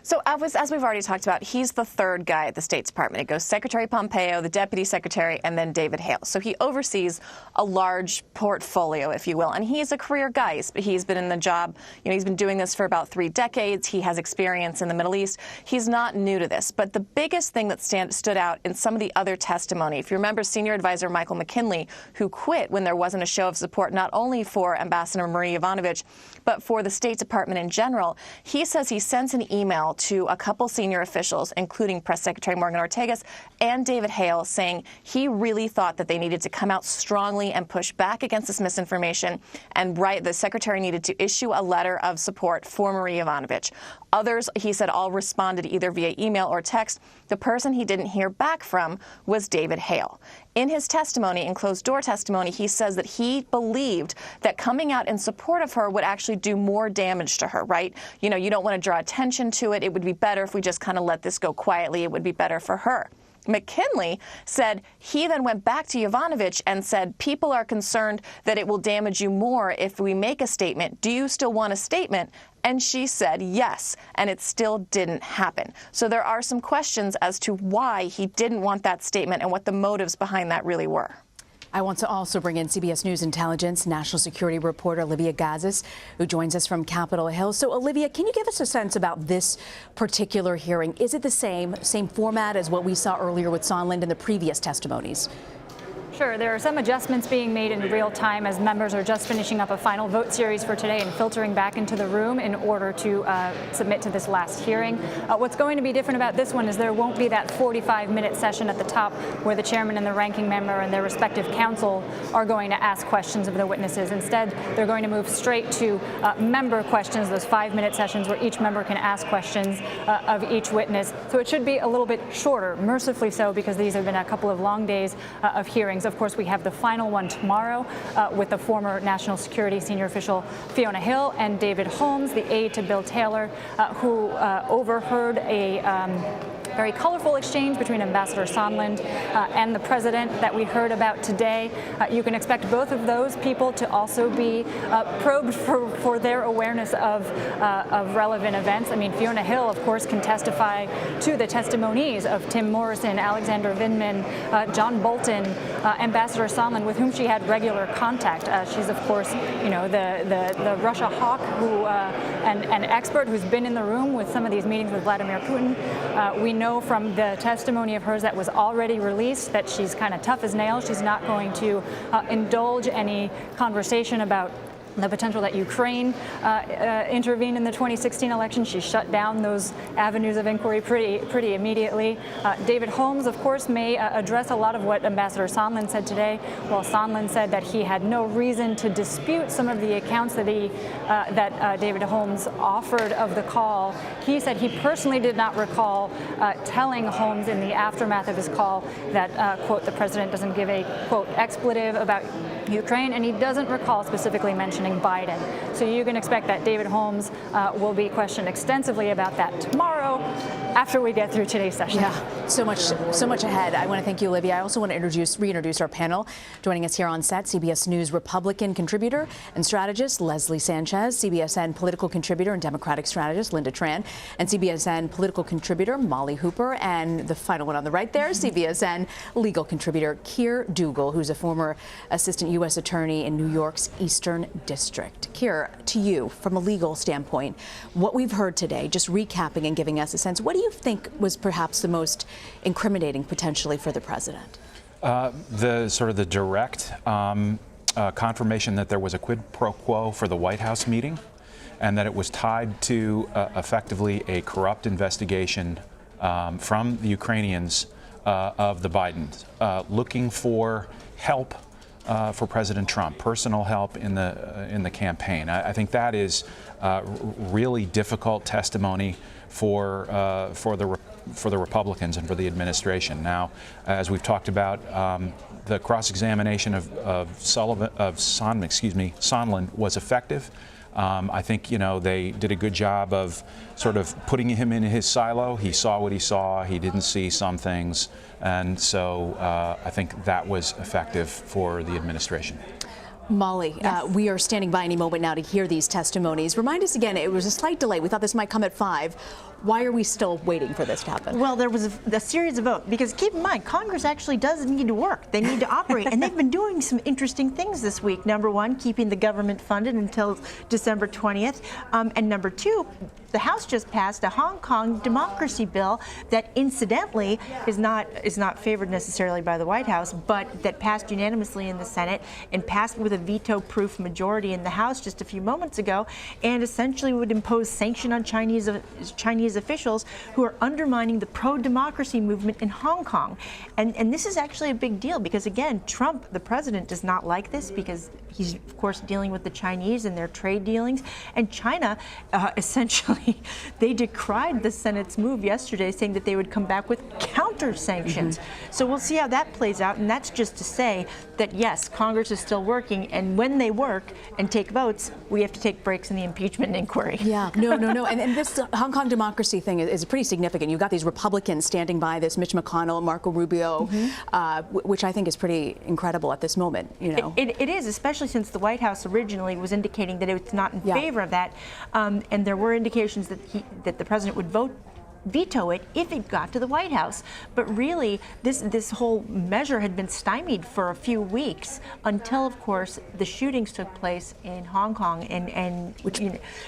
So as we've already talked about, he's the third guy at the State Department. It goes Secretary Pompeo, the Deputy Secretary, and then David Hale. So he oversees a large portfolio, if you will. And he's a career guy. He's been in the job, you know, he's been doing this for about 3 decades. He has experience in the Middle East. He's not new to this. But the biggest thing that stood out in some of the other testimony, if you remember Senior Advisor Michael McKinley, who quit when there wasn't a show of support not only for Ambassador Marie Yovanovitch, but for the State Department in general, he says he sent an email to a couple senior officials, including Press Secretary Morgan Ortagus and David Hale, saying he really thought that they needed to come out strongly and push back against this misinformation, and the secretary needed to issue a letter of support for Marie Yovanovitch. Others, he said, all responded either via email or text. The person he didn't hear back from was David Hale. In his testimony, in closed-door testimony, he says that he believed that coming out in support of her would actually do more damage to her, right? You know, you don't want to draw attention to it. It would be better if we just kind of let this go quietly. It would be better for her. McKinley said he then went back to Yovanovitch and said, people are concerned that it will damage you more if we make a statement. Do you still want a statement? And she said yes, and it still didn't happen. So there are some questions as to why he didn't want that statement and what the motives behind that really were. I want to also bring in CBS News Intelligence national security reporter Olivia Gazis, who joins us from Capitol Hill. So, Olivia, can you give us a sense about this particular hearing? Is it the same format as what we saw earlier with Sondland and the previous testimonies? Sure. There are some adjustments being made in real time as members are just finishing up a final vote series for today and filtering back into the room in order to submit to this last hearing. What's going to be different about this one is there won't be that 45-minute session at the top where the chairman and the ranking member and their respective counsel are going to ask questions of the witnesses. Instead, they're going to move straight to member questions, those 5-minute sessions where each member can ask questions of each witness. So it should be a little bit shorter, mercifully so, because these have been a couple of long days of hearings. Of course, we have the final one tomorrow with the former National Security senior official Fiona Hill and David Holmes, the aide to Bill Taylor, who overheard a very colorful exchange between Ambassador Sondland and the president that we heard about today. You can expect both of those people to also be probed for their awareness of relevant events. I mean, Fiona Hill, of course, can testify to the testimonies of Tim Morrison, Alexander Vindman, John Bolton, Ambassador Sondland, with whom she had regular contact. She's, of course, you know, the Russia hawk who an expert who's been in the room with some of these meetings with Vladimir Putin. We know from the testimony of hers that was already released that she's kind of tough as nails. She's not going to indulge any conversation about the potential that Ukraine intervene in the 2016 election. She shut down those avenues of inquiry pretty immediately. David Holmes, of course, may address a lot of what Ambassador Sondland said today. While Sondland said that he had no reason to dispute some of the accounts that David Holmes offered of the call, he said he personally did not recall telling Holmes in the aftermath of his call that, quote, the president doesn't give a, quote, expletive about Ukraine, and he doesn't recall specifically mentioning Biden. So you can expect that David Holmes will be questioned extensively about that tomorrow after we get through today's session. Yeah, so much ahead. I want to thank you, Olivia. I also want to reintroduce our panel. Joining us here on set, CBS News Republican contributor and strategist Leslie Sanchez, CBSN political contributor and Democratic strategist Linda Tran, and CBSN political contributor Molly Hooper, and the final one on the right there, CBSN legal contributor Keir Dougal, who's a former assistant U.S. attorney in New York's Eastern District. Keir, to you, from a legal standpoint, what we've heard today, just recapping and giving us a sense, what do you think was perhaps the most incriminating potentially for the president? The direct confirmation that there was a quid pro quo for the White House meeting, and that it was tied to effectively a corrupt investigation from the Ukrainians of the Bidens, looking for help for President Trump, personal help in the campaign. I think that is really difficult testimony for the Republicans and for the administration. Now, as we've talked about, the cross-examination of Sondland was effective. I think, they did a good job of sort of putting him in his silo. He saw what he saw. He didn't see some things. And so I think that was effective for the administration. Molly, we are standing by any moment now to hear these testimonies. Remind us again, it was a slight delay. We thought this might come at 5. Why are we still waiting for this to happen? Well, there was a series of votes, because keep in mind, Congress actually does need to work. They need to operate, and they've been doing some interesting things this week. Number one, keeping the government funded until December 20th. And number two, the House just passed a Hong Kong democracy bill that incidentally is not favored necessarily by the White House, but that passed unanimously in the Senate and passed with a veto-proof majority in the House just a few moments ago, and essentially would impose sanction on Chinese officials who are undermining the pro-democracy movement in Hong Kong. And this is actually a big deal because, again, Trump, the president, does not like this because he's, of course, dealing with the Chinese and their trade dealings. And China, essentially, they decried the Senate's move yesterday, saying that they would come back with counter-sanctions. So we'll see how that plays out. And that's just to say that, yes, Congress is still working. And when they work and take votes, we have to take breaks in the impeachment inquiry. Yeah, no. And this Hong Kong democracy thing is pretty significant. You've got these Republicans standing by this, Mitch McConnell, Marco Rubio, which I think is pretty incredible at this moment. It is, especially since the White House originally was indicating that it's not in favor of that, and there were indications that the president would veto it if it got to the White House. But really, this whole measure had been stymied for a few weeks until, of course, the shootings took place in Hong Kong,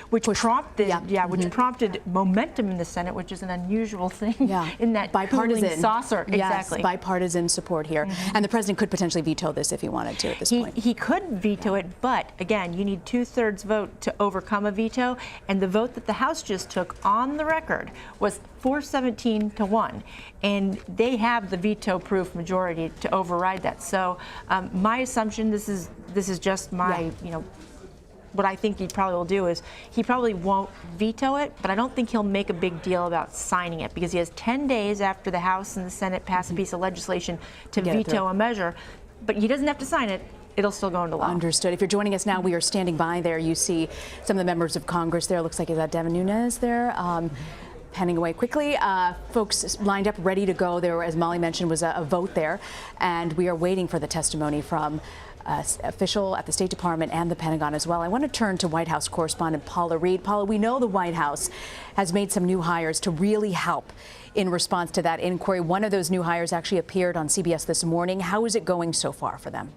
which prompted momentum in the Senate, which is an unusual thing in that bipartisan saucer. Yes, bipartisan support here. And the president could potentially veto this if he wanted to at this point. He could veto it, but again, you need 2/3 vote to overcome a veto, and the vote that the House just took on the record was 417-1, and they have the veto-proof majority to override that. So my assumption, this is just my, what I think he probably will do is he probably won't veto it, but I don't think he'll make a big deal about signing it because he has 10 days after the House and the Senate pass a piece of legislation to veto a measure, but he doesn't have to sign it. It'll still go into law. Understood. If you're joining us now, we are standing by there. You see some of the members of Congress there. Looks like, is that Devin Nunes there? Penning away quickly. Folks lined up, ready to go. There, as Molly mentioned, was a vote there, and we are waiting for the testimony from official at the State Department and the Pentagon as well. I want to turn to White House correspondent Paula Reed. Paula, we know the White House has made some new hires to really help in response to that inquiry. One of those new hires actually appeared on CBS this morning. How is it going so far for them?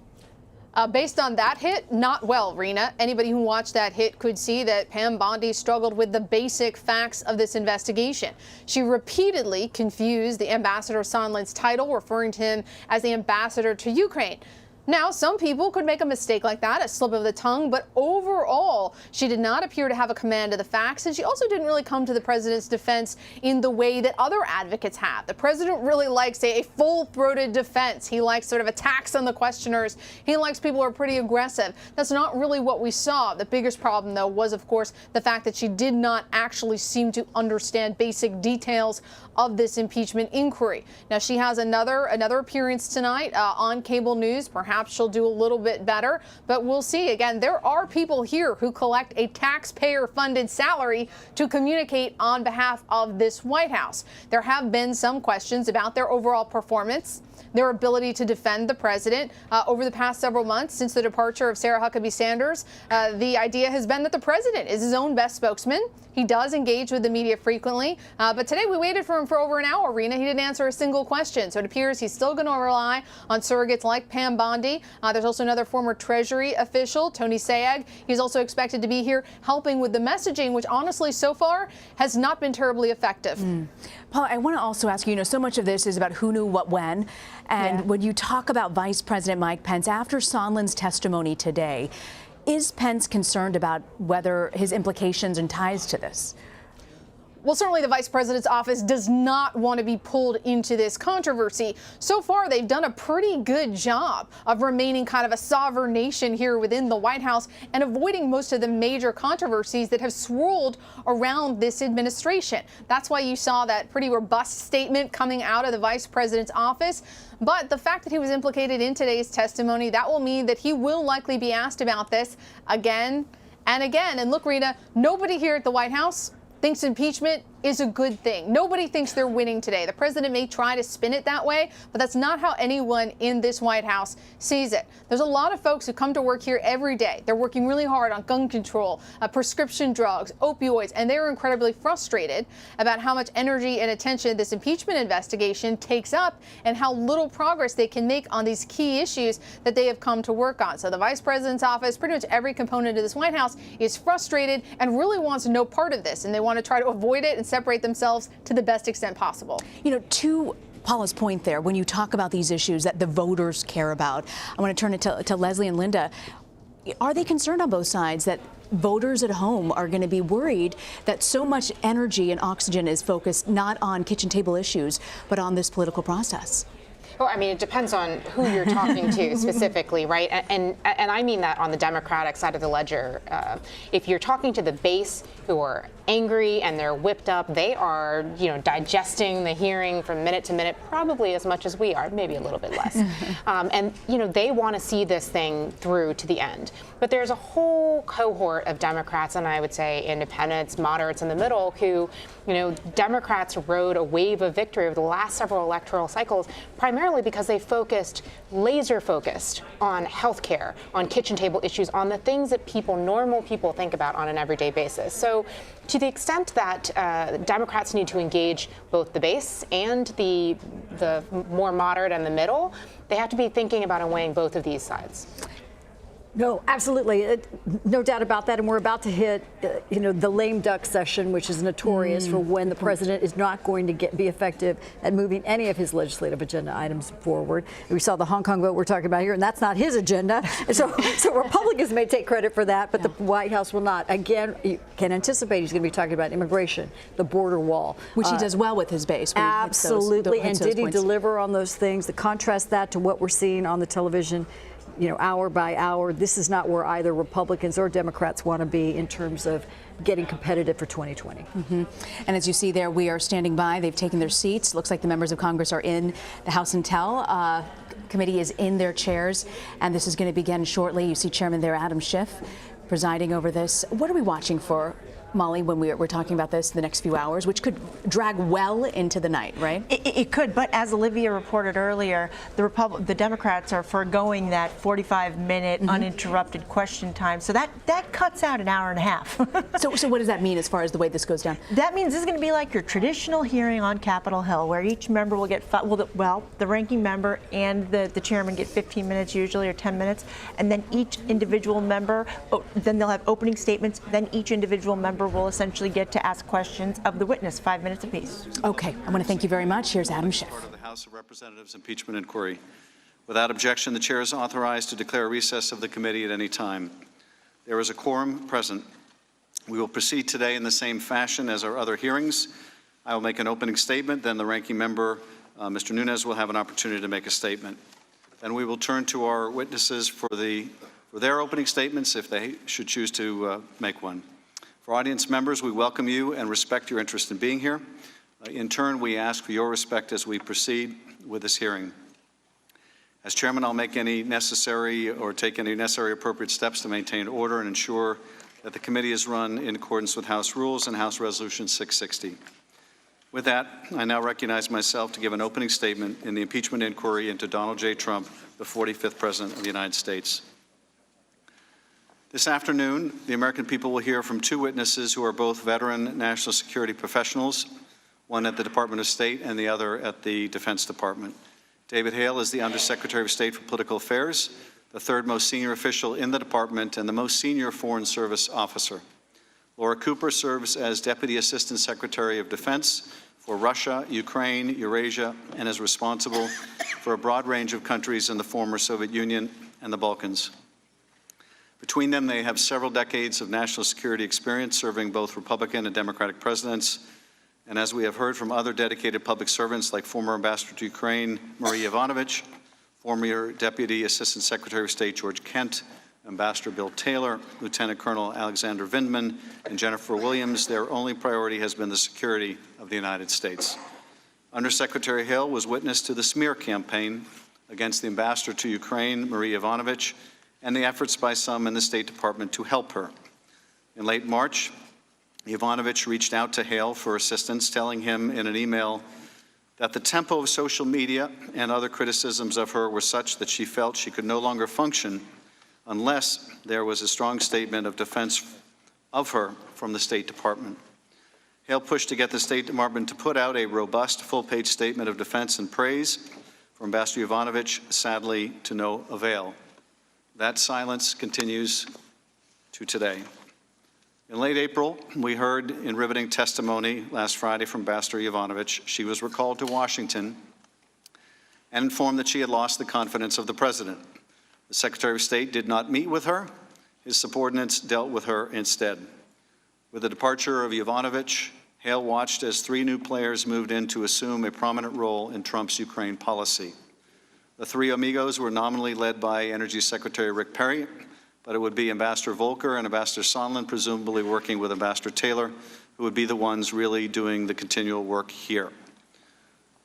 Based on that hit, not well, Rena. Anybody who watched that hit could see that Pam Bondi struggled with the basic facts of this investigation. She repeatedly confused the Ambassador Sondland's title, referring to him as the ambassador to Ukraine. Now, some people could make a mistake like that, a slip of the tongue, but overall, she did not appear to have a command of the facts, and she also didn't really come to the president's defense in the way that other advocates have. The president really likes a full-throated defense. He likes sort of attacks on the questioners. He likes people who are pretty aggressive. That's not really what we saw. The biggest problem, though, was, of course, the fact that she did not actually seem to understand basic details of this impeachment inquiry. Now, she has another appearance tonight on cable news. Perhaps she'll do a little bit better, but we'll see. Again, there are people here who collect a taxpayer-funded salary to communicate on behalf of this White House. There have been some questions about their overall performance, their ability to defend the president over the past several months since the departure of Sarah Huckabee Sanders. The idea has been that the president is his own best spokesman. He does engage with the media frequently, but today we waited for him for over an hour, Rena. He didn't answer a single question, so it appears he's still going to rely on surrogates like Pam Bondi. There's also another former Treasury official, Tony Sayegh. He's also expected to be here helping with the messaging, which honestly so far has not been terribly effective. Paula, I want to also ask you, so much of this is about who knew what when. And when you talk about Vice President Mike Pence, after Sondland's testimony today, is Pence concerned about whether his implications and ties to this? Well, certainly the vice president's office does not want to be pulled into this controversy. So far, they've done a pretty good job of remaining kind of a sovereign nation here within the White House and avoiding most of the major controversies that have swirled around this administration. That's why you saw that pretty robust statement coming out of the vice president's office. But the fact that he was implicated in today's testimony, that will mean that he will likely be asked about this again and again. And look, Rita, nobody here at the White House thinks impeachment is a good thing. Nobody thinks they're winning today. The president may try to spin it that way, but that's not how anyone in this White House sees it. There's a lot of folks who come to work here every day. They're working really hard on gun control, prescription drugs, opioids, and they're incredibly frustrated about how much energy and attention this impeachment investigation takes up and how little progress they can make on these key issues that they have come to work on. So the vice president's office, pretty much every component of this White House is frustrated and really wants no part of this, and they want to try to avoid it and separate themselves to the best extent possible. To Paula's point there, when you talk about these issues that the voters care about, I want to turn it to Leslie and Linda. Are they concerned on both sides that voters at home are going to be worried that so much energy and oxygen is focused not on kitchen table issues, but on this political process? Well, I mean, it depends on who you're talking to specifically, right? And I mean that on the Democratic side of the ledger. If you're talking to the base who are angry and they're whipped up, they are, digesting the hearing from minute to minute, probably as much as we are, maybe a little bit less. And, they want to see this thing through to the end. But there's a whole cohort of Democrats, and I would say independents, moderates in the middle, who, Democrats rode a wave of victory over the last several electoral cycles, primarily because they laser focused on health care, on kitchen table issues, on the things that normal people think about on an everyday basis. So to the extent that Democrats need to engage both the base and the more moderate and the middle, they have to be thinking about and weighing both of these sides. No, absolutely. No doubt about that. And we're about to hit, the lame duck session, which is notorious for when the president is not going to be effective at moving any of his legislative agenda items forward. We saw the Hong Kong vote we're talking about here, and that's not his agenda. So Republicans may take credit for that, but the White House will not. Again, you can anticipate he's going to be talking about immigration, the border wall. Which he does well with his base. Absolutely. And did he deliver on those things? To contrast that to what we're seeing on the television, hour by hour, this is not where either Republicans or Democrats want to be in terms of getting competitive for 2020. And as you see there, we are standing by. They've taken their seats. Looks like the members of Congress are in the House Intel. Committee is in their chairs, and this is going to begin shortly. You see Chairman there, Adam Schiff, presiding over this. What are we watching for, Molly, when we're talking about this in the next few hours, which could drag well into the night, right? It could, but as Olivia reported earlier, the Democrats are foregoing that 45-minute uninterrupted question time, so that cuts out an hour and a half. So what does that mean as far as the way this goes down? That means this is going to be like your traditional hearing on Capitol Hill, where each member will get, the ranking member and the chairman get 15 minutes usually, or 10 minutes, and then each individual member, then they'll have opening statements, then each individual member will essentially get to ask questions of the witness, 5 minutes apiece. Okay, I want to thank you very much. Here's Adam Schiff. Part of the House of Representatives impeachment inquiry. Without objection, the chair is authorized to declare a recess of the committee at any time. There is a quorum present. We will proceed today in the same fashion as our other hearings. I will make an opening statement, then the ranking member, Mr. Nunes, will have an opportunity to make a statement. Then we will turn to our witnesses for their opening statements if they should choose to make one. For audience members, we welcome you and respect your interest in being here. In turn, we ask for your respect as we proceed with this hearing. As chairman, I'll make any necessary or take any necessary appropriate steps to maintain order and ensure that the committee is run in accordance with House rules and House Resolution 660. With that, I now recognize myself to give an opening statement in the impeachment inquiry into Donald J. Trump, the 45th President of the United States. This afternoon, the American people will hear from two witnesses who are both veteran national security professionals, one at the Department of State and the other at the Defense Department. David Hale is the Undersecretary of State for Political Affairs, the third most senior official in the department and the most senior Foreign Service officer. Laura Cooper serves as Deputy Assistant Secretary of Defense for Russia, Ukraine, Eurasia, and is responsible for a broad range of countries in the former Soviet Union and the Balkans. Between them, they have several decades of national security experience serving both Republican and Democratic presidents. And as we have heard from other dedicated public servants like former Ambassador to Ukraine, Marie Yovanovitch, former Deputy Assistant Secretary of State George Kent, Ambassador Bill Taylor, Lieutenant Colonel Alexander Vindman, and Jennifer Williams, their only priority has been the security of the United States. Undersecretary Hale was witness to the smear campaign against the Ambassador to Ukraine, Marie Yovanovitch, and the efforts by some in the State Department to help her. In late March, Yovanovitch reached out to Hale for assistance, telling him in an email that the tempo of social media and other criticisms of her were such that she felt she could no longer function unless there was a strong statement of defense of her from the State Department. Hale pushed to get the State Department to put out a robust, full-page statement of defense and praise for Ambassador Yovanovitch, sadly to no avail. That silence continues to today. In late April, we heard in riveting testimony last Friday from Ambassador Yovanovitch. She was recalled to Washington and informed that she had lost the confidence of the President. The Secretary of State did not meet with her. His subordinates dealt with her instead. With the departure of Yovanovitch, Hale watched as three new players moved in to assume a prominent role in Trump's Ukraine policy. The three amigos were nominally led by Energy Secretary Rick Perry, but it would be Ambassador Volker and Ambassador Sondland, presumably working with Ambassador Taylor, who would be the ones really doing the continual work here.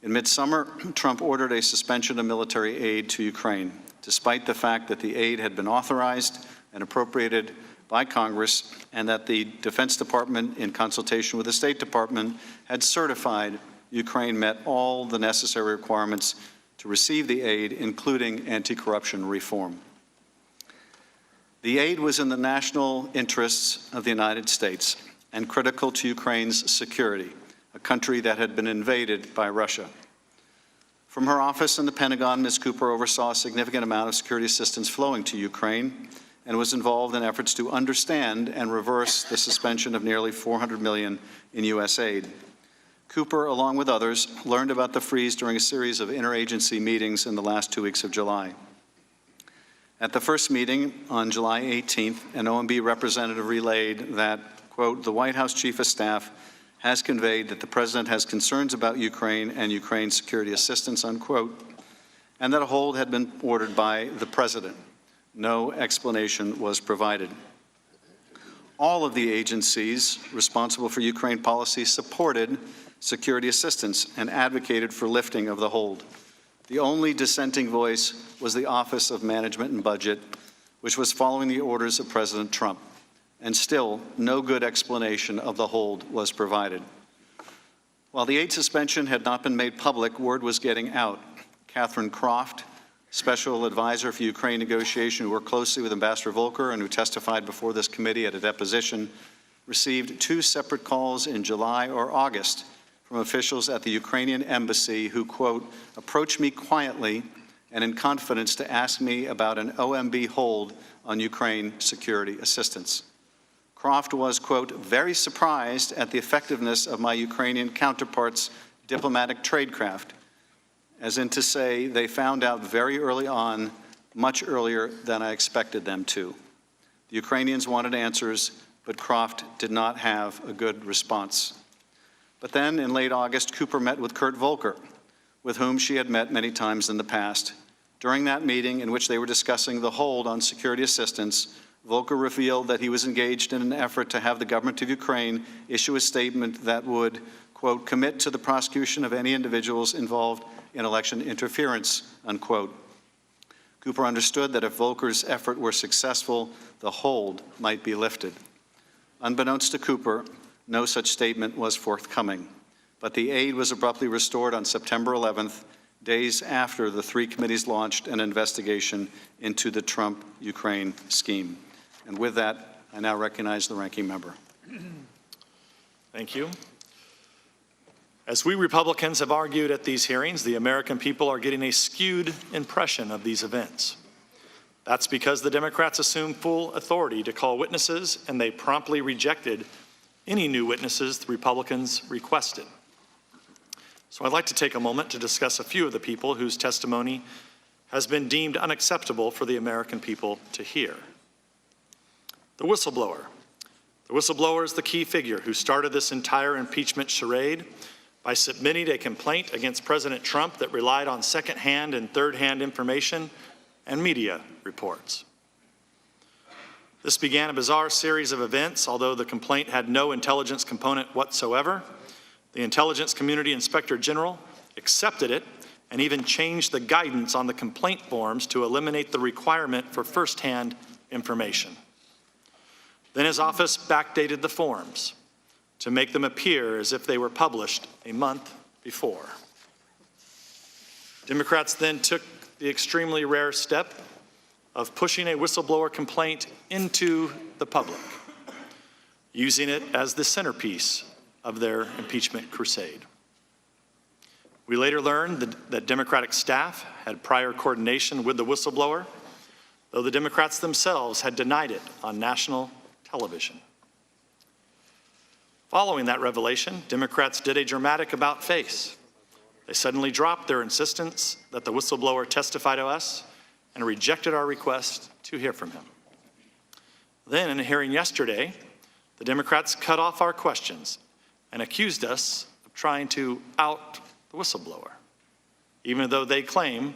In midsummer, Trump ordered a suspension of military aid to Ukraine, despite the fact that the aid had been authorized and appropriated by Congress and that the Defense Department, in consultation with the State Department, had certified Ukraine met all the necessary requirements to receive the aid, including anti-corruption reform. The aid was in the national interests of the United States and critical to Ukraine's security, a country that had been invaded by Russia. From her office in the Pentagon, Ms. Cooper oversaw a significant amount of security assistance flowing to Ukraine and was involved in efforts to understand and reverse the suspension of nearly $400 million in U.S. aid. Cooper, along with others, learned about the freeze during a series of interagency meetings in the last 2 weeks of July. At the first meeting on July 18th, an OMB representative relayed that, quote, the White House Chief of Staff has conveyed that the President has concerns about Ukraine and Ukraine's security assistance, unquote, and that a hold had been ordered by the President. No explanation was provided. All of the agencies responsible for Ukraine policy supported security assistance and advocated for lifting of the hold. The only dissenting voice was the Office of Management and Budget, which was following the orders of President Trump. And still, no good explanation of the hold was provided. While the aid suspension had not been made public, word was getting out. Catherine Croft, special advisor for Ukraine negotiation, who worked closely with Ambassador Volker and who testified before this committee at a deposition, received 2 separate calls in July or August from officials at the Ukrainian embassy who, quote, approached me quietly and in confidence to ask me about an OMB hold on Ukraine security assistance. Croft was, quote, very surprised at the effectiveness of my Ukrainian counterpart's diplomatic tradecraft as in to say they found out very early on, much earlier than I expected them to. The Ukrainians wanted answers, but Croft did not have a good response. But then, in late August, Cooper met with Kurt Volker, with whom she had met many times in the past. During that meeting, in which they were discussing the hold on security assistance, Volker revealed that he was engaged in an effort to have the government of Ukraine issue a statement that would, quote, commit to the prosecution of any individuals involved in election interference, unquote. Cooper understood that if Volker's effort were successful, the hold might be lifted. Unbeknownst to Cooper, no such statement was forthcoming, but the aid was abruptly restored on September 11th, days after the three committees launched an investigation into the Trump-Ukraine scheme. And with that, I now recognize the ranking member. Thank you. As we Republicans have argued at these hearings, the American people are getting a skewed impression of these events. That's because the Democrats assumed full authority to call witnesses, and they promptly rejected any new witnesses the Republicans requested. So I'd like to take a moment to discuss a few of the people whose testimony has been deemed unacceptable for the American people to hear. The whistleblower. The whistleblower is the key figure who started this entire impeachment charade by submitting a complaint against President Trump that relied on second-hand and third-hand information and media reports. This began a bizarre series of events. Although the complaint had no intelligence component whatsoever, the Intelligence Community Inspector General accepted it and even changed the guidance on the complaint forms to eliminate the requirement for first-hand information. Then his office backdated the forms to make them appear as if they were published a month before. Democrats then took the extremely rare step of pushing a whistleblower complaint into the public, using it as the centerpiece of their impeachment crusade. We later learned that Democratic staff had prior coordination with the whistleblower, though the Democrats themselves had denied it on national television. Following that revelation, Democrats did a dramatic about-face. They suddenly dropped their insistence that the whistleblower testify to us and rejected our request to hear from him. Then, in a hearing yesterday, the Democrats cut off our questions and accused us of trying to out the whistleblower, even though they claim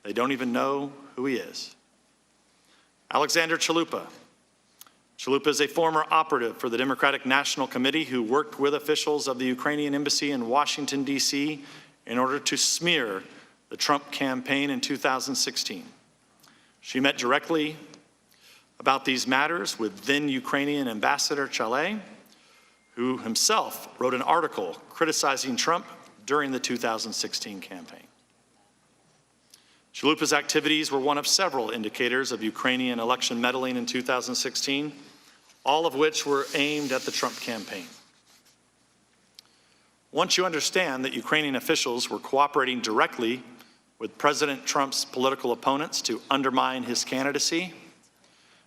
they don't even know who he is. Alexander Chalupa. Chalupa is a former operative for the Democratic National Committee who worked with officials of the Ukrainian embassy in Washington, D.C. in order to smear the Trump campaign in 2016. She met directly about these matters with then Ukrainian Ambassador Chalet, who himself wrote an article criticizing Trump during the 2016 campaign. Chalupa's activities were one of several indicators of Ukrainian election meddling in 2016, all of which were aimed at the Trump campaign. Once you understand that Ukrainian officials were cooperating directly with President Trump's political opponents to undermine his candidacy,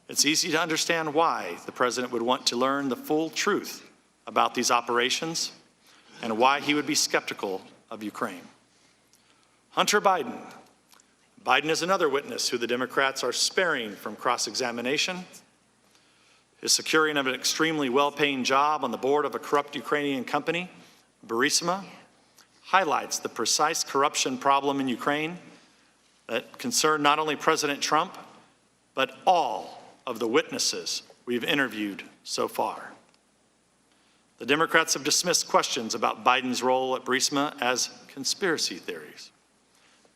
it's easy to understand why the president would want to learn the full truth about these operations and why he would be skeptical of Ukraine. Hunter Biden. Biden is another witness who the Democrats are sparing from cross-examination. His securing of an extremely well-paying job on the board of a corrupt Ukrainian company, Burisma, highlights the precise corruption problem in Ukraine that concerned not only President Trump, but all of the witnesses we've interviewed so far. The Democrats have dismissed questions about Biden's role at Burisma as conspiracy theories.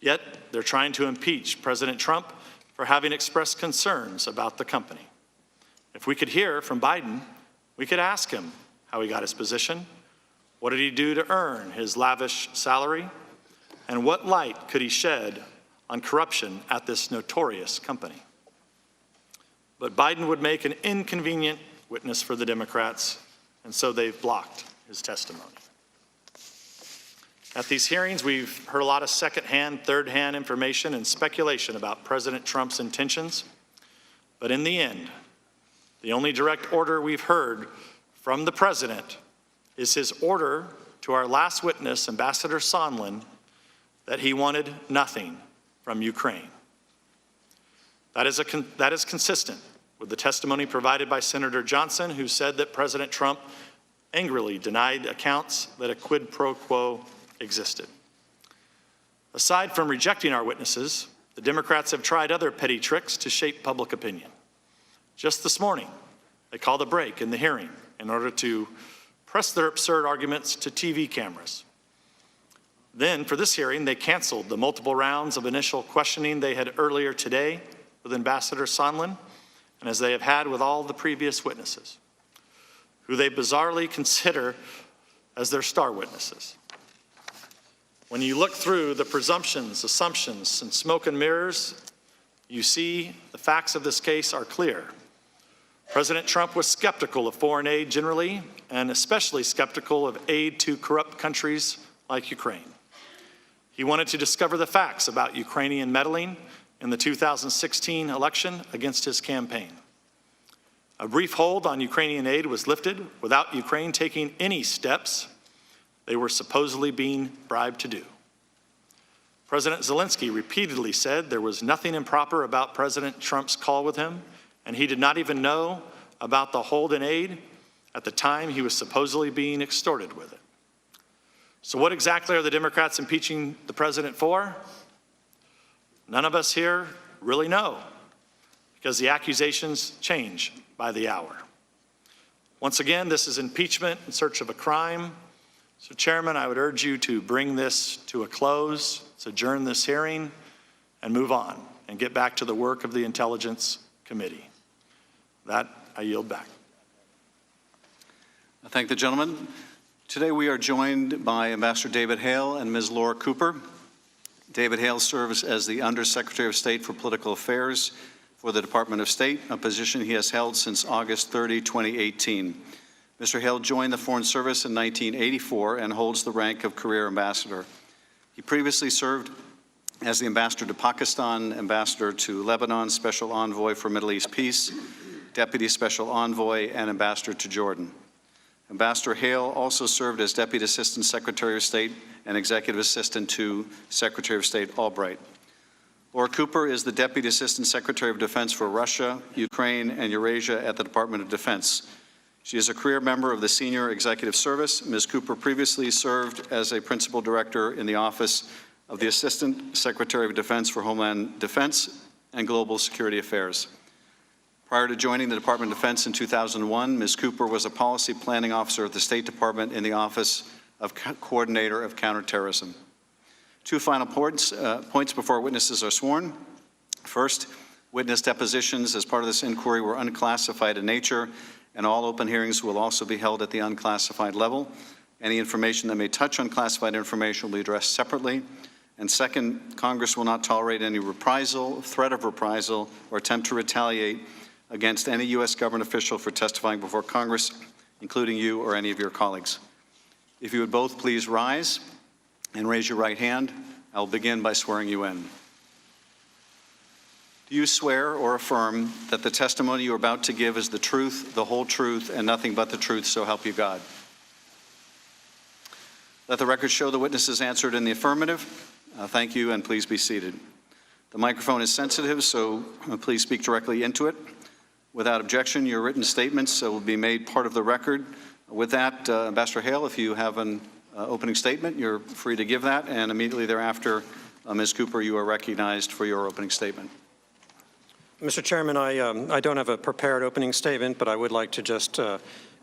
Yet they're trying to impeach President Trump for having expressed concerns about the company. If we could hear from Biden, we could ask him how he got his position, what did he do to earn his lavish salary, and what light could he shed on corruption at this notorious company. But Biden would make an inconvenient witness for the Democrats, and so they've blocked his testimony. At these hearings, we've heard a lot of second-hand, third-hand information and speculation about President Trump's intentions. But in the end, the only direct order we've heard from the president is his order to our last witness, Ambassador Sondland, that he wanted nothing from Ukraine. That is consistent with the testimony provided by Senator Johnson, who said that President Trump angrily denied accounts that a quid pro quo existed. Aside from rejecting our witnesses, the Democrats have tried other petty tricks to shape public opinion. Just this morning, they called a break in the hearing in order to press their absurd arguments to TV cameras. Then, for this hearing, they canceled the multiple rounds of initial questioning they had earlier today with Ambassador Sondland, and as they have had with all the previous witnesses, who they bizarrely consider as their star witnesses. When you look through the presumptions, assumptions, and smoke and mirrors, you see the facts of this case are clear. President Trump was skeptical of foreign aid generally, and especially skeptical of aid to corrupt countries like Ukraine. He wanted to discover the facts about Ukrainian meddling in the 2016 election against his campaign. A brief hold on Ukrainian aid was lifted without Ukraine taking any steps they were supposedly being bribed to do. President Zelensky repeatedly said there was nothing improper about President Trump's call with him, and he did not even know about the hold in aid at the time he was supposedly being extorted with it. So what exactly are the Democrats impeaching the president for? None of us here really know, because the accusations change by the hour. Once again, this is impeachment in search of a crime. So, Chairman, I would urge you to bring this to a close, to adjourn this hearing, and move on, and get back to the work of the Intelligence Committee. That, I yield back. I thank the gentleman. Today we are joined by Ambassador David Hale and Ms. Laura Cooper. David Hale serves as the Undersecretary of State for Political Affairs for the Department of State, a position he has held since August 30, 2018. Mr. Hale joined the Foreign Service in 1984 and holds the rank of Career Ambassador. He previously served as the Ambassador to Pakistan, Ambassador to Lebanon, Special Envoy for Middle East Peace, Deputy Special Envoy, and Ambassador to Jordan. Ambassador Hale also served as Deputy Assistant Secretary of State and Executive Assistant to Secretary of State Albright. Laura Cooper is the Deputy Assistant Secretary of Defense for Russia, Ukraine, and Eurasia at the Department of Defense. She is a career member of the Senior Executive Service. Ms. Cooper previously served as a Principal Director in the Office of the Assistant Secretary of Defense for Homeland Defense and Global Security Affairs. Prior to joining the Department of Defense in 2001, Ms. Cooper was a Policy Planning Officer at the State Department in the Office of Coordinator of Counterterrorism. Two final points before witnesses are sworn. First, witness depositions as part of this inquiry were unclassified in nature, and all open hearings will also be held at the unclassified level. Any information that may touch unclassified information will be addressed separately. And second, Congress will not tolerate any reprisal, threat of reprisal, or attempt to retaliate against any U.S. government official for testifying before Congress, including you or any of your colleagues. If you would both please rise and raise your right hand, I'll begin by swearing you in. Do you swear or affirm that the testimony you are about to give is the truth, the whole truth, and nothing but the truth, so help you God? Let the record show the witnesses answered in the affirmative. Thank you, and please be seated. The microphone is sensitive, so please speak directly into it. Without objection, your written statements will be made part of the record. With that, Ambassador Hale, if you have an opening statement, you're free to give that, and immediately thereafter, Ms. Cooper, you are recognized for your opening statement. Mr. Chairman, I don't have a prepared opening statement, but I would like to just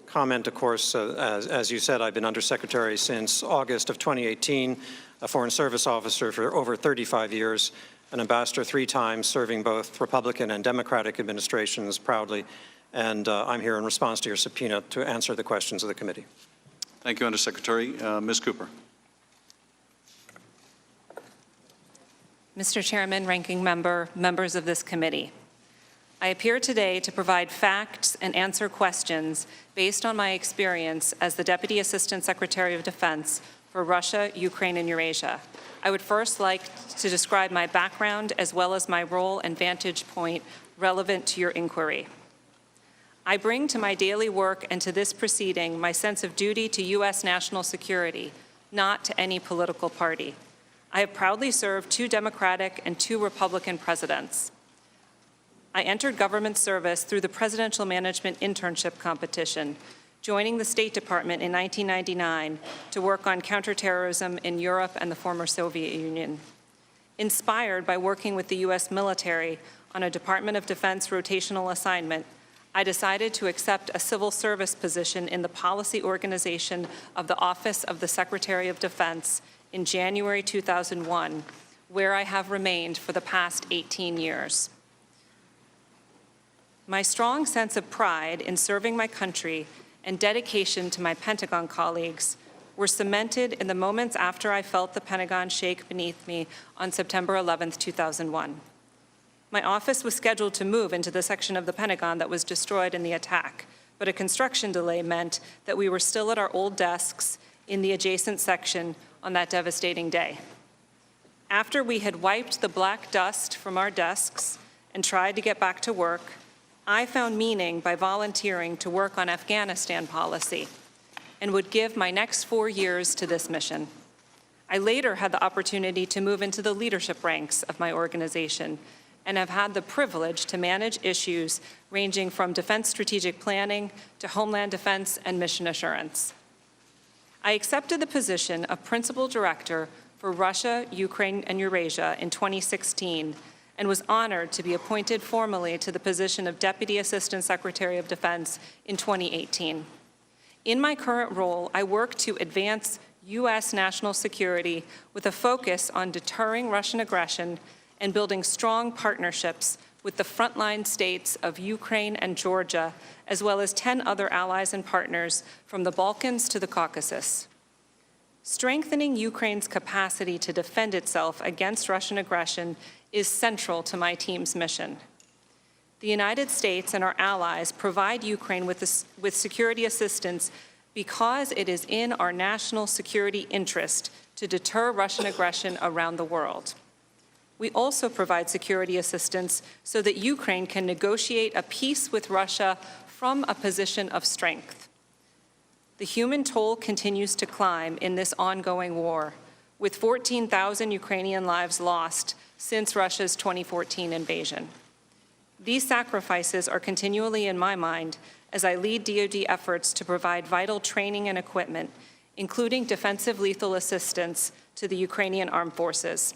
comment, of course, as you said, I've been Undersecretary since August of 2018, a Foreign Service officer for over 35 years, an ambassador 3 times, serving both Republican and Democratic administrations proudly, and I'm here in response to your subpoena to answer the questions of the committee. Thank you, Undersecretary. Ms. Cooper. Mr. Chairman, Ranking Member, members of this committee. I appear today to provide facts and answer questions based on my experience as the Deputy Assistant Secretary of Defense for Russia, Ukraine, and Eurasia. I would first like to describe my background as well as my role and vantage point relevant to your inquiry. I bring to my daily work and to this proceeding my sense of duty to U.S. national security, not to any political party. I have proudly served 2 Democratic and 2 Republican presidents. I entered government service through the Presidential Management Internship Competition, joining the State Department in 1999 to work on counterterrorism in Europe and the former Soviet Union. Inspired by working with the U.S. military on a Department of Defense rotational assignment, I decided to accept a civil service position in the policy organization of the Office of the Secretary of Defense in January 2001, where I have remained for the past 18 years. My strong sense of pride in serving my country and dedication to my Pentagon colleagues were cemented in the moments after I felt the Pentagon shake beneath me on September 11, 2001. My office was scheduled to move into the section of the Pentagon that was destroyed in the attack, but a construction delay meant that we were still at our old desks in the adjacent section on that devastating day. After we had wiped the black dust from our desks and tried to get back to work, I found meaning by volunteering to work on Afghanistan policy and would give my next 4 years to this mission. I later had the opportunity to move into the leadership ranks of my organization and have had the privilege to manage issues ranging from defense strategic planning to homeland defense and mission assurance. I accepted the position of Principal Director for Russia, Ukraine, and Eurasia in 2016 and was honored to be appointed formally to the position of Deputy Assistant Secretary of Defense in 2018. In my current role, I work to advance U.S. national security with a focus on deterring Russian aggression and building strong partnerships with the frontline states of Ukraine and Georgia, as well as 10 other allies and partners from the Balkans to the Caucasus. Strengthening Ukraine's capacity to defend itself against Russian aggression is central to my team's mission. The United States and our allies provide Ukraine with security assistance because it is in our national security interest to deter Russian aggression around the world. We also provide security assistance so that Ukraine can negotiate a peace with Russia from a position of strength. The human toll continues to climb in this ongoing war, with 14,000 Ukrainian lives lost since Russia's 2014 invasion. These sacrifices are continually in my mind as I lead DoD efforts to provide vital training and equipment, including defensive lethal assistance to the Ukrainian armed forces.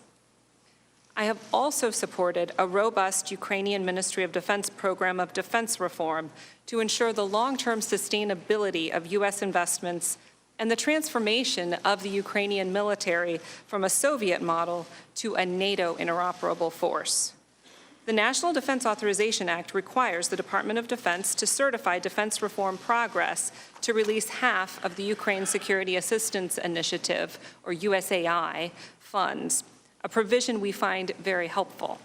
I have also supported a robust Ukrainian Ministry of Defense program of defense reform to ensure the long-term sustainability of U.S. investments and the transformation of the Ukrainian military from a Soviet model to a NATO interoperable force. The National Defense Authorization Act requires the Department of Defense to certify defense reform progress to release half of the Ukraine Security Assistance Initiative, or USAI, funds, a provision we find very helpful.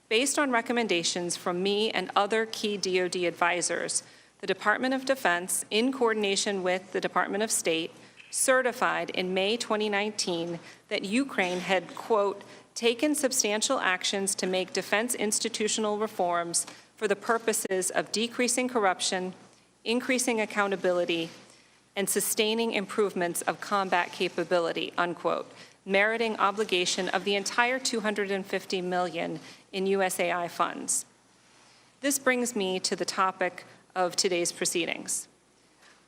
Based on recommendations from me and other key DoD advisors, the Department of Defense, in coordination with the Department of State, certified in May 2019 that Ukraine had, quote, taken substantial actions to make defense institutional reforms for the purposes of decreasing corruption, increasing accountability, and sustaining improvements of combat capability, unquote, meriting obligation of the entire $250 million in USAI funds. This brings me to the topic of today's proceedings.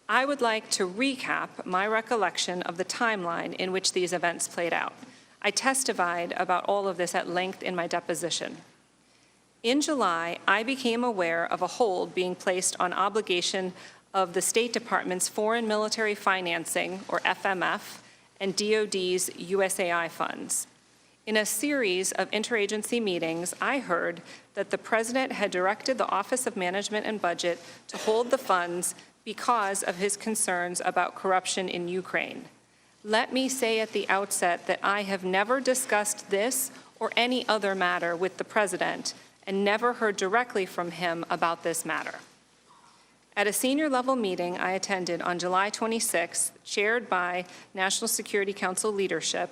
I would like to recap my recollection of the timeline in which these events played out. I testified about all of this at length in my deposition. In July, I became aware of a hold being placed on obligation of the State Department's Foreign Military Financing, or FMF, and DoD's USAI funds. In a series of interagency meetings, I heard that the President had directed the Office of Management and Budget to hold the funds because of his concerns about corruption in Ukraine. Let me say at the outset that I have never discussed this or any other matter with the President and never heard directly from him about this matter. At a senior-level meeting I attended on July 26th, chaired by National Security Council leadership,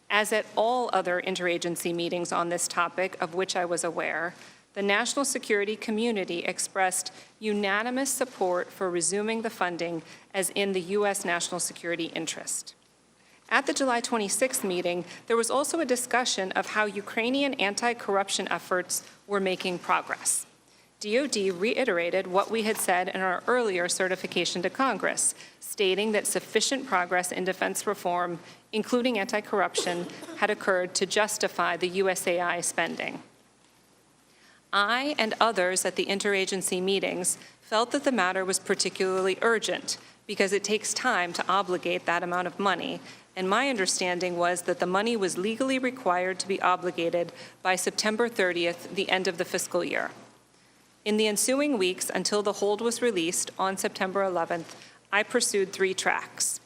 as at all other interagency meetings on this topic of which I was aware, the national security community expressed unanimous support for resuming the funding as in the U.S. national security interest. At the July 26th meeting, there was also a discussion of how Ukrainian anti-corruption efforts were making progress. DoD reiterated what we had said in our earlier certification to Congress, stating that sufficient progress in defense reform, including anti-corruption, had occurred to justify the USAI spending. I and others at the interagency meetings felt that the matter was particularly urgent because it takes time to obligate that amount of money, and my understanding was that the money was legally required to be obligated by September 30th, the end of the fiscal year. In the ensuing weeks until the hold was released on September 11th, I pursued 3 tracks.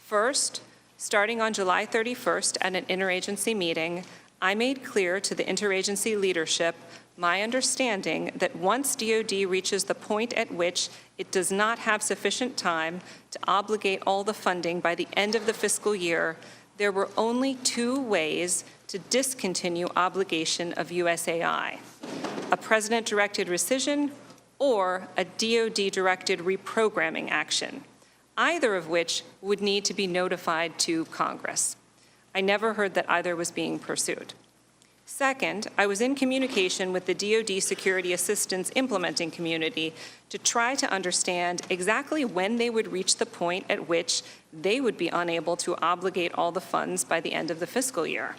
First, starting on July 31st at an interagency meeting, I made clear to the interagency leadership my understanding that once DoD reaches the point at which it does not have sufficient time to obligate all the funding by the end of the fiscal year, there were only 2 ways to discontinue obligation of USAI: a President-directed rescission or a DoD-directed reprogramming action, either of which would need to be notified to Congress. I never heard that either was being pursued. Second, I was in communication with the DoD Security Assistance implementing community to try to understand exactly when they would reach the point at which they would be unable to obligate all the funds by the end of the fiscal year.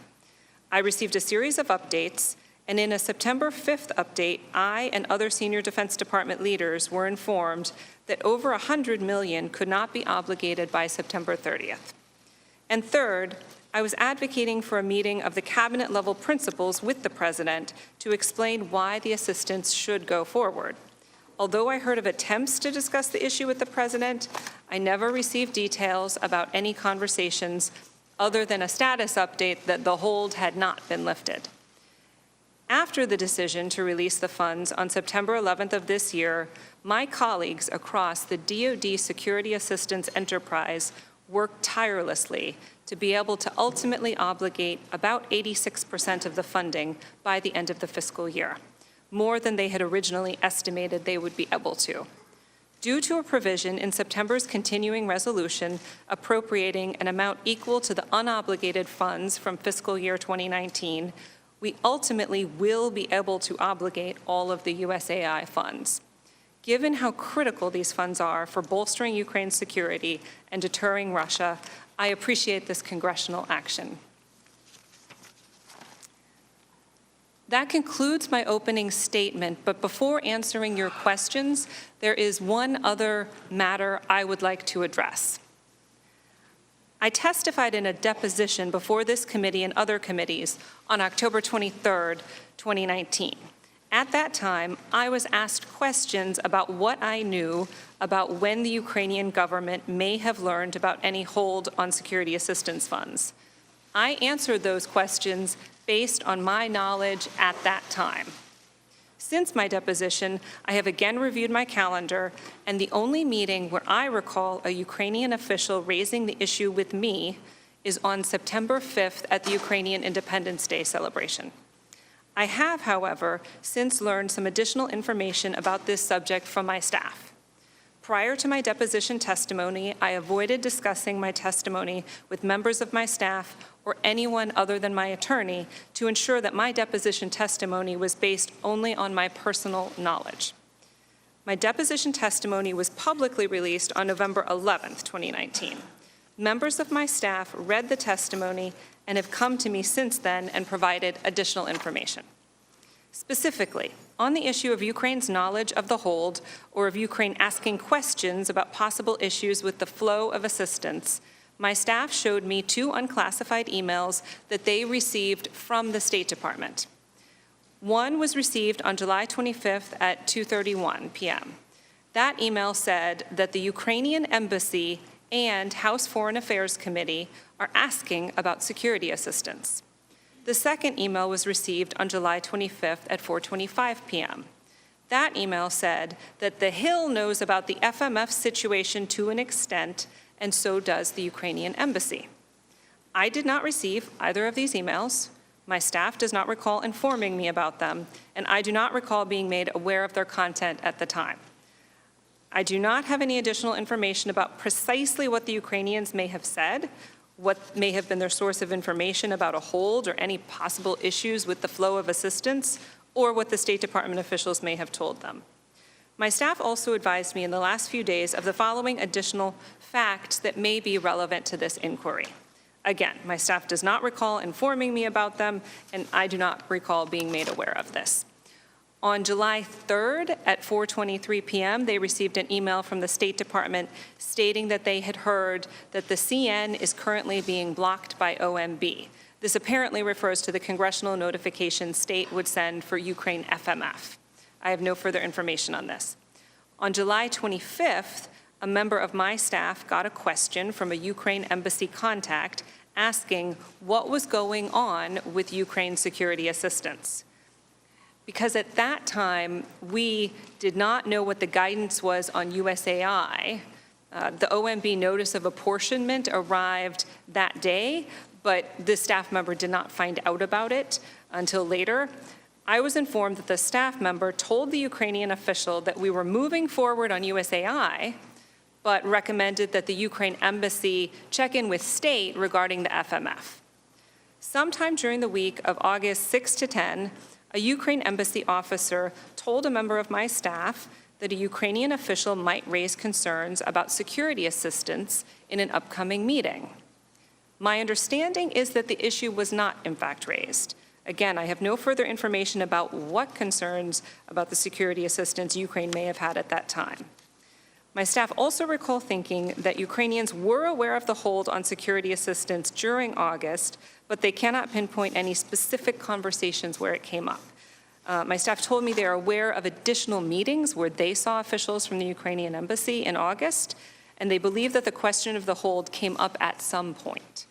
I received a series of updates, and in a September 5th update, I and other senior Defense Department leaders were informed that over $100 million could not be obligated by September 30th. And third, I was advocating for a meeting of the cabinet-level principals with the President to explain why the assistance should go forward. Although I heard of attempts to discuss the issue with the President, I never received details about any conversations other than a status update that the hold had not been lifted. After the decision to release the funds on September 11th of this year, my colleagues across the DoD Security Assistance enterprise worked tirelessly to be able to ultimately obligate about 86% of the funding by the end of the fiscal year, more than they had originally estimated they would be able to. Due to a provision in September's continuing resolution appropriating an amount equal to the unobligated funds from fiscal year 2019, we ultimately will be able to obligate all of the USAI funds. Given how critical these funds are for bolstering Ukraine's security and deterring Russia, I appreciate this congressional action. That concludes my opening statement, but before answering your questions, there is one other matter I would like to address. I testified in a deposition before this committee and other committees on October 23rd, 2019. At that time, I was asked questions about what I knew about when the Ukrainian government may have learned about any hold on security assistance funds. I answered those questions based on my knowledge at that time. Since my deposition, I have again reviewed my calendar, and the only meeting where I recall a Ukrainian official raising the issue with me is on September 5th at the Ukrainian Independence Day celebration. I have, however, since learned some additional information about this subject from my staff. Prior to my deposition testimony, I avoided discussing my testimony with members of my staff or anyone other than my attorney to ensure that my deposition testimony was based only on my personal knowledge. My deposition testimony was publicly released on November 11th, 2019. Members of my staff read the testimony and have come to me since then and provided additional information. Specifically, on the issue of Ukraine's knowledge of the hold or of Ukraine asking questions about possible issues with the flow of assistance, my staff showed me 2 unclassified emails that they received from the State Department. One was received on July 25th at 2:31 p.m. That email said that the Ukrainian Embassy and House Foreign Affairs Committee are asking about security assistance. The second email was received on July 25th at 4:25 p.m. That email said that the Hill knows about the FMF situation to an extent, and so does the Ukrainian Embassy. I did not receive either of these emails. My staff does not recall informing me about them, and I do not recall being made aware of their content at the time. I do not have any additional information about precisely what the Ukrainians may have said what may have been their source of information about a hold or any possible issues with the flow of assistance, or what the State Department officials may have told them. My staff also advised me in the last few days of the following additional facts that may be relevant to this inquiry. Again, my staff does not recall informing me about them, and I do not recall being made aware of this. On July 3rd at 4:23 p.m., they received an email from the State Department stating that they had heard that the CN is currently being blocked by OMB. This apparently refers to the congressional notification state would send for Ukraine FMF. I have no further information on this. On July 25th, a member of my staff got a question from a Ukraine embassy contact asking what was going on with Ukraine security assistance. Because at that time, we did not know what the guidance was on USAI. The OMB notice of apportionment arrived that day, but this staff member did not find out about it until later. I was informed that the staff member told the Ukrainian official that we were moving forward on USAI, but recommended that the Ukraine embassy check in with state regarding the FMF. Sometime during the week of August 6 to 10, a Ukraine embassy officer told a member of my staff that a Ukrainian official might raise concerns about security assistance in an upcoming meeting. My understanding is that the issue was not, in fact, raised. Again, I have no further information about what concerns about the security assistance Ukraine may have had at that time. My staff also recall thinking that Ukrainians were aware of the hold on security assistance during August, but they cannot pinpoint any specific conversations where it came up. My staff told me they are aware of additional meetings where they saw officials from the Ukrainian embassy in August, and they believe that the question of the hold came up at some point.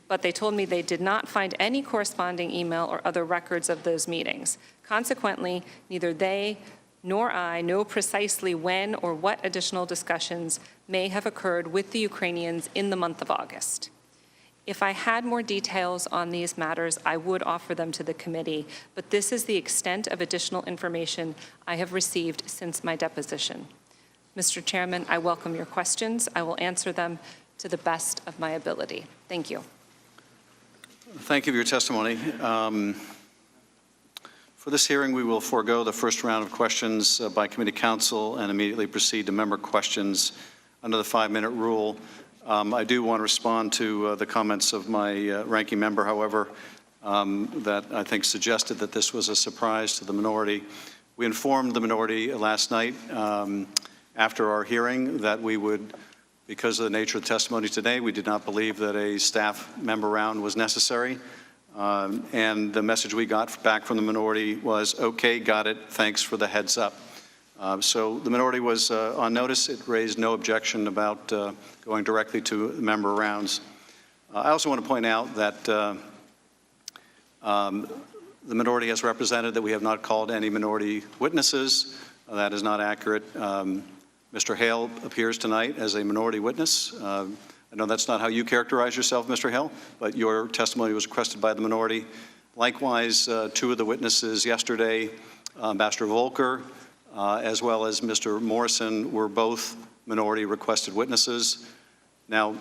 But they told me they did not find any corresponding email or other records of those meetings. Consequently, neither they nor I know precisely when or what additional discussions may have occurred with the Ukrainians in the month of August. If I had more details on these matters, I would offer them to the committee, but this is the extent of additional information I have received since my deposition. Mr. Chairman, I welcome your questions. I will answer them to the best of my ability. Thank you. Thank you for your testimony. For this hearing, we will forego the first round of questions by committee counsel and immediately proceed to member questions under the 5-minute rule. I do want to respond to the comments of my ranking member, however, that I think suggested that this was a surprise to the minority. We informed the minority last night after our hearing that we would, because of the nature of the testimony today, we did not believe that a staff member round was necessary. And the message we got back from the minority was, okay, got it, thanks for the heads up. So the minority was on notice. It raised no objection about going directly to member rounds. I also want to point out that the minority has represented that we have not called any minority witnesses. That is not accurate. Mr. Hale appears tonight as a minority witness. I know that's not how you characterize yourself, Mr. Hale, but your testimony was requested by the minority. Likewise, two of the witnesses yesterday, Ambassador Volker, as well as Mr. Morrison, were both minority requested witnesses. Now,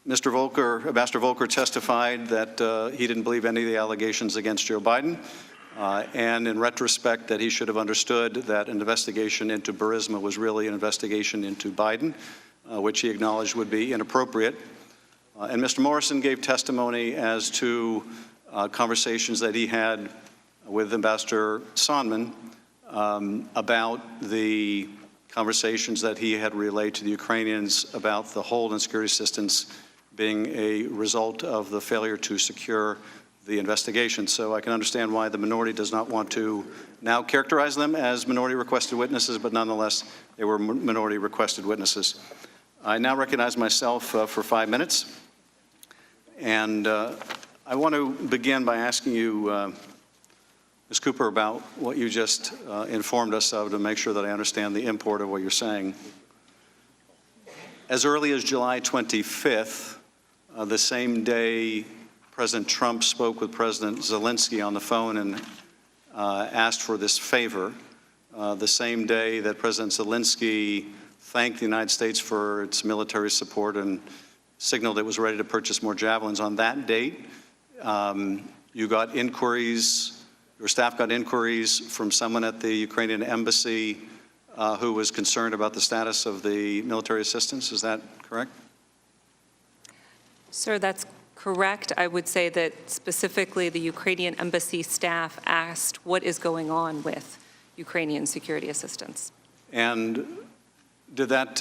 Ambassador Volker testified that he didn't believe any of the allegations against Joe Biden, and in retrospect that he should have understood that an investigation into Burisma was really an investigation into Biden, which he acknowledged would be inappropriate. And Mr. Morrison gave testimony as to conversations that he had with Ambassador Sondland about the conversations that he had relayed to the Ukrainians about the hold on security assistance being a result of the failure to secure the investigation. So I can understand why the minority does not want to now characterize them as minority requested witnesses, but nonetheless, they were minority requested witnesses. I now recognize myself for 5 minutes. And I want to begin by asking you, Ms. Cooper, about what you just informed us of to make sure that I understand the import of what you're saying. As early as July 25th, the same day President Trump spoke with President Zelensky on the phone and asked for this favor, the same day that President Zelensky thanked the United States for its military support and signaled it was ready to purchase more Javelins. On that date, you got inquiries, your staff got inquiries from someone at the Ukrainian embassy who was concerned about the status of the military assistance. Is that correct? Sir, that's correct. I would say that specifically the Ukrainian embassy staff asked what is going on with Ukrainian security assistance. And did that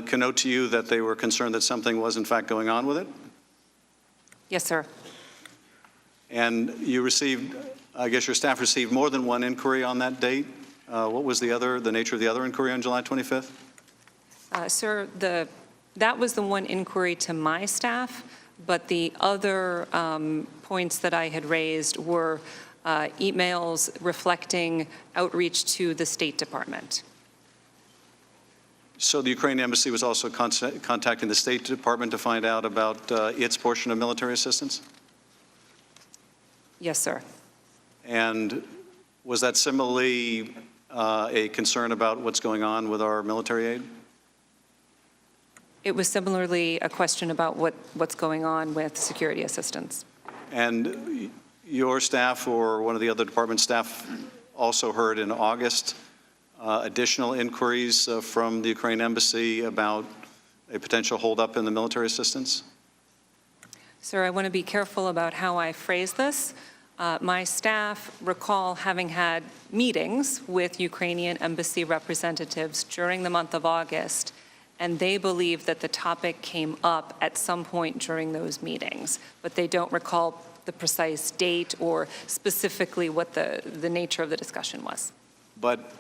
connote to you that they were concerned that something was in fact going on with it? Yes, sir. And you received, I guess your staff received more than one inquiry on that date. What was the nature of the other inquiry on July 25th? Sir, that was the one inquiry to my staff, but the other points that I had raised were emails reflecting outreach to the State Department. So the Ukrainian embassy was also contacting the State Department to find out about its portion of military assistance? Yes, sir. And was that similarly a concern about what's going on with our military aid? It was similarly a question about what's going on with security assistance. And your staff or one of the other department staff also heard in August additional inquiries from the Ukrainian embassy about a potential holdup in the military assistance? Sir, I want to be careful about how I phrase this. My staff recall having had meetings with Ukrainian embassy representatives during the month of August, and they believe that the topic came up at some point during those meetings, but they don't recall the precise date or specifically what the nature of the discussion was. But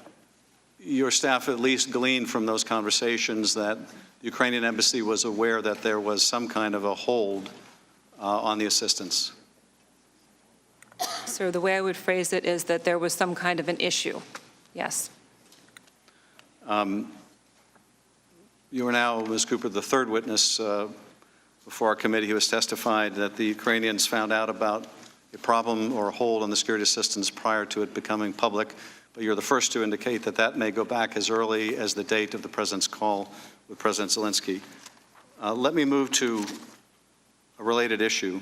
your staff at least gleaned from those conversations that the Ukrainian embassy was aware that there was some kind of a hold on the assistance. Sir, the way I would phrase it is that there was some kind of an issue. Yes. You are now, Ms. Cooper, the third witness before our committee who has testified that the Ukrainians found out about a problem or a hold on the security assistance prior to it becoming public. But you're the first to indicate that that may go back as early as the date of the President's call with President Zelensky. Let me move to a related issue.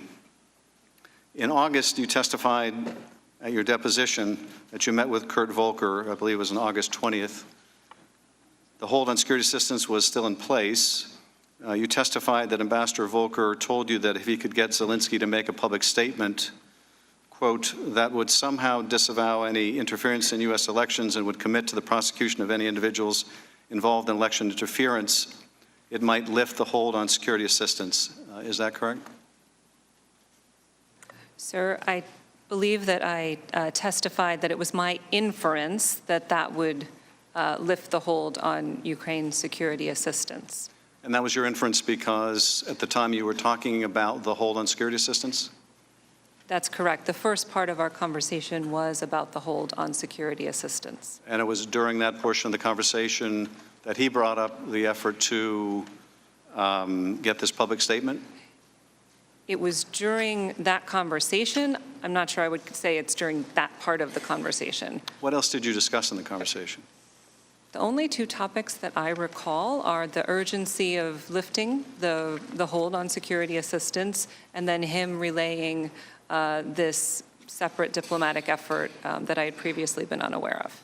In August, you testified at your deposition that you met with Kurt Volker, I believe it was on August 20th. The hold on security assistance was still in place. You testified that Ambassador Volker told you that if he could get Zelensky to make a public statement, quote, that would somehow disavow any interference in U.S. elections and would commit to the prosecution of any individuals involved in election interference, it might lift the hold on security assistance. Is that correct? Sir, I believe that I testified that it was my inference that that would lift the hold on Ukraine's security assistance. And that was your inference because at the time you were talking about the hold on security assistance? That's correct. The first part of our conversation was about the hold on security assistance. And it was during that portion of the conversation that he brought up the effort to get this public statement? It was during that conversation. I'm not sure I would say it's during that part of the conversation. What else did you discuss in the conversation? The only two topics that I recall are the urgency of lifting the hold on security assistance and then him relaying this separate diplomatic effort that I had previously been unaware of.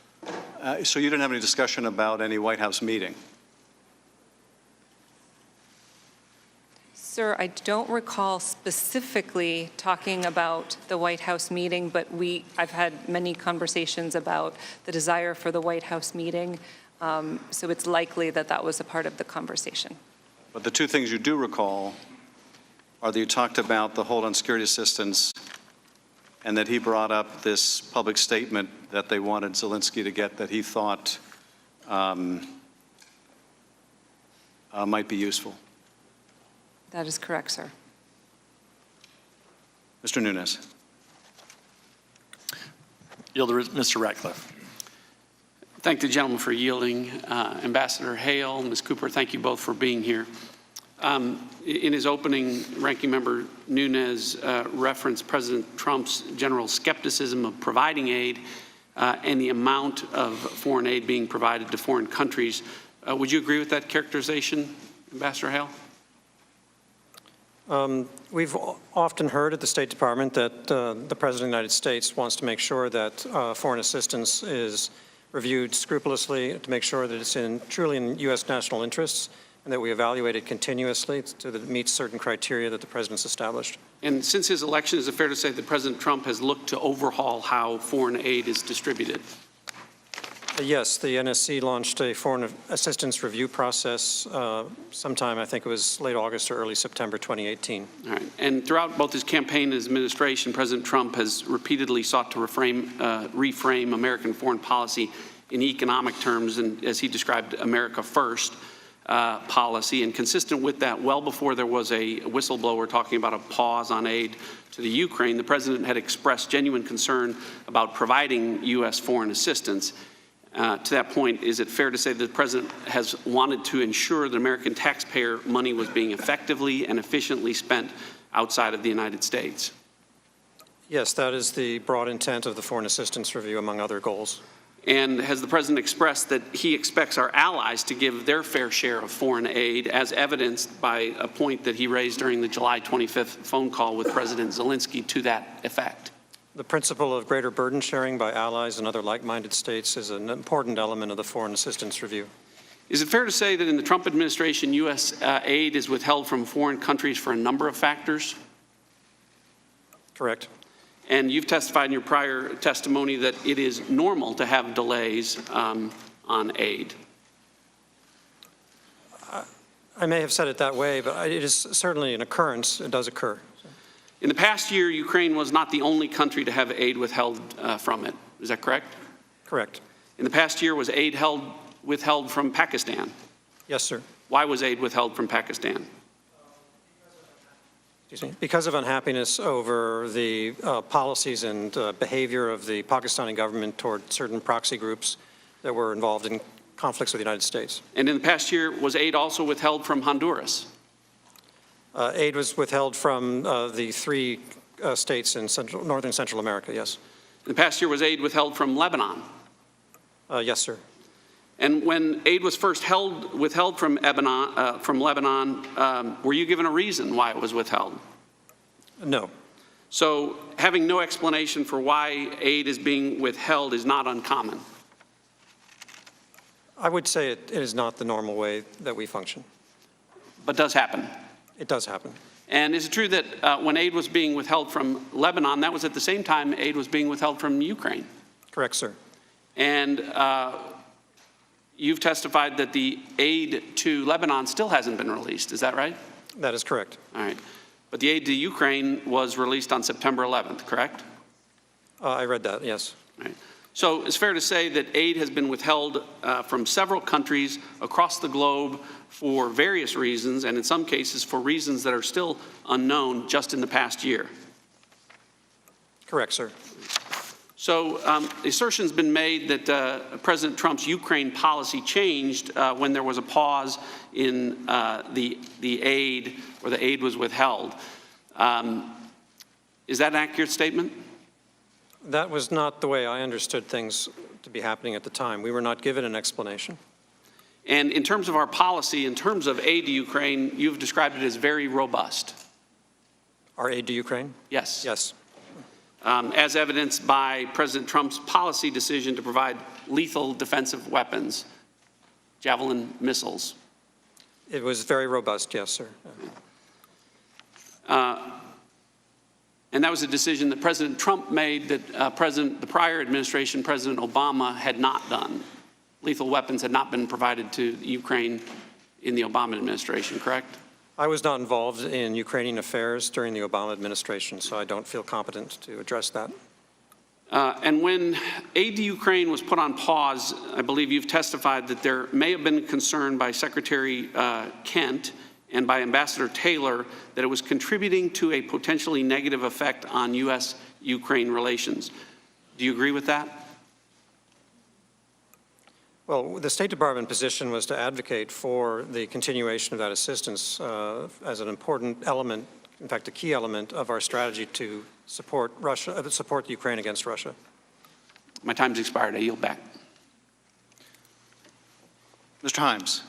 So you didn't have any discussion about any White House meeting? Sir, I don't recall specifically talking about the White House meeting, but I've had many conversations about the desire for the White House meeting, so it's likely that that was a part of the conversation. But the two things you do recall are that you talked about the hold on security assistance and that he brought up this public statement that they wanted Zelensky to get that he thought might be useful. That is correct, sir. Mr. Nunes. Yield to Mr. Ratcliffe. Thank the gentleman for yielding. Ambassador Hale, Ms. Cooper, thank you both for being here. In his opening, Ranking Member Nunes referenced President Trump's general skepticism of providing aid and the amount of foreign aid being provided to foreign countries. Would you agree with that characterization, Ambassador Hale? We've often heard at the State Department that the President of the United States wants to make sure that foreign assistance is reviewed scrupulously to make sure that it's truly in U.S. national interests and that we evaluate it continuously so that it meets certain criteria that the President's established. And since his election, is it fair to say that President Trump has looked to overhaul how foreign aid is distributed? Yes, the NSC launched a foreign assistance review process sometime, I think it was late August or early September 2018. All right. And throughout both his campaign and his administration, President Trump has repeatedly sought to reframe American foreign policy in economic terms, and as he described, America First policy. And consistent with that, well before there was a whistleblower talking about a pause on aid to the Ukraine, the President had expressed genuine concern about providing U.S. foreign assistance. To that point, is it fair to say that the President has wanted to ensure that American taxpayer money was being effectively and efficiently spent outside of the United States? Yes, that is the broad intent of the Foreign Assistance Review, among other goals. And has the President expressed that he expects our allies to give their fair share of foreign aid, as evidenced by a point that he raised during the July 25th phone call with President Zelensky to that effect? The principle of greater burden sharing by allies and other like-minded states is an important element of the Foreign Assistance Review. Is it fair to say that in the Trump administration, U.S. aid is withheld from foreign countries for a number of factors? Correct. And you've testified in your prior testimony that it is normal to have delays on aid. I may have said it that way, but it is certainly an occurrence. It does occur. In the past year, Ukraine was not the only country to have aid withheld from it. Is that correct? Correct. In the past year, was aid withheld from Pakistan? Yes, sir. Why was aid withheld from Pakistan? Excuse me. Because of unhappiness over the policies and behavior of the Pakistani government toward certain proxy groups that were involved in conflicts with the United States. And in the past year, was aid also withheld from Honduras? Aid was withheld from the three states in northern Central America, yes. In the past year, was aid withheld from Lebanon? Yes, sir. And when aid was first withheld from Lebanon, were you given a reason why it was withheld? No. So having no explanation for why aid is being withheld is not uncommon? I would say it is not the normal way that we function. But does happen? It does happen. And is it true that when aid was being withheld from Lebanon, that was at the same time aid was being withheld from Ukraine? Correct, sir. And you've testified that the aid to Lebanon still hasn't been released. Is that right? That is correct. All right. But the aid to Ukraine was released on September 11th, correct? I read that, yes. All right. So it's fair to say that aid has been withheld from several countries across the globe for various reasons, and in some cases for reasons that are still unknown just in the past year. Correct, sir. So the assertion's been made that President Trump's Ukraine policy changed when there was a pause in the aid, or the aid was withheld. Is that an accurate statement? That was not the way I understood things to be happening at the time. We were not given an explanation. And in terms of our policy, in terms of aid to Ukraine, you've described it as very robust. Our aid to Ukraine? Yes. Yes. As evidenced by President Trump's policy decision to provide lethal defensive weapons, Javelin missiles. It was very robust, yes, sir. And that was a decision that President Trump made that the prior administration, President Obama, had not done. Lethal weapons had not been provided to Ukraine in the Obama administration, correct? I was not involved in Ukrainian affairs during the Obama administration, so I don't feel competent to address that. And when aid to Ukraine was put on pause, I believe you've testified that there may have been concern by Secretary Kent and by Ambassador Taylor that it was contributing to a potentially negative effect on U.S.-Ukraine relations. Do you agree with that? Well, the State Department position was to advocate for the continuation of that assistance as an important element, in fact, a key element of our strategy to support Ukraine against Russia. My time's expired. I yield back. Mr. Himes.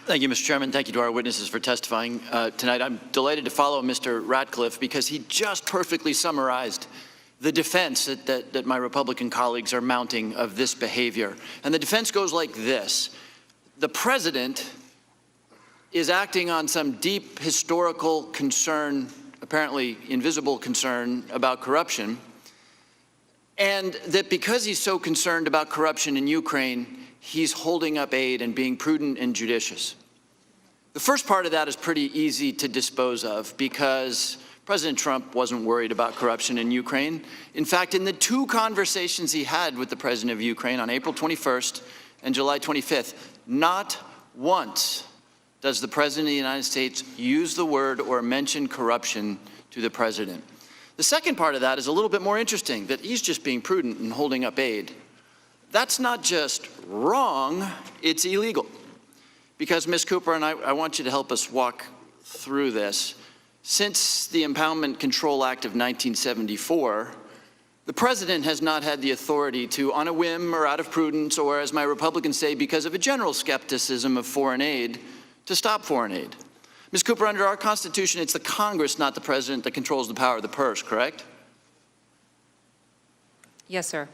Thank you, Mr. Chairman. Thank you to our witnesses for testifying tonight. I'm delighted to follow Mr. Ratcliffe because he just perfectly summarized the defense that my Republican colleagues are mounting of this behavior. And the defense goes like this. The president is acting on some deep historical concern, apparently invisible concern, about corruption, and that because he's so concerned about corruption in Ukraine, he's holding up aid and being prudent and judicious. The first part of that is pretty easy to dispose of because President Trump wasn't worried about corruption in Ukraine. In fact, in the two conversations he had with the president of Ukraine on April 21st and July 25th, not once does the president of the United States use the word or mention corruption to the president. The second part of that is a little bit more interesting, that he's just being prudent and holding up aid. That's not just wrong, it's illegal. Because, Ms. Cooper, and I want you to help us walk through this, since the Impoundment Control Act of 1974, the president has not had the authority to, on a whim or out of prudence, or as my Republicans say, because of a general skepticism of foreign aid, to stop foreign aid. Ms. Cooper, under our Constitution, it's the Congress, not the president, that controls the power of the purse, correct? Yes, sir.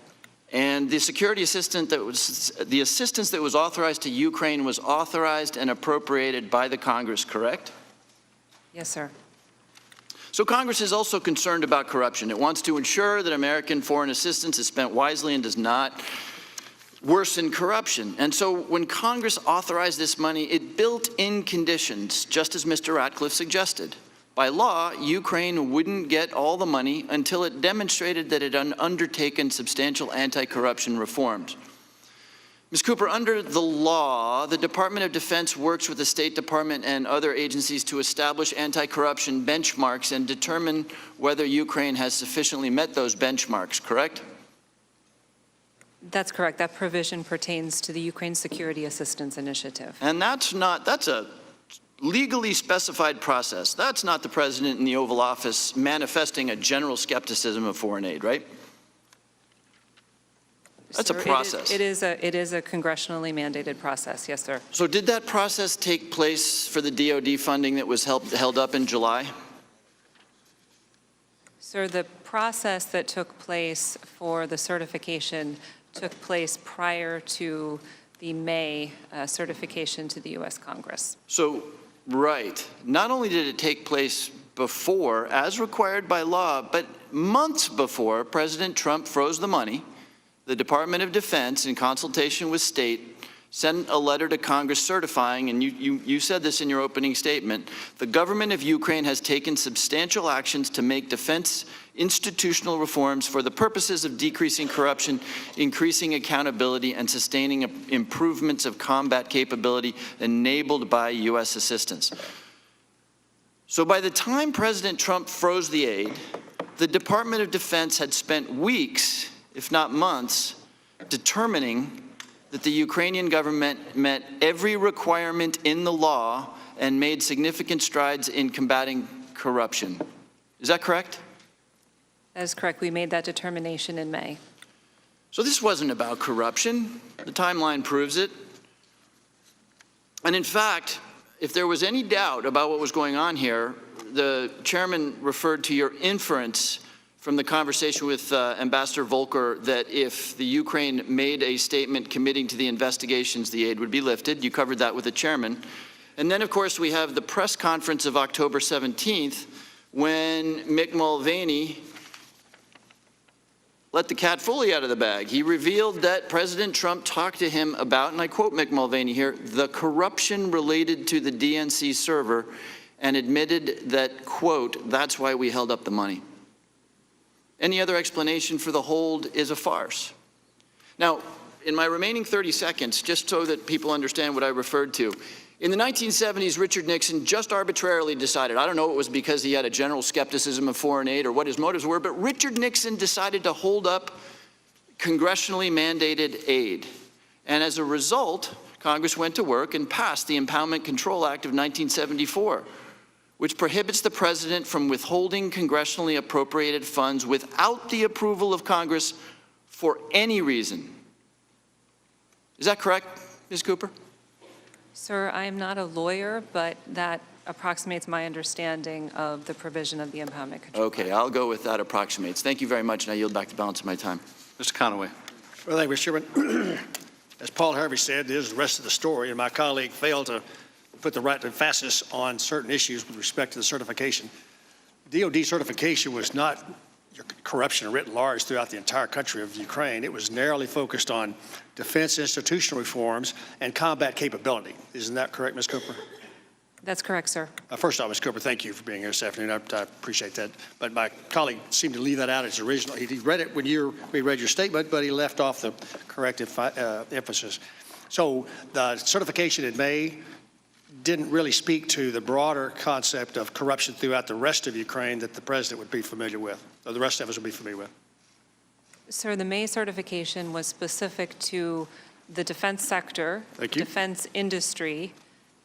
And the security assistance that was authorized to Ukraine was authorized and appropriated by the Congress, correct? Yes, sir. So Congress is also concerned about corruption. It wants to ensure that American foreign assistance is spent wisely and does not worsen corruption. And so when Congress authorized this money, it built in conditions, just as Mr. Ratcliffe suggested. By law, Ukraine wouldn't get all the money until it demonstrated that it had undertaken substantial anti-corruption reforms. Ms. Cooper, under the law, the Department of Defense works with the State Department and other agencies to establish anti-corruption benchmarks and determine whether Ukraine has sufficiently met those benchmarks, correct? That's correct. That provision pertains to the Ukraine Security Assistance Initiative. And that's a legally specified process. That's not the president in the Oval Office manifesting a general skepticism of foreign aid, right? That's a process. It is a congressionally mandated process, yes, sir. So did that process take place for the DoD funding that was held up in July? Sir, the process that took place for the certification took place prior to the May certification to the U.S. Congress. So, right. Not only did it take place before, as required by law, but months before President Trump froze the money, the Department of Defense, in consultation with state, sent a letter to Congress certifying, and you said this in your opening statement, the government of Ukraine has taken substantial actions to make defense institutional reforms for the purposes of decreasing corruption, increasing accountability, and sustaining improvements of combat capability enabled by U.S. assistance. So by the time President Trump froze the aid, the Department of Defense had spent weeks, if not months, determining that the Ukrainian government met every requirement in the law and made significant strides in combating corruption. Is that correct? That is correct. We made that determination in May. So this wasn't about corruption. The timeline proves it. And in fact, if there was any doubt about what was going on here, the chairman referred to your inference from the conversation with Ambassador Volker that if the Ukraine made a statement committing to the investigations, the aid would be lifted. You covered that with the chairman. And then, of course, we have the press conference of October 17th when Mick Mulvaney let the cat fully out of the bag. He revealed that President Trump talked to him about, and I quote Mick Mulvaney here, the corruption related to the DNC server, and admitted that, quote, that's why we held up the money. Any other explanation for the hold is a farce. Now, in my remaining 30 seconds, just so that people understand what I referred to, in the 1970s, Richard Nixon just arbitrarily decided, I don't know, it was because he had a general skepticism of foreign aid or what his motives were, but Richard Nixon decided to hold up congressionally mandated aid. And as a result, Congress went to work and passed the Impoundment Control Act of 1974, which prohibits the president from withholding congressionally appropriated funds without the approval of Congress for any reason. Is that correct, Ms. Cooper? Sir, I am not a lawyer, but that approximates my understanding of the provision of the impoundment control. Okay, I'll go with that approximates. Thank you very much, and I yield back the balance of my time. Mr. Conaway. Well, thank you, Mr. Chairman. As Paul Harvey said, there's the rest of the story, and my colleague failed to put the right emphasis on certain issues with respect to the certification. DOD certification was not corruption writ large throughout the entire country of Ukraine. It was narrowly focused on defense institutional reforms and combat capability. Isn't that correct, Ms. Cooper? That's correct, sir. First off, Ms. Cooper, thank you for being here this afternoon. I appreciate that. But my colleague seemed to leave that out as original. He read it when we read your statement, but he left off the corrective emphasis. So the certification in May didn't really speak to the broader concept of corruption throughout the rest of Ukraine that the president would be familiar with, or the rest of us would be familiar with. Sir, the May certification was specific to the defense sector, defense industry,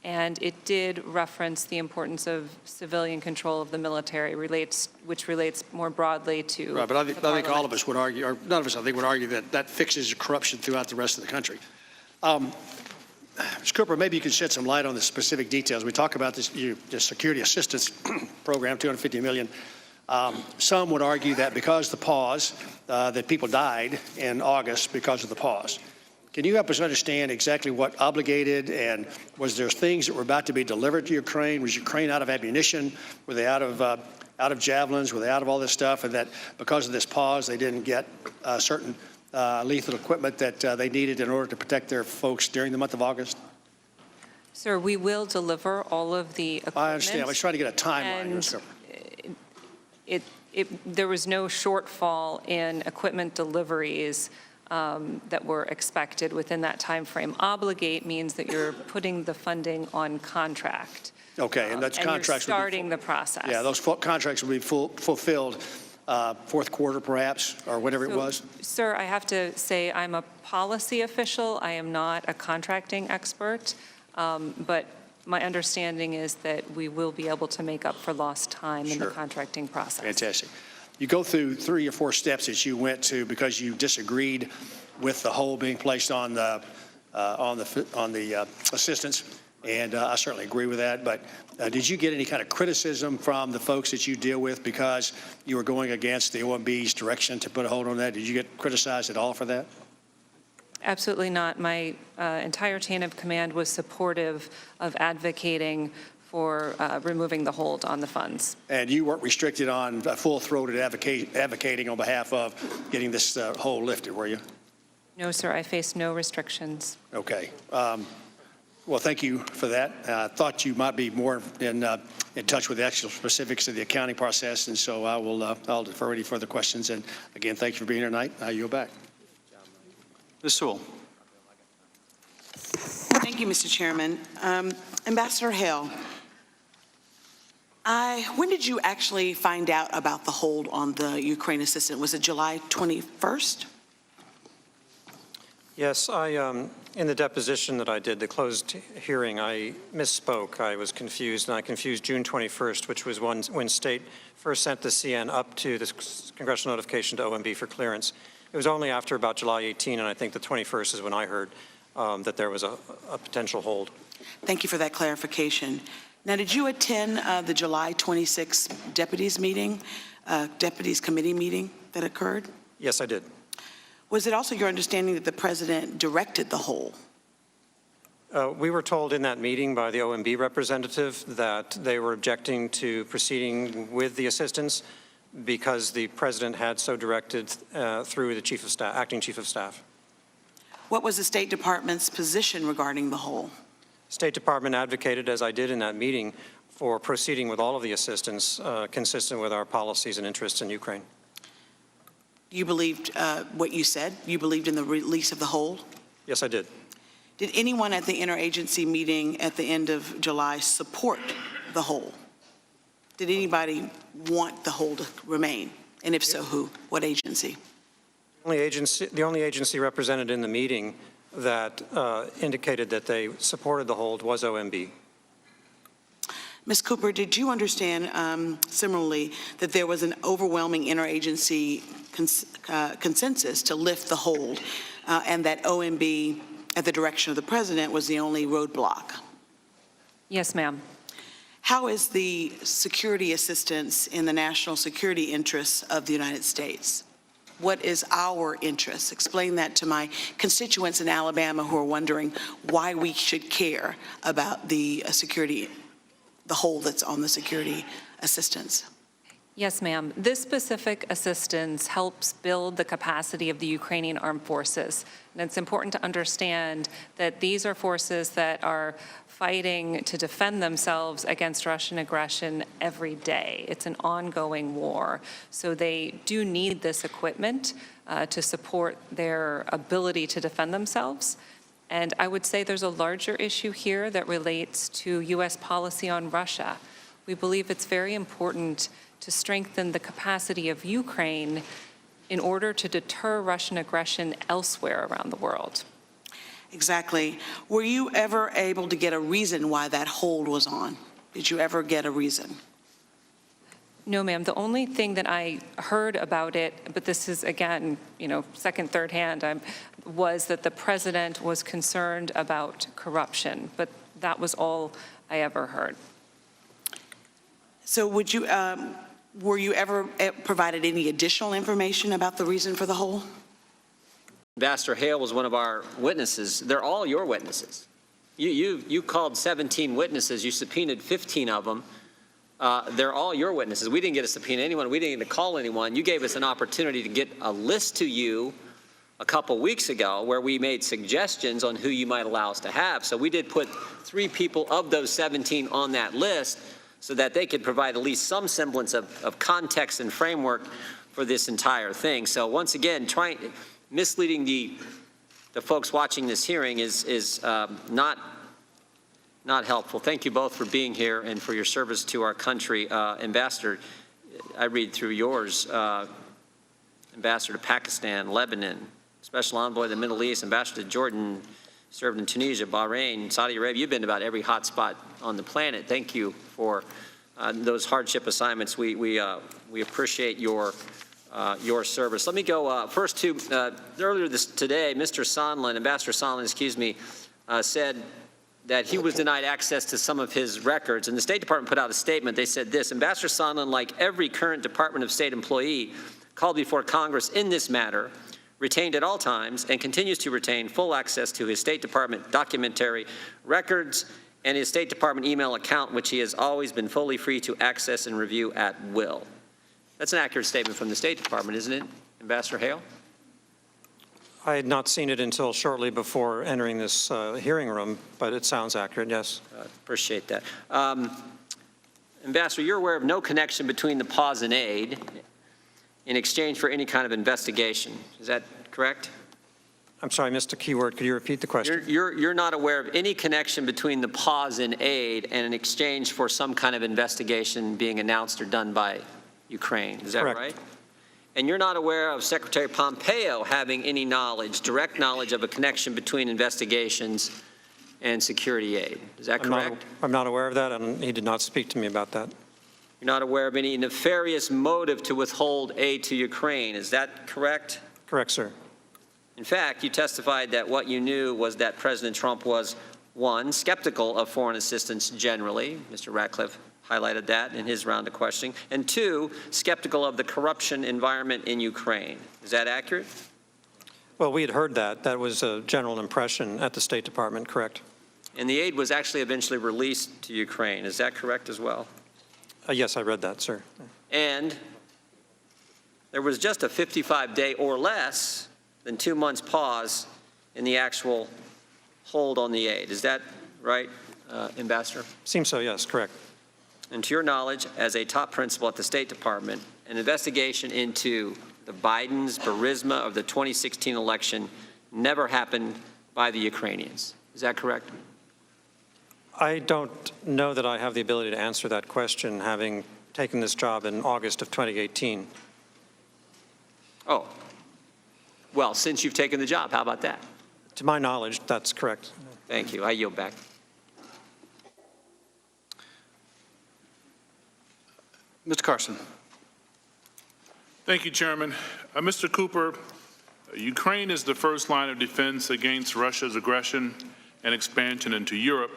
and it did reference the importance of civilian control of the military, which relates more broadly to. Right, but I think all of us would argue, or none of us, I think, would argue that that fixes corruption throughout the rest of the country. Ms. Cooper, maybe you can shed some light on the specific details. We talk about this the security assistance program, $250 million. Some would argue that because the pause, that people died in August because of the pause. Can you help us understand exactly what obligated, and was there things that were about to be delivered to Ukraine? Was Ukraine out of ammunition? Were they out of javelins? Were they out of all this stuff? And that because of this pause, they didn't get certain lethal equipment that they needed in order to protect their folks during the month of August? Sir, we will deliver all of the equipment. I understand. I was trying to get a timeline. There was no shortfall in equipment deliveries that were expected within that time frame. Obligate means that you're putting the funding on contract. Okay, and that's contracts. You're starting the process. Yeah, those contracts will be fulfilled fourth quarter, perhaps, or whatever it was. Sir, I have to say I'm a policy official. I am not a contracting expert, but my understanding is that we will be able to make up for lost time in the contracting process. Fantastic. You go through 3 or 4 steps that you went to because you disagreed with the hold being placed on the assistance, and I certainly agree with that. But did you get any kind of criticism from the folks that you deal with because you were going against the OMB's direction to put a hold on that? Did you get criticized at all for that? Absolutely not. My entire chain of command was supportive of advocating for removing the hold on the funds. And you weren't restricted on full-throated advocating on behalf of getting this hold lifted, were you? No, sir. I faced no restrictions. Okay. Well, thank you for that. I thought you might be more in touch with the actual specifics of the accounting process, and so I'll defer any further questions. And again, thank you for being here tonight. I yield back. Ms. Sewell. Thank you, Mr. Chairman. Ambassador Hale, when did you actually find out about the hold on the Ukraine assistant? Was it July 21st? Yes, in the deposition that I did, the closed hearing, I misspoke. I was confused, and I confused June 21st, which was when State first sent the CN up to the congressional notification to OMB for clearance. It was only after about July 18, and I think the 21st is when I heard that there was a potential hold. Thank you for that clarification. Now, did you attend the July 26 deputies meeting, deputies committee meeting that occurred? Yes, I did. Was it also your understanding that the president directed the hold? We were told in that meeting by the OMB representative that they were objecting to proceeding with the assistance because the president had so directed through the chief of staff, acting chief of staff. What was the State Department's position regarding the hold? State Department advocated, as I did in that meeting, for proceeding with all of the assistance consistent with our policies and interests in Ukraine. You believed what you said? You believed in the release of the hold? Yes, I did. Did anyone at the interagency meeting at the end of July support the hold? Did anybody want the hold to remain? And if so, who? What agency? The only agency represented in the meeting that indicated that they supported the hold was OMB. Ms. Cooper, did you understand similarly that there was an overwhelming interagency consensus to lift the hold and that OMB at the direction of the president was the only roadblock. Yes, ma'am. How is the security assistance in the national security interests of the United States? What is our interest? Explain that to my constituents in Alabama who are wondering why we should care about the security, the hole that's on the security assistance. Yes, ma'am. This specific assistance helps build the capacity of the Ukrainian armed forces. And it's important to understand that these are forces that are fighting to defend themselves against Russian aggression every day. It's an ongoing war. So they do need this equipment to support their ability to defend themselves. And I would say there's a larger issue here that relates to U.S. policy on Russia. We believe it's very important to strengthen the capacity of Ukraine in order to deter Russian aggression elsewhere around the world. Exactly. Were you ever able to get a reason why that hold was on? Did you ever get a reason? No, ma'am. The only thing that I heard about it, but this is, again, second, third hand, was that the president was concerned about corruption. But that was all I ever heard. So were you ever provided any additional information about the reason for the hold? Ambassador Hale was one of our witnesses. They're all your witnesses. You called 17 witnesses. You subpoenaed 15 of them. They're all your witnesses. We didn't get to subpoena anyone. We didn't get to call anyone. You gave us an opportunity to get a list to you a couple weeks ago where we made suggestions on who you might allow us to have. So we did put 3 people of those 17 on that list so that they could provide at least some semblance of context and framework for this entire thing. So once again, misleading the folks watching this hearing is not helpful. Thank you both for being here and for your service to our country. Ambassador, I read through yours, Ambassador to Pakistan, Lebanon, Special Envoy to the Middle East, Ambassador to Jordan, served in Tunisia, Bahrain, Saudi Arabia. You've been to about every hot spot on the planet. Thank you for those hardship assignments. We appreciate your service. Let me go first to earlier today, Mr. Sondland, Ambassador Sondland, said that he was denied access to some of his records. And the State Department put out a statement. They said this: Ambassador Sondland, like every current Department of State employee called before Congress in this matter, retained at all times and continues to retain full access to his State Department documentary records and his State Department email account, which he has always been fully free to access and review at will. That's an accurate statement from the State Department, isn't it, Ambassador Hale? I had not seen it until shortly before entering this hearing room, but it sounds accurate, yes. Appreciate that. Ambassador, you're aware of no connection between the pause in aid in exchange for any kind of investigation. Is that correct? I'm sorry, I missed a key word. Could you repeat the question? You're not aware of any connection between the pause in aid and in exchange for some kind of investigation being announced or done by Ukraine. Is that Correct. right? And you're not aware of Secretary Pompeo having any knowledge, direct knowledge of a connection between investigations and security aid. Is that correct? I'm not aware of that, and he did not speak to me about that. You're not aware of any nefarious motive to withhold aid to Ukraine. Is that correct? Correct, sir. In fact, you testified that what you knew was that President Trump was, 1, skeptical of foreign assistance generally. Mr. Ratcliffe highlighted that in his round of questioning. And 2, skeptical of the corruption environment in Ukraine. Is that accurate? Well, we had heard that. That was a general impression at the State Department, correct? And the aid was actually eventually released to Ukraine. Is that correct as well? Yes, I read that, sir. And there was just a 55-day or less than 2 months pause in the actual hold on the aid. Is that right, Ambassador? Seems so, yes, correct. And to your knowledge, as a top principal at the State Department, an investigation into the Biden's Burisma of the 2016 election never happened by the Ukrainians. Is that correct? I don't know that I have the ability to answer that question, having taken this job in August of 2018. Oh, well, since you've taken the job, how about that? To my knowledge, that's correct. Thank you. I yield back. Mr. Carson. Thank you, Chairman. Mr. Cooper, Ukraine is the first line of defense against Russia's aggression and expansion into Europe.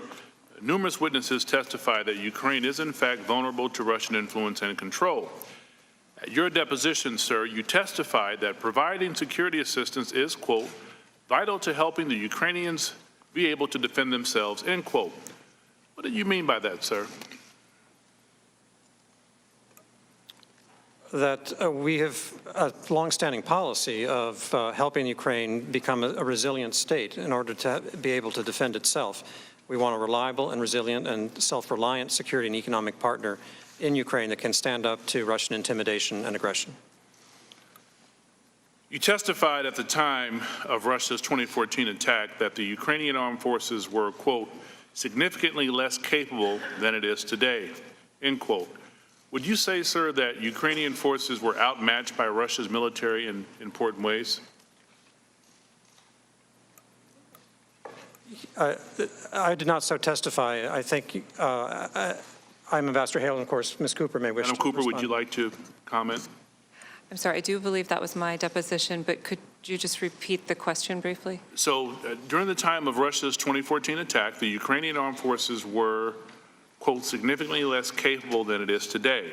Numerous witnesses testify that Ukraine is in fact vulnerable to Russian influence and control. At your deposition, sir, you testified that providing security assistance is, quote, vital to helping the Ukrainians be able to defend themselves, end quote. What do you mean by that, sir? That we have a longstanding policy of helping Ukraine become a resilient state in order to be able to defend itself. We want a reliable and resilient and self-reliant security and economic partner in Ukraine that can stand up to Russian intimidation and aggression. You testified at the time of Russia's 2014 attack that the Ukrainian armed forces were, quote, significantly less capable than it is today, end quote. Would you say, sir, that Ukrainian forces were outmatched by Russia's military in important ways? I did not so testify. I think I'm Ambassador Hale, and of course, Ms. Cooper may wish to Madam Cooper, respond. would you like to comment? I'm sorry, I do believe that was my deposition, but could you just repeat the question briefly? So during the time of Russia's 2014 attack, the Ukrainian armed forces were, quote, significantly less capable than it is today.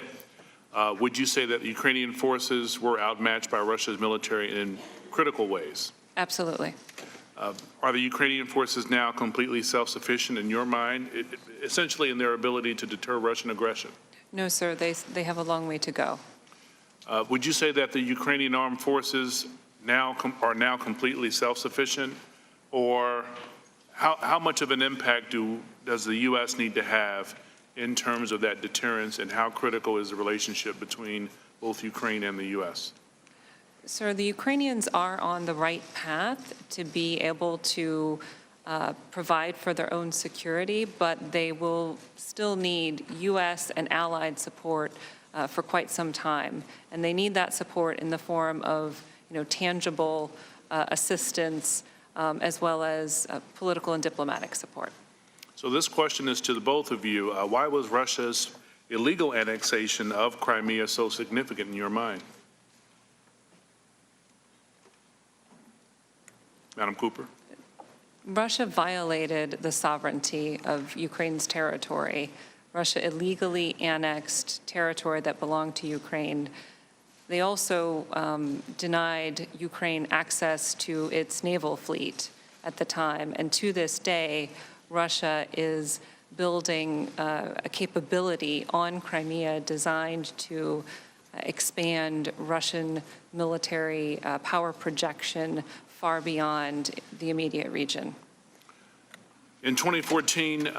Would you say that the Ukrainian forces were outmatched by Russia's military in critical ways? Absolutely. Are the Ukrainian forces now completely self-sufficient in your mind, essentially in their ability to deter Russian aggression? No, sir, they have a long way to go. Would you say that the Ukrainian armed forces are now completely self-sufficient, or how much of an impact does the U.S. need to have in terms of that deterrence, and how critical is the relationship between both Ukraine and the U.S.? Sir, the Ukrainians are on the right path to be able to provide for their own security, but they will still need U.S. and allied support for quite some time. And they need that support in the form of, tangible assistance as well as political and diplomatic support. So this question is to the both of you. Why was Russia's illegal annexation of Crimea so significant in your mind? Madam Cooper. Russia violated the sovereignty of Ukraine's territory. Russia illegally annexed territory that belonged to Ukraine. They also denied Ukraine access to its naval fleet at the time. And to this day, Russia is building a capability on Crimea designed to expand Russian military power projection far beyond the immediate region. In 2014,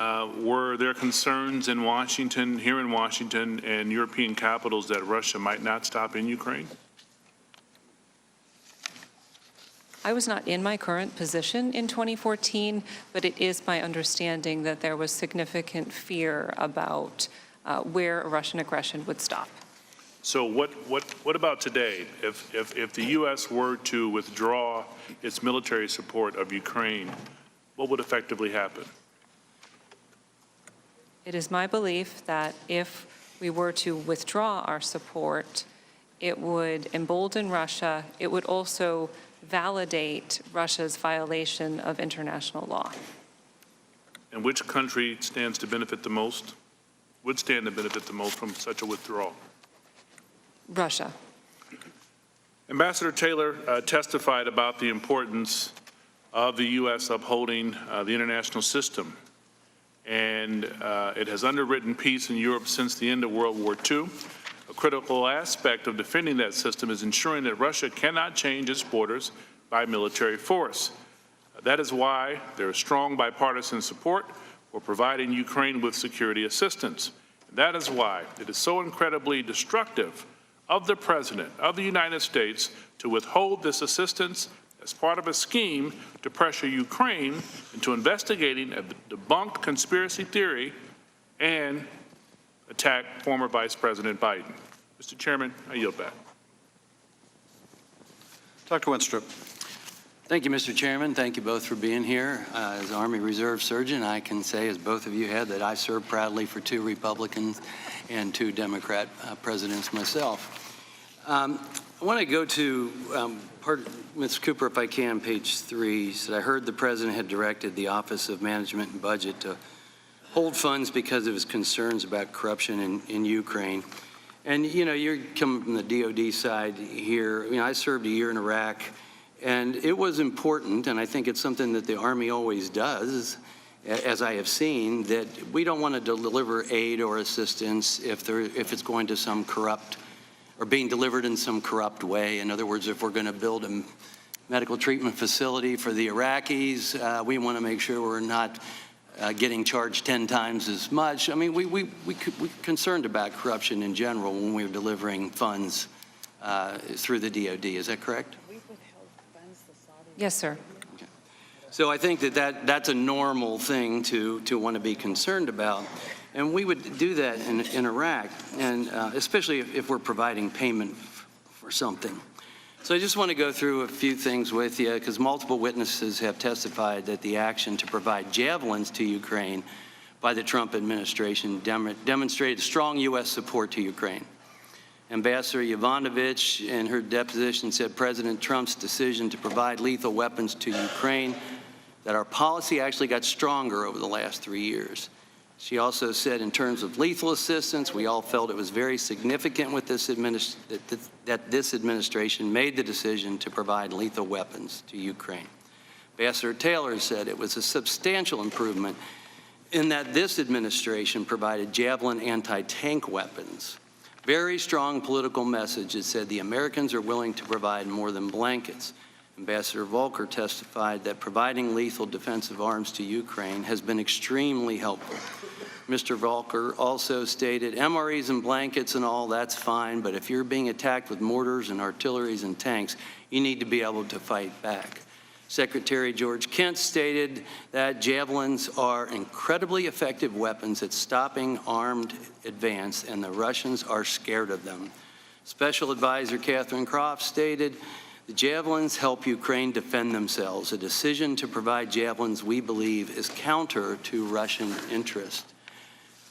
were there concerns in Washington, here in Washington, and European capitals that Russia might not stop in Ukraine? I was not in my current position in 2014, but it is my understanding that there was significant fear about where Russian aggression would stop. So what about today? If the U.S. were to withdraw its military support of Ukraine, what would effectively happen? It is my belief that if we were to withdraw our support, it would embolden Russia. It would also validate Russia's violation of international law. And which country stands to benefit the most, would stand to benefit the most from such a withdrawal? Russia. Ambassador Taylor testified about the importance of the U.S. upholding the international system. And it has underwritten peace in Europe since the end of World War II. A critical aspect of defending that system is ensuring that Russia cannot change its borders by military force. That is why there is strong bipartisan support for providing Ukraine with security assistance. And that is why it is so incredibly destructive of the President of the United States to withhold this assistance as part of a scheme to pressure Ukraine into investigating a debunked conspiracy theory and attack former Vice President Biden. Mr. Chairman, I yield back. Dr. Winstrup. Thank you, Mr. Chairman. Thank you both for being here. As Army Reserve surgeon, I can say, as both of you had, that I served proudly for 2 Republicans and 2 Democrat presidents myself. I want to go to Ms. Cooper, if I can, page 3. Said, I heard the president had directed the Office of Management and Budget to hold funds because of his concerns about corruption in Ukraine. And, you know, you're coming from the DOD side here. You know, I served a year in Iraq, and it was important, and I think it's something that the Army always does, as I have seen, that we don't want to deliver aid or assistance if it's going to some corrupt or being delivered in some corrupt way. In other words, if we're going to build a medical treatment facility for the Iraqis, we want to make sure we're not getting charged 10 times as much. I mean, we're concerned about corruption in general when we're delivering funds through the DOD. Is that correct? Yes, sir. Okay. So I think that's a normal thing to want to be concerned about. And we would do that in Iraq, and especially if we're providing payment for something. So I just want to go through a few things with you, because multiple witnesses have testified that the action to provide javelins to Ukraine by the Trump administration demonstrated strong U.S. support to Ukraine. Ambassador Yovanovitch, in her deposition, said President Trump's decision to provide lethal weapons to Ukraine, that our policy actually got stronger over the last 3 years. She also said, in terms of lethal assistance, we all felt it was very significant with that this administration made the decision to provide lethal weapons to Ukraine. Ambassador Taylor said it was a substantial improvement in that this administration provided Javelin anti-tank weapons. Very strong political message that said the Americans are willing to provide more than blankets. Ambassador Volker testified that providing lethal defensive arms to Ukraine has been extremely helpful. Mr. Volker also stated, MREs and blankets and all, that's fine, but if you're being attacked with mortars and artilleries and tanks, you need to be able to fight back. Secretary George Kent stated that javelins are incredibly effective weapons at stopping armed advance, and the Russians are scared of them. Special Advisor Catherine Croft stated, the javelins help Ukraine defend themselves. A decision to provide javelins, we believe, is counter to Russian interest.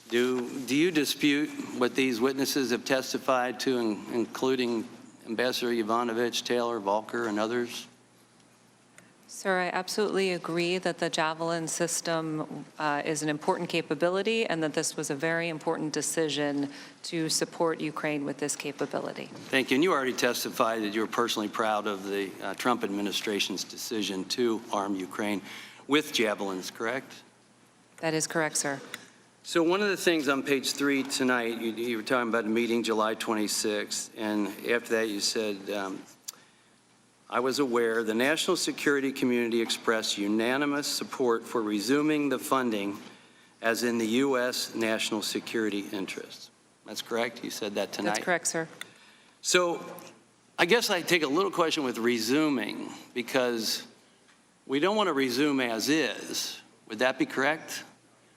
Do you dispute what these witnesses have testified to, including Ambassador Yovanovitch, Taylor, Volker, and others? Sir, I absolutely agree that the Javelin system is an important capability and that this was a very important decision to support Ukraine with this capability. Thank you. And you already testified that you're personally proud of the Trump administration's decision to arm Ukraine with javelins, correct? That is correct, sir. So one of the things on page 3 tonight, you were talking about a meeting July 26th, and after that you said, I was aware the national security community expressed unanimous support for resuming the funding as in the U.S. national security interests. That's correct? You said that tonight? That's correct, sir. So I guess I take a little question with resuming, because we don't want to resume as is. Would that be correct?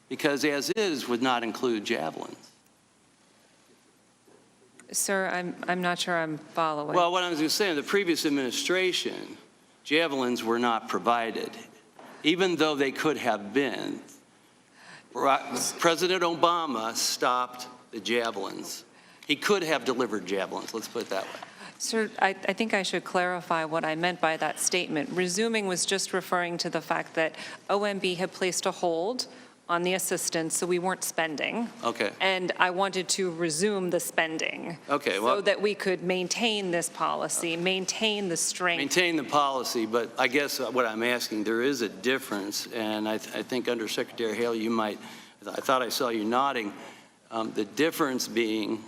Because as is would not include javelins. Sir, I'm not sure I'm following. Well, what I was going to say, in the previous administration, javelins were not provided, even though they could have been. President Obama stopped the javelins. He could have delivered javelins, let's put it that way. Sir, I think I should clarify what I meant by that statement. Resuming was just referring to the fact that OMB had placed a hold on the assistance, so we weren't spending. Okay. And I wanted to resume the spending. Okay, well, so that we could maintain this policy, maintain the strength. Maintain the policy, but I guess what I'm asking, there is a difference, and I think Under Secretary Hale, you might, I thought I saw you nodding, the difference being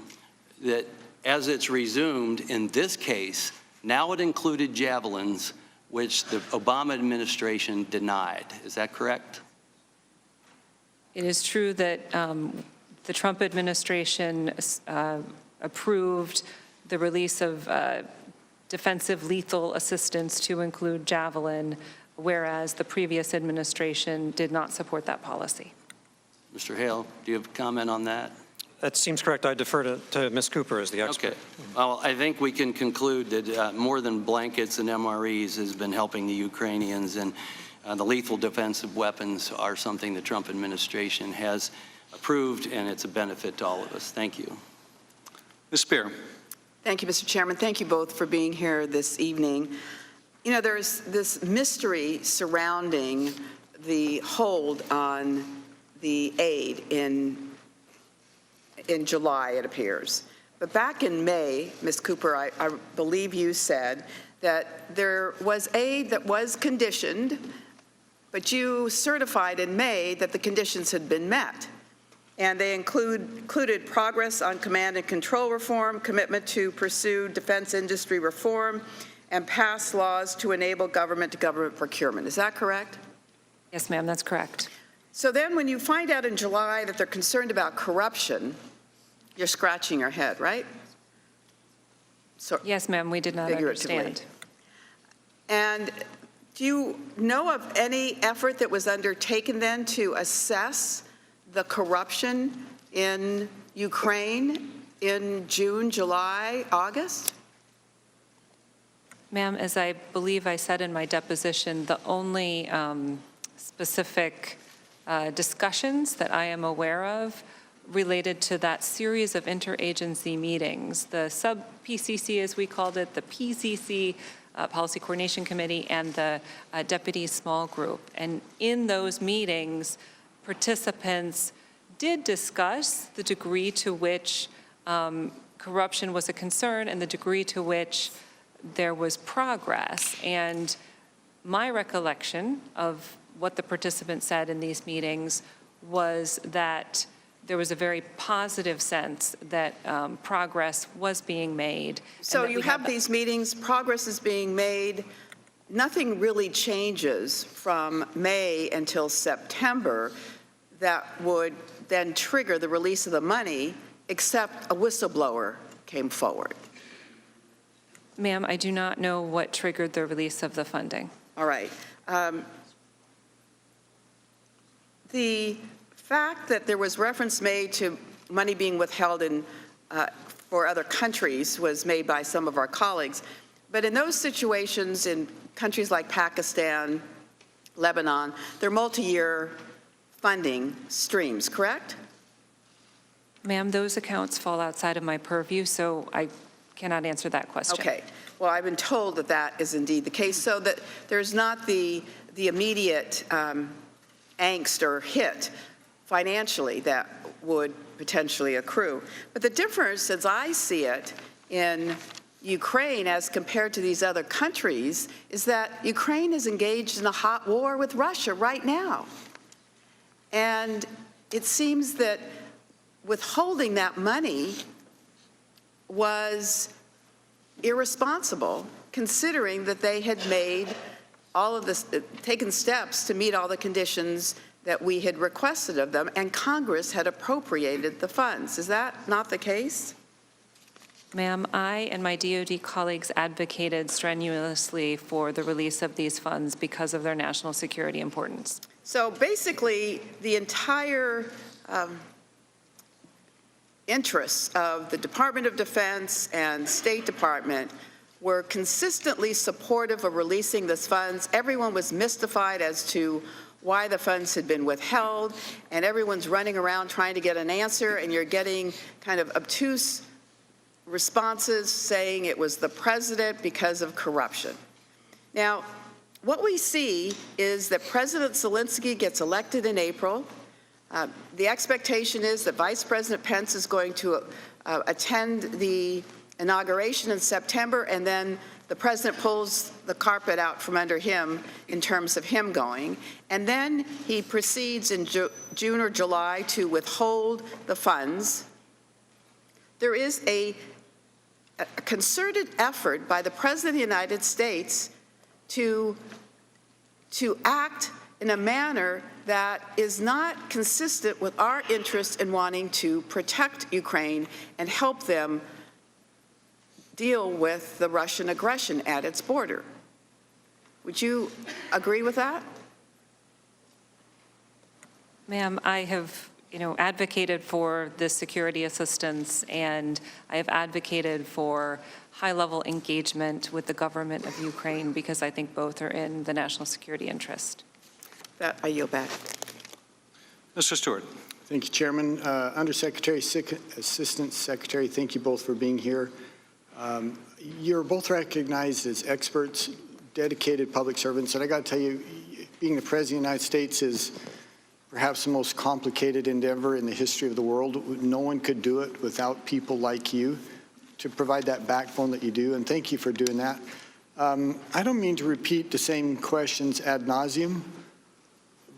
that as it's resumed, in this case, now it included javelins, which the Obama administration denied. Is that correct? It is true that the Trump administration approved the release of defensive lethal assistance to include Javelin, whereas the previous administration did not support that policy. Mr. Hale, do you have a comment on that? That seems correct. I defer to Ms. Cooper as the expert. Okay. Well, I think we can conclude that more than blankets and MREs has been helping the Ukrainians, and the lethal defensive weapons are something the Trump administration has approved, and it's a benefit to all of us. Thank you. Ms. Spear. Thank you, Mr. Chairman. Thank you both for being here this evening. You know, there's this mystery surrounding the hold on the aid in July, it appears. But back in May, Ms. Cooper, I believe you said that there was aid that was conditioned, but you certified in May that the conditions had been met. And they included progress on command and control reform, commitment to pursue defense industry reform, and pass laws to enable government-to-government procurement. Is that correct? Yes, ma'am, that's correct. So then when you find out in July that they're concerned about corruption, you're scratching your head, right? So, yes, ma'am, we did not understand. And do you know of any effort that was undertaken then to assess the corruption in Ukraine in June, July, August? Ma'am, as I believe I said in my deposition, the only specific discussions that I am aware of related to that series of interagency meetings, the sub-PCC, as we called it, the PCC, Policy Coordination Committee, and the Deputy Small Group. And in those meetings, participants did discuss the degree to which corruption was a concern and the degree to which there was progress. And my recollection of what the participants said in these meetings was that there was a very positive sense that progress was being made. So you have these meetings, progress is being made, nothing really changes from May until September that would then trigger the release of the money, except a whistleblower came forward. Ma'am, I do not know what triggered the release of the funding. All right. The fact that there was reference made to money being withheld for other countries was made by some of our colleagues. But in those situations in countries like Pakistan, Lebanon, they're multi-year funding streams, correct? Ma'am, those accounts fall outside of my purview, so I cannot answer that question. Okay. Well, I've been told that that is indeed the case, so that there's not the immediate angst or hit financially that would potentially accrue. But the difference, as I see it, in Ukraine as compared to these other countries is that Ukraine is engaged in a hot war with Russia right now. And it seems that withholding that money was irresponsible, considering that they had made all of this, taken steps to meet all the conditions that we had requested of them, and Congress had appropriated the funds. Is that not the case? Ma'am, I and my DoD colleagues advocated strenuously for the release of these funds because of their national security importance. So basically, the entire interests of the Department of Defense and State Department were consistently supportive of releasing these funds. Everyone was mystified as to why the funds had been withheld, and everyone's running around trying to get an answer, and you're getting kind of obtuse responses saying it was the president because of corruption. Now, what we see is that President Zelensky gets elected in April. The expectation is that Vice President Pence is going to attend the inauguration in September, and then the president pulls the carpet out from under him in terms of him going. And then he proceeds in June or July to withhold the funds. There is a concerted effort by the President of the United States to act in a manner that is not consistent with our interest in wanting to protect Ukraine and help them deal with the Russian aggression at its border. Would you agree with that? Ma'am, I have, advocated for this security assistance, and I have advocated for high-level engagement with the government of Ukraine because I think both are in the national security interest. I yield back. Mr. Stewart. Thank you, Chairman. Undersecretary, Assistant Secretary, thank you both for being here. You're both recognized as experts, dedicated public servants, and I got to tell you, being the President of the United States is perhaps the most complicated endeavor in the history of the world. No one could do it without people like you to provide that backbone that you do, and thank you for doing that. I don't mean to repeat the same questions ad nauseum,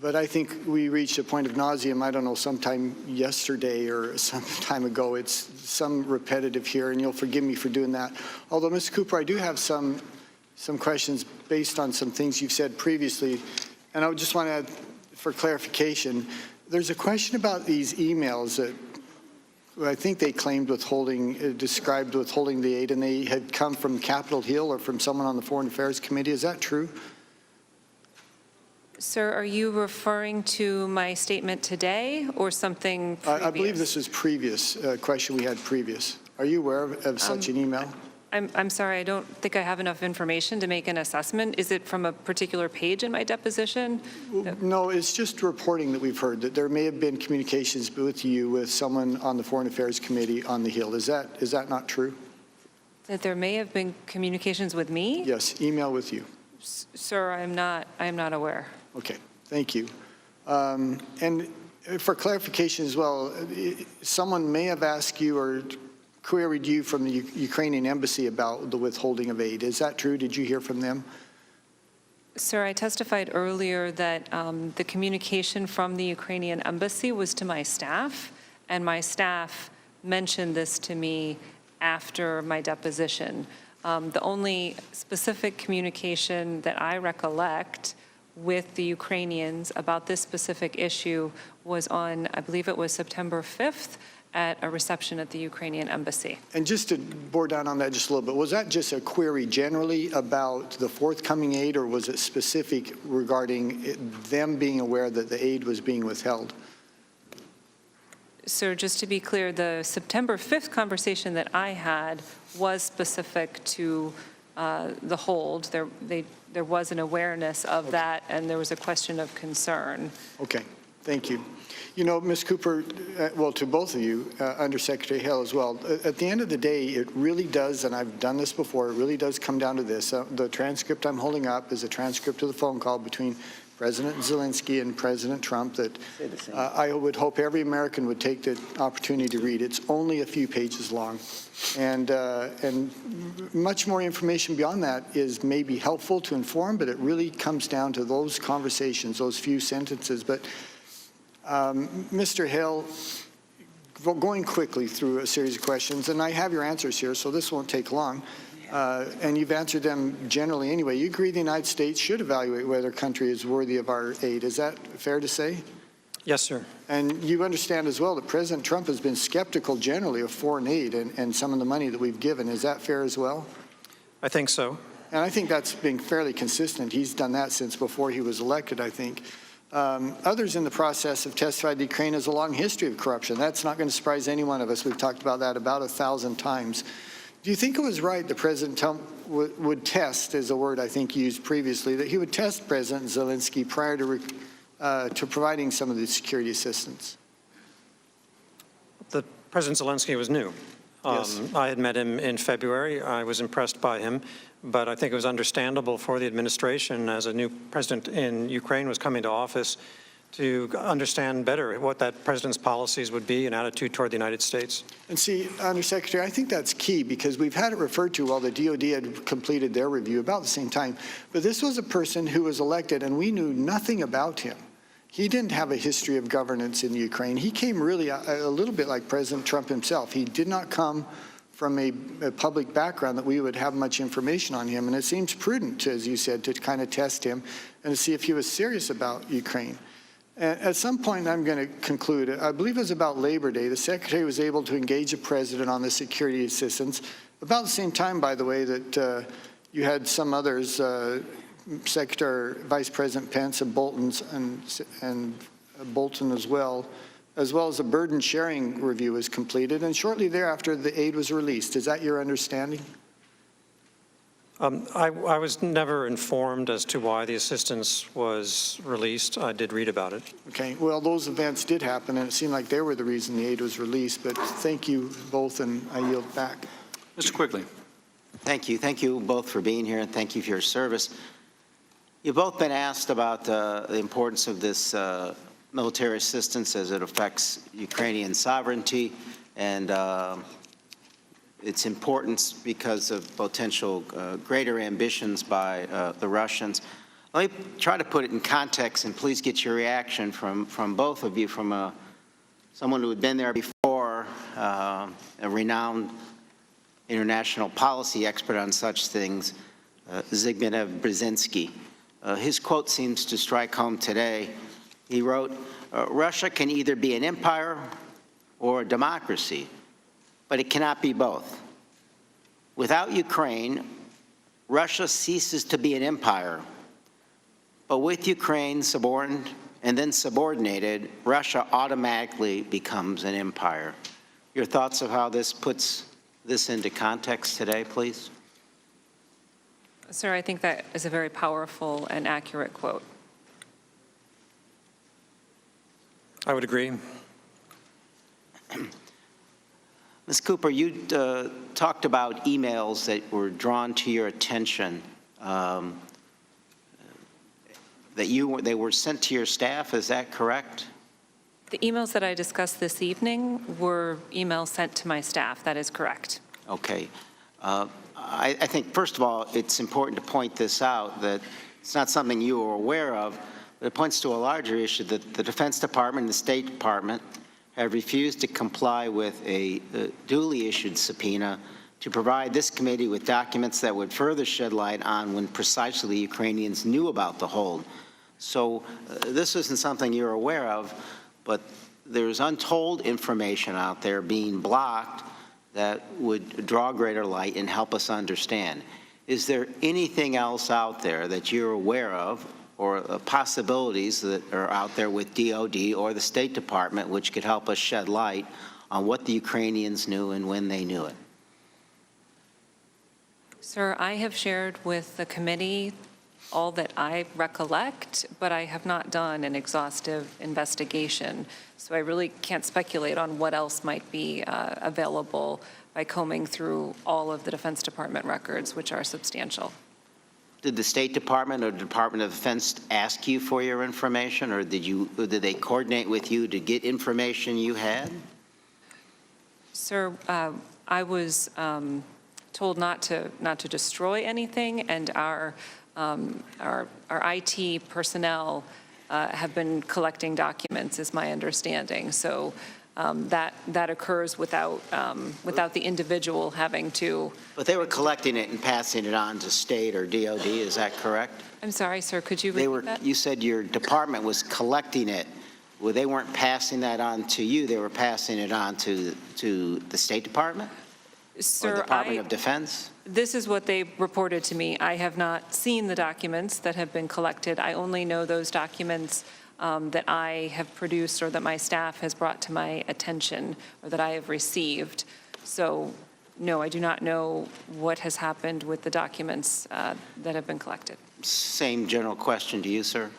but I think we reached a point of nauseum, I don't know, sometime yesterday or some time ago. It's some repetitive here, and you'll forgive me for doing that. Although, Mr. Cooper, I do have some questions based on some things you've said previously, and I would just want to add, for clarification, there's a question about these emails that I think they claimed withholding, described withholding the aid, and they had come from Capitol Hill or from someone on the Foreign Affairs Committee. Is that true? Sir, are you referring to my statement today or something previous? I believe this is previous, question we had previous. Are you aware of such an email? I'm sorry, I don't think I have enough information to make an assessment. Is it from a particular page in my deposition? No, it's just reporting that we've heard that there may have been communications with you with someone on the Foreign Affairs Committee on the Hill. Is that not true? That there may have been communications with me? Yes, email with you. Sir, I am not aware. Okay, thank you. And for clarification as well, someone may have asked you or queried you from the Ukrainian embassy about the withholding of aid. Is that true? Did you hear from them? Sir, I testified earlier that the communication from the Ukrainian embassy was to my staff, and my staff mentioned this to me after my deposition. The only specific communication that I recollect with the Ukrainians about this specific issue was on, I believe it was September 5th, at a reception at the Ukrainian embassy. And just to bore down on that just a little bit, was that just a query generally about the forthcoming aid, or was it specific regarding them being aware that the aid was being withheld? Sir, just to be clear, the September 5th conversation that I had was specific to the hold. There was an awareness of that, and there was a question of concern. Okay, thank you. You know, Ms. Cooper, well, to both of you, Undersecretary Hill as well, at the end of the day, it really does, and I've done this before, it really does come down to this. The transcript I'm holding up is a transcript of the phone call between President Zelensky and President Trump that I would hope every American would take the opportunity to read. It's only a few pages long. And much more information beyond that is maybe helpful to inform, but it really comes down to those conversations, those few sentences. But Mr. Hill, going quickly through a series of questions, and I have your answers here, so this won't take long, and you've answered them generally anyway. You agree the United States should evaluate whether a country is worthy of our aid. Is that fair to say? Yes, sir. And you understand as well that President Trump has been skeptical generally of foreign aid and some of the money that we've given. Is that fair as well? I think so. And I think that's been fairly consistent. He's done that since before he was elected, I think. Others in the process have testified that Ukraine has a long history of corruption. That's not going to surprise any one of us. We've talked about that about 1,000 times. Do you think it was right that President Trump would test, is a word I think used previously, that he would test President Zelensky prior to providing some of the security assistance? President Zelensky was new. Yes. I had met him in February. I was impressed by him, but I think it was understandable for the administration, as a new president in Ukraine was coming to office, to understand better what that president's policies would be and attitude toward the United States. And see, Undersecretary, I think that's key because we've had it referred to while the DOD had completed their review about the same time. But this was a person who was elected and we knew nothing about him. He didn't have a history of governance in Ukraine. He came really a little bit like President Trump himself. He did not come from a public background that we would have much information on him. And it seems prudent, as you said, to kind of test him and to see if he was serious about Ukraine. At some point, I'm going to conclude. I believe it was about Labor Day. The Secretary was able to engage the President on the security assistance. About the same time, by the way, that you had some others, Secretary, Vice President Pence and and Bolton as well as a burden sharing review was completed. And shortly thereafter, the aid was released. Is that your understanding? I was never informed as to why the assistance was released. I did read about it. Okay, well, those events did happen, and it seemed like they were the reason the aid was released. But thank you both, and I yield back. Mr. Quigley. Thank you. Thank you both for being here, and thank you for your service. You've both been asked about the importance of this military assistance as it affects Ukrainian sovereignty and its importance because of potential greater ambitions by the Russians. Let me try to put it in context, and please get your reaction from both of you, from someone who had been there before, a renowned international policy expert on such things, Zbigniew Brzezinski. His quote seems to strike home today. He wrote, "Russia can either be an empire or a democracy, but it cannot be both. Without Ukraine, Russia ceases to be an empire, but with Ukraine subordinated and then subordinated, Russia automatically becomes an empire." Your thoughts of how this puts this into context today, please? Sir, I think that is a very powerful and accurate quote. I would agree. Ms. Cooper, you talked about emails that were drawn to your attention, that they were sent to your staff. Is that correct? The emails that I discussed this evening were emails sent to my staff. That is correct. Okay. I think, first of all, it's important to point this out, that it's not something you are aware of, but it points to a larger issue that the Defense Department and the State Department have refused to comply with a duly issued subpoena to provide this committee with documents that would further shed light on when precisely the Ukrainians knew about the hold. So this isn't something you're aware of, but there's untold information out there being blocked that would draw greater light and help us understand. Is there anything else out there that you're aware of, or possibilities that are out there with DOD or the State Department which could help us shed light on what the Ukrainians knew and when they knew it? Sir, I have shared with the committee all that I recollect, but I have not done an exhaustive investigation. So I really can't speculate on what else might be available by combing through all of the Defense Department records, which are substantial. Did the State Department or the Department of Defense ask you for your information, or did they coordinate with you to get information you had? Sir, I was told not to destroy anything, and our IT personnel have been collecting documents, is my understanding. So that occurs without the individual having to. But they were collecting it and passing it on to state or DOD, is that correct? I'm sorry, sir, could you repeat that? You said your department was collecting it. Well, they weren't passing that on to you, they were passing it on to the State Department? Sir, or Department of Defense? This is what they reported to me. I have not seen the documents that have been collected. I only know those documents that I have produced or that my staff has brought to my attention or that I have received. So, no, I do not know what has happened with the documents that have been collected. Same general question to you, sir.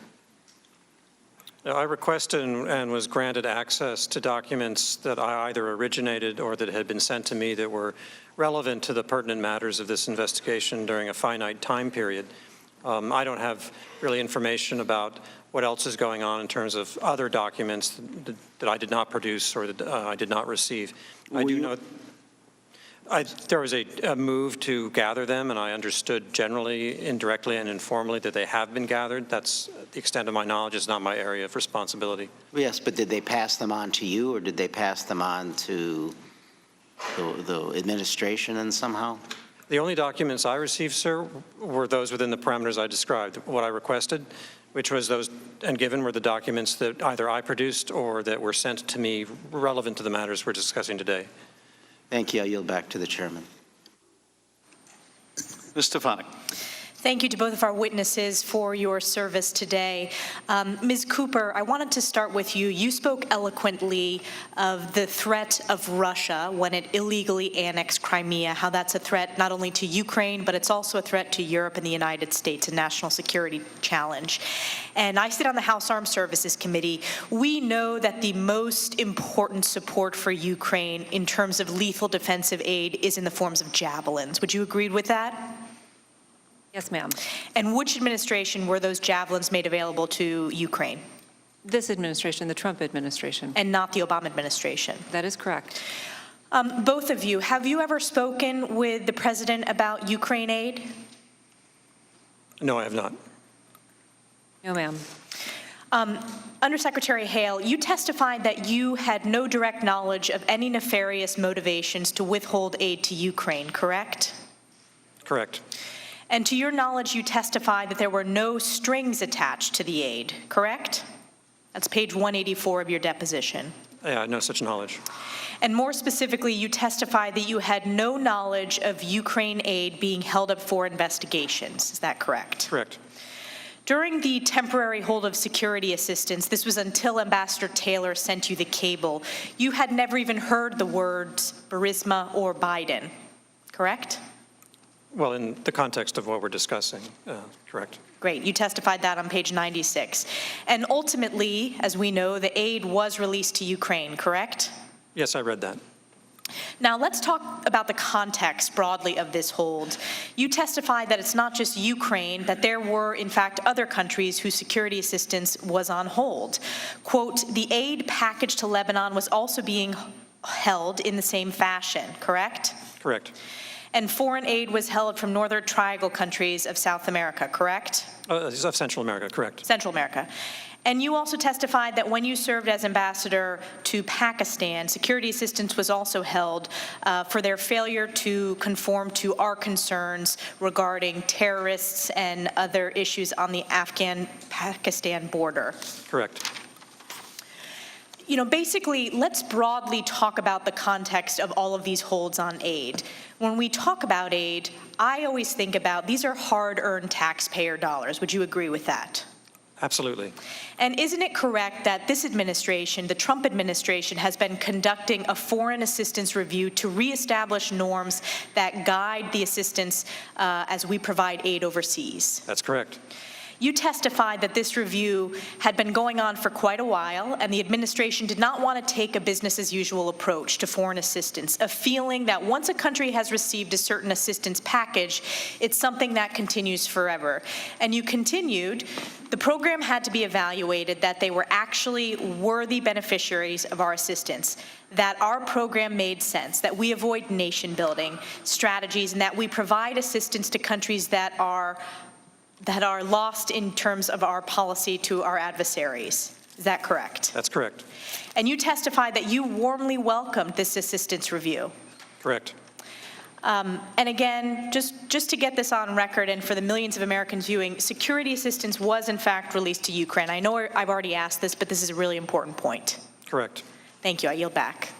I requested and was granted access to documents that I either originated or that had been sent to me that were relevant to the pertinent matters of this investigation during a finite time period. I don't have really information about what else is going on in terms of other documents that I did not produce or that I did not receive. I do know there was a move to gather them, and I understood generally, indirectly and informally, that they have been gathered. That's the extent of my knowledge. It's not my area of responsibility. Yes, but did they pass them on to you, or did they pass them on to the administration and somehow? The only documents I received, sir, were those within the parameters I described. What I requested, which was those, and given were the documents that either I produced or that were sent to me relevant to the matters we're discussing today. Thank you. I yield back to the chairman. Ms. Stefanik. Thank you to both of our witnesses for your service today. Ms. Cooper, I wanted to start with you. You spoke eloquently of the threat of Russia when it illegally annexed Crimea, how that's a threat not only to Ukraine, but it's also a threat to Europe and the United States, a national security challenge. And I sit on the House Armed Services Committee. We know that the most important support for Ukraine in terms of lethal defensive aid is in the forms of javelins. Would you agree with that? Yes, ma'am. And which administration were those javelins made available to Ukraine? This administration, the Trump administration. And not the Obama administration? That is correct. Both of you, have you ever spoken with the president about Ukraine aid? No, I have not. No, ma'am. Undersecretary Hale, you testified that you had no direct knowledge of any nefarious motivations to withhold aid to Ukraine, correct? Correct. And to your knowledge, you testified that there were no strings attached to the aid, correct? That's page 184 of your deposition. Yeah, no such knowledge. And more specifically, you testified that you had no knowledge of Ukraine aid being held up for investigations. Is that correct? Correct. During the temporary hold of security assistance, this was until Ambassador Taylor sent you the cable, you had never even heard the words Burisma or Biden, correct? Well, in the context of what we're discussing, correct. Great. You testified that on page 96. And ultimately, as we know, the aid was released to Ukraine, correct? Yes, I read that. Now, let's talk about the context broadly of this hold. You testified that it's not just Ukraine, that there were, in fact, other countries whose security assistance was on hold. Quote, the aid package to Lebanon was also being held in the same fashion, correct? Correct. And foreign aid was held from Northern Triangle countries of South America, correct? Of Central America, correct. Central America. And you also testified that when you served as ambassador to Pakistan, security assistance was also held for their failure to conform to our concerns regarding terrorists and other issues on the Afghan-Pakistan border. Correct. You know, basically, let's broadly talk about the context of all of these holds on aid. When we talk about aid, I always think about these are hard-earned taxpayer dollars. Would you agree with that? Absolutely. And isn't it correct that this administration, the Trump administration, has been conducting a foreign assistance review to reestablish norms that guide the assistance as we provide aid overseas? That's correct. You testified that this review had been going on for quite a while, and the administration did not want to take a business-as-usual approach to foreign assistance, a feeling that once a country has received a certain assistance package, it's something that continues forever. And you continued, the program had to be evaluated that they were actually worthy beneficiaries of our assistance, that our program made sense, that we avoid nation-building strategies, and that we provide assistance to countries that are lost in terms of our policy to our adversaries. Is that correct? That's correct. And you testified that you warmly welcomed this assistance review. Correct. And again, just to get this on record and for the millions of Americans viewing, security assistance was in fact released to Ukraine. I know I've already asked this, but this is a really important point. Correct. Thank you. I yield back.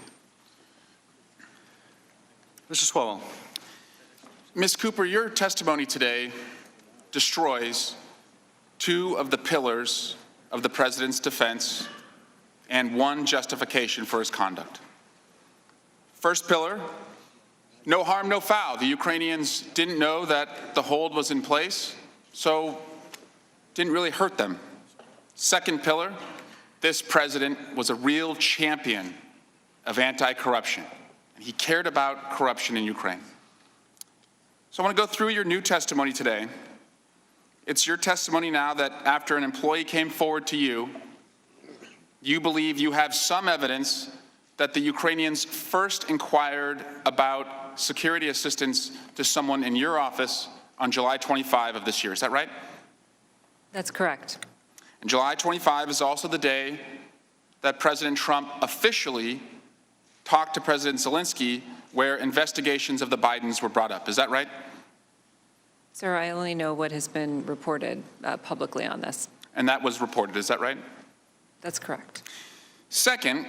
Mr. Swalwell. Ms. Cooper, your testimony today destroys two of the pillars of the president's defense and one justification for his conduct. First pillar, no harm, no foul. The Ukrainians didn't know that the hold was in place, so didn't really hurt them. Second pillar, this president was a real champion of anti-corruption, and he cared about corruption in Ukraine. So I want to go through your new testimony today. It's your testimony now that after an employee came forward to you, you believe you have some evidence that the Ukrainians first inquired about security assistance to someone in your office on July 25 of this year. Is that right? That's correct. And July 25 is also the day that President Trump officially talked to President Zelensky where investigations of the Bidens were brought up. Is that right? Sir, I only know what has been reported publicly on this. And that was reported, is that right? That's correct. Second,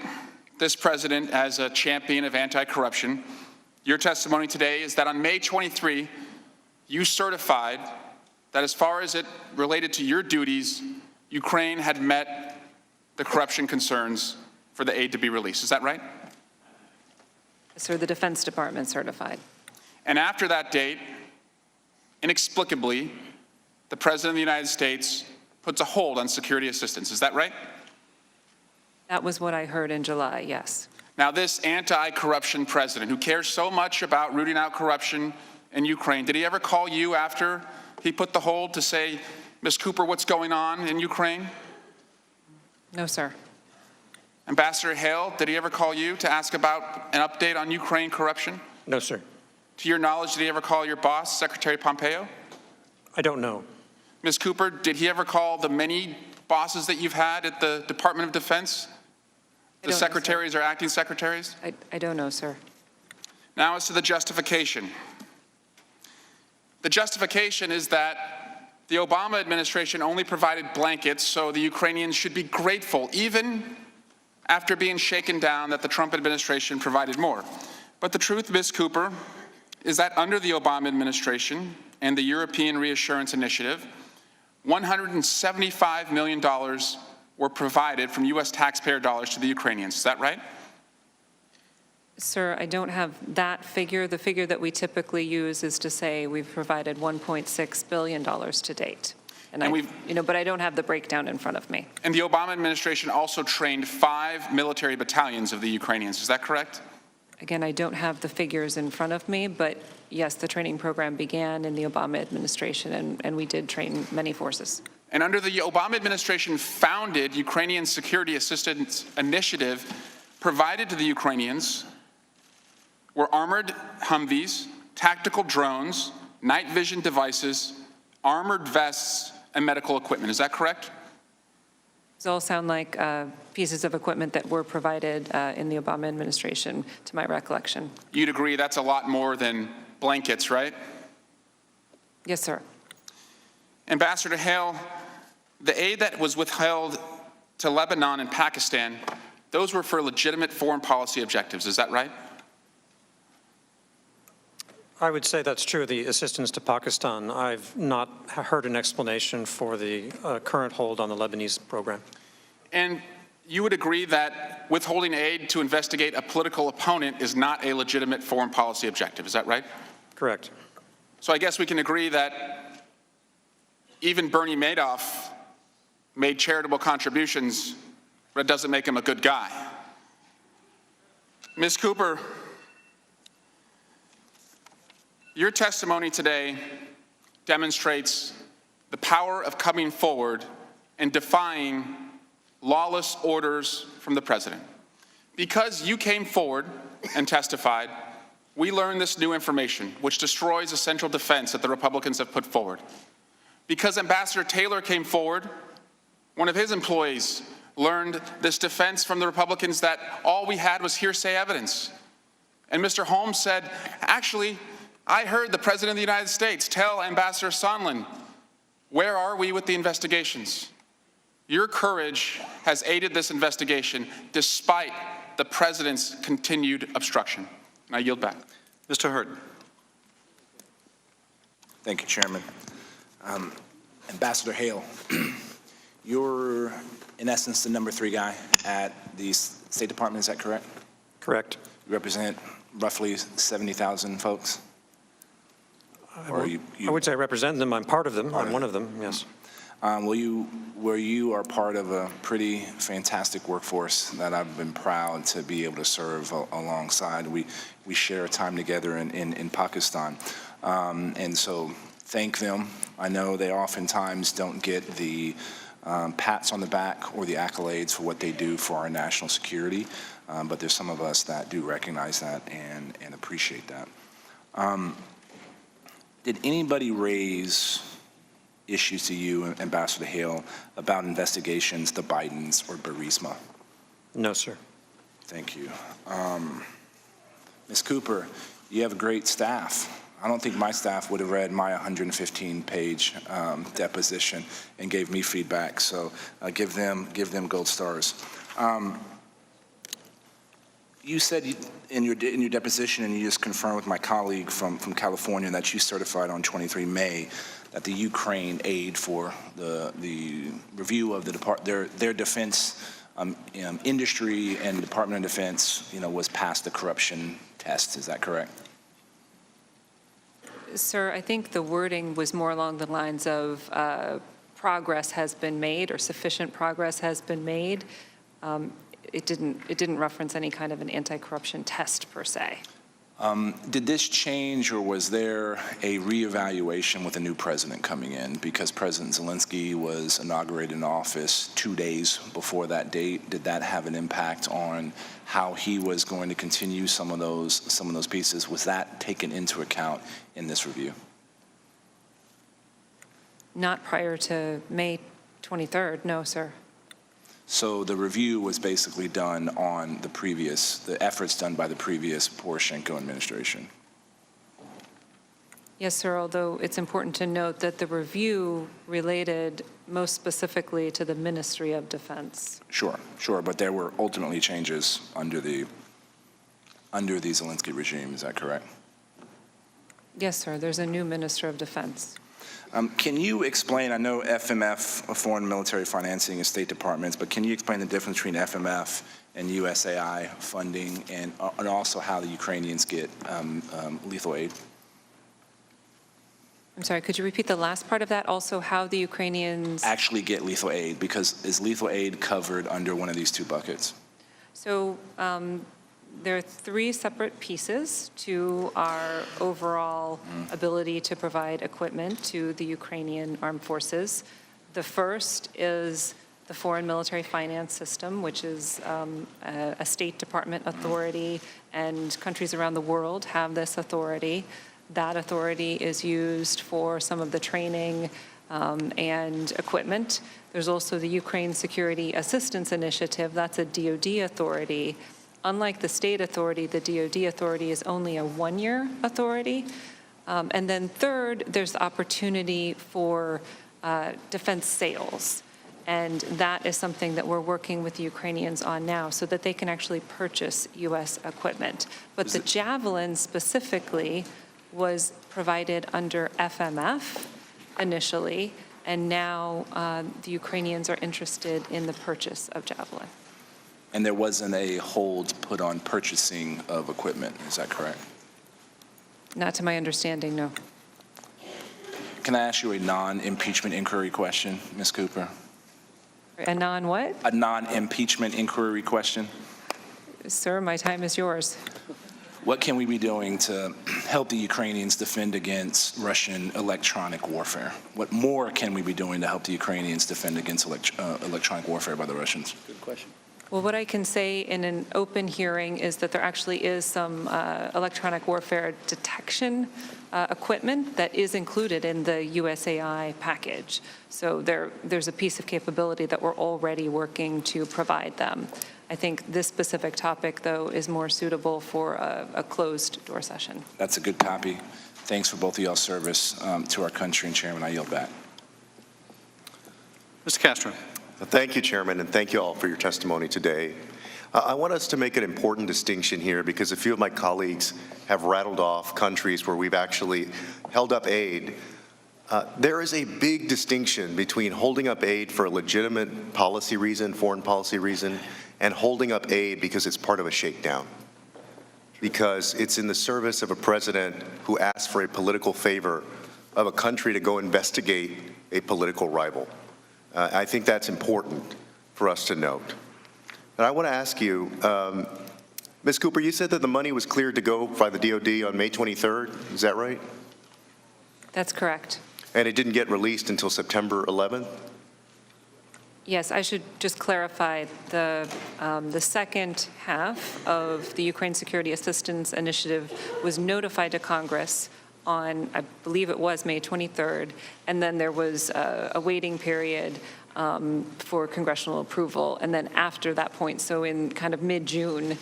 this president, as a champion of anti-corruption, your testimony today is that on May 23, you certified that as far as it related to your duties, Ukraine had met the corruption concerns for the aid to be released. Is that right? Sir, the Defense Department certified. And after that date, inexplicably, the President of the United States puts a hold on security assistance. Is that right? That was what I heard in July, yes. Now, this anti-corruption president who cares so much about rooting out corruption in Ukraine, did he ever call you after he put the hold to say, Ms. Cooper, what's going on in Ukraine? No, sir. Ambassador Hale, did he ever call you to ask about an update on Ukraine corruption? No, sir. To your knowledge, did he ever call your boss, Secretary Pompeo? I don't know. Ms. Cooper, did he ever call the many bosses that you've had at the Department of Defense? The secretaries or acting secretaries? I don't know, sir. Now as to the justification. The justification is that the Obama administration only provided blankets, so the Ukrainians should be grateful, even after being shaken down, that the Trump administration provided more. But the truth, Ms. Cooper, is that under the Obama administration and the European Reassurance Initiative, $175 million were provided from U.S. taxpayer dollars to the Ukrainians. Is that right? Sir, I don't have that figure. The figure that we typically use is to say we've provided $1.6 billion to date. But I don't have the breakdown in front of me. And the Obama administration also trained 5 military battalions of the Ukrainians. Is that correct? Again, I don't have the figures in front of me, but yes, the training program began in the Obama administration, and we did train many forces. And under the Obama administration founded Ukrainian Security Assistance Initiative, provided to the Ukrainians were armored Humvees, tactical drones, night vision devices, armored vests, and medical equipment. Is that correct? These all sound like pieces of equipment that were provided in the Obama administration, to my recollection. You'd agree that's a lot more than blankets, right? Yes, sir. Ambassador Hale, the aid that was withheld to Lebanon and Pakistan, those were for legitimate foreign policy objectives. Is that right? I would say that's true. The assistance to Pakistan, I've not heard an explanation for the current hold on the Lebanese program. And you would agree that withholding aid to investigate a political opponent is not a legitimate foreign policy objective. Is that right? Correct. So I guess we can agree that even Bernie Madoff made charitable contributions, but it doesn't make him a good guy. Ms. Cooper, your testimony today demonstrates the power of coming forward and defying lawless orders from the president. Because you came forward and testified, we learned this new information, which destroys the central defense that the Republicans have put forward. Because Ambassador Taylor came forward, one of his employees learned this defense from the Republicans that all we had was hearsay evidence. And Mr. Holmes said, actually, I heard the President of the United States tell Ambassador Sondland, where are we with the investigations? Your courage has aided this investigation despite the President's continued obstruction. And I yield back. Mr. Hurd. Thank you, Chairman. Ambassador Hale, you're in essence the number 3 guy at the State Department, is that correct? Correct. You represent roughly 70,000 folks? I would say I represent them. I'm part of them. I'm one of them, yes. Well, you are part of a pretty fantastic workforce that I've been proud to be able to serve alongside. We share time together in Pakistan. And so thank them. I know they oftentimes don't get the pats on the back or the accolades for what they do for our national security, but there's some of us that do recognize that and appreciate that. Did anybody raise issues to you, Ambassador Hale, about investigations to Bidens or Burisma? No, sir. Thank you. Ms. Cooper, you have a great staff. I don't think my staff would have read my 115-page deposition and gave me feedback, so give them gold stars. You said in your deposition, and you just confirmed with my colleague from California, that you certified on 23 May that the Ukraine aid for the review of their defense industry and Department of Defense, was past the corruption test. Is that correct? Sir, I think the wording was more along the lines of progress has been made or sufficient progress has been made. It didn't reference any kind of an anti-corruption test per se. Did this change, or was there a reevaluation with a new president coming in? Because President Zelensky was inaugurated in office 2 days before that date. Did that have an impact on how he was going to continue some of those pieces? Was that taken into account in this review? Not prior to May 23rd, no, sir. So the review was basically done on the efforts done by the previous Poroshenko administration. Yes, sir, although it's important to note that the review related most specifically to the Ministry of Defense. Sure, but there were ultimately changes under the Zelensky regime, is that correct? Yes, sir, there's a new Minister of Defense. Can you explain, I know FMF, Foreign Military Financing, is State Departments, but can you explain the difference between FMF and USAI funding, and also how the Ukrainians get lethal aid? I'm sorry, could you repeat the last part of that? Also, how the Ukrainians actually get lethal aid, because is lethal aid covered under one of these two buckets? So there are three separate pieces to our overall ability to provide equipment to the Ukrainian armed forces. The first is the Foreign Military Finance System, which is a State Department authority, and countries around the world have this authority. That authority is used for some of the training and equipment. There's also the Ukraine Security Assistance Initiative. That's a DoD authority. Unlike the state authority, the DoD authority is only a one-year authority. And then third, there's the opportunity for defense sales. And that is something that we're working with the Ukrainians on now so that they can actually purchase U.S. equipment. But the Javelin specifically was provided under FMF initially, and now the Ukrainians are interested in the purchase of Javelin. And there wasn't a hold put on purchasing of equipment, is that correct? Not to my understanding, no. Can I ask you a non-impeachment inquiry question, Ms. Cooper? A non-what? A non-impeachment inquiry question. Sir, my time is yours. What can we be doing to help the Ukrainians defend against Russian electronic warfare? What more can we be doing to help the Ukrainians defend against electronic warfare by the Russians? Good question. Well, what I can say in an open hearing is that there actually is some electronic warfare detection equipment that is included in the USAI package. So there's a piece of capability that we're already working to provide them. I think this specific topic, though, is more suitable for a closed-door session. That's a good copy. Thanks for both of y'all's service to our country, and Chairman, I yield back. Mr. Castro. Thank you, Chairman, and thank you all for your testimony today. I want us to make an important distinction here because a few of my colleagues have rattled off countries where we've actually held up aid. There is a big distinction between holding up aid for a legitimate policy reason, foreign policy reason, and holding up aid because it's part of a shakedown, because it's in the service of a president who asked for a political favor of a country to go investigate a political rival. I think that's important for us to note. And I want to ask you, Ms. Cooper, you said that the money was cleared to go by the DOD on May 23rd. Is that right? That's correct. And it didn't get released until September 11th? Yes, I should just clarify the second half of the Ukraine Security Assistance Initiative was notified to Congress on, I believe it was May 23rd, and then there was a waiting period for congressional approval. And then after that point, so in kind of mid-June,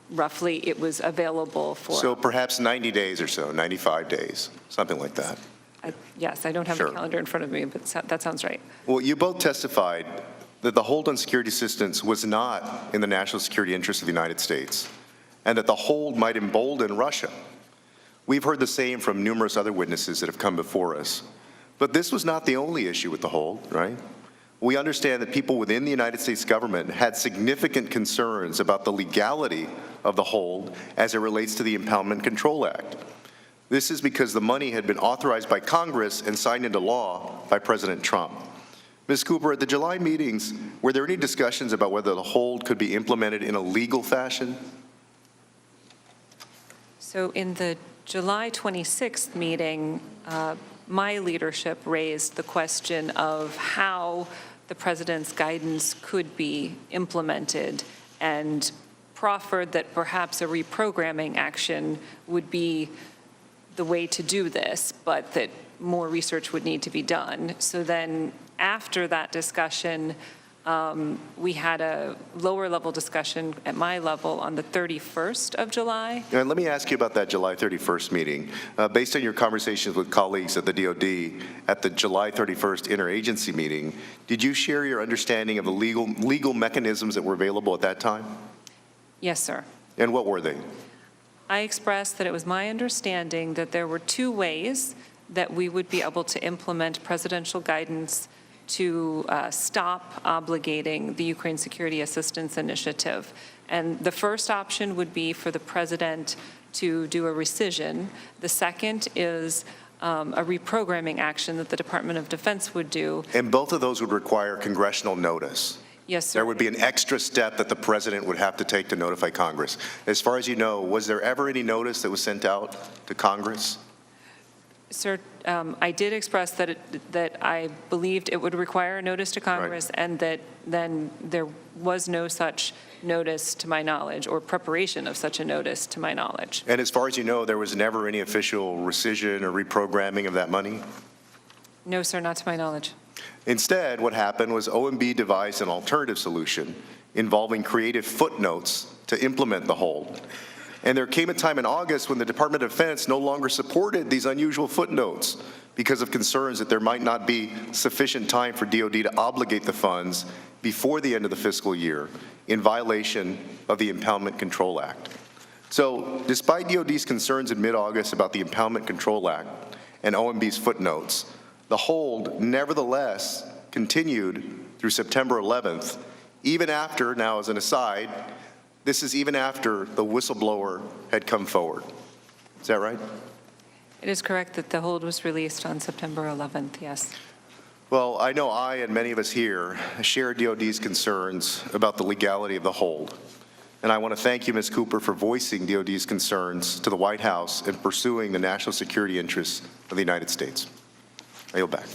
roughly, it was available for. So perhaps 90 days or so, 95 days, something like that. Yes, I don't have the calendar in front of me, but that sounds right. Well, you both testified that the hold on security assistance was not in the national security interest of the United States, and that the hold might embolden Russia. We've heard the same from numerous other witnesses that have come before us. But this was not the only issue with the hold, right? We understand that people within the United States government had significant concerns about the legality of the hold as it relates to the Impoundment Control Act. This is because the money had been authorized by Congress and signed into law by President Trump. Ms. Cooper, at the July meetings, were there any discussions about whether the hold could be implemented in a legal fashion? So in the July 26th meeting, my leadership raised the question of how the president's guidance could be implemented and proffered that perhaps a reprogramming action would be the way to do this, but that more research would need to be done. So then after that discussion, we had a lower level discussion at my level on the 31st of July. And let me ask you about that July 31st meeting. Based on your conversations with colleagues at the DOD at the July 31st interagency meeting, did you share your understanding of the legal mechanisms that were available at that time? Yes, sir. And what were they? I expressed that it was my understanding that there were two ways that we would be able to implement presidential guidance to stop obligating the Ukraine Security Assistance Initiative. And the first option would be for the president to do a rescission. The second is a reprogramming action that the Department of Defense would do. And both of those would require congressional notice. Yes, sir. There would be an extra step that the president would have to take to notify Congress. As far as you know, was there ever any notice that was sent out to Congress? Sir, I did express that that I believed it would require a notice to Congress, right, and that then there was no such notice to my knowledge or preparation of such a notice to my knowledge. And as far as you know, there was never any official rescission or reprogramming of that money? No, sir, not to my knowledge. Instead, what happened was OMB devised an alternative solution involving creative footnotes to implement the hold. And there came a time in August when the Department of Defense no longer supported these unusual footnotes because of concerns that there might not be sufficient time for DOD to obligate the funds before the end of the fiscal year in violation of the Impoundment Control Act. So despite DOD's concerns in mid-August about the Impoundment Control Act and OMB's footnotes, the hold nevertheless continued through September 11th, even after, now as an aside, this is even after the whistleblower had come forward. Is that right? It is correct that the hold was released on September 11th, yes. Well, I know I and many of us here share DOD's concerns about the legality of the hold. And I want to thank you, Ms. Cooper, for voicing DOD's concerns to the White House and pursuing the national security interests of the United States. I yield back.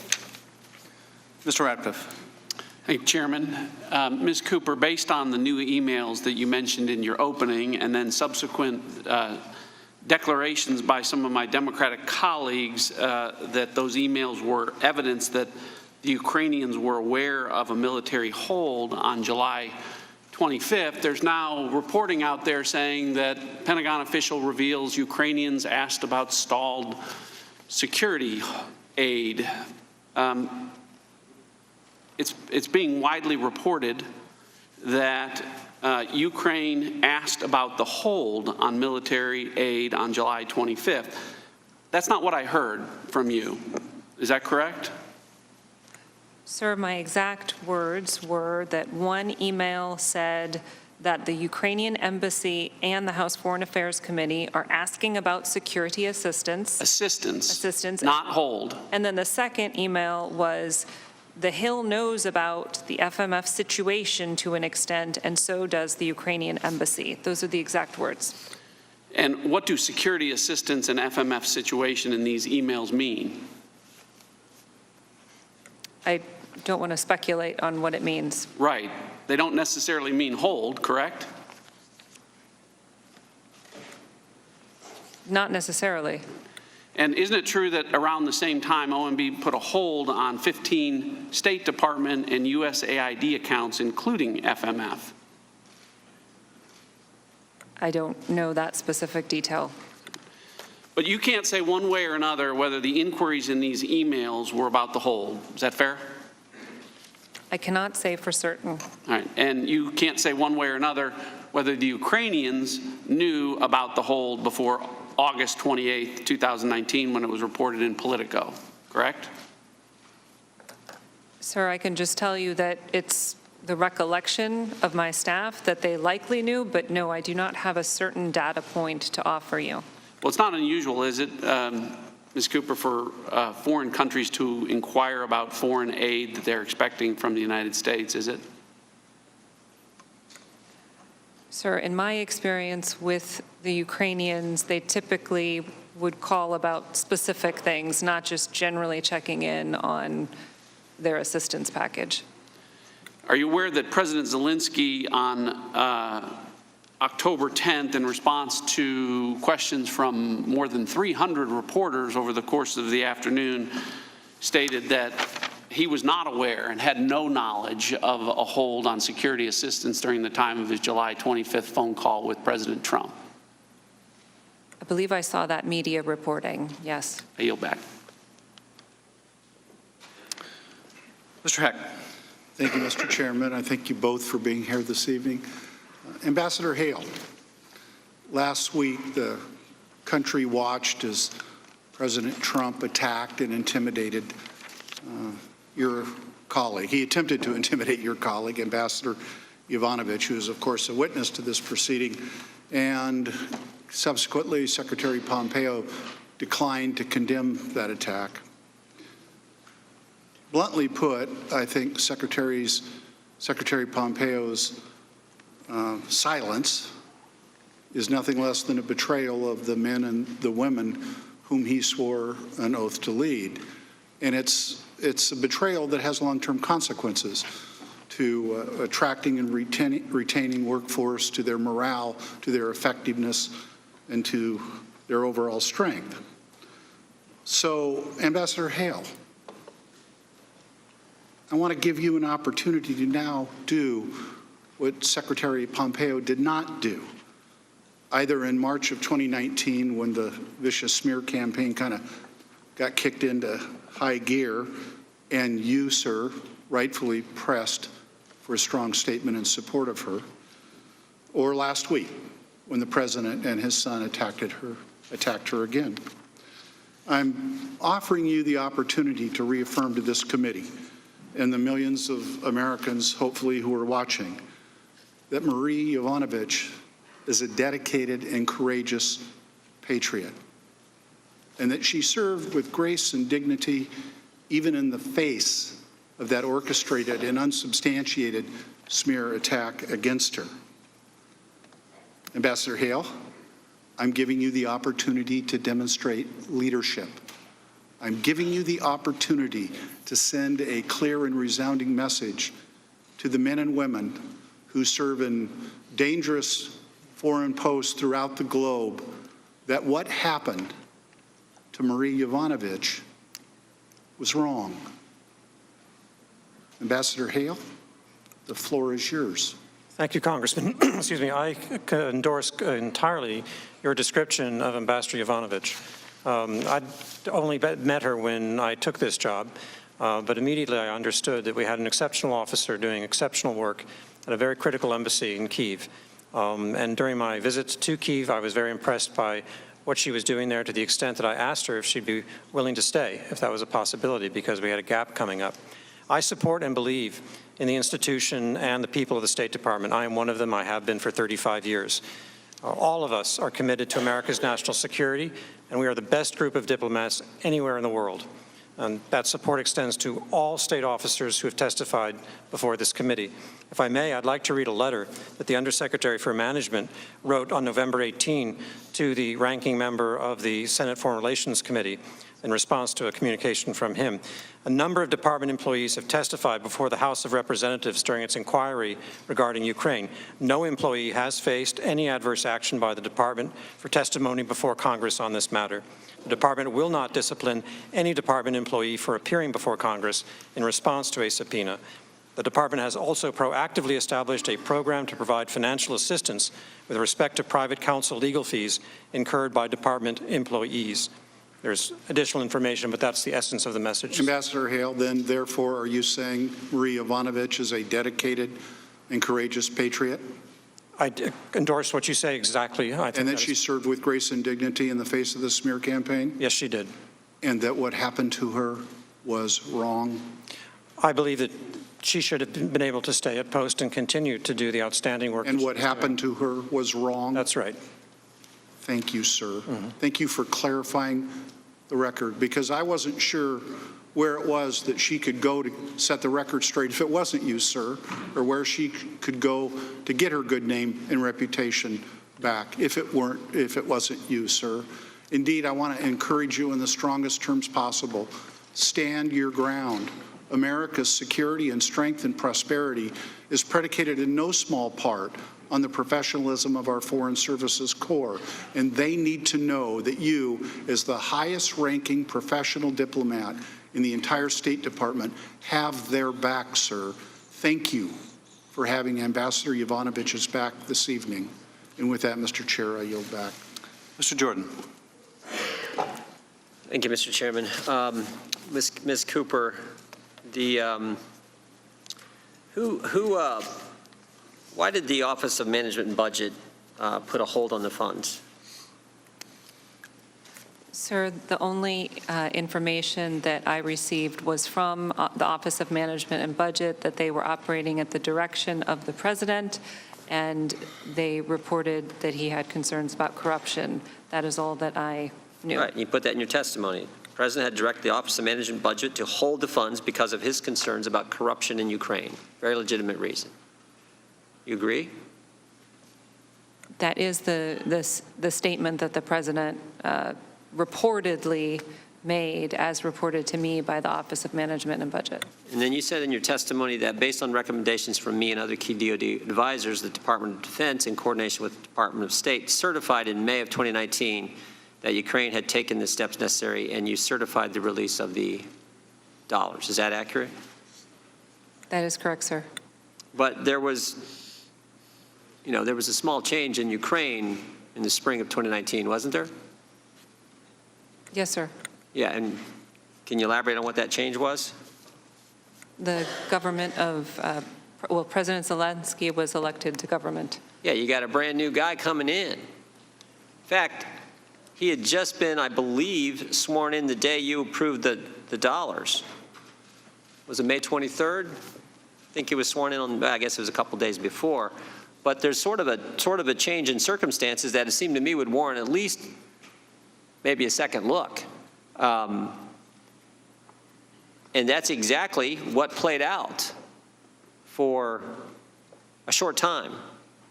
Mr. Ratcliffe. Thank you, Chairman. Ms. Cooper, based on the new emails that you mentioned in your opening and then subsequent declarations by some of my Democratic colleagues that those emails were evidence that the Ukrainians were aware of a military hold on July 25th, there's now reporting out there saying that Pentagon official reveals Ukrainians asked about stalled security aid. It's being widely reported that Ukraine asked about the hold on military aid on July 25th. That's not what I heard from you. Is that correct? Sir, my exact words were that one email said that the Ukrainian embassy and the House Foreign Affairs Committee are asking about security assistance. Assistance, not hold. And then the second email was, the Hill knows about the FMF situation to an extent, and so does the Ukrainian embassy. Those are the exact words. And what do security assistance and FMF situation in these emails mean? I don't want to speculate on what it means. Right. They don't necessarily mean hold, correct? Not necessarily. And isn't it true that around the same time OMB put a hold on 15 State Department and USAID accounts, including FMF? I don't know that specific detail. But you can't say one way or another whether the inquiries in these emails were about the hold. Is that fair? I cannot say for certain. All right, and you can't say one way or another whether the Ukrainians knew about the hold before August 28, 2019, when it was reported in Politico, correct? Sir, I can just tell you that it's the recollection of my staff that they likely knew, but no, I do not have a certain data point to offer you. Well, it's not unusual, is it, Ms. Cooper, for foreign countries to inquire about foreign aid that they're expecting from the United States, is it? Sir, in my experience with the Ukrainians, they typically would call about specific things, not just generally checking in on their assistance package. Are you aware that President Zelensky on October 10th, in response to questions from more than 300 reporters over the course of the afternoon, stated that he was not aware and had no knowledge of a hold on security assistance during the time of his July 25th phone call with President Trump? I believe I saw that media reporting, yes. I yield back. Mr. Heck. Thank you, Mr. Chairman. I thank you both for being here this evening. Ambassador Hale, last week the country watched as President Trump attacked and intimidated your colleague. He attempted to intimidate your colleague, Ambassador Yovanovitch, who is, of course, a witness to this proceeding, and subsequently Secretary Pompeo declined to condemn that attack. Bluntly put, I think Secretary Pompeo's silence is nothing less than a betrayal of the men and the women whom he swore an oath to lead. And it's a betrayal that has long-term consequences to attracting and retaining workforce, to their morale, to their effectiveness, and to their overall strength. So, Ambassador Hale, I want to give you an opportunity to now do what Secretary Pompeo did not do, either in March of 2019 when the vicious smear campaign kind of got kicked into high gear and you, sir, rightfully pressed for a strong statement in support of her, or last week when the president and his son attacked her again. I'm offering you the opportunity to reaffirm to this committee and the millions of Americans, hopefully, who are watching, that Marie Yovanovitch is a dedicated and courageous patriot, and that she served with grace and dignity even in the face of that orchestrated and unsubstantiated smear attack against her. Ambassador Hale, I'm giving you the opportunity to demonstrate leadership. I'm giving you the opportunity to send a clear and resounding message to the men and women who serve in dangerous foreign posts throughout the globe that what happened to Marie Yovanovitch was wrong. Ambassador Hale, the floor is yours. Thank you, Congressman. Excuse me. I endorse entirely your description of Ambassador Yovanovitch. I'd only met her when I took this job, but immediately I understood that we had an exceptional officer doing exceptional work at a very critical embassy in Kyiv. And during my visits to Kyiv, I was very impressed by what she was doing there, to the extent that I asked her if she'd be willing to stay, if that was a possibility, because we had a gap coming up. I support and believe in the institution and the people of the State Department. I am one of them. I have been for 35 years. All of us are committed to America's national security, and we are the best group of diplomats anywhere in the world. And that support extends to all state officers who have testified before this committee. If I may, I'd like to read a letter that the Undersecretary for Management wrote on November 18 to the ranking member of the Senate Foreign Relations Committee in response to a communication from him. A number of department employees have testified before the House of Representatives during its inquiry regarding Ukraine. No employee has faced any adverse action by the department for testimony before Congress on this matter. The department will not discipline any department employee for appearing before Congress in response to a subpoena. The department has also proactively established a program to provide financial assistance with respect to private counsel legal fees incurred by department employees. there's additional information, but that's the essence of the message. Ambassador Hale, then therefore are you saying Marie Yovanovitch is a dedicated and courageous patriot? I endorse what you say exactly. I think And that she served with grace and dignity in the face of the smear campaign? Yes, she did. And that what happened to her was wrong? I believe that she should have been able to stay at post and continue to do the outstanding work. And what happened to her was wrong? That's right. Thank you, sir. Thank you for clarifying the record, because I wasn't sure where it was that she could go to set the record straight if it wasn't you, sir, or where she could go to get her good name and reputation back if it wasn't you, sir. Indeed, I want to encourage you in the strongest terms possible. Stand your ground. America's security and strength and prosperity is predicated in no small part on the professionalism of our Foreign Services Corps, and they need to know that you, as the highest-ranking professional diplomat in the entire State Department, have their back, sir. Thank you for having Ambassador Yovanovitch's back this evening. And with that, Mr. Chair, I yield back. Mr. Jordan. Thank you, Mr. Chairman. Ms. Cooper, why did the Office of Management and Budget put a hold on the funds? Sir, the only information that I received was from the Office of Management and Budget that they were operating at the direction of the president, and they reported that he had concerns about corruption. That is all that I knew. Right, you put that in your testimony. The president had directed the Office of Management and Budget to hold the funds because of his concerns about corruption in Ukraine. Very legitimate reason. You agree? That is the statement that the president reportedly made, as reported to me by the Office of Management and Budget. And then you said in your testimony that based on recommendations from me and other key DoD advisors, the Department of Defense, in coordination with the Department of State, certified in May of 2019 that Ukraine had taken the steps necessary, and you certified the release of the dollars. Is that accurate? That is correct, sir. But there was a small change in Ukraine in the spring of 2019, wasn't there? Yes, sir. Yeah, and can you elaborate on what that change was? The government of, President Zelensky was elected to government. Yeah, you got a brand new guy coming in. In fact, he had just been, I believe, sworn in the day you approved the dollars. Was it May 23rd? I think he was sworn in on, I guess it was a couple days before. But there's sort of a change in circumstances that it seemed to me would warrant at least maybe a second look. And that's exactly what played out for a short time,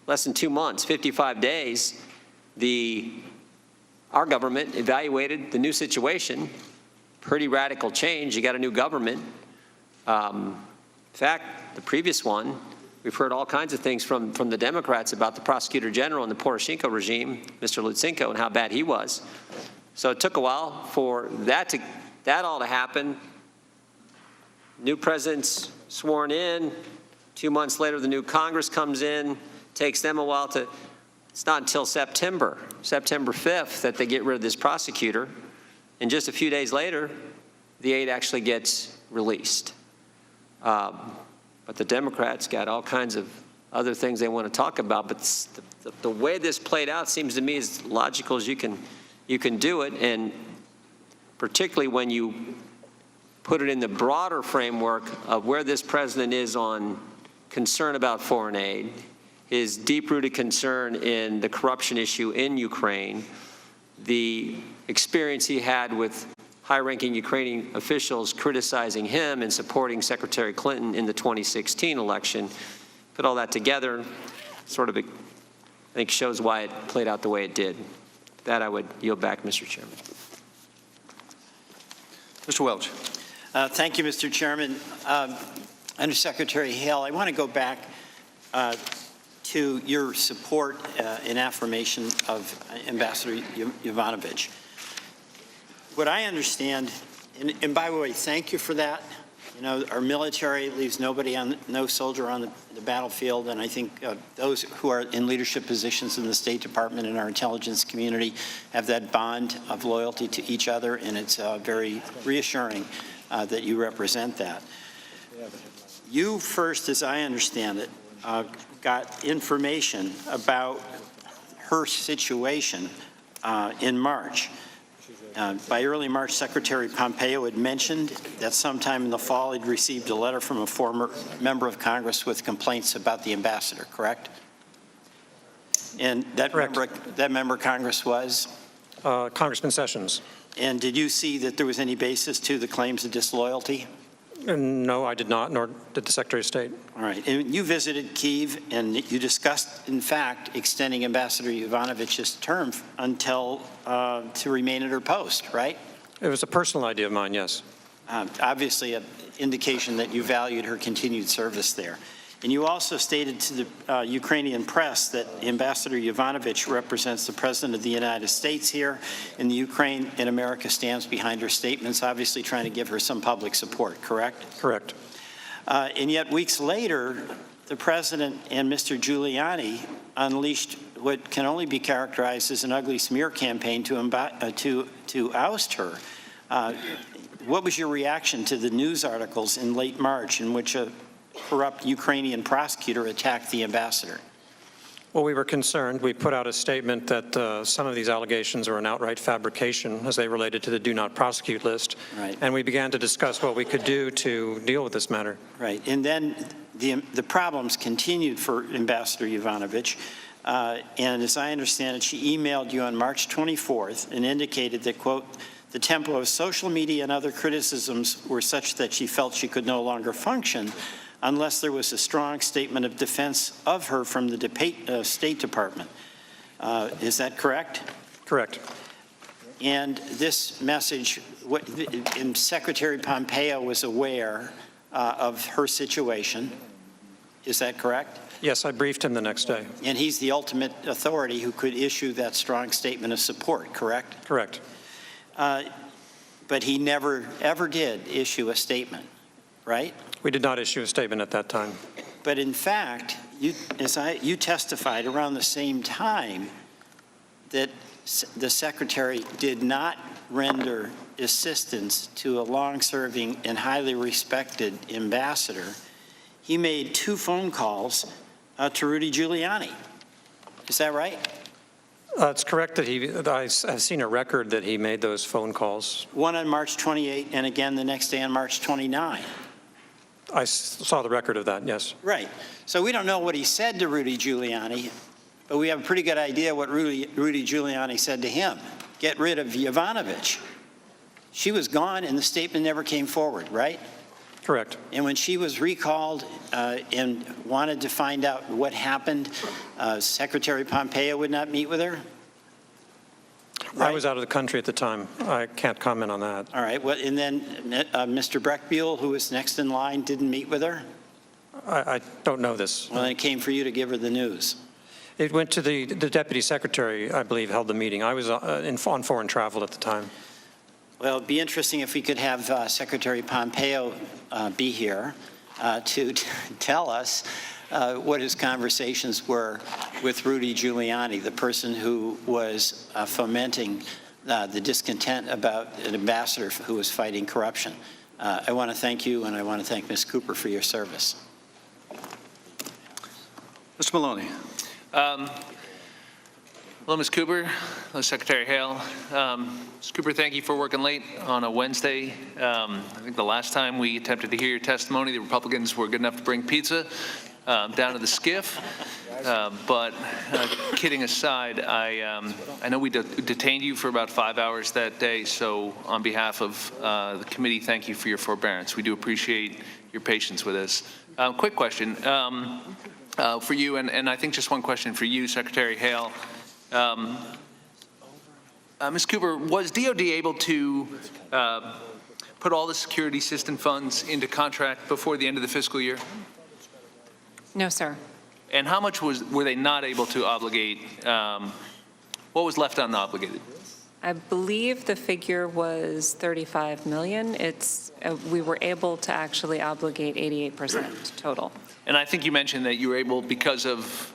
less than 2 months, 55 days. Our government evaluated the new situation, pretty radical change. You got a new government. In fact, the previous one, we've heard all kinds of things from the Democrats about the Prosecutor General and the Poroshenko regime, Mr. Lutsenko, and how bad he was. So it took a while for that all to happen. New president's sworn in. 2 months later, the new Congress comes in. Takes them a while to. It's not until September 5th, that they get rid of this prosecutor. And just a few days later, the aid actually gets released. But the Democrats got all kinds of other things they want to talk about. But the way this played out seems to me as logical as you can do it, and particularly when you put it in the broader framework of where this president is on concern about foreign aid, his deep-rooted concern in the corruption issue in Ukraine, the experience he had with high-ranking Ukrainian officials criticizing him and supporting Secretary Clinton in the 2016 election. Put all that together, I think shows why it played out the way it did. With that, I would yield back, Mr. Chairman. Mr. Welch. Thank you, Mr. Chairman. Undersecretary Hale, I want to go back to your support and affirmation of Ambassador Yovanovitch. What I understand, and by the way, thank you for that. You know, our military leaves no soldier on the battlefield, and I think those who are in leadership positions in the State Department and our intelligence community have that bond of loyalty to each other, and it's very reassuring that you represent that. You first, as I understand it, got information about her situation in March. By early March, Secretary Pompeo had mentioned that sometime in the fall he'd received a letter from a former member of Congress with complaints about the ambassador, correct? And that member of Congress was? Congressman Sessions. And did you see that there was any basis to the claims of disloyalty? No, I did not, nor did the Secretary of State. All right. And you visited Kyiv, and you discussed, in fact, extending Ambassador Yovanovitch's term until to remain at her post, right? It was a personal idea of mine, yes. Obviously, an indication that you valued her continued service there. And you also stated to the Ukrainian press that Ambassador Yovanovitch represents the President of the United States here in the Ukraine, and America stands behind her statements, obviously trying to give her some public support, correct? Correct. And yet weeks later, the President and Mr. Giuliani unleashed what can only be characterized as an ugly smear campaign to oust her. What was your reaction to the news articles in late March in which a corrupt Ukrainian prosecutor attacked the ambassador? Well, we were concerned. We put out a statement that some of these allegations are an outright fabrication as they related to the do not prosecute list. Right. And we began to discuss what we could do to deal with this matter. Right. And then the problems continued for Ambassador Yovanovitch. And as I understand it, she emailed you on March 24th and indicated that, quote, the tempo of social media and other criticisms were such that she felt she could no longer function unless there was a strong statement of defense of her from the State Department. Is that correct? Correct. And this message, and Secretary Pompeo was aware of her situation. Is that correct? Yes, I briefed him the next day. And he's the ultimate authority who could issue that strong statement of support, correct? Correct. But he never, ever did issue a statement, right? We did not issue a statement at that time. But in fact, you testified around the same time that the Secretary did not render assistance to a long-serving and highly respected ambassador. He made 2 phone calls to Rudy Giuliani. Is that right? It's correct that I've seen a record that he made those phone calls. One on March 28 and again the next day on March 29. I saw the record of that, yes. Right. So we don't know what he said to Rudy Giuliani, but we have a pretty good idea what Rudy Giuliani said to him. Get rid of Yovanovitch. She was gone and the statement never came forward, right? Correct. And when she was recalled and wanted to find out what happened, Secretary Pompeo would not meet with her? Right. I was out of the country at the time. I can't comment on that. All right. Well, and then Mr. Breckbuhl, who was next in line, didn't meet with her? I don't know this. Well, then it came for you to give her the news. It went to the Deputy Secretary, I believe, held the meeting. I was on foreign travel at the time. Well, it'd be interesting if we could have Secretary Pompeo be here to tell us what his conversations were with Rudy Giuliani, the person who was fomenting the discontent about an ambassador who was fighting corruption. I want to thank you, and I want to thank Ms. Cooper for your service. Mr. Maloney. Hello, Ms. Cooper. Hello, Secretary Hale. Ms. Cooper, thank you for working late on a Wednesday. I think the last time we attempted to hear your testimony, the Republicans were good enough to bring pizza down to the skiff. But kidding aside, I know we detained you for about 5 hours that day. So on behalf of the committee, thank you for your forbearance. We do appreciate your patience with us. Quick question for you, and I think just one question for you, Secretary Hale. Ms. Cooper, was DOD able to put all the security system funds into contract before the end of the fiscal year? No, sir. And how much were they not able to obligate? What was left unobligated? I believe the figure was 35 million. We were able to actually obligate 88% total. And I think you mentioned that you were able, because of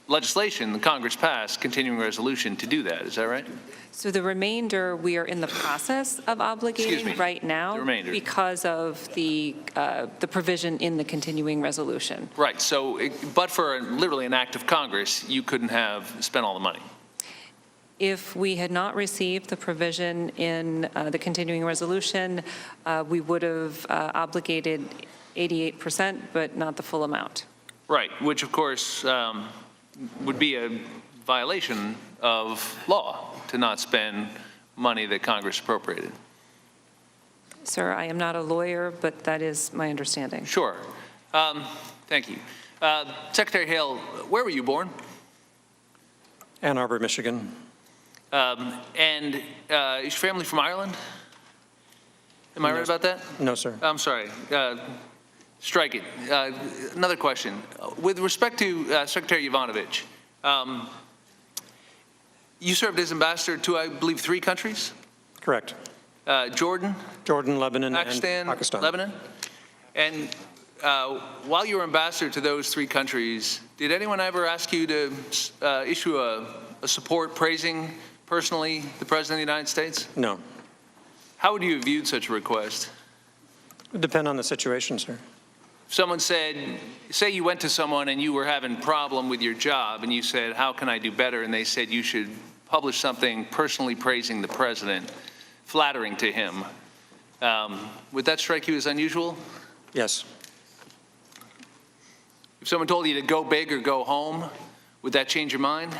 legislation the Congress passed, continuing resolution, to do that. Is that right? So the remainder, we are in the process of obligating right now because of the provision in the continuing resolution. Right. So, but for literally an act of Congress, you couldn't have spent all the money. If we had not received the provision in the continuing resolution, we would have obligated 88%, but not the full amount. Right, which of course would be a violation of law to not spend money that Congress appropriated. Sir, I am not a lawyer, but that is my understanding. Sure. Thank you. Secretary Hale, where were you born? Ann Arbor, Michigan. And is your family from Ireland? Am I right about that? No, sir. I'm sorry. Strike it. Another question. With respect to Secretary Yovanovitch, you served as ambassador to, I believe, 3 countries? Correct. Jordan, Lebanon, Pakistan, and Pakistan. Lebanon. And while you were ambassador to those 3 countries, did anyone ever ask you to issue a support praising personally the President of the United States? No. How would you have viewed such a request? It would depend on the situation, sir. Someone said, say you went to someone and you were having a problem with your job and you said, how can I do better? And they said you should publish something personally praising the president, flattering to him. Would that strike you as unusual? Yes. If someone told you to go big or go home, would that change your mind?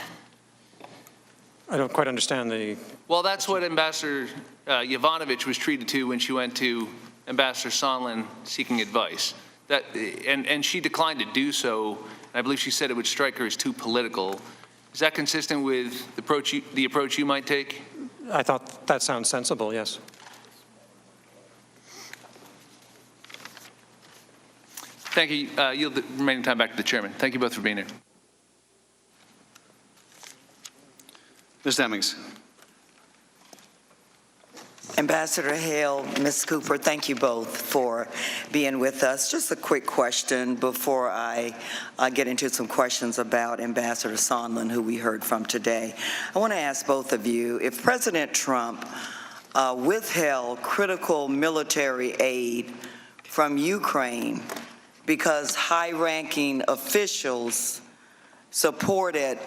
I don't quite understand the... Well, that's what Ambassador Yovanovitch was treated to when she went to Ambassador Sondland seeking advice. And she declined to do so. I believe she said it would strike her as too political. Is that consistent with the approach you might take? I thought that sounds sensible, yes. Thank you. Yield the remaining time back to the chairman. Thank you both for being here. Ms. Demings. Ambassador Hale, Ms. Cooper, thank you both for being with us. Just a quick question before I get into some questions about Ambassador Sondland, who we heard from today. I want to ask both of you, if President Trump withheld critical military aid from Ukraine because high-ranking officials supported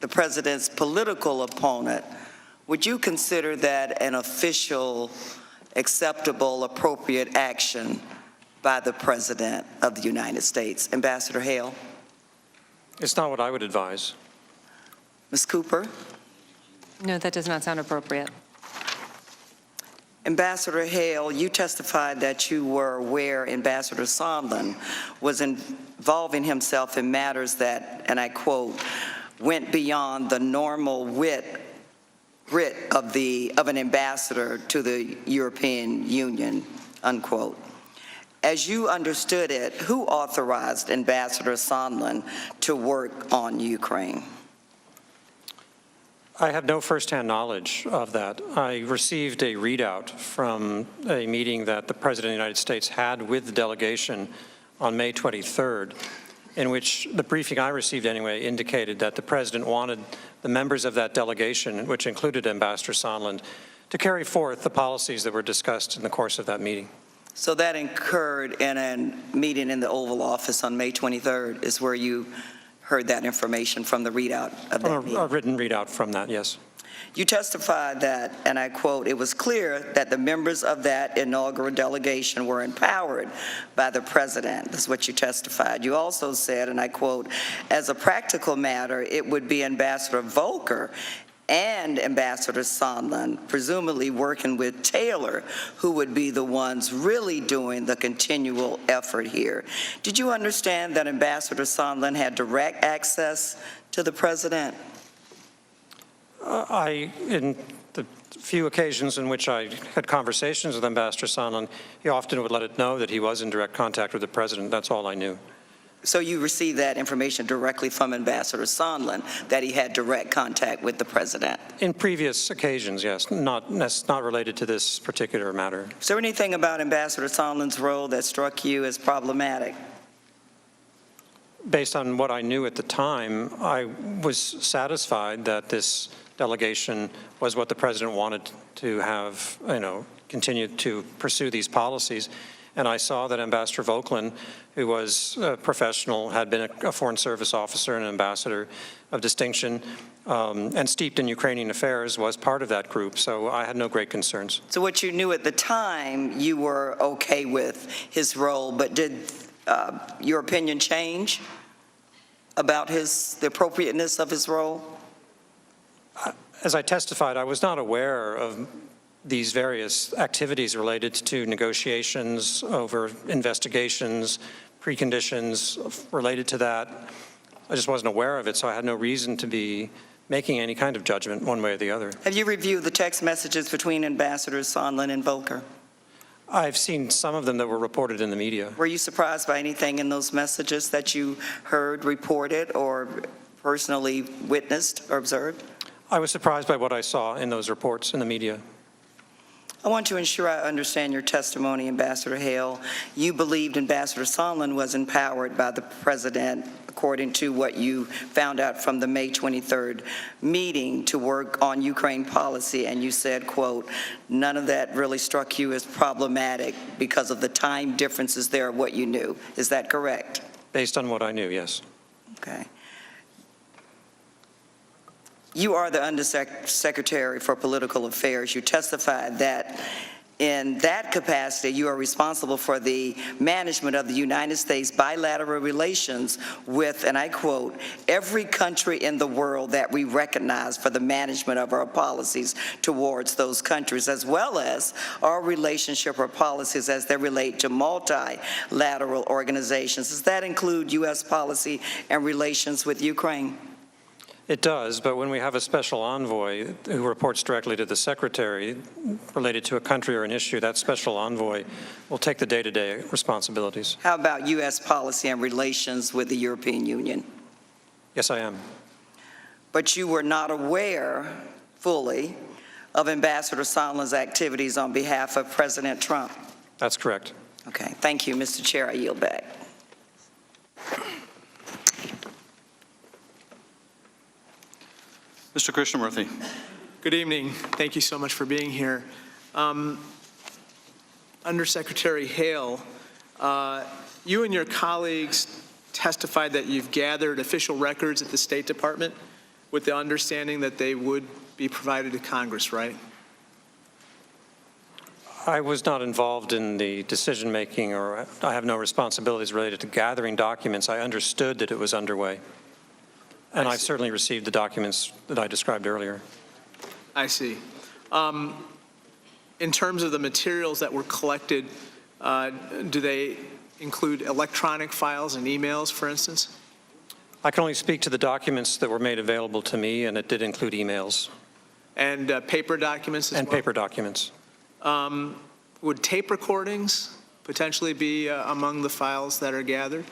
the president's political opponent, would you consider that an official, acceptable, appropriate action by the President of the United States? Ambassador Hale? It's not what I would advise. Ms. Cooper? No, that does not sound appropriate. Ambassador Hale, you testified that you were aware Ambassador Sondland was involving himself in matters that, and I quote, went beyond the normal writ of an ambassador to the European Union, unquote. As you understood it, who authorized Ambassador Sondland to work on Ukraine? I have no firsthand knowledge of that. I received a readout from a meeting that the President of the United States had with the delegation on May 23rd, in which the briefing I received anyway indicated that the President wanted the members of that delegation, which included Ambassador Sondland, to carry forth the policies that were discussed in the course of that meeting. So that occurred in a meeting in the Oval Office on May 23rd is where you heard that information from the readout of that meeting? A written readout from that, yes. You testified that, and I quote, it was clear that the members of that inaugural delegation were empowered by the president. That's what you testified. You also said, and I quote, as a practical matter, it would be Ambassador Volker and Ambassador Sondland, presumably working with Taylor, who would be the ones really doing the continual effort here. Did you understand that Ambassador Sondland had direct access to the president? In the few occasions in which I had conversations with Ambassador Sondland, he often would let it know that he was in direct contact with the president. That's all I knew. So you received that information directly from Ambassador Sondland, that he had direct contact with the president? In previous occasions, yes, that's not related to this particular matter. Is there anything about Ambassador Sondland's role that struck you as problematic? Based on what I knew at the time, I was satisfied that this delegation was what the president wanted to have, continue to pursue these policies. And I saw that Ambassador Voegelin, who was a professional, had been a Foreign Service officer and an ambassador of distinction, and steeped in Ukrainian affairs, was part of that group. So I had no great concerns. So what you knew at the time, you were okay with his role, but did your opinion change about the appropriateness of his role? As I testified, I was not aware of these various activities related to negotiations over investigations, preconditions related to that. I just wasn't aware of it, so I had no reason to be making any kind of judgment one way or the other. Have you reviewed the text messages between Ambassadors Sondland and Volker? I've seen some of them that were reported in the media. Were you surprised by anything in those messages that you heard reported or personally witnessed or observed? I was surprised by what I saw in those reports in the media. I want to ensure I understand your testimony, Ambassador Hale. You believed Ambassador Sondland was empowered by the president, according to what you found out from the May 23rd meeting, to work on Ukraine policy, and you said, quote, none of that really struck you as problematic because of the time differences there of what you knew. Is that correct? Based on what I knew, yes. Okay. You are the Undersecretary for Political Affairs. You testified that in that capacity, you are responsible for the management of the United States bilateral relations with, and I quote, every country in the world that we recognize for the management of our policies towards those countries, as well as our relationship or policies as they relate to multilateral organizations. Does that include U.S. policy and relations with Ukraine? It does, but when we have a special envoy who reports directly to the secretary related to a country or an issue, that special envoy will take the day-to-day responsibilities. How about U.S. policy and relations with the European Union? Yes, I am. But you were not aware fully of Ambassador Sondland's activities on behalf of President Trump? That's correct. Okay, thank you, Mr. Chair. I yield back. Mr. Krishnamurthy. Good evening. Thank you so much for being here. Undersecretary Hale, you and your colleagues testified that you've gathered official records at the State Department with the understanding that they would be provided to Congress, right? I was not involved in the decision-making, or I have no responsibilities related to gathering documents. I understood that it was underway. And I've certainly received the documents that I described earlier. I see. In terms of the materials that were collected, do they include electronic files and emails, for instance? I can only speak to the documents that were made available to me, and it did include emails. And paper documents as well? And paper documents. Would tape recordings potentially be among the files that are gathered?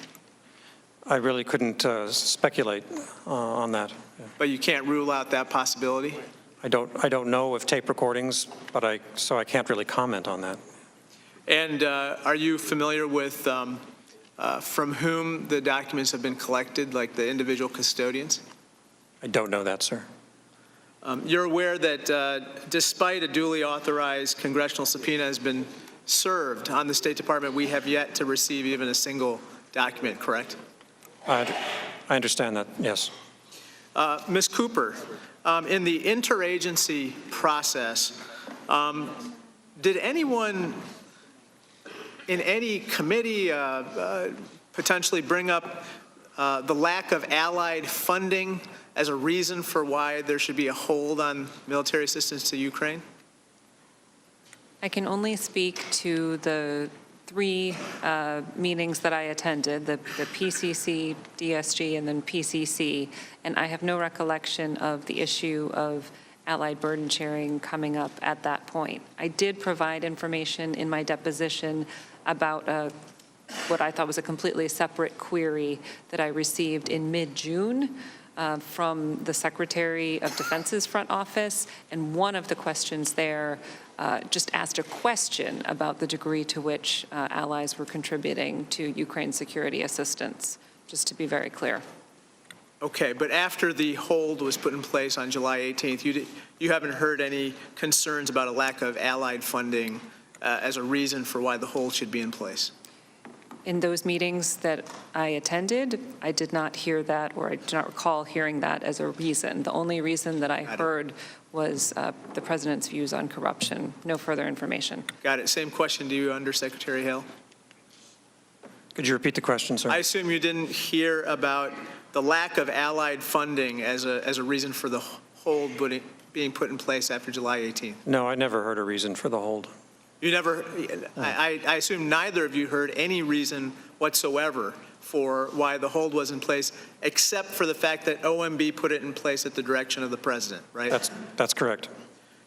I really couldn't speculate on that. But you can't rule out that possibility? I don't know of tape recordings, but so I can't really comment on that. And are you familiar with from whom the documents have been collected, like the individual custodians? I don't know that, sir. You're aware that despite a duly authorized congressional subpoena has been served on the State Department, we have yet to receive even a single document, correct? I understand that, yes. Ms. Cooper, in the interagency process, did anyone in any committee potentially bring up the lack of allied funding as a reason for why there should be a hold on military assistance to Ukraine? I can only speak to the 3 meetings that I attended, the PCC, DSG, and then PCC, and I have no recollection of the issue of allied burden sharing coming up at that point. I did provide information in my deposition about a what I thought was a completely separate query that I received in mid-June from the Secretary of Defense's front office, and one of the questions there just asked a question about the degree to which allies were contributing to Ukraine's security assistance, just to be very clear. Okay, but after the hold was put in place on July 18th, you haven't heard any concerns about a lack of allied funding as a reason for why the hold should be in place? In those meetings that I attended, I did not hear that, or I do not recall hearing that as a reason. The only reason that I heard was the President's views on corruption. No further information. Got it. Same question to you, Undersecretary Hale. Could you repeat the question, sir? I assume you didn't hear about the lack of allied funding as a reason for the hold being put in place after July 18th. No, I never heard a reason for the hold. You never, I assume neither of you heard any reason whatsoever for why the hold was in place, except for the fact that OMB put it in place at the direction of the President, right? That's correct.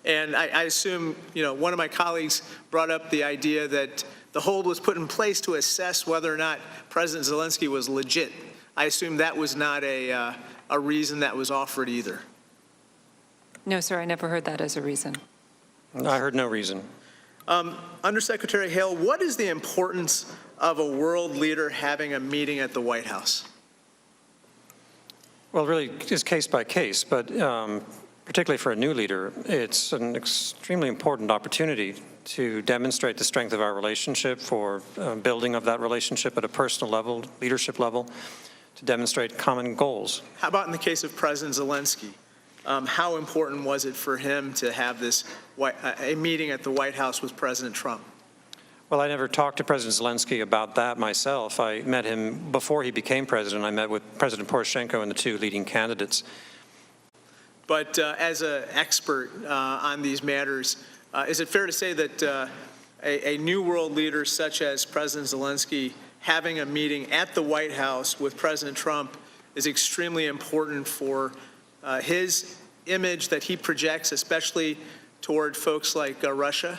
And I assume, one of my colleagues brought up the idea that the hold was put in place to assess whether or not President Zelensky was legit. I assume that was not a reason that was offered either. No, sir, I never heard that as a reason. I heard no reason. Undersecretary Hale, what is the importance of a world leader having a meeting at the White House? Well, really, it's case by case, but particularly for a new leader, it's an extremely important opportunity to demonstrate the strength of our relationship, for building of that relationship at a personal level, leadership level, to demonstrate common goals. How about in the case of President Zelensky? How important was it for him to have a meeting at the White House with President Trump? Well, I never talked to President Zelensky about that myself. I met him before he became president. I met with President Poroshenko and the two leading candidates. But as an expert on these matters, is it fair to say that a new world leader such as President Zelensky having a meeting at the White House with President Trump is extremely important for his image that he projects, especially toward folks like Russia?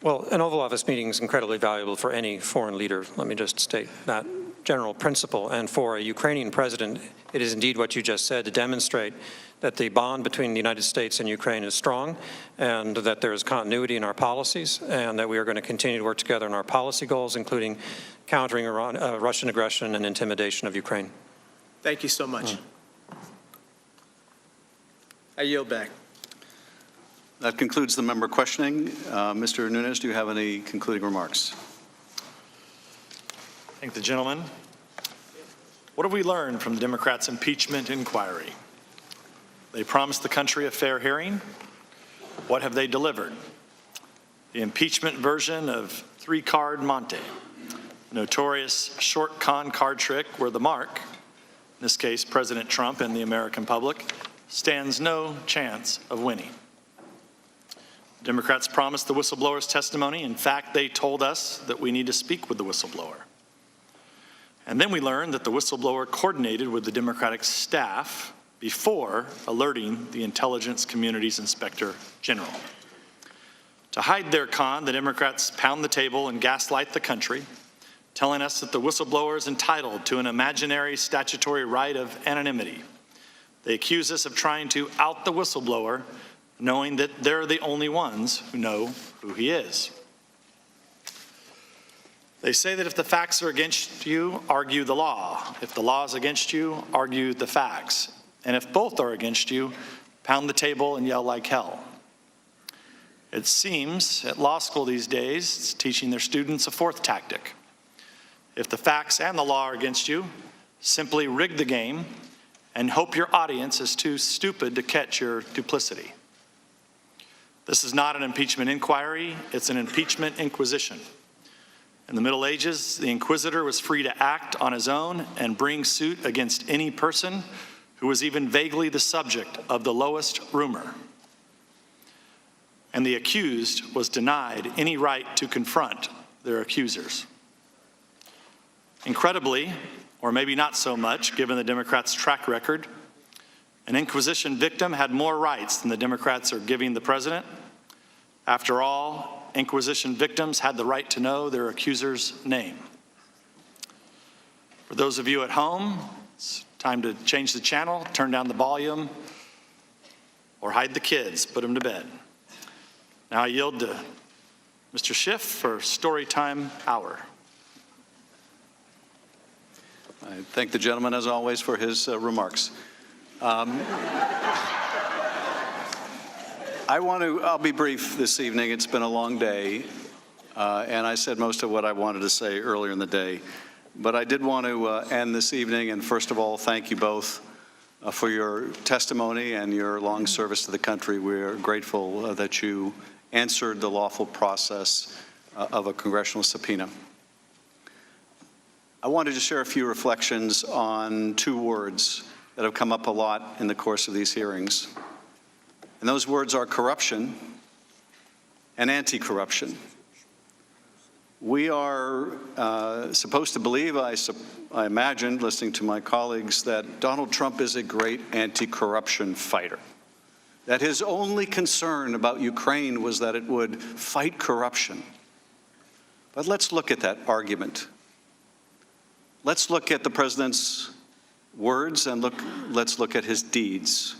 Well, an Oval Office meeting is incredibly valuable for any foreign leader. Let me just state that general principle. And for a Ukrainian president, it is indeed what you just said, to demonstrate that the bond between the United States and Ukraine is strong, and that there is continuity in our policies, and that we are going to continue to work together on our policy goals, including countering Russian aggression and intimidation of Ukraine. Thank you so much. I yield back. That concludes the member questioning. Mr. Nunes, do you have any concluding remarks? Thank the gentleman. What have we learned from the Democrats' impeachment inquiry? They promised the country a fair hearing. What have they delivered? The impeachment version of three-card Monte, the notorious short con card trick where the mark, in this case President Trump and the American public, stands no chance of winning. Democrats promised the whistleblower's testimony. In fact, they told us that we need to speak with the whistleblower. And then we learned that the whistleblower coordinated with the Democratic staff before alerting the intelligence community's inspector general. To hide their con, the Democrats pound the table and gaslight the country, telling us that the whistleblower is entitled to an imaginary statutory right of anonymity. They accuse us of trying to out the whistleblower, knowing that they're the only ones who know who he is. They say that if the facts are against you, argue the law. If the law is against you, argue the facts. And if both are against you, pound the table and yell like hell. It seems at law school these days, it's teaching their students a fourth tactic. If the facts and the law are against you, simply rig the game and hope your audience is too stupid to catch your duplicity. This is not an impeachment inquiry, it's an impeachment inquisition. In the Middle Ages, the inquisitor was free to act on his own and bring suit against any person who was even vaguely the subject of the lowest rumor. And the accused was denied any right to confront their accusers. Incredibly, or maybe not so much, given the Democrats' track record, an Inquisition victim had more rights than the Democrats are giving the president. After all, Inquisition victims had the right to know their accuser's name. For those of you at home, it's time to change the channel, turn down the volume, or hide the kids, put them to bed. Now I yield to Mr. Schiff for story time hour. I thank the gentleman, as always, for his remarks. I'll be brief this evening. It's been a long day, and I said most of what I wanted to say earlier in the day. But I did want to end this evening, and first of all, thank you both for your testimony and your long service to the country. We're grateful that you answered the lawful process of a congressional subpoena. I wanted to share a few reflections on two words that have come up a lot in the course of these hearings. And those words are corruption and anti-corruption. We are supposed to believe, I imagine, listening to my colleagues, that Donald Trump is a great anti-corruption fighter, that his only concern about Ukraine was that it would fight corruption. But let's look at that argument. Let's look at the president's words and let's look at his deeds.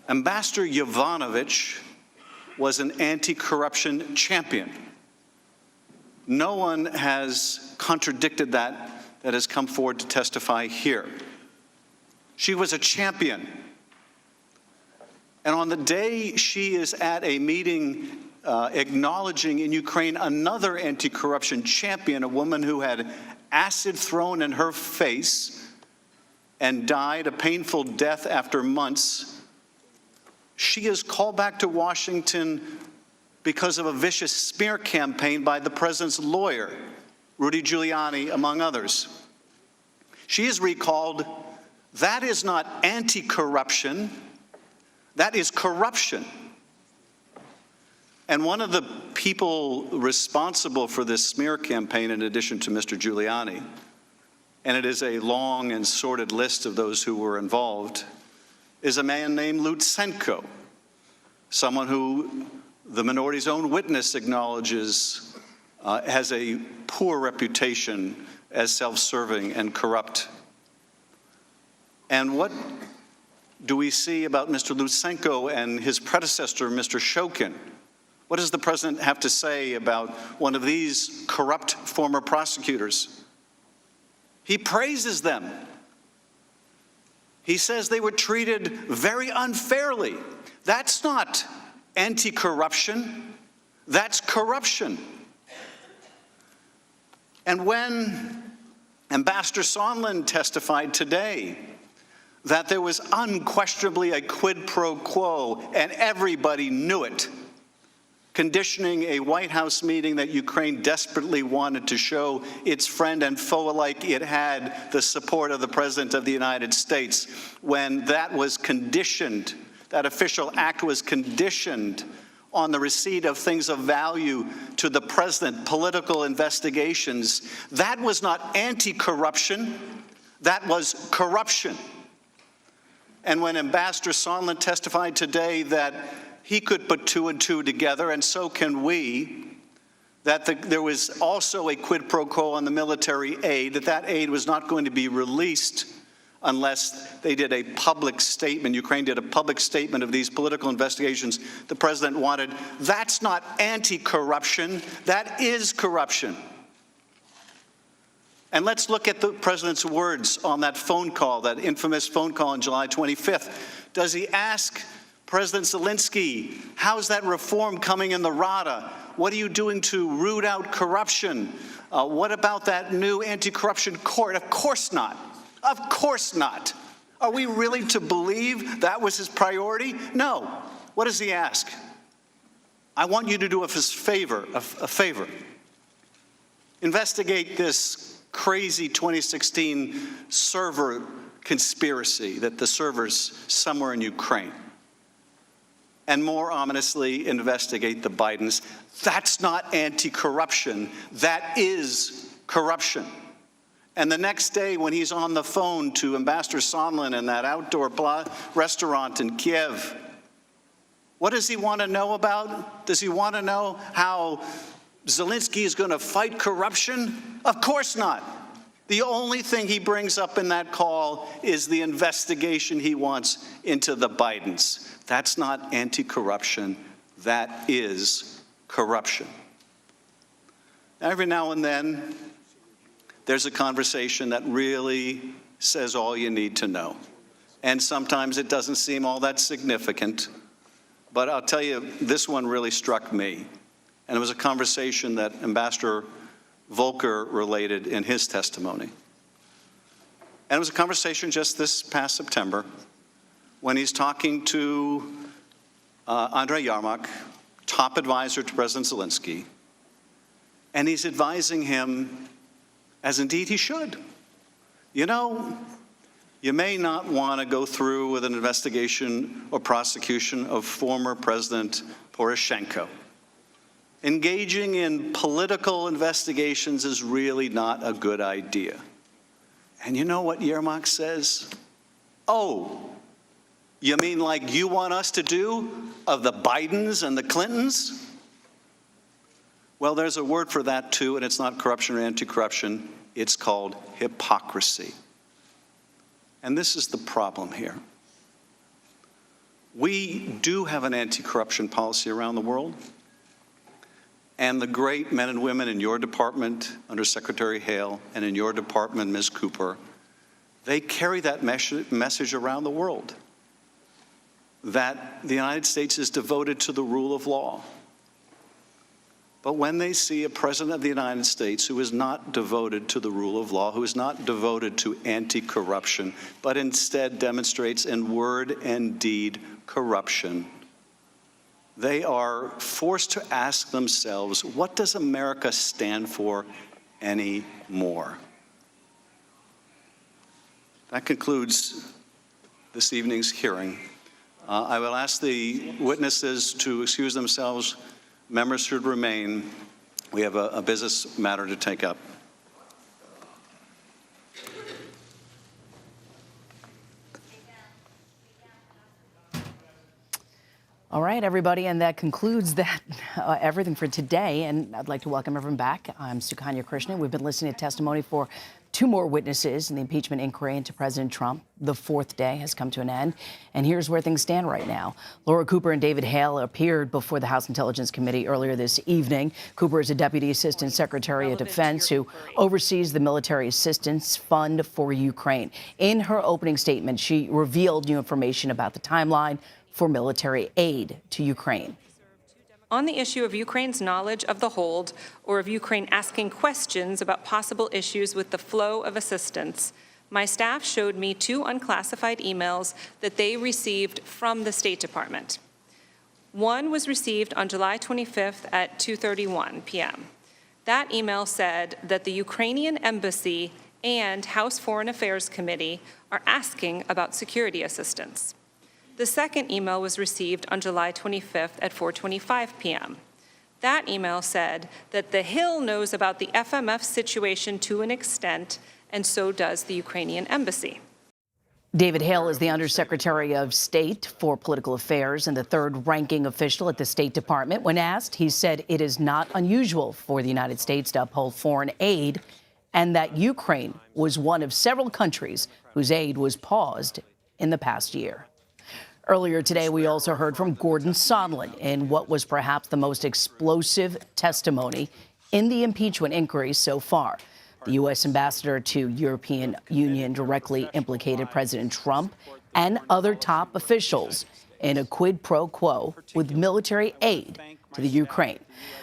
Ambassador Yovanovitch was an anti-corruption champion. No one has contradicted that has come forward to testify here. She was a champion. And on the day she is at a meeting acknowledging in Ukraine another anti-corruption champion, a woman who had acid thrown in her face and died a painful death after months, she is called back to Washington because of a vicious smear campaign by the president's lawyer, Rudy Giuliani, among others. She is recalled. That is not anti-corruption. That is corruption. And one of the people responsible for this smear campaign, in addition to Mr. Giuliani, and it is a long and sordid list of those who were involved, is a man named Lutsenko, someone who the minority's own witness acknowledges has a poor reputation as self-serving and corrupt. And what do we see about Mr. Lutsenko and his predecessor, Mr. Shokin? What does the president have to say about one of these corrupt former prosecutors? He praises them. He says they were treated very unfairly. That's not anti-corruption. That's corruption. And when Ambassador Sondland testified today that there was unquestionably a quid pro quo, and everybody knew it, conditioning a White House meeting that Ukraine desperately wanted to show its friend and foe alike it had the support of the President of the United States, when that was conditioned, that official act was conditioned on the receipt of things of value to the president, political investigations, that was not anti-corruption, that was corruption. And when Ambassador Sondland testified today that he could put two and two together, and so can we, that there was also a quid pro quo on the military aid, that aid was not going to be released unless they did a public statement. Ukraine did a public statement of these political investigations the president wanted. That's not anti-corruption, that is corruption. And let's look at the president's words on that phone call, that infamous phone call on July 25th. Does he ask President Zelensky, how's that reform coming in the Rada? What are you doing to root out corruption? What about that new anti-corruption court? Of course not. Of course not. Are we really to believe that was his priority? No. What does he ask? I want you to do us a favor. Investigate this crazy 2016 server conspiracy, that the servers somewhere in Ukraine. And more ominously, investigate the Bidens. That's not anti-corruption. That is corruption. And the next day, when he's on the phone to Ambassador Sondland in that outdoor restaurant in Kiev, what does he want to know about? Does he want to know how Zelensky is going to fight corruption? Of course not. The only thing he brings up in that call is the investigation he wants into the Bidens. That's not anti-corruption. That is corruption. Every now and then, there's a conversation that really says all you need to know. And sometimes it doesn't seem all that significant. But I'll tell you, this one really struck me. And it was a conversation that Ambassador Volker related in his testimony. And it was a conversation just this past September when he's talking to Andrei Yermak, top advisor to President Zelensky, and he's advising him, as indeed he should. You know, you may not want to go through with an investigation or prosecution of former President Poroshenko. Engaging in political investigations is really not a good idea. And you know what Yermak says? Oh, you mean like you want us to do of the Bidens and the Clintons? Well, there's a word for that too, and it's not corruption or anti-corruption. It's called hypocrisy. And this is the problem here. We do have an anti-corruption policy around the world. And the great men and women in your department, Under Secretary Hale, and in your department, Ms. Cooper, they carry that message around the world, that the United States is devoted to the rule of law. But when they see a president of the United States who is not devoted to the rule of law, who is not devoted to anti-corruption, but instead demonstrates in word and deed corruption, they are forced to ask themselves, what does America stand for anymore? That concludes this evening's hearing. I will ask the witnesses to excuse themselves. Members should remain. We have a business matter to take up. All right, everybody, and that concludes that everything for today. And I'd like to welcome everyone back. I'm Sukanya Krishnan. We've been listening to testimony for two more witnesses in the impeachment inquiry into President Trump. The fourth day has come to an end. And here's where things stand right now. Laura Cooper and David Hale appeared before the House Intelligence Committee earlier this evening. Cooper is a Deputy Assistant Secretary of Defense who oversees the Military Assistance Fund for Ukraine. In her opening statement, she revealed new information about the timeline for military aid to Ukraine. On the issue of Ukraine's knowledge of the hold or of Ukraine asking questions about possible issues with the flow of assistance, my staff showed me two unclassified emails that they received from the State Department. One was received on July 25th at 2:31 p.m. That email said that the Ukrainian Embassy and House Foreign Affairs Committee are asking about security assistance. The second email was received on July 25th at 4:25 p.m. That email said that the Hill knows about the FMF situation to an extent, and so does the Ukrainian Embassy. David Hale is the Undersecretary of State for Political Affairs and the third-ranking official at the State Department. When asked, he said it is not unusual for the United States to uphold foreign aid and that Ukraine was one of several countries whose aid was paused in the past year. Earlier today, we also heard from Gordon Sondland in what was perhaps the most explosive testimony in the impeachment inquiry so far. The U.S. ambassador to European Union directly implicated President Trump and other top officials in a quid pro quo with military aid to the Ukraine.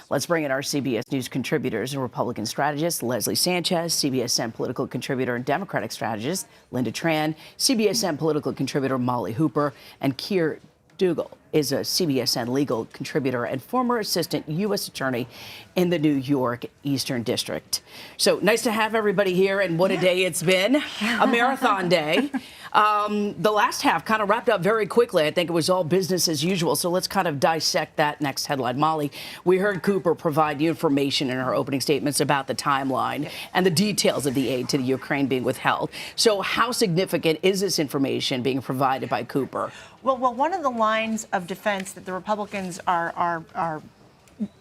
Let's bring in our CBS News contributors and Republican strategist, Leslie Sanchez, CBSN political contributor and Democratic strategist, Linda Tran, CBSN political contributor, Molly Hooper, and Keir Dougal is a CBSN legal contributor and former assistant U.S. attorney in the New York Eastern District. So nice to have everybody here, and what a day it's been. A marathon day. The last half kind of wrapped up very quickly. I think it was all business as usual. So let's kind of dissect that next headline. Molly, we heard Cooper provide new information in her opening statements about the timeline and the details of the aid to the Ukraine being withheld. So how significant is this information being provided by Cooper? Well, one of the lines of defense that the Republicans are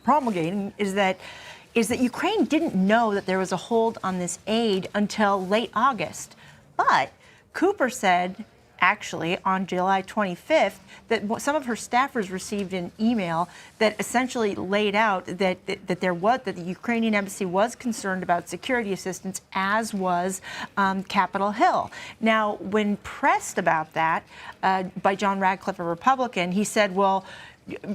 promulgating is that is that Ukraine didn't know that there was a hold on this aid until late August. But Cooper said, actually, on July 25th, that some of her staffers received an email that essentially laid out that the Ukrainian embassy was concerned about security assistance, as was Capitol Hill. Now, when pressed about that by John Radcliffe, a Republican, he said, well,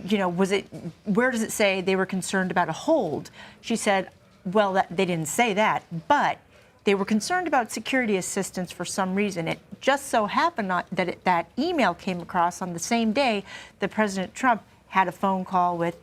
you know, where does it say they were concerned about a hold? She said, well, they didn't say that, but they were concerned about security assistance for some reason. It just so happened that that email came across on the same day that President Trump had a phone call with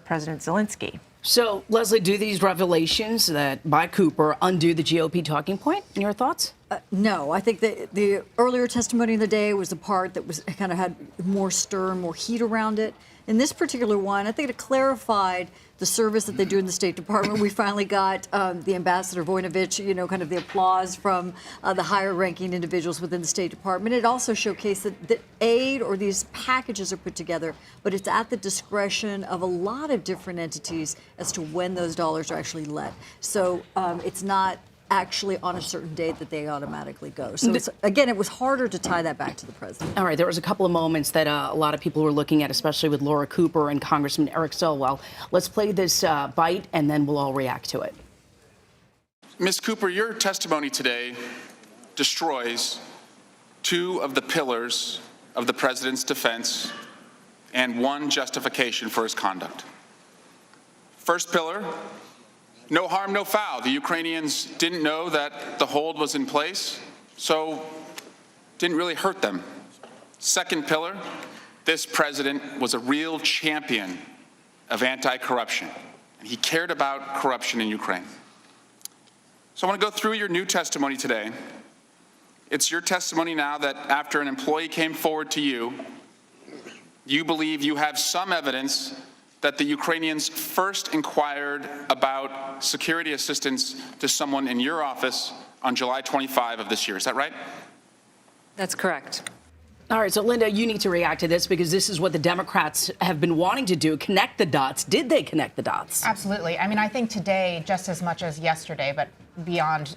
President Zelensky. So, Leslie, do these revelations by Cooper undo the GOP talking point? In your thoughts? No, I think that the earlier testimony of the day was the part that was kind of had more stir and more heat around it. In this particular one, I think it clarified the service that they do in the State Department. We finally got the Ambassador Voinovich, you know, kind of the applause from the higher-ranking individuals within the State Department. It also showcased that aid or these packages are put together, but it's at the discretion of a lot of different entities as to when those dollars are actually let. So it's not actually on a certain date that they automatically go. So again, it was harder to tie that back to the president. All right, there was a couple of moments that a lot of people were looking at, especially with Laura Cooper and Congressman Eric Swalwell. Let's play this bite, and then we'll all react to it. Ms. Cooper, your testimony today destroys two of the pillars of the president's defense and one justification for his conduct. First pillar, no harm, no foul. The Ukrainians didn't know that the hold was in place, so didn't really hurt them. Second pillar, this president was a real champion of anti-corruption, and he cared about corruption in Ukraine. So I want to go through your new testimony today. It's your testimony now that after an employee came forward to you, you believe you have some evidence that the Ukrainians first inquired about security assistance to someone in your office on July 25 of this year. Is that right? That's correct. All right, so Linda, you need to react to this because this is what the Democrats have been wanting to do, connect the dots. Did they connect the dots? Absolutely. I mean, I think today, just as much as yesterday, but beyond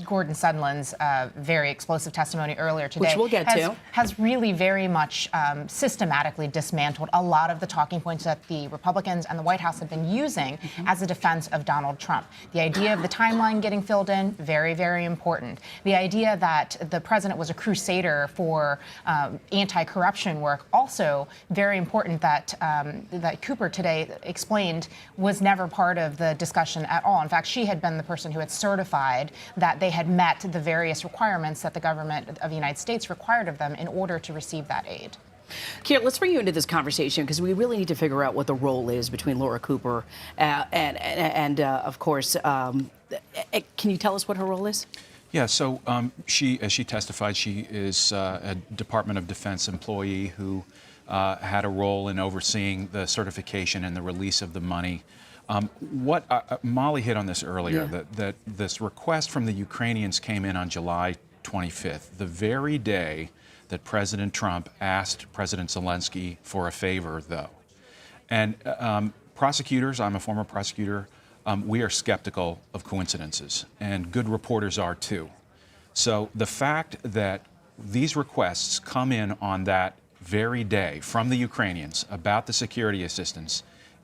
Gordon Sondland's very explosive testimony earlier today, which we'll get to, has really very much systematically dismantled a lot of the talking points that the Republicans and the White House have been using as a defense of Donald Trump. The idea of the timeline getting filled in, very, very important. The idea that the president was a crusader for anti-corruption work, also very important, that that Cooper today explained was never part of the discussion at all. In fact, she had been the person who had certified that they had met the various requirements that the government of the United States required of them in order to receive that aid. Keir, let's bring you into this conversation because we really need to figure out what the role is between Laura Cooper and of course, can you tell us what her role is? Yeah, so as she testified, she is a Department of Defense employee who had a role in overseeing the certification and the release of the money. Molly hit on this earlier, that this request from the Ukrainians came in on July 25th, the very day that President Trump asked President Zelensky for a favor, though. And prosecutors, I'm a former prosecutor, we are skeptical of coincidences, and good reporters are too. So the fact that these requests come in on that very day from the Ukrainians about the security assistance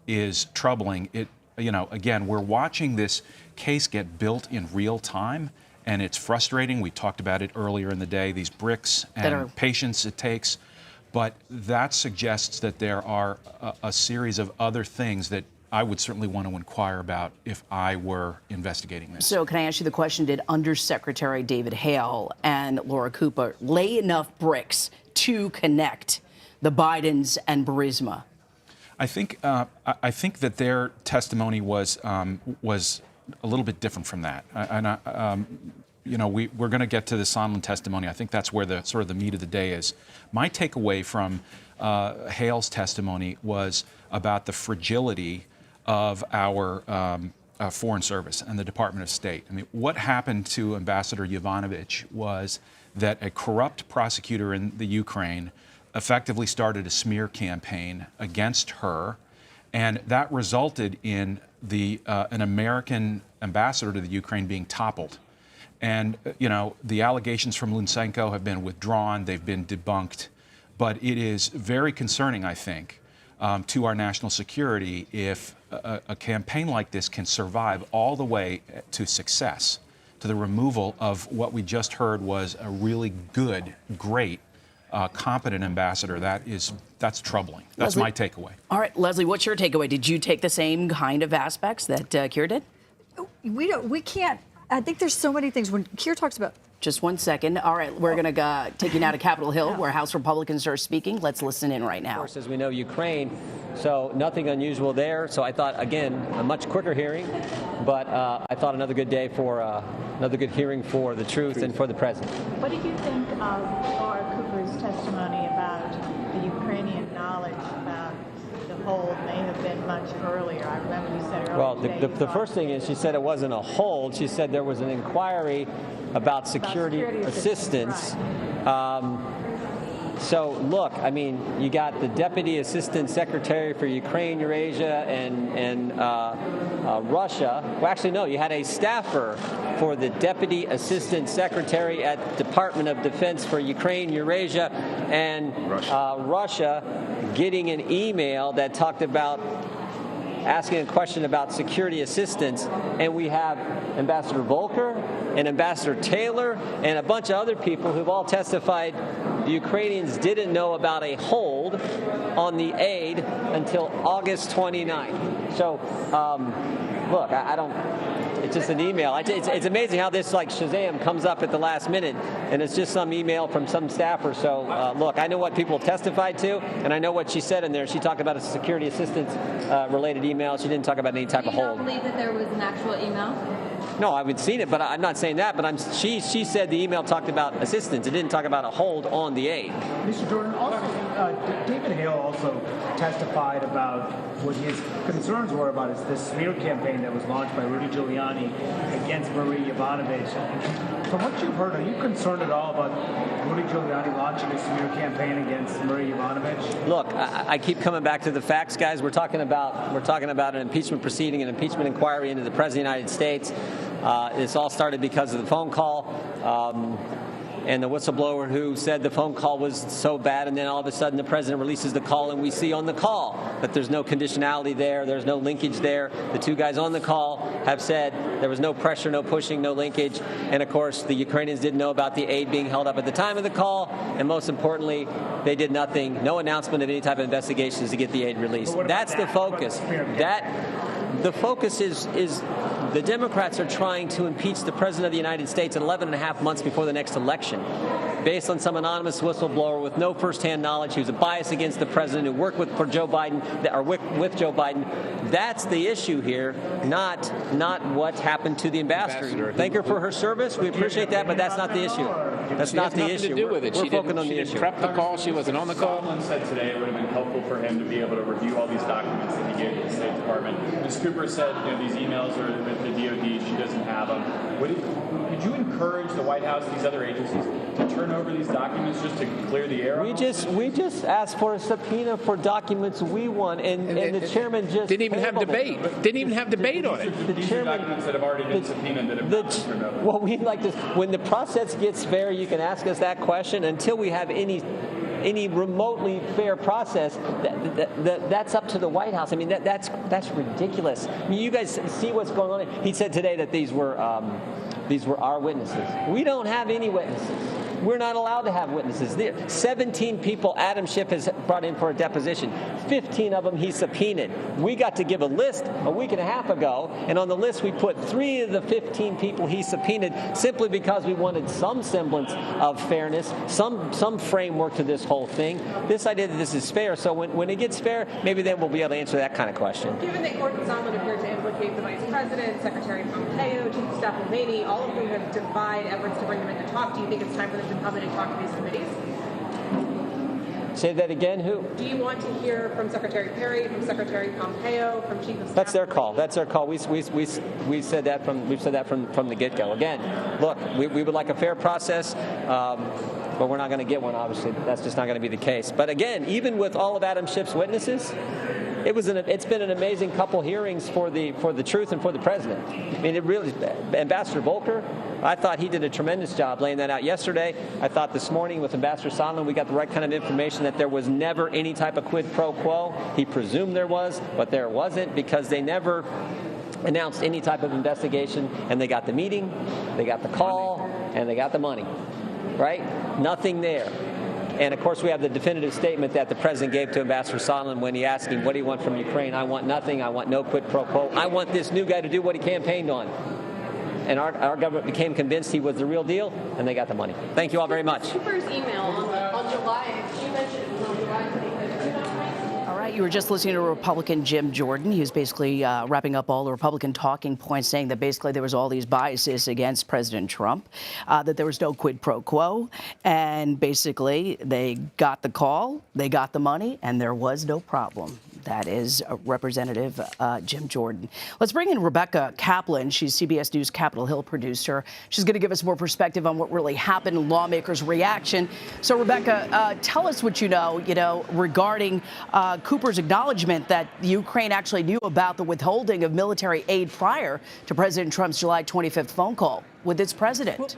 is troubling. Again, we're watching this case get built in real time, and it's frustrating. We talked about it earlier in the day, these bricks and patience it takes. But that suggests that there are a series of other things that I would certainly want to inquire about if I were investigating this. So can I ask you the question, did Undersecretary David Hale and Laura Cooper lay enough bricks to connect the Bidens and Burisma? I think that their testimony was a little bit different from that. We're going to get to the Sondland testimony. I think that's where the sort of the meat of the day is. My takeaway from Hale's testimony was about the fragility of our Foreign Service and the Department of State. I mean, what happened to Ambassador Yovanovitch was that a corrupt prosecutor in the Ukraine effectively started a smear campaign against her And that resulted in an American ambassador to the Ukraine being toppled. And, the allegations from Lutsenko have been withdrawn, they've been debunked. But it is very concerning, I think, to our national security if a campaign like this can survive all the way to success, to the removal of what we just heard was a really good, great, competent ambassador. That's troubling. That's Leslie, my takeaway. All right, Leslie, what's your takeaway? Did you take the same kind of aspects that Keir did? We can't. I think there's so many things. When Keir talks about. Just 1 second. All right, we're going to take you now to Capitol Hill, where House Republicans are speaking. Let's listen in right now. Of course, as we know, Ukraine, so nothing unusual there. So I thought, again, a much quicker hearing, but I thought another good day for another good hearing for the truth and for the president. What did you think of Laura Cooper's testimony about the Ukrainian knowledge about the hold may have been much earlier? I remember you said earlier. Well, today the first thing is she said it wasn't a hold. She said there was an inquiry about security assistance. So look, I mean, you got the Deputy Assistant Secretary for Ukraine, Eurasia, and Russia. Well, actually, no, you had a staffer for the Deputy Assistant Secretary at Department of Defense for Ukraine, Eurasia, and Russia getting an email that talked about asking a question about security assistance, and we have Ambassador Volker and Ambassador Taylor and a bunch of other people who've all testified the Ukrainians didn't know about a hold on the aid until August 29th. So, look, I don't. It's just an email. It's amazing how this, like Shazam, comes up at the last minute, and it's just some email from some staffer. So, look, I know what people testified to, and I know what she said in there. She talked about a security assistance related email. She didn't talk about any type of hold. Do you not believe that there was an actual email? No, I haven't seen it, but I'm not saying that. But she said the email talked about assistance. It didn't talk about a hold on the aid. Mr. Jordan, also, David Hale also testified about what his concerns were about the smear campaign that was launched by Rudy Giuliani against Marie Yovanovitch. From what you've heard, are you concerned at all about Rudy Giuliani launching a smear campaign against Marie Yovanovitch? Look, I keep coming back to the facts, guys. We're talking about an impeachment proceeding, an impeachment inquiry into the President of the United States. This all started because of the phone call and the whistleblower who said the phone call was so bad, and then all of a sudden the president releases the call, and we see on the call that there's no conditionality there, there's no linkage there. The two guys on the call have said there was no pressure, no pushing, no linkage, and of course the Ukrainians didn't know about the aid being held up at the time of the call, and most importantly, they did nothing, no announcement of any type of investigations to get the aid released. That's the focus. The focus is the Democrats are trying to impeach the President of the United States 11 and a half months before the next election, based on some anonymous whistleblower with no firsthand knowledge who's a bias against the President, who worked with Joe Biden, or with Joe Biden. That's the issue here, not what happened to the ambassador. Thank her for her service. We appreciate that, but that's not the issue. That's not the issue. We're focused on the issue. Prep the call. She wasn't on the call. Sondland said today it would have been helpful for him to be able to review all these documents that he gave to the State Department. Ms. Cooper said, these emails are with the DOD. She doesn't have them. Would you encourage the White House, these other agencies, to turn over these documents just to clear the air? We just asked for a subpoena for documents we want, and the chairman just didn't even have debate. Didn't even have debate on it. The chairman, documents that have already been subpoenaed that have not been turned over. Well, we'd like to. When the process gets fair, you can ask us that question. Until we have any remotely fair process, that's up to the White House. I mean, that's ridiculous. I mean, you guys see what's going on. He said today that these were our witnesses. We don't have any witnesses. We're not allowed to have witnesses. 17 people Adam Schiff has brought in for a deposition. 15 of them he subpoenaed. We got to give a list a week and a half ago, and on the list we put 3 of the 15 people he subpoenaed simply because we wanted some semblance of fairness, some framework to this whole thing. This idea that this is fair, so when it gets fair, maybe then we'll be able to answer that kind of question. Given that Gordon Sondland appeared to implicate the Vice President, Secretary Pompeo, Chief of Staff Mulvaney, all of whom have defied efforts to bring them in to talk, do you think it's time for them to come in and talk to these committees? Say that again, who? Do you want to hear from Secretary Perry, from Secretary Pompeo, from Chief of Staff? That's their call. That's their call. We've said that from the get-go. Again, look, we would like a fair process, but we're not going to get one, obviously. That's just not going to be the case. But again, even with all of Adam Schiff's witnesses, it's been an amazing couple hearings for the truth and for the president. I mean, it really, Ambassador Volker, I thought he did a tremendous job laying that out yesterday. I thought this morning with Ambassador Sondland, we got the right kind of information that there was never any type of quid pro quo. He presumed there was, but there wasn't, because they never announced any type of investigation, and they got the meeting, they got the call, and they got the money, right? Nothing there. And, of course, we have the definitive statement that the president gave to Ambassador Sondland when he asked him, what do you want from Ukraine? I want nothing. I want no quid pro quo. I want this new guy to do what he campaigned on. And our government became convinced he was the real deal, and they got the money. Thank you all very much. Cooper's email on July, she mentioned it was on July 25th. All right, you were just listening to Republican Jim Jordan. He was basically wrapping up all the Republican talking points, saying that basically there was all these biases against President Trump, that there was no quid pro quo, and basically they got the call, they got the money, and there was no problem. That is Representative Jim Jordan. Let's bring in Rebecca Kaplan. She's CBS News Capitol Hill producer. She's going to give us more perspective on what really happened and lawmakers' reaction. So, Rebecca, tell us what you know regarding Cooper's acknowledgement that Ukraine actually knew about the withholding of military aid prior to President Trump's July 25th phone call with its president.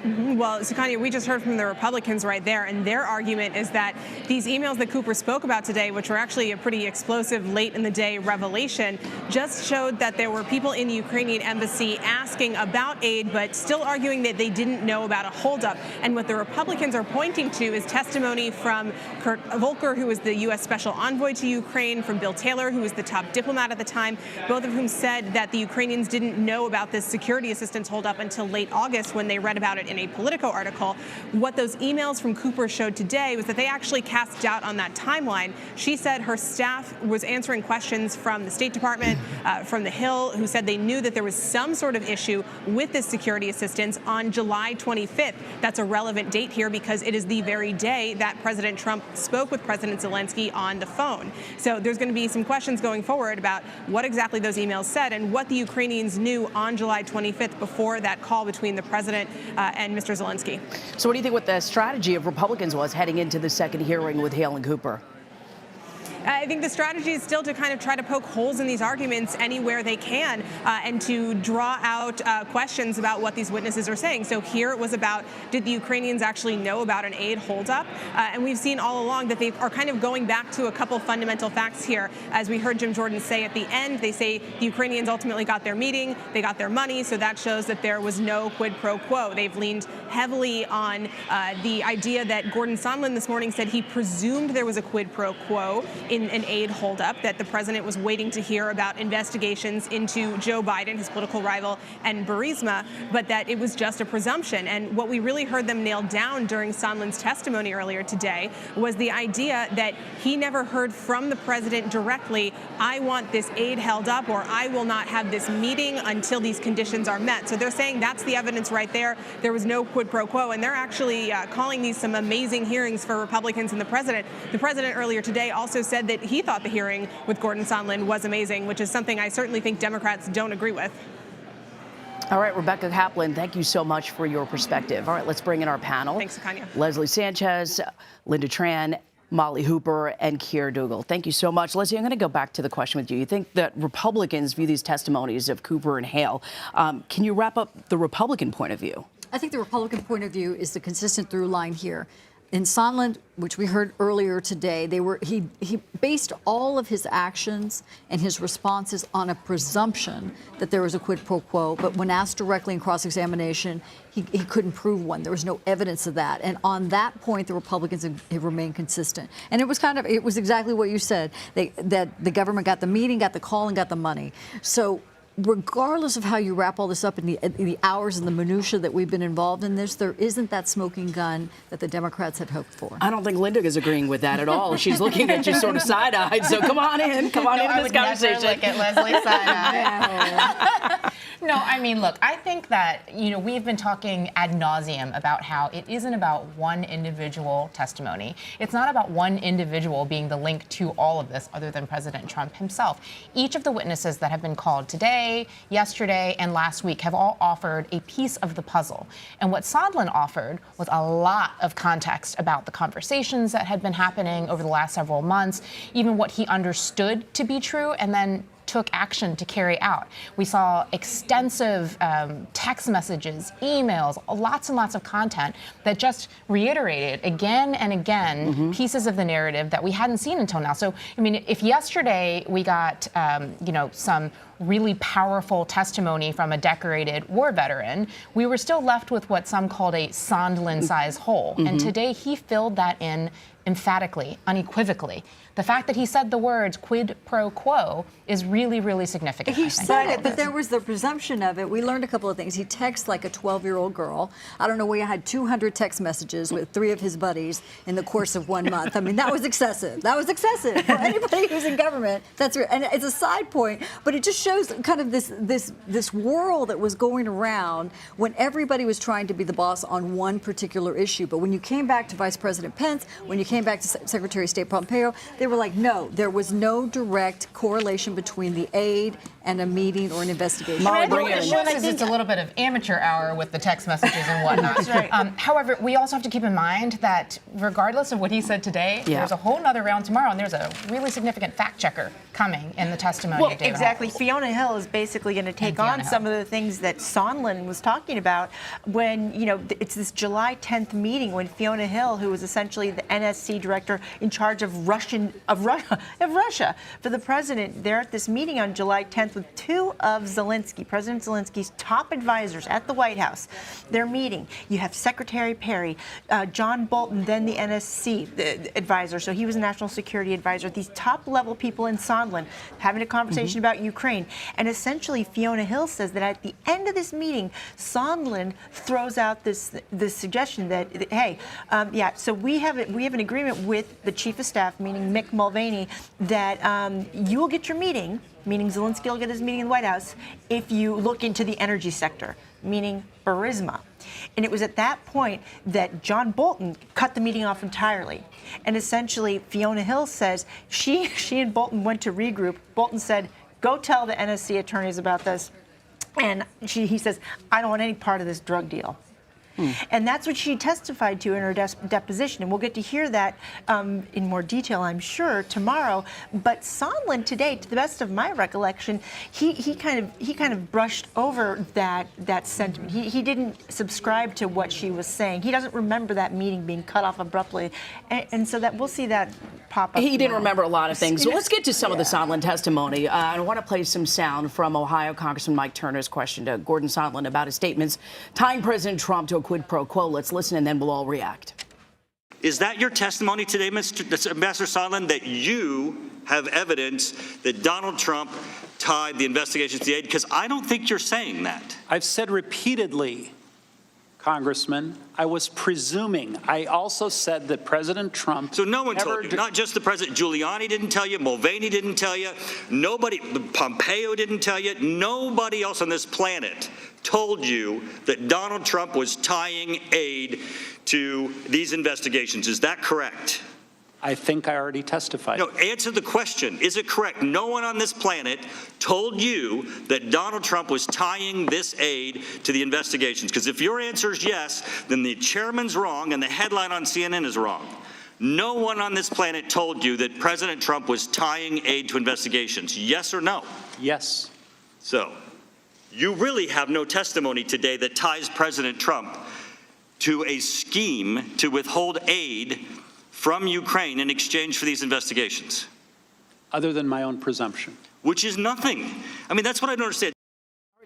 Well, Sukanya, we just heard from the Republicans right there, and their argument is that these emails that Cooper spoke about today, which were actually a pretty explosive late-in-the-day revelation, just showed that there were people in the Ukrainian embassy asking about aid, but still arguing that they didn't know about a holdup. And what the Republicans are pointing to is testimony from Kurt Volker, who was the U.S. Special Envoy to Ukraine, from Bill Taylor, who was the top diplomat at the time, both of whom said that the Ukrainians didn't know about this security assistance holdup until late August when they read about it in a Politico article. What those emails from Cooper showed today was that they actually cast doubt on that timeline. She said her staff was answering questions from the State Department, from the Hill, who said they knew that there was some sort of issue with this security assistance on July 25th. That's a relevant date here because it is the very day that President Trump spoke with President Zelensky on the phone. So there's going to be some questions going forward about what exactly those emails said and what the Ukrainians knew on July 25th before that call between the president and Mr. Zelensky. So what do you think what the strategy of Republicans was heading into the second hearing with Hale and Cooper? I think the strategy is still to kind of try to poke holes in these arguments anywhere they can and to draw out questions about what these witnesses are saying. So here it was about, did the Ukrainians actually know about an aid holdup? And we've seen all along that they are kind of going back to a couple fundamental facts here. As we heard Jim Jordan say at the end, they say the Ukrainians ultimately got their meeting, they got their money, so that shows that there was no quid pro quo. They've leaned heavily on the idea that Gordon Sondland this morning said he presumed there was a quid pro quo in an aid holdup, that the president was waiting to hear about investigations into Joe Biden, his political rival, and Burisma, but that it was just a presumption. And what we really heard them nail down during Sondland's testimony earlier today was the idea that he never heard from the president directly, I want this aid held up, or I will not have this meeting until these conditions are met. So they're saying that's the evidence right there. There was no quid pro quo, and they're actually calling these some amazing hearings for Republicans and the president. The president earlier today also said that he thought the hearing with Gordon Sondland was amazing, which is something I certainly think Democrats don't agree with. All right, Rebecca Kaplan, thank you so much for your perspective. All right, let's bring in our panel. Thanks, Kanya. Leslie Sanchez, Linda Tran, Molly Hooper, and Keir Dougal. Thank you so much. Leslie, I'm going to go back to the question with you. You think that Republicans view these testimonies of Cooper and Hale. Can you wrap up the Republican point of view? I think the Republican point of view is the consistent through line here. In Sondland, which we heard earlier today, he based all of his actions and his responses on a presumption that there was a quid pro quo, but when asked directly in cross-examination, he couldn't prove one. There was no evidence of that. And on that point, the Republicans have remained consistent. And it was exactly what you said, that the government got the meeting, got the call, and got the money. So regardless of how you wrap all this up in the hours and the minutia that we've been involved in this, there isn't that smoking gun that the Democrats had hoped for. I don't think Linda is agreeing with that at all. She's looking at you sort of side-eyed. So come on in. Come on into this conversation. Never look at Leslie side-eyed. No, I mean, look, I think that, we've been talking ad nauseum about how it isn't about one individual testimony. It's not about one individual being the link to all of this other than President Trump himself. Each of the witnesses that have been called today, yesterday, and last week have all offered a piece of the puzzle. And what Sondland offered was a lot of context about the conversations that had been happening over the last several months, even what he understood to be true, and then took action to carry out. We saw extensive text messages, emails, lots and lots of content that just reiterated again and again pieces of the narrative that we hadn't seen until now. So, I mean, if yesterday we got, some really powerful testimony from a decorated war veteran, we were still left with what some called a Sondland-sized hole. And today he filled that in emphatically, unequivocally. The fact that he said the words quid pro quo is really, really significant. He said it, but there was the presumption of it. We learned a couple of things. He texts like a 12-year-old girl. I don't know, we had 200 text messages with 3 of his buddies in the course of 1 month. I mean, that was excessive. That was excessive for anybody who's in government. And it's a side point, but it just shows kind of this whirl that was going around when everybody was trying to be the boss on one particular issue. But when you came back to Vice President Pence, when you came back to Secretary of State Pompeo, they were like, no, there was no direct correlation between the aid and a meeting or an investigation. I think what it shows is it's a little bit of amateur hour with the text messages and whatnot. That's right. However, we also have to keep in mind that regardless of what he said today, there's a whole nother round tomorrow, and there's a really significant fact checker coming in the testimony of David exactly. Hall. Fiona Hill is basically going to take on some of the things that Sondland was talking about when, it's this July 10th meeting when Fiona Hill, who was essentially the NSC director in charge of Russia for the president, they're at this meeting on July 10th with 2 of President Zelensky's top advisors at the White House. They're meeting. You have Secretary Perry, John Bolton, then the NSC advisor, so he was a national security advisor. These top-level people in Sondland having a conversation about Ukraine. And essentially, Fiona Hill says that at the end of this meeting, Sondland throws out this suggestion that, hey, so we have an agreement with the chief of staff, meaning Mick Mulvaney, that you will get your meeting, meaning Zelensky will get his meeting in the White House, if you look into the energy sector, meaning Burisma. And it was at that point that John Bolton cut the meeting off entirely. And essentially, Fiona Hill says she and Bolton went to regroup. Bolton said, go tell the NSC attorneys about this. And he says, I don't want any part of this drug deal. And that's what she testified to in her deposition. And we'll get to hear that in more detail, I'm sure, tomorrow. But Sondland today, to the best of my recollection, he kind of brushed over that sentiment. He didn't subscribe to what she was saying. He doesn't remember that meeting being cut off abruptly. And so that we'll see that pop up. He didn't remember a lot of things. So let's get to some of the Sondland testimony. I want to play some sound from Ohio Congressman Mike Turner's question to Gordon Sondland about his statements tying President Trump to a quid pro quo. Let's listen, and then we'll all react. Is that your testimony today, Ambassador Sondland, that you have evidence that Donald Trump tied the investigations to the aid? Because I don't think you're saying that. I've said repeatedly, Congressman, I was presuming. I also said that President Trump... So no one told you, not just the president. Giuliani didn't tell you, Mulvaney didn't tell you, nobody, Pompeo didn't tell you, nobody else on this planet told you that Donald Trump was tying aid to these investigations. Is that correct? I think I already testified. No, answer the question. Is it correct? No one on this planet told you that Donald Trump was tying this aid to the investigations. Because if your answer is yes, then the chairman's wrong and the headline on CNN is wrong. No one on this planet told you that President Trump was tying aid to investigations. Yes or no? Yes. So you really have no testimony today that ties President Trump to a scheme to withhold aid from Ukraine in exchange for these investigations? Other than my own presumption. Which is nothing. I mean, that's what I don't understand.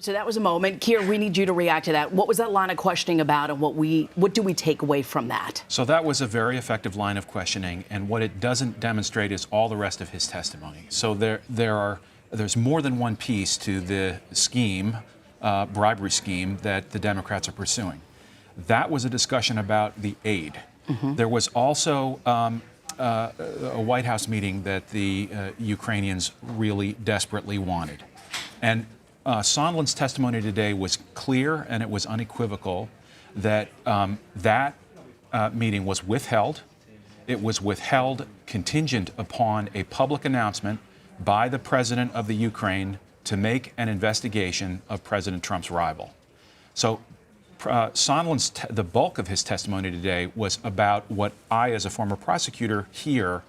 So that was a moment. Keir, we need you to react to that. What was that line of questioning about, and what do we take away from that? So that was a very effective line of questioning, and what it doesn't demonstrate is all the rest of his testimony. So there's more than one piece to the scheme, bribery scheme, that the Democrats are pursuing. That was a discussion about the aid. There was also a White House meeting that the Ukrainians really desperately wanted. And Sondland's testimony today was clear and it was unequivocal that that meeting was withheld. It was withheld contingent upon a public announcement by the president of the Ukraine to make an investigation of President Trump's rival. So Sondland's the bulk of his testimony today was about what I, as a former prosecutor, hear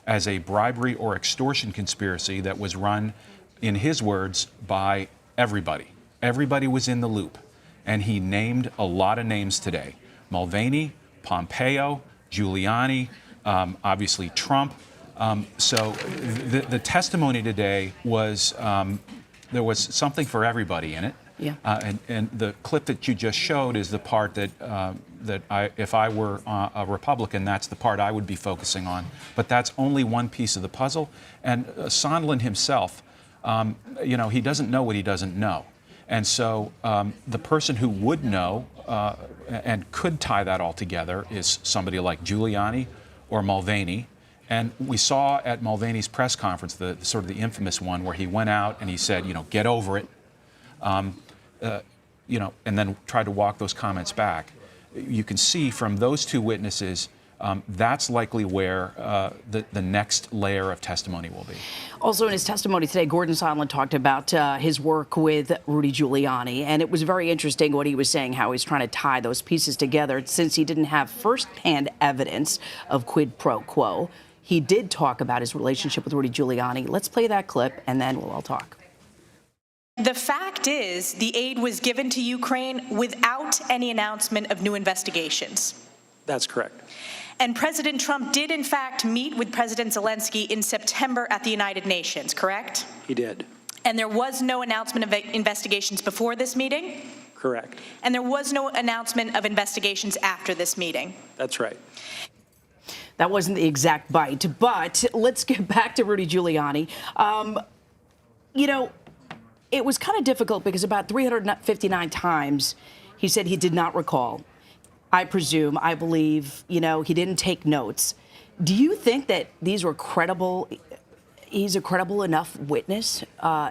as a bribery or extortion conspiracy that was run, in his words, by everybody. Everybody was in the loop. And he named a lot of names today. Mulvaney, Pompeo, Giuliani, obviously Trump. So the testimony today was, there was something for everybody in it. Yeah. And the clip that you just showed is the part that if I were a Republican, that's the part I would be focusing on. But that's only one piece of the puzzle. And Sondland himself, he doesn't know what he doesn't know. And so the person who would know and could tie that all together is somebody like Giuliani or Mulvaney. And we saw at Mulvaney's press conference, the sort of the infamous one, where he went out and he said, get over it. And then tried to walk those comments back. You can see from those two witnesses, that's likely where the next layer of testimony will be. Also in his testimony today, Gordon Sondland talked about his work with Rudy Giuliani, and it was very interesting what he was saying, how he's trying to tie those pieces together since he didn't have firsthand evidence of quid pro quo. He did talk about his relationship with Rudy Giuliani. Let's play that clip, and then we'll all talk. The fact is, the aid was given to Ukraine without any announcement of new investigations. That's correct. And President Trump did, in fact, meet with President Zelensky in September at the United Nations, correct? He did. And there was no announcement of investigations before this meeting? Correct. And there was no announcement of investigations after this meeting? That's right. That wasn't the exact bite, but let's get back to Rudy Giuliani. It was kind of difficult because about 359 times he said he did not recall. I believe, he didn't take notes. Do you think that these were credible? He's a credible enough witness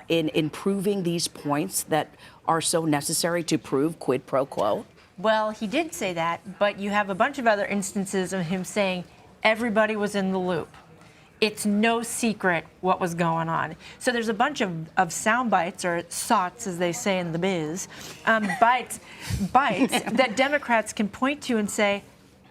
in proving these points that are so necessary to prove quid pro quo? Well, he did say that, but you have a bunch of other instances of him saying everybody was in the loop. It's no secret what was going on. So there's a bunch of sound bites, or sots, as they say in the biz, bites that Democrats can point to and say,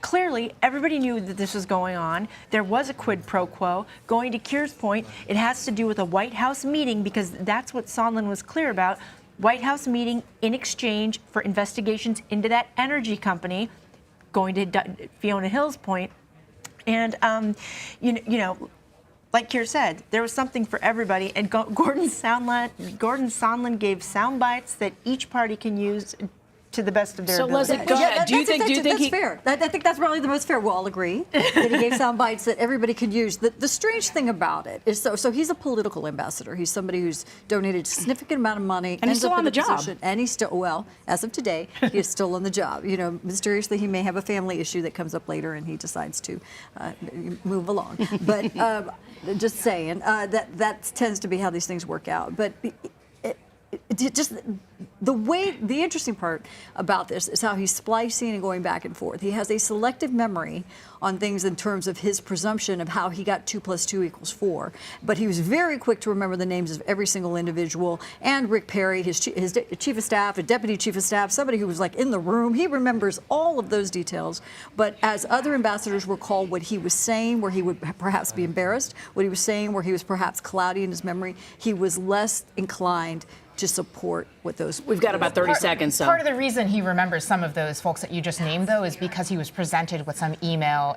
clearly, everybody knew that this was going on. There was a quid pro quo. Going to Keir's point, it has to do with a White House meeting, because that's what Sondland was clear about. White House meeting in exchange for investigations into that energy company, going to Fiona Hill's point. And, like Keir said, there was something for everybody. And Gordon Sondland gave sound bites that each party can use to the best of their ability. Leslie, go ahead. Do you think that's fair? I think that's probably the most fair. We'll all agree that he gave sound bites that everybody could use. The strange thing about it is, so he's a political ambassador. He's somebody who's donated a significant amount of money. And he's still on the job. And he's still, well, as of today, he is still on the job. Mysteriously, he may have a family issue that comes up later and he decides to move along. But just saying, that tends to be how these things work out. But just the interesting part about this is how he's splicing and going back and forth. He has a selective memory on things in terms of his presumption of how he got 2 + 2 = 4. But he was very quick to remember the names of every single individual, and Rick Perry, his chief of staff, a deputy chief of staff, somebody who was like in the room. He remembers all of those details. But as other ambassadors recall what he was saying, where he would perhaps be embarrassed, what he was saying, where he was perhaps cloudy in his memory, he was less inclined to support what those. We've got about 30 seconds. So. Part of the reason he remembers some of those folks that you just named, though, is because he was presented with some email,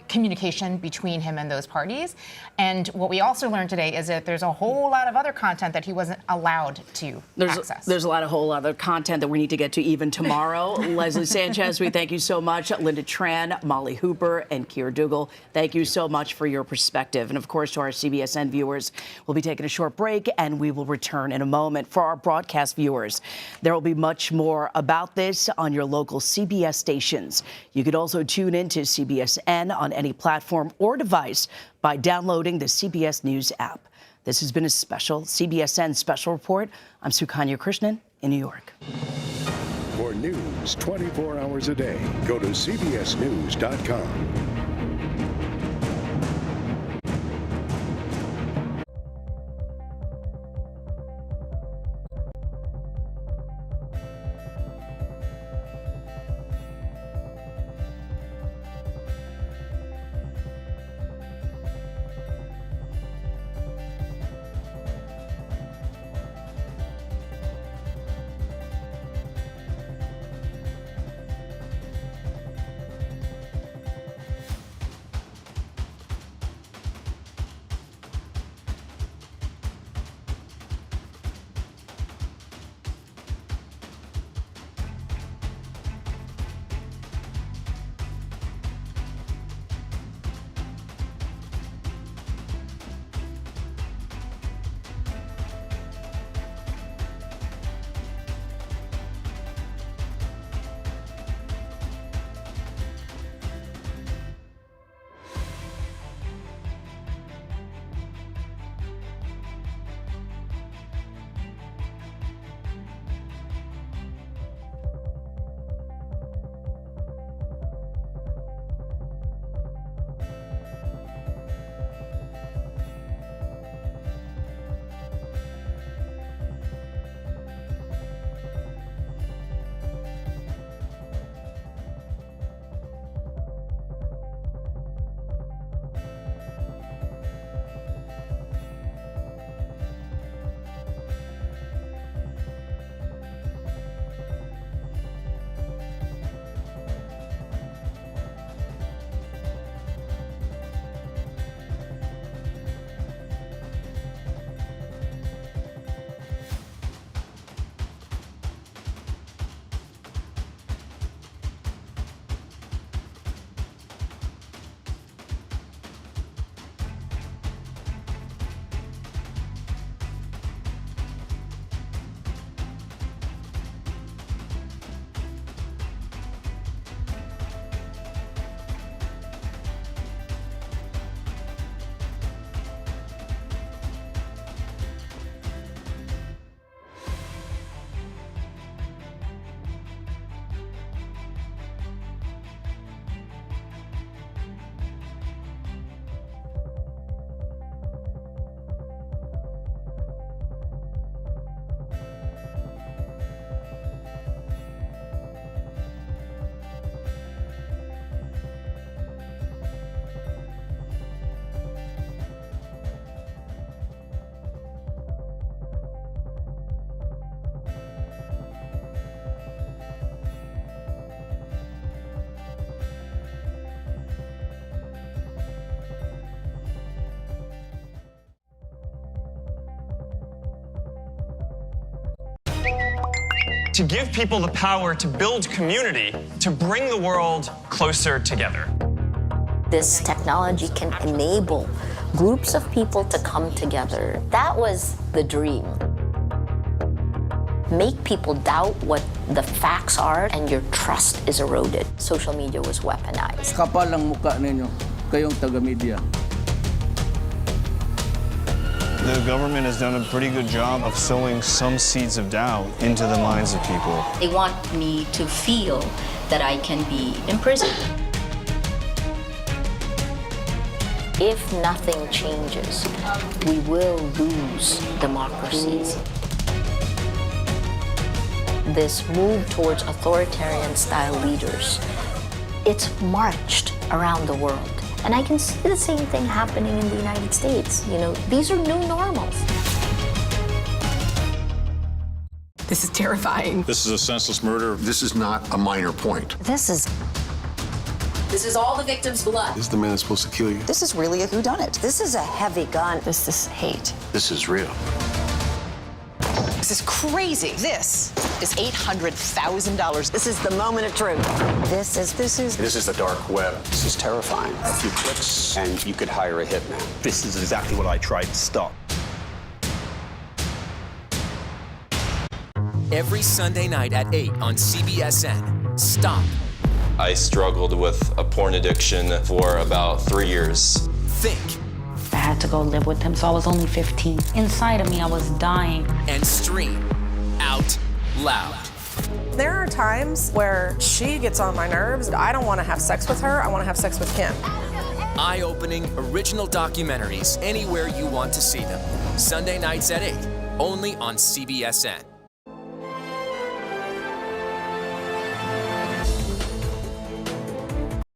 communication between him and those parties. And what we also learned today is that there's a whole lot of other content that he wasn't allowed to access. There's a lot of whole other content that we need to get to even tomorrow. Leslie Sanchez, we thank you so much. Linda Tran, Molly Hooper, and Keir Dougal, thank you so much for your perspective. And of course, to our CBSN viewers, we'll be taking a short break and we will return in a moment. For our broadcast viewers, there will be much more about this on your local CBS stations. You could also tune in to CBSN on any platform or device by downloading the CBS News app. This has been a special CBSN special report. I'm Sukanya Krishnan in New York. For news 24 hours a day, go to cbsnews.com. To give people the power to build community, to bring the world closer together. This technology can enable groups of people to come together. That was the dream. Make people doubt what the facts are and your trust is eroded. Social media was weaponized. Kapal ang mukha ninyo, kayong taga-media. The government has done a pretty good job of sowing some seeds of doubt into the minds of people. They want me to feel that I can be imprisoned. If nothing changes, we will lose democracies. This move towards authoritarian-style leaders, it's marched around the world. And I can see the same thing happening in the United States. You know, these are new normals. This is terrifying. This is a senseless murder. This is not a minor point. This is all the victim's blood. This is the man that's supposed to kill you. This is really a whodunit. This is a heavy gun. This is hate. This is real. This is crazy. This is $800,000. This is the moment of truth. This is This is the dark web. This is terrifying. A few clicks and you could hire a hitman. This is exactly what I tried to stop. Every Sunday night at 8 on CBSN. Stop. I struggled with a porn addiction for about 3 years. Think. As had to go live with him, so I was only 15. Inside of me, I was dying. And stream Out Loud. There are times where she gets on my nerves. I don't want to have sex with her. I want to have sex with Kim. Eye-opening original documentaries anywhere you want to see them. Sunday nights at 8, only on CBSN.